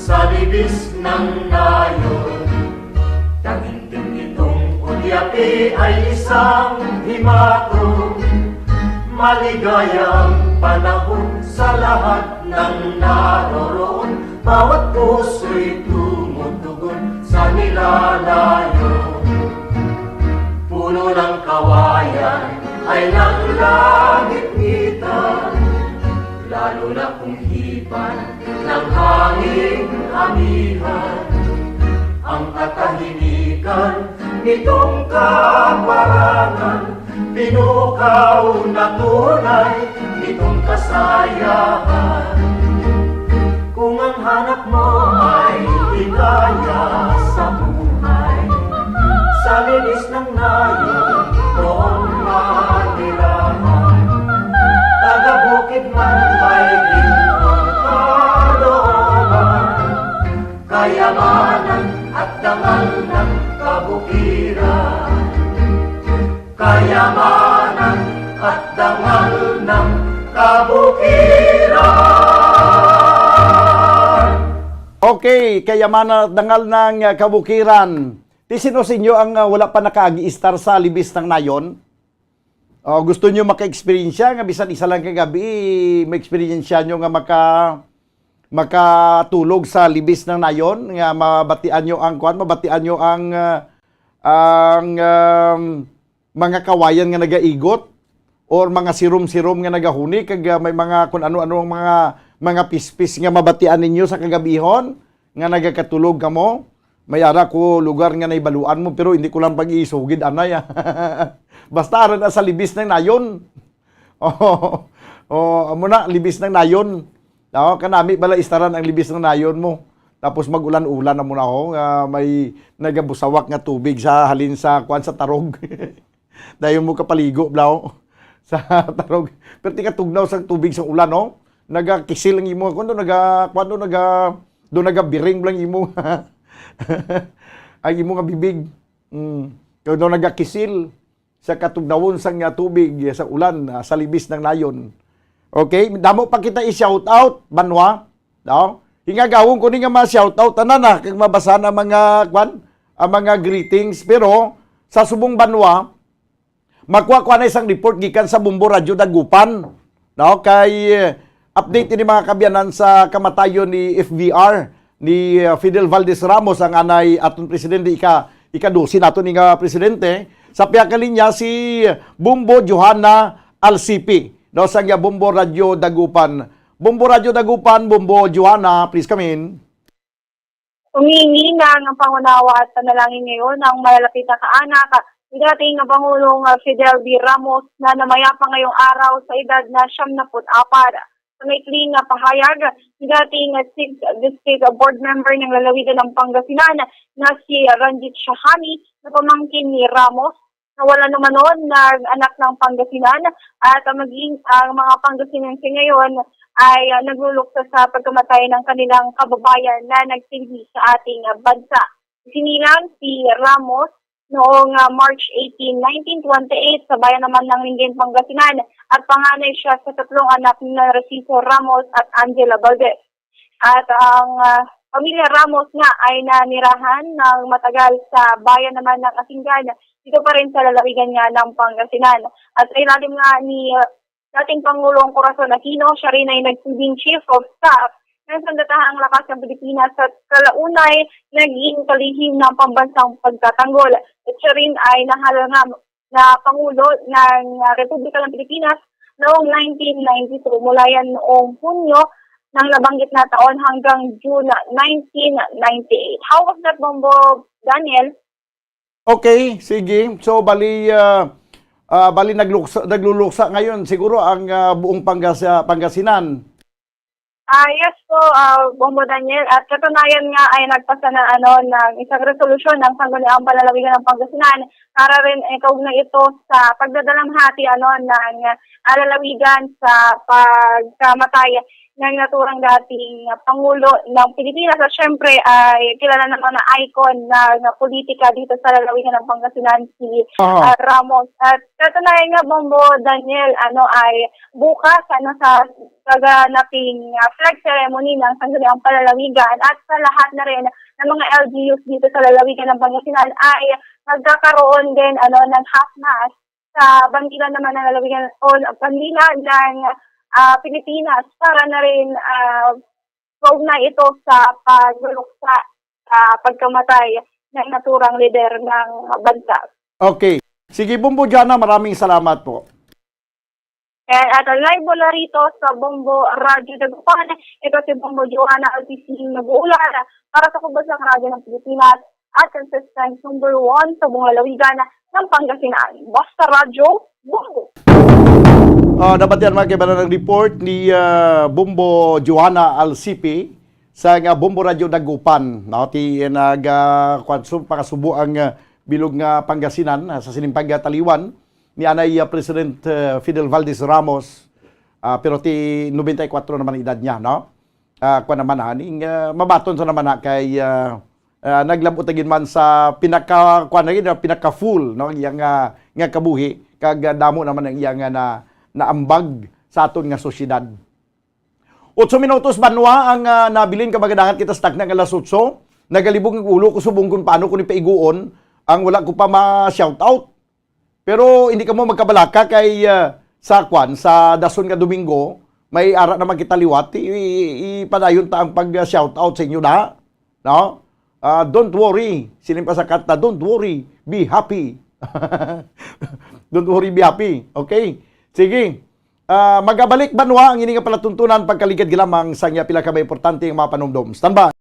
sa libis ng nayon. Taginting itong udyapi ay isang himato, maligayang panahon sa lahat ng naroroon. Bawat puso'y tumutugon sa nilalayo. Puno ng kawayan ay naglangit-ngitan, lalo na kung hipan ng hanging amihan. Ang katahimikan nitong kaparangan, pinukaw na tunay nitong kasayahan. Kung ang hanap mo ay ligaya sa buhay, sa linis ng nayon noong manirahan, taga-bukid man may gintong kalooban, kayamanan at dangal ng kabukiran. Kayamanan at dangal ng kabukiran. Okay, kayamanan at dangal ng kabukiran. Di sino sa inyo ang wala pa nakaagi-star sa libis ng nayon? Gusto nyo maka-experience nga, bisan isa lang kagabi, ma-experience nyo nga makatulog sa libis ng nayon, nga mabatian nyo ang mabatian nyo ang mga kawayan nga nagaigot or mga sirom-sirom nga nagahuni kag may mga kung ano-ano ang mga pispis nga mabatian ninyo sa kagabihon nga nagakatulog kamo. Mayara ko lugar nga naibaluan mo pero hindi ko lang pag-iisugid anay. Basta aron sa libis ng nayon. Amo na libis ng nayon. Kanami bala istaran ang libis ng nayon mo. Tapos magulan-ulan na muna ako may nagabusawak nga tubig sa halin sa sa tarog. Dayon mo kapaligo blaw sa tarog. Pero ti katugnaw sa tubig sa ulan no. Nagakisil ang imo kuno nagabiring lang imo. Ay imo nga bibig. Kuno nagakisil sa katugnawon sang tubig sa ulan sa libis ng nayon. Okay, damo pa kita i-shout out banwa. No? Hingagawon ko ni nga ma-shout out tanan kag mabasa na mga ang mga greetings pero sa subong banwa makuha na isang report gikan sa Bombo Radio Dagupan. No, kay update ni mga kabyanan sa kamatayon ni FVR ni Fidel Valdez Ramos ang anay aton presidente ika-12 naton nga presidente sa piyakalinya si Bombo Johanna Alcipi no sa Bombo Radio Dagupan. Bombo Radio Dagupan, Bombo Johanna, please come in. Umingi na ng pangunawa at panalangin ngayon ang malalapit na kaanak dating Pangulong Fidel V. Ramos na namayapa ngayong araw sa edad na 74. Sa maikling pahayag, dating 6th District Board Member ng lalawigan ng Pangasinan na si Ranjit Shahani na pamangkin ni Ramos na wala naman noon na anak ng Pangasinan at maging ang mga Pangasinense ngayon ay nagluluksa sa pagkamatay ng kanilang kababayan na nagsilbi sa ating bansa. Sinilang si Ramos noong March 18, 1928 sa bayan naman ng Lingayen, Pangasinan at panganay siya sa tatlong anak ni Narciso Ramos at Angela Valdez. At ang pamilya Ramos nga ay nanirahan ng matagal sa bayan naman ng Asinggan, dito pa rin sa lalawigan nga ng Pangasinan. At sa ilalim nga ni dating Pangulong Corazon Aquino, siya rin ay nagsilbing Chief of Staff ng Sandatahang Lakas ng Pilipinas at kalaunay naging kalihim ng pambansang pagtatanggol. At siya rin ay nahalangam na Pangulo ng Republika ng Pilipinas noong 1992 mula yan noong Hunyo ng nabanggit na taon hanggang June 1998. How was that, Bombo Daniel? Okay, sige. So bali nagluluksa ngayon siguro ang buong Pangasinan. Yes po, Bombo Daniel. At katunayan nga ay nagpasa na ng isang resolusyon ng Sangguniang Panlalawigan ng Pangasinan para rin kaugnay ito sa pagdadalamhati ng lalawigan sa pagkamatay ng naturang dating Pangulo ng Pilipinas at syempre ay kilala naman na icon ng politika dito sa lalawigan ng Pangasinan si Ramos. At katunayan nga, Bombo Daniel, ay bukas sa kaganaping flag ceremony ng Sangguniang Palalawigan at sa lahat na rin ng mga LGUs dito sa lalawigan ng Pangasinan ay magkakaroon din ng half-mast sa bandila naman ng lalawigan o bandila ng Pilipinas para na rin kaugnay ito sa pagluluksa sa pagkamatay ng naturang lider ng bansa. Okay. Sige, Bombo Joanna, maraming salamat po. At live mula rito sa Bombo Radio Dagupan, ito si Bombo Joanna LTC nag-uulan para sa Kubansang Radyo ng Pilipinas at consistent number 1 sa buong lalawigan ng Pangasinan. Basta Radyo, Bombo! Dapat yan mga kaibanan ng report ni Bombo Joanna Alcipi sa Bombo Radio Dagupan. Ti pakasubo ang bilog nga Pangasinan sa sinimpag Taliwan ni Anay President Fidel Valdez Ramos. Pero ti 94 naman edad niya, no? Mabaton sa naman kay naglabutagin man sa pinaka-full, no? Iyang nga kabuhi kag damo naman ang iyang naambag sa aton nga sosyedad. 8 minutos banwa ang nabilin kabagadahan kita stak ng alas 8. Nagalibog ng ulo ko subong kung paano ko ni paiguon ang wala ko pa ma-shoutout. Pero hindi ka mo magkabalaka kay sa dason nga Domingo, may ara naman kita liwat, ipadayon ta ang pag-shoutout sa inyo na. No? Don't worry. Sining pa sa kanta, don't worry, be happy. Don't worry, be happy. Okay? Sige. Magabalik banwa ang ini nga palatuntunan pagkaligad gilamang sa nga pila ka ba importante ang mga panumdom. Standby.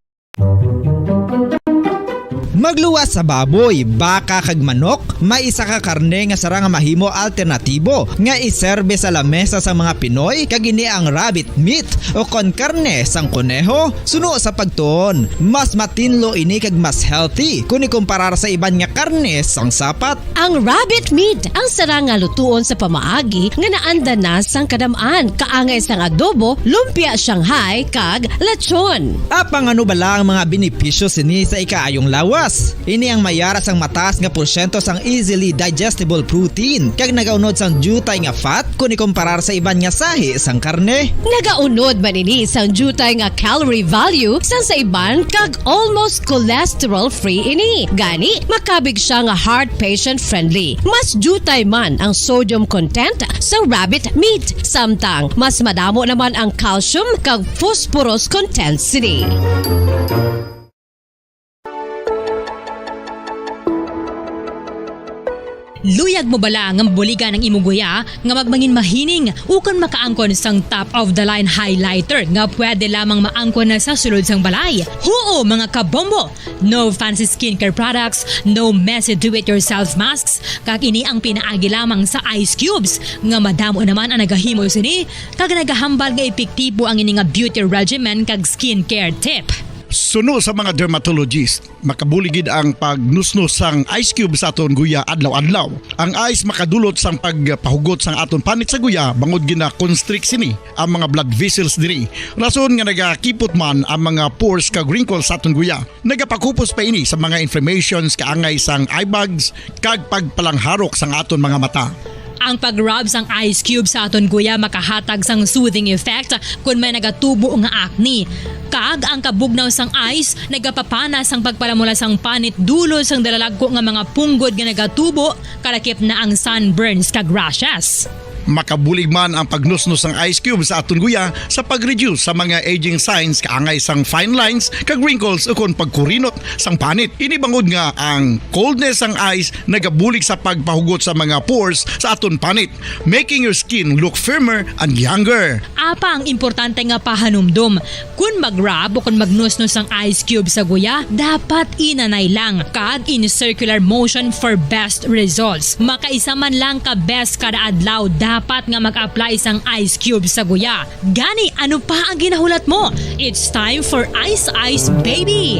Magluwas sa baboy, baka kag manok, may isa ka karne nga sarang mahimo alternatibo nga iserbe sa lamesa sa mga Pinoy kag ini ang rabbit meat o kon karne sang kuneho. Suno sa pagtuon, mas matinlo ini kag mas healthy kung ikumparar sa iban nga karne sang sapat. Ang rabbit meat ang sarang nga lutuon sa pamaagi nga naanda na sang kadamaan, kaangay sang adobo, lumpia Shanghai kag lechon. Apang ano bala ang mga benepisyo sini sa ikaayong lawas? Ini ang mayaras ang mataas nga porsyento sang easily digestible protein kag nagaunod sang jutay nga fat kung ikumparar sa iban nga sahi sang karne. Nagaunod man ini sang jutay nga calorie value sang sa iban kag almost cholesterol free ini. Gani makabig siya nga heart patient friendly. Mas jutay man ang sodium content sa rabbit meat, samtang mas madamo naman ang calcium kag phosphorus content sini. Luyag mo bala nga mabuligan ang imuguya nga magmangin mahining ukon makaangkon sang top of the line highlighter nga pwede lamang maangkon na sa sulod sang balay. Huo mga kabombo! No fancy skincare products, no messy do-it-yourself masks, kag ini ang pinaagi lamang sa ice cubes nga madamo naman ang nagahimo sini kag nagahambal nga epektibo ang ini nga beauty regimen kag skincare tip. Suno sa mga dermatologist, makabuligid ang pagnusnos sang ice cube sa aton guya adlaw-adlaw. Ang ice makadulot sang pagpahugot sang aton panit sa guya bangod gina constrict sini ang mga blood vessels diri. Rason nga nagakipot man ang mga pores kag wrinkles sa aton guya. Nagapakupos pa ini sa mga inflammations kaangay sang eye bags kag pagpalangharok sang aton mga mata. Ang pag-rub sang ice cube sa aton guya makahatag sang soothing effect kung may nagatubo nga acne. Kag ang kabugnaw sang ice nagapapana sang pagpalamula sang panit dulo sang dalalagko nga mga punggod nga nagatubo kalakip na ang sunburns kag rashes. Makabulig man ang pagnusnos ng ice cube sa aton guya sa pag-reduce sa mga aging signs kaangay sang fine lines kag wrinkles o kon pagkurinot sang panit. Inibangod nga ang coldness sang ice nagabulig sa pagpahugot sa mga pores sa aton panit, making your skin look firmer and younger. Apa ang importante nga pahanumdom, kung mag-rub o kung magnusnos ang ice cube sa guya, dapat inanay lang kag in circular motion for best results. Makaisa man lang ka best kada adlaw dapat nga mag-apply sang ice cube sa guya. Gani, ano pa ang ginahulat mo? It's time for Ice Ice Baby!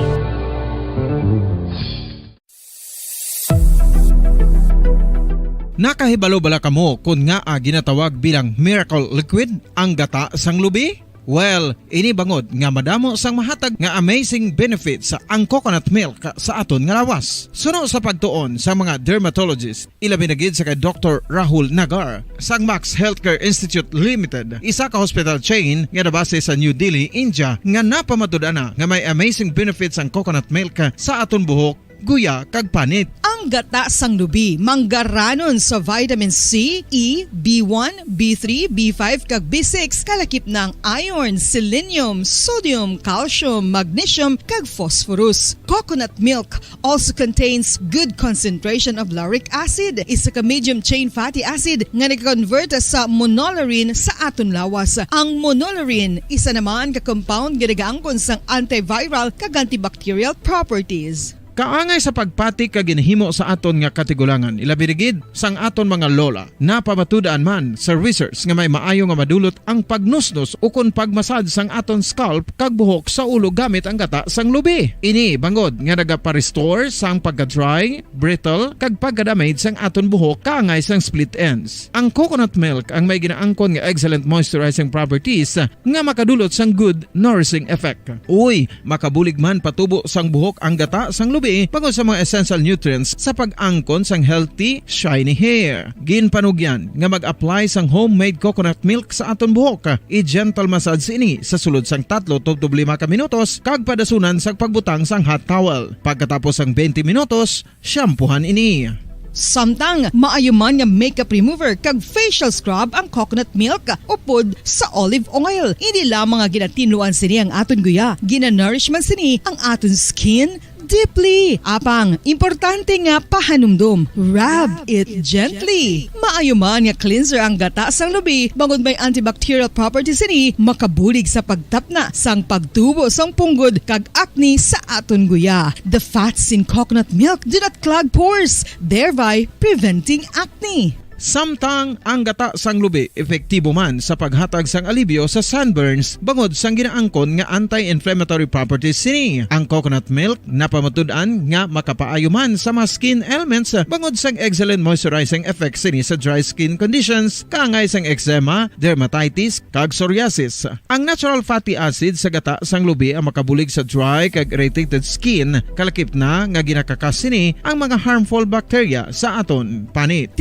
Nakahibalo bala kamo kung nga ginatawag bilang miracle liquid ang gata sang lubi? Well, ini bangod nga madamo sang mahatag nga amazing benefit sa ang coconut milk sa aton nga lawas. Suno sa pagtuon sa mga dermatologist, ilabi na gid sa kay Dr. Rahul Nagar sang Max Healthcare Institute Limited, isa ka hospital chain nga nabase sa New Delhi, India, nga napamatud-ana nga may amazing benefits ang coconut milk sa aton buhok, guya kag panit. Ang gata sang lubi manggaranon sa vitamin C, E, B1, B3, B5 kag B6 kalakip ng iron, selenium, sodium, calcium, magnesium kag phosphorus. Coconut milk also contains good concentration of lauric acid, isa ka medium chain fatty acid nga nag-convert sa monolarin sa aton lawas. Ang monolarin isa naman ka compound nga nagaangkon sang antiviral kag antibacterial properties. Kaangay sa pagpati ka ginhimo sa aton nga katigulangan, ilabirigid sang aton mga lola, napamatudan man sa research nga may maayo nga madulot ang pagnusnos ukon pagmasad sang aton scalp kag buhok sa ulo gamit ang gata sang lubi. Ini bangod nga nagapa-restore sang pagka-dry, brittle kag pagka-damage sang aton buhok kaangay sang split ends. Ang coconut milk ang may ginaangkon nga excellent moisturizing properties nga makadulot sang good nourishing effect. Uy, makabulig man patubo sang buhok ang gata sang lubi pagod sa mga essential nutrients sa pag-angkon sang healthy, shiny hair. Ginpanugyan nga mag-apply sang homemade coconut milk sa aton buhok. I-gentle massage ini sa sulod sang 3 to 5 ka minutos kag padasunan sang pagbutang sang hot towel. Pagkatapos sang 20 minutos, shampoohan ini. Samtang maayo man nga makeup remover kag facial scrub ang coconut milk upod sa olive oil. Hindi lamang nga ginatinluan sini ang aton guya, ginanourish man sini ang aton skin deeply. Apang, importante nga pahanumdum. Rub it gently. Maayo man nga cleanser ang gata sang lubi, bangod may antibacterial properties ini, makabulig sa pagtapna sang pagtubo sang punggod kag acne sa aton guya. The fats in coconut milk do not clog pores, thereby preventing acne. Samtang ang gata sang lubi epektibo man sa paghatag sang alibyo sa sunburns bangod sang ginaangkon nga anti-inflammatory properties sini. Ang coconut milk napamatud-an nga makapaayo man sa mga skin ailments bangod sang excellent moisturizing effects sini sa dry skin conditions kaangay sang eczema, dermatitis kag psoriasis. Ang natural fatty acid sa gata sang lubi ang makabulig sa dry kag irritated skin, kalakip na nga ginakakas sini ang mga harmful bacteria sa aton panit.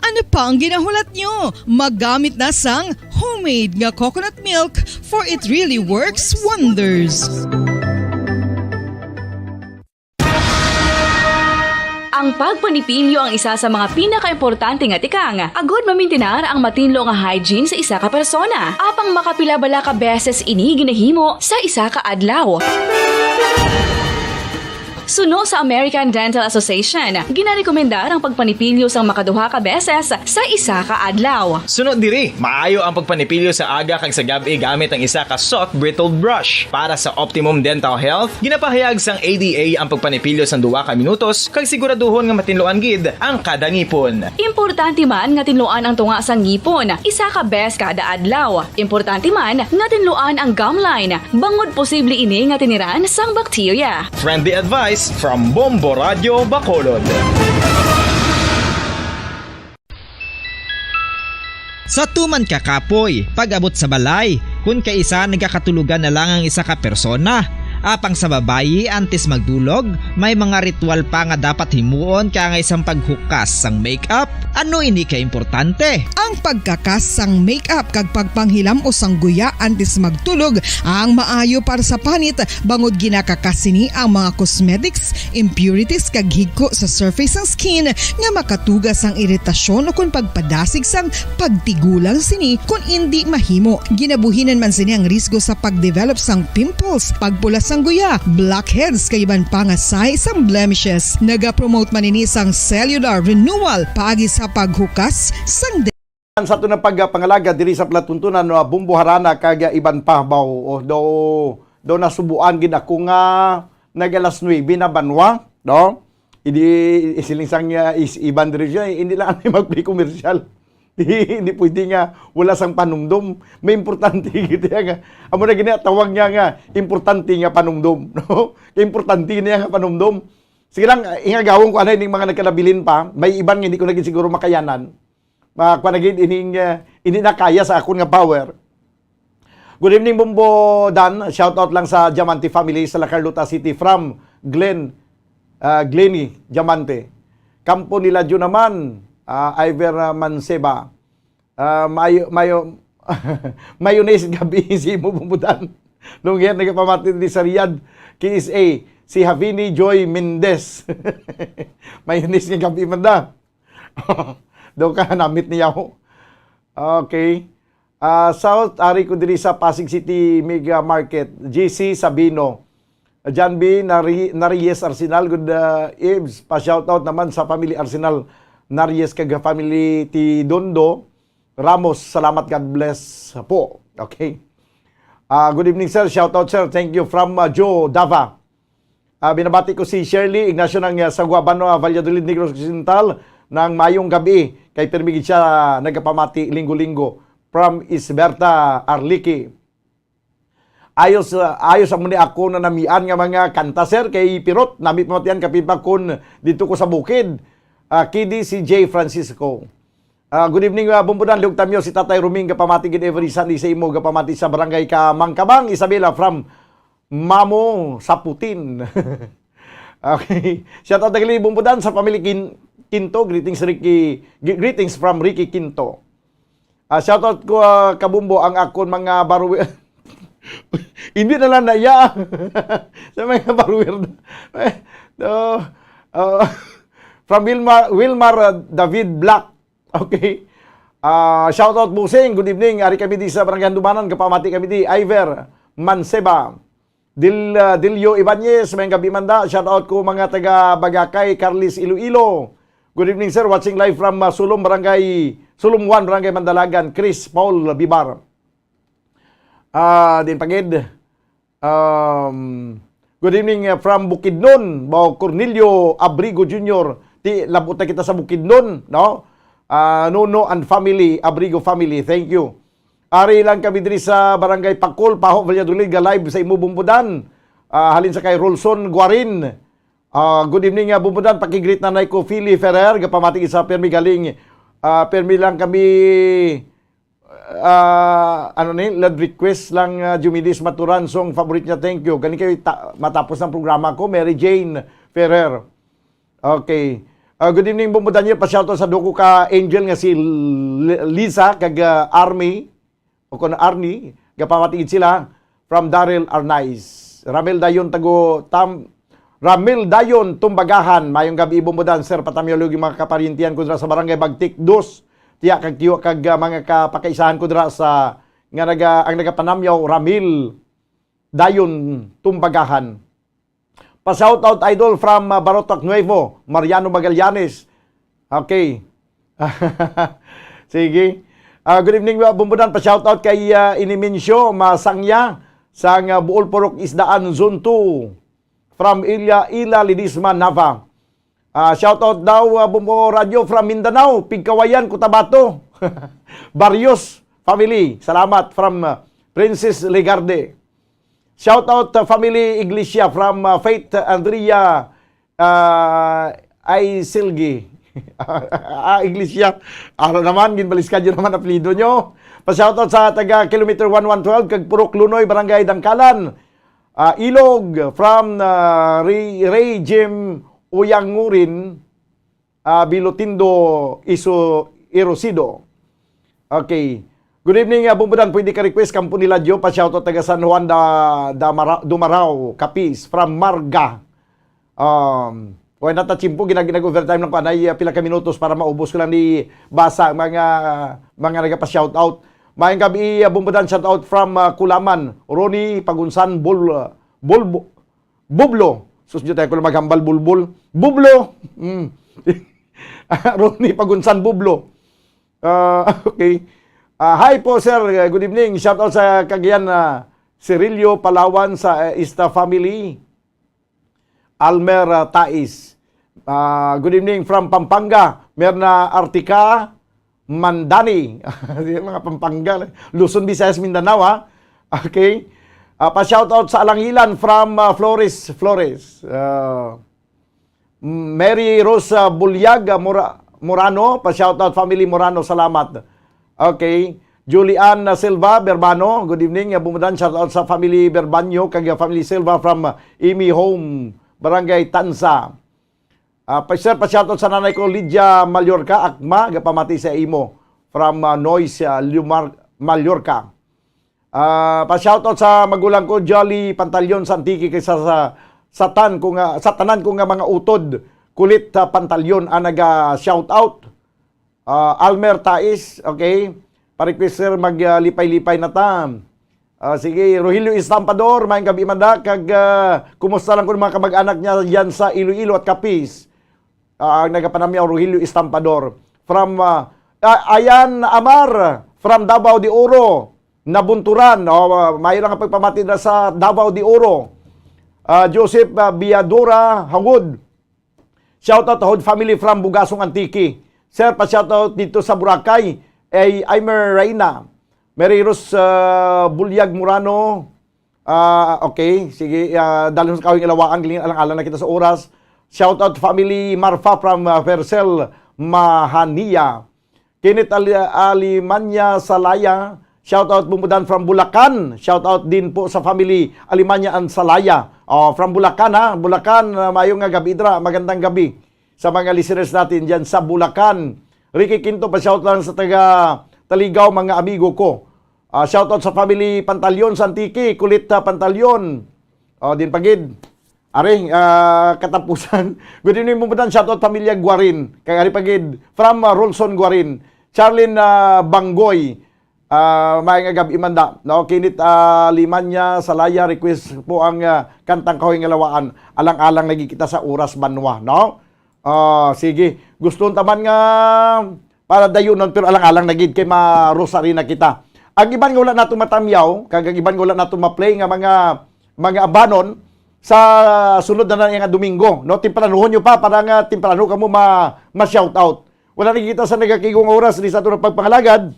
Ano pa ang ginahulat nyo? Maggamit na sang homemade nga coconut milk for it really works wonders. Ang pagpanipilyo ang isa sa mga pinaka-importante nga tikang. Agod mamintinar ang matinlo nga hygiene sa isa ka persona. Apang makapila-bala ka beses ini ginahimo sa isa ka adlaw. Suno sa American Dental Association, ginarekomendar ang pagpanipilyo sang makaduha ka beses sa isa ka adlaw. Sunod diri, maayo ang pagpanipilyo sa aga kag sa gabi gamit ang isa ka soft brittled brush. Para sa optimum dental health, ginapahayag sang ADA ang pagpanipilyo sang 2 ka minutos kag siguraduhon nga matinluan gid ang kada ngipon. Importante man nga tinluan ang tunga sang ngipon, isa ka bes kada adlaw. Importante man nga tinluan ang gum line, bangod posible ini nga tiniran sang bakterya. Friendly advice from Bombo Radio Bacolod. Sa tuman ka kapoy, pag-abot sa balay, kung kaisa nagkakatulugan na lang ang isa ka persona, apang sa babayi antes magdulog, may mga ritual pa nga dapat himuon kaya nga isang paghukas sang makeup. Ano ini ka importante? Ang pagkakas sang makeup kag pagpanghilam o sang guya antes magtulog ang maayo para sa panit bangod ginakakas sini ang mga cosmetics, impurities kag higko sa surface sang skin nga makatugas sang iritasyon o kung pagpadasig sang pagtigulang sini kung hindi mahimo. Ginabuhinan man sini ang risgo sa pagdevelop sang pimples, pagpula sang guya, blackheads kay iban pa nga size sang blemishes. Naga-promote man ini sang cellular renewal paagi sa paghukas sang sa ito na pagpangalaga diri sa platuntunan no Bombo Harana kag iban pa baw o do nasubuan gid ako nga nagalas 9 na banwa no idi isiling sang is iban diri siya hindi lang ani mag-play commercial. Hindi pwede nga wala sang panumdum. May importante gitu nga. Amo na gina tawag niya nga importante nga panumdum, no? Importante niya nga panumdum. Sige lang ingagawon ko anay ning mga nagkalabilin pa, may iban nga hindi ko naging siguro makayanan. Makuha naging ini na kaya sa akon nga power. Good evening, Bumbo Dan. Shoutout lang sa Diamante family sa La Carlota City from Glenny Diamante. Kampo nila Diyo naman, Iver Manseba. Mayonnaise gabi si Bumbo Dan. Nung yan, nagpamati din sa Riyadh, KSA, si Havini Joy Mendez. Mayonnaise nga gabi man da. Doon ka, namit niya ako. Okay. South, ari ko diri sa Pasig City Mega Market. GC Sabino. John B. Naries Arsenal. Good Ibs. Pa-shoutout naman sa family Arsenal. Naries kag family ti Dondo. Ramos. Salamat. God bless po. Okay. Good evening, sir. Shoutout, sir. Thank you from Joe Dava. Binabati ko si Shirley Ignacio ng Saguabano, Valladolid, Negros Occidental ng mayong gabi. Kay permigid siya nagpamati linggo-linggo. From Isberta Arliki. Ayos ang muni ako na namian nga mga kanta, sir, kay Pirot. Namit mo tiyan kapita kun dito ko sa bukid. Kidi si J. Francisco. Good evening, Bumbudan. Liog tamyo si Tatay Ruming kapamati gid every Sunday sa imo kapamati sa barangay ka Mangkabang, Isabela from Mamo Saputin. Okay. Shout out kay Bumbudan sa family Quinto. Greetings from Ricky Quinto. Shoutout ko kabumbo ang akon mga baruwer. Hindi na lang naya. Sa mga baruwer. From Wilmar David Black. Okay. Shoutout Busing. Good evening. Ari kami di sa Barangay Dumanan. Kapamati kami di. Iver Manseba. Dilio Ibanez. May gabi manda. Shoutout ko mga taga Bagakay. Carlis Iloilo. Good evening, sir. Watching live from Sulum 1, Barangay Mandalagan. Chris Paul Bibar. Din pagid. Good evening from Bukidnon. Cornelio Abrigo Jr. Labot na kita sa Bukidnon. No? Nuno and family. Abrigo family. Thank you. Ari lang kami diri sa Barangay Pakol. Paho, Valladolid. Live sa imo Bumbudan. Halin sa kay Rolson Guarin. Good evening, Bumbudan. Pakigreet na ko Philly Ferrer. Gapamati sa permi galing. Permi lang kami lad request lang Jumidis Maturan song favorite niya. Thank you. Gani kayo matapos ng programa ko. Mary Jane Ferrer. Okay. Good evening, Bumbudan niyo. Pa-shoutout sa duko ka angel nga si Lisa kag Army o kon Arnie. Gapamati sila from Daryl Arnaiz. Ramel Dayon Tumbagahan, mayong gabi Bumbudan, sir, patamyolog yung mga kaparintian ko dira sa Barangay Bagtik 2. Tiya kag tiyo kag mga kapakaisahan ko dira sa ang nagapanamyaw Ramil Dayon Tumbagahan. Pa-shout out idol from Barotac Nuevo, Mariano Magallanes. Okay. Sige. Good evening, Bumbudan. Pa-shout out kay Inimensyo Masangya sa Buol Purok Isdaan Zone 2. From Ila Lidisma, Nava. Shoutout daw, Bumbo Radio from Mindanao, Pigkawayan, Cotabato. Barrios family. Salamat from Princess Legarde. Shoutout family Iglesia from Faith Andrea Silgi. Iglesia. Ano naman, ginbaliskan nyo naman apelido nyo. Pa-shoutout sa taga kilometer 1112, kag Purok Lunoy, Barangay Dangkalan. Ilog from Ray Jim Uyangurin, Bilotindo Erosido. Okay. Good evening, Bumbudan. Pwede ka request kampo nila Dio. Pa-shoutout taga San Juan Dumarao, Capiz, from Marga. Kung natachimpo, ginag-overtime ng panay, pila ka minutos para maubos ko lang ni basa mga nagpa-shoutout. Mayang gabi, Bumbudan, shout out from Kulaman, Ronnie Pagunsan Bublo. Susyo tayo ko lang maghambal bulbul. Bublo! Ronnie Pagunsan Bublo. Okay. Hi po, sir. Good evening. Shout out sa Cagayan, Cirilio Palawan sa Ista Family. Almer Tais. Good evening from Pampanga. Merna Artica Mandani. Mga Pampanga. Luzon, Visayas, Mindanao, ha? Okay. Pa-shoutout sa Alangilan from Flores. Mary Rosa Bulyaga Morano. Pa-shoutout family Morano. Salamat. Okay. Julian Silva Berbano, good evening. Bumudan, shout out sa family Berbanyo, kag family Silva from Imi Home, Barangay Tansa. Sir, pa-shoutout sa nanay ko, Lydia Mallorca, Akma, gapamati sa imo, from Noise, Mallorca. Pa-shoutout sa magulang ko, Jolly Pantalyon, Santiki, kaysa sa tanan ko nga mga utod, kulit Pantalyon, naga-shoutout. Almer Tais, okay, pa-request sir, maglipay-lipay na ta. Sige, Rogelio Estampador, maayong gabi manda, kag kumusta lang ko ng mga kamag-anak niya yan sa Iloilo at Capiz. Nagapanamyaw Rogelio Estampador. From Ayan Amar, from Davao de Oro, Nabunturan. Mayroon nga pagpamati na sa Davao de Oro. Joseph Biadora Hangud. Shoutout to Hod family from Bugasong Antiki. Sir, pa-shoutout dito sa Boracay. Aimer Reina. Meriros Bulyag Murano. Okay, sige. Dahil sa kawing ilawaan, alang-alang na kita sa oras. Shoutout family Marfa from Vercel, Mahania. Kenneth Alimanya Salaya. Shoutout Bumudan from Bulacan. Shoutout din po sa family Alimanya and Salaya. From Bulacan ha. Bulacan, mayong gabi dra. Magandang gabi sa mga listeners natin dyan sa Bulacan. Ricky Quinto, pa-shoutout lang sa taga Taligaw, mga amigo ko. Shoutout sa family Pantalyon, Santiki, Kulit Pantalyon. Din pagid. Are, katapusan. Good evening mo shoutout pamilya Guarin. Kaya ari pagid. From Rolson Guarin. Charlene Banggoy. Maayong gabi imanda. No, Kinit Limanya, Salaya, request po ang kantang Kahoy nga Lawaan. Alang-alang lagi kita sa oras banwa. No? Sige. Gusto taman nga para dayunon pero alang-alang nagid kay ma-rosary na kita. Ang iban nga wala nato matamyaw, kag ang iban nga wala nato ma-play nga mga abanon sa sunod na nga Domingo, no? Timpranuhon nyo pa para nga timprano kamo ma-shout out. Wala na kita sa nagakigong oras ni sa tunang pagpangalagad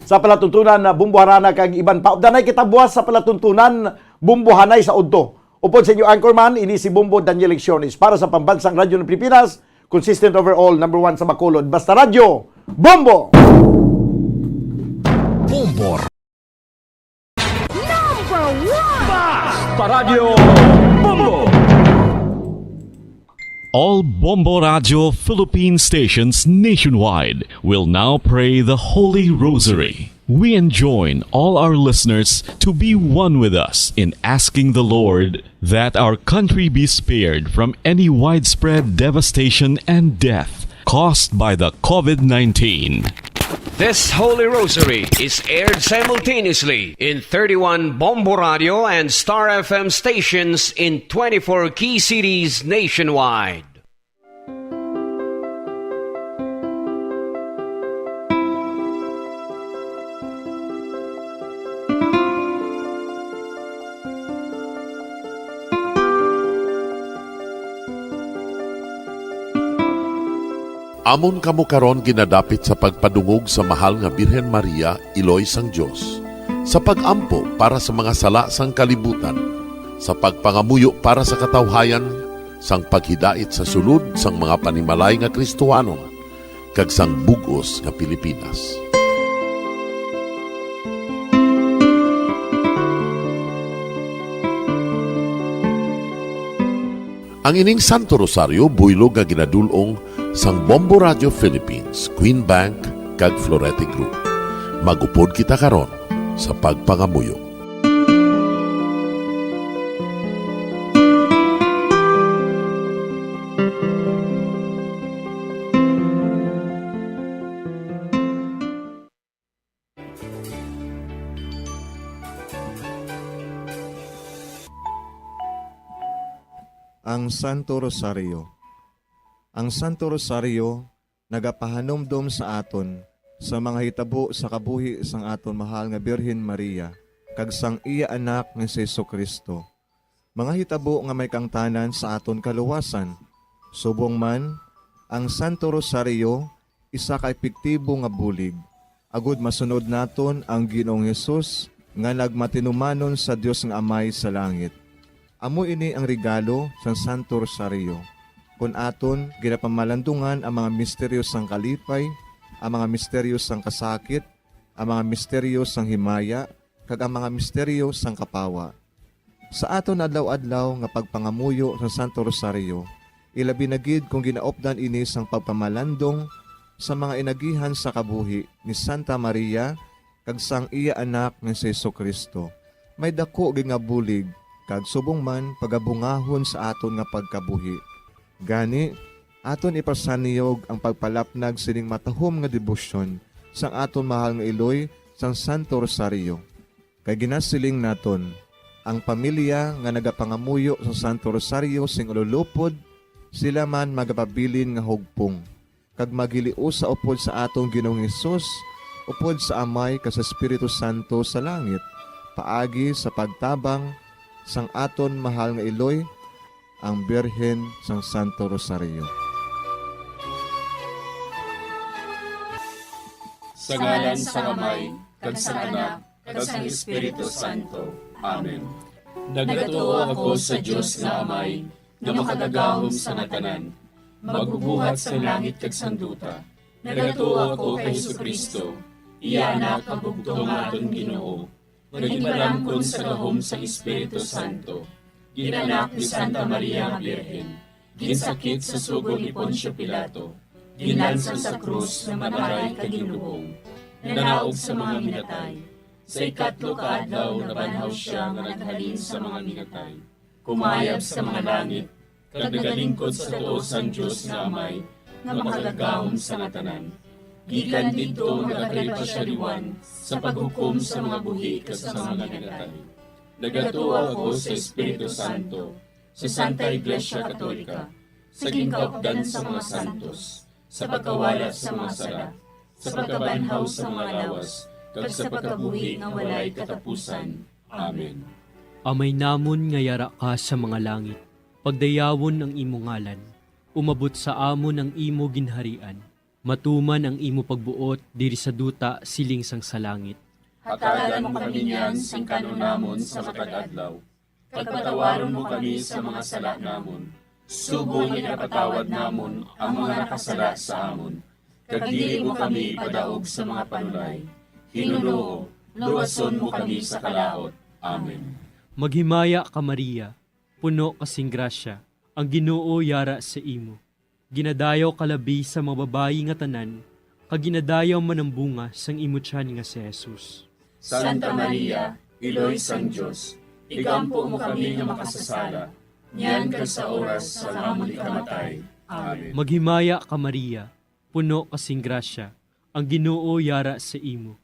sa palatuntunan na bumbuharana kag iban pa. Danay kita buwas sa palatuntunan bumbuhanay sa udto. Upod sa inyo anchorman, ini si Bombo Daniel Lecciones para sa Pambansang Radyo ng Pilipinas, consistent overall, number 1 sa Bacolod. Basta Radyo, Bombo! Bombo! Number 1! Basta Radio Bombo! All Bombo Radio Philippine stations nationwide will now pray the Holy Rosary. We enjoin all our listeners to be one with us in asking the Lord that our country be spared from any widespread devastation and death caused by the COVID-19. This Holy Rosary is aired simultaneously in 31 Bombo Radio and Star FM stations in 24 key cities nationwide. Amon kamo karon ginadapit sa pagpadungog sa mahal nga Birhen Maria, Iloy sang Dios, sa pagampo para sa mga sala sang kalibutan, sa pagpangamuyo para sa katawhayan, sang paghidait sa sulod sang mga panimalay nga Kristohanon, kag sang bugos nga Pilipinas. Ang ining Santo Rosario buylog nga ginadulong sang Bombo Radio Philippines, Queen Bank, kag Florete Group. Magupod kita karon sa pagpangamuyo. Ang Santo Rosario. Ang Santo Rosario nagapahanumdum sa aton sa mga hitabo sa kabuhi sang aton mahal nga Birhen Maria kag sang iya anak nga si Jesucristo. Mga hitabo nga may kangtanan sa aton kaluwasan. Subong man, ang Santo Rosario isa ka epektibo nga bulig. Agud masunod naton ang Ginoong Hesus nga nagmatinumanon sa Dios nga Amay sa langit. Amo ini ang regalo sa Santo Rosario. Kung aton ginapamalandungan ang mga misteryo sang kalipay, ang mga misteryo sang kasakit, ang mga misteryo sang himaya, kag ang mga misteryo sang kapawa. Sa aton adlaw-adlaw nga pagpangamuyo sa Santo Rosario, ilabi na gid kung ginaopdan ini sang pagpamalandong sa mga inagihan sa kabuhi ni Santa Maria kag sang iya anak nga si Jesucristo. May dako gid nga bulig kag subong man pagabungahon sa aton nga pagkabuhi. Gani, aton ipasaniyog ang pagpalapnag sining matahom nga debosyon sang aton mahal nga iloy sang Santo Rosario. Kay ginasiling naton, ang pamilya nga nagapangamuyo sa Santo Rosario sing ululupod, sila man magapabilin nga hugpong. Kag magiliu sa upod sa atong Ginoong Hesus, upod sa Amay kas Espiritu Santo sa langit, paagi sa pagtabang sang aton mahal nga iloy, ang Birhen sang Santo Rosario. Sa ngalan sa Amay, kag sa Anak, kag sa Espiritu Santo. Amen. Nagatuo ako sa Diyos nga Amay, nga makagagahom sa natanan, magbubuhat sa langit kag sanduta. Nagatuo ako kay Jesucristo, iya anak ang bugtong aton Ginoo, nga ginalangkon sa gahom sa Espiritu Santo. Ginanak ni Santa Maria nga Birhen, ginsakit sa sugod ni Poncio Pilato, ginlansang sa krus na matay kag ginuhong, nanaog sa mga minatay. Sa ikatlo ka adlaw nabanhaw siya nga naghalin sa mga minatay. Kumayab sa mga langit, kag nagalingkod sa tuos ang Diyos nga Amay, nga makagagahom sa natanan. Gikan dito nagakalipa siya liwan sa paghukom sa mga buhi kag sa mga minatay. Nagatuo ako sa Espiritu Santo, sa Santa Iglesia Katolika, sa gingkaupdan sa mga santos, sa pagkawalat sa mga sala, sa pagkabanhaw sa mga lawas, kag sa pagkabuhi nga walay katapusan. Amen. Amay namon nga yara ka sa mga langit, pagdayawon ang imo ngalan, umabot sa amon ang imo ginharian, matuman ang imo pagbuot diri sa duta siling sang sa langit. Hatagan mo kami niyan sing kanunamon sa matag adlaw, kag patawaron mo kami sa mga sala namon, subong ipatawad namon ang mga nakasala sa amon, kag dili mo kami padaog sa mga panulay. Hinunoo, luwason mo kami sa kalaot. Amen. Maghimaya ka Maria, puno kasing grasya, ang Ginoo yara sa imo. Ginadayaw kalabi sa mga babayi nga tanan, kag ginadayaw man ang bunga sang imo tiyan nga si Jesus. Santa Maria, Iloy sang Diyos, igampo mo kami nga makasasala, niyan ka sa oras sa amon ikamatay. Amen. Maghimaya ka Maria, puno kasing grasya, ang Ginoo yara sa imo.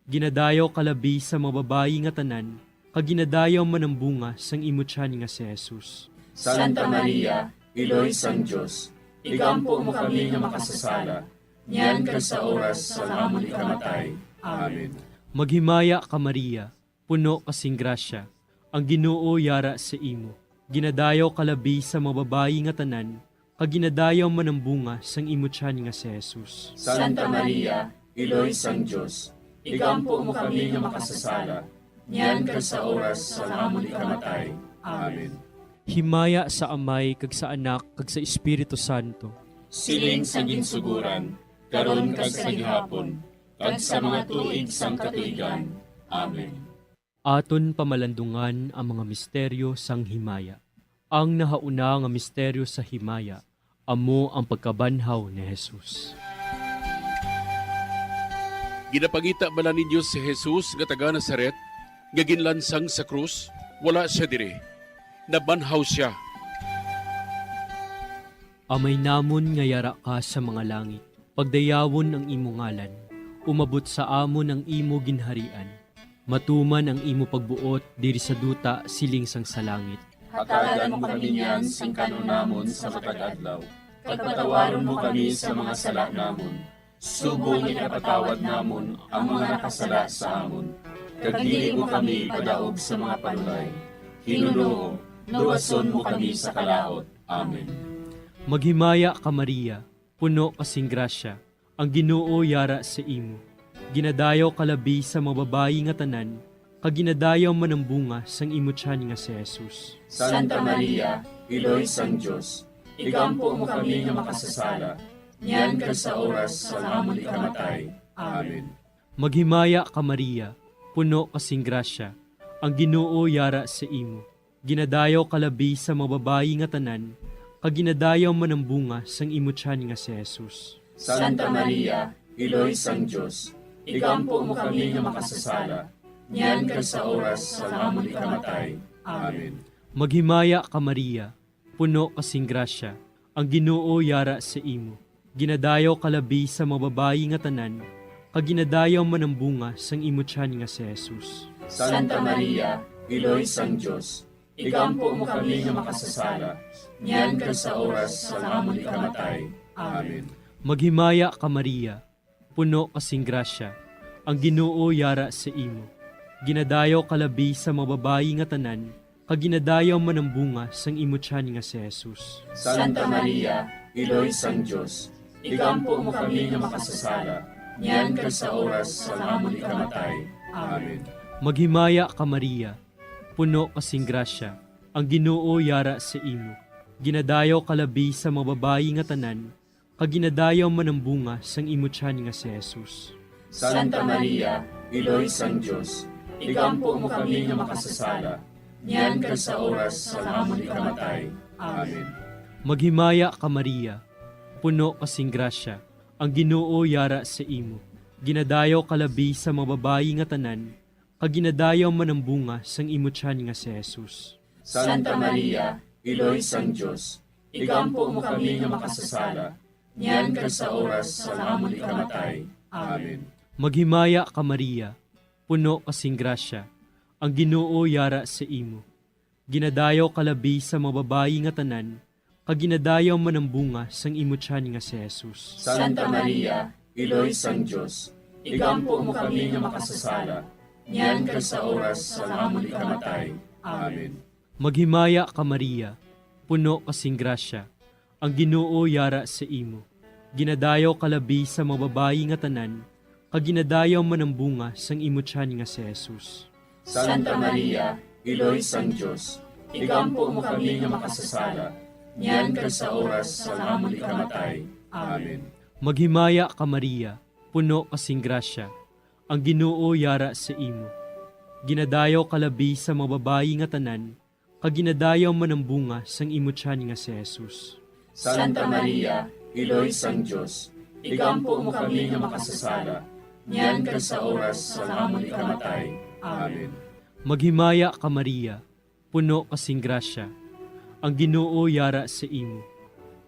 Ginadayaw kalabi sa mga babayi nga tanan, kag ginadayaw man ang bunga sang imo tiyan nga si Jesus. Santa Maria, Iloy sang Diyos, igampo mo kami nga makasasala, niyan ka sa oras sa amon ikamatay. Amen. Maghimaya ka Maria, puno kasing grasya, ang Ginoo yara sa imo. Ginadayaw kalabi sa mga babayi nga tanan, kag ginadayaw man ang bunga sang imo tiyan nga si Jesus. Santa Maria, Iloy sang Diyos, igampo mo kami nga makasasala, niyan ka sa oras sa amon ikamatay. Amen. Himaya sa Amay, kag sa Anak, kag sa Espiritu Santo. Siling sa ginsuguran, karon kag sa gihapon, kag sa mga tuig sang katuigan. Amen. Aton pamalandungan ang mga misteryo sang himaya. Ang nahauna nga misteryo sa himaya, amo ang pagkabanhaw ni Jesus. Ginapangita bala ninyo si Jesus nga taga Nazaret, nga ginlansang sa krus, wala siya dire. Nabanhaw siya. Amay namon nga yara ka sa mga langit, pagdayawon ang imo ngalan, umabot sa amon ang imo ginharian, matuman ang imo pagbuot diri sa duta siling sang sa langit. Hatagan mo kami niyan sing kanunamon sa matag adlaw, kag patawaron mo kami sa mga sala namon, subong ipatawad namon ang mga nakasala sa amon, kag dili mo kami padaog sa mga panulay. Hinunoo, luwason mo kami sa kalaot. Amen. Maghimaya ka Maria, puno kasing grasya, ang Ginoo yara sa imo. Ginadayaw kalabi sa mga babayi nga tanan, kag ginadayaw man ang bunga sang imo tiyan nga si Jesus. Santa Maria, Iloy sang Diyos, igampo mo kami nga makasasala, niyan ka sa oras sa amon ikamatay. Amen. Maghimaya ka Maria, puno kasing grasya, ang Ginoo yara sa imo. Ginadayaw kalabi sa mga babayi nga tanan, kag ginadayaw man ang bunga sang imo tiyan nga si Jesus. Santa Maria, Iloy sang Diyos, igampo mo kami nga makasasala, niyan kag sa oras sa amon ikamatay. Amen. Maghimaya ka Maria, puno kasing grasya, ang Ginoo yara sa imo. Ginadayaw kalabi sa mga babayi nga tanan, kag ginadayaw man ang bunga sang imo tiyan nga si Jesus. Santa Maria, Iloy sang Diyos, igampo mo kami nga makasasala, niyan kag sa oras sa amon ikamatay. Amen. Maghimaya ka Maria, puno kasing grasya, ang Ginoo yara sa imo. Ginadayaw kalabi sa mga babayi nga tanan, kag ginadayaw man ang bunga sang imo tiyan nga si Jesus. Santa Maria, Iloy sang Diyos, igampo mo kami nga makasasala, niyan kag sa oras sa amon ikamatay. Amen. Maghimaya ka Maria, puno kasing grasya, ang Ginoo yara sa imo. Ginadayaw kalabi sa mga babayi nga tanan, kag ginadayaw man ang bunga sang imo tiyan nga si Jesus. Santa Maria, Iloy sang Diyos, igampo mo kami nga makasasala, niyan kag sa oras sa amon ikamatay. Amen. Maghimaya ka Maria, puno kasing grasya, ang Ginoo yara sa imo. Ginadayaw kalabi sa mga babayi nga tanan, kag ginadayaw man ang bunga sang imo tiyan nga si Jesus. Santa Maria, Iloy sang Diyos, igampo mo kami nga makasasala, niyan kag sa oras sa amon ikamatay. Amen. Maghimaya ka Maria, puno kasing grasya, ang Ginoo yara sa imo. Ginadayaw kalabi sa mga babayi nga tanan, kag ginadayaw man ang bunga sang imo tiyan nga si Jesus. Santa Maria, Iloy sang Diyos, igampo mo kami nga makasasala, niyan kag sa oras sa amon ikamatay. Amen. Maghimaya ka Maria, puno kasing grasya, ang Ginoo yara sa imo. Ginadayaw kalabi sa mga babayi nga tanan, kag ginadayaw man ang bunga sang imo tiyan nga si Jesus. Santa Maria, Iloy sang Diyos, igampo mo kami nga makasasala, niyan kag sa oras sa amon ikamatay. Amen. Maghimaya ka Maria, puno kasing grasya, ang Ginoo yara sa imo. Ginadayaw kalabi sa mga babayi nga tanan, kag ginadayaw man ang bunga sang imo tiyan nga si Jesus. Santa Maria, Iloy sang Diyos, igampo mo kami nga makasasala, niyan kag sa oras sa amon ikamatay. Amen. Maghimaya ka Maria, puno kasing grasya, ang Ginoo yara sa imo.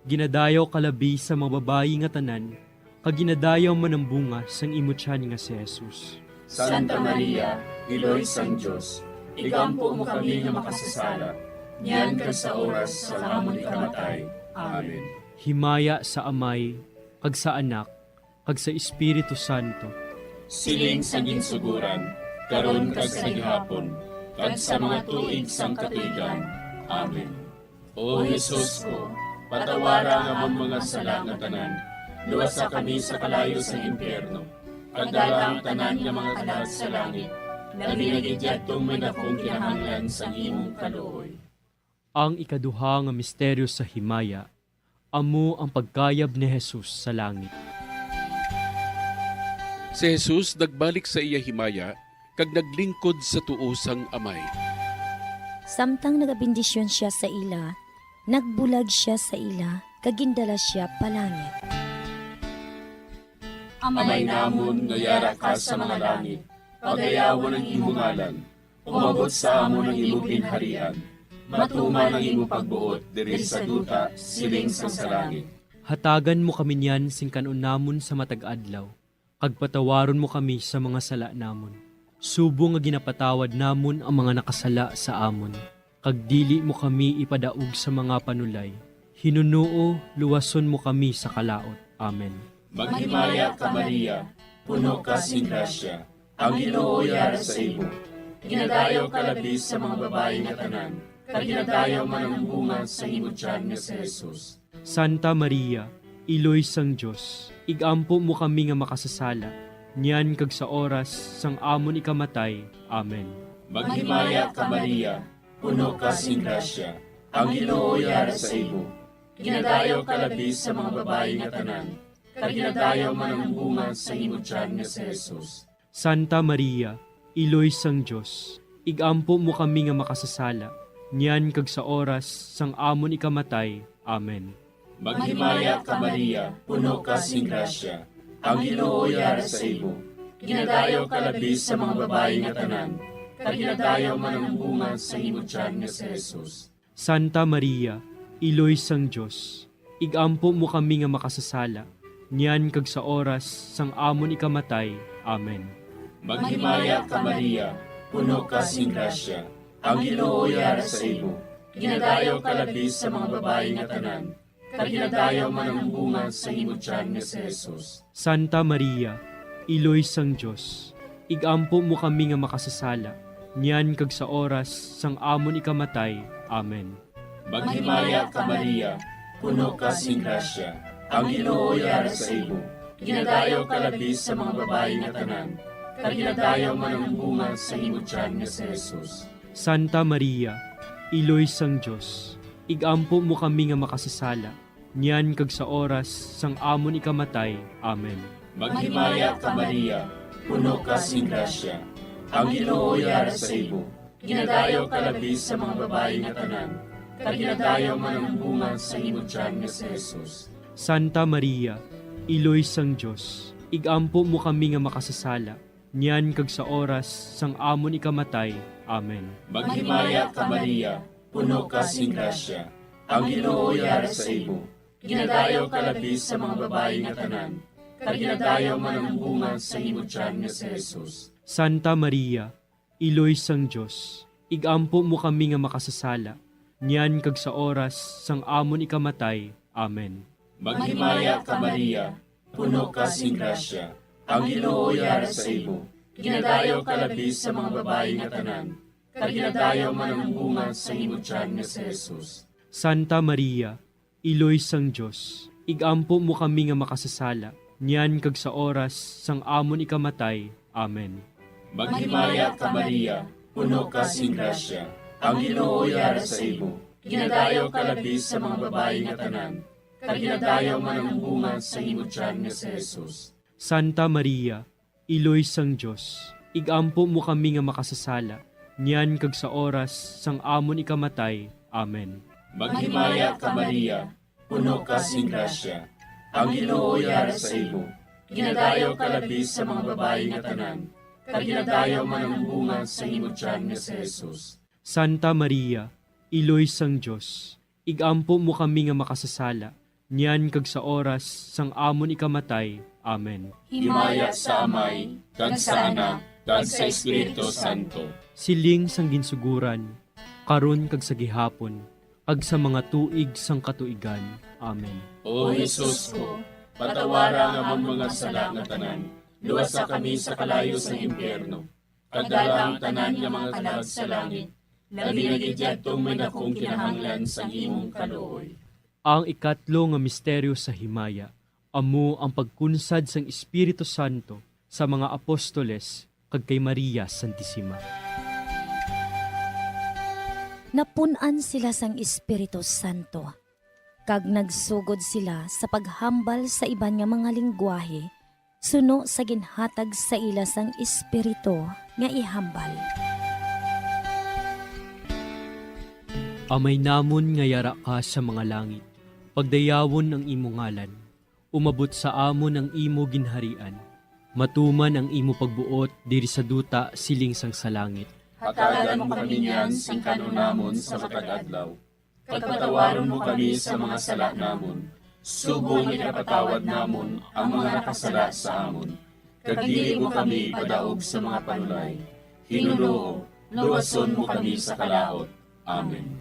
Ginadayaw kalabi sa mga babayi nga tanan, kag ginadayaw man ang bunga sang imo tiyan nga si Jesus. Santa Maria, Iloy sang Diyos, igampo mo kami nga makasasala, niyan kag sa oras sa amon ikamatay. Amen. Himaya sa Amay, kag sa Anak, kag sa Espiritu Santo. Siling sa ginsuguran, karon kag sa gihapon, kag sa mga tuig sang katuigan. Amen. O Jesus ko, patawara nga among mga sala nga tanan, luwasa kami sa kalayo sa impyerno, pagdala ang tanan nga mga kalag sa langit, na minagidyatong may dakong kinahanglan sa imong kaluoy. Ang ikaduha nga misteryo sa himaya, amo ang pagkayab ni Jesus sa langit. Si Jesus nagbalik sa iya himaya, kag naglingkod sa tuosang amay. Samtang nagabindisyon siya sa ila, nagbulag siya sa ila, kagindala siya palangit. Amay namon nga yara ka sa mga langit, pagayawon ang imong ngalan, umabot sa amon ang imong ginharian, matuman ang imong pagbuot diri sa duta siling sa langit. Hatagan mo kami niyan sing kanon namon sa matag adlaw, kag patawaron mo kami sa mga sala namon. Subo nga ginapatawad namon ang mga nakasala sa amon, kag dili mo kami ipadaog sa mga panulay. Hinunuo, luwason mo kami sa kalaot. Amen. Maghimaya ka Maria, puno ka sing grasya, ang Ginoo yara sa imo. Ginadayaw ka labis sa mga babae nga tanan, kag ginadayaw man ang bunga sa imo tiyan nga si Jesus. Santa Maria, Iloy sang Diyos, igampo mo kami nga makasasala, niyan kag sa oras sang amon ikamatay. Amen. Maghimaya ka Maria, puno ka sing grasya, ang Ginoo yara sa imo. Ginadayaw ka labis sa mga babae nga tanan, kag ginadayaw man ang bunga sa imo tiyan nga si Jesus. Santa Maria, Iloy sang Dios, igampo mo kami nga makasasala, niyan kag sa oras sang amon ikamatay. Amen. Maghimaya ka Maria, puno ka sing grasya, ang Ginoo yara sa imo. Ginadayo ka labis sa mga babae nga tanan, kag ginadayo man ang bunga sa imo tiyan nga si Jesus. Santa Maria, Iloy sang Dios, igampo mo kami nga makasasala, niyan kag sa oras sang amon ikamatay. Amen. Maghimaya ka Maria, puno ka sing grasya, ang Ginoo yara sa imo. Ginadayo ka labis sa mga babae nga tanan, kag ginadayo man ang bunga sa imo tiyan nga si Jesus. Santa Maria, Iloy sang Dios, igampo mo kami nga makasasala, niyan kag sa oras sang amon ikamatay. Amen. Maghimaya ka Maria, puno ka sing grasya, ang Ginoo yara sa imo. Ginadayo ka labis sa mga babae nga tanan, kag ginadayo man ang bunga sa imo tiyan nga si Jesus. Santa Maria, Iloy sang Dios, igampo mo kami nga makasasala, niyan kag sa oras sang amon ikamatay. Amen. Maghimaya ka Maria, puno ka sing grasya, ang Ginoo yara sa imo. Ginadayo ka labis sa mga babae nga tanan, kag ginadayo man ang bunga sa imo tiyan nga si Jesus. Santa Maria, Iloy sang Dios, igampo mo kami nga makasasala, niyan kag sa oras sang amon ikamatay. Amen. Maghimaya ka Maria, puno ka sing grasya, ang Ginoo yara sa imo. Ginadayo ka labis sa mga babae nga tanan, kag ginadayo man ang bunga sa imo tiyan nga si Jesus. Santa Maria, Iloy sang Dios, igampo mo kami nga makasasala, niyan kag sa oras sang amon ikamatay. Amen. Maghimaya ka Maria, puno ka sing grasya, ang Ginoo yara sa imo. Ginadayo ka labis sa mga babae nga tanan, kag ginadayo man ang bunga sa imo tiyan nga si Jesus. Santa Maria, Iloy sang Dios, igampo mo kami nga makasasala, niyan kag sa oras sang amon ikamatay. Amen. Maghimaya ka Maria, puno ka sing grasya, ang Ginoo yara sa imo. Ginadayo ka labis sa mga babae nga tanan, kag ginadayo man ang bunga sa imo tiyan nga si Jesus. Santa Maria, Iloy sang Dios, igampo mo kami nga makasasala, niyan kag sa oras sang amon ikamatay. Amen. Maghimaya ka Maria, puno ka sing grasya, ang Ginoo yara sa imo. Ginadayo ka labis sa mga babae nga tanan, kag ginadayo man ang bunga sa imo tiyan nga si Jesus. Santa Maria, Iloy sang Dios, igampo mo kami nga makasasala, niyan kag sa oras sang amon ikamatay. Amen. Himaya sa Amay, kag sa Anak, kag sa Espiritu Santo. Siling sang ginsuguran, karon kag sa gihapon, kag sa mga tuig sang katuigan. Amen. O Jesus ko, patawara nga among mga sala nga tanan, luwasa kami sa kalayo sa impyerno, kag dala ang tanan nga mga kalag sa langit, labi na gidyadtong may dakong kinahanglan sa imong kaluoy. Ang ikatlo nga misteryo sa himaya, amo ang pagkunsad sang Espiritu Santo sa mga apostoles kag kay Maria Santissima. Napunan sila sang Espiritu Santo, kag nagsugod sila sa paghambal sa iban nga mga lingwahe, suno sa ginhatag sa ila sang Espiritu nga ihambal. Amay namon nga yara ka sa mga langit, pagdayawon ang imo ngalan, umabot sa amon ang imo ginharian, matuman ang imo pagbuot diri sa duta siling sang sa langit. Hatagan mo kami niyan sing kanunamon sa matag adlaw. Pagpatawaron mo kami sa mga sala namon. Subong ikapatawad namon ang mga nakasala sa amon. Kag dili mo kami padaog sa mga panulay. Hinuloo, luwason mo kami sa kalaot. Amen.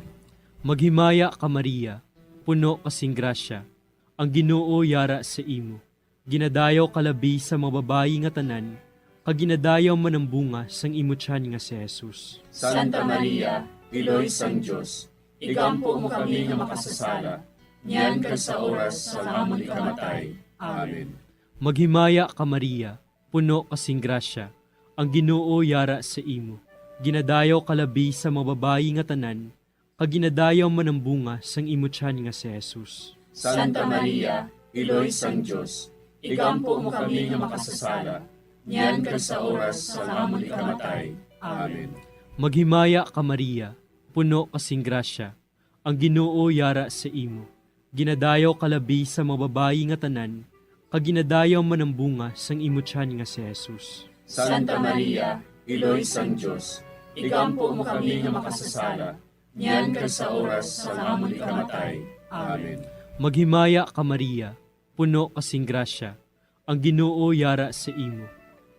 Maghimaya ka Maria, puno kasing grasya, ang Ginoo yara sa imo. Ginadayaw kalabi sa mga babayi nga tanan, kag ginadayaw man ang bunga sang imo tiyan nga si Jesus. Santa Maria, Iloy sang Dios, igampo mo kami nga makasasala, niyan kag sa oras sa amon ikamatay. Amen. Maghimaya ka Maria, puno kasing grasya, ang Ginoo yara sa imo. Ginadayaw kalabi sa mga babayi nga tanan, kag ginadayaw man ang bunga sang imo tiyan nga si Jesus. Santa Maria, Iloy sang Dios, igampo mo kami nga makasasala, niyan kag sa oras sa amon ikamatay. Amen. Maghimaya ka Maria, puno kasing grasya, ang Ginoo yara sa imo. Ginadayaw kalabi sa mga babayi nga tanan, kag ginadayaw man ang bunga sang imo tiyan nga si Jesus. Santa Maria, Iloy sang Diyos, igampo mo kami nga makasasala, niyan kag sa oras sa amon ikamatay. Amen. Maghimaya ka Maria, puno kasing grasya, ang Ginoo yara sa imo.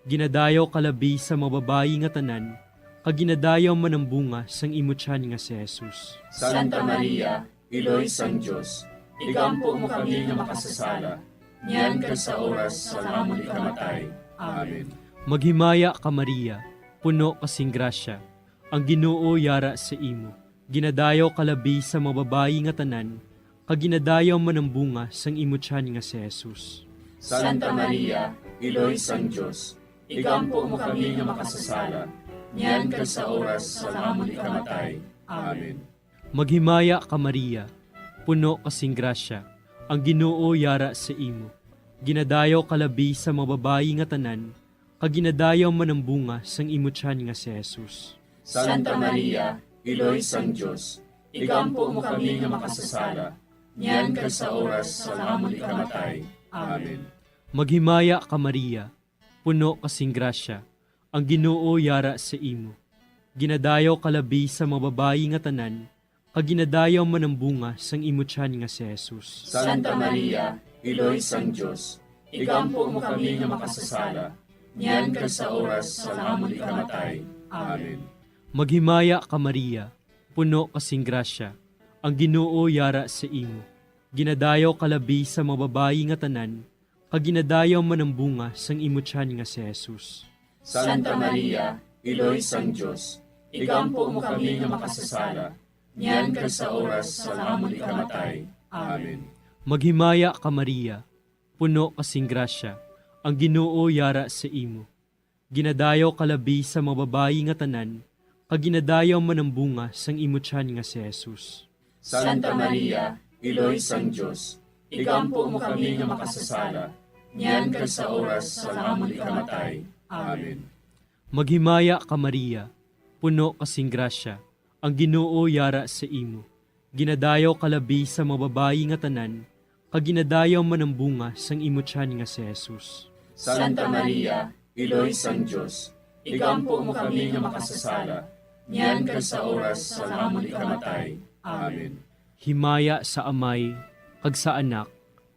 Ginadayaw kalabi sa mga babayi nga tanan, kag ginadayaw man ang bunga sang imo tiyan nga si Jesus. Santa Maria, Iloy sang Diyos, igampo mo kami nga makasasala, niyan kag sa oras sa amon ikamatay. Amen. Maghimaya ka Maria, puno kasing grasya, ang Ginoo yara sa imo. Ginadayaw kalabi sa mga babayi nga tanan, kag ginadayaw man ang bunga sang imo tiyan nga si Jesus. Santa Maria, Iloy sang Diyos, igampo mo kami nga makasasala, niyan kag sa oras sa amon ikamatay. Amen. Maghimaya ka Maria, puno kasing grasya, ang Ginoo yara sa imo. Ginadayaw kalabi sa mga babayi nga tanan, kag ginadayaw man ang bunga sang imo tiyan nga si Jesus. Santa Maria, Iloy sang Diyos, igampo mo kami nga makasasala, niyan kag sa oras sa amon ikamatay. Amen. Maghimaya ka Maria, puno kasing grasya, ang Ginoo yara sa imo. Ginadayaw kalabi sa mga babayi nga tanan, kag ginadayaw man ang bunga sang imo tiyan nga si Jesus. Santa Maria, Iloy sang Diyos, igampo mo kami nga makasasala, niyan kag sa oras sa amon ikamatay. Amen. Maghimaya ka Maria, puno kasing grasya, ang Ginoo yara sa imo. Ginadayaw kalabi sa mga babayi nga tanan, kag ginadayaw man ang bunga sang imo tiyan nga si Jesus. Santa Maria, Iloy sang Diyos, igampo mo kami nga makasasala, niyan kag sa oras sa amon ikamatay. Amen. Maghimaya ka Maria, puno kasing grasya, ang Ginoo yara sa imo. Ginadayaw kalabi sa mga babayi nga tanan, kag ginadayaw man ang bunga sang imo tiyan nga si Jesus. Santa Maria, Iloy sang Diyos, igampo mo kami nga makasasala, niyan kag sa oras sa amon ikamatay. Amen. Maghimaya ka Maria, puno kasing grasya, ang Ginoo yara sa imo. Ginadayaw kalabi sa mga babayi nga tanan, kag ginadayaw man ang bunga sang imo tiyan nga si Jesus. Santa Maria, Iloy sang Diyos, igampo mo kami nga makasasala, niyan kag sa oras sa amon ikamatay. Amen. Himaya sa Amay, kag sa Anak,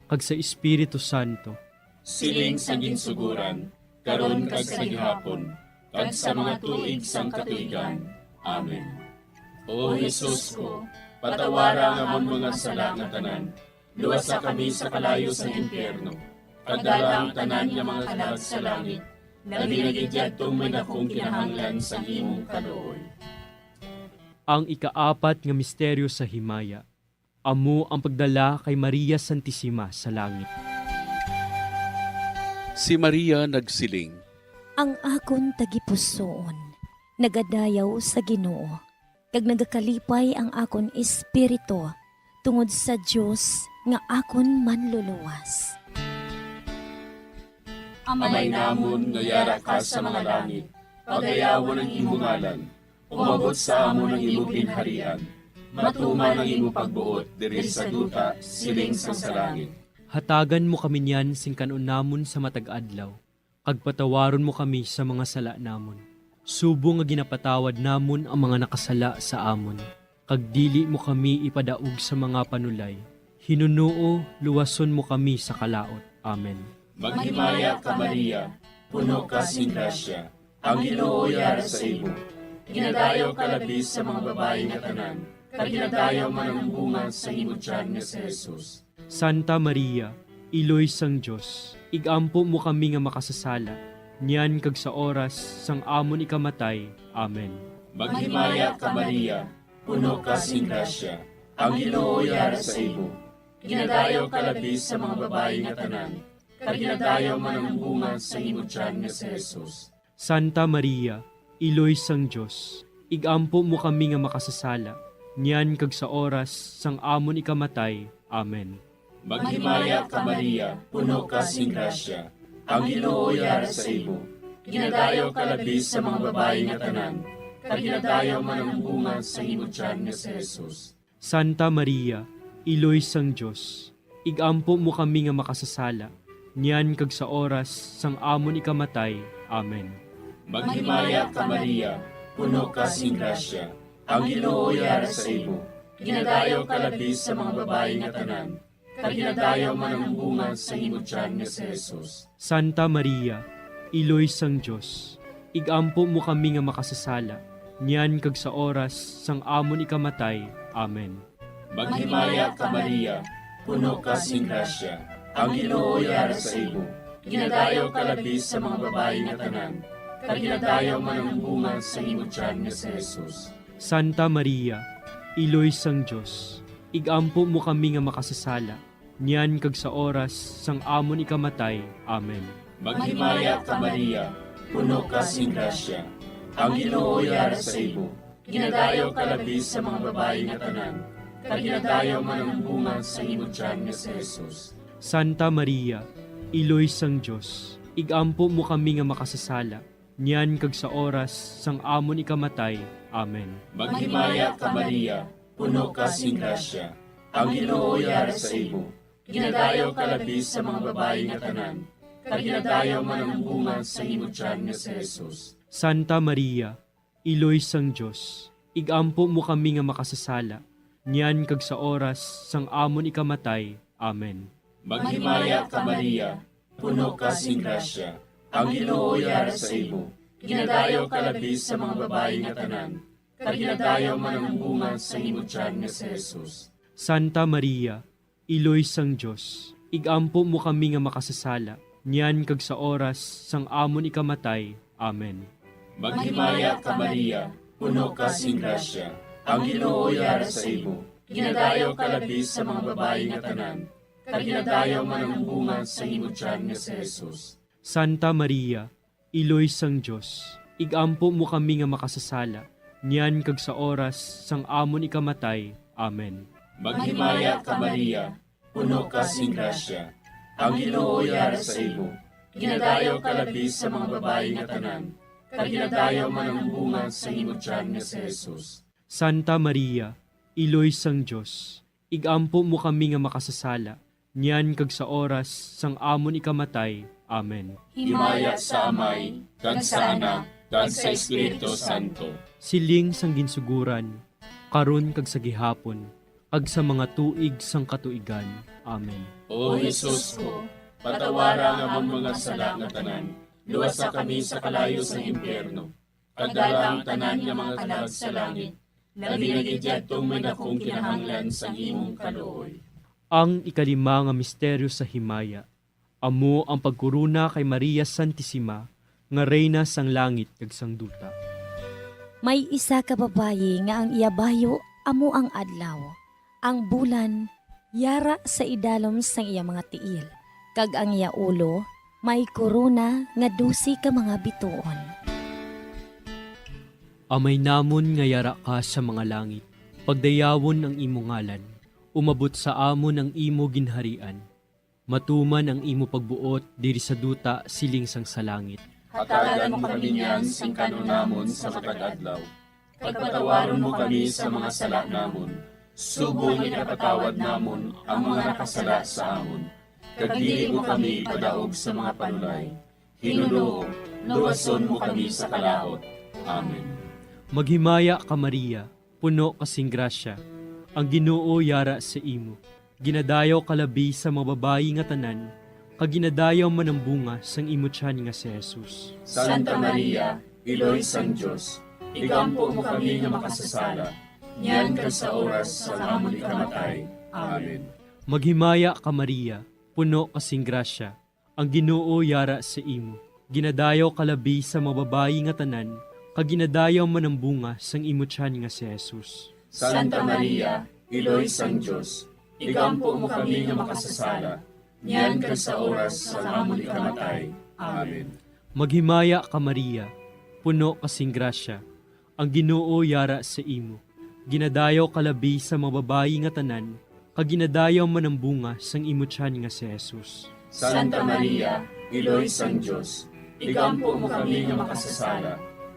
kag sa Espiritu Santo. Siling sa ginsuguran, karon kag sa gihapon, kag sa mga tuig sang katuigan. Amen. O Jesus ko, patawara nga amon mga sala nga tanan, luwasa kami sa kalayo sa impyerno, kagdala ang tanan nga mga kalag sa langit, naginagidyadtong may dakong kinahanglan sa imong kaluoy. Ang ikaapat nga misteryo sa himaya, amo ang pagdala kay Maria Santissima sa langit. Si Maria nagsiling, Ang akon tagipusoon, nagadayaw sa Ginoo, kag nagakalipay ang akon espiritu, tungod sa Dios nga akon manluluwas. Amay namon nga yara ka sa mga langit, pagayawon ang imong ngalan, umabot sa amon ang imong pinharian, matuman ang imong pagbuot diri sa duta siling sa langit. Hatagan mo kami niyan sing kanon namon sa matag adlaw, kag patawaron mo kami sa mga sala namon. Subo nga ginapatawad namon ang mga nakasala sa amon, kag dili mo kami ipadaog sa mga panulay. Hinunuo, luwason mo kami sa kalaot. Amen. Maghimaya ka Maria, puno ka sing grasya, ang Ginoo yara sa imo. Ginadayaw ka labis sa mga babae nga tanan, kag ginadayaw man ang bunga sa imo tiyan nga si Jesus. Santa Maria, Iloy sang Diyos, igampo mo kami nga makasasala, niyan kag sa oras sang amon ikamatay. Amen. Maghimaya ka Maria, puno ka sing grasya, ang Ginoo yara sa imo. Ginadayaw ka labis sa mga babae nga tanan, kag ginadayaw man ang bunga sa imo tiyan nga si Jesus. Santa Maria, Iloy sang Diyos, igampo mo kami nga makasasala, niyan kag sa oras sang amon ikamatay. Amen. Maghimaya ka Maria, puno ka sing grasya, ang Ginoo yara sa imo. ginadayo kalabi sa mga babae nga tanan, kag ginadayo man ang bunga sa imong tiyan nga si Jesus. Santa Maria, Iloy sang Diyos, igampo mo kami nga makasasala, niyan kag sa oras sang amon ikamatay. Amen. Maghimaya ka Maria, puno ka sing grasya, ang Ginoo yara sa imo. Ginadayo kalabi sa mga babae nga tanan, kag ginadayo man ang bunga sa imong tiyan nga si Jesus. Santa Maria, Iloy sang Diyos, igampo mo kami nga makasasala, niyan kag sa oras sang amon ikamatay. Amen. Maghimaya ka Maria, puno ka sing grasya, ang Ginoo yara sa imo. Ginadayo kalabi sa mga babae nga tanan, kag ginadayo man ang bunga sa imong tiyan nga si Jesus. Santa Maria, Iloy sang Diyos, igampo mo kami nga makasasala, niyan kag sa oras sang amon ikamatay. Amen. Maghimaya ka Maria, puno ka sing grasya, ang Ginoo yara sa imo. Ginadayo kalabi sa mga babae nga tanan, kag ginadayo man ang bunga sa imong tiyan nga si Jesus. Santa Maria, Iloy sang Diyos, igampo mo kami nga makasasala, niyan kag sa oras sang amon ikamatay. Amen. Maghimaya ka Maria, puno ka sing grasya, ang Ginoo yara sa imo. Ginadayo kalabi sa mga babae nga tanan, kag ginadayo man ang bunga sa imong tiyan nga si Jesus. Santa Maria, Iloy sang Diyos, igampo mo kami nga makasasala, niyan kag sa oras sang amon ikamatay. Amen. Maghimaya ka Maria, puno ka sing grasya, ang Ginoo yara sa imo. Ginadayo kalabi sa mga babae nga tanan, kag ginadayo man ang bunga sa imong tiyan nga si Jesus. Santa Maria, Iloy sang Diyos, igampo mo kami nga makasasala, niyan kag sa oras sang amon ikamatay. Amen. Maghimaya ka Maria, puno ka sing grasya, ang Ginoo yara sa imo. Ginadayo kalabi sa mga babae nga tanan, kag ginadayo man ang bunga sa imong tiyan nga si Jesus. Santa Maria, Iloy sang Diyos, igampo mo kami nga makasasala, niyan kag sa oras sang amon ikamatay. Amen. Maghimaya ka Maria, puno ka sing grasya, ang Ginoo yara sa imo. Ginadayo kalabi sa mga babae nga tanan, kag ginadayo man ang bunga sa imong tiyan nga si Jesus. Santa Maria, Iloy sang Diyos, igampo mo kami nga makasasala, niyan kag sa oras sang amon ikamatay. Amen. Himaya sa Amay, kag sa Anak, kag sa Espiritu Santo. Siling sang ginsuguran, karon kag sa gihapon, kag sa mga tuig sang katuigan. Amen. O Jesus ko, patawara nga among mga sala nga tanan, luwasa kami sa kalayo sa impyerno, kag dala ang tanan nga mga kalag sa langit, labi na gidyadtong may dakong kinahanglan sa imong kaluoy. Ang ikalima nga misteryo sa himaya, amo ang pagkuruna kay Maria Santissima, nga reyna sang langit kag sang duta. May isa ka babayi nga ang iyabayo amo ang adlaw. Ang bulan yara sa idalom sang iya mga tiil. Kag ang iya ulo may korona nga 12 ka mga bituon. Amay namon nga yara ka sa mga langit, pagdayawon ang imo ngalan, umabot sa amon ang imo ginharian. Matuman ang imo pagbuot diri sa duta siling sang sa langit. Hatagan mo kami niyan sing kanunamon sa matag-adlaw. Pagpatawaron mo kami sa mga sala namon. Subong ikapatawad namon ang mga nakasala sa amon. Kag dili mo kami padaog sa mga panulay. Hinuloo, luwason mo kami sa kalaot. Amen. Maghimaya ka Maria, puno kasing grasya, ang Ginoo yara sa imo. Ginadayaw kalabi sa mga babayi nga tanan, kag ginadayaw man ang bunga sang imo tiyan nga si Jesus. Santa Maria, Iloy sang Diyos, igampo mo kami nga makasasala, niyan kag sa oras sa amon ikamatay. Amen. Maghimaya ka Maria, puno kasing grasya, ang Ginoo yara sa imo. Ginadayaw kalabi sa mga babayi nga tanan, kag ginadayaw man ang bunga sang imo tiyan nga si Jesus. Santa Maria, Iloy sang Diyos, igampo mo kami nga makasasala, niyan kag sa oras sa amon ikamatay. Amen. Maghimaya ka Maria, puno kasing grasya, ang Ginoo yara sa imo. Ginadayaw kalabi sa mga babayi nga tanan, kag ginadayaw man ang bunga sang imo tiyan nga si Jesus. Santa Maria, Iloy sang Diyos, igampo mo kami nga makasasala,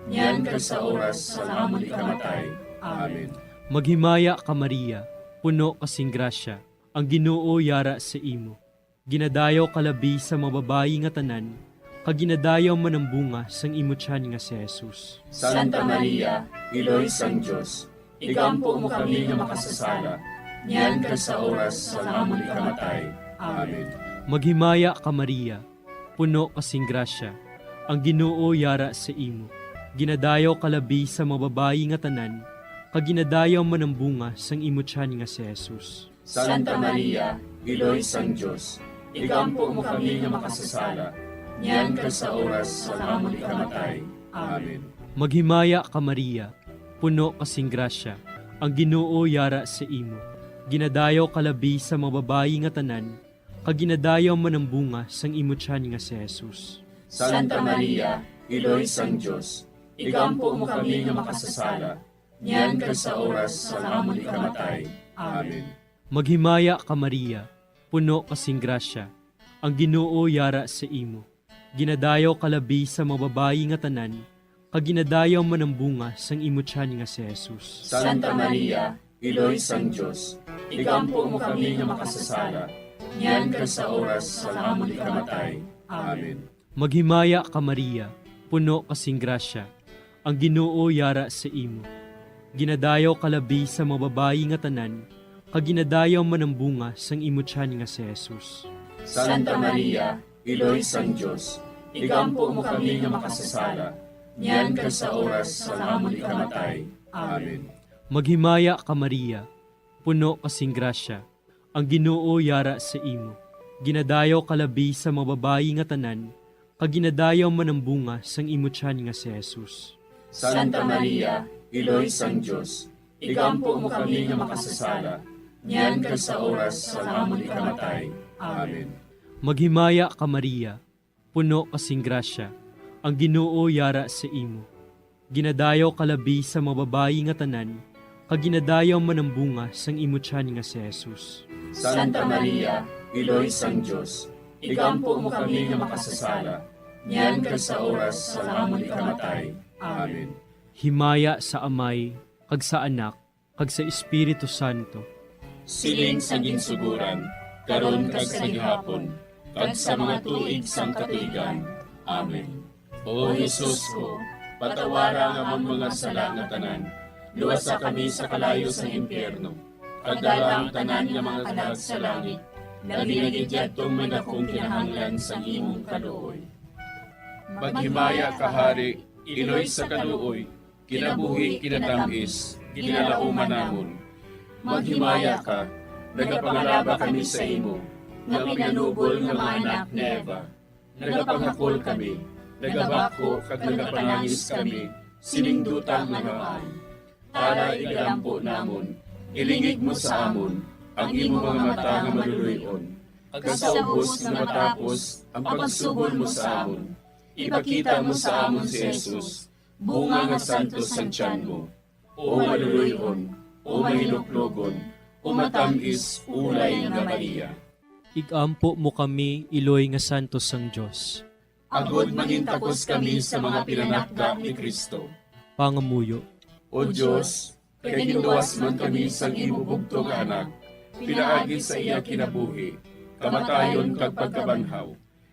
niyan kag sa oras sa amon ikamatay. Amen. Maghimaya ka Maria, puno kasing grasya, ang Ginoo yara sa imo. Ginadayaw kalabi sa mga babayi nga tanan, kag ginadayaw man ang bunga sang imo tiyan nga si Jesus. Santa Maria, Iloy sang Dios, igampo mo kami nga makasasala, niyan kag sa oras sa amon ikamatay. Amen. Maghimaya ka Maria, puno kasing grasya, ang Ginoo yara sa imo. Ginadayaw kalabi sa mga babayi nga tanan, kag ginadayaw man ang bunga sang imo tiyan nga si Jesus. Santa Maria, Iloy sang Dios, igampo mo kami nga makasasala, niyan kag sa oras sa amon ikamatay. Amen. Maghimaya ka Maria, puno kasing grasya, ang Ginoo yara sa imo. Ginadayaw kalabi sa mga babayi nga tanan, kag ginadayaw man ang bunga sang imo tiyan nga si Jesus. Santa Maria, Iloy sang Dios, igampo mo kami nga makasasala, niyan kag sa oras sa amon ikamatay. Amen. Maghimaya ka Maria, puno kasing grasya, ang Ginoo yara sa imo. Ginadayaw kalabi sa mga babayi nga tanan, kag ginadayaw man ang bunga sang imo tiyan nga si Jesus. Santa Maria, Iloy sang Dios, igampo mo kami nga makasasala, niyan kag sa oras sa amon ikamatay. Amen. Maghimaya ka Maria, puno kasing grasya, ang Ginoo yara sa imo. Ginadayaw kalabi sa mga babayi nga tanan, kag ginadayaw man ang bunga sang imo tiyan nga si Jesus. Santa Maria, Iloy sang Dios, igampo mo kami nga makasasala, niyan kag sa oras sa amon ikamatay. Amen. Maghimaya ka Maria, puno kasing grasya, ang Ginoo yara sa imo. Ginadayaw kalabi sa mga babayi nga tanan, kag ginadayaw man ang bunga sang imo tiyan nga si Jesus. Santa Maria, Iloy sang Dios, igampo mo kami nga makasasala, niyan kag sa oras sa amon ikamatay. Amen. Maghimaya ka Maria, puno kasing grasya, ang Ginoo yara sa imo. Ginadayaw kalabi sa mga babayi nga tanan, kag ginadayaw man ang bunga sang imo tiyan nga si Jesus. Santa Maria, Iloy sang Dios, igampo mo kami nga makasasala, niyan kag sa oras sa amon ikamatay. Amen. Himaya sa Amay, kag sa Anak, kag sa Espiritu Santo. Siling sa ginsuguran, karon kag sa gihapon, kag sa mga tuig sang katuigan. Amen. O Jesus ko, patawara nga among mga sala nga tanan, luwasa kami sa kalayo sa impyerno, kag dala ang tanan nga mga kalag sa langit, labi na gidyadtong may dakong kinahanglan sa imong kaluoy. Maghimaya ka Hari, Iloy sa kaluoy, kinabuhi kinatamis, ginalauman namon. Maghimaya ka, nagapangalaba kami sa imo, nga pinanubol nga mga anak ni Eva. Nagapangakol kami, nagabako kag nagapangangis kami, siningdutan nga naman. Para igalampo namon, ilingig mo sa amon, ang imo mga mata nga maluluyon. Kag sa ubos nga matapos, ang pagsugod mo sa amon. Ipakita mo sa amon si Jesus, bunga nga santos sa tiyan mo. O maluluyon, o mahiluklogon, o matamis, ulay nga Maria. Igampo mo kami, Iloy nga santos sang Dios. Agod mangintapos kami sa mga pinanakda ni Kristo. Pangamuyo. O Diyos, kay ginuwas man kami sang imo bugtong nga anak, pinaagi sa iya kinabuhi, kamatayon kag pagkabanhaw.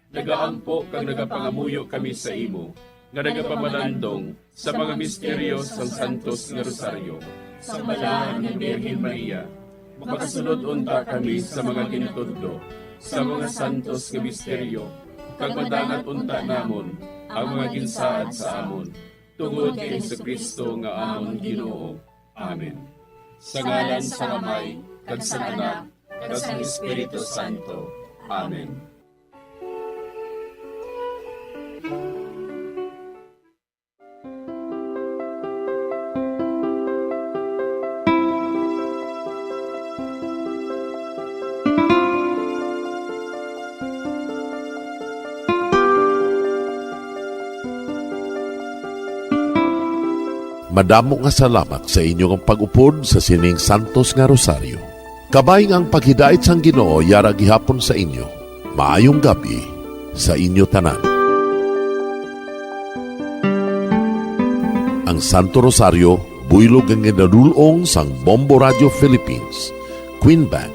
Nagaampo kag nagapangamuyo kami sa imo, nga nagapamalandong sa mga misteryo sang Santos nga Rosaryo. Sa balahan ng Birhen Maria, makasunod unta kami sa mga ginutudlo, sa mga santos nga misteryo, kag madangat unta namon ang mga ginsaad sa amon, tungod kay Jesucristo nga amon Ginoo. Amen. Sa ngalan sa Amay, kag sa Anak, kag sa Espiritu Santo. Amen. Madamo nga salamat sa inyong pag-upod sa sining Santos nga Rosaryo. Kabayng ang paghidait sang Ginoo yara gihapon sa inyo. Maayong gabi sa inyo tanan. Ang Santo Rosario, buylog ang ginadulong sang Bombo Radio Philippines, Queen Bank,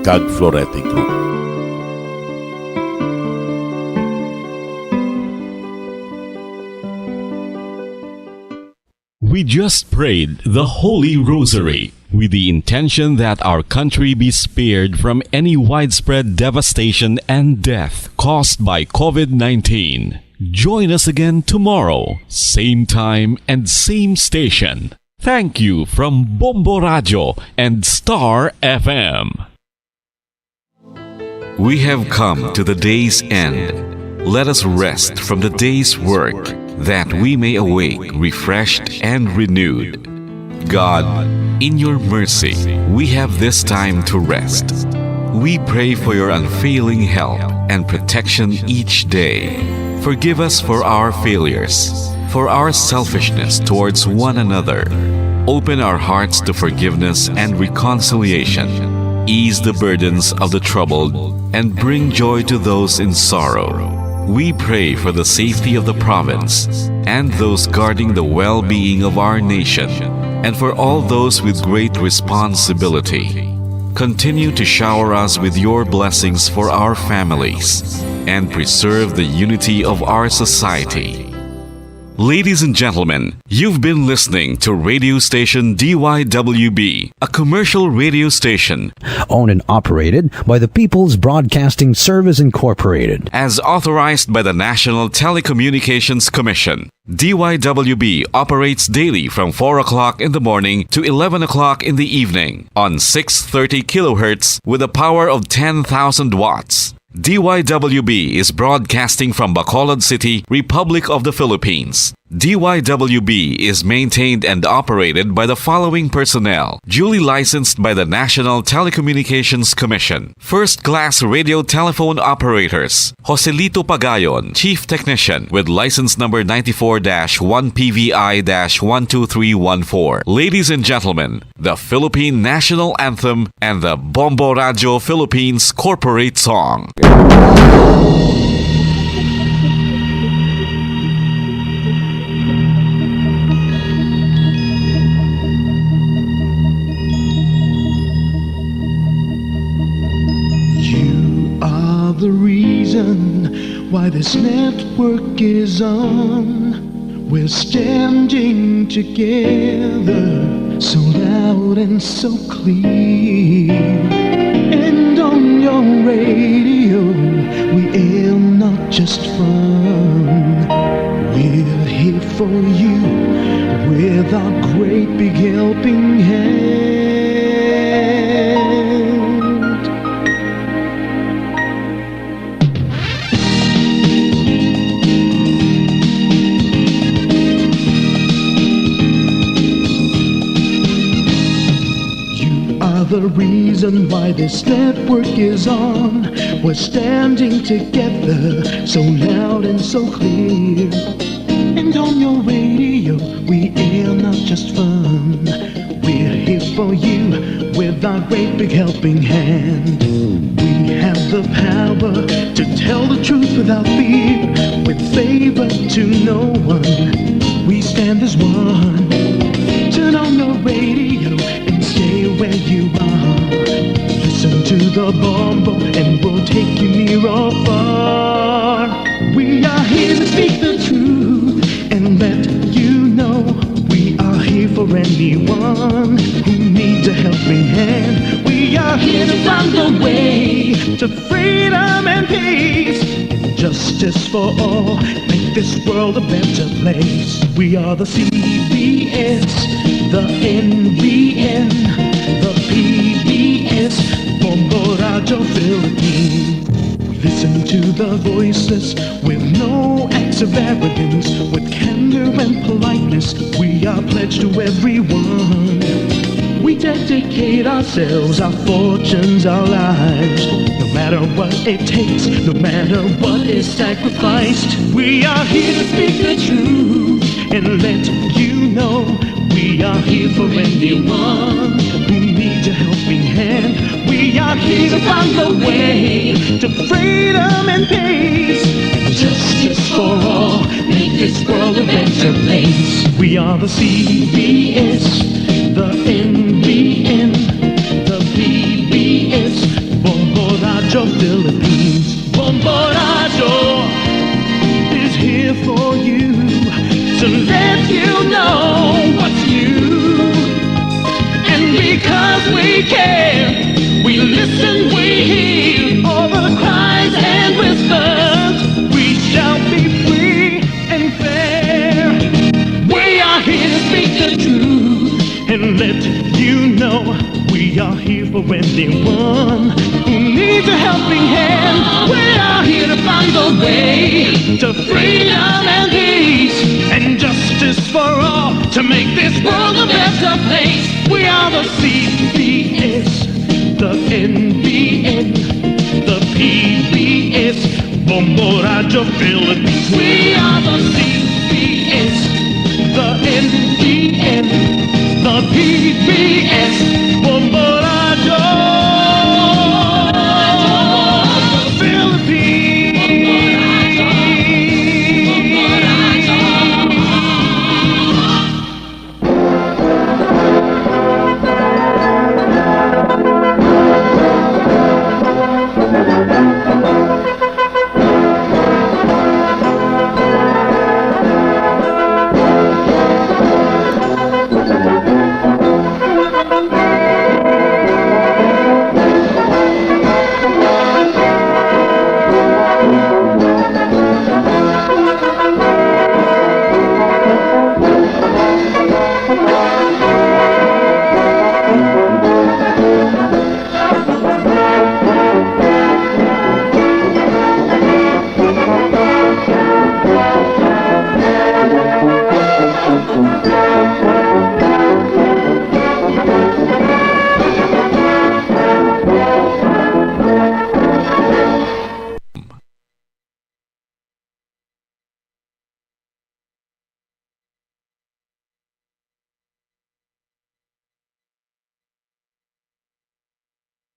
kag Florete Group. We just prayed the Holy Rosary with the intention that our country be spared from any widespread devastation and death caused by COVID-19. Join us again tomorrow, same time and same station. Thank you from Bombo Radio and Star FM. We have come to the day's end. Let us rest from the day's work, that we may awake refreshed and renewed. God, in your mercy, we have this time to rest. We pray for your unfailing help and protection each day. Forgive us for our failures, for our selfishness towards one another. Open our hearts to forgiveness and reconciliation. Ease the burdens of the troubled and bring joy to those in sorrow. We pray for the safety of the province and those guarding the well-being of our nation, and for all those with great responsibility. Continue to shower us with your blessings for our families and preserve the unity of our society. Ladies and gentlemen, you've been listening to radio station DYWB, a commercial radio station Owned and operated by the People's Broadcasting Service Incorporated. as authorized by the National Telecommunications Commission. DYWB operates daily from 4 o'clock in the morning to 11 o'clock in the evening on 630 kilohertz with a power of 10,000 watts. DYWB is broadcasting from Bacolod City, Republic of the Philippines. DYWB is maintained and operated by the following personnel, duly licensed by the National Telecommunications Commission. First-class radio telephone operators, Joselito Pagayon, Chief Technician with license number 94-1PVI-12314. Ladies and gentlemen, the Philippine National Anthem and the Bombo Radio Philippines Corporate Song. The reason why this network is on. We're standing together, so loud and so clear. And on your radio, we air not just fun. We're here for you with our great big helping hand. The reason why this network is on. We're standing together, so loud and so clear. And on your radio, we air not just fun. We're here for you with our great big helping hand. We have the power to tell the truth without fear, with favor to no one. We stand as one. Turn on your radio and stay where you are. Listen to the Bombo and we'll take you near or far. We are here to speak the truth and let you know we are here for anyone who needs a helping hand. We are here to find the way to freedom and peace and justice for all. Make this world a better place. We are the CBS, the NBN, the PBS, Bombo Radio Philippines. Listen to the voiceless with no acts of arrogance, with candor and politeness. We are pledged to everyone. We dedicate ourselves, our fortunes, our lives. No matter what it takes, no matter what is sacrificed. We are here to speak the truth and let you know we are here for anyone who needs a helping hand. We are here to find the way to freedom and peace, justice for all. Make this world a better place. We We are the CBS, the NBN, the PBS, Bombo Radyo Philippines. Bombo Radyo is here for you, to let you know what's new. And because we care, we listen, we hear all the cries and whispers. We shall be free and fair. We are here to speak the truth and let you know we are here for anyone who needs a helping hand. We are here to find the way to freedom and peace and justice for all, to make this world a better place. We are the CBS, the NBN, the PBS, Bombo Radyo Philippines. We are the CBS, the NBN, the PBS,